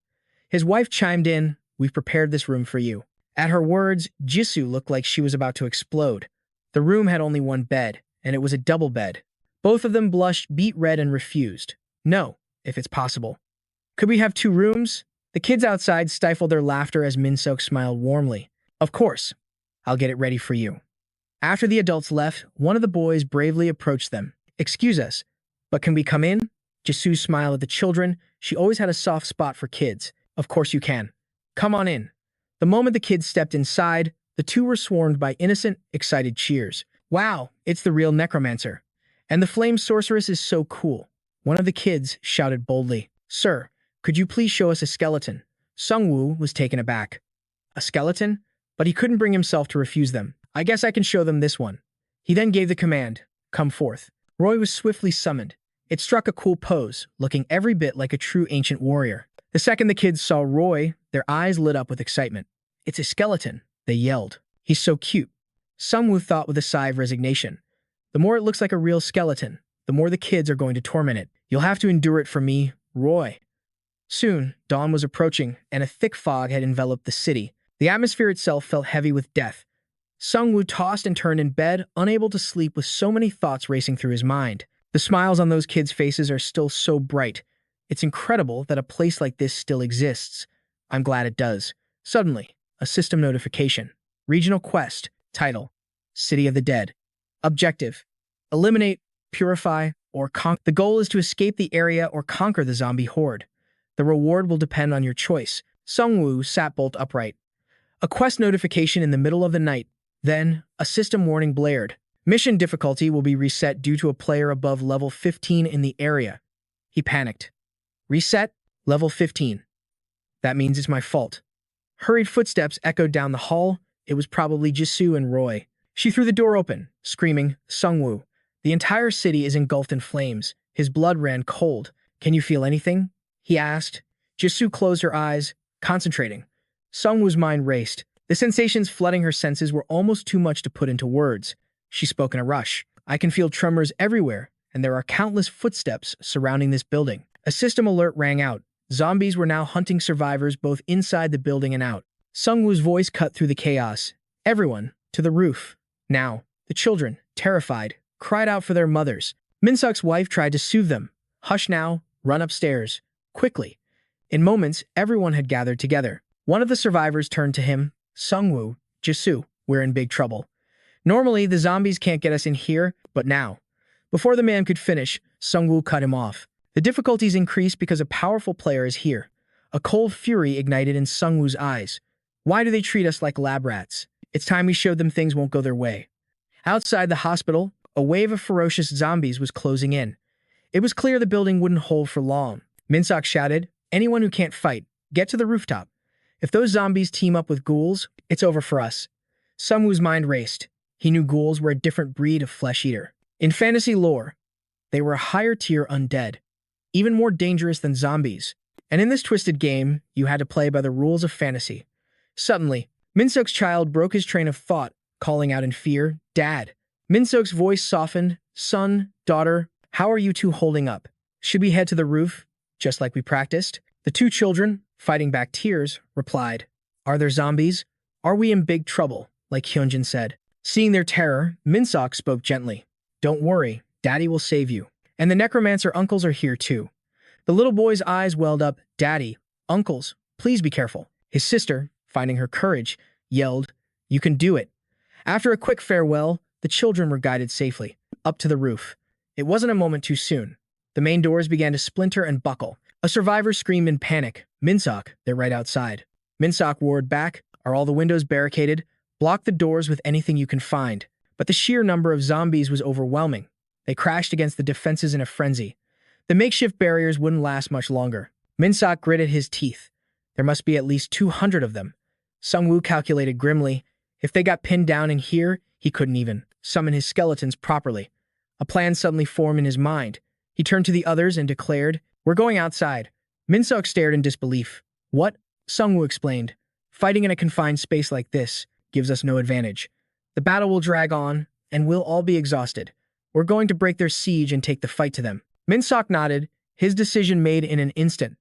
His wife chimed in, we've prepared this room for you. At her words, Jisoo looked like she was about to explode. The room had only one bed, and it was a double bed. Both of them blushed beet red and refused. No, if it's possible. Could we have 2 rooms? The kids outside stifled their laughter as Min Sok smiled warmly. Of course. I'll get it ready for you. After the adults left, one of the boys bravely approached them. Excuse us, but can we come in? Jisoo smiled at the children. She always had a soft spot for kids. Of course you can. Come on in. The moment the kids stepped inside, the two were swarmed by innocent, excited cheers. Wow, it's the real Necromancer. And the flame sorceress is so cool. One of the kids shouted boldly. Sir, could you please show us a skeleton? Sungwoo was taken aback. A skeleton? But he couldn't bring himself to refuse them. I guess I can show them this one. He then gave the command, come forth. Roy was swiftly summoned. It struck a cool pose, looking every bit like a true ancient warrior. The second the kids saw Roy, their eyes lit up with excitement. It's a skeleton, they yelled. He's so cute. Sungwoo thought with a sigh of resignation. The more it looks like a real skeleton, the more the kids are going to torment it. You'll have to endure it for me, Roy. Soon, dawn was approaching, and a thick fog had enveloped the city. The atmosphere itself felt heavy with death. Sungwoo tossed and turned in bed, unable to sleep with so many thoughts racing through his mind. The smiles on those kids' faces are still so bright. It's incredible that a place like this still exists. I'm glad it does. Suddenly, a system notification. Regional quest. Title. City of the Dead. Objective. Eliminate, purify, or conquer. The goal is to escape the area or conquer the zombie horde. The reward will depend on your choice. Sungwoo sat bolt upright. A quest notification in the middle of the night. Then, a system warning blared. Mission difficulty will be reset due to a player above level 15 in the area. He panicked. Reset? Level 15. That means it's my fault. Hurried footsteps echoed down the hall. It was probably Jisoo and Roy. She threw the door open, screaming, Sungwoo. The entire city is engulfed in flames. His blood ran cold. Can you feel anything? He asked. Jisoo closed her eyes, concentrating. Sungwoo's mind raced. The sensations flooding her senses were almost too much to put into words. She spoke in a rush. I can feel tremors everywhere, and there are countless footsteps surrounding this building. A system alert rang out. Zombies were now hunting survivors both inside the building and out. Sungwoo's voice cut through the chaos. Everyone, to the roof. Now, the children, terrified, cried out for their mothers. Minsuk's wife tried to soothe them. Hush now, run upstairs. Quickly. In moments, everyone had gathered together. One of the survivors turned to him. Sungwoo, Jisoo, we're in big trouble. Normally, the zombies can't get us in here, but now. Before the man could finish, Sungwoo cut him off. The difficulties increased because a powerful player is here. A cold fury ignited in Sungwoo's eyes. Why do they treat us like lab rats? It's time we showed them things won't go their way. Outside the hospital, a wave of ferocious zombies was closing in. It was clear the building wouldn't hold for long. Minsok shouted, "Anyone who can't fight, get to the rooftop. If those zombies team up with ghouls, it's over for us." Sungwoo's mind raced. He knew ghouls were a different breed of flesh-eater. In fantasy lore, they were a higher-tier undead, even more dangerous than zombies. And in this twisted game, you had to play by the rules of fantasy. Suddenly, Minsok's child broke his train of thought, calling out in fear, "Dad." Minsok's voice softened. "Son, daughter, how are you two holding up? Should we head to the roof, just like we practiced?" The two children, fighting back tears, replied, "Are there zombies? Are we in big trouble?" like Hyunjin said. Seeing their terror, Minsok spoke gently. "Don't worry, Daddy will save you. And the necromancer uncles are here too." The little boy's eyes welled up. "Daddy, uncles, please be careful." His sister, finding her courage, yelled, "You can do it." After a quick farewell, the children were guided safely up to the roof. It wasn't a moment too soon. The main doors began to splinter and buckle. A survivor screamed in panic. "Minsok, they're right outside." Minsok roared back, "Are all the windows barricaded? Block the doors with anything you can find." But the sheer number of zombies was overwhelming. They crashed against the defenses in a frenzy. The makeshift barriers wouldn't last much longer. Minsok gritted his teeth. There must be at least 200 of them. Sungwoo calculated grimly. If they got pinned down in here, he couldn't even summon his skeletons properly. A plan suddenly formed in his mind. He turned to the others and declared, "We're going outside." Minsok stared in disbelief. "What?" Sungwoo explained. "Fighting in a confined space like this gives us no advantage. The battle will drag on, and we'll all be exhausted. We're going to break their siege and take the fight to them." Minsok nodded, his decision made in an instant.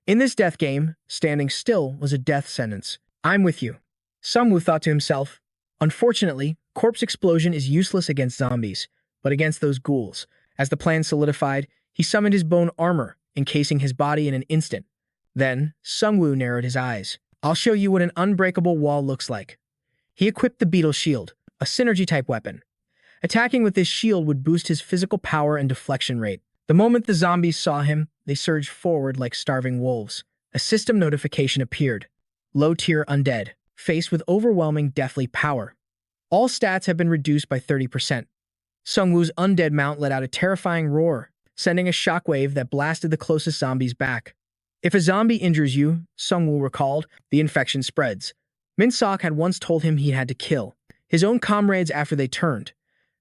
In this death game, standing still was a death sentence. "I'm with you." Sungwoo thought to himself. Unfortunately, corpse explosion is useless against zombies, but against those ghouls. As the plan solidified, he summoned his bone armor, encasing his body in an instant. Then, Sungwoo narrowed his eyes. "I'll show you what an unbreakable wall looks like." He equipped the beetle shield, a synergy-type weapon. Attacking with this shield would boost his physical power and deflection rate. The moment the zombies saw him, they surged forward like starving wolves. A system notification appeared. Low-tier undead, faced with overwhelming deathly power. All stats have been reduced by 30%. Sungwoo's undead mount let out a terrifying roar, sending a shockwave that blasted the closest zombies back. If a zombie injures you, Sungwoo recalled, the infection spreads. Minsok had once told him he had to kill his own comrades after they turned.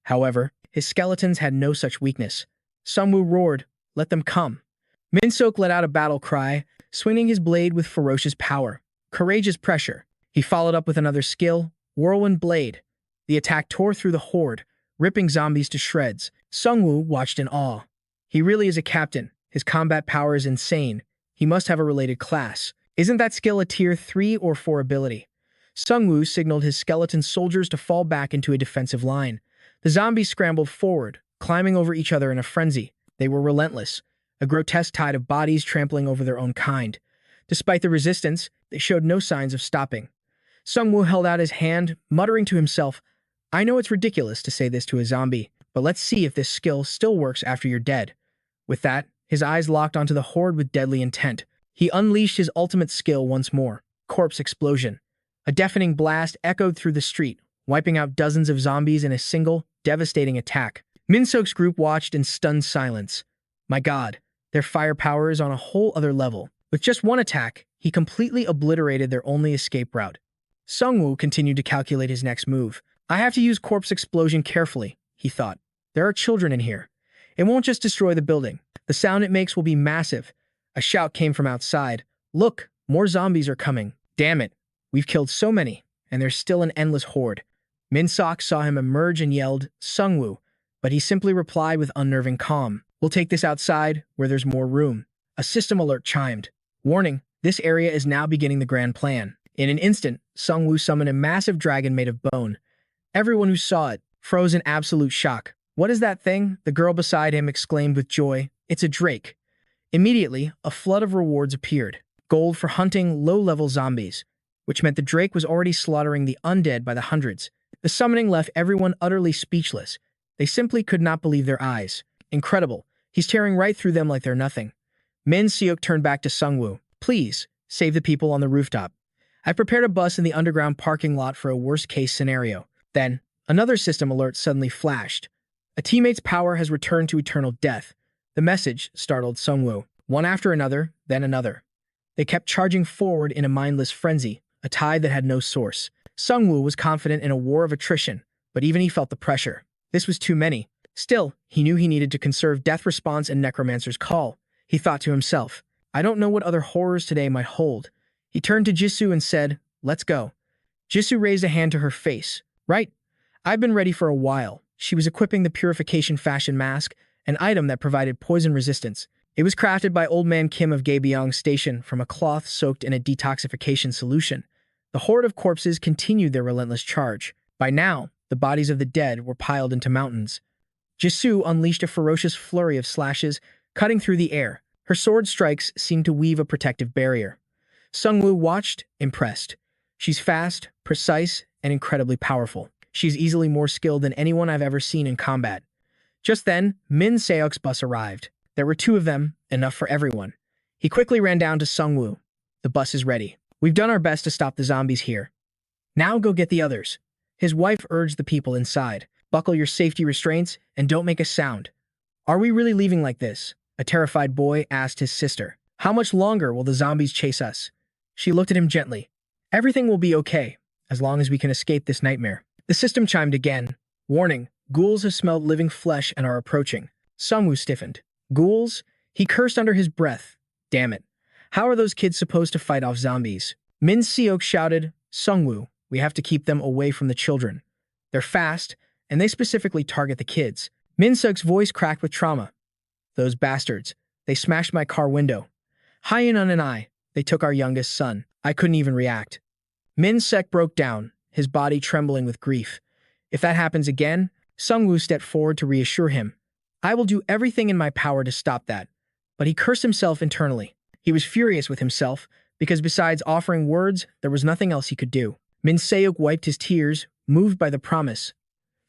However, his skeletons had no such weakness. Sungwoo roared, "Let them come." Minsok let out a battle cry, swinging his blade with ferocious power. Courageous pressure. He followed up with another skill, Whirlwind Blade. The attack tore through the horde, ripping zombies to shreds. Sungwoo watched in awe. He really is a captain. His combat power is insane. He must have a related class. Isn't that skill a tier 3 or 4 ability? Sungwoo signaled his skeleton soldiers to fall back into a defensive line. The zombies scrambled forward, climbing over each other in a frenzy. They were relentless, a grotesque tide of bodies trampling over their own kind. Despite the resistance, they showed no signs of stopping. Sungwoo held out his hand, muttering to himself, "I know it's ridiculous to say this to a zombie, but let's see if this skill still works after you're dead." With that, his eyes locked onto the horde with deadly intent. He unleashed his ultimate skill once more, Corpse Explosion. A deafening blast echoed through the street, wiping out dozens of zombies in a single, devastating attack. Minsok's group watched in stunned silence. My god, their firepower is on a whole other level. With just one attack, he completely obliterated their only escape route. Sungwoo continued to calculate his next move. "I have to use Corpse Explosion carefully," he thought. "There are children in here. It won't just destroy the building. The sound it makes will be massive." A shout came from outside. "Look, more zombies are coming. Damn it. We've killed so many, and there's still an endless horde." Minsok saw him emerge and yelled, "Sungwoo," but he simply replied with unnerving calm, "We'll take this outside, where there's more room." A system alert chimed. "Warning, this area is now beginning the grand plan." In an instant, Sungwoo summoned a massive dragon made of bone. Everyone who saw it froze in absolute shock. "What is that thing?" The girl beside him exclaimed with joy. "It's a drake." Immediately, a flood of rewards appeared. Gold for hunting low-level zombies, which meant the drake was already slaughtering the undead by the hundreds. The summoning left everyone utterly speechless. They simply could not believe their eyes. Incredible. He's tearing right through them like they're nothing. Min Seok turned back to Sungwoo. Please, save the people on the rooftop. I've prepared a bus in the underground parking lot for a worst-case scenario. Then, another system alert suddenly flashed. A teammate's power has returned to eternal death. The message startled Sungwoo. One after another, then another. They kept charging forward in a mindless frenzy, a tide that had no source. Sungwoo was confident in a war of attrition, but even he felt the pressure. This was too many. Still, he knew he needed to conserve Death Response and Necromancer's Call. He thought to himself, I don't know what other horrors today might hold. He turned to Jisoo and said, let's go. Jisoo raised a hand to her face. Right. I've been ready for a while. She was equipping the Purification Fashion Mask, an item that provided poison resistance. It was crafted by Old Man Kim of Gaebyong Station from a cloth soaked in a detoxification solution. The horde of corpses continued their relentless charge. By now, the bodies of the dead were piled into mountains. Jisoo unleashed a ferocious flurry of slashes, cutting through the air. Her sword strikes seemed to weave a protective barrier. Sungwoo watched, impressed. She's fast, precise, and incredibly powerful. She's easily more skilled than anyone I've ever seen in combat. Just then, Min Seok's bus arrived. There were 2 of them, enough for everyone. He quickly ran down to Sungwoo. The bus is ready. We've done our best to stop the zombies here. Now go get the others. His wife urged the people inside. Buckle your safety restraints and don't make a sound. Are we really leaving like this? A terrified boy asked his sister. How much longer will the zombies chase us? She looked at him gently. Everything will be okay, as long as we can escape this nightmare. The system chimed again. Warning, ghouls have smelled living flesh and are approaching. Sungwoo stiffened. Ghouls? He cursed under his breath. Damn it. How are those kids supposed to fight off zombies? Min Seok shouted, Sungwoo, we have to keep them away from the children. They're fast, and they specifically target the kids. Min Seok's voice cracked with trauma. Those bastards. They smashed my car window. Hyeon and I. They took our youngest son. I couldn't even react. Min Seok broke down, his body trembling with grief. If that happens again, Sungwoo stepped forward to reassure him. I will do everything in my power to stop that. But he cursed himself internally. He was furious with himself, because besides offering words, there was nothing else he could do. Min Seok wiped his tears, moved by the promise.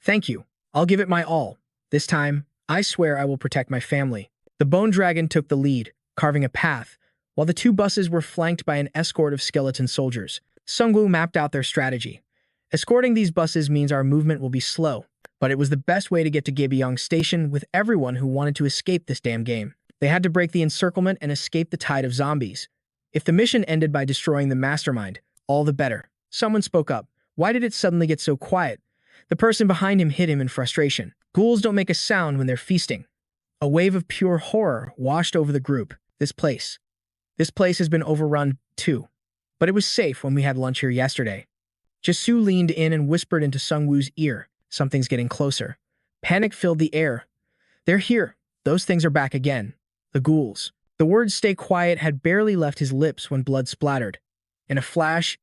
Thank you. I'll give it my all. This time, I swear I will protect my family. The Bone Dragon took the lead, carving a path, while the 2 buses were flanked by an escort of skeleton soldiers. Sungwoo mapped out their strategy. Escorting these buses means our movement will be slow, but it was the best way to get to Gaebyong Station with everyone who wanted to escape this damn game. They had to break the encirclement and escape the tide of zombies. If the mission ended by destroying the mastermind, all the better. Someone spoke up. Why did it suddenly get so quiet? The person behind him hit him in frustration. Ghouls don't make a sound when they're feasting. A wave of pure horror washed over the group. This place has been overrun, too. But it was safe when we had lunch here yesterday. Jisoo leaned in and whispered into Sungwoo's ear. Something's getting closer. Panic filled the air. They're here. Those things are back again. The ghouls. The words stay quiet had barely left his lips when blood splattered. In a flash,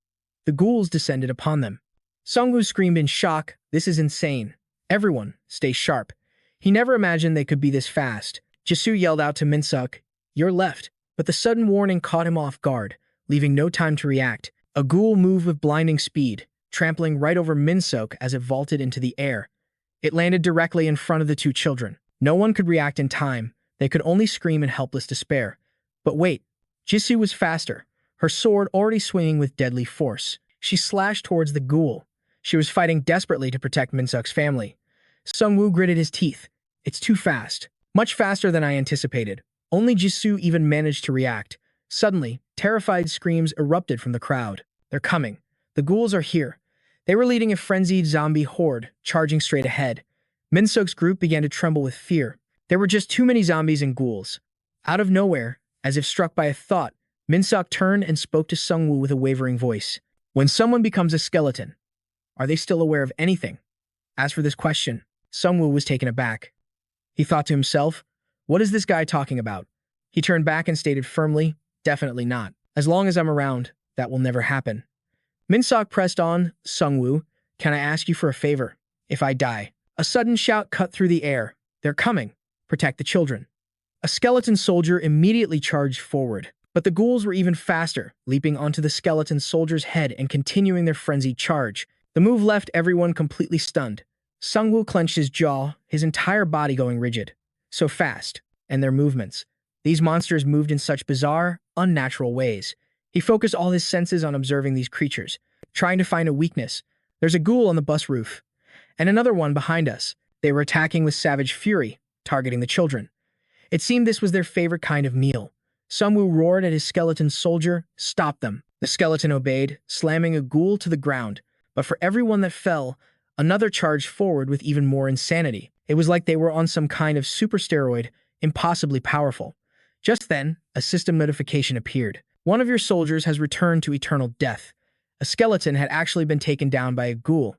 the ghouls descended upon them. Sungwoo screamed in shock. This is insane. Everyone, stay sharp. He never imagined they could be this fast. Jisoo yelled out to Min Seok, you're left. But the sudden warning caught him off guard, leaving no time to react. A ghoul moved with blinding speed, trampling right over Min Seok as it vaulted into the air. It landed directly in front of the 2 children. No one could react in time. They could only scream in helpless despair. But wait, Jisoo was faster, her sword already swinging with deadly force. She slashed towards the ghoul. She was fighting desperately to protect Min Seok's family. Sungwoo gritted his teeth. It's too fast. Much faster than I anticipated. Only Jisoo even managed to react. Suddenly, terrified screams erupted from the crowd. They're coming. The ghouls are here. They were leading a frenzied zombie horde, charging straight ahead. Min Seok's group began to tremble with fear. There were just too many zombies and ghouls. Out of nowhere, as if struck by a thought, Min Seok turned and spoke to Sungwoo with a wavering voice. When someone becomes a skeleton, are they still aware of anything? As for this question, Sungwoo was taken aback. He thought to himself, what is this guy talking about? He turned back and stated firmly, definitely not. As long as I'm around, that will never happen. Min Seok pressed on, Sungwoo, can I ask you for a favor? If I die. A sudden shout cut through the air. They're coming. Protect the children. A skeleton soldier immediately charged forward, but the ghouls were even faster, leaping onto the skeleton soldier's head and continuing their frenzied charge. The move left everyone completely stunned. Sungwoo clenched his jaw, his entire body going rigid. So fast, and their movements. These monsters moved in such bizarre, unnatural ways. He focused all his senses on observing these creatures, trying to find a weakness. There's a ghoul on the bus roof, and another one behind us. They were attacking with savage fury, targeting the children. It seemed this was their favorite kind of meal. Sungwoo roared at his skeleton soldier, "Stop them." The skeleton obeyed, slamming a ghoul to the ground. But for every one that fell, another charged forward with even more insanity. It was like they were on some kind of super steroid, impossibly powerful. Just then, a system notification appeared. One of your soldiers has returned to eternal death. A skeleton had actually been taken down by a ghoul.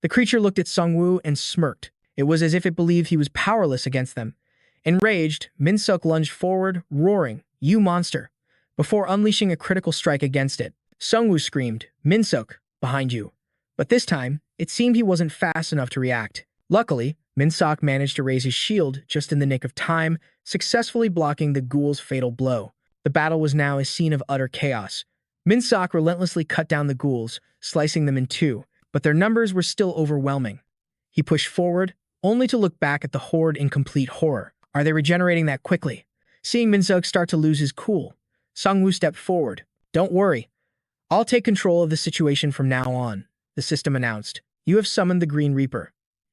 The creature looked at Sungwoo and smirked. It was as if it believed he was powerless against them. Enraged, Minsuk lunged forward, roaring, "You monster!" before unleashing a critical strike against it. Sungwoo screamed, "Minsuk, behind you." But this time, it seemed he wasn't fast enough to react. Luckily, Minsuk managed to raise his shield just in the nick of time, successfully blocking the ghoul's fatal blow. The battle was now a scene of utter chaos. Minsuk relentlessly cut down the ghouls, slicing them in two, but their numbers were still overwhelming. He pushed forward, only to look back at the horde in complete horror. Are they regenerating that quickly? Seeing Minsuk start to lose his cool, Sungwoo stepped forward. "Don't worry. I'll take control of the situation from now on," the system announced. "You have summoned the Green Reaper.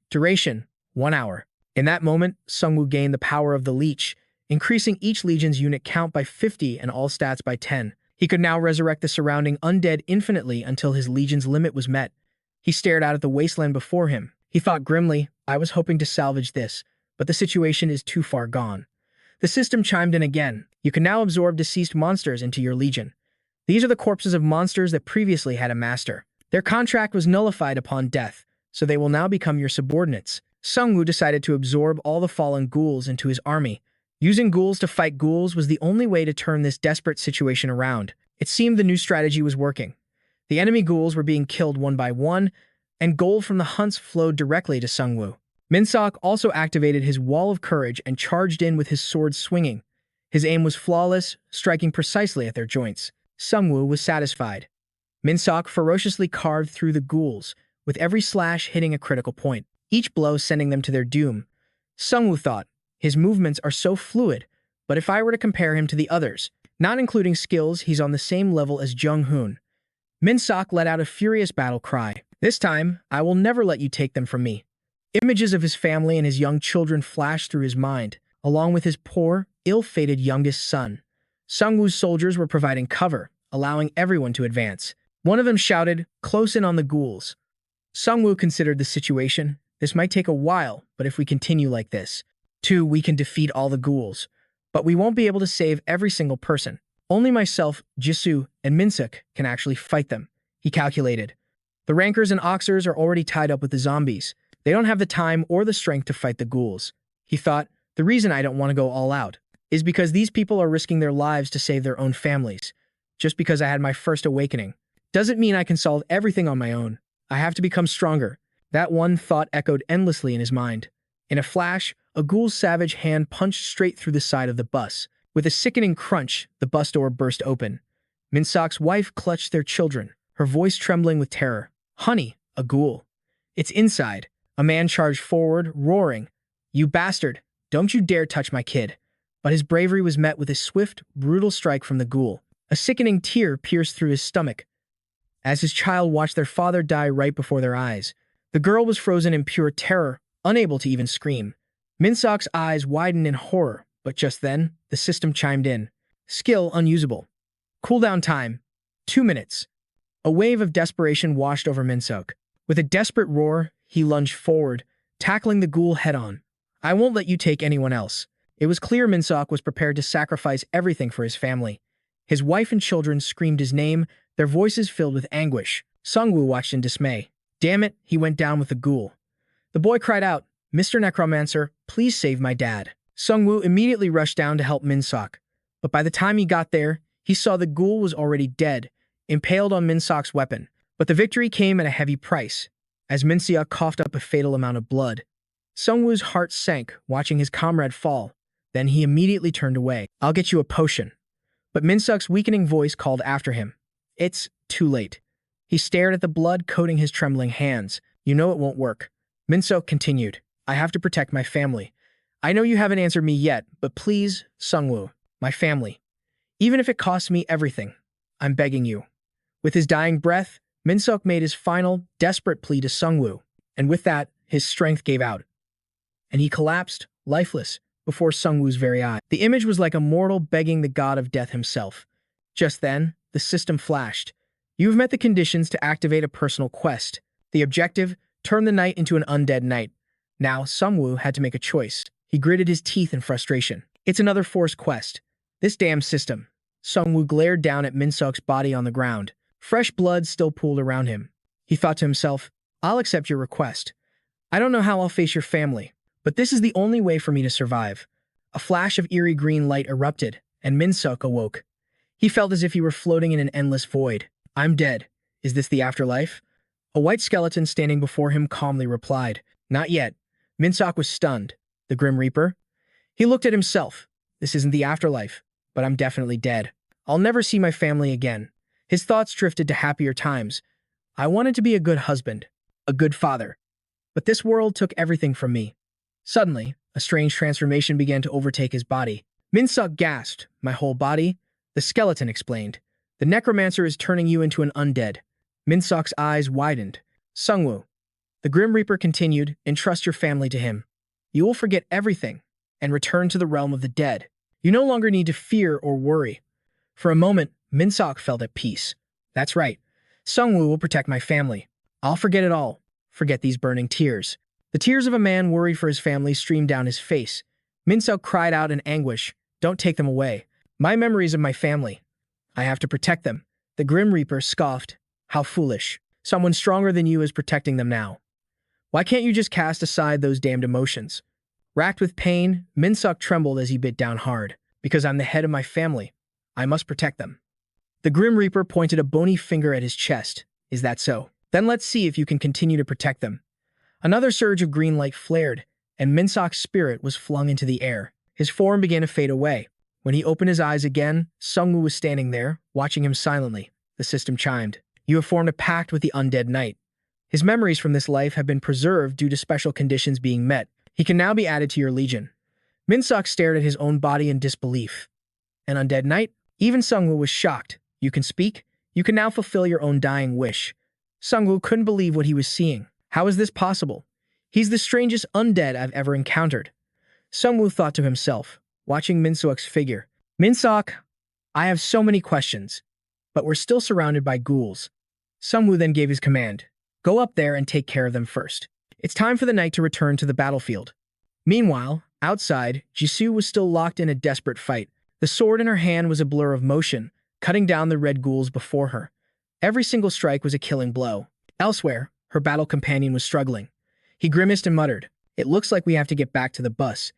Duration, 1 hour." In that moment, Sungwoo gained the power of the Leech, increasing each legion's unit count by 50 and all stats by 10. He could now resurrect the surrounding undead infinitely until his legion's limit was met. He stared out at the wasteland before him. He thought grimly, "I was hoping to salvage this, but the situation is too far gone." The system chimed in again. "You can now absorb deceased monsters into your legion. These are the corpses of monsters that previously had a master. Their contract was nullified upon death, so they will now become your subordinates." Sungwoo decided to absorb all the fallen ghouls into his army. Using ghouls to fight ghouls was the only way to turn this desperate situation around. It seemed the new strategy was working. The enemy ghouls were being killed one by one, and gold from the hunts flowed directly to Sungwoo. Minsuk also activated his wall of courage and charged in with his sword swinging. His aim was flawless, striking precisely at their joints. Sungwoo was satisfied. Minsuk ferociously carved through the ghouls, with every slash hitting a critical point, each blow sending them to their doom. Sungwoo thought, "His movements are so fluid, but if I were to compare him to the others, not including skills, he's on the same level as Jung-hoon." Minsuk let out a furious battle cry. "This time, I will never let you take them from me." Images of his family and his young children flashed through his mind, along with his poor, ill-fated youngest son. Sungwoo's soldiers were providing cover, allowing everyone to advance. One of them shouted, "Close in on the ghouls." Sungwoo considered the situation. "This might take a while, but if we continue like this, we can defeat all the ghouls. But we won't be able to save every single person. Only myself, Jisoo, and Minsuk can actually fight them," he calculated. "The rankers and oxers are already tied up with the zombies. They don't have the time or the strength to fight the ghouls." He thought, "The reason I don't want to go all out is because these people are risking their lives to save their own families. Just because I had my first awakening doesn't mean I can solve everything on my own. I have to become stronger." That one thought echoed endlessly in his mind. In a flash, a ghoul's savage hand punched straight through the side of the bus. With a sickening crunch, the bus door burst open. Minsuk's wife clutched their children, her voice trembling with terror. "Honey, a ghoul. It's inside." A man charged forward, roaring, "You bastard! Don't you dare touch my kid." But his bravery was met with a swift, brutal strike from the ghoul. A sickening tear pierced through his stomach as his child watched their father die right before their eyes. The girl was frozen in pure terror, unable to even scream. Minsuk's eyes widened in horror, but just then, the system chimed in. "Skill unusable. Cooldown time, 2 minutes." A wave of desperation washed over Minsuk. With a desperate roar, he lunged forward, tackling the ghoul head-on. "I won't let you take anyone else." It was clear Minsuk was prepared to sacrifice everything for his family. His wife and children screamed his name, their voices filled with anguish. Sungwoo watched in dismay. "Damn it," he went down with the ghoul. The boy cried out, "Mr. Necromancer, please save my dad." Sungwoo immediately rushed down to help Minsuk, but by the time he got there, he saw the ghoul was already dead, impaled on Minsuk's weapon. But the victory came at a heavy price, as Minsuk coughed up a fatal amount of blood. Sungwoo's heart sank, watching his comrade fall. Then he immediately turned away. "I'll get you a potion." But Minsuk's weakening voice called after him. "It's too late." He stared at the blood coating his trembling hands. "You know it won't work." Minsuk continued, I have to protect my family. I know you haven't answered me yet, but please, Sungwoo, my family. Even if it costs me everything, I'm begging you. With his dying breath, Minsuk made his final, desperate plea to Sungwoo, and with that, his strength gave out, and he collapsed, lifeless, before Sungwoo's very eyes. The image was like a mortal begging the god of death himself. Just then, the system flashed. You've met the conditions to activate a personal quest. The objective, turn the night into an undead knight. Now, Sungwoo had to make a choice. He gritted his teeth in frustration. It's another forced quest. This damn system. Sungwoo glared down at Minsuk's body on the ground. Fresh blood still pooled around him. He thought to himself, I'll accept your request. I don't know how I'll face your family, but this is the only way for me to survive. A flash of eerie green light erupted, and Minsuk awoke. He felt as if he were floating in an endless void. I'm dead. Is this the afterlife? A white skeleton standing before him calmly replied, Not yet. Minsuk was stunned. The Grim Reaper? He looked at himself. This isn't the afterlife, but I'm definitely dead. I'll never see my family again. His thoughts drifted to happier times. I wanted to be a good husband, a good father. But this world took everything from me. Suddenly, a strange transformation began to overtake his body. Minsuk gasped. My whole body? The skeleton explained. The necromancer is turning you into an undead. Minsuk's eyes widened. Sungwoo. The Grim Reaper continued, entrust your family to him. You will forget everything and return to the realm of the dead. You no longer need to fear or worry. For a moment, Minsuk felt at peace. That's right. Sungwoo will protect my family. I'll forget it all. Forget these burning tears. The tears of a man worried for his family streamed down his face. Minsuk cried out in anguish, Don't take them away. My memories of my family. I have to protect them. The Grim Reaper scoffed. How foolish. Someone stronger than you is protecting them now. Why can't you just cast aside those damned emotions? Racked with pain, Minsuk trembled as he bit down hard. Because I'm the head of my family. I must protect them. The Grim Reaper pointed a bony finger at his chest. Is that so? Then let's see if you can continue to protect them. Another surge of green light flared, and Minsuk's spirit was flung into the air. His form began to fade away. When he opened his eyes again, Sungwoo was standing there, watching him silently. The system chimed. You have formed a pact with the undead knight. His memories from this life have been preserved due to special conditions being met. He can now be added to your legion. Minsuk stared at his own body in disbelief. An undead knight? Even Sungwoo was shocked. You can speak? You can now fulfill your own dying wish. Sungwoo couldn't believe what he was seeing. How is this possible? He's the strangest undead I've ever encountered. Sungwoo thought to himself, watching Minsuk's figure. Minsuk, I have so many questions, but we're still surrounded by ghouls. Sungwoo then gave his command. Go up there and take care of them first. It's time for the knight to return to the battlefield. Meanwhile, outside, Jisoo was still locked in a desperate fight. The sword in her hand was a blur of motion, cutting down the red ghouls before her. Every single strike was a killing blow. Elsewhere, her battle companion was struggling. He grimaced and muttered, It looks like we have to get back to the bus.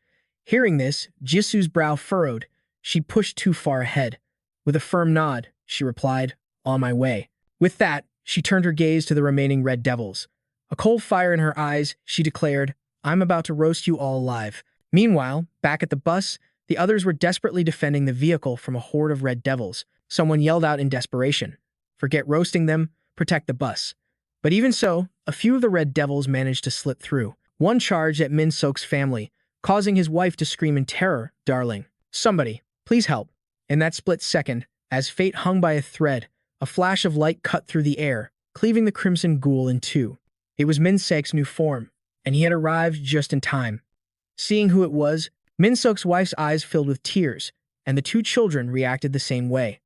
Hearing this, Jisoo's brow furrowed. She pushed too far ahead. With a firm nod, she replied, On my way. With that, she turned her gaze to the remaining red devils. A cold fire in her eyes, she declared, I'm about to roast you all alive. Meanwhile, back at the bus, the others were desperately defending the vehicle from a horde of red devils. Someone yelled out in desperation, Forget roasting them, protect the bus. But even so, a few of the red devils managed to slip through. One charged at Minsuk's family, causing his wife to scream in terror, Darling, somebody, please help. In that split second, as fate hung by a thread, a flash of light cut through the air, cleaving the crimson ghoul in two. It was Minsuk's new form, and he had arrived just in time. Seeing who it was, Minsuk's wife's eyes filled with tears, and the two children reacted the same way.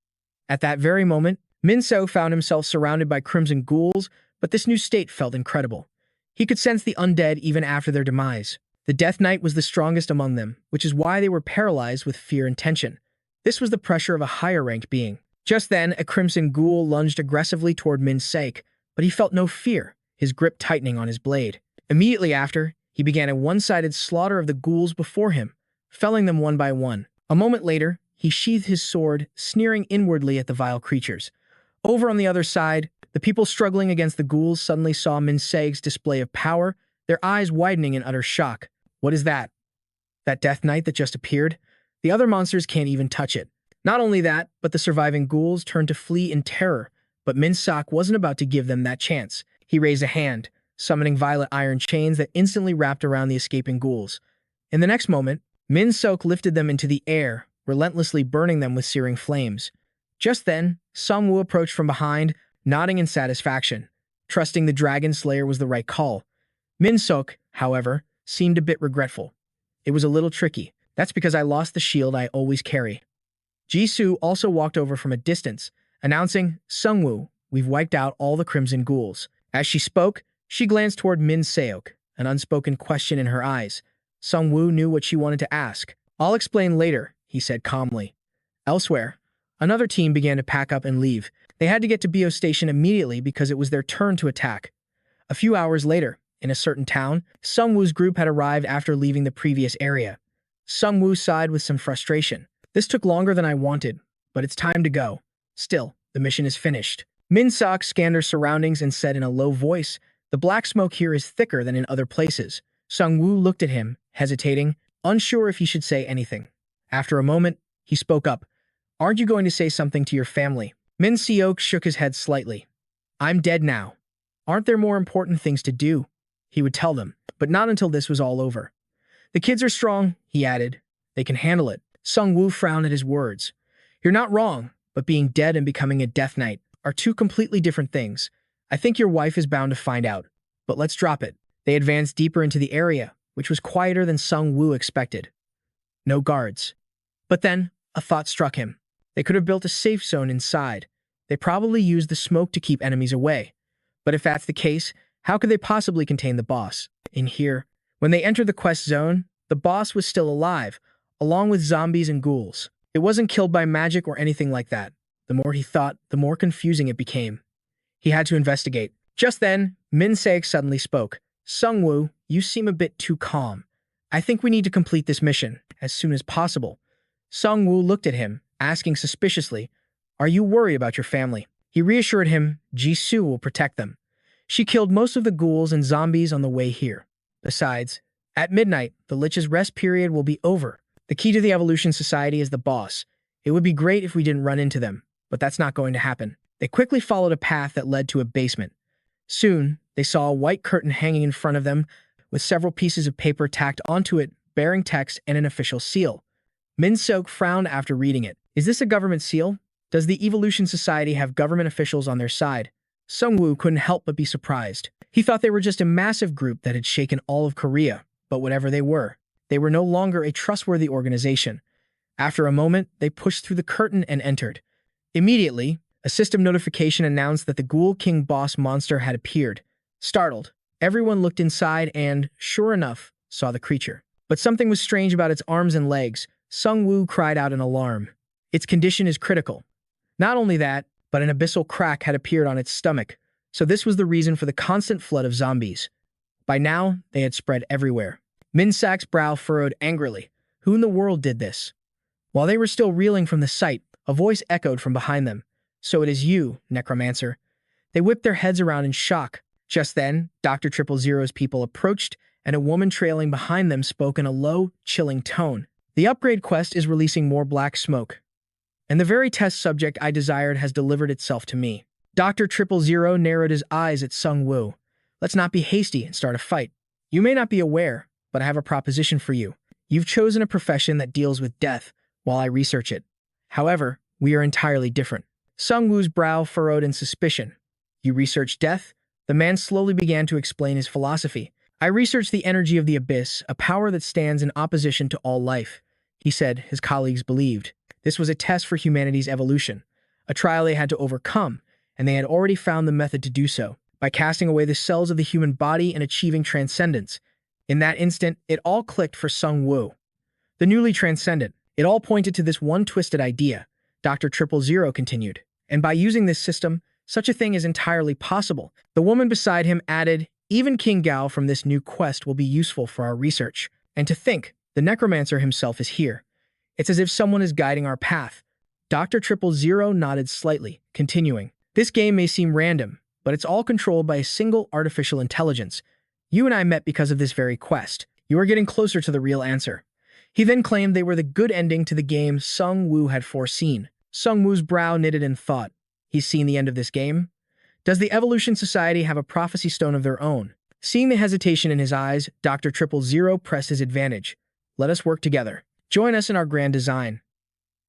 At that very moment, Minsuk found himself surrounded by crimson ghouls, but this new state felt incredible. He could sense the undead even after their demise. The Death Knight was the strongest among them, which is why they were paralyzed with fear and tension. This was the pressure of a higher-ranked being. Just then, a crimson ghoul lunged aggressively toward Minsuk, but he felt no fear, his grip tightening on his blade. Immediately after, he began a one-sided slaughter of the ghouls before him, felling them one by one. A moment later, he sheathed his sword, sneering inwardly at the vile creatures. Over on the other side, the people struggling against the ghouls suddenly saw Minsuk's display of power, their eyes widening in utter shock. What is that? That Death Knight that just appeared? The other monsters can't even touch it. Not only that, but the surviving ghouls turned to flee in terror, but Minsuk wasn't about to give them that chance. He raised a hand. summoning violet iron chains that instantly wrapped around the escaping ghouls. In the next moment, Min Sok lifted them into the air, relentlessly burning them with searing flames. Just then, Sung Woo approached from behind, nodding in satisfaction, trusting the Dragon Slayer was the right call. Min Sok, however, seemed a bit regretful. It was a little tricky. That's because I lost the shield I always carry. Jisoo also walked over from a distance, announcing, Sung Woo, we've wiped out all the Crimson Ghouls. As she spoke, she glanced toward Min Seok, an unspoken question in her eyes. Sung Woo knew what she wanted to ask. I'll explain later, he said calmly. Elsewhere, another team began to pack up and leave. They had to get to Bio Station immediately because it was their turn to attack. A few hours later, in a certain town, Sung Woo's group had arrived after leaving the previous area. Sung Woo sighed with some frustration. This took longer than I wanted, but it's time to go. Still, the mission is finished. Min Sok scanned her surroundings and said in a low voice, the black smoke here is thicker than in other places. Sung Woo looked at him, hesitating, unsure if he should say anything. After a moment, he spoke up. Aren't you going to say something to your family? Min Seok shook his head slightly. I'm dead now. Aren't there more important things to do? He would tell them, but not until this was all over. The kids are strong, he added. They can handle it. Sung Woo frowned at his words. You're not wrong, but being dead and becoming a Death Knight are two completely different things. I think your wife is bound to find out. But let's drop it. They advanced deeper into the area, which was quieter than Sung Woo expected. No guards. But then, a thought struck him. They could have built a safe zone inside. They probably used the smoke to keep enemies away. But if that's the case, how could they possibly contain the boss? In here, when they entered the quest zone, the boss was still alive, along with zombies and ghouls. It wasn't killed by magic or anything like that. The more he thought, the more confusing it became. He had to investigate. Just then, Min Seok suddenly spoke. Sung Woo, you seem a bit too calm. I think we need to complete this mission as soon as possible. Sung Woo looked at him, asking suspiciously, Are you worried about your family? He reassured him, Jisoo will protect them. She killed most of the ghouls and zombies on the way here. Besides, at midnight, the Lich's rest period will be over. The key to the Evolution Society is the boss. It would be great if we didn't run into them, but that's not going to happen. They quickly followed a path that led to a basement. Soon, they saw a white curtain hanging in front of them, with several pieces of paper tacked onto it, bearing text and an official seal. Min Seok frowned after reading it. Is this a government seal? Does the Evolution Society have government officials on their side? Sung Woo couldn't help but be surprised. He thought they were just a massive group that had shaken all of Korea, but whatever they were no longer a trustworthy organization. After a moment, they pushed through the curtain and entered. Immediately, a system notification announced that the Ghoul King boss monster had appeared. Startled, everyone looked inside and, sure enough, saw the creature. But something was strange about its arms and legs. Sung Woo cried out in alarm. Its condition is critical. Not only that, but an abyssal crack had appeared on its stomach, so this was the reason for the constant flood of zombies. By now, they had spread everywhere. Min Sak's brow furrowed angrily. Who in the world did this? While they were still reeling from the sight, a voice echoed from behind them. So it is you, Necromancer. They whipped their heads around in shock. Just then, Dr. 000's people approached, and a woman trailing behind them spoke in a low, chilling tone. The upgrade quest is releasing more black smoke, and the very test subject I desired has delivered itself to me. Dr. 000 narrowed his eyes at Sung Woo. Let's not be hasty and start a fight. You may not be aware, but I have a proposition for you. You've chosen a profession that deals with death while I research it. However, we are entirely different. Sung Woo's brow furrowed in suspicion. You research death? The man slowly began to explain his philosophy. I research the energy of the abyss, a power that stands in opposition to all life. He said his colleagues believed. This was a test for humanity's evolution, a trial they had to overcome, and they had already found the method to do so, by casting away the cells of the human body and achieving transcendence. In that instant, it all clicked for Sung Woo. The newly transcendent, it all pointed to this one twisted idea. Dr. 000 continued. And by using this system, such a thing is entirely possible. The woman beside him added, even King Gao from this new quest will be useful for our research. And to think, the Necromancer himself is here. It's as if someone is guiding our path. Dr. 000 nodded slightly, continuing. This game may seem random, but it's all controlled by a single artificial intelligence. You and I met because of this very quest. You are getting closer to the real answer. He then claimed they were the good ending to the game Sung Woo had foreseen. Sung Woo's brow knitted in thought. He's seen the end of this game? Does the Evolution Society have a prophecy stone of their own? Seeing the hesitation in his eyes, Dr. Triple Zero pressed his advantage. Let us work together. Join us in our grand design.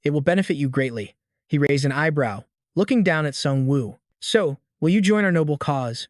It will benefit you greatly. He raised an eyebrow, looking down at Sung Woo. So, will you join our noble cause?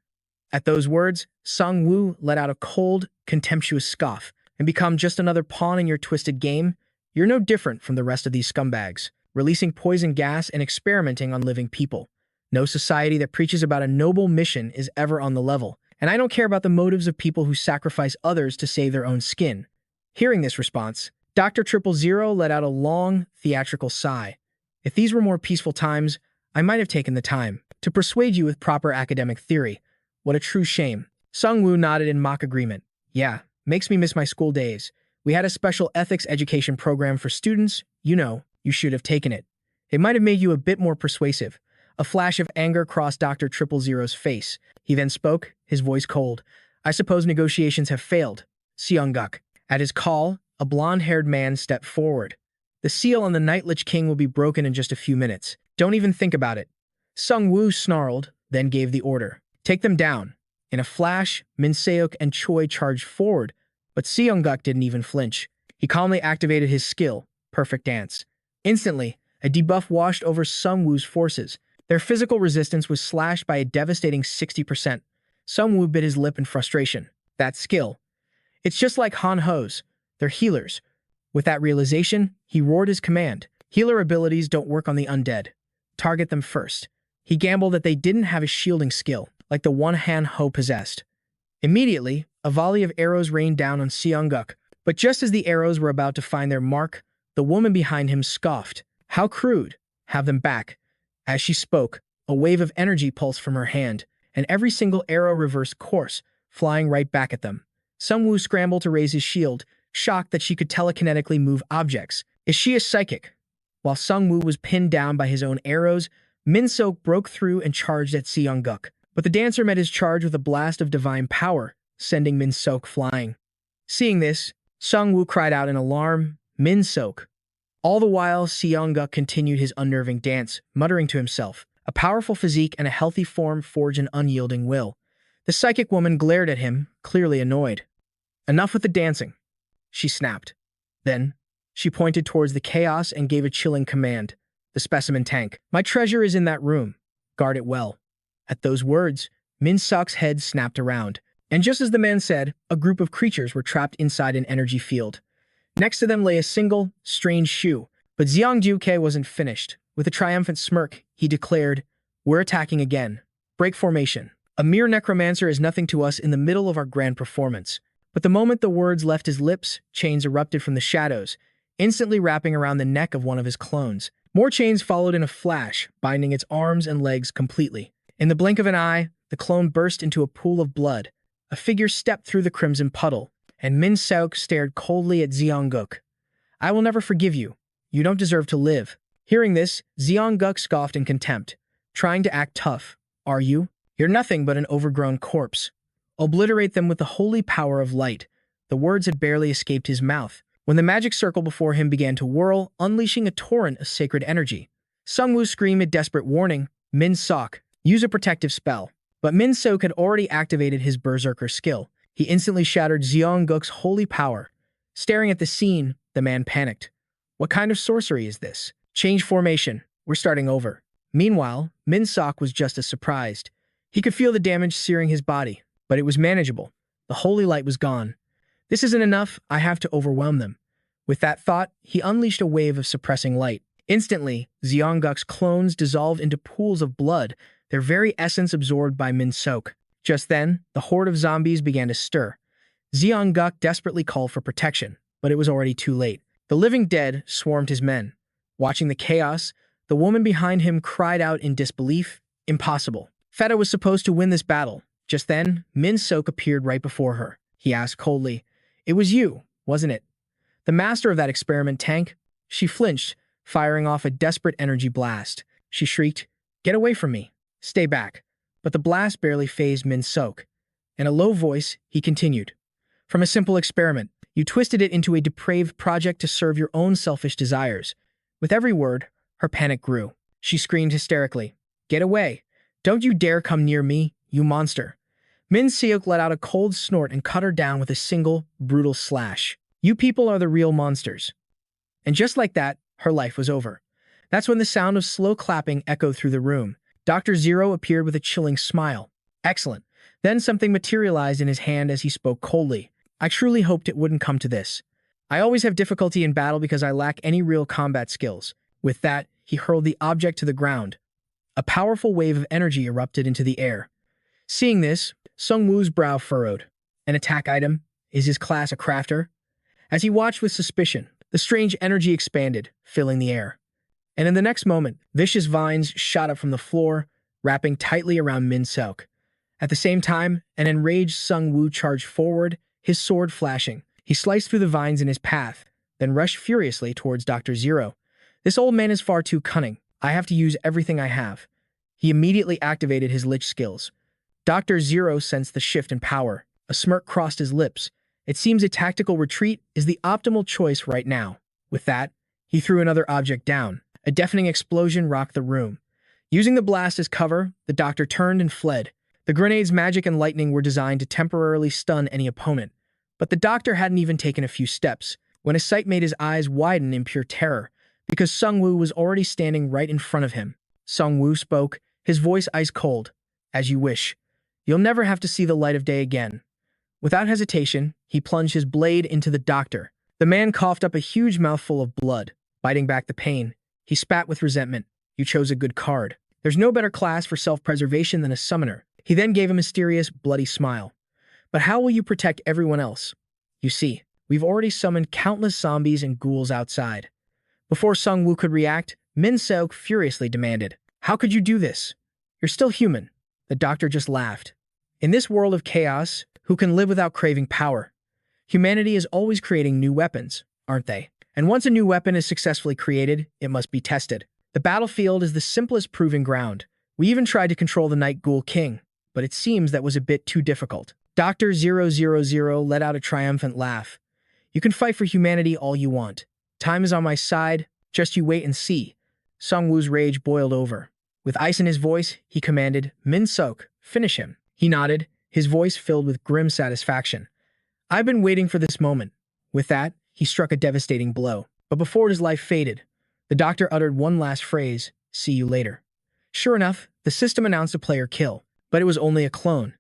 At those words, Sung Woo let out a cold, contemptuous scoff. And become just another pawn in your twisted game? You're no different from the rest of these scumbags, releasing poison gas and experimenting on living people. No society that preaches about a noble mission is ever on the level, and I don't care about the motives of people who sacrifice others to save their own skin. Hearing this response, Dr. Triple Zero let out a long, theatrical sigh. If these were more peaceful times, I might have taken the time to persuade you with proper academic theory. What a true shame. Sung Woo nodded in mock agreement. Yeah, makes me miss my school days. We had a special ethics education program for students. You should have taken it. It might have made you a bit more persuasive. A flash of anger crossed Dr. Triple Zero's face. He then spoke, his voice cold. I suppose negotiations have failed. Seong-guk. At his call, a blonde-haired man stepped forward. The seal on the Night Lich King will be broken in just a few minutes. Don't even think about it. Sung Woo snarled, then gave the order. Take them down. In a flash, Min Seok and Choi charged forward, but Seong-guk didn't even flinch. He calmly activated his skill, Perfect Dance. Instantly, a debuff washed over Sung Woo's forces. Their physical resistance was slashed by a devastating 60%. Sung Woo bit his lip in frustration. That skill. It's just like Han Ho's. They're healers. With that realization, he roared his command. Healer abilities don't work on the undead. Target them first. He gambled that they didn't have a shielding skill, like the one Han Ho possessed. Immediately, a volley of arrows rained down on Seong-guk, but just as the arrows were about to find their mark, the woman behind him scoffed. How crude. Have them back. As she spoke, a wave of energy pulsed from her hand, and every single arrow reversed course, flying right back at them. Sung Woo scrambled to raise his shield, shocked that she could telekinetically move objects. Is she a psychic? While Sung Woo was pinned down by his own arrows, Min Seok broke through and charged at Seong-guk. But the dancer met his charge with a blast of divine power, sending Min Seok flying. Seeing this, Sung Woo cried out in alarm, Min Seok. All the while, Seong-guk continued his unnerving dance, muttering to himself. A powerful physique and a healthy form forge an unyielding will. The psychic woman glared at him, clearly annoyed. Enough with the dancing, she snapped. Then, she pointed towards the chaos and gave a chilling command. The specimen tank. My treasure is in that room. Guard it well. At those words, Min Seok's head snapped around, and just as the man said, a group of creatures were trapped inside an energy field. Next to them lay a single, strange shoe, but Xiong-duke wasn't finished. With a triumphant smirk, he declared, We're attacking again. Break formation. A mere necromancer is nothing to us in the middle of our grand performance. But the moment the words left his lips, chains erupted from the shadows, instantly wrapping around the neck of one of his clones. More chains followed in a flash, binding its arms and legs completely. In the blink of an eye, the clone burst into a pool of blood. A figure stepped through the crimson puddle, and Min Seok stared coldly at Seong-guk. I will never forgive you. You don't deserve to live. Hearing this, Seong-guk scoffed in contempt. Trying to act tough, are you? You're nothing but an overgrown corpse. Obliterate them with the holy power of light. The words had barely escaped his mouth, when the magic circle before him began to whirl, unleashing a torrent of sacred energy. Sung Woo screamed a desperate warning, Min Seok, use a protective spell. But Min Seok had already activated his berserker skill. He instantly shattered Seong-guk's holy power. Staring at the scene, the man panicked. What kind of sorcery is this? Change formation. We're starting over. Meanwhile, Min Seok was just as surprised. He could feel the damage searing his body, but it was manageable. The holy light was gone. This isn't enough, I have to overwhelm them. With that thought, he unleashed a wave of suppressing light. Instantly, Seong-guk's clones dissolved into pools of blood, their very essence absorbed by Min Seok. Just then, the horde of zombies began to stir. Seong-guk desperately called for protection, but it was already too late. The living dead swarmed his men. Watching the chaos, the woman behind him cried out in disbelief, impossible. Feta was supposed to win this battle. Just then, Min Seok appeared right before her. He asked coldly, It was you, wasn't it? The master of that experiment tank? She flinched, firing off a desperate energy blast. She shrieked, Get away from me. Stay back. But the blast barely fazed Min Seok. In a low voice, he continued, From a simple experiment, you twisted it into a depraved project to serve your own selfish desires. With every word, her panic grew. She screamed hysterically, Get away. Don't you dare come near me, you monster. Min Seok let out a cold snort and cut her down with a single, brutal slash. You people are the real monsters. And just like that, her life was over. That's when the sound of slow clapping echoed through the room. Dr. Zero appeared with a chilling smile. Excellent. Then something materialized in his hand as he spoke coldly. I truly hoped it wouldn't come to this. I always have difficulty in battle because I lack any real combat skills. With that, he hurled the object to the ground. A powerful wave of energy erupted into the air. Seeing this, Sung Woo's brow furrowed. An attack item? Is his class a crafter? As he watched with suspicion, the strange energy expanded, filling the air. And in the next moment, vicious vines shot up from the floor, wrapping tightly around Min Seok. At the same time, an enraged Sung Woo charged forward, his sword flashing. He sliced through the vines in his path, then rushed furiously towards Dr. Zero. This old man is far too cunning. I have to use everything I have. He immediately activated his lich skills. Dr. Zero sensed the shift in power. A smirk crossed his lips. It seems a tactical retreat is the optimal choice right now. With that, he threw another object down. A deafening explosion rocked the room. Using the blast as cover, the doctor turned and fled. The grenade's magic and lightning were designed to temporarily stun any opponent. But the doctor hadn't even taken a few steps when a sight made his eyes widen in pure terror, because Sung Woo was already standing right in front of him. Sung Woo spoke, his voice ice cold. As you wish. You'll never have to see the light of day again. Without hesitation, he plunged his blade into the doctor. The man coughed up a huge mouthful of blood. Biting back the pain, he spat with resentment. You chose a good card. There's no better class for self-preservation than a summoner. He then gave a mysterious, bloody smile. But how will you protect everyone else? You see, we've already summoned countless zombies and ghouls outside. Before Sung Woo could react, Min Seok furiously demanded, how could you do this? You're still human. The doctor just laughed. In this world of chaos, who can live without craving power? Humanity is always creating new weapons, aren't they? And once a new weapon is successfully created, it must be tested. The battlefield is the simplest proving ground. We even tried to control the Night Ghoul King, but it seems that was a bit too difficult. Dr. 000 let out a triumphant laugh. You can fight for humanity all you want. Time is on my side, just you wait and see. Sung Woo's rage boiled over. With ice in his voice, he commanded, Min Seok, finish him. He nodded, his voice filled with grim satisfaction. I've been waiting for this moment. With that, he struck a devastating blow. But before his life faded, the doctor uttered one last phrase, see you later. Sure enough, the system announced a player kill, but it was only a clone.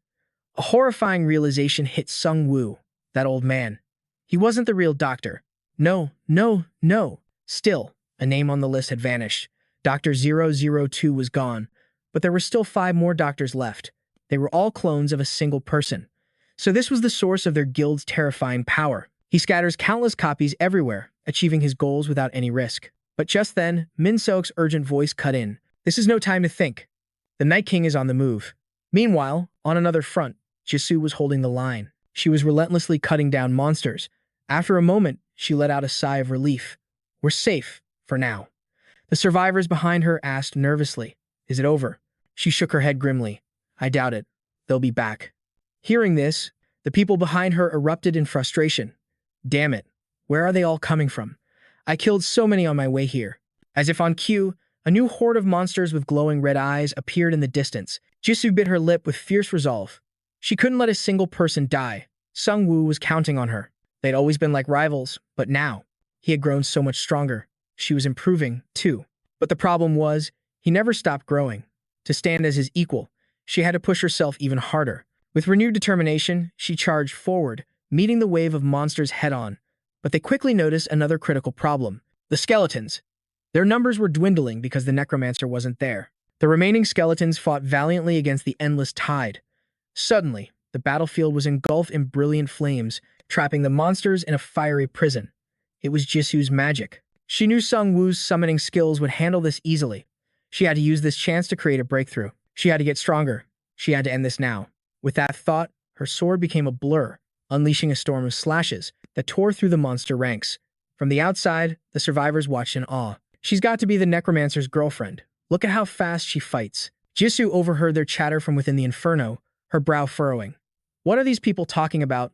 A horrifying realization hit Sung Woo, that old man. He wasn't the real doctor. No. Still, a name on the list had vanished. Dr. 002 was gone, but there were still 5 more doctors left. They were all clones of a single person. So this was the source of their guild's terrifying power. He scatters countless copies everywhere, achieving his goals without any risk. But just then, Min Seok's urgent voice cut in. This is no time to think. The Night King is on the move. Meanwhile, on another front, Jisoo was holding the line. She was relentlessly cutting down monsters. After a moment, she let out a sigh of relief. We're safe, for now. The survivors behind her asked nervously, is it over? She shook her head grimly. I doubt it. They'll be back. Hearing this, the people behind her erupted in frustration. Damn it. Where are they all coming from? I killed so many on my way here. As if on cue, a new horde of monsters with glowing red eyes appeared in the distance. Jisoo bit her lip with fierce resolve. She couldn't let a single person die. Sung Woo was counting on her. They'd always been like rivals, but now, he had grown so much stronger. She was improving, too. But the problem was, he never stopped growing. To stand as his equal, she had to push herself even harder. With renewed determination, she charged forward, meeting the wave of monsters head-on. But they quickly noticed another critical problem. The skeletons. Their numbers were dwindling because the necromancer wasn't there. The remaining skeletons fought valiantly against the endless tide. Suddenly, the battlefield was engulfed in brilliant flames, trapping the monsters in a fiery prison. It was Jisoo's magic. She knew Sung Woo's summoning skills would handle this easily. She had to use this chance to create a breakthrough. She had to get stronger. She had to end this now. With that thought, her sword became a blur, unleashing a storm of slashes that tore through the monster ranks. From the outside, the survivors watched in awe. She's got to be the necromancer's girlfriend. Look at how fast she fights. Jisoo overheard their chatter from within the inferno, her brow furrowing. What are these people talking about?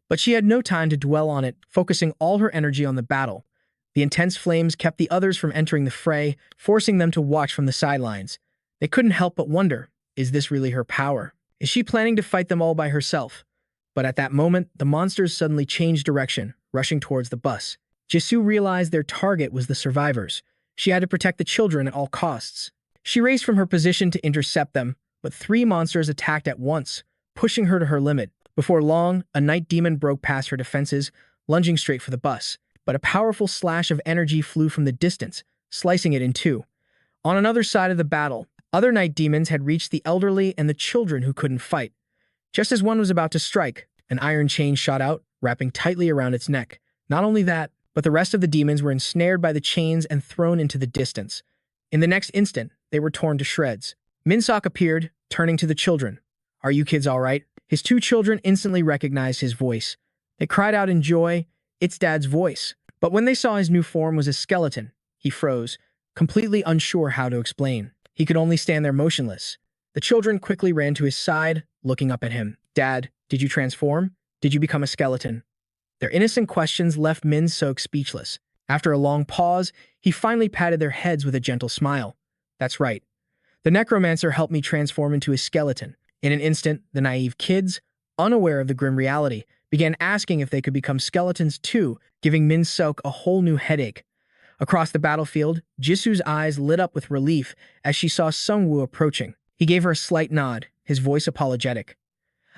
But she had no time to dwell on it, focusing all her energy on the battle. The intense flames kept the others from entering the fray, forcing them to watch from the sidelines. They couldn't help but wonder, is this really her power? Is she planning to fight them all by herself? But at that moment, the monsters suddenly changed direction, rushing towards the bus. Jisoo realized their target was the survivors. She had to protect the children at all costs. She raced from her position to intercept them, but 3 monsters attacked at once, pushing her to her limit. Before long, a night demon broke past her defenses, lunging straight for the bus. But a powerful slash of energy flew from the distance, slicing it in two. On another side of the battle, other night demons had reached the elderly and the children who couldn't fight. Just as one was about to strike, an iron chain shot out, wrapping tightly around its neck. Not only that, but the rest of the demons were ensnared by the chains and thrown into the distance. In the next instant, they were torn to shreds. Minsok appeared, turning to the children. "Are you kids all right?" His 2 children instantly recognized his voice. They cried out in joy, "It's Dad's voice." But when they saw his new form was a skeleton, he froze, completely unsure how to explain. He could only stand there motionless. The children quickly ran to his side, looking up at him. "Dad, did you transform? Did you become a skeleton?" Their innocent questions left Min-sok speechless. After a long pause, he finally patted their heads with a gentle smile. "That's right. The necromancer helped me transform into a skeleton." In an instant, the naive kids, unaware of the grim reality, began asking if they could become skeletons too, giving Min-sok a whole new headache. Across the battlefield, Jisoo's eyes lit up with relief as she saw Sungwoo approaching. He gave her a slight nod, his voice apologetic.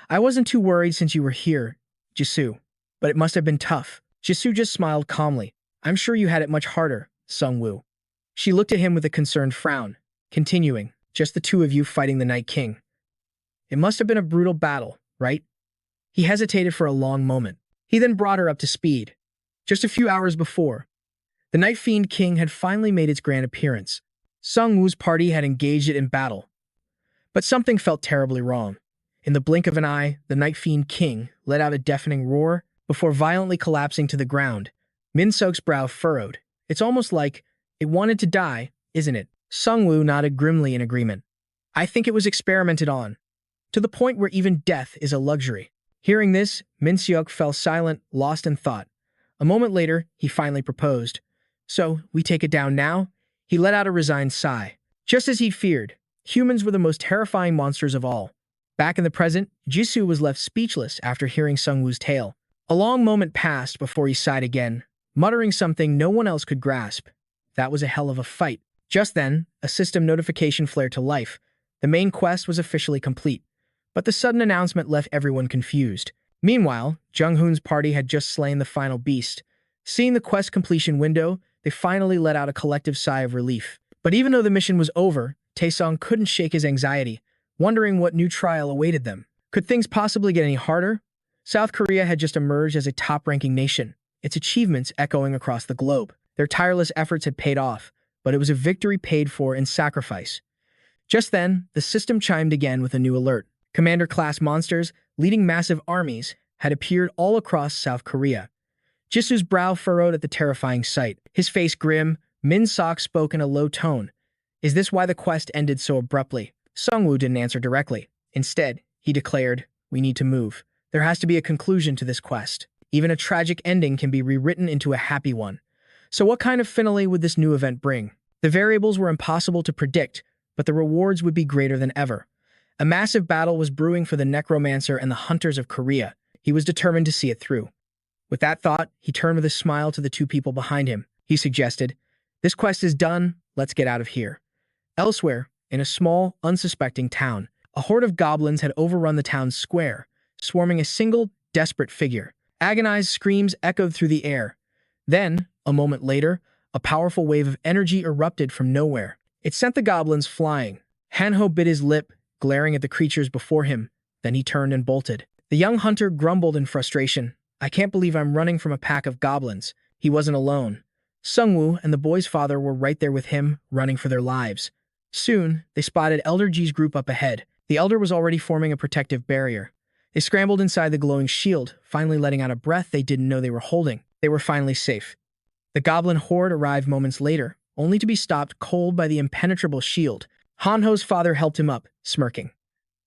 "I wasn't too worried since you were here, Jisoo, but it must have been tough." Jisoo just smiled calmly. "I'm sure you had it much harder, Sungwoo." She looked at him with a concerned frown, continuing, "Just the 2 of you fighting the Night King. It must have been a brutal battle, right?" He hesitated for a long moment. He then brought her up to speed. Just a few hours before, the Night Fiend King had finally made its grand appearance. Sungwoo's party had engaged it in battle. But something felt terribly wrong. In the blink of an eye, the Night Fiend King let out a deafening roar before violently collapsing to the ground. Min-sok's brow furrowed. "It's almost like it wanted to die, isn't it?" Sungwoo nodded grimly in agreement. "I think it was experimented on, to the point where even death is a luxury." Hearing this, Min-seok fell silent, lost in thought. A moment later, he finally proposed. "So, we take it down now?" He let out a resigned sigh. Just as he'd feared, humans were the most terrifying monsters of all. Back in the present, Jisoo was left speechless after hearing Sungwoo's tale. A long moment passed before he sighed again, muttering something no one else could grasp. That was a hell of a fight. Just then, a system notification flared to life. The main quest was officially complete. But the sudden announcement left everyone confused. Meanwhile, Jung-hoon's party had just slain the final beast. Seeing the quest completion window, they finally let out a collective sigh of relief. But even though the mission was over, Taesung couldn't shake his anxiety, wondering what new trial awaited them. Could things possibly get any harder? South Korea had just emerged as a top-ranking nation, its achievements echoing across the globe. Their tireless efforts had paid off, but it was a victory paid for in sacrifice. Just then, the system chimed again with a new alert. Commander-class monsters, leading massive armies, had appeared all across South Korea. Jisoo's brow furrowed at the terrifying sight. His face grim, Min-sok spoke in a low tone. "Is this why the quest ended so abruptly?" Sungwoo didn't answer directly. Instead, he declared, "We need to move. There has to be a conclusion to this quest. Even a tragic ending can be rewritten into a happy one." So what kind of finale would this new event bring? The variables were impossible to predict, but the rewards would be greater than ever. A massive battle was brewing for the Necromancer and the Hunters of Korea. He was determined to see it through. With that thought, he turned with a smile to the 2 people behind him. He suggested, "This quest is done, let's get out of here." Elsewhere, in a small, unsuspecting town, a horde of goblins had overrun the town's square, swarming a single, desperate figure. Agonized screams echoed through the air. Then, a moment later, a powerful wave of energy erupted from nowhere. It sent the goblins flying. Hanho bit his lip, glaring at the creatures before him. Then he turned and bolted. The young hunter grumbled in frustration. "I can't believe I'm running from a pack of goblins." He wasn't alone. Sungwoo and the boy's father were right there with him, running for their lives. Soon, they spotted Elder G's group up ahead. The Elder was already forming a protective barrier. They scrambled inside the glowing shield, finally letting out a breath they didn't know they were holding. They were finally safe. The goblin horde arrived moments later, only to be stopped cold by the impenetrable shield. Hanho's father helped him up, smirking.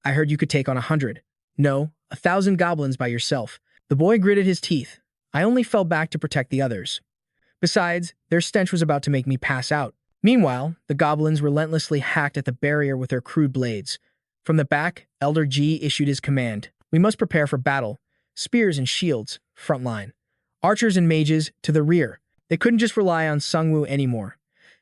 "I heard you could take on 100. No, 1,000 goblins by yourself." The boy gritted his teeth. "I only fell back to protect the others. Besides, their stench was about to make me pass out." Meanwhile, the goblins relentlessly hacked at the barrier with their crude blades. From the back, Elder G issued his command. We must prepare for battle. Spears and shields, front line. Archers and mages, to the rear. They couldn't just rely on Sungwoo anymore.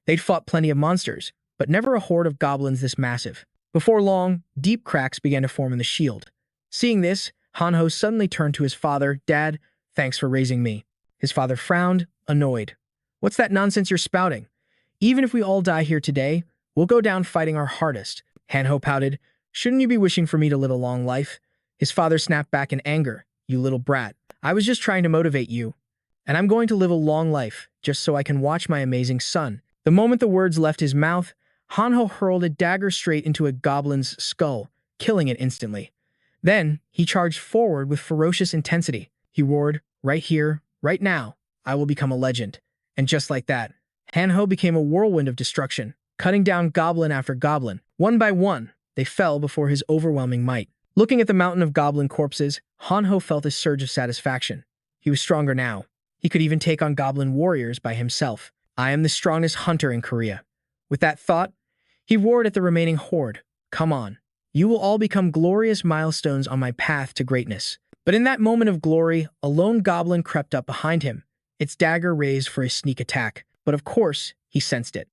They'd fought plenty of monsters, but never a horde of goblins this massive. Before long, deep cracks began to form in the shield. Seeing this, Hanho suddenly turned to his father. Dad, thanks for raising me. His father frowned, annoyed. What's that nonsense you're spouting? Even if we all die here today, we'll go down fighting our hardest. Hanho pouted. Shouldn't you be wishing for me to live a long life? His father snapped back in anger. You little brat. I was just trying to motivate you. And I'm going to live a long life, just so I can watch my amazing son. The moment the words left his mouth, Hanho hurled a dagger straight into a goblin's skull, killing it instantly. Then, he charged forward with ferocious intensity. He roared, right here, right now, I will become a legend. And just like that, Hanho became a whirlwind of destruction, cutting down goblin after goblin. One by one, they fell before his overwhelming might. Looking at the mountain of goblin corpses, Hanho felt a surge of satisfaction. He was stronger now. He could even take on goblin warriors by himself. I am the strongest hunter in Korea. With that thought, he roared at the remaining horde. Come on. You will all become glorious milestones on my path to greatness. But in that moment of glory, a lone goblin crept up behind him, its dagger raised for a sneak attack. But of course, he sensed it.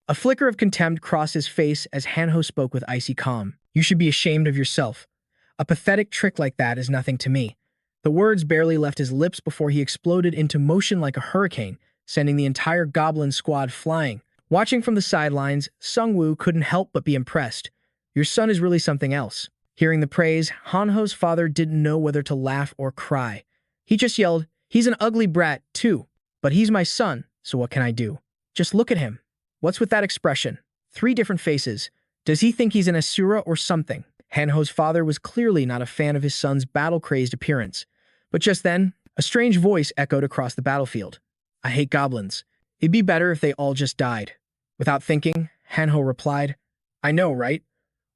A flicker of contempt crossed his face as Hanho spoke with icy calm. You should be ashamed of yourself. A pathetic trick like that is nothing to me. The words barely left his lips before he exploded into motion like a hurricane, sending the entire goblin squad flying. Watching from the sidelines, Sungwoo couldn't help but be impressed. Your son is really something else. Hearing the praise, Hanho's father didn't know whether to laugh or cry. He just yelled, he's an ugly brat, too. But he's my son, so what can I do? Just look at him. What's with that expression? 3 different faces. Does he think he's an Asura or something? Hanho's father was clearly not a fan of his son's battle-crazed appearance. But just then, a strange voice echoed across the battlefield. I hate goblins. It'd be better if they all just died. Without thinking, Hanho replied, I know, right?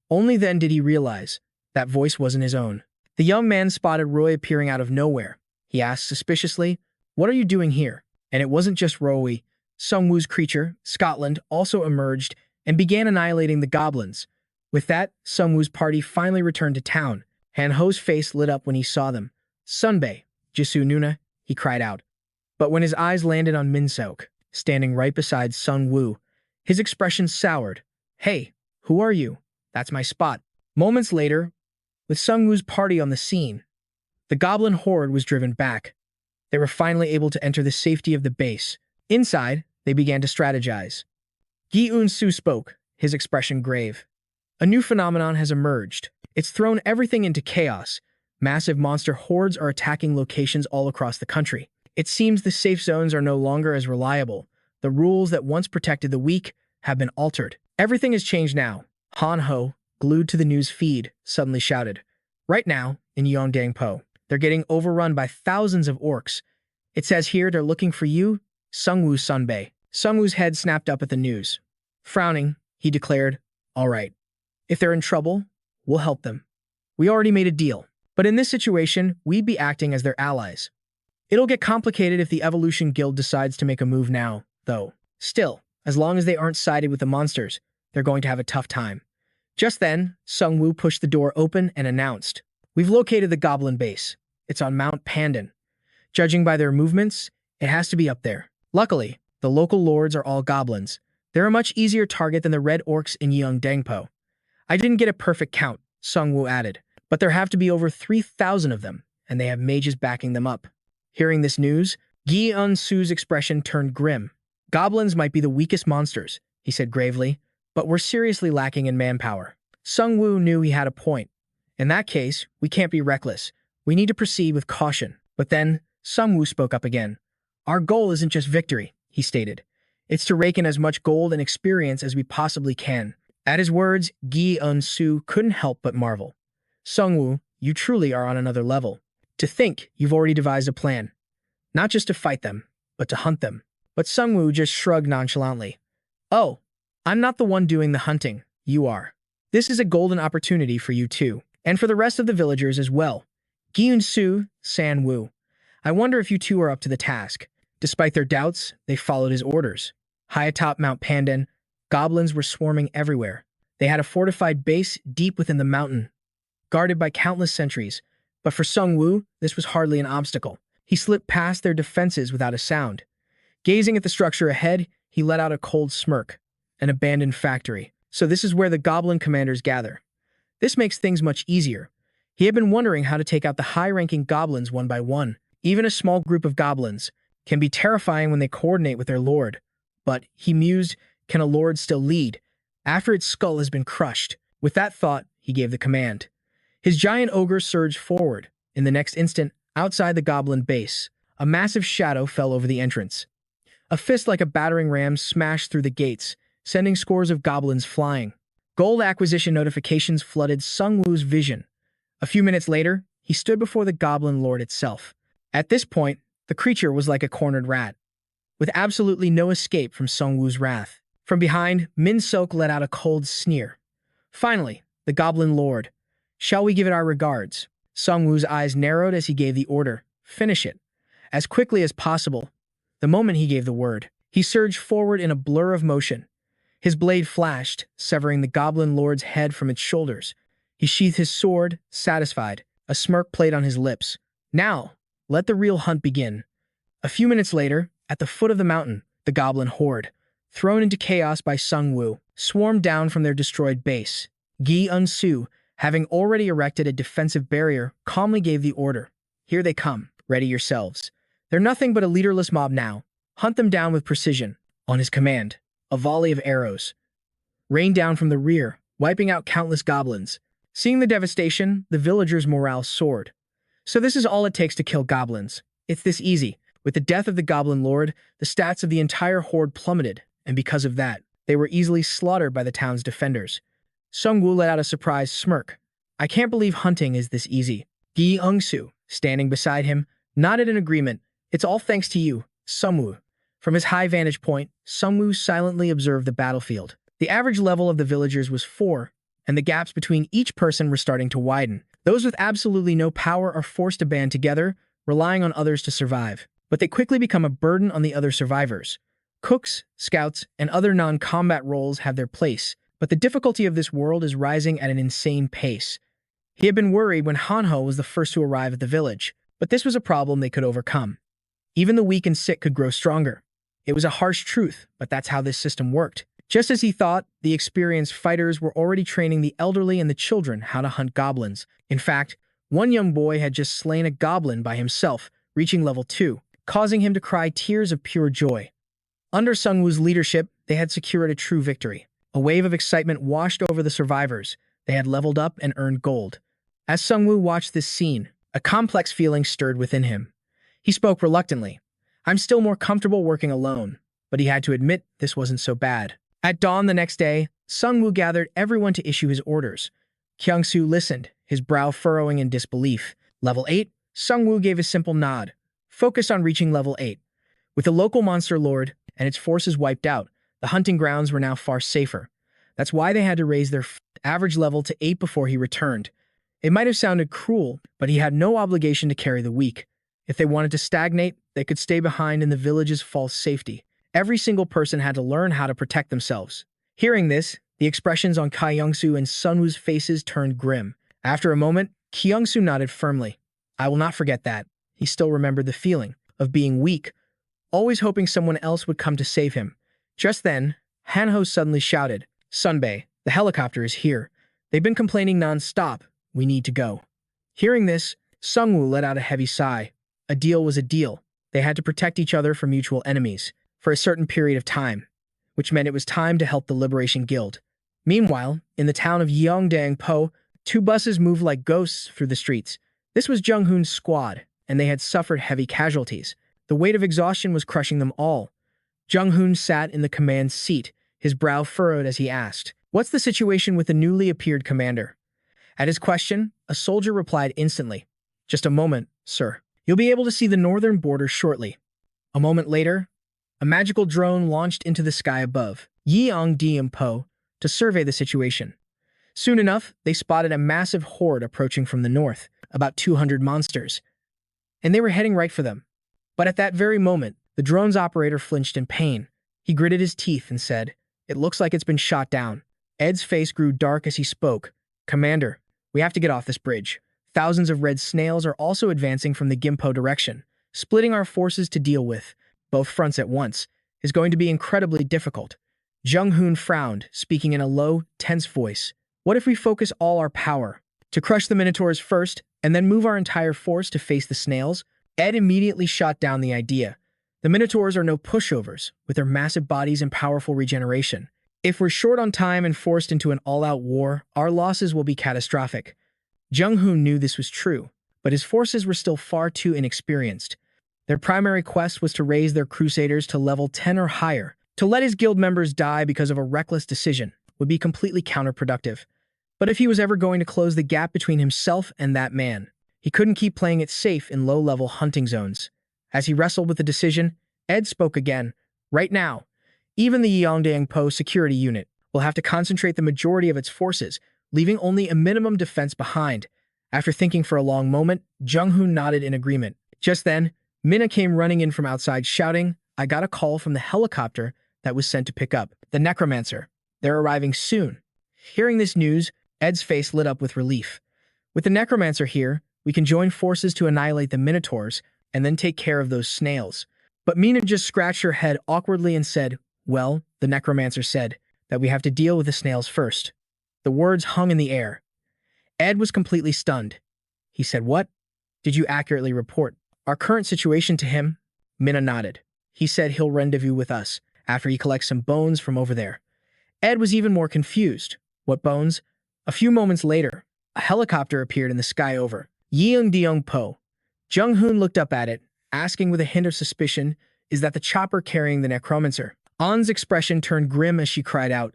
Only then did he realize that voice wasn't his own. The young man spotted Roy appearing out of nowhere. He asked suspiciously, what are you doing here? And it wasn't just Roy. Sungwoo's creature, Scotland, also emerged and began annihilating the goblins. With that, Sungwoo's party finally returned to town. Hanho's face lit up when he saw them. Sunbae, Jisoo Nuna, he cried out. But when his eyes landed on Minseok, standing right beside Sungwoo, his expression soured. Hey, who are you? That's my spot. Moments later, with Sungwoo's party on the scene, the goblin horde was driven back. They were finally able to enter the safety of the base. Inside, they began to strategize. Gi-eun-soo spoke, his expression grave. A new phenomenon has emerged. It's thrown everything into chaos. Massive monster hordes are attacking locations all across the country. It seems the safe zones are no longer as reliable. The rules that once protected the weak have been altered. Everything has changed now. Hanho, glued to the news feed, suddenly shouted. Right now, in Yeongdangpo, they're getting overrun by thousands of orcs. It says here they're looking for you, Sungwoo Sunbae. Sungwoo's head snapped up at the news. Frowning, he declared, all right. If they're in trouble, we'll help them. We already made a deal. But in this situation, we'd be acting as their allies. It'll get complicated if the Evolution Guild decides to make a move now, though. Still, as long as they aren't sided with the monsters, they're going to have a tough time. Just then, Sungwoo pushed the door open and announced, we've located the goblin base. It's on Mount Pandan. Judging by their movements, it has to be up there. Luckily, the local lords are all goblins. They're a much easier target than the red orcs in Yeongdangpo. I didn't get a perfect count, Sungwoo added, but there have to be over 3,000 of them, and they have mages backing them up. Hearing this news, Gi-eun-soo's expression turned grim. Goblins might be the weakest monsters, he said gravely, but we're seriously lacking in manpower. Sungwoo knew he had a point. In that case, we can't be reckless. We need to proceed with caution. But then, Sungwoo spoke up again. Our goal isn't just victory, he stated. It's to rake in as much gold and experience as we possibly can. At his words, Gi-eun-soo couldn't help but marvel. Sungwoo, you truly are on another level. To think you've already devised a plan. Not just to fight them, but to hunt them. But Sungwoo just shrugged nonchalantly. Oh, I'm not the one doing the hunting. You are. This is a golden opportunity for you too, and for the rest of the villagers as well. Gi-eun-soo, San-woo. I wonder if you two are up to the task. Despite their doubts, they followed his orders. High atop Mount Pandan, goblins were swarming everywhere. They had a fortified base deep within the mountain, guarded by countless sentries. But for Sung Woo, this was hardly an obstacle. He slipped past their defenses without a sound. Gazing at the structure ahead, he let out a cold smirk. An abandoned factory. So this is where the goblin commanders gather. This makes things much easier. He had been wondering how to take out the high-ranking goblins one by one. Even a small group of goblins can be terrifying when they coordinate with their lord. But, he mused, can a lord still lead after its skull has been crushed? With that thought, he gave the command. His giant ogre surged forward. In the next instant, outside the goblin base, a massive shadow fell over the entrance. A fist like a battering ram smashed through the gates, sending scores of goblins flying. Gold acquisition notifications flooded Sung Woo's vision. A few minutes later, he stood before the goblin lord itself. At this point, the creature was like a cornered rat, with absolutely no escape from Sung Woo's wrath. From behind, Min Sok let out a cold sneer. Finally, the goblin lord. Shall we give it our regards? Sung Woo's eyes narrowed as he gave the order. Finish it. As quickly as possible. The moment he gave the word, he surged forward in a blur of motion. His blade flashed, severing the goblin lord's head from its shoulders. He sheathed his sword, satisfied. A smirk played on his lips. Now, let the real hunt begin. A few minutes later, at the foot of the mountain, the goblin horde, thrown into chaos by Sung Woo, swarmed down from their destroyed base. Gi Un-soo, having already erected a defensive barrier, calmly gave the order. Here they come. Ready yourselves. They're nothing but a leaderless mob now. Hunt them down with precision. On his command, a volley of arrows rained down from the rear, wiping out countless goblins. Seeing the devastation, the villagers' morale soared. So this is all it takes to kill goblins. It's this easy. With the death of the goblin lord, the stats of the entire horde plummeted, and because of that, they were easily slaughtered by the town's defenders. Sung Woo let out a surprised smirk. I can't believe hunting is this easy. Gi Un-soo, standing beside him, nodded in agreement. It's all thanks to you, Sung Woo. From his high vantage point, Sung Woo silently observed the battlefield. The average level of the villagers was 4, and the gaps between each person were starting to widen. Those with absolutely no power are forced to band together, relying on others to survive. But they quickly become a burden on the other survivors. Cooks, scouts, and other non-combat roles have their place, but the difficulty of this world is rising at an insane pace. He had been worried when Hanho was the first to arrive at the village, but this was a problem they could overcome. Even the weak and sick could grow stronger. It was a harsh truth, but that's how this system worked. Just as he thought, the experienced fighters were already training the elderly and the children how to hunt goblins. In fact, one young boy had just slain a goblin by himself, reaching level 2, causing him to cry tears of pure joy. Under Sung Woo's leadership, they had secured a true victory. A wave of excitement washed over the survivors. They had leveled up and earned gold. As Sung Woo watched this scene, a complex feeling stirred within him. He spoke reluctantly. I'm still more comfortable working alone, but he had to admit this wasn't so bad. At dawn the next day, Sung Woo gathered everyone to issue his orders. Kyung-soo listened, his brow furrowing in disbelief. Level 8, Sung Woo gave a simple nod. Focus on reaching level 8. With the local monster lord and its forces wiped out, the hunting grounds were now far safer. That's why they had to raise their average level to 8 before he returned. It might have sounded cruel, but he had no obligation to carry the weak. If they wanted to stagnate, they could stay behind in the village's false safety. Every single person had to learn how to protect themselves. Hearing this, the expressions on Kyung-soo and Sung Woo's faces turned grim. After a moment, Kyung-soo nodded firmly. I will not forget that. He still remembered the feeling of being weak, always hoping someone else would come to save him. Just then, Hanho suddenly shouted, Sunbae, the helicopter is here. They've been complaining non-stop. We need to go. Hearing this, Sung Woo let out a heavy sigh. A deal was a deal. They had to protect each other from mutual enemies for a certain period of time, which meant it was time to help the Liberation Guild. Meanwhile, in the town of Yeongdang-po, 2 buses moved like ghosts through the streets. This was Jung-hoon's squad, and they had suffered heavy casualties. The weight of exhaustion was crushing them all. Jung-hoon sat in the command seat, his brow furrowed as he asked, What's the situation with the newly appeared commander? At his question, a soldier replied instantly, Just a moment, sir. You'll be able to see the northern border shortly. A moment later, a magical drone launched into the sky above Yeongdang-po to survey the situation. Soon enough, they spotted a massive horde approaching from the north, about 200 monsters, and they were heading right for them. But at that very moment, the drone's operator flinched in pain. He gritted his teeth and said, It looks like it's been shot down. Ed's face grew dark as he spoke. Commander, we have to get off this bridge. Thousands of red snails are also advancing from the Gimpo direction. Splitting our forces to deal with both fronts at once is going to be incredibly difficult. Jung Hoon frowned, speaking in a low, tense voice. What if we focus all our power to crush the Minotaurs first, and then move our entire force to face the snails? Ed immediately shot down the idea. The Minotaurs are no pushovers, with their massive bodies and powerful regeneration. If we're short on time and forced into an all-out war, our losses will be catastrophic. Jung Hoon knew this was true, but his forces were still far too inexperienced. Their primary quest was to raise their crusaders to level 10 or higher. To let his guild members die because of a reckless decision would be completely counterproductive. But if he was ever going to close the gap between himself and that man, he couldn't keep playing it safe in low-level hunting zones. As he wrestled with the decision, Ed spoke again. Right now, even the Yongdangpo security unit will have to concentrate the majority of its forces, leaving only a minimum defense behind. After thinking for a long moment, Jung Hoon nodded in agreement. Just then, Minna came running in from outside shouting, I got a call from the helicopter that was sent to pick up the Necromancer. They're arriving soon. Hearing this news, Ed's face lit up with relief. With the Necromancer here, we can join forces to annihilate the Minotaurs and then take care of those snails. But Mina just scratched her head awkwardly and said, well, the Necromancer said that we have to deal with the snails first. The words hung in the air. Ed was completely stunned. He said, what? Did you accurately report our current situation to him? Mina nodded. He said he'll rendezvous with us after he collects some bones from over there. Ed was even more confused. What bones? A few moments later, a helicopter appeared in the sky over Yeongdeongpo. Jung Hoon looked up at it, asking with a hint of suspicion, is that the chopper carrying the Necromancer? An's expression turned grim as she cried out,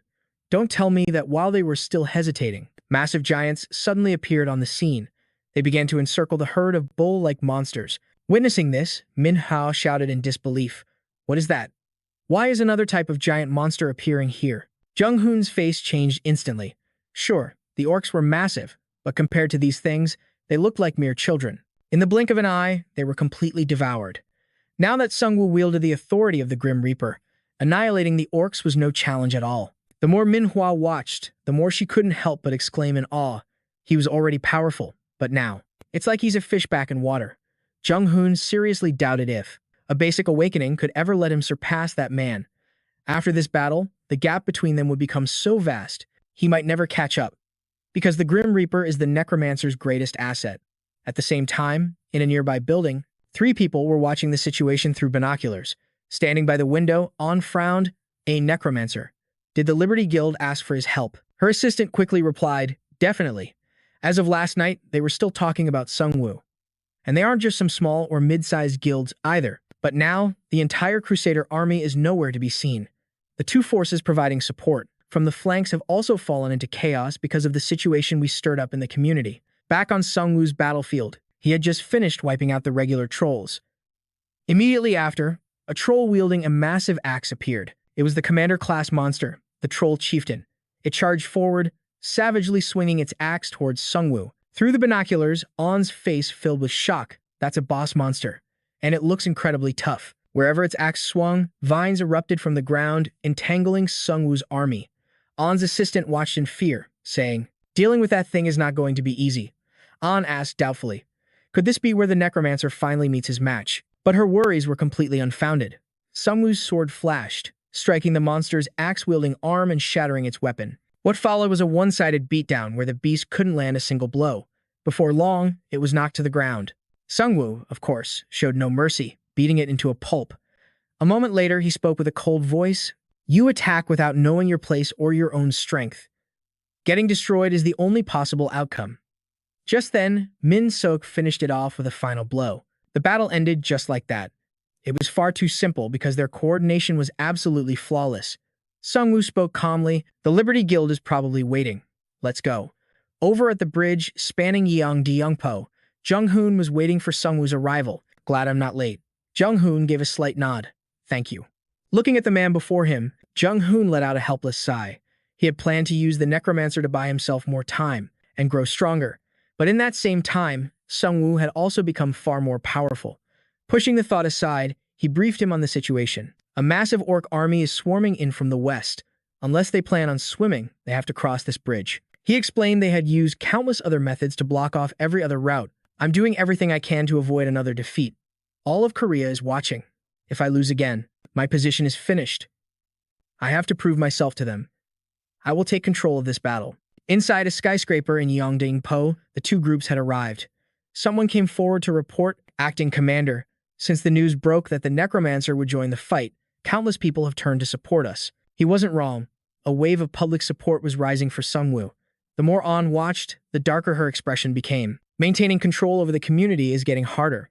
don't tell me that while they were still hesitating, massive giants suddenly appeared on the scene. They began to encircle the herd of bull-like monsters. Witnessing this, Manhwa shouted in disbelief, what is that? Why is another type of giant monster appearing here? Jung Hoon's face changed instantly. Sure, the orcs were massive, but compared to these things, they looked like mere children. In the blink of an eye, they were completely devoured. Now that Sungwoo wielded the authority of the Grim Reaper, annihilating the orcs was no challenge at all. The more Manhwa watched, the more she couldn't help but exclaim in awe. He was already powerful, but now, it's like he's a fish back in water. Jung Hoon seriously doubted if a basic awakening could ever let him surpass that man. After this battle, the gap between them would become so vast, he might never catch up. Because the Grim Reaper is the Necromancer's greatest asset. At the same time, in a nearby building, 3 people were watching the situation through binoculars. Standing by the window, An frowned, a Necromancer. Did the Liberty Guild ask for his help? Her assistant quickly replied, definitely. As of last night, they were still talking about Sungwoo. And they aren't just some small or mid-sized guilds either. But now, the entire Crusader army is nowhere to be seen. The 2 forces providing support from the flanks have also fallen into chaos because of the situation we stirred up in the community. Back on Sungwoo's battlefield, he had just finished wiping out the regular trolls. Immediately after, a troll wielding a massive axe appeared. It was the commander-class monster, the Troll Chieftain. It charged forward, savagely swinging its axe towards Sungwoo. Through the binoculars, An's face filled with shock. That's a boss monster, and it looks incredibly tough. Wherever its axe swung, vines erupted from the ground, entangling Sungwoo's army. An's assistant watched in fear, saying, dealing with that thing is not going to be easy. An asked doubtfully, could this be where the Necromancer finally meets his match? But her worries were completely unfounded. Sungwoo's sword flashed, striking the monster's axe-wielding arm and shattering its weapon. What followed was a one-sided beatdown where the beast couldn't land a single blow. Before long, it was knocked to the ground. Sungwoo, of course, showed no mercy, beating it into a pulp. A moment later, he spoke with a cold voice. You attack without knowing your place or your own strength. Getting destroyed is the only possible outcome. Just then, Min Sok finished it off with a final blow. The battle ended just like that. It was far too simple because their coordination was absolutely flawless. Sungwoo spoke calmly, the Liberty Guild is probably waiting. Let's go. Over at the bridge, spanning Yeongdeongpo, Jung Hoon was waiting for Sungwoo's arrival. Glad I'm not late. Jung Hoon gave a slight nod. Thank you. Looking at the man before him, Jung Hoon let out a helpless sigh. He had planned to use the Necromancer to buy himself more time and grow stronger. But in that same time, Sungwoo had also become far more powerful. Pushing the thought aside, he briefed him on the situation. A massive orc army is swarming in from the west. Unless they plan on swimming, they have to cross this bridge. He explained they had used countless other methods to block off every other route. I'm doing everything I can to avoid another defeat. All of Korea is watching. If I lose again, my position is finished. I have to prove myself to them. I will take control of this battle. Inside a skyscraper in Yongding-po, the two groups had arrived. Someone came forward to report, acting commander. Since the news broke that the Necromancer would join the fight, countless people have turned to support us. He wasn't wrong. A wave of public support was rising for Sungwoo. The more An watched, the darker her expression became. Maintaining control over the community is getting harder.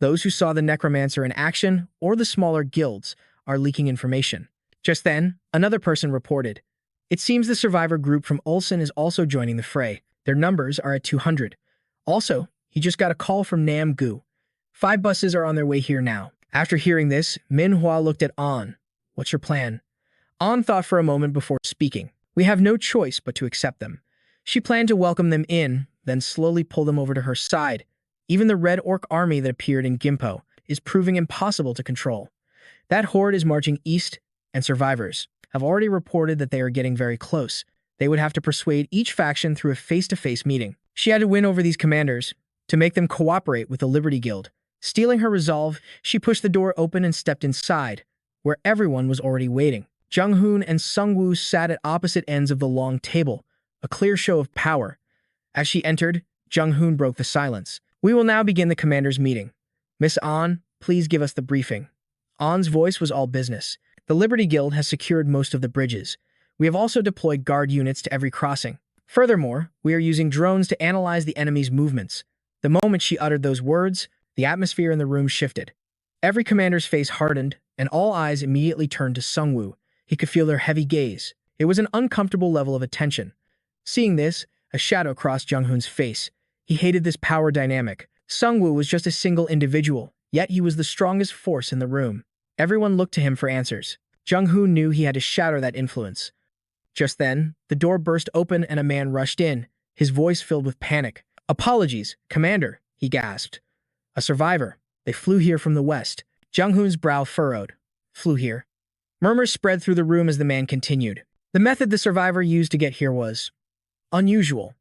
Those who saw the Necromancer in action, or the smaller guilds, are leaking information. Just then, another person reported. It seems the survivor group from Ulsan is also joining the fray. Their numbers are at 200. Also, he just got a call from Nam-gu. 5 buses are on their way here now. After hearing this, Manhwa looked at An. What's your plan? An thought for a moment before speaking. We have no choice but to accept them. She planned to welcome them in, then slowly pull them over to her side. Even the red orc army that appeared in Gimpo is proving impossible to control. That horde is marching east, and survivors have already reported that they are getting very close. They would have to persuade each faction through a face-to-face meeting. She had to win over these commanders to make them cooperate with the Liberty Guild. Stealing her resolve, she pushed the door open and stepped inside, where everyone was already waiting. Jung-hoon and Sungwoo sat at opposite ends of the long table, a clear show of power. As she entered, Jung-hoon broke the silence. We will now begin the commander's meeting. Miss An, please give us the briefing. An's voice was all business. The Liberty Guild has secured most of the bridges. We have also deployed guard units to every crossing. Furthermore, we are using drones to analyze the enemy's movements. The moment she uttered those words, the atmosphere in the room shifted. Every commander's face hardened, and all eyes immediately turned to Sungwoo. He could feel their heavy gaze. It was an uncomfortable level of attention. Seeing this, a shadow crossed Jung-hoon's face. He hated this power dynamic. Sungwoo was just a single individual, yet he was the strongest force in the room. Everyone looked to him for answers. Jung-hoon knew he had to shatter that influence. Just then, the door burst open and a man rushed in, his voice filled with panic. "Apologies, Commander," he gasped. "A survivor. They flew here from the west." Jung-hoon's brow furrowed. "Flew here?" Murmurs spread through the room as the man continued. The method the survivor used to get here was unusual.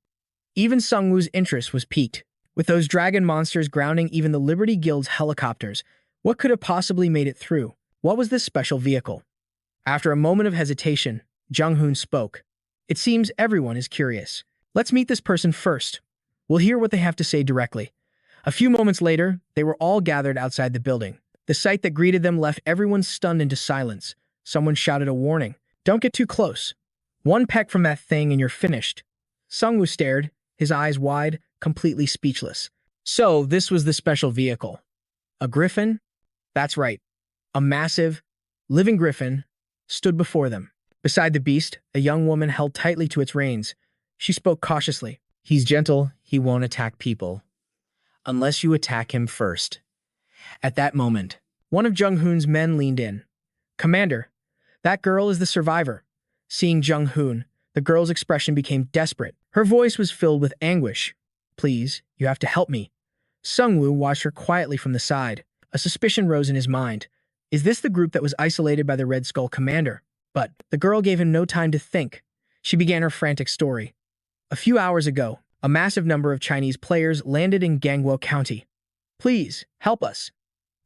Even Sungwoo's interest was piqued. With those dragon monsters grounding even the Liberty Guild's helicopters, what could have possibly made it through? What was this special vehicle? After a moment of hesitation, Jung-hoon spoke. "It seems everyone is curious. Let's meet this person first. We'll hear what they have to say directly." A few moments later, they were all gathered outside the building. The sight that greeted them left everyone stunned into silence. Someone shouted a warning. "Don't get too close. One peck from that thing and you're finished." Sungwoo stared, his eyes wide, completely speechless. So, this was the special vehicle. A griffin? That's right. A massive, living griffin stood before them. Beside the beast, a young woman held tightly to its reins. She spoke cautiously. "He's gentle, he won't attack people. Unless you attack him first." At that moment, one of Jung-hoon's men leaned in. "Commander, that girl is the survivor." Seeing Jung-hoon, the girl's expression became desperate. Her voice was filled with anguish. "Please, you have to help me." Sungwoo watched her quietly from the side. A suspicion rose in his mind. Is this the group that was isolated by the Red Skull commander? But the girl gave him no time to think. She began her frantic story. A few hours ago, a massive number of Chinese players landed in Gangwon County. "Please, help us."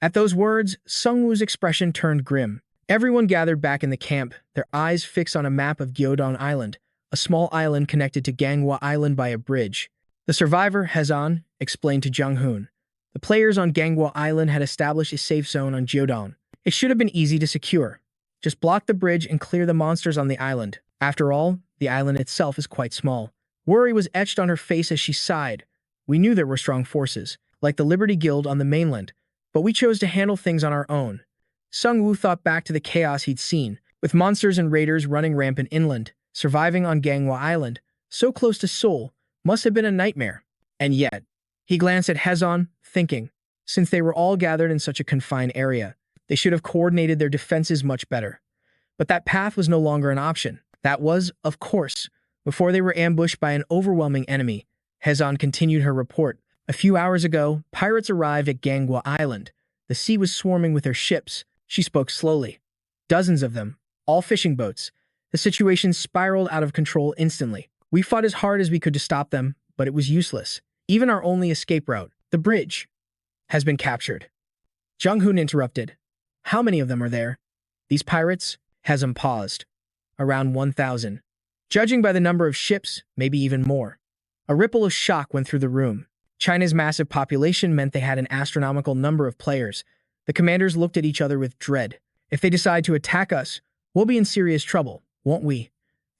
At those words, Sungwoo's expression turned grim. Everyone gathered back in the camp, their eyes fixed on a map of Gyeodong Island, a small island connected to Gangwon Island by a bridge. The survivor, Hezon, explained to Jung-hoon. The players on Gangwon Island had established a safe zone on Gyeodong. It should have been easy to secure. Just block the bridge and clear the monsters on the island. After all, the island itself is quite small. Worry was etched on her face as she sighed. "We knew there were strong forces, like the Liberty Guild on the mainland, but we chose to handle things on our own." Sungwoo thought back to the chaos he'd seen, with monsters and raiders running rampant inland. Surviving on Gangwon Island, so close to Seoul, must have been a nightmare. And yet, he glanced at Hezon, thinking, since they were all gathered in such a confined area, they should have coordinated their defenses much better. But that path was no longer an option. That was, of course, before they were ambushed by an overwhelming enemy. Hezon continued her report. "A few hours ago, pirates arrived at Gangwon Island. The sea was swarming with their ships." She spoke slowly. "Dozens of them, all fishing boats. The situation spiraled out of control instantly. We fought as hard as we could to stop them, but it was useless. Even our only escape route, the bridge, has been captured. Jung-hoon interrupted. How many of them are there? These pirates? Hezum paused. Around 1,000. Judging by the number of ships, maybe even more. A ripple of shock went through the room. China's massive population meant they had an astronomical number of players. The commanders looked at each other with dread. If they decide to attack us, we'll be in serious trouble, won't we?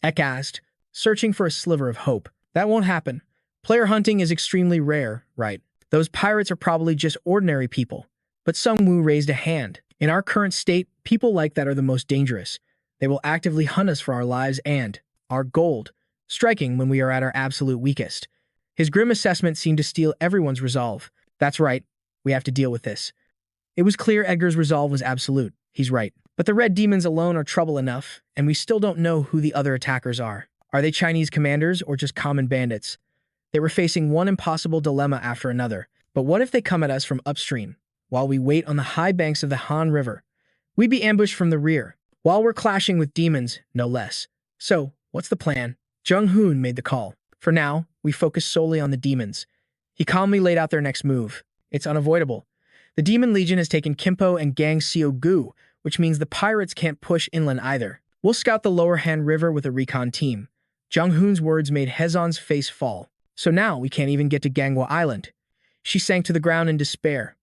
Ek asked, searching for a sliver of hope. That won't happen. Player hunting is extremely rare, right? Those pirates are probably just ordinary people. But Sung-woo raised a hand. In our current state, people like that are the most dangerous. They will actively hunt us for our lives and our gold, striking when we are at our absolute weakest. His grim assessment seemed to steal everyone's resolve. That's right. We have to deal with this. It was clear Edgar's resolve was absolute. He's right. But the red demons alone are trouble enough, and we still don't know who the other attackers are. Are they Chinese commanders or just common bandits? They were facing one impossible dilemma after another. But what if they come at us from upstream, while we wait on the high banks of the Han River? We'd be ambushed from the rear, while we're clashing with demons, no less. So, what's the plan? Jung-hoon made the call. For now, we focus solely on the demons. He calmly laid out their next move. It's unavoidable. The Demon Legion has taken Kimpo and Gangseo-gu, which means the pirates can't push inland either. We'll scout the lower Han River with a recon team. Jung-hoon's words made Hezon's face fall. So now we can't even get to Ganghwa Island. She sank to the ground in despair.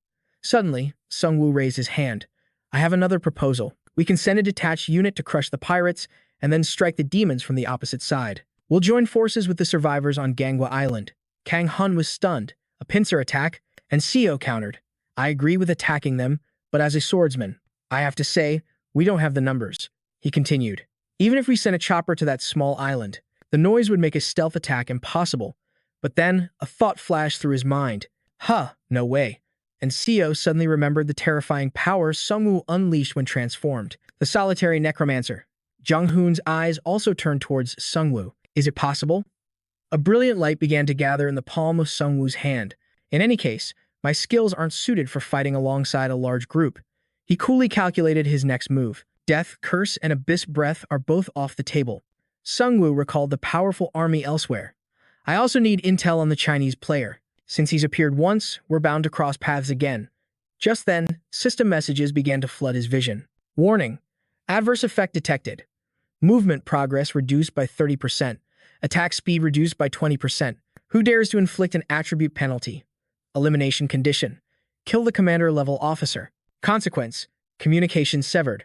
Suddenly, Sung-woo raised his hand. I have another proposal. We can send a detached unit to crush the pirates and then strike the demons from the opposite side. We'll join forces with the survivors on Ganghwa Island. Kang Hun was stunned. A pincer attack? And Seo countered. I agree with attacking them, but as a swordsman, I have to say, we don't have the numbers. He continued. Even if we sent a chopper to that small island, the noise would make a stealth attack impossible. But then, a thought flashed through his mind. No way. And Seo suddenly remembered the terrifying power Sung-woo unleashed when transformed. The solitary necromancer. Jung-hoon's eyes also turned towards Sung-woo. Is it possible? A brilliant light began to gather in the palm of Sung-woo's hand. In any case, my skills aren't suited for fighting alongside a large group. He coolly calculated his next move. Death, Curse, and Abyss Breath are both off the table. Sung-woo recalled the powerful army elsewhere. I also need intel on the Chinese player. Since he's appeared once, we're bound to cross paths again. Just then, system messages began to flood his vision. Warning. Adverse effect detected. Movement progress reduced by 30%. Attack speed reduced by 20%. Who dares to inflict an attribute penalty? Elimination condition. Kill the commander-level officer. Consequence. Communication severed.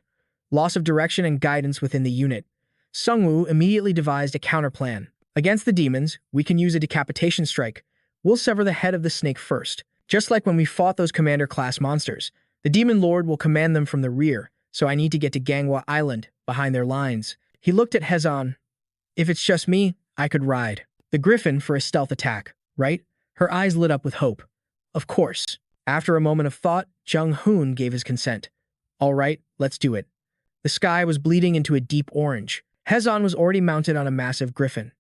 Loss of direction and guidance within the unit. Sung-woo immediately devised a counterplan. Against the demons, we can use a decapitation strike. We'll sever the head of the snake first. Just like when we fought those commander-class monsters. The demon lord will command them from the rear, so I need to get to Ganghwa Island, behind their lines. He looked at Hezon. If it's just me, I could ride. The griffin for a stealth attack, right? Her eyes lit up with hope. Of course. After a moment of thought, Jung-hoon gave his consent. All right, let's do it. The sky was bleeding into a deep orange. Hezon was already mounted on a massive griffin.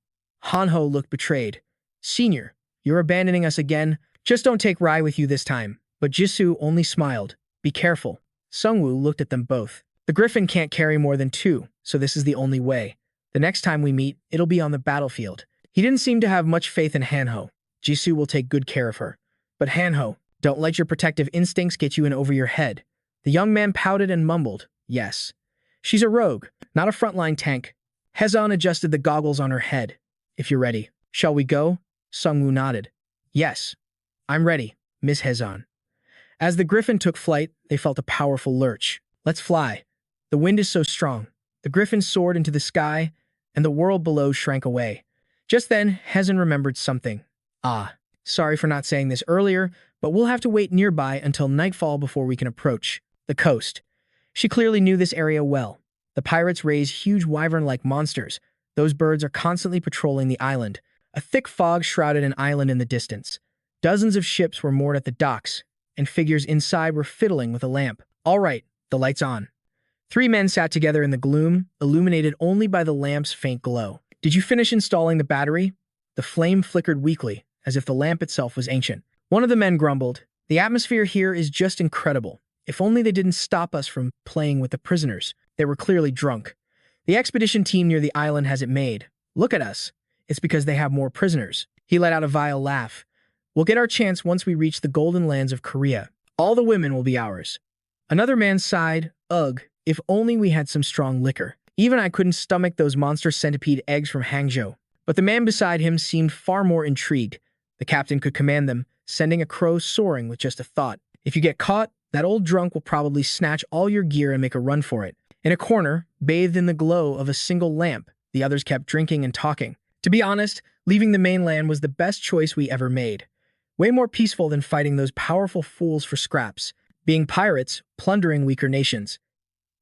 Hanho looked betrayed. Senior, you're abandoning us again. Just don't take Rai with you this time. But Jisoo only smiled. Be careful. Sung-woo looked at them both. The griffin can't carry more than 2, so this is the only way. The next time we meet, it'll be on the battlefield. He didn't seem to have much faith in Hanho. Jisoo will take good care of her. But Hanho, don't let your protective instincts get you in over your head. The young man pouted and mumbled, yes. She's a rogue, not a frontline tank. Hezon adjusted the goggles on her head. If you're ready. Shall we go? Sung-woo nodded. Yes. I'm ready, Miss Hezon. As the griffin took flight, they felt a powerful lurch. Let's fly. The wind is so strong. The griffin soared into the sky, and the world below shrank away. Just then, Hezon remembered something. Sorry for not saying this earlier, but we'll have to wait nearby until nightfall before we can approach the coast. She clearly knew this area well. The pirates raise huge wyvern-like monsters. Those birds are constantly patrolling the island. A thick fog shrouded an island in the distance. Dozens of ships were moored at the docks, and figures inside were fiddling with a lamp. All right, the light's on. 3 men sat together in the gloom, illuminated only by the lamp's faint glow. Did you finish installing the battery? The flame flickered weakly, as if the lamp itself was ancient. One of the men grumbled, the atmosphere here is just incredible. If only they didn't stop us from playing with the prisoners. They were clearly drunk. The expedition team near the island has it made. Look at us. It's because they have more prisoners. He let out a vile laugh. We'll get our chance once we reach the golden lands of Korea. All the women will be ours. Another man sighed. Ugh, if only we had some strong liquor. Even I couldn't stomach those monster centipede eggs from Hangzhou. But the man beside him seemed far more intrigued. The captain could command them, sending a crow soaring with just a thought. If you get caught, that old drunk will probably snatch all your gear and make a run for it. In a corner, bathed in the glow of a single lamp, the others kept drinking and talking. To be honest, leaving the mainland was the best choice we ever made. Way more peaceful than fighting those powerful fools for scraps, being pirates, plundering weaker nations.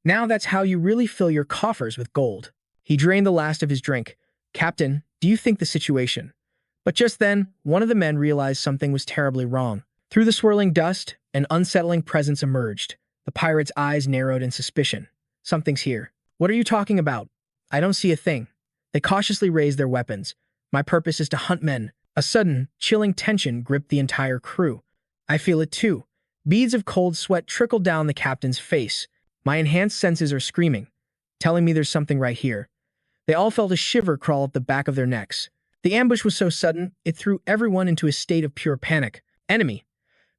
Now that's how you really fill your coffers with gold. He drained the last of his drink. Captain, do you think the situation? But just then, one of the men realized something was terribly wrong. Through the swirling dust, an unsettling presence emerged. The pirate's eyes narrowed in suspicion. Something's here. What are you talking about? I don't see a thing. They cautiously raised their weapons. My purpose is to hunt men. A sudden, chilling tension gripped the entire crew. I feel it too. Beads of cold sweat trickled down the captain's face. My enhanced senses are screaming, telling me there's something right here. They all felt a shiver crawl up the back of their necks. The ambush was so sudden, it threw everyone into a state of pure panic. Enemy.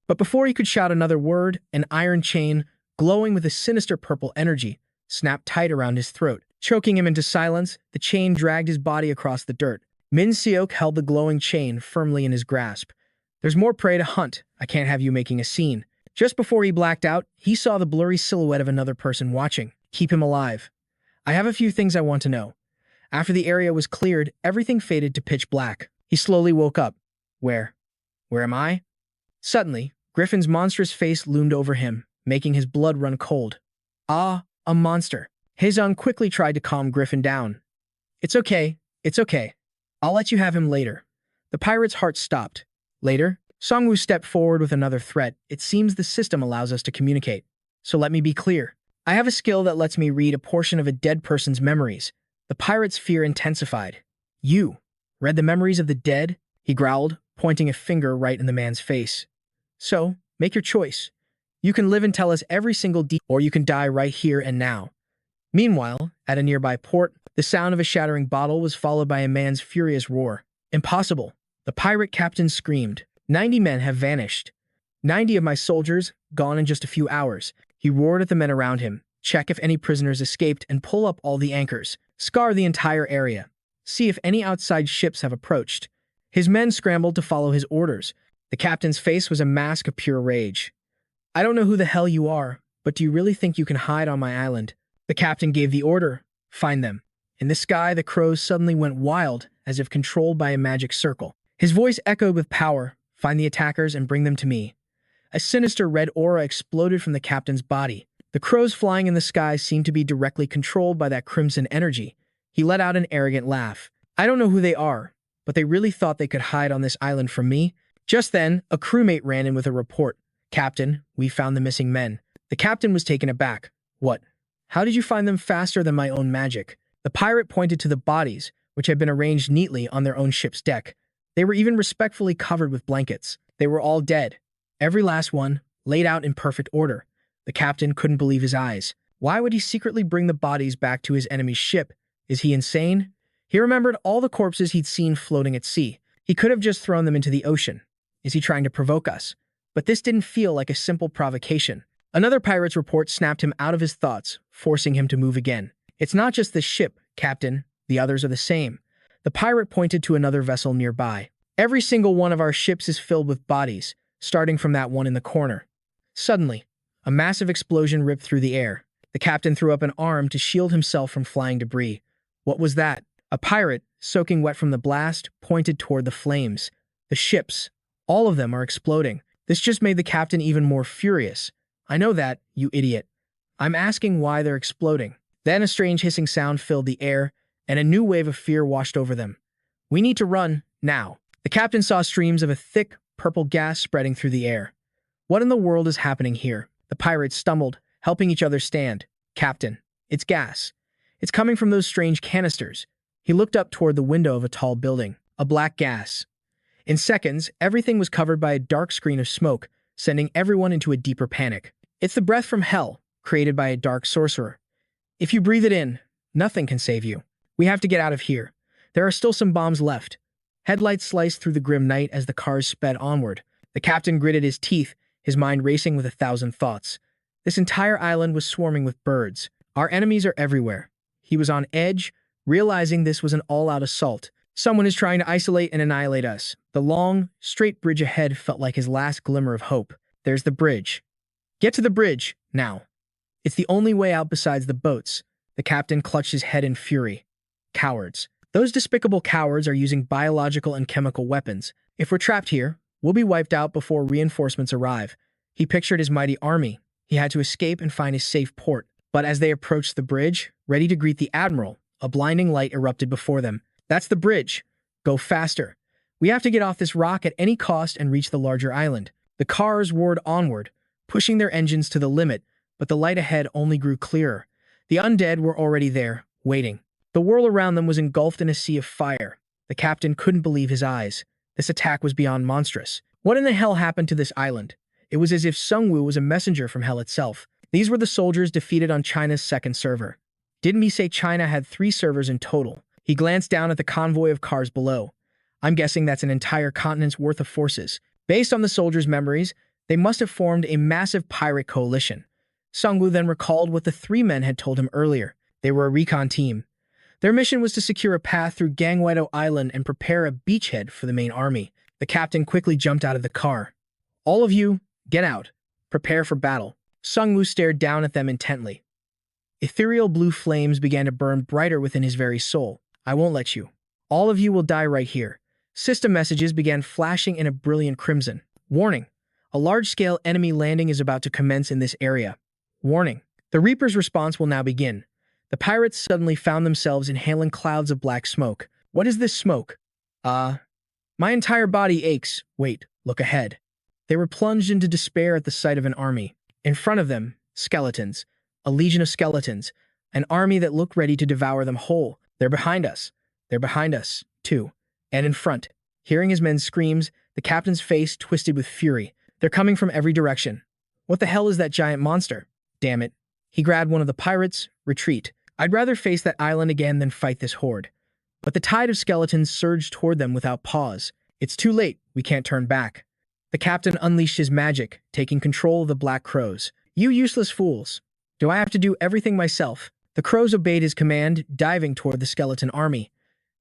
But before he could shout another word, an iron chain, glowing with a sinister purple energy, snapped tight around his throat. Choking him into silence, the chain dragged his body across the dirt. Min Seok held the glowing chain firmly in his grasp. There's more prey to hunt. I can't have you making a scene. Just before he blacked out, he saw the blurry silhouette of another person watching. Keep him alive. I have a few things I want to know. After the area was cleared, everything faded to pitch black. He slowly woke up. Where am I? Suddenly, Griffin's monstrous face loomed over him, making his blood run cold. Ah, a monster. Haezong quickly tried to calm Griffin down. It's okay. I'll let you have him later. The pirate's heart stopped. Later, Songwoo stepped forward with another threat. It seems the system allows us to communicate. So let me be clear. I have a skill that lets me read a portion of a dead person's memories. The pirate's fear intensified. You read the memories of the dead? He growled, pointing a finger right in the man's face. So, make your choice. You can live and tell us every single detail, or you can die right here and now. Meanwhile, at a nearby port, the sound of a shattering bottle was followed by a man's furious roar. Impossible. The pirate captain screamed. 90 men have vanished. 90 of my soldiers, gone in just a few hours. He roared at the men around him. Check if any prisoners escaped and pull up all the anchors. Scar the entire area. See if any outside ships have approached. His men scrambled to follow his orders. The captain's face was a mask of pure rage. I don't know who the hell you are, but do you really think you can hide on my island? The captain gave the order. Find them. In the sky, the crows suddenly went wild, as if controlled by a magic circle. His voice echoed with power. Find the attackers and bring them to me. A sinister red aura exploded from the captain's body. The crows flying in the sky seemed to be directly controlled by that crimson energy. He let out an arrogant laugh. I don't know who they are, but they really thought they could hide on this island from me? Just then, a crewmate ran in with a report. Captain, we found the missing men. The captain was taken aback. What? How did you find them faster than my own magic? The pirate pointed to the bodies, which had been arranged neatly on their own ship's deck. They were even respectfully covered with blankets. They were all dead. Every last one, laid out in perfect order. The captain couldn't believe his eyes. Why would he secretly bring the bodies back to his enemy's ship? Is he insane? He remembered all the corpses he'd seen floating at sea. He could have just thrown them into the ocean. Is he trying to provoke us? But this didn't feel like a simple provocation. Another pirate's report snapped him out of his thoughts, forcing him to move again. It's not just this ship, Captain. The others are the same. The pirate pointed to another vessel nearby. Every single one of our ships is filled with bodies, starting from that one in the corner. Suddenly, a massive explosion ripped through the air. The captain threw up an arm to shield himself from flying debris. What was that? A pirate, soaking wet from the blast, pointed toward the flames. The ships, all of them are exploding. This just made the captain even more furious. I know that, you idiot. I'm asking why they're exploding. Then a strange hissing sound filled the air, and a new wave of fear washed over them. We need to run, now. The captain saw streams of a thick, purple gas spreading through the air. What in the world is happening here? The pirates stumbled, helping each other stand. Captain, it's gas. It's coming from those strange canisters. He looked up toward the window of a tall building. A black gas. In seconds, everything was covered by a dark screen of smoke, sending everyone into a deeper panic. It's the breath from hell, created by a dark sorcerer. If you breathe it in, Nothing can save you. We have to get out of here. There are still some bombs left. Headlights sliced through the grim night as the cars sped onward. The captain gritted his teeth, his mind racing with 1,000 thoughts. This entire island was swarming with birds. Our enemies are everywhere. He was on edge, realizing this was an all-out assault. Someone is trying to isolate and annihilate us. The long, straight bridge ahead felt like his last glimmer of hope. There's the bridge. Get to the bridge, now. It's the only way out besides the boats. The captain clutched his head in fury. Cowards. Those despicable cowards are using biological and chemical weapons. If we're trapped here, we'll be wiped out before reinforcements arrive. He pictured his mighty army. He had to escape and find a safe port. But as they approached the bridge, ready to greet the admiral, a blinding light erupted before them. That's the bridge. Go faster. We have to get off this rock at any cost and reach the larger island. The cars roared onward, pushing their engines to the limit, but the light ahead only grew clearer. The undead were already there, waiting. The world around them was engulfed in a sea of fire. The captain couldn't believe his eyes. This attack was beyond monstrous. What in the hell happened to this island? It was as if Sungwoo was a messenger from hell itself. These were the soldiers defeated on China's second server. Didn't he say China had 3 servers in total? He glanced down at the convoy of cars below. I'm guessing that's an entire continent's worth of forces. Based on the soldiers' memories, they must have formed a massive pirate coalition. Sungwoo then recalled what the 3 men had told him earlier. They were a recon team. Their mission was to secure a path through Gangwedo Island and prepare a beachhead for the main army. The captain quickly jumped out of the car. All of you, get out. Prepare for battle. Sungwoo stared down at them intently. Ethereal blue flames began to burn brighter within his very soul. I won't let you. All of you will die right here. System messages began flashing in a brilliant crimson. Warning. A large-scale enemy landing is about to commence in this area. Warning. The Reaper's response will now begin. The pirates suddenly found themselves inhaling clouds of black smoke. What is this smoke? My entire body aches. Wait, look ahead. They were plunged into despair at the sight of an army. In front of them, skeletons. A legion of skeletons. An army that looked ready to devour them whole. They're behind us. They're behind us, too. And in front. Hearing his men's screams, the captain's face twisted with fury. They're coming from every direction. What the hell is that giant monster? Damn it. He grabbed one of the pirates. Retreat. I'd rather face that island again than fight this horde. But the tide of skeletons surged toward them without pause. It's too late. We can't turn back. The captain unleashed his magic, taking control of the black crows. You useless fools. Do I have to do everything myself? The crows obeyed his command, diving toward the skeleton army.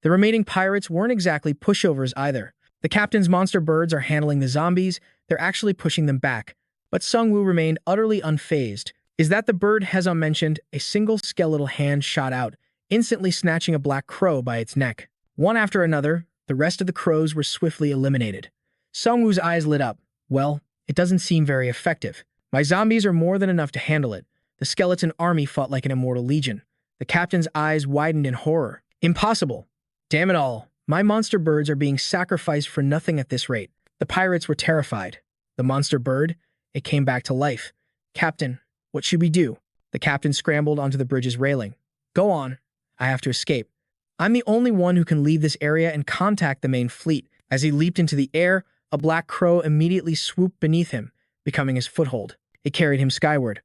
The remaining pirates weren't exactly pushovers either. The captain's monster birds are handling the zombies. They're actually pushing them back. But Sungwoo remained utterly unfazed. Is that the bird Hezon mentioned? A single skeletal hand shot out, instantly snatching a black crow by its neck. One after another, the rest of the crows were swiftly eliminated. Sungwoo's eyes lit up. Well, it doesn't seem very effective. My zombies are more than enough to handle it. The skeleton army fought like an immortal legion. The captain's eyes widened in horror. Impossible. Damn it all. My monster birds are being sacrificed for nothing at this rate. The pirates were terrified. The monster bird? It came back to life. Captain, what should we do? The captain scrambled onto the bridge's railing. Go on. I have to escape. I'm the only one who can leave this area and contact the main fleet. As he leaped into the air, a black crow immediately swooped beneath him, becoming his foothold. It carried him skyward.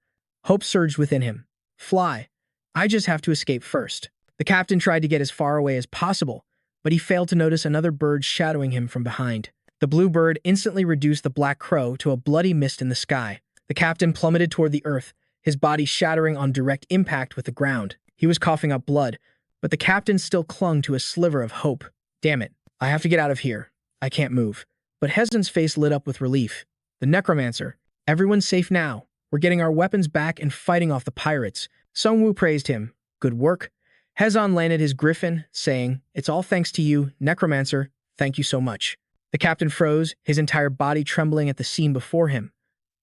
Hope surged within him. Fly. I just have to escape first. The captain tried to get as far away as possible, but he failed to notice another bird shadowing him from behind. The blue bird instantly reduced the black crow to a bloody mist in the sky. The captain plummeted toward the earth, his body shattering on direct impact with the ground. He was coughing up blood, but the captain still clung to a sliver of hope. Damn it. I have to get out of here. I can't move. But Hezon's face lit up with relief. The Necromancer. Everyone's safe now. We're getting our weapons back and fighting off the pirates. Sungwoo praised him. Good work. Hezon landed his griffin, saying, It's all thanks to you, Necromancer. Thank you so much. The captain froze, his entire body trembling at the scene before him.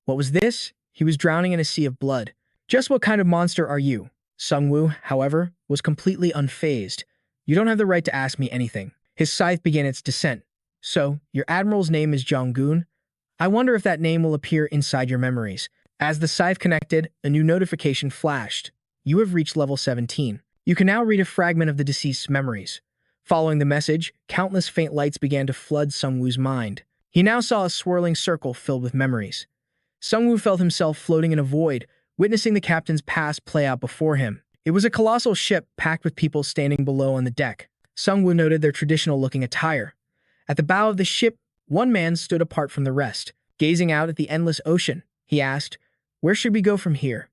What was this? He was drowning in a sea of blood. Just what kind of monster are you? Sungwoo, however, was completely unfazed. You don't have the right to ask me anything. His scythe began its descent. So, your admiral's name is Jong-gun? I wonder if that name will appear inside your memories. As the scythe connected, a new notification flashed. You have reached level 17. You can now read a fragment of the deceased's memories. Following the message, countless faint lights began to flood Sungwoo's mind. He now saw a swirling circle filled with memories. Sungwoo felt himself floating in a void, witnessing the captain's past play out before him. It was a colossal ship packed with people standing below on the deck. Sungwoo noted their traditional-looking attire. At the bow of the ship, one man stood apart from the rest, gazing out at the endless ocean. He asked, "Where should we go from here?"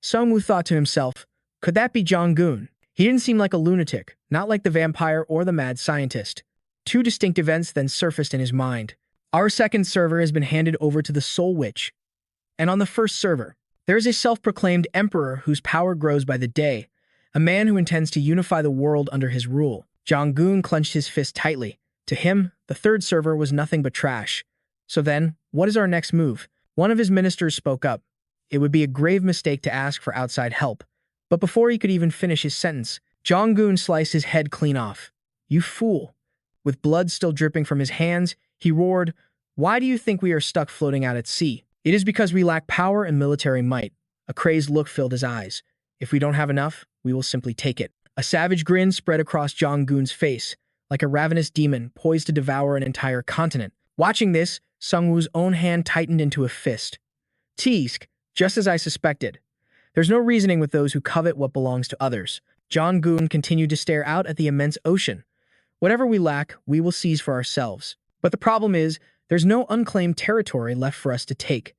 Sungwoo thought to himself, could that be Jong-gun? He didn't seem like a lunatic, not like the vampire or the mad scientist. Two distinct events then surfaced in his mind. Our second server has been handed over to the Soul Witch. And on the first server, there is a self-proclaimed emperor whose power grows by the day, a man who intends to unify the world under his rule. Jong-gun clenched his fist tightly. To him, the third server was nothing but trash. So then, what is our next move? One of his ministers spoke up. It would be a grave mistake to ask for outside help. But before he could even finish his sentence, Jong-gun sliced his head clean off. "You fool." With blood still dripping from his hands, he roared, "Why do you think we are stuck floating out at sea? It is because we lack power and military might." A crazed look filled his eyes. "If we don't have enough, we will simply take it." A savage grin spread across Jong-gun's face, like a ravenous demon poised to devour an entire continent. Watching this, Sungwoo's own hand tightened into a fist. "Teask, just as I suspected. There's no reasoning with those who covet what belongs to others." Jong-gun continued to stare out at the immense ocean. "Whatever we lack, we will seize for ourselves. But the problem is, there's no unclaimed territory left for us to take."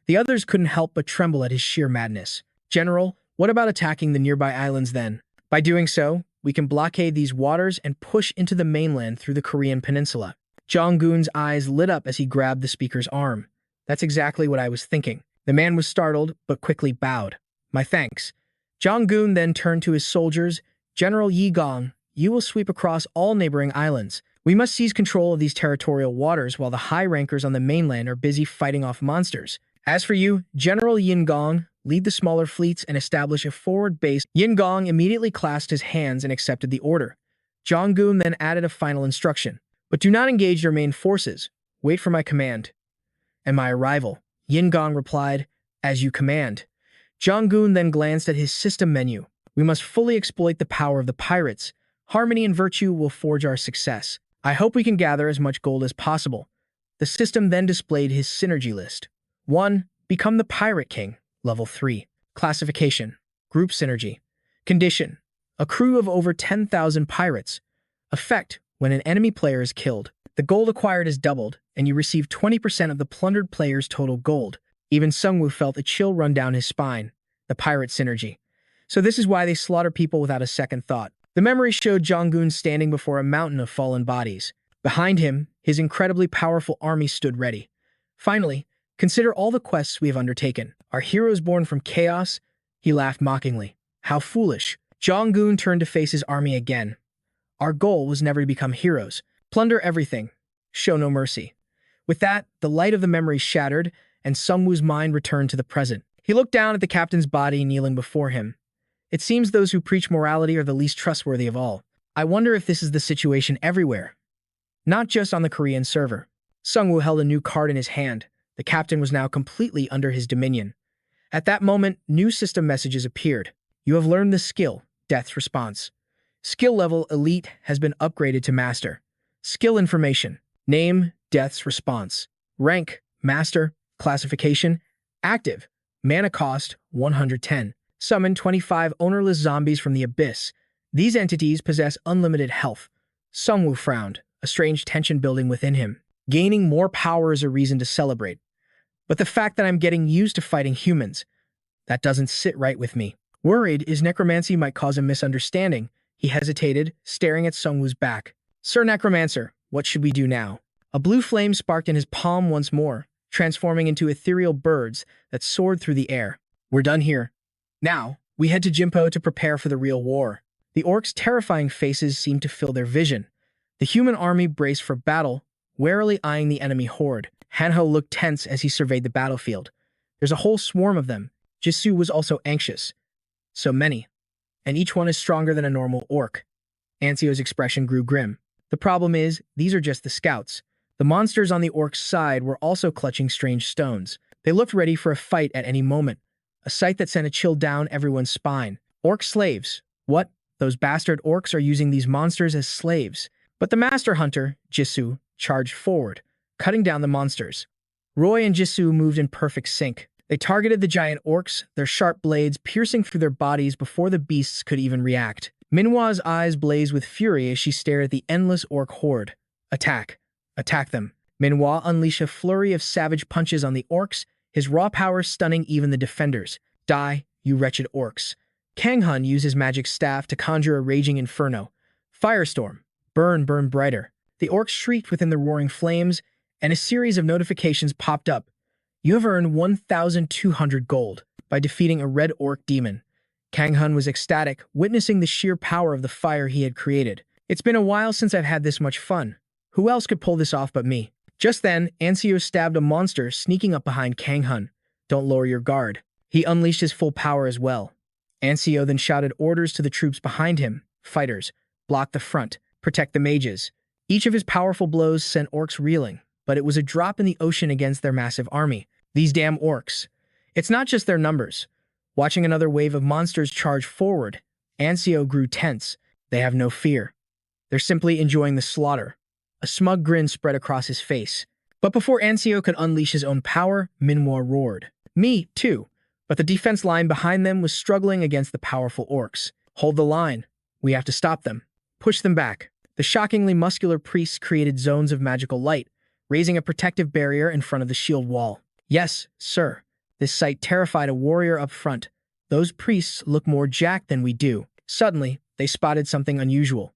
The others couldn't help but tremble at his sheer madness. "General, what about attacking the nearby islands then? By doing so, we can blockade these waters and push into the mainland through the Korean peninsula." Jong-gun's eyes lit up as he grabbed the speaker's arm. "That's exactly what I was thinking." The man was startled, but quickly bowed. "My thanks." Jong-gun then turned to his soldiers. "General Yi Gong, you will sweep across all neighboring islands. We must seize control of these territorial waters while the high rankers on the mainland are busy fighting off monsters. As for you, General Yin Gong, lead the smaller fleets and establish a forward base." Yin Gong immediately clasped his hands and accepted the order. Jong-gun then added a final instruction. "But do not engage your main forces. Wait for my command." "And my arrival," Yin Gong replied, "as you command." Jong-gun then glanced at his system menu. "We must fully exploit the power of the pirates. Harmony and virtue will forge our success. I hope we can gather as much gold as possible." The system then displayed his synergy list. 1. Become the Pirate King. Level 3. Classification. Group Synergy. Condition. A crew of over 10,000 pirates. Effect. When an enemy player is killed, the gold acquired is doubled, and you receive 20% of the plundered player's total gold. Even Sungwoo felt a chill run down his spine. The Pirate Synergy. So this is why they slaughter people without a second thought. The memory showed Jong-gun standing before a mountain of fallen bodies. Behind him, his incredibly powerful army stood ready. Finally, consider all the quests we have undertaken. Are heroes born from chaos? He laughed mockingly. How foolish. Jong-gun turned to face his army again. Our goal was never to become heroes. Plunder everything. Show no mercy. With that, the light of the memory shattered, and Sungwoo's mind returned to the present. He looked down at the captain's body kneeling before him. It seems those who preach morality are the least trustworthy of all. I wonder if this is the situation everywhere. Not just on the Korean server. Sungwoo held a new card in his hand. The captain was now completely under his dominion. At that moment, new system messages appeared. You have learned the skill, Death's Response. Skill level Elite has been upgraded to Master. Skill information. Name, Death's Response. Rank, Master. Classification, Active. Mana cost, 110. Summon 25 ownerless zombies from the abyss. These entities possess unlimited health. Sungwoo frowned, a strange tension building within him. Gaining more power is a reason to celebrate. But the fact that I'm getting used to fighting humans, that doesn't sit right with me. Worried his necromancy might cause a misunderstanding, he hesitated, staring at Sungwoo's back. Sir Necromancer, what should we do now? A blue flame sparked in his palm once more, transforming into ethereal birds that soared through the air. We're done here. Now, we head to Jimpo to prepare for the real war. The orcs' terrifying faces seemed to fill their vision. The human army braced for battle, warily eyeing the enemy horde. Hanho looked tense as he surveyed the battlefield. There's a whole swarm of them. Jisoo was also anxious. So many. And each one is stronger than a normal orc. Ansio's expression grew grim. The problem is, these are just the scouts. The monsters on the orcs' side were also clutching strange stones. They looked ready for a fight at any moment. A sight that sent a chill down everyone's spine. Orc slaves. What? Those bastard orcs are using these monsters as slaves. But the master hunter, Jisoo, charged forward, cutting down the monsters. Roy and Jisoo moved in perfect sync. They targeted the giant orcs, their sharp blades piercing through their bodies before the beasts could even react. Manhwa's eyes blazed with fury as she stared at the endless orc horde. Attack. Attack them. Manhwa unleashed a flurry of savage punches on the orcs, his raw power stunning even the defenders. Die, you wretched orcs. Kanghun used his magic staff to conjure a raging inferno. Firestorm. Burn, burn brighter. The orcs shrieked within the roaring flames, and a series of notifications popped up. You have earned 1,200 gold by defeating a red orc demon. Kanghun was ecstatic, witnessing the sheer power of the fire he had created. It's been a while since I've had this much fun. Who else could pull this off but me? Just then, Ansio stabbed a monster sneaking up behind Kanghun. Don't lower your guard. He unleashed his full power as well. Ansio then shouted orders to the troops behind him. Fighters, block the front, protect the mages. Each of his powerful blows sent orcs reeling, but it was a drop in the ocean against their massive army. These damn orcs. It's not just their numbers. Watching another wave of monsters charge forward, Ansio grew tense. They have no fear. They're simply enjoying the slaughter. A smug grin spread across his face. But before Ansio could unleash his own power, Manhwa roared. Me, too. But the defense line behind them was struggling against the powerful orcs. Hold the line. We have to stop them. Push them back. The shockingly muscular priests created zones of magical light, raising a protective barrier in front of the shield wall. Yes, sir. This sight terrified a warrior up front. Those priests look more jacked than we do. Suddenly, they spotted something unusual.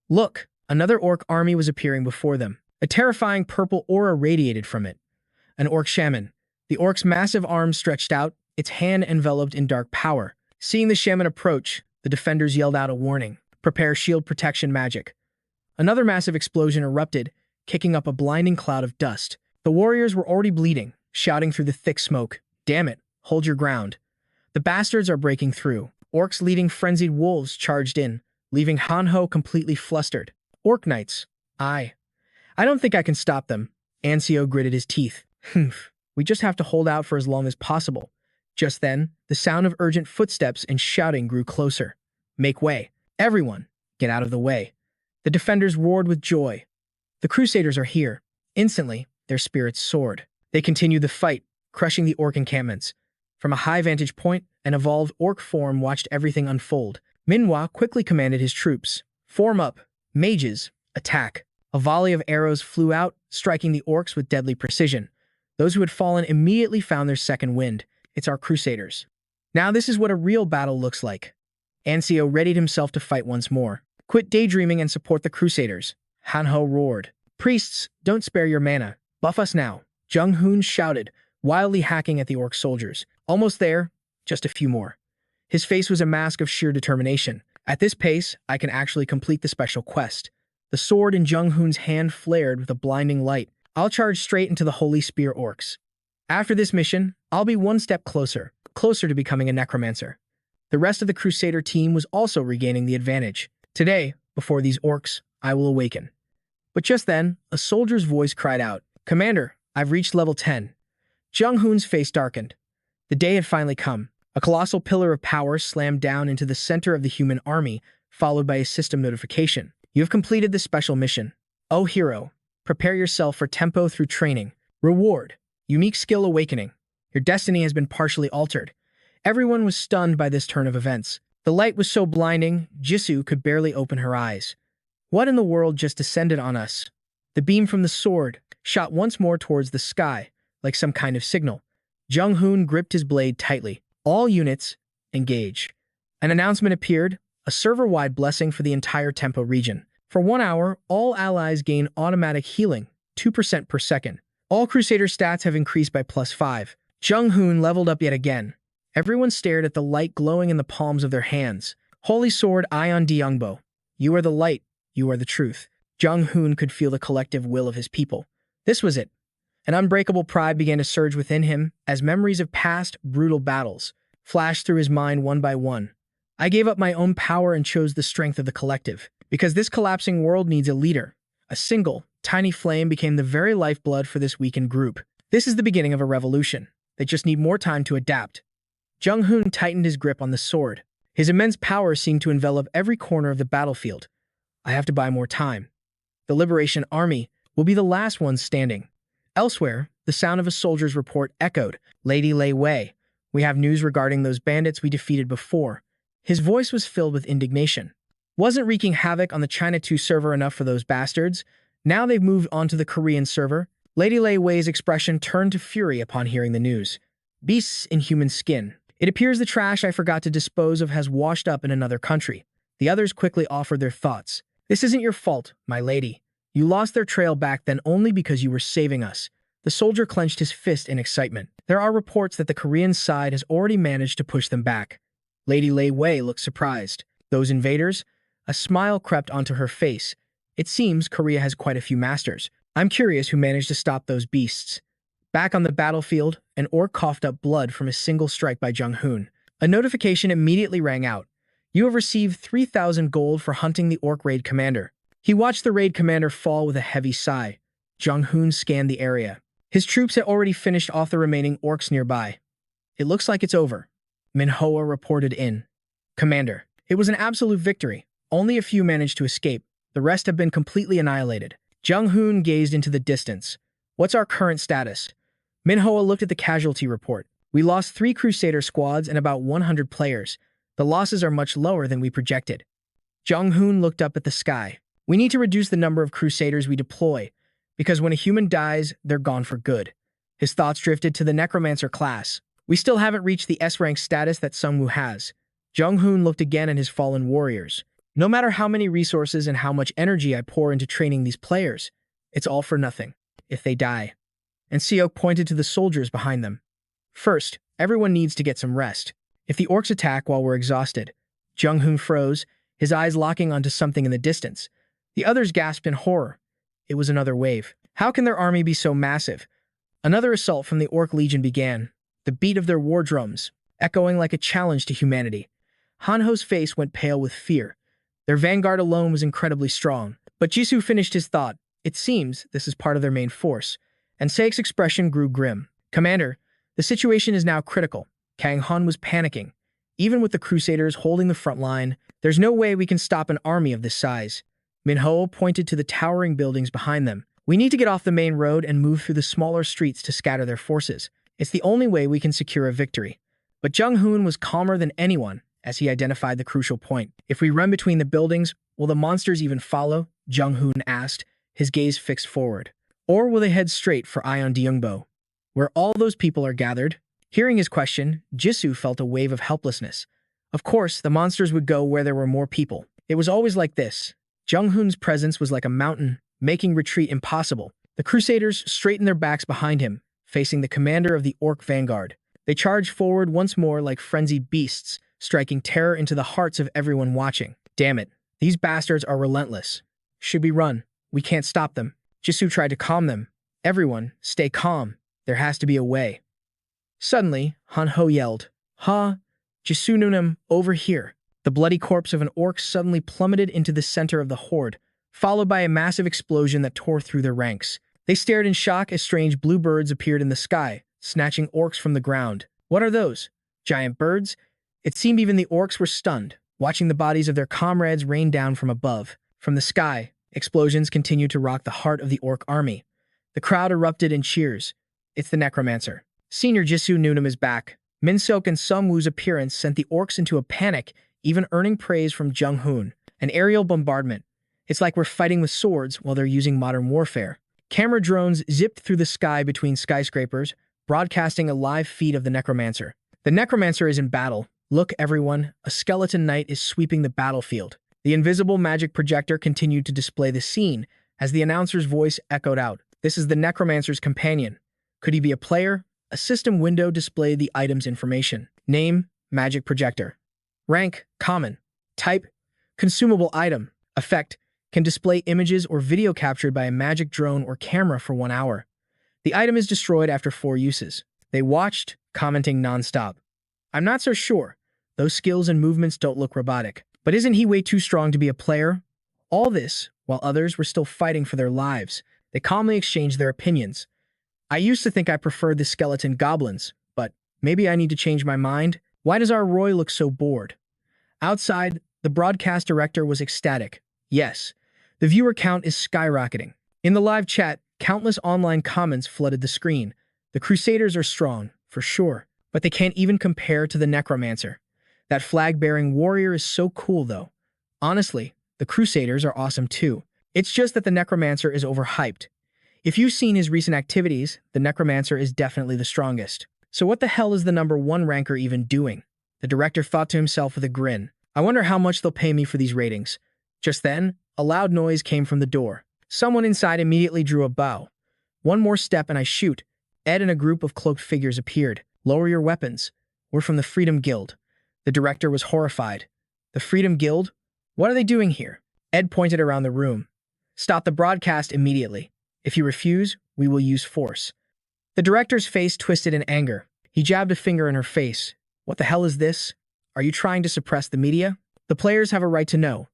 Look, another orc army was appearing before them. A terrifying purple aura radiated from it. An orc shaman. The orc's massive arm stretched out, its hand enveloped in dark power. Seeing the shaman approach, the defenders yelled out a warning. Prepare shield protection magic. Another massive explosion erupted, kicking up a blinding cloud of dust. The warriors were already bleeding, shouting through the thick smoke. Damn it, hold your ground. The bastards are breaking through. Orcs leading frenzied wolves charged in, leaving Hanho completely flustered. Orc knights. I don't think I can stop them. Ansio gritted his teeth. Humph. We just have to hold out for as long as possible. Just then, the sound of urgent footsteps and shouting grew closer. Make way. Everyone, get out of the way. The defenders roared with joy. The Crusaders are here. Instantly, their spirits soared. They continued the fight, crushing the orc encampments. From a high vantage point, an evolved orc form watched everything unfold. Manhwa quickly commanded his troops. Form up. Mages, attack. A volley of arrows flew out, striking the orcs with deadly precision. Those who had fallen immediately found their second wind. It's our Crusaders. Now this is what a real battle looks like. Ansio readied himself to fight once more. Quit daydreaming and support the Crusaders. Hanho roared. Priests, don't spare your mana. Buff us now. Jung-hoon shouted, wildly hacking at the orc soldiers. Almost there, just a few more. His face was a mask of sheer determination. At this pace, I can actually complete the special quest. The sword in Jung-hoon's hand flared with a blinding light. I'll charge straight into the Holy Spear orcs. After this mission, I'll be one step closer to becoming a necromancer. The rest of the Crusader team was also regaining the advantage. Today, before these orcs, I will awaken. But just then, a soldier's voice cried out, Commander, I've reached level 10. Jung-hoon's face darkened. The day had finally come. A colossal pillar of power slammed down into the center of the human army, followed by a system notification. You have completed the special mission. Oh hero, prepare yourself for tempo through training. Reward, unique skill awakening. Your destiny has been partially altered. Everyone was stunned by this turn of events. The light was so blinding, Jisoo could barely open her eyes. What in the world just descended on us? The beam from the sword shot once more towards the sky, like some kind of signal. Jung-hoon gripped his blade tightly. All units, engage. An announcement appeared, a server-wide blessing for the entire Tempo region. For 1 hour, all allies gain automatic healing, 2% per second. All Crusader stats have increased by +5. Jung-hoon leveled up yet again. Everyone stared at the light glowing in the palms of their hands. Holy Sword Ion Dyungbo. You are the light, you are the truth. Jung-hoon could feel the collective will of his people. This was it. An unbreakable pride began to surge within him as memories of past, brutal battles flashed through his mind one by one. I gave up my own power and chose the strength of the collective. Because this collapsing world needs a leader. A single, tiny flame became the very lifeblood for this weakened group. This is the beginning of a revolution. They just need more time to adapt. Jung-hoon tightened his grip on the sword. His immense power seemed to envelop every corner of the battlefield. I have to buy more time. The Liberation Army will be the last ones standing. Elsewhere, the sound of a soldier's report echoed. Lady Lei Wei, we have news regarding those bandits we defeated before. His voice was filled with indignation. Wasn't wreaking havoc on the China 2 server enough for those bastards? Now they've moved on to the Korean server. Lady Lei Wei's expression turned to fury upon hearing the news. Beasts in human skin. It appears the trash I forgot to dispose of has washed up in another country. The others quickly offered their thoughts. This isn't your fault, my lady. You lost their trail back then only because you were saving us. The soldier clenched his fist in excitement. There are reports that the Korean side has already managed to push them back. Lady Lei Wei looked surprised. Those invaders? A smile crept onto her face. It seems Korea has quite a few masters. I'm curious who managed to stop those beasts. Back on the battlefield, an orc coughed up blood from a single strike by Jung-hoon. A notification immediately rang out. You have received 3,000 gold for hunting the orc raid commander. He watched the raid commander fall with a heavy sigh. Jung-hoon scanned the area. His troops had already finished off the remaining orcs nearby. It looks like it's over. Manhwa reported in. Commander, it was an absolute victory. Only a few managed to escape. The rest have been completely annihilated. Jung-hoon gazed into the distance. What's our current status? Manhwa looked at the casualty report. We lost 3 Crusader squads and about 100 players. The losses are much lower than we projected. Jung-hoon looked up at the sky. We need to reduce the number of Crusaders we deploy, because when a human dies, they're gone for good. His thoughts drifted to the Necromancer class. We still haven't reached the S-rank status that Sungwoo has. Jung-hoon looked again at his fallen warriors. No matter how many resources and how much energy I pour into training these players, it's all for nothing if they die. And Seok pointed to the soldiers behind them. First, everyone needs to get some rest. If the orcs attack while we're exhausted. Jung-hoon froze, his eyes locking onto something in the distance. The others gasped in horror. It was another wave. How can their army be so massive? Another assault from the Orc Legion began, the beat of their war drums, echoing like a challenge to humanity. Hanho's face went pale with fear. Their vanguard alone was incredibly strong. But Jisoo finished his thought. It seems this is part of their main force. And Seok's expression grew grim. Commander, the situation is now critical. Kang Han was panicking. Even with the Crusaders holding the front line, there's no way we can stop an army of this size. Manhwa pointed to the towering buildings behind them. We need to get off the main road and move through the smaller streets to scatter their forces. It's the only way we can secure a victory. But Jung-hoon was calmer than anyone as he identified the crucial point. If we run between the buildings, will the monsters even follow? Jung-hoon asked, his gaze fixed forward. Or will they head straight for Yeongbo, where all those people are gathered? Hearing his question, Jisoo felt a wave of helplessness. Of course, the monsters would go where there were more people. It was always like this. Jung-hoon's presence was like a mountain, making retreat impossible. The Crusaders straightened their backs behind him, facing the commander of the Orc vanguard. They charged forward once more like frenzied beasts, striking terror into the hearts of everyone watching. Damn it, these bastards are relentless. Should we run? We can't stop them. Jisoo tried to calm them. Everyone, stay calm. There has to be a way. Suddenly, Hanho yelled, Ha! Jisoo-nunam, over here. The bloody corpse of an orc suddenly plummeted into the center of the horde, followed by a massive explosion that tore through their ranks. They stared in shock as strange blue birds appeared in the sky, snatching orcs from the ground. What are those? Giant birds? It seemed even the orcs were stunned, watching the bodies of their comrades rain down from above. From the sky, explosions continued to rock the heart of the orc army. The crowd erupted in cheers. It's the Necromancer. Senior Jisoo-nunam is back. Min-seok and Sungwoo's appearance sent the orcs into a panic, even earning praise from Jung-hoon. An aerial bombardment. It's like we're fighting with swords while they're using modern warfare. Camera drones zipped through the sky between skyscrapers, broadcasting a live feed of the Necromancer. The Necromancer is in battle. Look, everyone, a skeleton knight is sweeping the battlefield. The invisible magic projector continued to display the scene as the announcer's voice echoed out. This is the Necromancer's companion. Could he be a player? A system window displayed the item's information. Name, magic projector. Rank, common. Type, consumable item. Effect, can display images or video captured by a magic drone or camera for 1 hour. The item is destroyed after 4 uses. They watched, commenting nonstop. I'm not so sure. Those skills and movements don't look robotic. But isn't he way too strong to be a player? All this, while others were still fighting for their lives. They calmly exchanged their opinions. I used to think I preferred the skeleton goblins, but maybe I need to change my mind. Why does our Roy look so bored? Outside, the broadcast director was ecstatic. Yes, the viewer count is skyrocketing. In the live chat, Countless online comments flooded the screen. The Crusaders are strong, for sure, but they can't even compare to the Necromancer. That flag-bearing warrior is so cool, though. Honestly, the Crusaders are awesome too. It's just that the Necromancer is overhyped. If you've seen his recent activities, the Necromancer is definitely the strongest. So what the hell is the number 1 ranker even doing? The director thought to himself with a grin. I wonder how much they'll pay me for these ratings. Just then, a loud noise came from the door. Someone inside immediately drew a bow. One more step and I shoot. Ed and a group of cloaked figures appeared. Lower your weapons. We're from the Freedom Guild. The director was horrified. The Freedom Guild? What are they doing here? Ed pointed around the room. Stop the broadcast immediately. If you refuse, we will use force. The director's face twisted in anger. He jabbed a finger in her face. What the hell is this? Are you trying to suppress the media? The players have a right to know.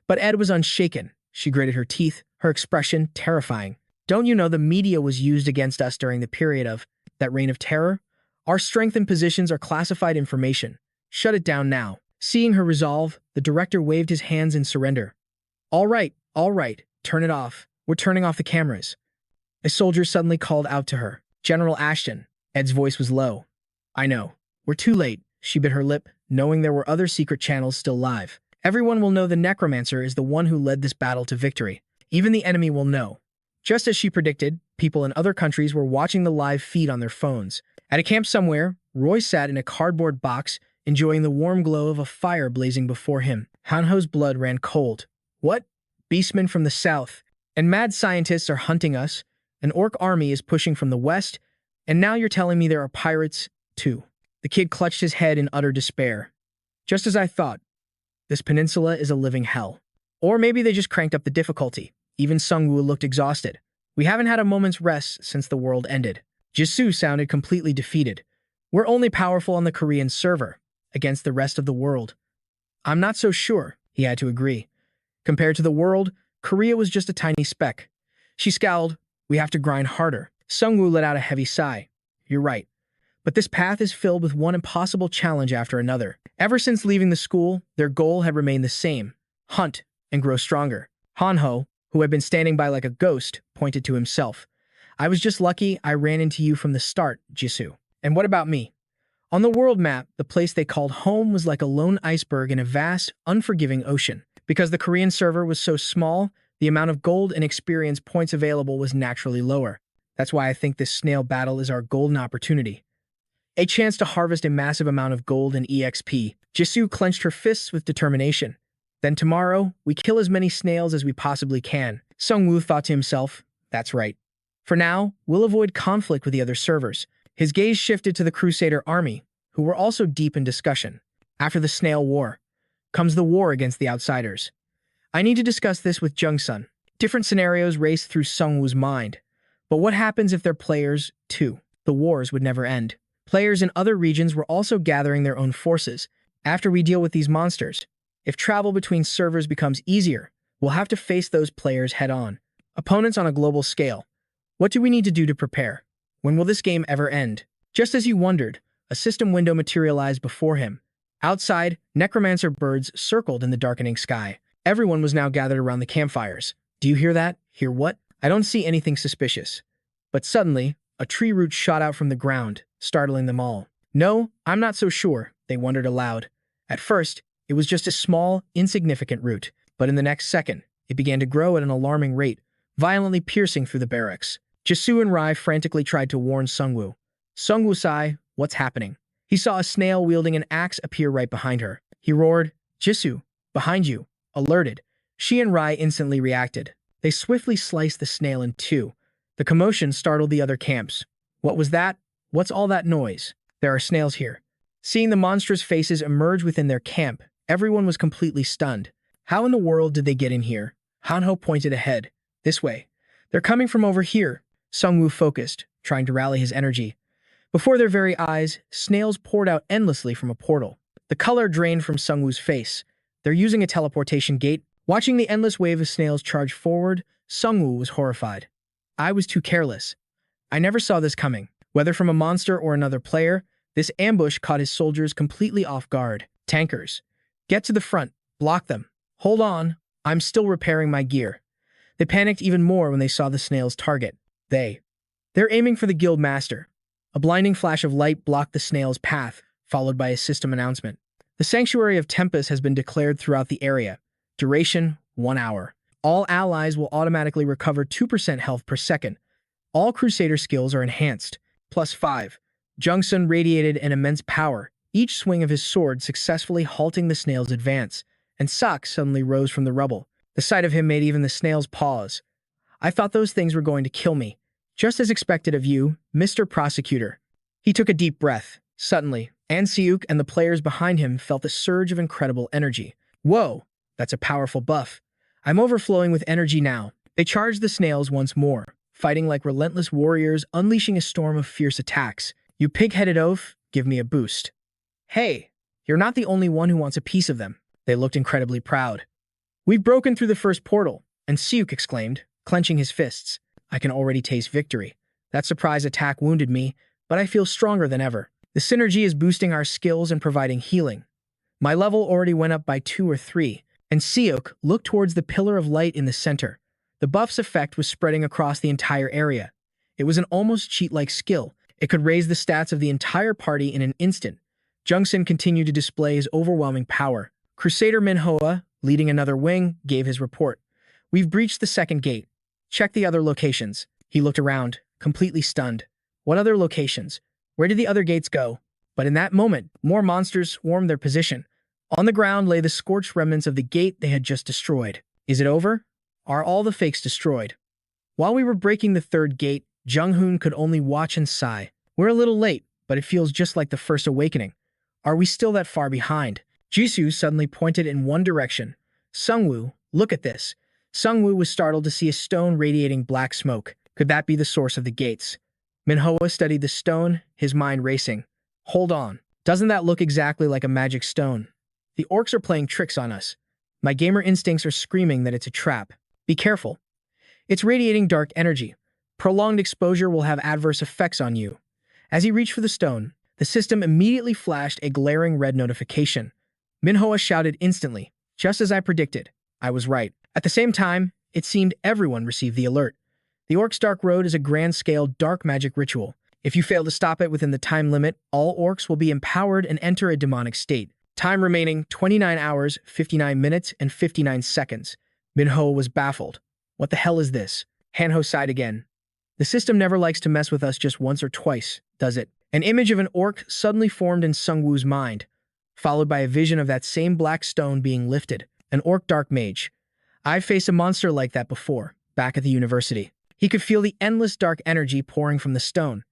But Ed was unshaken. She gritted her teeth, her expression terrifying. Don't you know the media was used against us during the period of that reign of terror? Our strength and positions are classified information. Shut it down now. Seeing her resolve, the director waved his hands in surrender. All right, turn it off. We're turning off the cameras. A soldier suddenly called out to her. General Ashton. Ed's voice was low. I know. We're too late. She bit her lip, knowing there were other secret channels still live. Everyone will know the Necromancer is the one who led this battle to victory. Even the enemy will know. Just as she predicted, people in other countries were watching the live feed on their phones. At a camp somewhere, Roy sat in a cardboard box, enjoying the warm glow of a fire blazing before him. Hanho's blood ran cold. What? Beastmen from the south. And mad scientists are hunting us. An orc army is pushing from the west. And now you're telling me there are pirates, too. The kid clutched his head in utter despair. Just as I thought. This peninsula is a living hell. Or maybe they just cranked up the difficulty. Even Sungwoo looked exhausted. We haven't had a moment's rest since the world ended. Jisoo sounded completely defeated. We're only powerful on the Korean server, against the rest of the world. I'm not so sure, he had to agree. Compared to the world, Korea was just a tiny speck. She scowled. We have to grind harder. Sungwoo let out a heavy sigh. You're right. But this path is filled with one impossible challenge after another. Ever since leaving the school, their goal had remained the same. Hunt and grow stronger. Hanho, who had been standing by like a ghost, pointed to himself. I was just lucky I ran into you from the start, Jisoo. And what about me? On the world map, the place they called home was like a lone iceberg in a vast, unforgiving ocean. Because the Korean server was so small, the amount of gold and experience points available was naturally lower. That's why I think this snail battle is our golden opportunity. A chance to harvest a massive amount of gold and EXP. Jisoo clenched her fists with determination. Then tomorrow, we kill as many snails as we possibly can. Sungwoo thought to himself, that's right. For now, we'll avoid conflict with the other servers. His gaze shifted to the Crusader army, who were also deep in discussion. After the Snail War, comes the war against the outsiders. I need to discuss this with Jung-sun. Different scenarios raced through Sungwoo's mind. But what happens if they're players, too? The wars would never end. Players in other regions were also gathering their own forces. After we deal with these monsters, if travel between servers becomes easier, we'll have to face those players head-on. Opponents on a global scale. What do we need to do to prepare? When will this game ever end? Just as he wondered, a system window materialized before him. Outside, necromancer birds circled in the darkening sky. Everyone was now gathered around the campfires. Do you hear that? Hear what? I don't see anything suspicious. But suddenly, a tree root shot out from the ground, startling them all. No, I'm not so sure, they wondered aloud. At first, it was just a small, insignificant root, but in the next second, it began to grow at an alarming rate, violently piercing through the barracks. Jisoo and Rai frantically tried to warn Sungwoo. Sungwoo-sai, what's happening? He saw a snail wielding an axe appear right behind her. He roared, Jisoo, behind you. Alerted, she and Rai instantly reacted. They swiftly sliced the snail in two. The commotion startled the other camps. What was that? What's all that noise? There are snails here. Seeing the monstrous faces emerge within their camp, everyone was completely stunned. How in the world did they get in here? Hanho pointed ahead. This way. They're coming from over here. Sungwoo focused, trying to rally his energy. Before their very eyes, snails poured out endlessly from a portal. The color drained from Sungwoo's face. They're using a teleportation gate. Watching the endless wave of snails charge forward, Sungwoo was horrified. I was too careless. I never saw this coming. Whether from a monster or another player, this ambush caught his soldiers completely off guard. Tankers. Get to the front. Block them. Hold on. I'm still repairing my gear. They panicked even more when they saw the snail's target. They're aiming for the guild master. A blinding flash of light blocked the snail's path, followed by a system announcement. The Sanctuary of Tempest has been declared throughout the area. Duration, 1 hour. All allies will automatically recover 2% health per second. All Crusader skills are enhanced. +5. Jungsun radiated an immense power, each swing of his sword successfully halting the snail's advance, and Sok suddenly rose from the rubble. The sight of him made even the snails pause. I thought those things were going to kill me. Just as expected of you, Mr. Prosecutor. He took a deep breath. Suddenly, Anseuk and the players behind him felt a surge of incredible energy. Whoa, that's a powerful buff. I'm overflowing with energy now. They charged the snails once more, fighting like relentless warriors, unleashing a storm of fierce attacks. You pig-headed oaf, give me a boost. Hey, you're not the only one who wants a piece of them. They looked incredibly proud. We've broken through the first portal, and Seuk exclaimed, clenching his fists. I can already taste victory. That surprise attack wounded me, but I feel stronger than ever. The synergy is boosting our skills and providing healing. My level already went up by 2 or 3, and Seuk looked towards the pillar of light in the center. The buff's effect was spreading across the entire area. It was an almost cheat-like skill. It could raise the stats of the entire party in an instant. Jungsun continued to display his overwhelming power. Crusader Manhwa, leading another wing, gave his report. We've breached the second gate. Check the other locations. He looked around, completely stunned. What other locations? Where did the other gates go? But in that moment, more monsters swarmed their position. On the ground lay the scorched remnants of the gate they had just destroyed. Is it over? Are all the fakes destroyed? While we were breaking the third gate, Jung-hoon could only watch and sigh. We're a little late, but it feels just like the first awakening. Are we still that far behind? Jisoo suddenly pointed in one direction. Sungwoo, look at this. Sungwoo was startled to see a stone radiating black smoke. Could that be the source of the gates? Manhwa studied the stone, his mind racing. Hold on. Doesn't that look exactly like a magic stone? The orcs are playing tricks on us. My gamer instincts are screaming that it's a trap. Be careful. It's radiating dark energy. Prolonged exposure will have adverse effects on you. As he reached for the stone, the system immediately flashed a glaring red notification. Manhwa shouted instantly, just as I predicted. I was right. At the same time, it seemed everyone received the alert. The Orcs' Dark Road is a grand-scale dark magic ritual. If you fail to stop it within the time limit, all orcs will be empowered and enter a demonic state. Time remaining 29 hours, 59 minutes, and 59 seconds. Manhwa was baffled. What the hell is this? Hanho sighed again. The system never likes to mess with us just once or twice, does it? An image of an orc suddenly formed in Sungwoo's mind, followed by a vision of that same black stone being lifted. An orc dark mage. I've faced a monster like that before, back at the university. He could feel the endless dark energy pouring from the stone.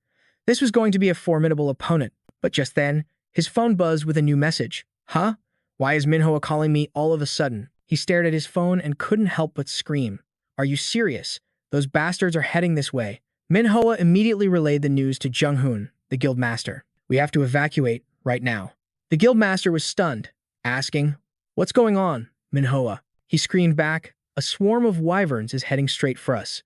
This was going to be a formidable opponent, but just then, his phone buzzed with a new message. Huh? Why is Manhwa calling me all of a sudden? He stared at his phone and couldn't help but scream. Are you serious? Those bastards are heading this way. Manhwa immediately relayed the news to Jung-hoon, the guild master. We have to evacuate right now. The guild master was stunned, asking, What's going on, Manhwa? He screamed back, A swarm of wyverns is heading straight for us.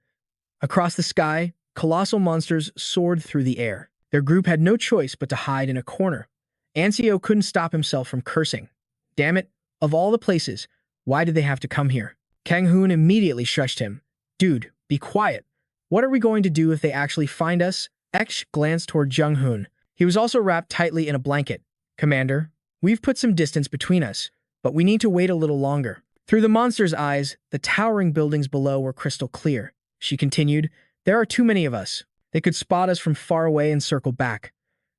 Across the sky, colossal monsters soared through the air. Their group had no choice but to hide in a corner. Anseo couldn't stop himself from cursing. Damn it, of all the places, why did they have to come here? Kang-hoon immediately shushed him. Dude, be quiet. What are we going to do if they actually find us? Eksh glanced toward Jung-hoon. He was also wrapped tightly in a blanket. Commander, we've put some distance between us, but we need to wait a little longer. Through the monster's eyes, the towering buildings below were crystal clear. She continued, There are too many of us. They could spot us from far away and circle back.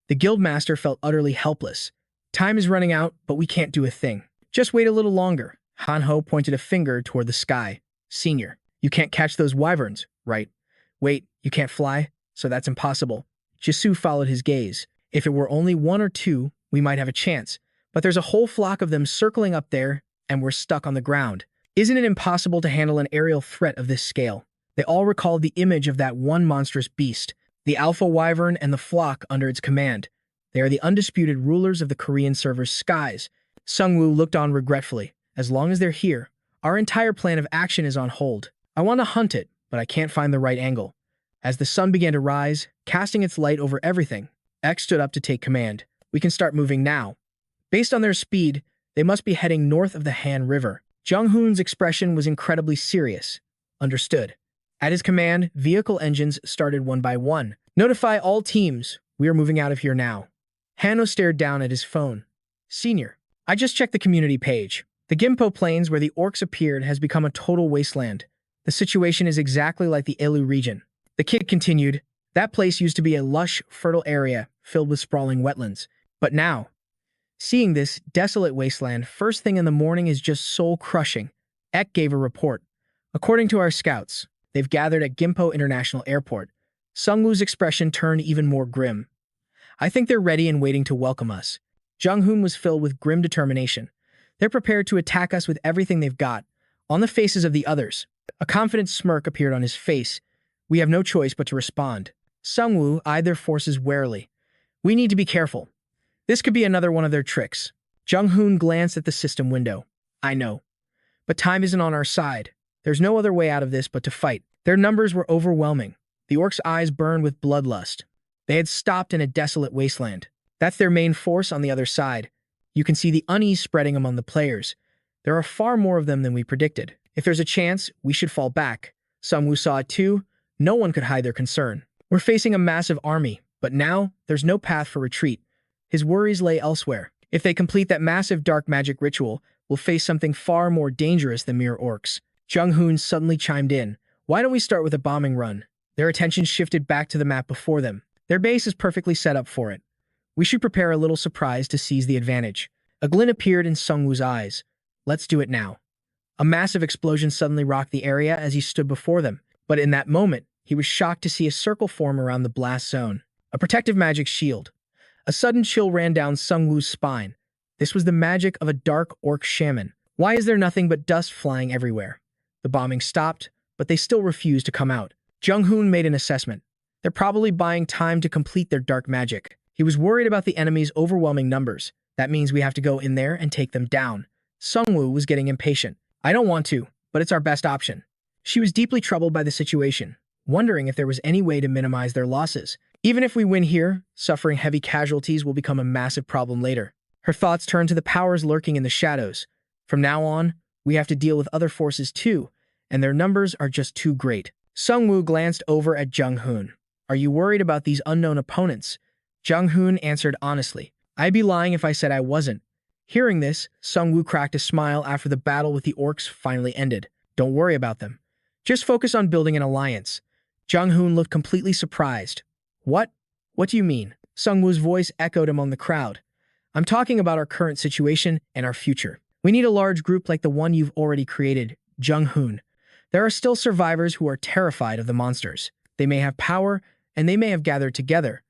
The guildmaster felt utterly helpless. Time is running out, but we can't do a thing. Just wait a little longer. Hanho pointed a finger toward the sky. Senior, you can't catch those wyverns, right? Wait, you can't fly? So that's impossible. Jisoo followed his gaze. If it were only 1 or 2, we might have a chance. But there's a whole flock of them circling up there, and we're stuck on the ground. Isn't it impossible to handle an aerial threat of this scale? They all recalled the image of that one monstrous beast, the Alpha Wyvern and the flock under its command. They are the undisputed rulers of the Korean server's skies. Sungwoo looked on regretfully. As long as they're here, our entire plan of action is on hold. I want to hunt it, but I can't find the right angle. As the sun began to rise, casting its light over everything, X stood up to take command. We can start moving now. Based on their speed, they must be heading north of the Han River. Jung-hoon's expression was incredibly serious. Understood. At his command, vehicle engines started one by one. Notify all teams. We are moving out of here now. Hanno stared down at his phone. Senior, I just checked the community page. The Gimpo Plains where the orcs appeared has become a total wasteland. The situation is exactly like the Elu region. The kid continued, that place used to be a lush, fertile area filled with sprawling wetlands. But now, seeing this desolate wasteland first thing in the morning is just soul-crushing. Ek gave a report. According to our scouts, they've gathered at Gimpo International Airport. Sungwoo's expression turned even more grim. I think they're ready and waiting to welcome us. Jung-hoon was filled with grim determination. They're prepared to attack us with everything they've got. On the faces of the others, a confident smirk appeared on his face. We have no choice but to respond. Sungwoo eyed their forces warily. We need to be careful. This could be another one of their tricks. Jung-hoon glanced at the system window. I know. But time isn't on our side. There's no other way out of this but to fight. Their numbers were overwhelming. The orcs' eyes burned with bloodlust. They had stopped in a desolate wasteland. That's their main force on the other side. You can see the unease spreading among the players. There are far more of them than we predicted. If there's a chance, we should fall back. Sungwoo saw it too. No one could hide their concern. We're facing a massive army, but now there's no path for retreat. His worries lay elsewhere. If they complete that massive dark magic ritual, we'll face something far more dangerous than mere orcs. Jung-hoon suddenly chimed in. Why don't we start with a bombing run? Their attention shifted back to the map before them. Their base is perfectly set up for it. We should prepare a little surprise to seize the advantage. A glint appeared in Sungwoo's eyes. Let's do it now. A massive explosion suddenly rocked the area as he stood before them. But in that moment, he was shocked to see a circle form around the blast zone. A protective magic shield. A sudden chill ran down Sungwoo's spine. This was the magic of a dark orc shaman. Why is there nothing but dust flying everywhere? The bombing stopped, but they still refused to come out. Jung-hoon made an assessment. They're probably buying time to complete their dark magic. He was worried about the enemy's overwhelming numbers. That means we have to go in there and take them down. Sungwoo was getting impatient. I don't want to, but it's our best option. She was deeply troubled by the situation, wondering if there was any way to minimize their losses. Even if we win here, suffering heavy casualties will become a massive problem later. Her thoughts turned to the powers lurking in the shadows. From now on, we have to deal with other forces too, and their numbers are just too great. Sungwoo glanced over at Jung-hoon. Are you worried about these unknown opponents? Jung-hoon answered honestly. I'd be lying if I said I wasn't. Hearing this, Sungwoo cracked a smile after the battle with the orcs finally ended. Don't worry about them. Just focus on building an alliance. Jung-hoon looked completely surprised. What? What do you mean? Sungwoo's voice echoed among the crowd. I'm talking about our current situation and our future. We need a large group like the one you've already created, Jung-hoon. There are still survivors who are terrified of the monsters. They may have power, and they may have gathered together.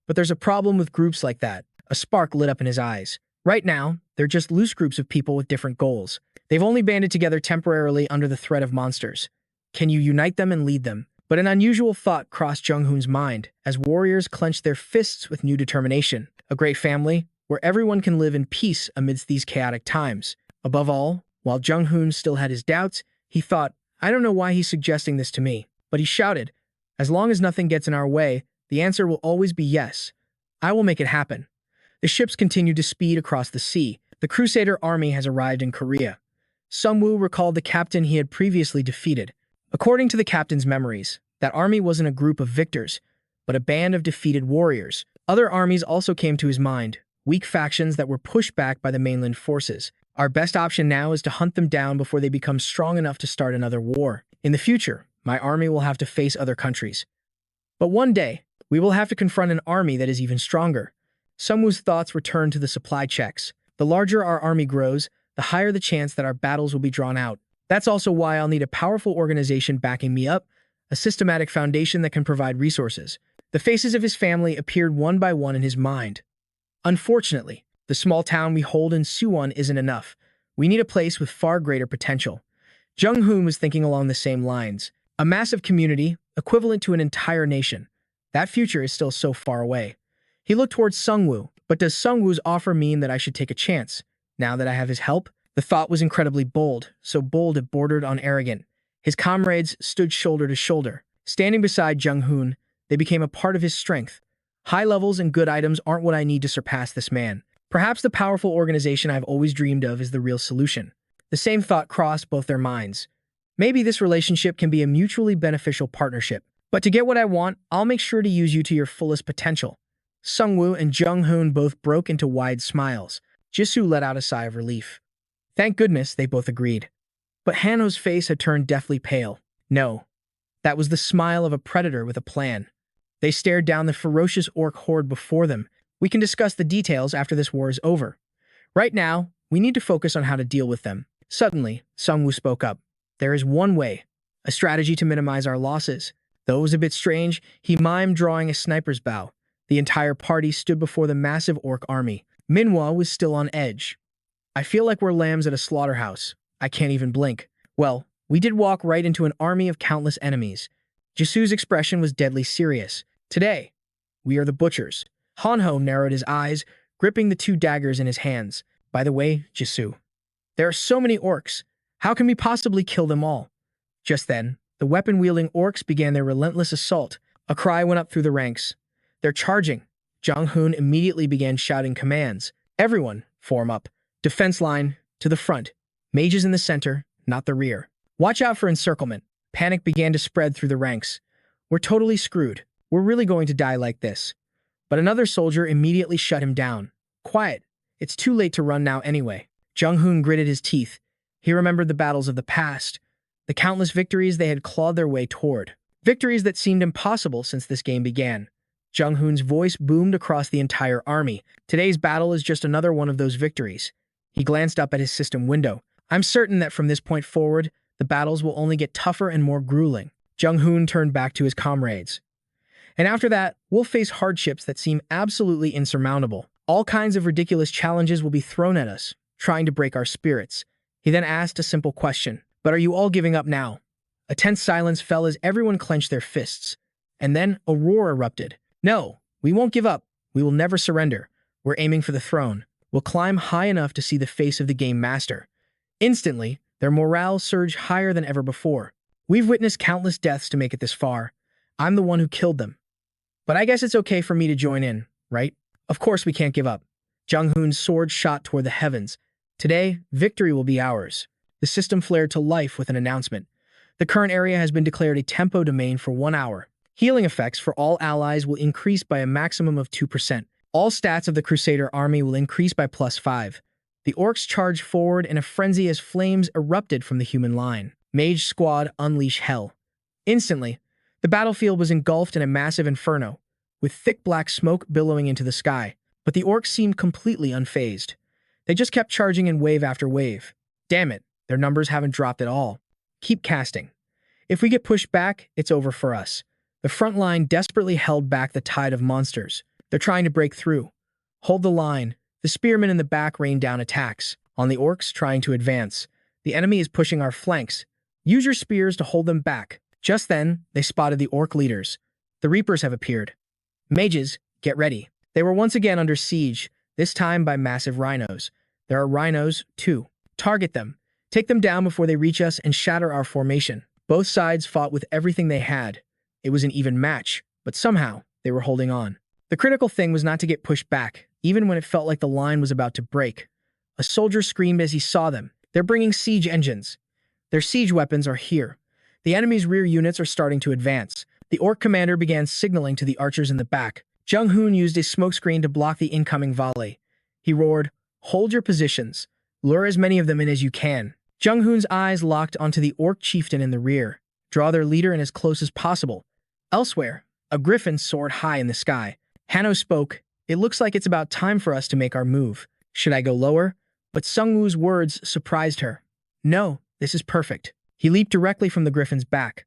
But there's a problem with groups like that. A spark lit up in his eyes. Right now, they're just loose groups of people with different goals. They've only banded together temporarily under the threat of monsters. Can you unite them and lead them? But an unusual thought crossed Jung-hoon's mind as warriors clenched their fists with new determination. A great family, where everyone can live in peace amidst these chaotic times. Above all, while Jung-hoon still had his doubts, he thought, I don't know why he's suggesting this to me. But he shouted, as long as nothing gets in our way, the answer will always be yes. I will make it happen. The ships continued to speed across the sea. The Crusader army has arrived in Korea. Sungwoo recalled the captain he had previously defeated. According to the captain's memories, that army wasn't a group of victors, but a band of defeated warriors. Other armies also came to his mind, weak factions that were pushed back by the mainland forces. Our best option now is to hunt them down before they become strong enough to start another war. In the future, my army will have to face other countries. But one day, we will have to confront an army that is even stronger. Sungwoo's thoughts returned to the supply checks. The larger our army grows, the higher the chance that our battles will be drawn out. That's also why I'll need a powerful organization backing me up, a systematic foundation that can provide resources. The faces of his family appeared one by one in his mind. Unfortunately, the small town we hold in Suwon isn't enough. We need a place with far greater potential. Jung-hoon was thinking along the same lines. A massive community, equivalent to an entire nation. That future is still so far away. He looked towards Sungwoo, but does Sungwoo's offer mean that I should take a chance, now that I have his help? The thought was incredibly bold, so bold it bordered on arrogant. His comrades stood shoulder to shoulder. Standing beside Jung-hoon, they became a part of his strength. High levels and good items aren't what I need to surpass this man. Perhaps the powerful organization I've always dreamed of is the real solution. The same thought crossed both their minds. Maybe this relationship can be a mutually beneficial partnership. But to get what I want, I'll make sure to use you to your fullest potential. Sungwoo and Jung-hoon both broke into wide smiles. Jisoo let out a sigh of relief. Thank goodness they both agreed. But Hano's face had turned deathly pale. No, that was the smile of a predator with a plan. They stared down the ferocious orc horde before them. We can discuss the details after this war is over. Right now, we need to focus on how to deal with them. Suddenly, Sungwoo spoke up. There is one way, a strategy to minimize our losses. Though it was a bit strange, he mimed drawing a sniper's bow. The entire party stood before the massive orc army. Manhwa was still on edge. I feel like we're lambs at a slaughterhouse. I can't even blink. Well, we did walk right into an army of countless enemies. Jisoo's expression was deadly serious. Today, we are the butchers. Hanho narrowed his eyes, gripping the two daggers in his hands. By the way, Jisoo, there are so many orcs. How can we possibly kill them all? Just then, the weapon-wielding orcs began their relentless assault. A cry went up through the ranks. They're charging. Jung-hoon immediately began shouting commands. Everyone, form up. Defense line, to the front. Mages in the center, not the rear. Watch out for encirclement. Panic began to spread through the ranks. We're totally screwed. We're really going to die like this. But another soldier immediately shut him down. Quiet. It's too late to run now anyway. Jung-hoon gritted his teeth. He remembered the battles of the past, the countless victories they had clawed their way toward. Victories that seemed impossible since this game began. Jung-hoon's voice boomed across the entire army. Today's battle is just another one of those victories. He glanced up at his system window. I'm certain that from this point forward, the battles will only get tougher and more grueling. Jung-hoon turned back to his comrades. And after that, we'll face hardships that seem absolutely insurmountable. All kinds of ridiculous challenges will be thrown at us, trying to break our spirits. He then asked a simple question. But are you all giving up now? A tense silence fell as everyone clenched their fists. And then a roar erupted. No, we won't give up. We will never surrender. We're aiming for the throne. We'll climb high enough to see the face of the game master. Instantly, their morale surged higher than ever before. We've witnessed countless deaths to make it this far. I'm the one who killed them. But I guess it's okay for me to join in, right? Of course we can't give up. Jung-hoon's sword shot toward the heavens. Today, victory will be ours. The system flared to life with an announcement. The current area has been declared a tempo domain for 1 hour. Healing effects for all allies will increase by a maximum of 2%. All stats of the Crusader army will increase by +5. The orcs charged forward in a frenzy as flames erupted from the human line. Mage squad unleash hell. Instantly, the battlefield was engulfed in a massive inferno, with thick black smoke billowing into the sky. But the orcs seemed completely unfazed. They just kept charging in wave after wave. Damn it, their numbers haven't dropped at all. Keep casting. If we get pushed back, it's over for us. The front line desperately held back the tide of monsters. They're trying to break through. Hold the line. The spearmen in the back rain down attacks on the orcs trying to advance. The enemy is pushing our flanks. Use your spears to hold them back. Just then, they spotted the orc leaders. The Reapers have appeared. Mages, get ready. They were once again under siege, this time by massive rhinos. There are rhinos, too. Target them. Take them down before they reach us and shatter our formation. Both sides fought with everything they had. It was an even match, but somehow, they were holding on. The critical thing was not to get pushed back, even when it felt like the line was about to break. A soldier screamed as he saw them. They're bringing siege engines. Their siege weapons are here. The enemy's rear units are starting to advance. The orc commander began signaling to the archers in the back. Jung-hoon used a smokescreen to block the incoming volley. He roared, "Hold your positions. Lure as many of them in as you can." Jung-hoon's eyes locked onto the orc chieftain in the rear. Draw their leader in as close as possible. Elsewhere, a griffin soared high in the sky. Hano spoke, "It looks like it's about time for us to make our move. Should I go lower?" But Sungwoo's words surprised her. "No, this is perfect." He leaped directly from the griffin's back.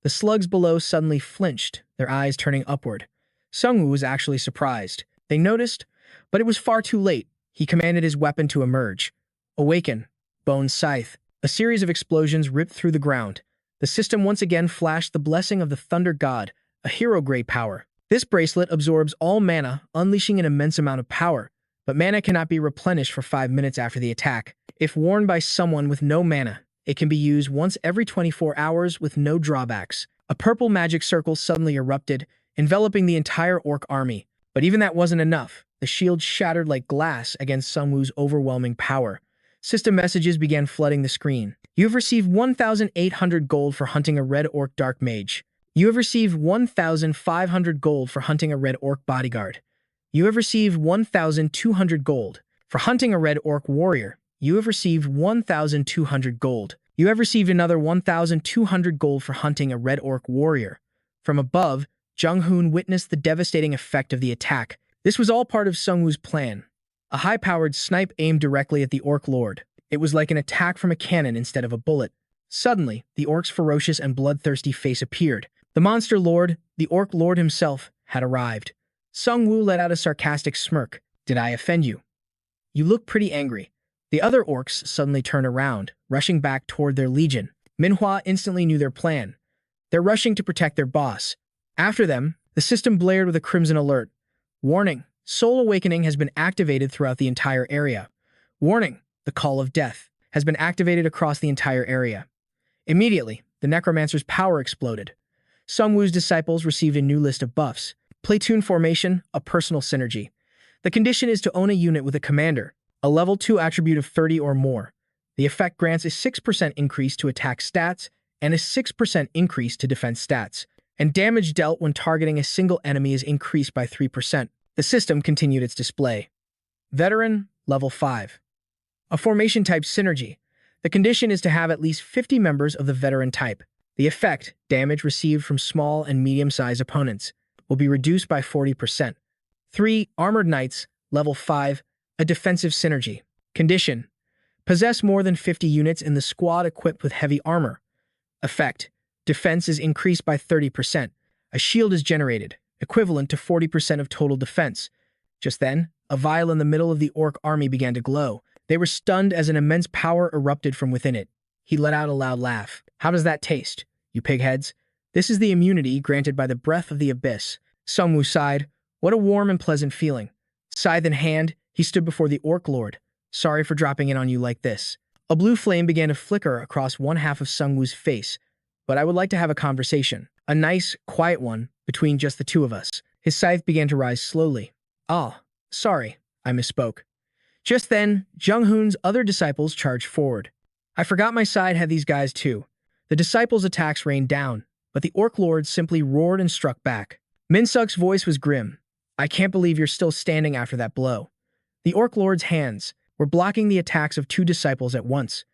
The slugs below suddenly flinched, their eyes turning upward. Sungwoo was actually surprised. They noticed, but it was far too late. He commanded his weapon to emerge. Awaken, Bone Scythe. A series of explosions ripped through the ground. The system once again flashed the blessing of the Thunder God, a hero-grade power. This bracelet absorbs all mana, unleashing an immense amount of power, but mana cannot be replenished for 5 minutes after the attack. If worn by someone with no mana, it can be used once every 24 hours with no drawbacks. A purple magic circle suddenly erupted, enveloping the entire orc army. But even that wasn't enough. The shield shattered like glass against Sungwoo's overwhelming power. System messages began flooding the screen. You have received 1,800 gold for hunting a red orc dark mage. You have received 1,500 gold for hunting a red orc bodyguard. You have received 1,200 gold for hunting a red orc warrior. You have received 1,200 gold. You have received another 1,200 gold for hunting a red orc warrior. From above, Jung-hoon witnessed the devastating effect of the attack. This was all part of Sung-woo's plan. A high-powered snipe aimed directly at the orc lord. It was like an attack from a cannon instead of a bullet. Suddenly, the orc's ferocious and bloodthirsty face appeared. The monster lord, the orc lord himself, had arrived. Sung-woo let out a sarcastic smirk. Did I offend you? You look pretty angry. The other orcs suddenly turned around, rushing back toward their legion. Manhwa instantly knew their plan. They're rushing to protect their boss. After them, the system blared with a crimson alert. Warning, Soul Awakening has been activated throughout the entire area. Warning, the Call of Death has been activated across the entire area. Immediately, the Necromancer's power exploded. Sung-woo's disciples received a new list of buffs. Platoon formation, a personal synergy. The condition is to own a unit with a commander, a level 2 attribute of 30 or more. The effect grants a 6% increase to attack stats and a 6% increase to defense stats, and damage dealt when targeting a single enemy is increased by 3%. The system continued its display. Veteran, level 5. A formation type synergy. The condition is to have at least 50 members of the veteran type. The effect, damage received from small and medium-sized opponents, will be reduced by 40%. 3. Armored Knights, level 5. A defensive synergy. Condition: possess more than 50 units in the squad equipped with heavy armor. Effect: defense is increased by 30%. A shield is generated, equivalent to 40% of total defense. Just then, a vial in the middle of the orc army began to glow. They were stunned as an immense power erupted from within it. He let out a loud laugh. How does that taste, you pigheads? This is the immunity granted by the breath of the abyss. Sung-woo sighed. What a warm and pleasant feeling. Scythe in hand, he stood before the orc lord. Sorry for dropping in on you like this. A blue flame began to flicker across one half of Sung-woo's face. But I would like to have a conversation. A nice, quiet one, between just the two of us. His scythe began to rise slowly. Ah, sorry, I misspoke. Just then, Jung-hoon's other disciples charged forward. I forgot my side had these guys too. The disciples' attacks rained down, but the orc lord simply roared and struck back. Min-suk's voice was grim. I can't believe you're still standing after that blow. The orc lord's hands were blocking the attacks of two disciples at once.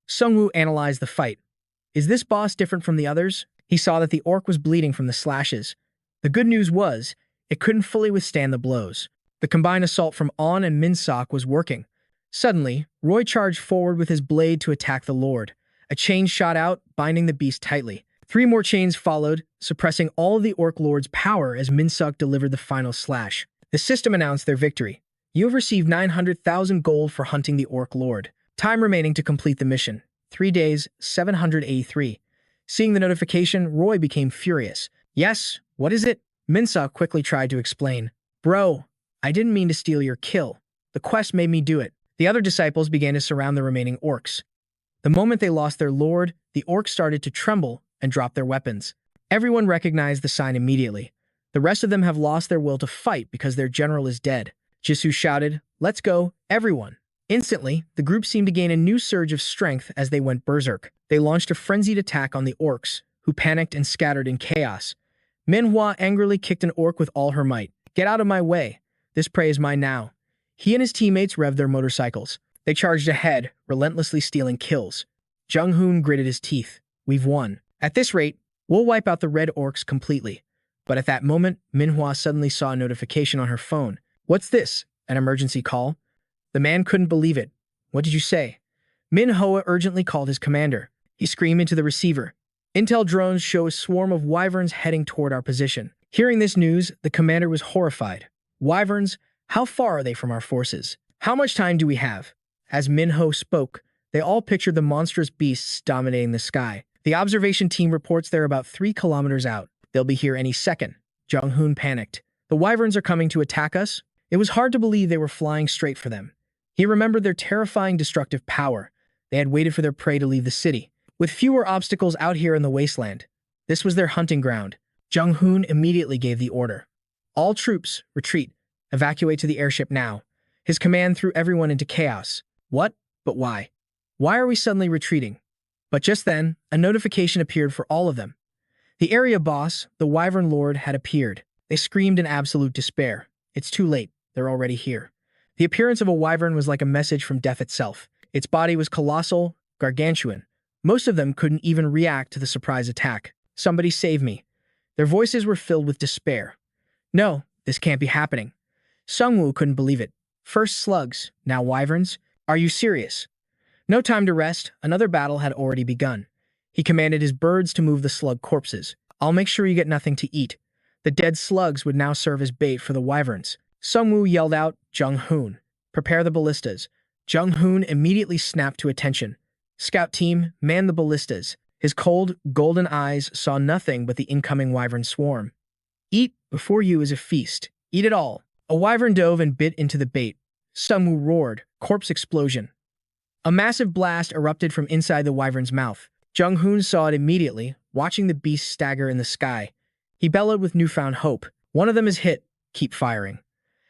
Sung-woo analyzed the fight. Is this boss different from the others? He saw that the orc was bleeding from the slashes. The good news was, it couldn't fully withstand the blows. The combined assault from On and Min-suk was working. Suddenly, Roy charged forward with his blade to attack the lord. A chain shot out, binding the beast tightly. 3 more chains followed, suppressing all of the orc lord's power as Min-suk delivered the final slash. The system announced their victory. You have received 900,000 gold for hunting the orc lord. Time remaining to complete the mission. 3 days, 783. Seeing the notification, Roy became furious. Yes, what is it? Min-suk quickly tried to explain. Bro, I didn't mean to steal your kill. The quest made me do it. The other disciples began to surround the remaining orcs. The moment they lost their lord, the orcs started to tremble and drop their weapons. Everyone recognized the sign immediately. The rest of them have lost their will to fight because their general is dead. Jisoo shouted, "Let's go, everyone." Instantly, the group seemed to gain a new surge of strength as they went berserk. They launched a frenzied attack on the orcs, who panicked and scattered in chaos. Manhwa angrily kicked an orc with all her might. Get out of my way. This prey is mine now. He and his teammates revved their motorcycles. They charged ahead, relentlessly stealing kills. Jung-hoon gritted his teeth. We've won. At this rate, we'll wipe out the red orcs completely. But at that moment, Manhwa suddenly saw a notification on her phone. What's this? An emergency call? The man couldn't believe it. What did you say? Manhwa urgently called his commander. He screamed into the receiver. Intel drones show a swarm of wyverns heading toward our position. Hearing this news, the commander was horrified. Wyverns? How far are they from our forces? How much time do we have? As Minho spoke, they all pictured the monstrous beasts dominating the sky. The observation team reports they're about 3 kilometers out. They'll be here any second. Jung-hoon panicked. The wyverns are coming to attack us? It was hard to believe they were flying straight for them. He remembered their terrifying destructive power. They had waited for their prey to leave the city. With fewer obstacles out here in the wasteland, this was their hunting ground. Jung-hoon immediately gave the order. All troops, retreat. Evacuate to the airship now. His command threw everyone into chaos. What? But why? Why are we suddenly retreating? But just then, a notification appeared for all of them. The area boss, the Wyvern Lord, had appeared. They screamed in absolute despair. It's too late. They're already here. The appearance of a wyvern was like a message from death itself. Its body was colossal, gargantuan. Most of them couldn't even react to the surprise attack. Somebody save me. Their voices were filled with despair. No, this can't be happening. Sungwoo couldn't believe it. First slugs, now wyverns? Are you serious? No time to rest. Another battle had already begun. He commanded his birds to move the slug corpses. I'll make sure you get nothing to eat. The dead slugs would now serve as bait for the wyverns. Sungwoo yelled out, Jung-hoon, prepare the ballistas. Jung-hoon immediately snapped to attention. Scout team, man the ballistas. His cold, golden eyes saw nothing but the incoming wyvern swarm. Eat, before you is a feast. Eat it all. A wyvern dove and bit into the bait. Sungwoo roared, corpse explosion. A massive blast erupted from inside the wyvern's mouth. Jung-hoon saw it immediately, watching the beast stagger in the sky. He bellowed with newfound hope. One of them is hit. Keep firing.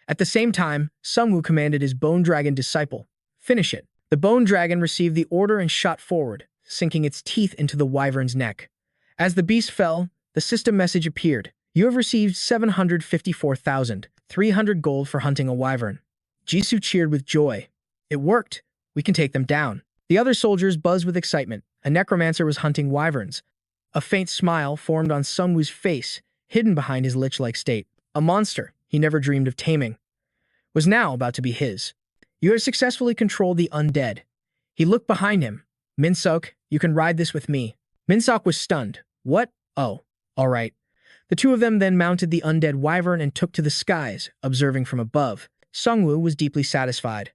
At the same time, Sungwoo commanded his bone dragon disciple. Finish it. The bone dragon received the order and shot forward, sinking its teeth into the wyvern's neck. As the beast fell, the system message appeared. You have received 754,300 gold for hunting a wyvern. Jisoo cheered with joy. It worked. We can take them down. The other soldiers buzzed with excitement. A necromancer was hunting wyverns. A faint smile formed on Sungwoo's face, hidden behind his lich-like state. A monster he never dreamed of taming was now about to be his. You have successfully controlled the undead. He looked behind him. Minsuk, you can ride this with me. Minsuk was stunned. What? Oh, all right. The two of them then mounted the undead wyvern and took to the skies, observing from above. Sungwoo was deeply satisfied.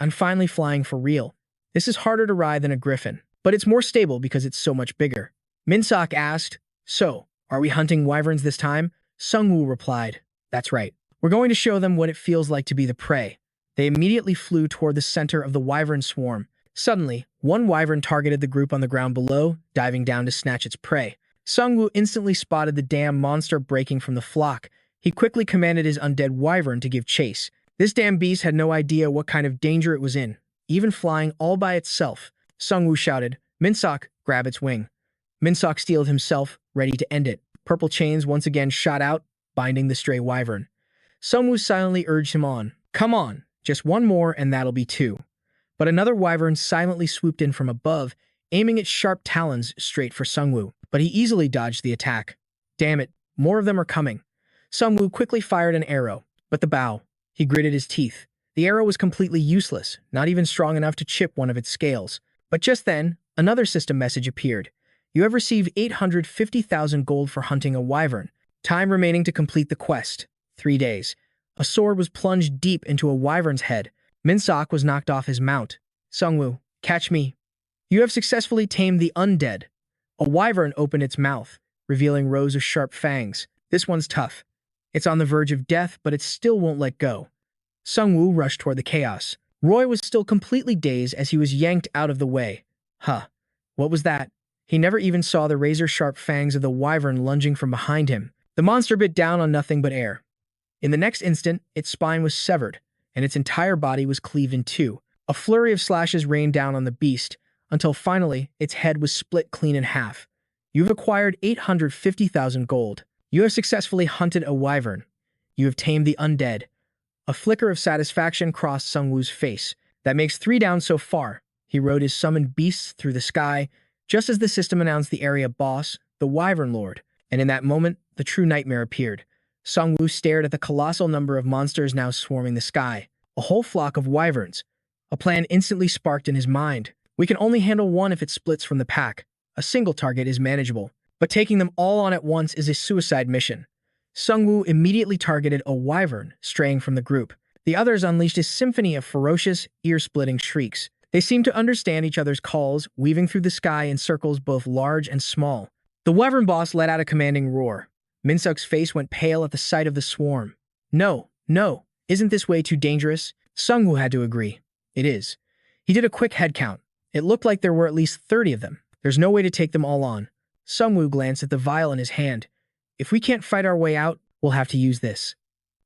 I'm finally flying for real. This is harder to ride than a griffin, but it's more stable because it's so much bigger. Minsuk asked, So, are we hunting wyverns this time? Sungwoo replied, That's right. We're going to show them what it feels like to be the prey. They immediately flew toward the center of the wyvern swarm. Suddenly, one wyvern targeted the group on the ground below, diving down to snatch its prey. Sungwoo instantly spotted the damn monster breaking from the flock. He quickly commanded his undead wyvern to give chase. This damn beast had no idea what kind of danger it was in, even flying all by itself. Sungwoo shouted, Minsuk, grab its wing. Minsuk steeled himself, ready to end it. Purple chains once again shot out, binding the stray wyvern. Sungwoo silently urged him on. Come on, just one more and that'll be two. But another wyvern silently swooped in from above, aiming its sharp talons straight for Sungwoo. But he easily dodged the attack. Damn it, more of them are coming. Sungwoo quickly fired an arrow, but the bow. He gritted his teeth. The arrow was completely useless, not even strong enough to chip one of its scales. But just then, another system message appeared. You have received 850,000 gold for hunting a wyvern. Time remaining to complete the quest. 3 days. A sword was plunged deep into a wyvern's head. Minsuk was knocked off his mount. Sungwoo, catch me. You have successfully tamed the undead. A wyvern opened its mouth, revealing rows of sharp fangs. This one's tough. It's on the verge of death, but it still won't let go. Sungwoo rushed toward the chaos. Roy was still completely dazed as he was yanked out of the way. Huh. What was that? He never even saw the razor-sharp fangs of the wyvern lunging from behind him. The monster bit down on nothing but air. In the next instant, its spine was severed, and its entire body was cleaved in two. A flurry of slashes rained down on the beast, until finally its head was split clean in half. You've acquired 850,000 gold. You have successfully hunted a wyvern. You have tamed the undead. A flicker of satisfaction crossed Sungwoo's face. That makes 3 down so far. He rode his summoned beasts through the sky, just as the system announced the area boss, the Wyvern Lord. And in that moment, the true nightmare appeared. Sungwoo stared at the colossal number of monsters now swarming the sky. A whole flock of wyverns. A plan instantly sparked in his mind. We can only handle one if it splits from the pack. A single target is manageable, but taking them all on at once is a suicide mission. Sungwoo immediately targeted a wyvern, straying from the group. The others unleashed a symphony of ferocious, ear-splitting shrieks. They seemed to understand each other's calls, weaving through the sky in circles both large and small. The wyvern boss let out a commanding roar. Minsuk's face went pale at the sight of the swarm. No, isn't this way too dangerous? Sungwoo had to agree. It is. He did a quick head count. It looked like there were at least 30 of them. There's no way to take them all on. Sungwoo glanced at the vial in his hand. If we can't fight our way out, we'll have to use this.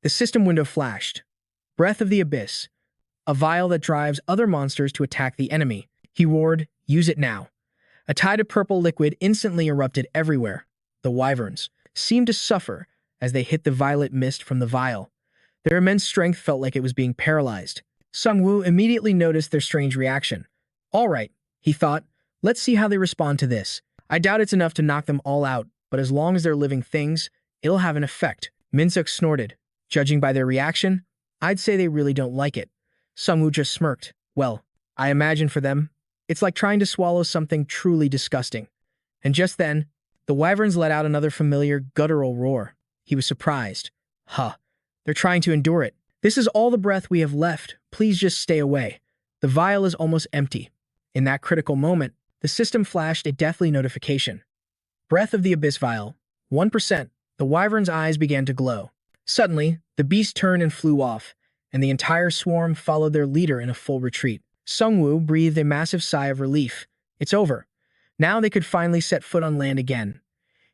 The system window flashed. Breath of the Abyss. A vial that drives other monsters to attack the enemy. He roared, use it now. A tide of purple liquid instantly erupted everywhere. The wyverns seemed to suffer as they hit the violet mist from the vial. Their immense strength felt like it was being paralyzed. Sung-woo immediately noticed their strange reaction. All right, he thought, let's see how they respond to this. I doubt it's enough to knock them all out, but as long as they're living things, it'll have an effect. Min-suk snorted. Judging by their reaction, I'd say they really don't like it. Sung-woo just smirked. Well, I imagine for them, it's like trying to swallow something truly disgusting. And just then, the wyverns let out another familiar guttural roar. He was surprised. Huh. They're trying to endure it. This is all the breath we have left. Please just stay away. The vial is almost empty. In that critical moment, the system flashed a deathly notification. Breath of the Abyss Vial. 1%. The wyvern's eyes began to glow. Suddenly, the beast turned and flew off, and the entire swarm followed their leader in a full retreat. Sung-woo breathed a massive sigh of relief. It's over. Now they could finally set foot on land again.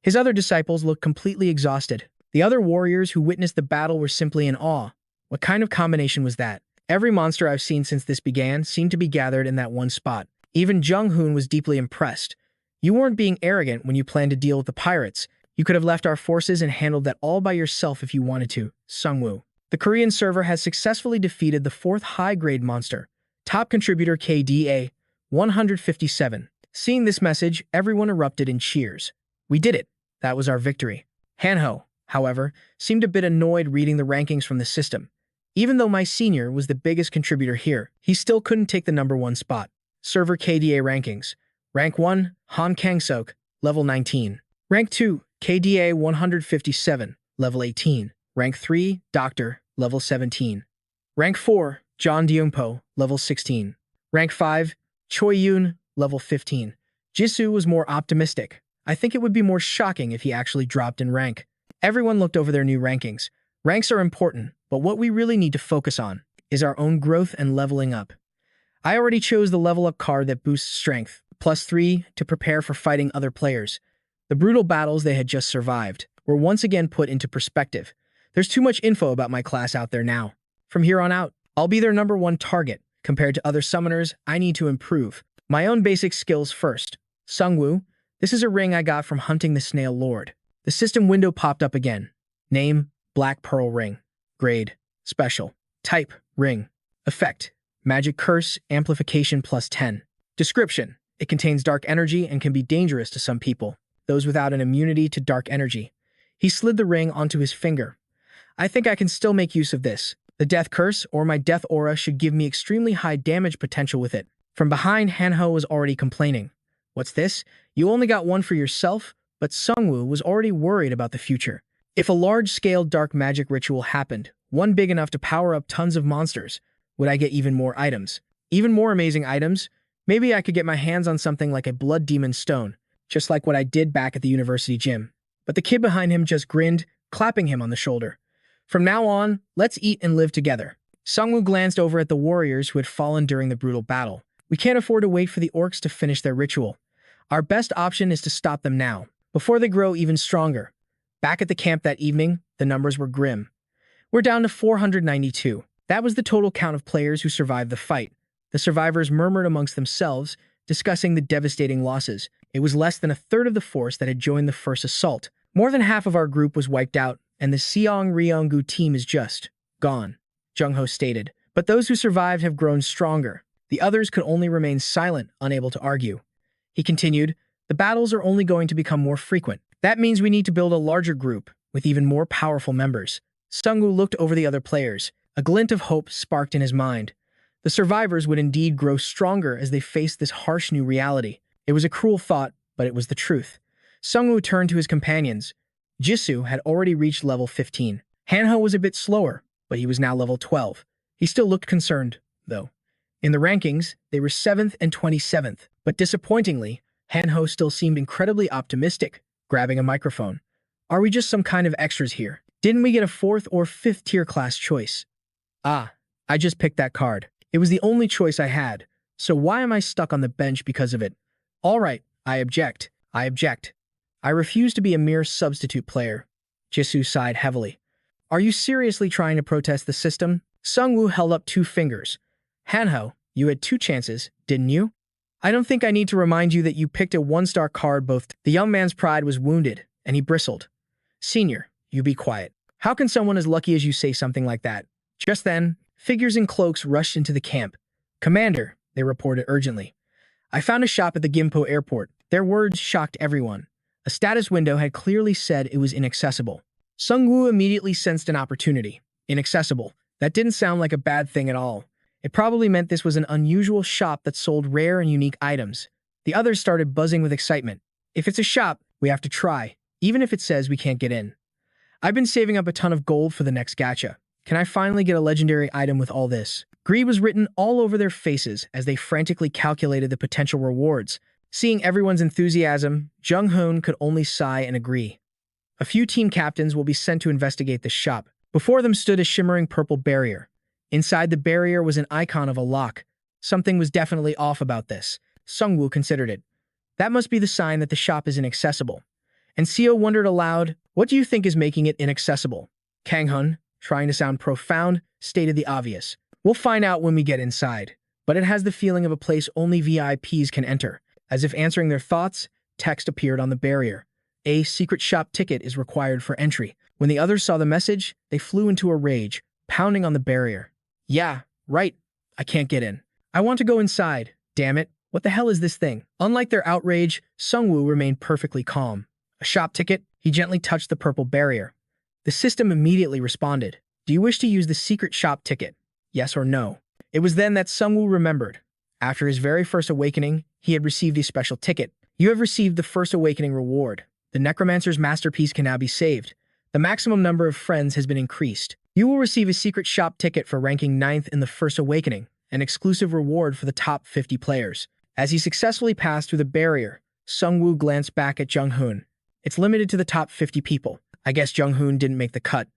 His other disciples looked completely exhausted. The other warriors who witnessed the battle were simply in awe. What kind of combination was that? Every monster I've seen since this began seemed to be gathered in that one spot. Even Jung-hoon was deeply impressed. You weren't being arrogant when you planned to deal with the pirates. You could have left our forces and handled that all by yourself if you wanted to, Sung-woo. The Korean server has successfully defeated the 4th high-grade monster. Top contributor KDA, 157. Seeing this message, everyone erupted in cheers. We did it. That was our victory. Hanho, however, seemed a bit annoyed reading the rankings from the system. Even though my senior was the biggest contributor here, he still couldn't take the #1 spot. Server KDA rankings. Rank 1, Han Kang-sok, level 19. Rank 2, KDA 157, level 18. Rank 3, Doctor, level 17. Rank 4, John Dyungpo, level 16. Rank 5, Choi Yoon, level 15. Jisoo was more optimistic. I think it would be more shocking if he actually dropped in rank. Everyone looked over their new rankings. Ranks are important, but what we really need to focus on is our own growth and leveling up. I already chose the level up card that boosts strength, +3 to prepare for fighting other players. The brutal battles they had just survived were once again put into perspective. There's too much info about my class out there now. From here on out, I'll be their #1 target. Compared to other summoners, I need to improve. My own basic skills first. Sung-woo, this is a ring I got from hunting the Snail Lord. The system window popped up again. Name, Black Pearl Ring. Grade, Special. Type, Ring. Effect, Magic Curse, Amplification +10. Description, it contains dark energy and can be dangerous to some people, those without an immunity to dark energy. He slid the ring onto his finger. I think I can still make use of this. The Death Curse, or my Death Aura, should give me extremely high damage potential with it. From behind, Hanho was already complaining. What's this? You only got one for yourself? But Sung-woo was already worried about the future. If a large-scale dark magic ritual happened, one big enough to power up tons of monsters, would I get even more items? Even more amazing items? Maybe I could get my hands on something like a Blood Demon Stone, just like what I did back at the university gym. But the kid behind him just grinned, clapping him on the shoulder. From now on, let's eat and live together. Sung-woo glanced over at the warriors who had fallen during the brutal battle. We can't afford to wait for the orcs to finish their ritual. Our best option is to stop them now, before they grow even stronger. Back at the camp that evening, the numbers were grim. We're down to 492. That was the total count of players who survived the fight. The survivors murmured amongst themselves, discussing the devastating losses. It was less than a third of the force that had joined the first assault. More than half of our group was wiped out, and the Seong Ryonggu team is just gone, Jung-ho stated. But those who survived have grown stronger. The others could only remain silent, unable to argue. He continued, the battles are only going to become more frequent. That means we need to build a larger group, with even more powerful members. Sung-woo looked over the other players. A glint of hope sparked in his mind. The survivors would indeed grow stronger as they faced this harsh new reality. It was a cruel thought, but it was the truth. Sung-woo turned to his companions. Jisoo had already reached level 15. Hanho was a bit slower, but he was now level 12. He still looked concerned, though. In the rankings, they were 7th and 27th, but disappointingly, Hanho still seemed incredibly optimistic, grabbing a microphone. Are we just some kind of extras here? Didn't we get a 4th or 5th tier class choice? Ah, I just picked that card. It was the only choice I had, so why am I stuck on the bench because of it? All right, I object. I object. I refuse to be a mere substitute player. Jisoo sighed heavily. Are you seriously trying to protest the system? Sung-woo held up 2 fingers. Hanho, you had 2 chances, didn't you? I don't think I need to remind you that you picked a 1-star card both. The young man's pride was wounded, and he bristled. Senior, you be quiet. How can someone as lucky as you say something like that? Just then, figures in cloaks rushed into the camp. Commander, they reported urgently. I found a shop at the Gimpo airport. Their words shocked everyone. A status window had clearly said it was inaccessible. Sung-woo immediately sensed an opportunity. Inaccessible. That didn't sound like a bad thing at all. It probably meant this was an unusual shop that sold rare and unique items. The others started buzzing with excitement. If it's a shop, we have to try, even if it says we can't get in. I've been saving up a ton of gold for the next gacha. Can I finally get a legendary item with all this? Greed was written all over their faces as they frantically calculated the potential rewards. Seeing everyone's enthusiasm, Jung-hoon could only sigh and agree. A few team captains will be sent to investigate the shop. Before them stood a shimmering purple barrier. Inside the barrier was an icon of a lock. Something was definitely off about this. Sung-woo considered it. That must be the sign that the shop is inaccessible. And Seo wondered aloud, what do you think is making it inaccessible? Kang-hun, trying to sound profound, stated the obvious. We'll find out when we get inside. But it has the feeling of a place only VIPs can enter. As if answering their thoughts, text appeared on the barrier. A secret shop ticket is required for entry. When the others saw the message, they flew into a rage, pounding on the barrier. Yeah, right. I can't get in. I want to go inside. Damn it. What the hell is this thing? Unlike their outrage, Sung-woo remained perfectly calm. A shop ticket? He gently touched the purple barrier. The system immediately responded. Do you wish to use the secret shop ticket? Yes or no? It was then that Sung-woo remembered. After his very first awakening, he had received a special ticket. You have received the first awakening reward. The Necromancer's masterpiece can now be saved. The maximum number of friends has been increased. You will receive a secret shop ticket for ranking 9th in the first awakening, an exclusive reward for the top 50 players. As he successfully passed through the barrier, Sung-woo glanced back at Jung-hoon. It's limited to the top 50 people. I guess Jung-hoon didn't make the cut.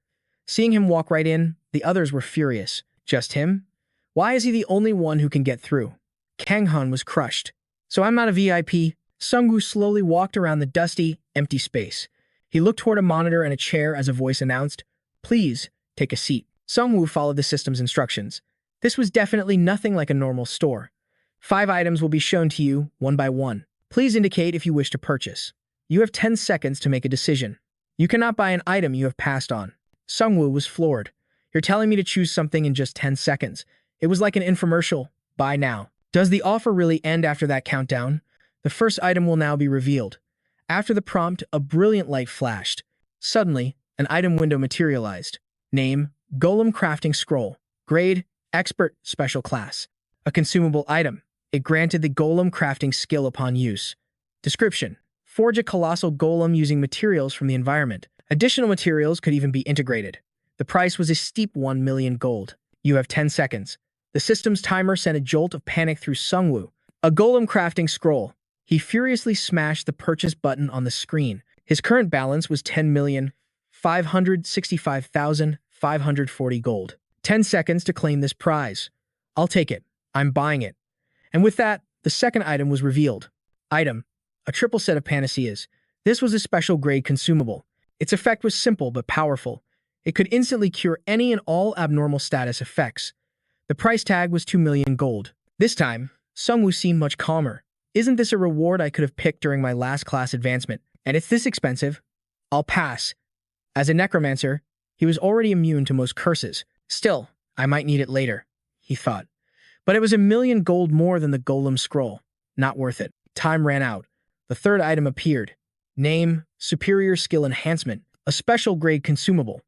Seeing him walk right in, the others were furious. Just him? Why is he the only one who can get through? Kang-hun was crushed. So I'm not a VIP? Sung-woo slowly walked around the dusty, empty space. He looked toward a monitor and a chair as a voice announced, "Please, take a seat." Sung-woo followed the system's instructions. This was definitely nothing like a normal store. 5 items will be shown to you, one by one. Please indicate if you wish to purchase. You have 10 seconds to make a decision. You cannot buy an item you have passed on. Sung-woo was floored. You're telling me to choose something in just 10 seconds. It was like an infomercial. Buy now. Does the offer really end after that countdown? The first item will now be revealed. After the prompt, a brilliant light flashed. Suddenly, an item window materialized. Name, Golem Crafting Scroll. Grade, Expert Special Class. A consumable item. It granted the Golem crafting skill upon use. Description. Forge a colossal golem using materials from the environment. Additional materials could even be integrated. The price was a steep 1 million gold. You have 10 seconds. The system's timer sent a jolt of panic through Sung-woo. A golem crafting scroll. He furiously smashed the purchase button on the screen. His current balance was 10,565,540 gold. 10 seconds to claim this prize. I'll take it. I'm buying it. And with that, the second item was revealed. Item. A triple set of panaceas. This was a special grade consumable. Its effect was simple but powerful. It could instantly cure any and all abnormal status effects. The price tag was 2 million gold. This time, Sung-woo seemed much calmer. Isn't this a reward I could have picked during my last class advancement? And it's this expensive? I'll pass. As a necromancer, he was already immune to most curses. Still, I might need it later, he thought. But it was 1 million gold more than the golem scroll. Not worth it. Time ran out. The third item appeared. Name, Superior Skill Enhancement, a special grade consumable.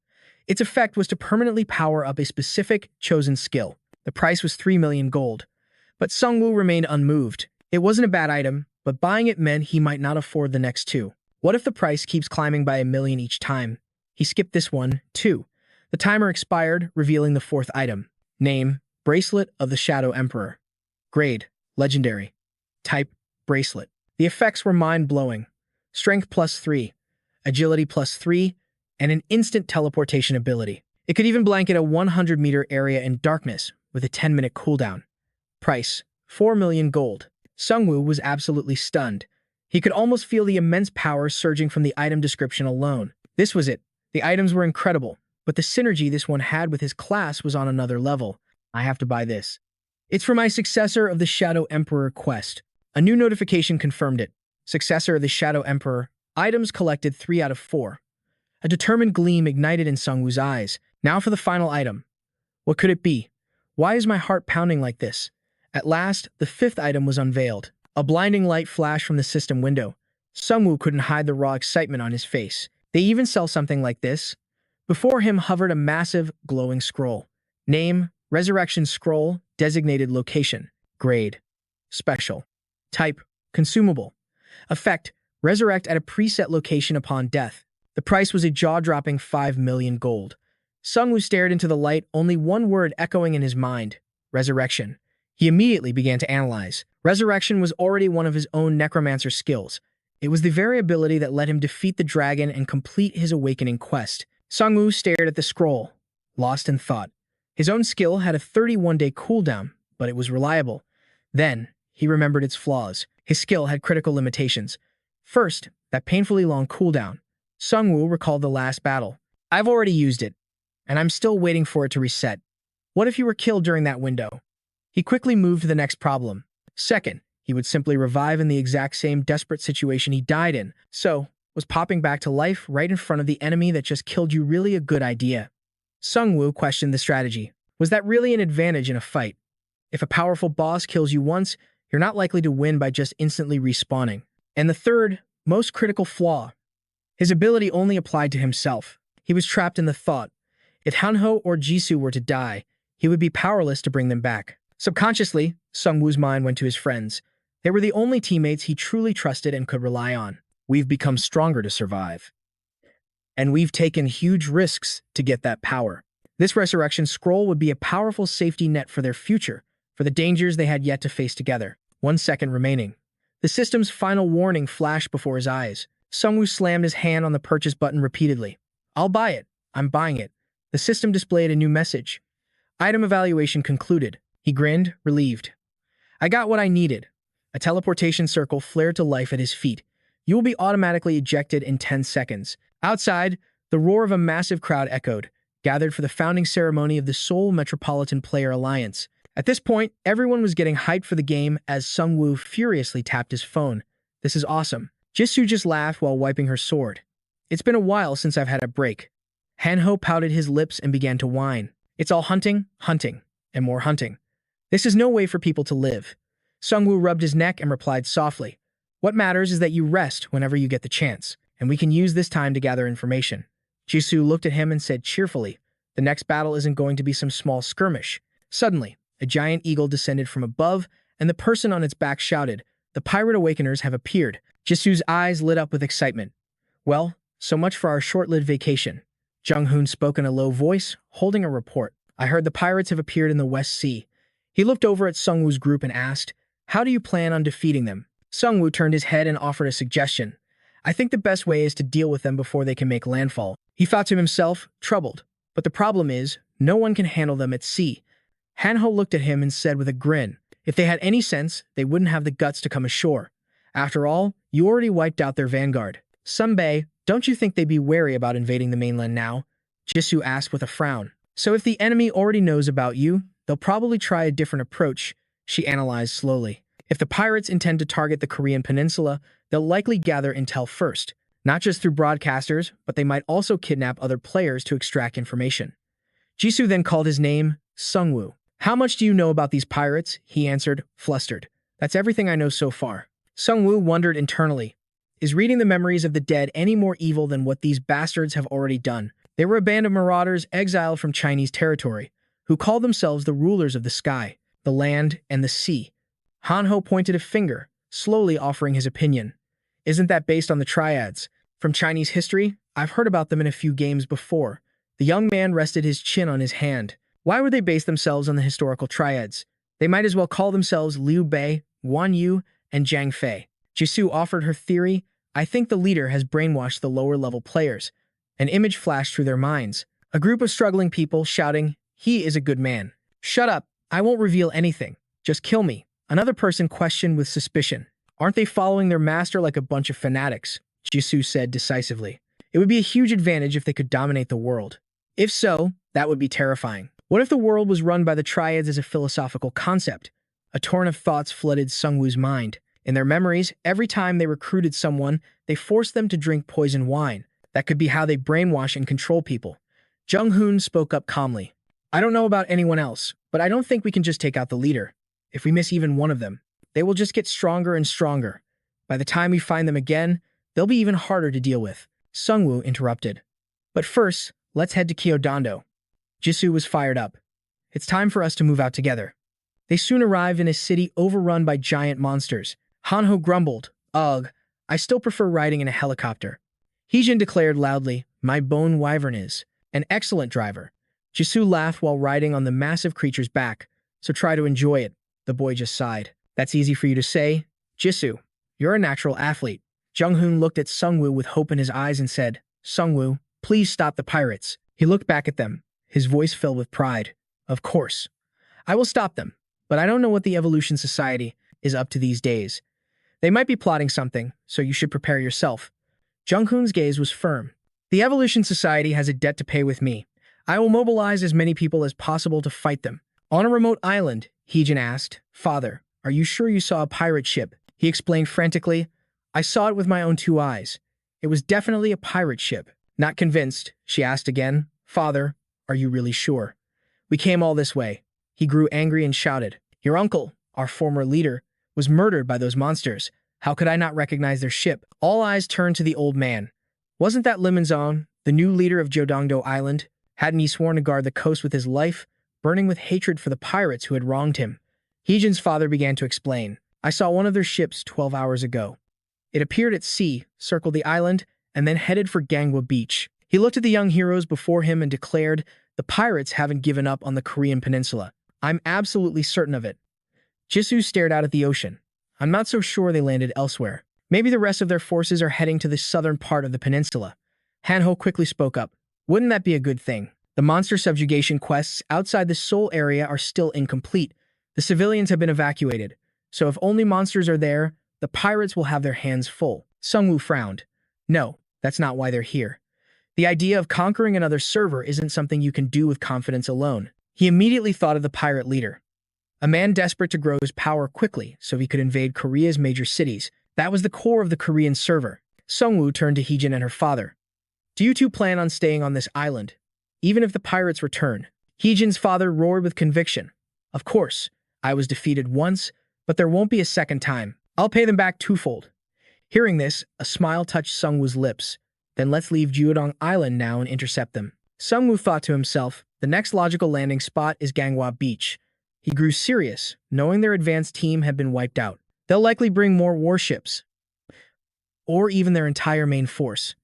Its effect was to permanently power up a specific, chosen skill. The price was 3 million gold. But Sung-woo remained unmoved. It wasn't a bad item, but buying it meant he might not afford the next 2. What if the price keeps climbing by 1 million each time? He skipped this one, too. The timer expired, revealing the 4th item. Name, Bracelet of the Shadow Emperor. Grade, Legendary. Type, Bracelet. The effects were mind-blowing. Strength +3, Agility +3, and an instant teleportation ability. It could even blanket a 100-meter area in darkness with a 10-minute cooldown. Price, 4 million gold. Sung-woo was absolutely stunned. He could almost feel the immense power surging from the item description alone. This was it. The items were incredible, but the synergy this one had with his class was on another level. I have to buy this. It's for my successor of the Shadow Emperor quest. A new notification confirmed it. Successor of the Shadow Emperor, items collected 3 out of 4. A determined gleam ignited in Sungwoo's eyes. Now for the final item. What could it be? Why is my heart pounding like this? At last, the 5th item was unveiled. A blinding light flashed from the system window. Sungwoo couldn't hide the raw excitement on his face. They even sell something like this? Before him hovered a massive, glowing scroll. Name, Resurrection Scroll, designated location, grade, special. Type, consumable. Effect, resurrect at a preset location upon death. The price was a jaw-dropping 5 million gold. Sungwoo stared into the light, only one word echoing in his mind, resurrection. He immediately began to analyze. Resurrection was already one of his own necromancer skills. It was the very ability that let him defeat the dragon and complete his awakening quest. Sungwoo stared at the scroll, lost in thought. His own skill had a 31-day cooldown, but it was reliable. Then, he remembered its flaws. His skill had critical limitations. First, that painfully long cooldown. Sungwoo recalled the last battle. I've already used it, and I'm still waiting for it to reset. What if you were killed during that window? He quickly moved to the next problem. Second, he would simply revive in the exact same desperate situation he died in. So, was popping back to life right in front of the enemy that just killed you really a good idea? Sungwoo questioned the strategy. Was that really an advantage in a fight? If a powerful boss kills you once, you're not likely to win by just instantly respawning. And the third, most critical flaw. His ability only applied to himself. He was trapped in the thought. If Hanho or Jisoo were to die, he would be powerless to bring them back. Subconsciously, Sungwoo's mind went to his friends. They were the only teammates he truly trusted and could rely on. We've become stronger to survive. And we've taken huge risks to get that power. This resurrection scroll would be a powerful safety net for their future, for the dangers they had yet to face together. 1 second remaining. The system's final warning flashed before his eyes. Sungwoo slammed his hand on the purchase button repeatedly. I'll buy it. I'm buying it. The system displayed a new message. Item evaluation concluded. He grinned, relieved. I got what I needed. A teleportation circle flared to life at his feet. You will be automatically ejected in 10 seconds. Outside, the roar of a massive crowd echoed, gathered for the founding ceremony of the Seoul Metropolitan Player Alliance. At this point, everyone was getting hyped for the game as Sungwoo furiously tapped his phone. This is awesome. Jisoo just laughed while wiping her sword. It's been a while since I've had a break. Hanho pouted his lips and began to whine. It's all hunting, hunting, and more hunting. This is no way for people to live. Sungwoo rubbed his neck and replied softly. What matters is that you rest whenever you get the chance, and we can use this time to gather information. Jisoo looked at him and said cheerfully, the next battle isn't going to be some small skirmish. Suddenly, a giant eagle descended from above, and the person on its back shouted, the pirate awakeners have appeared. Jisoo's eyes lit up with excitement. Well, so much for our short-lived vacation. Jung-hoon spoke in a low voice, holding a report. I heard the pirates have appeared in the West Sea. He looked over at Sungwoo's group and asked, how do you plan on defeating them? Sungwoo turned his head and offered a suggestion. I think the best way is to deal with them before they can make landfall. He thought to himself, troubled. But the problem is, no one can handle them at sea. Hanho looked at him and said with a grin, if they had any sense, they wouldn't have the guts to come ashore. After all, you already wiped out their vanguard. Sunbae, don't you think they'd be wary about invading the mainland now? Jisoo asked with a frown. So if the enemy already knows about you, they'll probably try a different approach, she analyzed slowly. If the pirates intend to target the Korean peninsula, they'll likely gather intel first, not just through broadcasters, but they might also kidnap other players to extract information. Jisoo then called his name, Sungwoo. How much do you know about these pirates? He answered, flustered. That's everything I know so far. Sungwoo wondered internally. Is reading the memories of the dead any more evil than what these bastards have already done? They were a band of marauders exiled from Chinese territory, who called themselves the rulers of the sky, the land, and the sea. Hanho pointed a finger, slowly offering his opinion. Isn't that based on the triads? From Chinese history, I've heard about them in a few games before. The young man rested his chin on his hand. Why would they base themselves on the historical triads? They might as well call themselves Liu Bei, Guan Yu, and Zhang Fei. Jisoo offered her theory. I think the leader has brainwashed the lower-level players. An image flashed through their minds. A group of struggling people shouting, he is a good man. Shut up, I won't reveal anything. Just kill me. Another person questioned with suspicion. Aren't they following their master like a bunch of fanatics? Jisoo said decisively. It would be a huge advantage if they could dominate the world. If so, that would be terrifying. What if the world was run by the triads as a philosophical concept? A torrent of thoughts flooded Sungwoo's mind. In their memories, every time they recruited someone, they forced them to drink poison wine. That could be how they brainwash and control people. Jung-hoon spoke up calmly. I don't know about anyone else, but I don't think we can just take out the leader. If we miss even one of them, they will just get stronger and stronger. By the time we find them again, they'll be even harder to deal with. Sungwoo interrupted. But first, let's head to Kyodondo. Jisoo was fired up. It's time for us to move out together. They soon arrived in a city overrun by giant monsters. Hanho grumbled, Ugh, I still prefer riding in a helicopter. Heejin declared loudly, My bone wyvern is an excellent driver. Jisoo laughed while riding on the massive creature's back, so try to enjoy it. The boy just sighed. That's easy for you to say. Jisoo, you're a natural athlete. Jung-hoon looked at Sungwoo with hope in his eyes and said, Sungwoo, please stop the pirates. He looked back at them, his voice filled with pride. Of course. I will stop them, but I don't know what the Evolution Society is up to these days. They might be plotting something, so you should prepare yourself. Jung-hoon's gaze was firm. The Evolution Society has a debt to pay with me. I will mobilize as many people as possible to fight them. On a remote island, Heejin asked, Father, are you sure you saw a pirate ship? He explained frantically, I saw it with my own 2 eyes. It was definitely a pirate ship. Not convinced, she asked again, Father, are you really sure? We came all this way. He grew angry and shouted, Your uncle, our former leader, was murdered by those monsters. How could I not recognize their ship? All eyes turned to the old man. Wasn't that Limonzong, the new leader of Jodongdo Island? Hadn't he sworn to guard the coast with his life, burning with hatred for the pirates who had wronged him? Heejin's father began to explain. I saw one of their ships 12 hours ago. It appeared at sea, circled the island, and then headed for Gangwa Beach. He looked at the young heroes before him and declared, The pirates haven't given up on the Korean peninsula. I'm absolutely certain of it. Jisoo stared out at the ocean. I'm not so sure they landed elsewhere. Maybe the rest of their forces are heading to the southern part of the peninsula. Hanho quickly spoke up. Wouldn't that be a good thing? The monster subjugation quests outside the Seoul area are still incomplete. The civilians have been evacuated, so if only monsters are there, the pirates will have their hands full. Sungwoo frowned. No, that's not why they're here. The idea of conquering another server isn't something you can do with confidence alone. He immediately thought of the pirate leader. A man desperate to grow his power quickly so he could invade Korea's major cities. That was the core of the Korean server. Sungwoo turned to Heejin and her father. Do you two plan on staying on this island, even if the pirates return? Heejin's father roared with conviction. Of course, I was defeated once, but there won't be a second time. I'll pay them back twofold. Hearing this, a smile touched Sungwoo's lips. Then let's leave Juodong Island now and intercept them. Sungwoo thought to himself, the next logical landing spot is Gangwa Beach. He grew serious, knowing their advanced team had been wiped out. They'll likely bring more warships, or even their entire main force.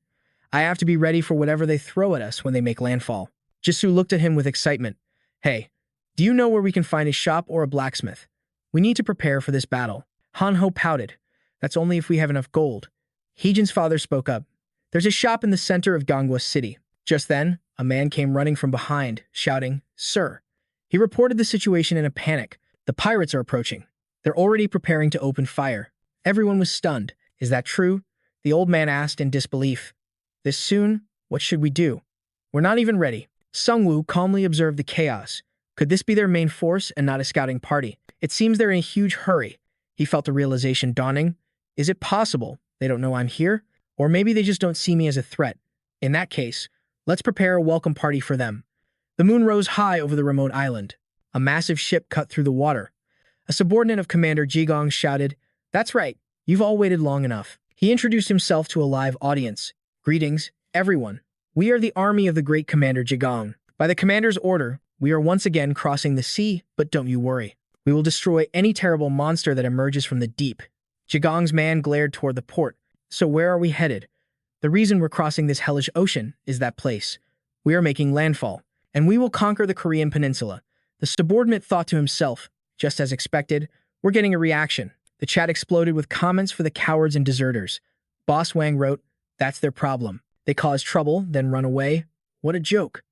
I have to be ready for whatever they throw at us when they make landfall. Jisoo looked at him with excitement. Hey, do you know where we can find a shop or a blacksmith? We need to prepare for this battle. Hanho pouted. That's only if we have enough gold. Heejin's father spoke up. There's a shop in the center of Gangwa City. Just then, a man came running from behind, shouting, Sir. He reported the situation in a panic. The pirates are approaching. They're already preparing to open fire. Everyone was stunned. Is that true? The old man asked in disbelief. This soon? What should we do? We're not even ready. Sungwoo calmly observed the chaos. Could this be their main force and not a scouting party? It seems they're in a huge hurry. He felt the realization dawning. Is it possible they don't know I'm here? Or maybe they just don't see me as a threat. In that case, let's prepare a welcome party for them. The moon rose high over the remote island. A massive ship cut through the water. A subordinate of Commander Jigong shouted, That's right, you've all waited long enough. He introduced himself to a live audience. Greetings, everyone. We are the army of the great Commander Jigong. By the commander's order, we are once again crossing the sea, but don't you worry. We will destroy any terrible monster that emerges from the deep. Jigong's man glared toward the port. So where are we headed? The reason we're crossing this hellish ocean is that place. We are making landfall, and we will conquer the Korean peninsula. The subordinate thought to himself, just as expected, we're getting a reaction. The chat exploded with comments for the cowards and deserters. Boss Wang wrote, That's their problem. They cause trouble, then run away. What a joke.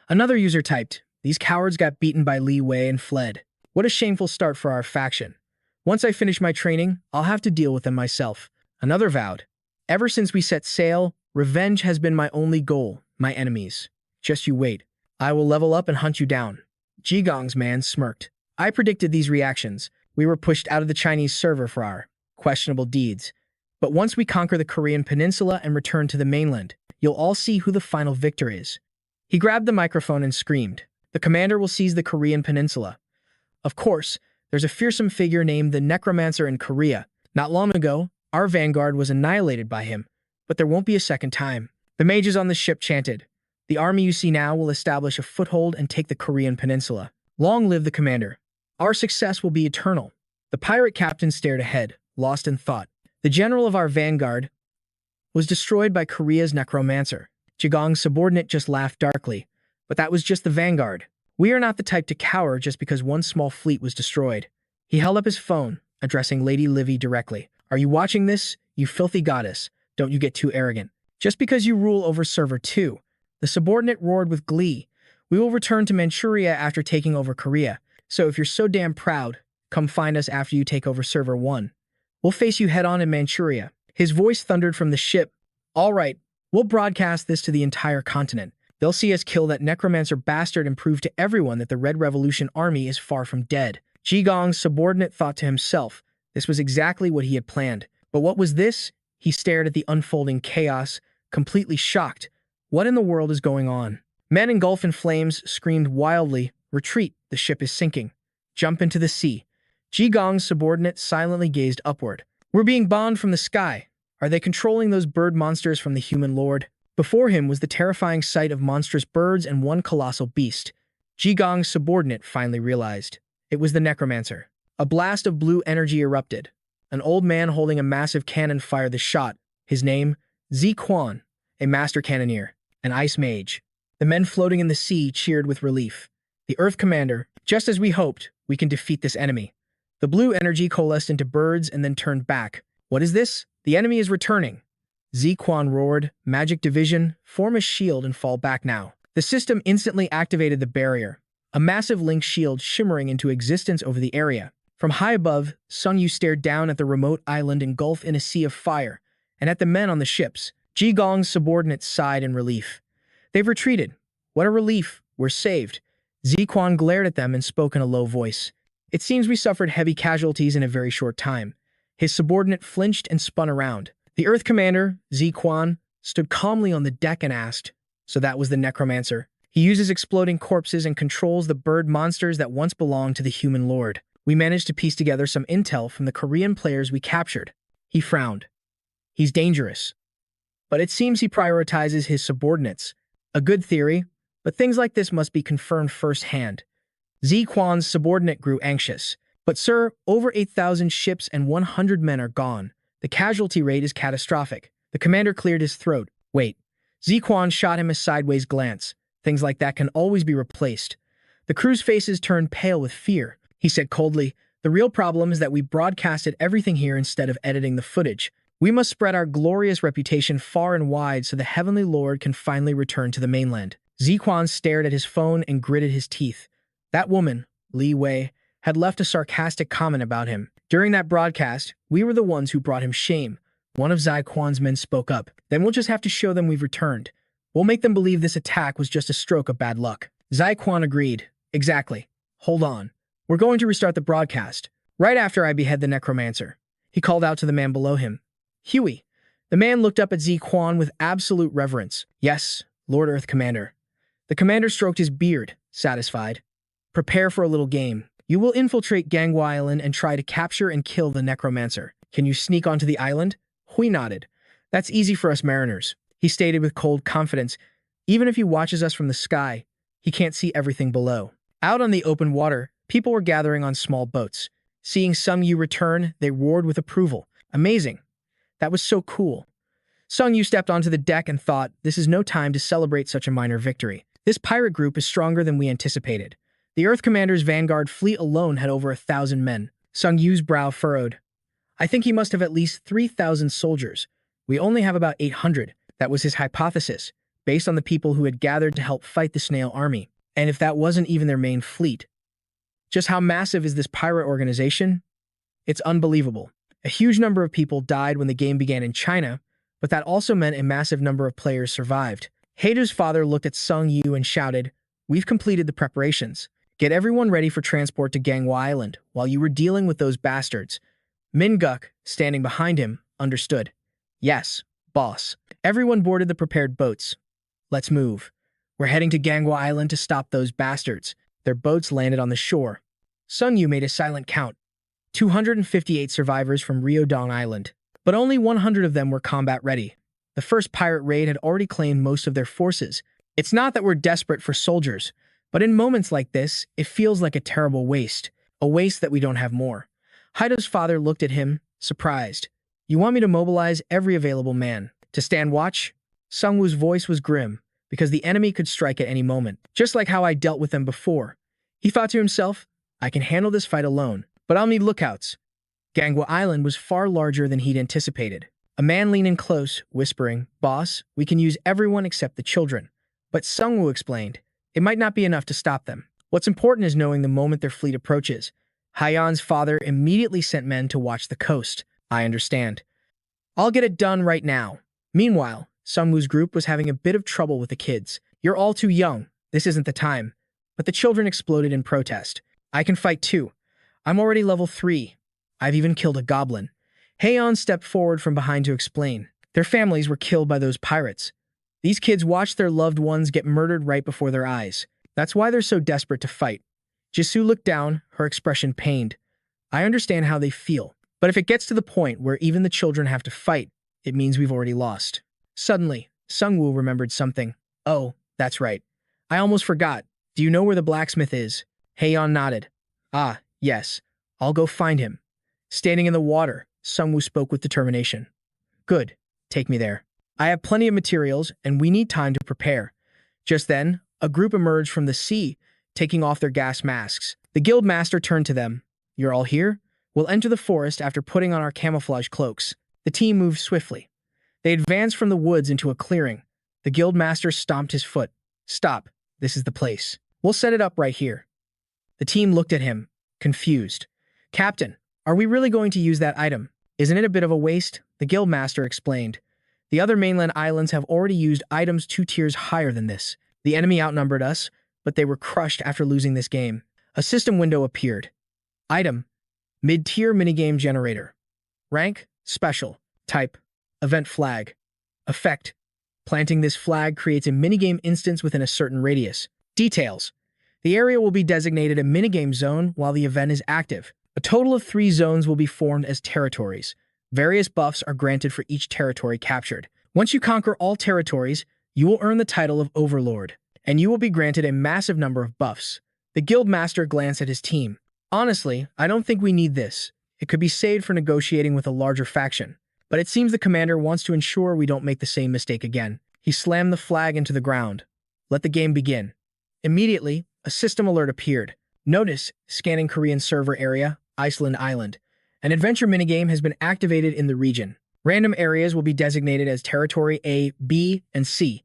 Another user typed, These cowards got beaten by Li Wei and fled. What a shameful start for our faction. Once I finish my training, I'll have to deal with them myself. Another vowed, Ever since we set sail, revenge has been my only goal, my enemies. Just you wait. I will level up and hunt you down. Jigong's man smirked. I predicted these reactions. We were pushed out of the Chinese server for our questionable deeds. But once we conquer the Korean peninsula and return to the mainland, you'll all see who the final victor is." He grabbed the microphone and screamed, "The commander will seize the Korean peninsula." Of course, there's a fearsome figure named the Necromancer in Korea. Not long ago, our vanguard was annihilated by him, but there won't be a second time. The mages on the ship chanted, "The army you see now will establish a foothold and take the Korean peninsula. Long live the commander. Our success will be eternal." The pirate captain stared ahead, lost in thought. The general of our vanguard was destroyed by Korea's necromancer. Jigong's subordinate just laughed darkly, but that was just the vanguard. We are not the type to cower just because one small fleet was destroyed. He held up his phone, addressing Lady Livy directly. "Are you watching this, you filthy goddess? Don't you get too arrogant. Just because you rule over Server 2, the subordinate roared with glee. "We will return to Manchuria after taking over Korea. So if you're so damn proud, come find us after you take over Server 1. We'll face you head-on in Manchuria." His voice thundered from the ship. "All right, we'll broadcast this to the entire continent. They'll see us kill that necromancer bastard and prove to everyone that the Red Revolution army is far from dead." Jigong's subordinate thought to himself. This was exactly what he had planned. But what was this? He stared at the unfolding chaos, completely shocked. What in the world is going on? Men engulfed in flames screamed wildly, "Retreat, the ship is sinking. Jump into the sea." Jigong's subordinate silently gazed upward. "We're being bombed from the sky. Are they controlling those bird monsters from the human lord?" Before him was the terrifying sight of monstrous birds and one colossal beast. Jigong's subordinate finally realized. It was the necromancer. A blast of blue energy erupted. An old man holding a massive cannon fired the shot. His name, Zi Quan, a master cannoneer, an ice mage. The men floating in the sea cheered with relief. The Earth Commander, "Just as we hoped, we can defeat this enemy." The blue energy coalesced into birds and then turned back. "What is this? The enemy is returning." Zi Quan roared, "Magic division, form a shield and fall back now." The system instantly activated the barrier, a massive link shield shimmering into existence over the area. From high above, Sung Yu stared down at the remote island engulfed in a sea of fire, and at the men on the ships. Jigong's subordinates sighed in relief. "They've retreated. What a relief. We're saved." Zi Quan glared at them and spoke in a low voice. "It seems we suffered heavy casualties in a very short time." His subordinate flinched and spun around. The Earth Commander, Zi Quan, stood calmly on the deck and asked, "So that was the necromancer? He uses exploding corpses and controls the bird monsters that once belonged to the human lord. We managed to piece together some intel from the Korean players we captured." He frowned. "He's dangerous. But it seems he prioritizes his subordinates. A good theory, but things like this must be confirmed firsthand." Zi Quan's subordinate grew anxious. "But sir, over 8,000 ships and 100 men are gone. The casualty rate is catastrophic." The commander cleared his throat. "Wait." Zi Quan shot him a sideways glance. "Things like that can always be replaced." The crew's faces turned pale with fear. He said coldly, "The real problem is that we broadcasted everything here instead of editing the footage. We must spread our glorious reputation far and wide so the Heavenly Lord can finally return to the mainland." Zi Quan stared at his phone and gritted his teeth. That woman, Li Wei, had left a sarcastic comment about him. "During that broadcast, we were the ones who brought him shame." One of Zi Quan's men spoke up. "Then we'll just have to show them we've returned. We'll make them believe this attack was just a stroke of bad luck." Zi Quan agreed. "Exactly. Hold on. We're going to restart the broadcast, right after I behead the necromancer." He called out to the man below him. "Huey." The man looked up at Zi Quan with absolute reverence. "Yes, Lord Earth Commander." The commander stroked his beard, satisfied. "Prepare for a little game. You will infiltrate Ganghwa Island and try to capture and kill the necromancer. Can you sneak onto the island?" Hui nodded. "That's easy for us mariners," he stated with cold confidence. "Even if he watches us from the sky, he can't see everything below." Out on the open water, people were gathering on small boats. Seeing Sung Yu return, they roared with approval. "Amazing. That was so cool." Sung Yu stepped onto the deck and thought, "This is no time to celebrate such a minor victory. This pirate group is stronger than we anticipated." The Earth Commander's vanguard fleet alone had over 1,000 men. Sung Yu's brow furrowed. "I think he must have at least 3,000 soldiers. We only have about 800. That was his hypothesis, based on the people who had gathered to help fight the Snail Army. And if that wasn't even their main fleet. Just how massive is this pirate organization? It's unbelievable. A huge number of people died when the game began in China, but that also meant a massive number of players survived. Heidu's father looked at Sung Yu and shouted, "We've completed the preparations. Get everyone ready for transport to Ganghwa Island while you were dealing with those bastards. Minguk, standing behind him, understood. Yes, boss. Everyone boarded the prepared boats. Let's move. We're heading to Gangwa Island to stop those bastards. Their boats landed on the shore. Sung Yu made a silent count. 258 survivors from Ryodong Island. But only 100 of them were combat ready. The first pirate raid had already claimed most of their forces. It's not that we're desperate for soldiers, but in moments like this, it feels like a terrible waste. A waste that we don't have more. Haido's father looked at him, surprised. You want me to mobilize every available man? To stand watch? Sungwoo's voice was grim, because the enemy could strike at any moment, just like how I dealt with them before. He thought to himself, I can handle this fight alone, but I'll need lookouts. Gangwa Island was far larger than he'd anticipated. A man leaned in close, whispering, Boss, we can use everyone except the children. But Sungwoo explained, it might not be enough to stop them. What's important is knowing the moment their fleet approaches. Haiyan's father immediately sent men to watch the coast. I understand. I'll get it done right now. Meanwhile, Sungwoo's group was having a bit of trouble with the kids. You're all too young. This isn't the time. But the children exploded in protest. I can fight too. I'm already level 3. I've even killed a goblin. Haiyan stepped forward from behind to explain. Their families were killed by those pirates. These kids watched their loved ones get murdered right before their eyes. That's why they're so desperate to fight. Jisoo looked down, her expression pained. I understand how they feel, but if it gets to the point where even the children have to fight, it means we've already lost. Suddenly, Sungwoo remembered something. Oh, that's right. I almost forgot. Do you know where the blacksmith is? Haiyan nodded. Ah, yes. I'll go find him. Standing in the water, Sungwoo spoke with determination. Good. Take me there. I have plenty of materials, and we need time to prepare. Just then, a group emerged from the sea, taking off their gas masks. The guild master turned to them. You're all here? We'll enter the forest after putting on our camouflage cloaks. The team moved swiftly. They advanced from the woods into a clearing. The guild master stomped his foot. Stop. This is the place. We'll set it up right here. The team looked at him, confused. Captain, are we really going to use that item? Isn't it a bit of a waste? The guild master explained. The other mainland islands have already used items 2 tiers higher than this. The enemy outnumbered us, but they were crushed after losing this game. A system window appeared. Item: mid-tier minigame generator. Rank: special. Type: event flag. Effect: planting this flag creates a minigame instance within a certain radius. Details: the area will be designated a minigame zone while the event is active. A total of 3 zones will be formed as territories. Various buffs are granted for each territory captured. Once you conquer all territories, you will earn the title of Overlord, and you will be granted a massive number of buffs. The guild master glanced at his team. Honestly, I don't think we need this. It could be saved for negotiating with a larger faction. But it seems the commander wants to ensure we don't make the same mistake again. He slammed the flag into the ground. Let the game begin. Immediately, a system alert appeared. Notice, scanning Korean server area, Iceland Island. An adventure minigame has been activated in the region. Random areas will be designated as Territory A, B, and C.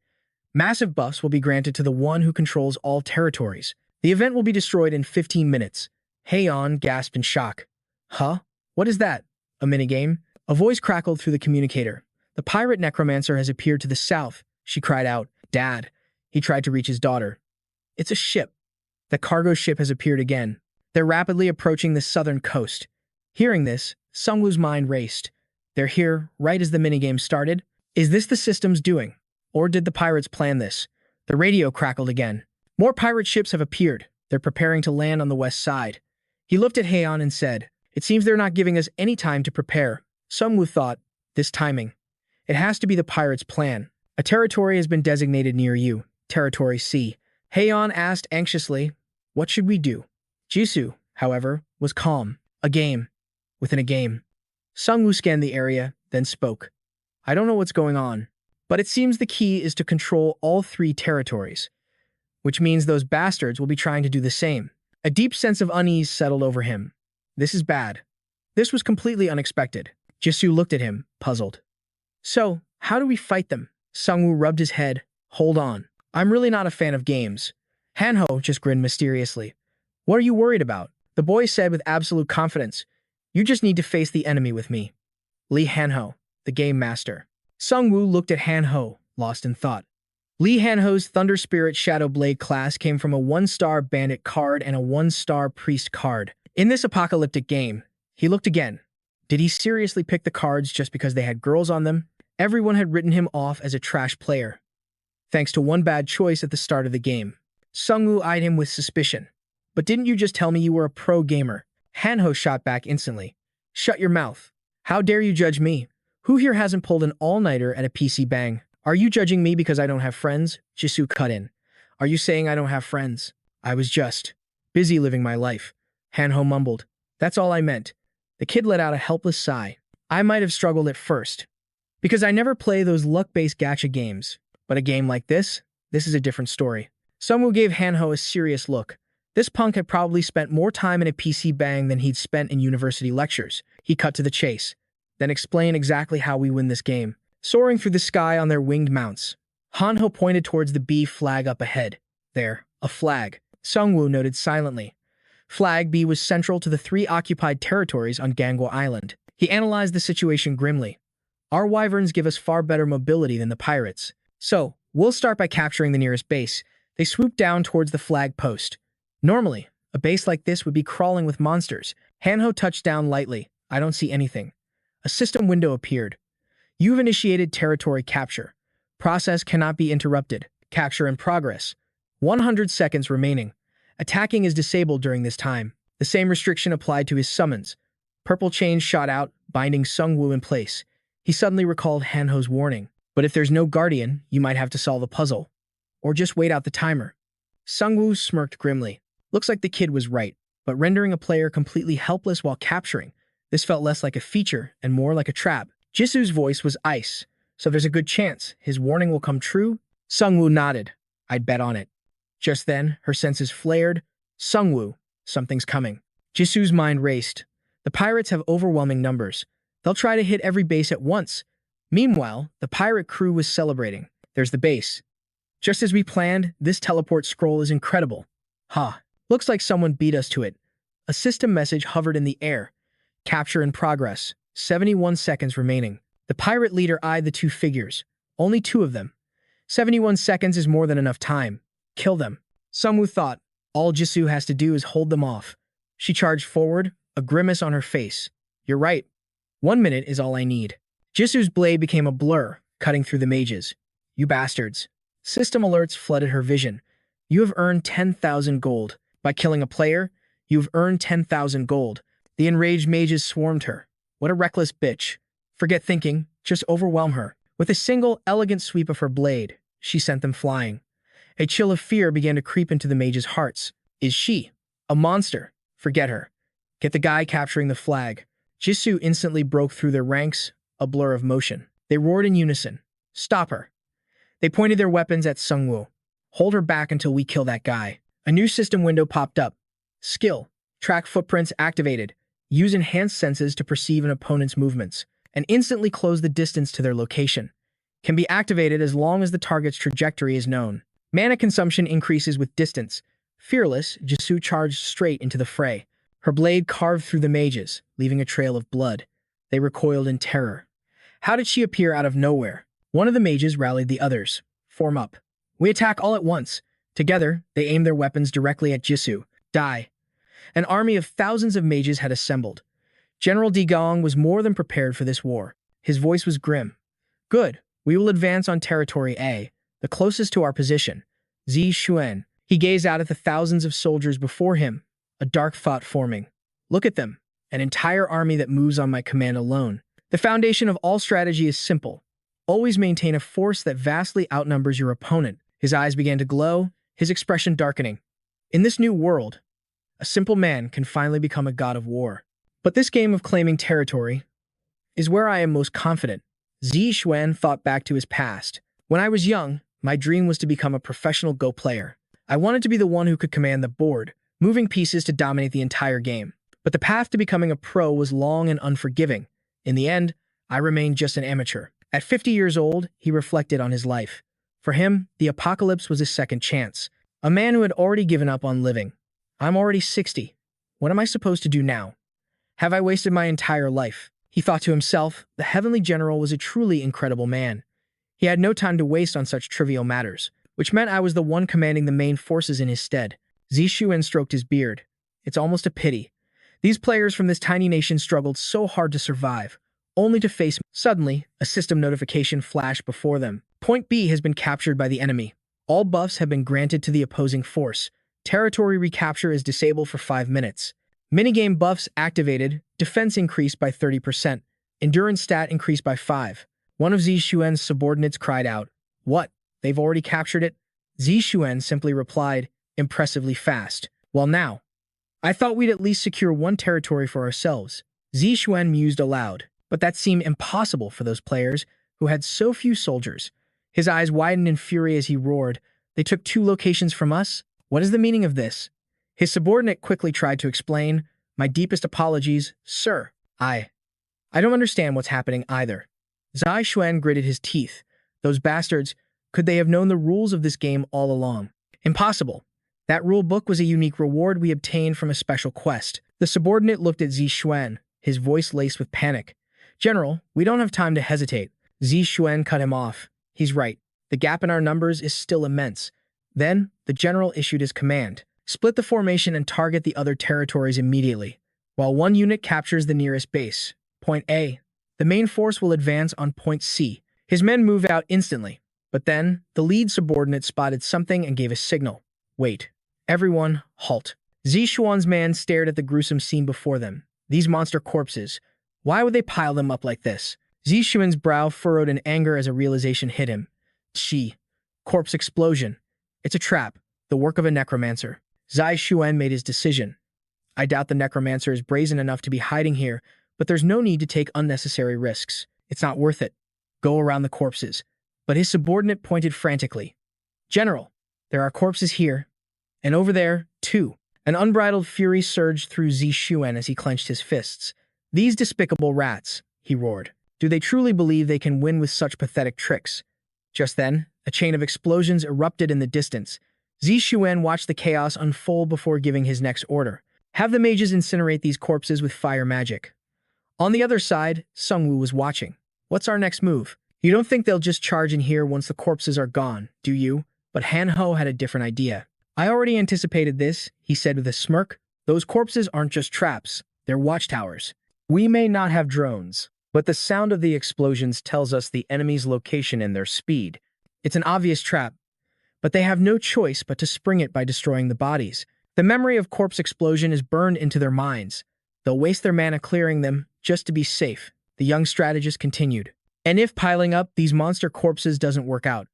Massive buffs will be granted to the one who controls all territories. The event will be destroyed in 15 minutes. Haiyan gasped in shock. Huh? What is that? A minigame? A voice crackled through the communicator. The pirate necromancer has appeared to the south, she cried out. Dad. He tried to reach his daughter. It's a ship. The cargo ship has appeared again. They're rapidly approaching the southern coast. Hearing this, Sungwoo's mind raced. They're here right as the minigame started. Is this the system's doing? Or did the pirates plan this? The radio crackled again. More pirate ships have appeared. They're preparing to land on the west side. He looked at Haiyan and said, It seems they're not giving us any time to prepare. Sungwoo thought, this timing. It has to be the pirates' plan. A territory has been designated near you, Territory C. Haiyan asked anxiously, What should we do? Jisoo, however, was calm. A game. Within a game. Sungwoo scanned the area, then spoke. I don't know what's going on, but it seems the key is to control all 3 territories, which means those bastards will be trying to do the same. A deep sense of unease settled over him. This is bad. This was completely unexpected. Jisoo looked at him, puzzled. So, how do we fight them? Sungwoo rubbed his head. Hold on. I'm really not a fan of games. Hanho just grinned mysteriously. What are you worried about? The boy said with absolute confidence. You just need to face the enemy with me. Lee Hanho, the game master. Sungwoo looked at Hanho, lost in thought. Lee Hanho's Thunder Spirit Shadow Blade class came from a 1-star bandit card and a 1-star priest card. In this apocalyptic game, he looked again. Did he seriously pick the cards just because they had girls on them? Everyone had written him off as a trash player, thanks to one bad choice at the start of the game. Sungwoo eyed him with suspicion. But didn't you just tell me you were a pro gamer? Hanho shot back instantly. Shut your mouth. How dare you judge me? Who here hasn't pulled an all-nighter at a PC bang? Are you judging me because I don't have friends? Jisoo cut in. Are you saying I don't have friends? I was just busy living my life. Hanho mumbled. That's all I meant. The kid let out a helpless sigh. I might have struggled at first, because I never play those luck-based gacha games. But a game like this is a different story. Sungwoo gave Hanho a serious look. This punk had probably spent more time in a PC bang than he'd spent in university lectures. He cut to the chase. Then explain exactly how we win this game. Soaring through the sky on their winged mounts. Hanho pointed towards the B flag up ahead. There, a flag. Sungwoo noted silently. Flag B was central to the 3 occupied territories on Gangwoo Island. He analyzed the situation grimly. Our wyverns give us far better mobility than the pirates. So, we'll start by capturing the nearest base. They swooped down towards the flag post. Normally, a base like this would be crawling with monsters. Hanho touched down lightly. I don't see anything. A system window appeared. You've initiated territory capture. Process cannot be interrupted. Capture in progress. 100 seconds remaining. Attacking is disabled during this time. The same restriction applied to his summons. Purple chains shot out, binding Sungwoo in place. He suddenly recalled Hanho's warning. But if there's no guardian, you might have to solve a puzzle. Or just wait out the timer. Sungwoo smirked grimly. Looks like the kid was right, but rendering a player completely helpless while capturing. This felt less like a feature and more like a trap. Jisoo's voice was ice, so there's a good chance his warning will come true. Sungwoo nodded. I'd bet on it. Just then, her senses flared. Sungwoo, something's coming. Jisoo's mind raced. The pirates have overwhelming numbers. They'll try to hit every base at once. Meanwhile, the pirate crew was celebrating. There's the base. Just as we planned, this teleport scroll is incredible. Ha, looks like someone beat us to it. A system message hovered in the air. Capture in progress. 71 seconds remaining. The pirate leader eyed the 2 figures. Only 2 of them. 71 seconds is more than enough time. Kill them. Sungwoo thought. All Jisoo has to do is hold them off. She charged forward, a grimace on her face. You're right. 1 minute is all I need. Jisoo's blade became a blur, cutting through the mages. You bastards. System alerts flooded her vision. You have earned 10,000 gold. By killing a player, you have earned 10,000 gold. The enraged mages swarmed her. What a reckless bitch. Forget thinking, just overwhelm her. With a single, elegant sweep of her blade, she sent them flying. A chill of fear began to creep into the mages' hearts. Is she a monster? Forget her. Get the guy capturing the flag. Jisoo instantly broke through their ranks, a blur of motion. They roared in unison. Stop her. They pointed their weapons at Sungwoo. Hold her back until we kill that guy. A new system window popped up. Skill. Track footprints activated. Use enhanced senses to perceive an opponent's movements, and instantly close the distance to their location. Can be activated as long as the target's trajectory is known. Mana consumption increases with distance. Fearless, Jisoo charged straight into the fray. Her blade carved through the mages, leaving a trail of blood. They recoiled in terror. How did she appear out of nowhere? One of the mages rallied the others. Form up. We attack all at once. Together, they aimed their weapons directly at Jisoo. Die. An army of thousands of mages had assembled. General Digong was more than prepared for this war. His voice was grim. Good. We will advance on territory A, the closest to our position. Zi Xuan. He gazed out at the thousands of soldiers before him, a dark thought forming. Look at them. An entire army that moves on my command alone. The foundation of all strategy is simple. Always maintain a force that vastly outnumbers your opponent. His eyes began to glow, his expression darkening. In this new world, a simple man can finally become a god of war. But this game of claiming territory is where I am most confident. Zi Xuan thought back to his past. When I was young, my dream was to become a professional Go player. I wanted to be the one who could command the board, moving pieces to dominate the entire game. But the path to becoming a pro was long and unforgiving. In the end, I remained just an amateur. At 50 years old, he reflected on his life. For him, the apocalypse was his second chance. A man who had already given up on living. I'm already 60. What am I supposed to do now? Have I wasted my entire life? He thought to himself, the heavenly general was a truly incredible man. He had no time to waste on such trivial matters, which meant I was the one commanding the main forces in his stead. Zi Xuan stroked his beard. It's almost a pity. These players from this tiny nation struggled so hard to survive, only to face suddenly a system notification flashed before them. Point B has been captured by the enemy. All buffs have been granted to the opposing force. Territory recapture is disabled for 5 minutes. Minigame buffs activated, defense increased by 30%, endurance stat increased by 5. One of Zixuan's subordinates cried out, "What? They've already captured it?" Zixuan simply replied, "Impressively fast." "Well now, I thought we'd at least secure one territory for ourselves." Zixuan mused aloud, but that seemed impossible for those players who had so few soldiers. His eyes widened in fury as he roared, "They took 2 locations from us? What is the meaning of this?" His subordinate quickly tried to explain, "My deepest apologies, sir. I don't understand what's happening either." Zixuan gritted his teeth. Those bastards, could they have known the rules of this game all along? Impossible. That rule book was a unique reward we obtained from a special quest. The subordinate looked at Zixuan, his voice laced with panic. "General, we don't have time to hesitate." Zixuan cut him off. "He's right. The gap in our numbers is still immense." Then, the general issued his command. "Split the formation and target the other territories immediately, while one unit captures the nearest base. Point A. The main force will advance on point C." His men moved out instantly, but then, the lead subordinate spotted something and gave a signal. "Wait. Everyone, halt." Zixuan's man stared at the gruesome scene before them. These monster corpses. Why would they pile them up like this? Zixuan's brow furrowed in anger as a realization hit him. Corpse explosion. It's a trap, the work of a necromancer. Zixuan made his decision. "I doubt the necromancer is brazen enough to be hiding here, but there's no need to take unnecessary risks. It's not worth it. Go around the corpses." But his subordinate pointed frantically. "General, there are corpses here, and over there, too." An unbridled fury surged through Zixuan as he clenched his fists. "These despicable rats," he roared. "Do they truly believe they can win with such pathetic tricks?" Just then, a chain of explosions erupted in the distance. Zixuan watched the chaos unfold before giving his next order. "Have the mages incinerate these corpses with fire magic." On the other side, Sungwoo was watching. "What's our next move? You don't think they'll just charge in here once the corpses are gone, do you?" But Hanho had a different idea. "I already anticipated this," he said with a smirk. "Those corpses aren't just traps, they're watchtowers. We may not have drones, but the sound of the explosions tells us the enemy's location and their speed. It's an obvious trap, but they have no choice but to spring it by destroying the bodies. The memory of corpse explosion is burned into their minds. They'll waste their mana clearing them just to be safe," the young strategist continued. "And if piling up these monster corpses doesn't work out,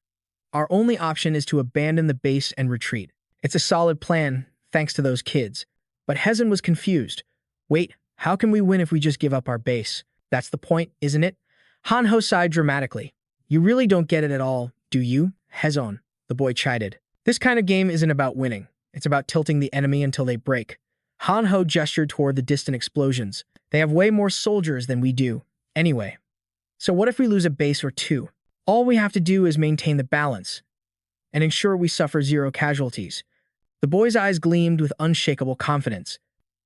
our only option is to abandon the base and retreat. It's a solid plan, thanks to those kids." But Hezon was confused. "Wait, how can we win if we just give up our base? That's the point, isn't it?" Hanho sighed dramatically. "You really don't get it at all, do you, Hezon?" the boy chided. "This kind of game isn't about winning. It's about tilting the enemy until they break." Hanho gestured toward the distant explosions. "They have way more soldiers than we do, anyway. So what if we lose a base or 2? All we have to do is maintain the balance and ensure we suffer 0 casualties." The boy's eyes gleamed with unshakable confidence.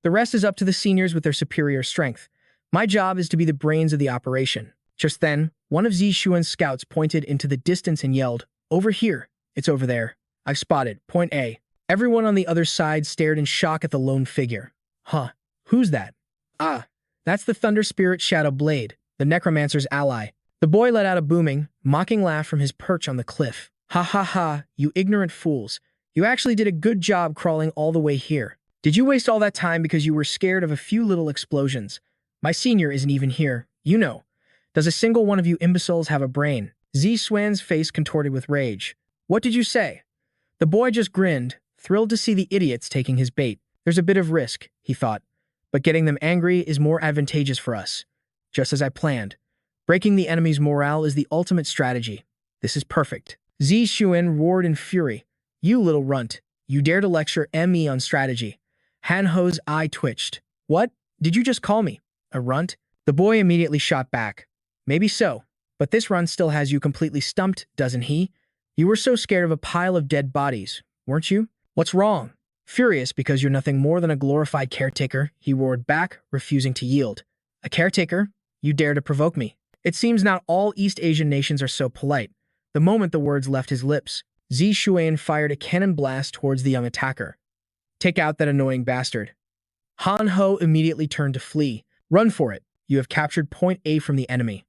"The rest is up to the seniors with their superior strength. My job is to be the brains of the operation." Just then, one of Zixuan's scouts pointed into the distance and yelled, "Over here! It's over there. I've spotted. Point A." Everyone on the other side stared in shock at the lone figure. "Huh, who's that?" "Ah, that's the Thunder Spirit Shadow Blade, the necromancer's ally." The boy let out a booming, mocking laugh from his perch on the cliff. "Ha ha ha, you ignorant fools. You actually did a good job crawling all the way here. Did you waste all that time because you were scared of a few little explosions? My senior isn't even here, you know. Does a single one of you imbeciles have a brain?" Zixuan's face contorted with rage. "What did you say?" The boy just grinned, thrilled to see the idiots taking his bait. There's a bit of risk, he thought, but getting them angry is more advantageous for us. Just as I planned. Breaking the enemy's morale is the ultimate strategy. This is perfect. Zixuan roared in fury. "You little runt, you dare to lecture me on strategy." Hanho's eye twitched. "What? Did you just call me a runt?" The boy immediately shot back. "Maybe so, but this run still has you completely stumped, doesn't he? You were so scared of a pile of dead bodies, weren't you? What's wrong?" "Furious because you're nothing more than a glorified caretaker," he roared back, refusing to yield. "A caretaker? You dare to provoke me." It seems not all East Asian nations are so polite. The moment the words left his lips, Zixuan fired a cannon blast towards the young attacker. "Take out that annoying bastard." Han Ho immediately turned to flee. Run for it. You have captured point A from the enemy.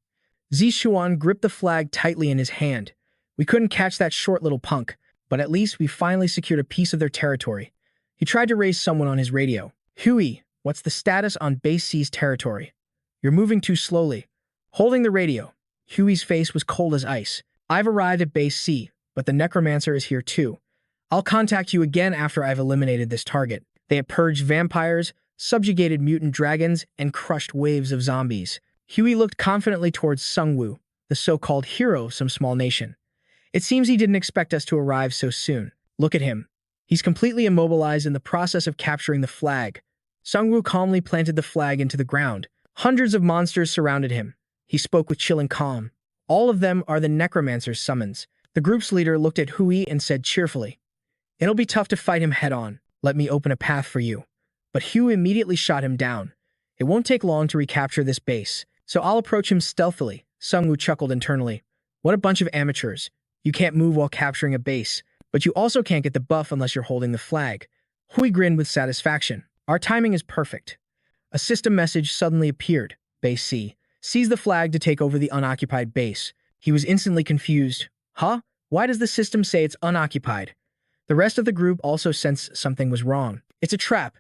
Zishuan gripped the flag tightly in his hand. We couldn't catch that short little punk, but at least we finally secured a piece of their territory. He tried to raise someone on his radio. Huey, what's the status on Base C's territory? You're moving too slowly. Holding the radio. Huey's face was cold as ice. I've arrived at Base C, but the Necromancer is here too. I'll contact you again after I've eliminated this target. They have purged vampires, subjugated mutant dragons, and crushed waves of zombies. Huey looked confidently towards Sungwoo, the so-called hero of some small nation. It seems he didn't expect us to arrive so soon. Look at him. He's completely immobilized in the process of capturing the flag. Sungwoo calmly planted the flag into the ground. Hundreds of monsters surrounded him. He spoke with chilling calm. All of them are the Necromancer's summons. The group's leader looked at Huey and said cheerfully, "It'll be tough to fight him head-on. Let me open a path for you." But Huey immediately shot him down. It won't take long to recapture this base, so I'll approach him stealthily. Sungwoo chuckled internally. What a bunch of amateurs. You can't move while capturing a base, but you also can't get the buff unless you're holding the flag. Huey grinned with satisfaction. Our timing is perfect. A system message suddenly appeared. Base C. Seize the flag to take over the unoccupied base. He was instantly confused. Huh? Why does the system say it's unoccupied? The rest of the group also sensed something was wrong. It's a trap.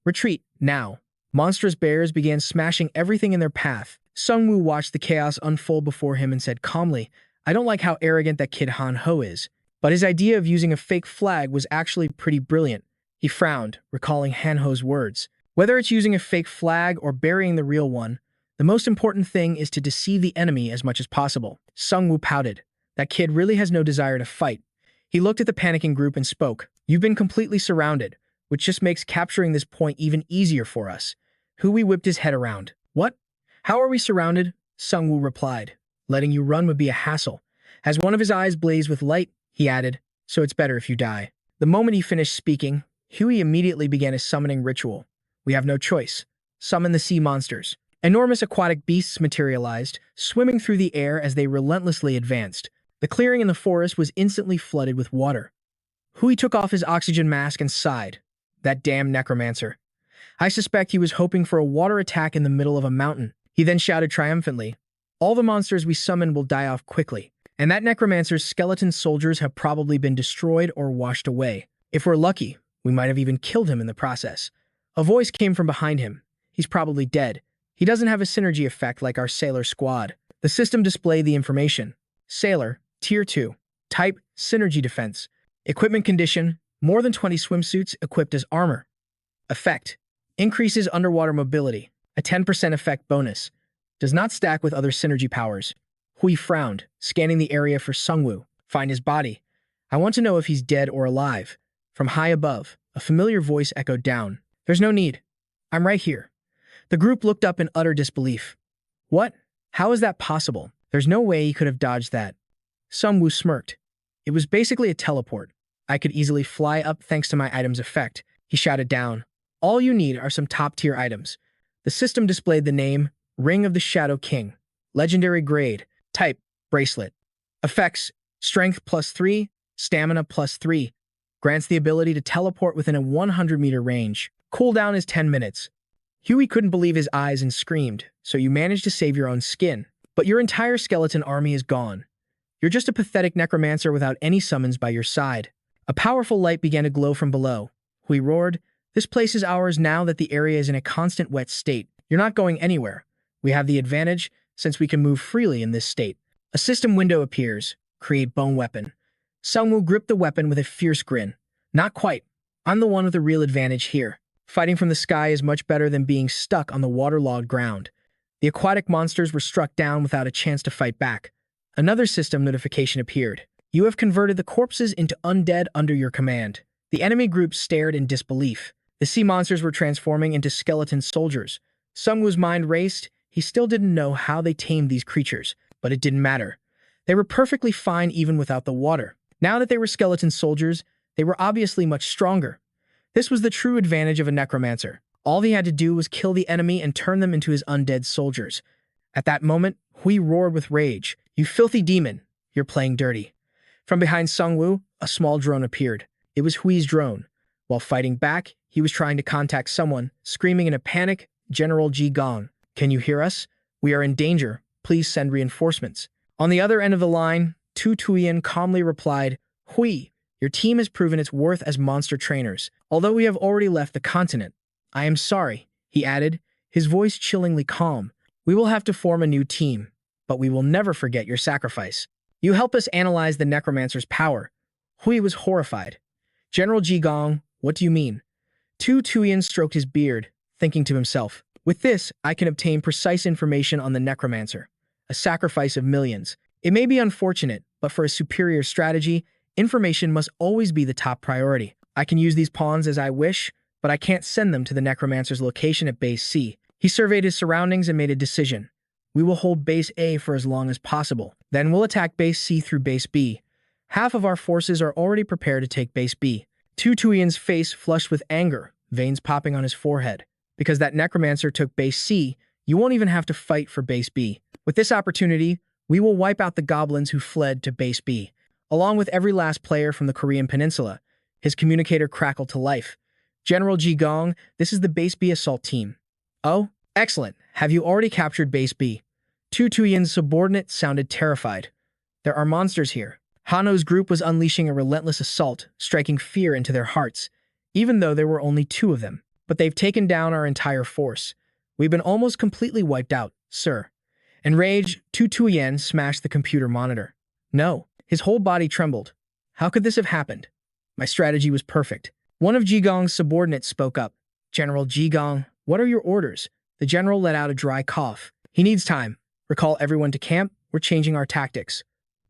Retreat, now. Monstrous bears began smashing everything in their path. Sungwoo watched the chaos unfold before him and said calmly, I don't like how arrogant that kid Han Ho is. But his idea of using a fake flag was actually pretty brilliant. He frowned, recalling Han Ho's words. Whether it's using a fake flag or burying the real one, the most important thing is to deceive the enemy as much as possible. Sungwoo pouted. That kid really has no desire to fight. He looked at the panicking group and spoke. You've been completely surrounded, which just makes capturing this point even easier for us. Huey whipped his head around. What? How are we surrounded? Sungwoo replied. Letting you run would be a hassle. As one of his eyes blazed with light, he added, so it's better if you die. The moment he finished speaking, Huey immediately began a summoning ritual. We have no choice. Summon the sea monsters. Enormous aquatic beasts materialized, swimming through the air as they relentlessly advanced. The clearing in the forest was instantly flooded with water. Huey took off his oxygen mask and sighed. That damn necromancer. I suspect he was hoping for a water attack in the middle of a mountain. He then shouted triumphantly, all the monsters we summon will die off quickly, and that necromancer's skeleton soldiers have probably been destroyed or washed away. If we're lucky, we might have even killed him in the process. A voice came from behind him. He's probably dead. He doesn't have a synergy effect like our Sailor squad. The system displayed the information. Sailor, Tier 2. Type, Synergy Defense. Equipment condition, more than 20 swimsuits equipped as armor. Effect, increases underwater mobility. A 10% effect bonus. Does not stack with other synergy powers. Hui frowned, scanning the area for Sungwoo. Find his body. I want to know if he's dead or alive. From high above, a familiar voice echoed down. There's no need. I'm right here. The group looked up in utter disbelief. What? How is that possible? There's no way he could have dodged that. Sungwoo smirked. It was basically a teleport. I could easily fly up thanks to my item's effect. He shouted down. All you need are some top-tier items. The system displayed the name, Ring of the Shadow King. Legendary grade. Type, Bracelet. Effects, Strength +3, Stamina +3. Grants the ability to teleport within a 100-meter range. Cooldown is 10 minutes. Huey couldn't believe his eyes and screamed, so you managed to save your own skin. But your entire skeleton army is gone. You're just a pathetic necromancer without any summons by your side. A powerful light began to glow from below. Huey roared, This place is ours now that the area is in a constant wet state. You're not going anywhere. We have the advantage, since we can move freely in this state. A system window appears. Create bone weapon. Sungwoo gripped the weapon with a fierce grin. Not quite. I'm the one with the real advantage here. Fighting from the sky is much better than being stuck on the waterlogged ground. The aquatic monsters were struck down without a chance to fight back. Another system notification appeared. You have converted the corpses into undead under your command. The enemy group stared in disbelief. The sea monsters were transforming into skeleton soldiers. Sungwoo's mind raced. He still didn't know how they tamed these creatures, but it didn't matter. They were perfectly fine even without the water. Now that they were skeleton soldiers, they were obviously much stronger. This was the true advantage of a necromancer. All he had to do was kill the enemy and turn them into his undead soldiers. At that moment, Hui roared with rage. You filthy demon, you're playing dirty. From behind Sungwoo, a small drone appeared. It was Hui's drone. While fighting back, he was trying to contact someone, screaming in a panic, "General Ji Gong, can you hear us? We are in danger. Please send reinforcements." On the other end of the line, Tu Tuyen calmly replied, "Hui, your team has proven its worth as monster trainers. Although we have already left the continent, I am sorry," he added, his voice chillingly calm. "We will have to form a new team, but we will never forget your sacrifice. You help us analyze the necromancer's power." Hui was horrified. "General Ji Gong, what do you mean?" Tu Tuyen stroked his beard, thinking to himself, "With this, I can obtain precise information on the necromancer. A sacrifice of millions. It may be unfortunate, but for a superior strategy, information must always be the top priority. I can use these pawns as I wish, but I can't send them to the necromancer's location at Base C." He surveyed his surroundings and made a decision. "We will hold Base A for as long as possible. Then we'll attack Base C through Base B. Half of our forces are already prepared to take Base B." Tu Tuyen's face flushed with anger, veins popping on his forehead. "Because that necromancer took Base C, you won't even have to fight for Base B. With this opportunity, we will wipe out the goblins who fled to Base B, along with every last player from the Korean Peninsula." His communicator crackled to life. "General Ji Gong, this is the Base B assault team." "Oh, excellent. Have you already captured Base B?" Tu Tuyen's subordinate sounded terrified. "There are monsters here." Hanho's group was unleashing a relentless assault, striking fear into their hearts, even though there were only 2 of them. "But they've taken down our entire force. We've been almost completely wiped out, sir." Enraged, Tu Tuyen smashed the computer monitor. No, his whole body trembled. How could this have happened? My strategy was perfect. One of Ji Gong's subordinates spoke up. "General Ji Gong, what are your orders?" The general let out a dry cough. "He needs time. Recall everyone to camp. We're changing our tactics."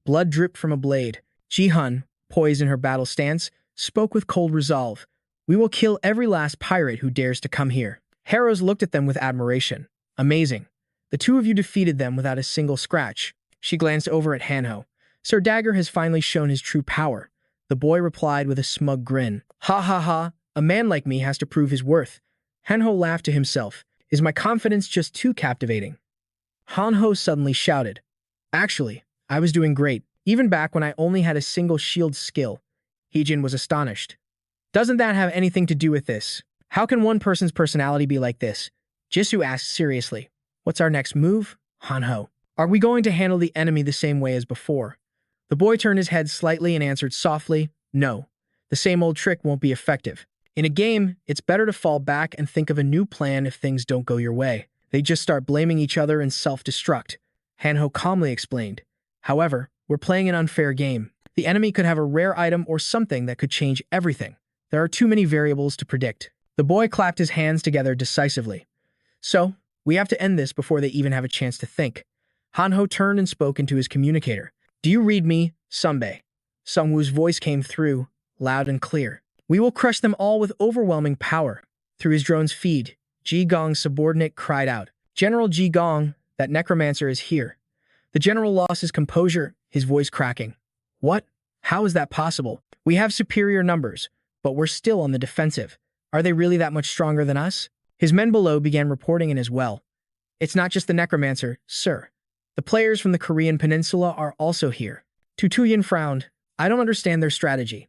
Blood dripped from a blade. Ji Hun, poised in her battle stance, spoke with cold resolve. "We will kill every last pirate who dares to come here." Harrows looked at them with admiration. "Amazing. The 2 of you defeated them without a single scratch." She glanced over at Hanho. "Sir Dagger has finally shown his true power." The boy replied with a smug grin. "Ha ha ha, a man like me has to prove his worth." Hanho laughed to himself. "Is my confidence just too captivating?" Hanho suddenly shouted. "Actually, I was doing great, even back when I only had a single shield skill." Heejin was astonished. "Doesn't that have anything to do with this? How can one person's personality be like this?" Jisoo asked seriously. "What's our next move?" Hanho. "Are we going to handle the enemy the same way as before?" The boy turned his head slightly and answered softly, "No. The same old trick won't be effective. In a game, it's better to fall back and think of a new plan if things don't go your way. They just start blaming each other and self-destruct." Hanho calmly explained. "However, we're playing an unfair game. The enemy could have a rare item or something that could change everything. There are too many variables to predict." The boy clapped his hands together decisively. "So, we have to end this before they even have a chance to think." Hanho turned and spoke into his communicator. "Do you read me, Sunbae?" Sungwoo's voice came through, loud and clear. "We will crush them all with overwhelming power." Through his drone's feed, Ji Gong's subordinate cried out, "General Ji Gong, that necromancer is here." The general lost his composure, his voice cracking. "What? How is that possible? We have superior numbers, but we're still on the defensive. Are they really that much stronger than us?" His men below began reporting in as well. "It's not just the necromancer, sir. The players from the Korean Peninsula are also here." Tu Tuyen frowned. "I don't understand their strategy.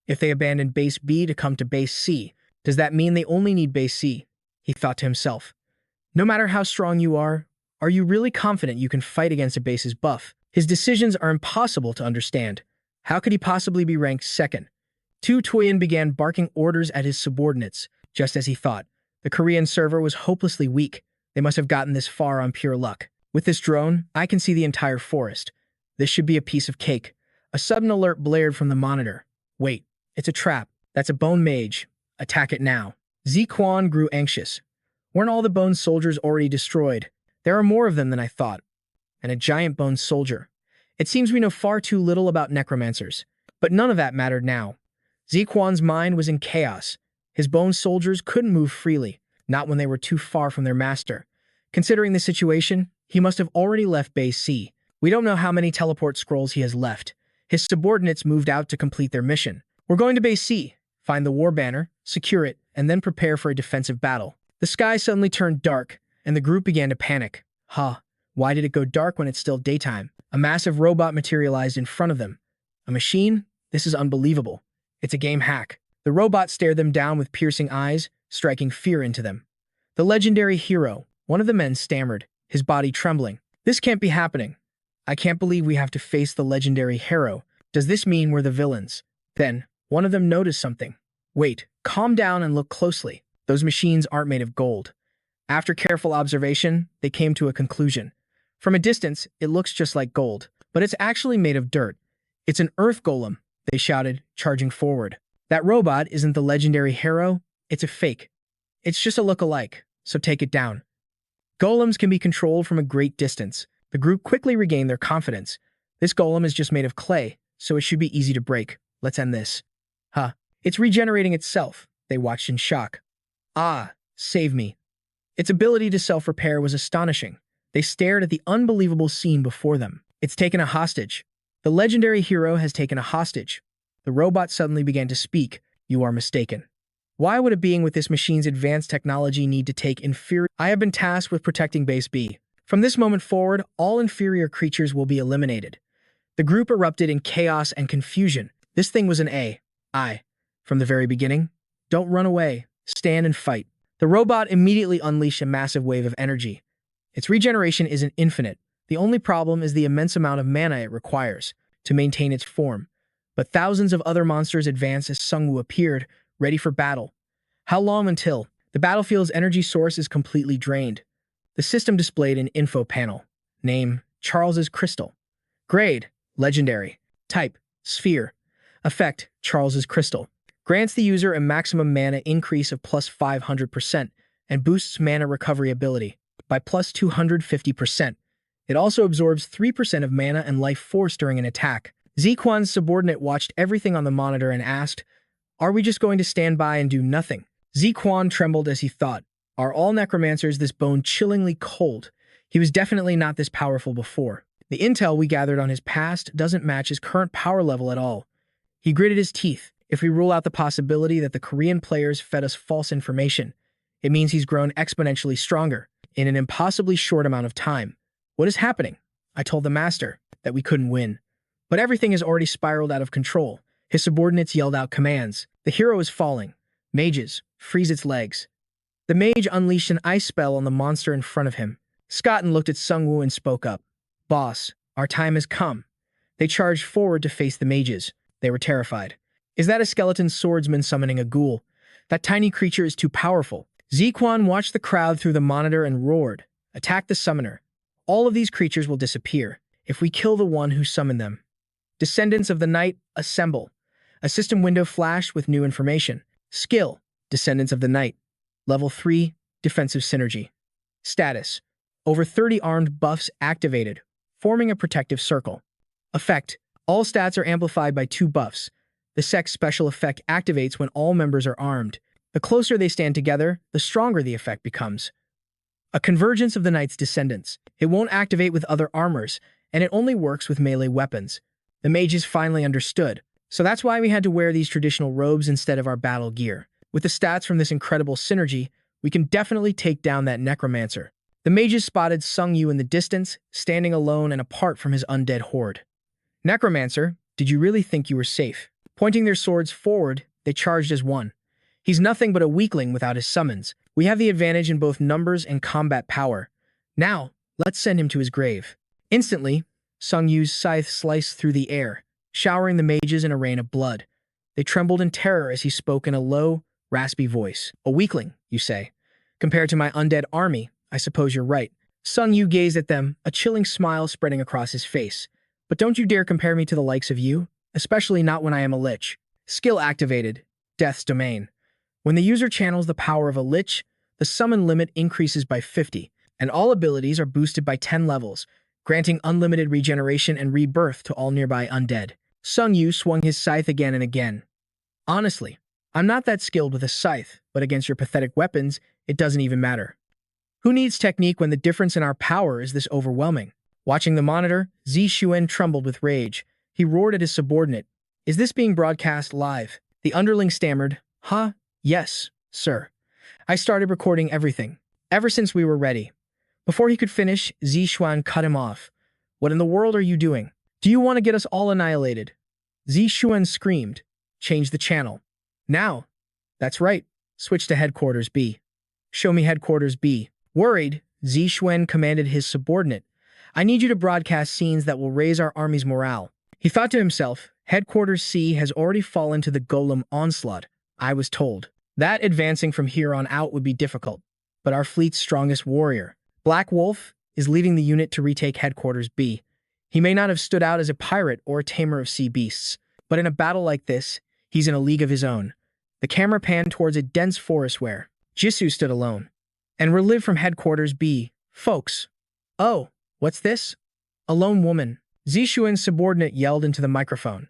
If they abandoned Base B to come to Base C, does that mean they only need Base C?" He thought to himself. "No matter how strong you are you really confident you can fight against a base's buff?" His decisions are impossible to understand. How could he possibly be ranked second? Tu Tuyen began barking orders at his subordinates, just as he thought. The Korean server was hopelessly weak. They must have gotten this far on pure luck. "With this drone, I can see the entire forest. This should be a piece of cake." A sudden alert blared from the monitor. "Wait, it's a trap. That's a bone mage. Attack it now." Zi Quan grew anxious. Weren't all the bone soldiers already destroyed? There are more of them than I thought. And a giant bone soldier. It seems we know far too little about necromancers. But none of that mattered now. Zi Quan's mind was in chaos. His bone soldiers couldn't move freely, not when they were too far from their master. Considering the situation, he must have already left Base C. We don't know how many teleport scrolls he has left. His subordinates moved out to complete their mission. "We're going to Base C. Find the war banner, secure it, and then prepare for a defensive battle." The sky suddenly turned dark, and the group began to panic. Why did it go dark when it's still daytime? A massive robot materialized in front of them. A machine? This is unbelievable. It's a game hack. The robot stared them down with piercing eyes, striking fear into them. The legendary hero, one of the men stammered, his body trembling. This can't be happening. I can't believe we have to face the legendary hero. Does this mean we're the villains? Then, one of them noticed something. Wait, calm down and look closely. Those machines aren't made of gold. After careful observation, they came to a conclusion. From a distance, it looks just like gold, but it's actually made of dirt. It's an earth golem, they shouted, charging forward. That robot isn't the legendary hero, it's a fake. It's just a look-alike, so take it down. Golems can be controlled from a great distance. The group quickly regained their confidence. This golem is just made of clay, so it should be easy to break. Let's end this. Huh. It's regenerating itself, they watched in shock. Ah, save me. Its ability to self-repair was astonishing. They stared at the unbelievable scene before them. It's taken a hostage. The legendary hero has taken a hostage. The robot suddenly began to speak. You are mistaken. Why would a being with this machine's advanced technology need to take inferior? I have been tasked with protecting Base B. From this moment forward, all inferior creatures will be eliminated. The group erupted in chaos and confusion. This thing was an AI. From the very beginning, don't run away. Stand and fight. The robot immediately unleashed a massive wave of energy. Its regeneration isn't infinite. The only problem is the immense amount of mana it requires to maintain its form. But thousands of other monsters advanced as Sungwoo appeared, ready for battle. How long until? The battlefield's energy source is completely drained. The system displayed an info panel. Name, Charles's Crystal. Grade, Legendary. Type, Sphere. Effect, Charles's Crystal. Grants the user a maximum mana increase of plus 500% and boosts mana recovery ability by plus 250%. It also absorbs 3% of mana and life force during an attack. Ziquan's subordinate watched everything on the monitor and asked, "Are we just going to stand by and do nothing?" Ziquan trembled as he thought, "Are all necromancers this bone-chillingly cold? He was definitely not this powerful before. The intel we gathered on his past doesn't match his current power level at all." He gritted his teeth. If we rule out the possibility that the Korean players fed us false information, it means he's grown exponentially stronger in an impossibly short amount of time. What is happening? I told the master that we couldn't win. But everything has already spiraled out of control. His subordinates yelled out commands. The hero is falling. Mages, freeze its legs. The mage unleashed an ice spell on the monster in front of him. Scotton looked at Sungwoo and spoke up. "Boss, our time has come." They charged forward to face the mages. They were terrified. Is that a skeleton swordsman summoning a ghoul? That tiny creature is too powerful. Ziquan watched the crowd through the monitor and roared. Attack the summoner. All of these creatures will disappear if we kill the one who summoned them. Descendants of the Night, assemble. A system window flashed with new information. Skill, Descendants of the Night. Level 3, Defensive Synergy. Status, over 30 armed buffs activated, forming a protective circle. Effect, all stats are amplified by 2 buffs. The Sex special effect activates when all members are armed. The closer they stand together, the stronger the effect becomes. A convergence of the Knight's descendants. It won't activate with other armors, and it only works with melee weapons. The mages finally understood. So that's why we had to wear these traditional robes instead of our battle gear. With the stats from this incredible synergy, we can definitely take down that necromancer. The mages spotted Sungwoo in the distance, standing alone and apart from his undead horde. Necromancer, did you really think you were safe? Pointing their swords forward, they charged as one. He's nothing but a weakling without his summons. We have the advantage in both numbers and combat power. Now, let's send him to his grave. Instantly, Sungwoo's scythe sliced through the air, showering the mages in a rain of blood. They trembled in terror as he spoke in a low, raspy voice. A weakling, you say? Compared to my undead army, I suppose you're right. Sungwoo gazed at them, a chilling smile spreading across his face. But don't you dare compare me to the likes of you, especially not when I am a lich. Skill activated, Death's Domain. When the user channels the power of a lich, the summon limit increases by 50, and all abilities are boosted by 10 levels, granting unlimited regeneration and rebirth to all nearby undead. Sungwoo swung his scythe again and again. Honestly, I'm not that skilled with a scythe, but against your pathetic weapons, it doesn't even matter. Who needs technique when the difference in our power is this overwhelming? Watching the monitor, Zixuan trembled with rage. He roared at his subordinate. Is this being broadcast live? The underling stammered, Huh? Yes, sir. I started recording everything, ever since we were ready. Before he could finish, Zixuan cut him off. What in the world are you doing? Do you want to get us all annihilated? Zixuan screamed. Change the channel. Now. That's right. Switch to headquarters B. Show me headquarters B. Worried, Zixuan commanded his subordinate. I need you to broadcast scenes that will raise our army's morale. He thought to himself, headquarters C has already fallen to the golem onslaught. I was told that advancing from here on out would be difficult. But our fleet's strongest warrior, Black Wolf, is leading the unit to retake headquarters B. He may not have stood out as a pirate or a tamer of sea beasts, but in a battle like this, he's in a league of his own. The camera panned towards a dense forest where Jisoo stood alone. And relive from headquarters B. Folks. Oh, what's this? A lone woman. Zixuan's subordinate yelled into the microphone.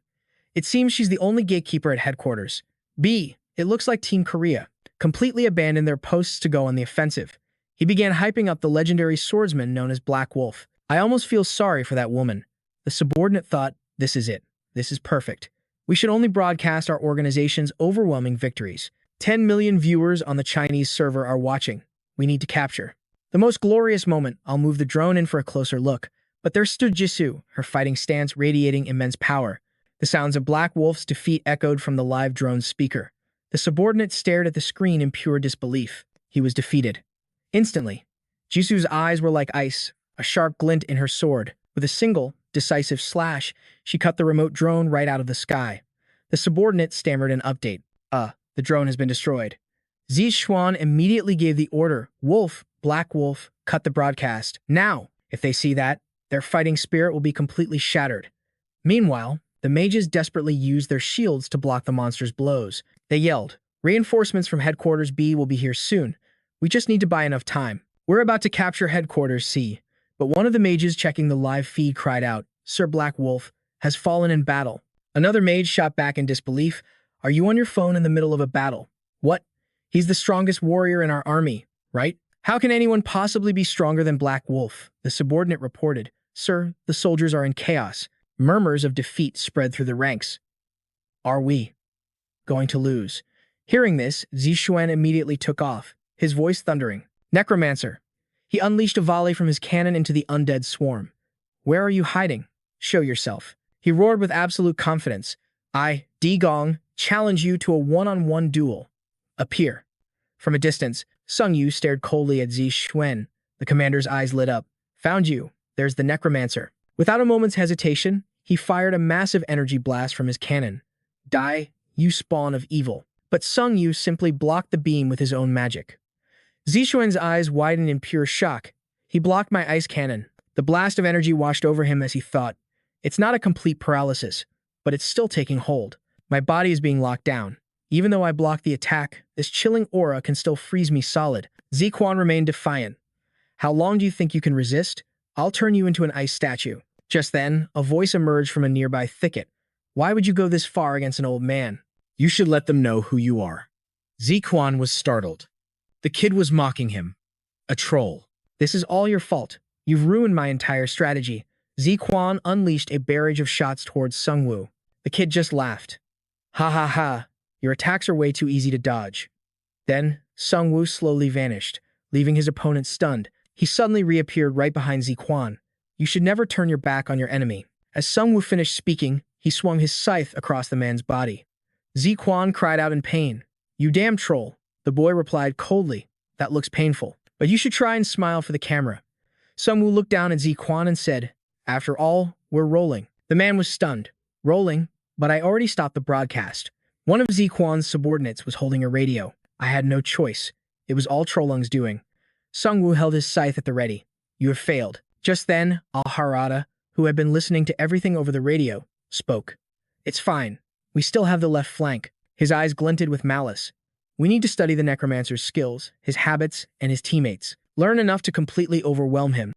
It seems she's the only gatekeeper at headquarters. B. It looks like Team Korea completely abandoned their posts to go on the offensive. He began hyping up the legendary swordsman known as Black Wolf. I almost feel sorry for that woman. The subordinate thought, this is it. This is perfect. We should only broadcast our organization's overwhelming victories. 10 million viewers on the Chinese server are watching. We need to capture the most glorious moment. I'll move the drone in for a closer look. But there stood Jisoo, her fighting stance radiating immense power. The sounds of Black Wolf's defeat echoed from the live drone's speaker. The subordinate stared at the screen in pure disbelief. He was defeated. Instantly, Jisoo's eyes were like ice, a sharp glint in her sword. With a single, decisive slash, she cut the remote drone right out of the sky. The subordinate stammered an update. The drone has been destroyed. Zixuan immediately gave the order, Wolf, Black Wolf, cut the broadcast. Now, if they see that, their fighting spirit will be completely shattered. Meanwhile, the mages desperately used their shields to block the monster's blows. They yelled, reinforcements from headquarters B will be here soon. We just need to buy enough time. We're about to capture headquarters C. But one of the mages checking the live feed cried out, Sir Black Wolf has fallen in battle. Another mage shot back in disbelief, are you on your phone in the middle of a battle? What? He's the strongest warrior in our army, right? How can anyone possibly be stronger than Black Wolf? The subordinate reported, Sir, the soldiers are in chaos. Murmurs of defeat spread through the ranks. Are we going to lose? Hearing this, Zixuan immediately took off, his voice thundering. Necromancer. He unleashed a volley from his cannon into the undead swarm. Where are you hiding? Show yourself. He roared with absolute confidence. I, Di Gong, challenge you to a one-on-one duel. Appear. From a distance, Sung Yu stared coldly at Zixuan. The commander's eyes lit up. Found you. There's the Necromancer. Without a moment's hesitation, he fired a massive energy blast from his cannon. Die, you spawn of evil. But Sung Yu simply blocked the beam with his own magic. Zixuan's eyes widened in pure shock. He blocked my ice cannon. The blast of energy washed over him as he thought, it's not a complete paralysis, but it's still taking hold. My body is being locked down. Even though I blocked the attack, this chilling aura can still freeze me solid. Zixuan remained defiant. How long do you think you can resist? I'll turn you into an ice statue. Just then, a voice emerged from a nearby thicket. Why would you go this far against an old man? You should let them know who you are. Zixuan was startled. The kid was mocking him. A troll. This is all your fault. You've ruined my entire strategy. Zixuan unleashed a barrage of shots towards Sungwoo. The kid just laughed. Ha ha ha. Your attacks are way too easy to dodge. Then, Sungwoo slowly vanished, leaving his opponent stunned. He suddenly reappeared right behind Zixuan. You should never turn your back on your enemy. As Sungwoo finished speaking, he swung his scythe across the man's body. Zixuan cried out in pain. You damn troll. The boy replied coldly. That looks painful. But you should try and smile for the camera. Sungwoo looked down at Zixuan and said, After all, we're rolling. The man was stunned. Rolling? But I already stopped the broadcast. One of Zixuan's subordinates was holding a radio. I had no choice. It was all Trolung's doing. Sungwoo held his scythe at the ready. You have failed. Just then, Al-Harada, who had been listening to everything over the radio, spoke. It's fine. We still have the left flank. His eyes glinted with malice. We need to study the Necromancer's skills, his habits, and his teammates. Learn enough to completely overwhelm him.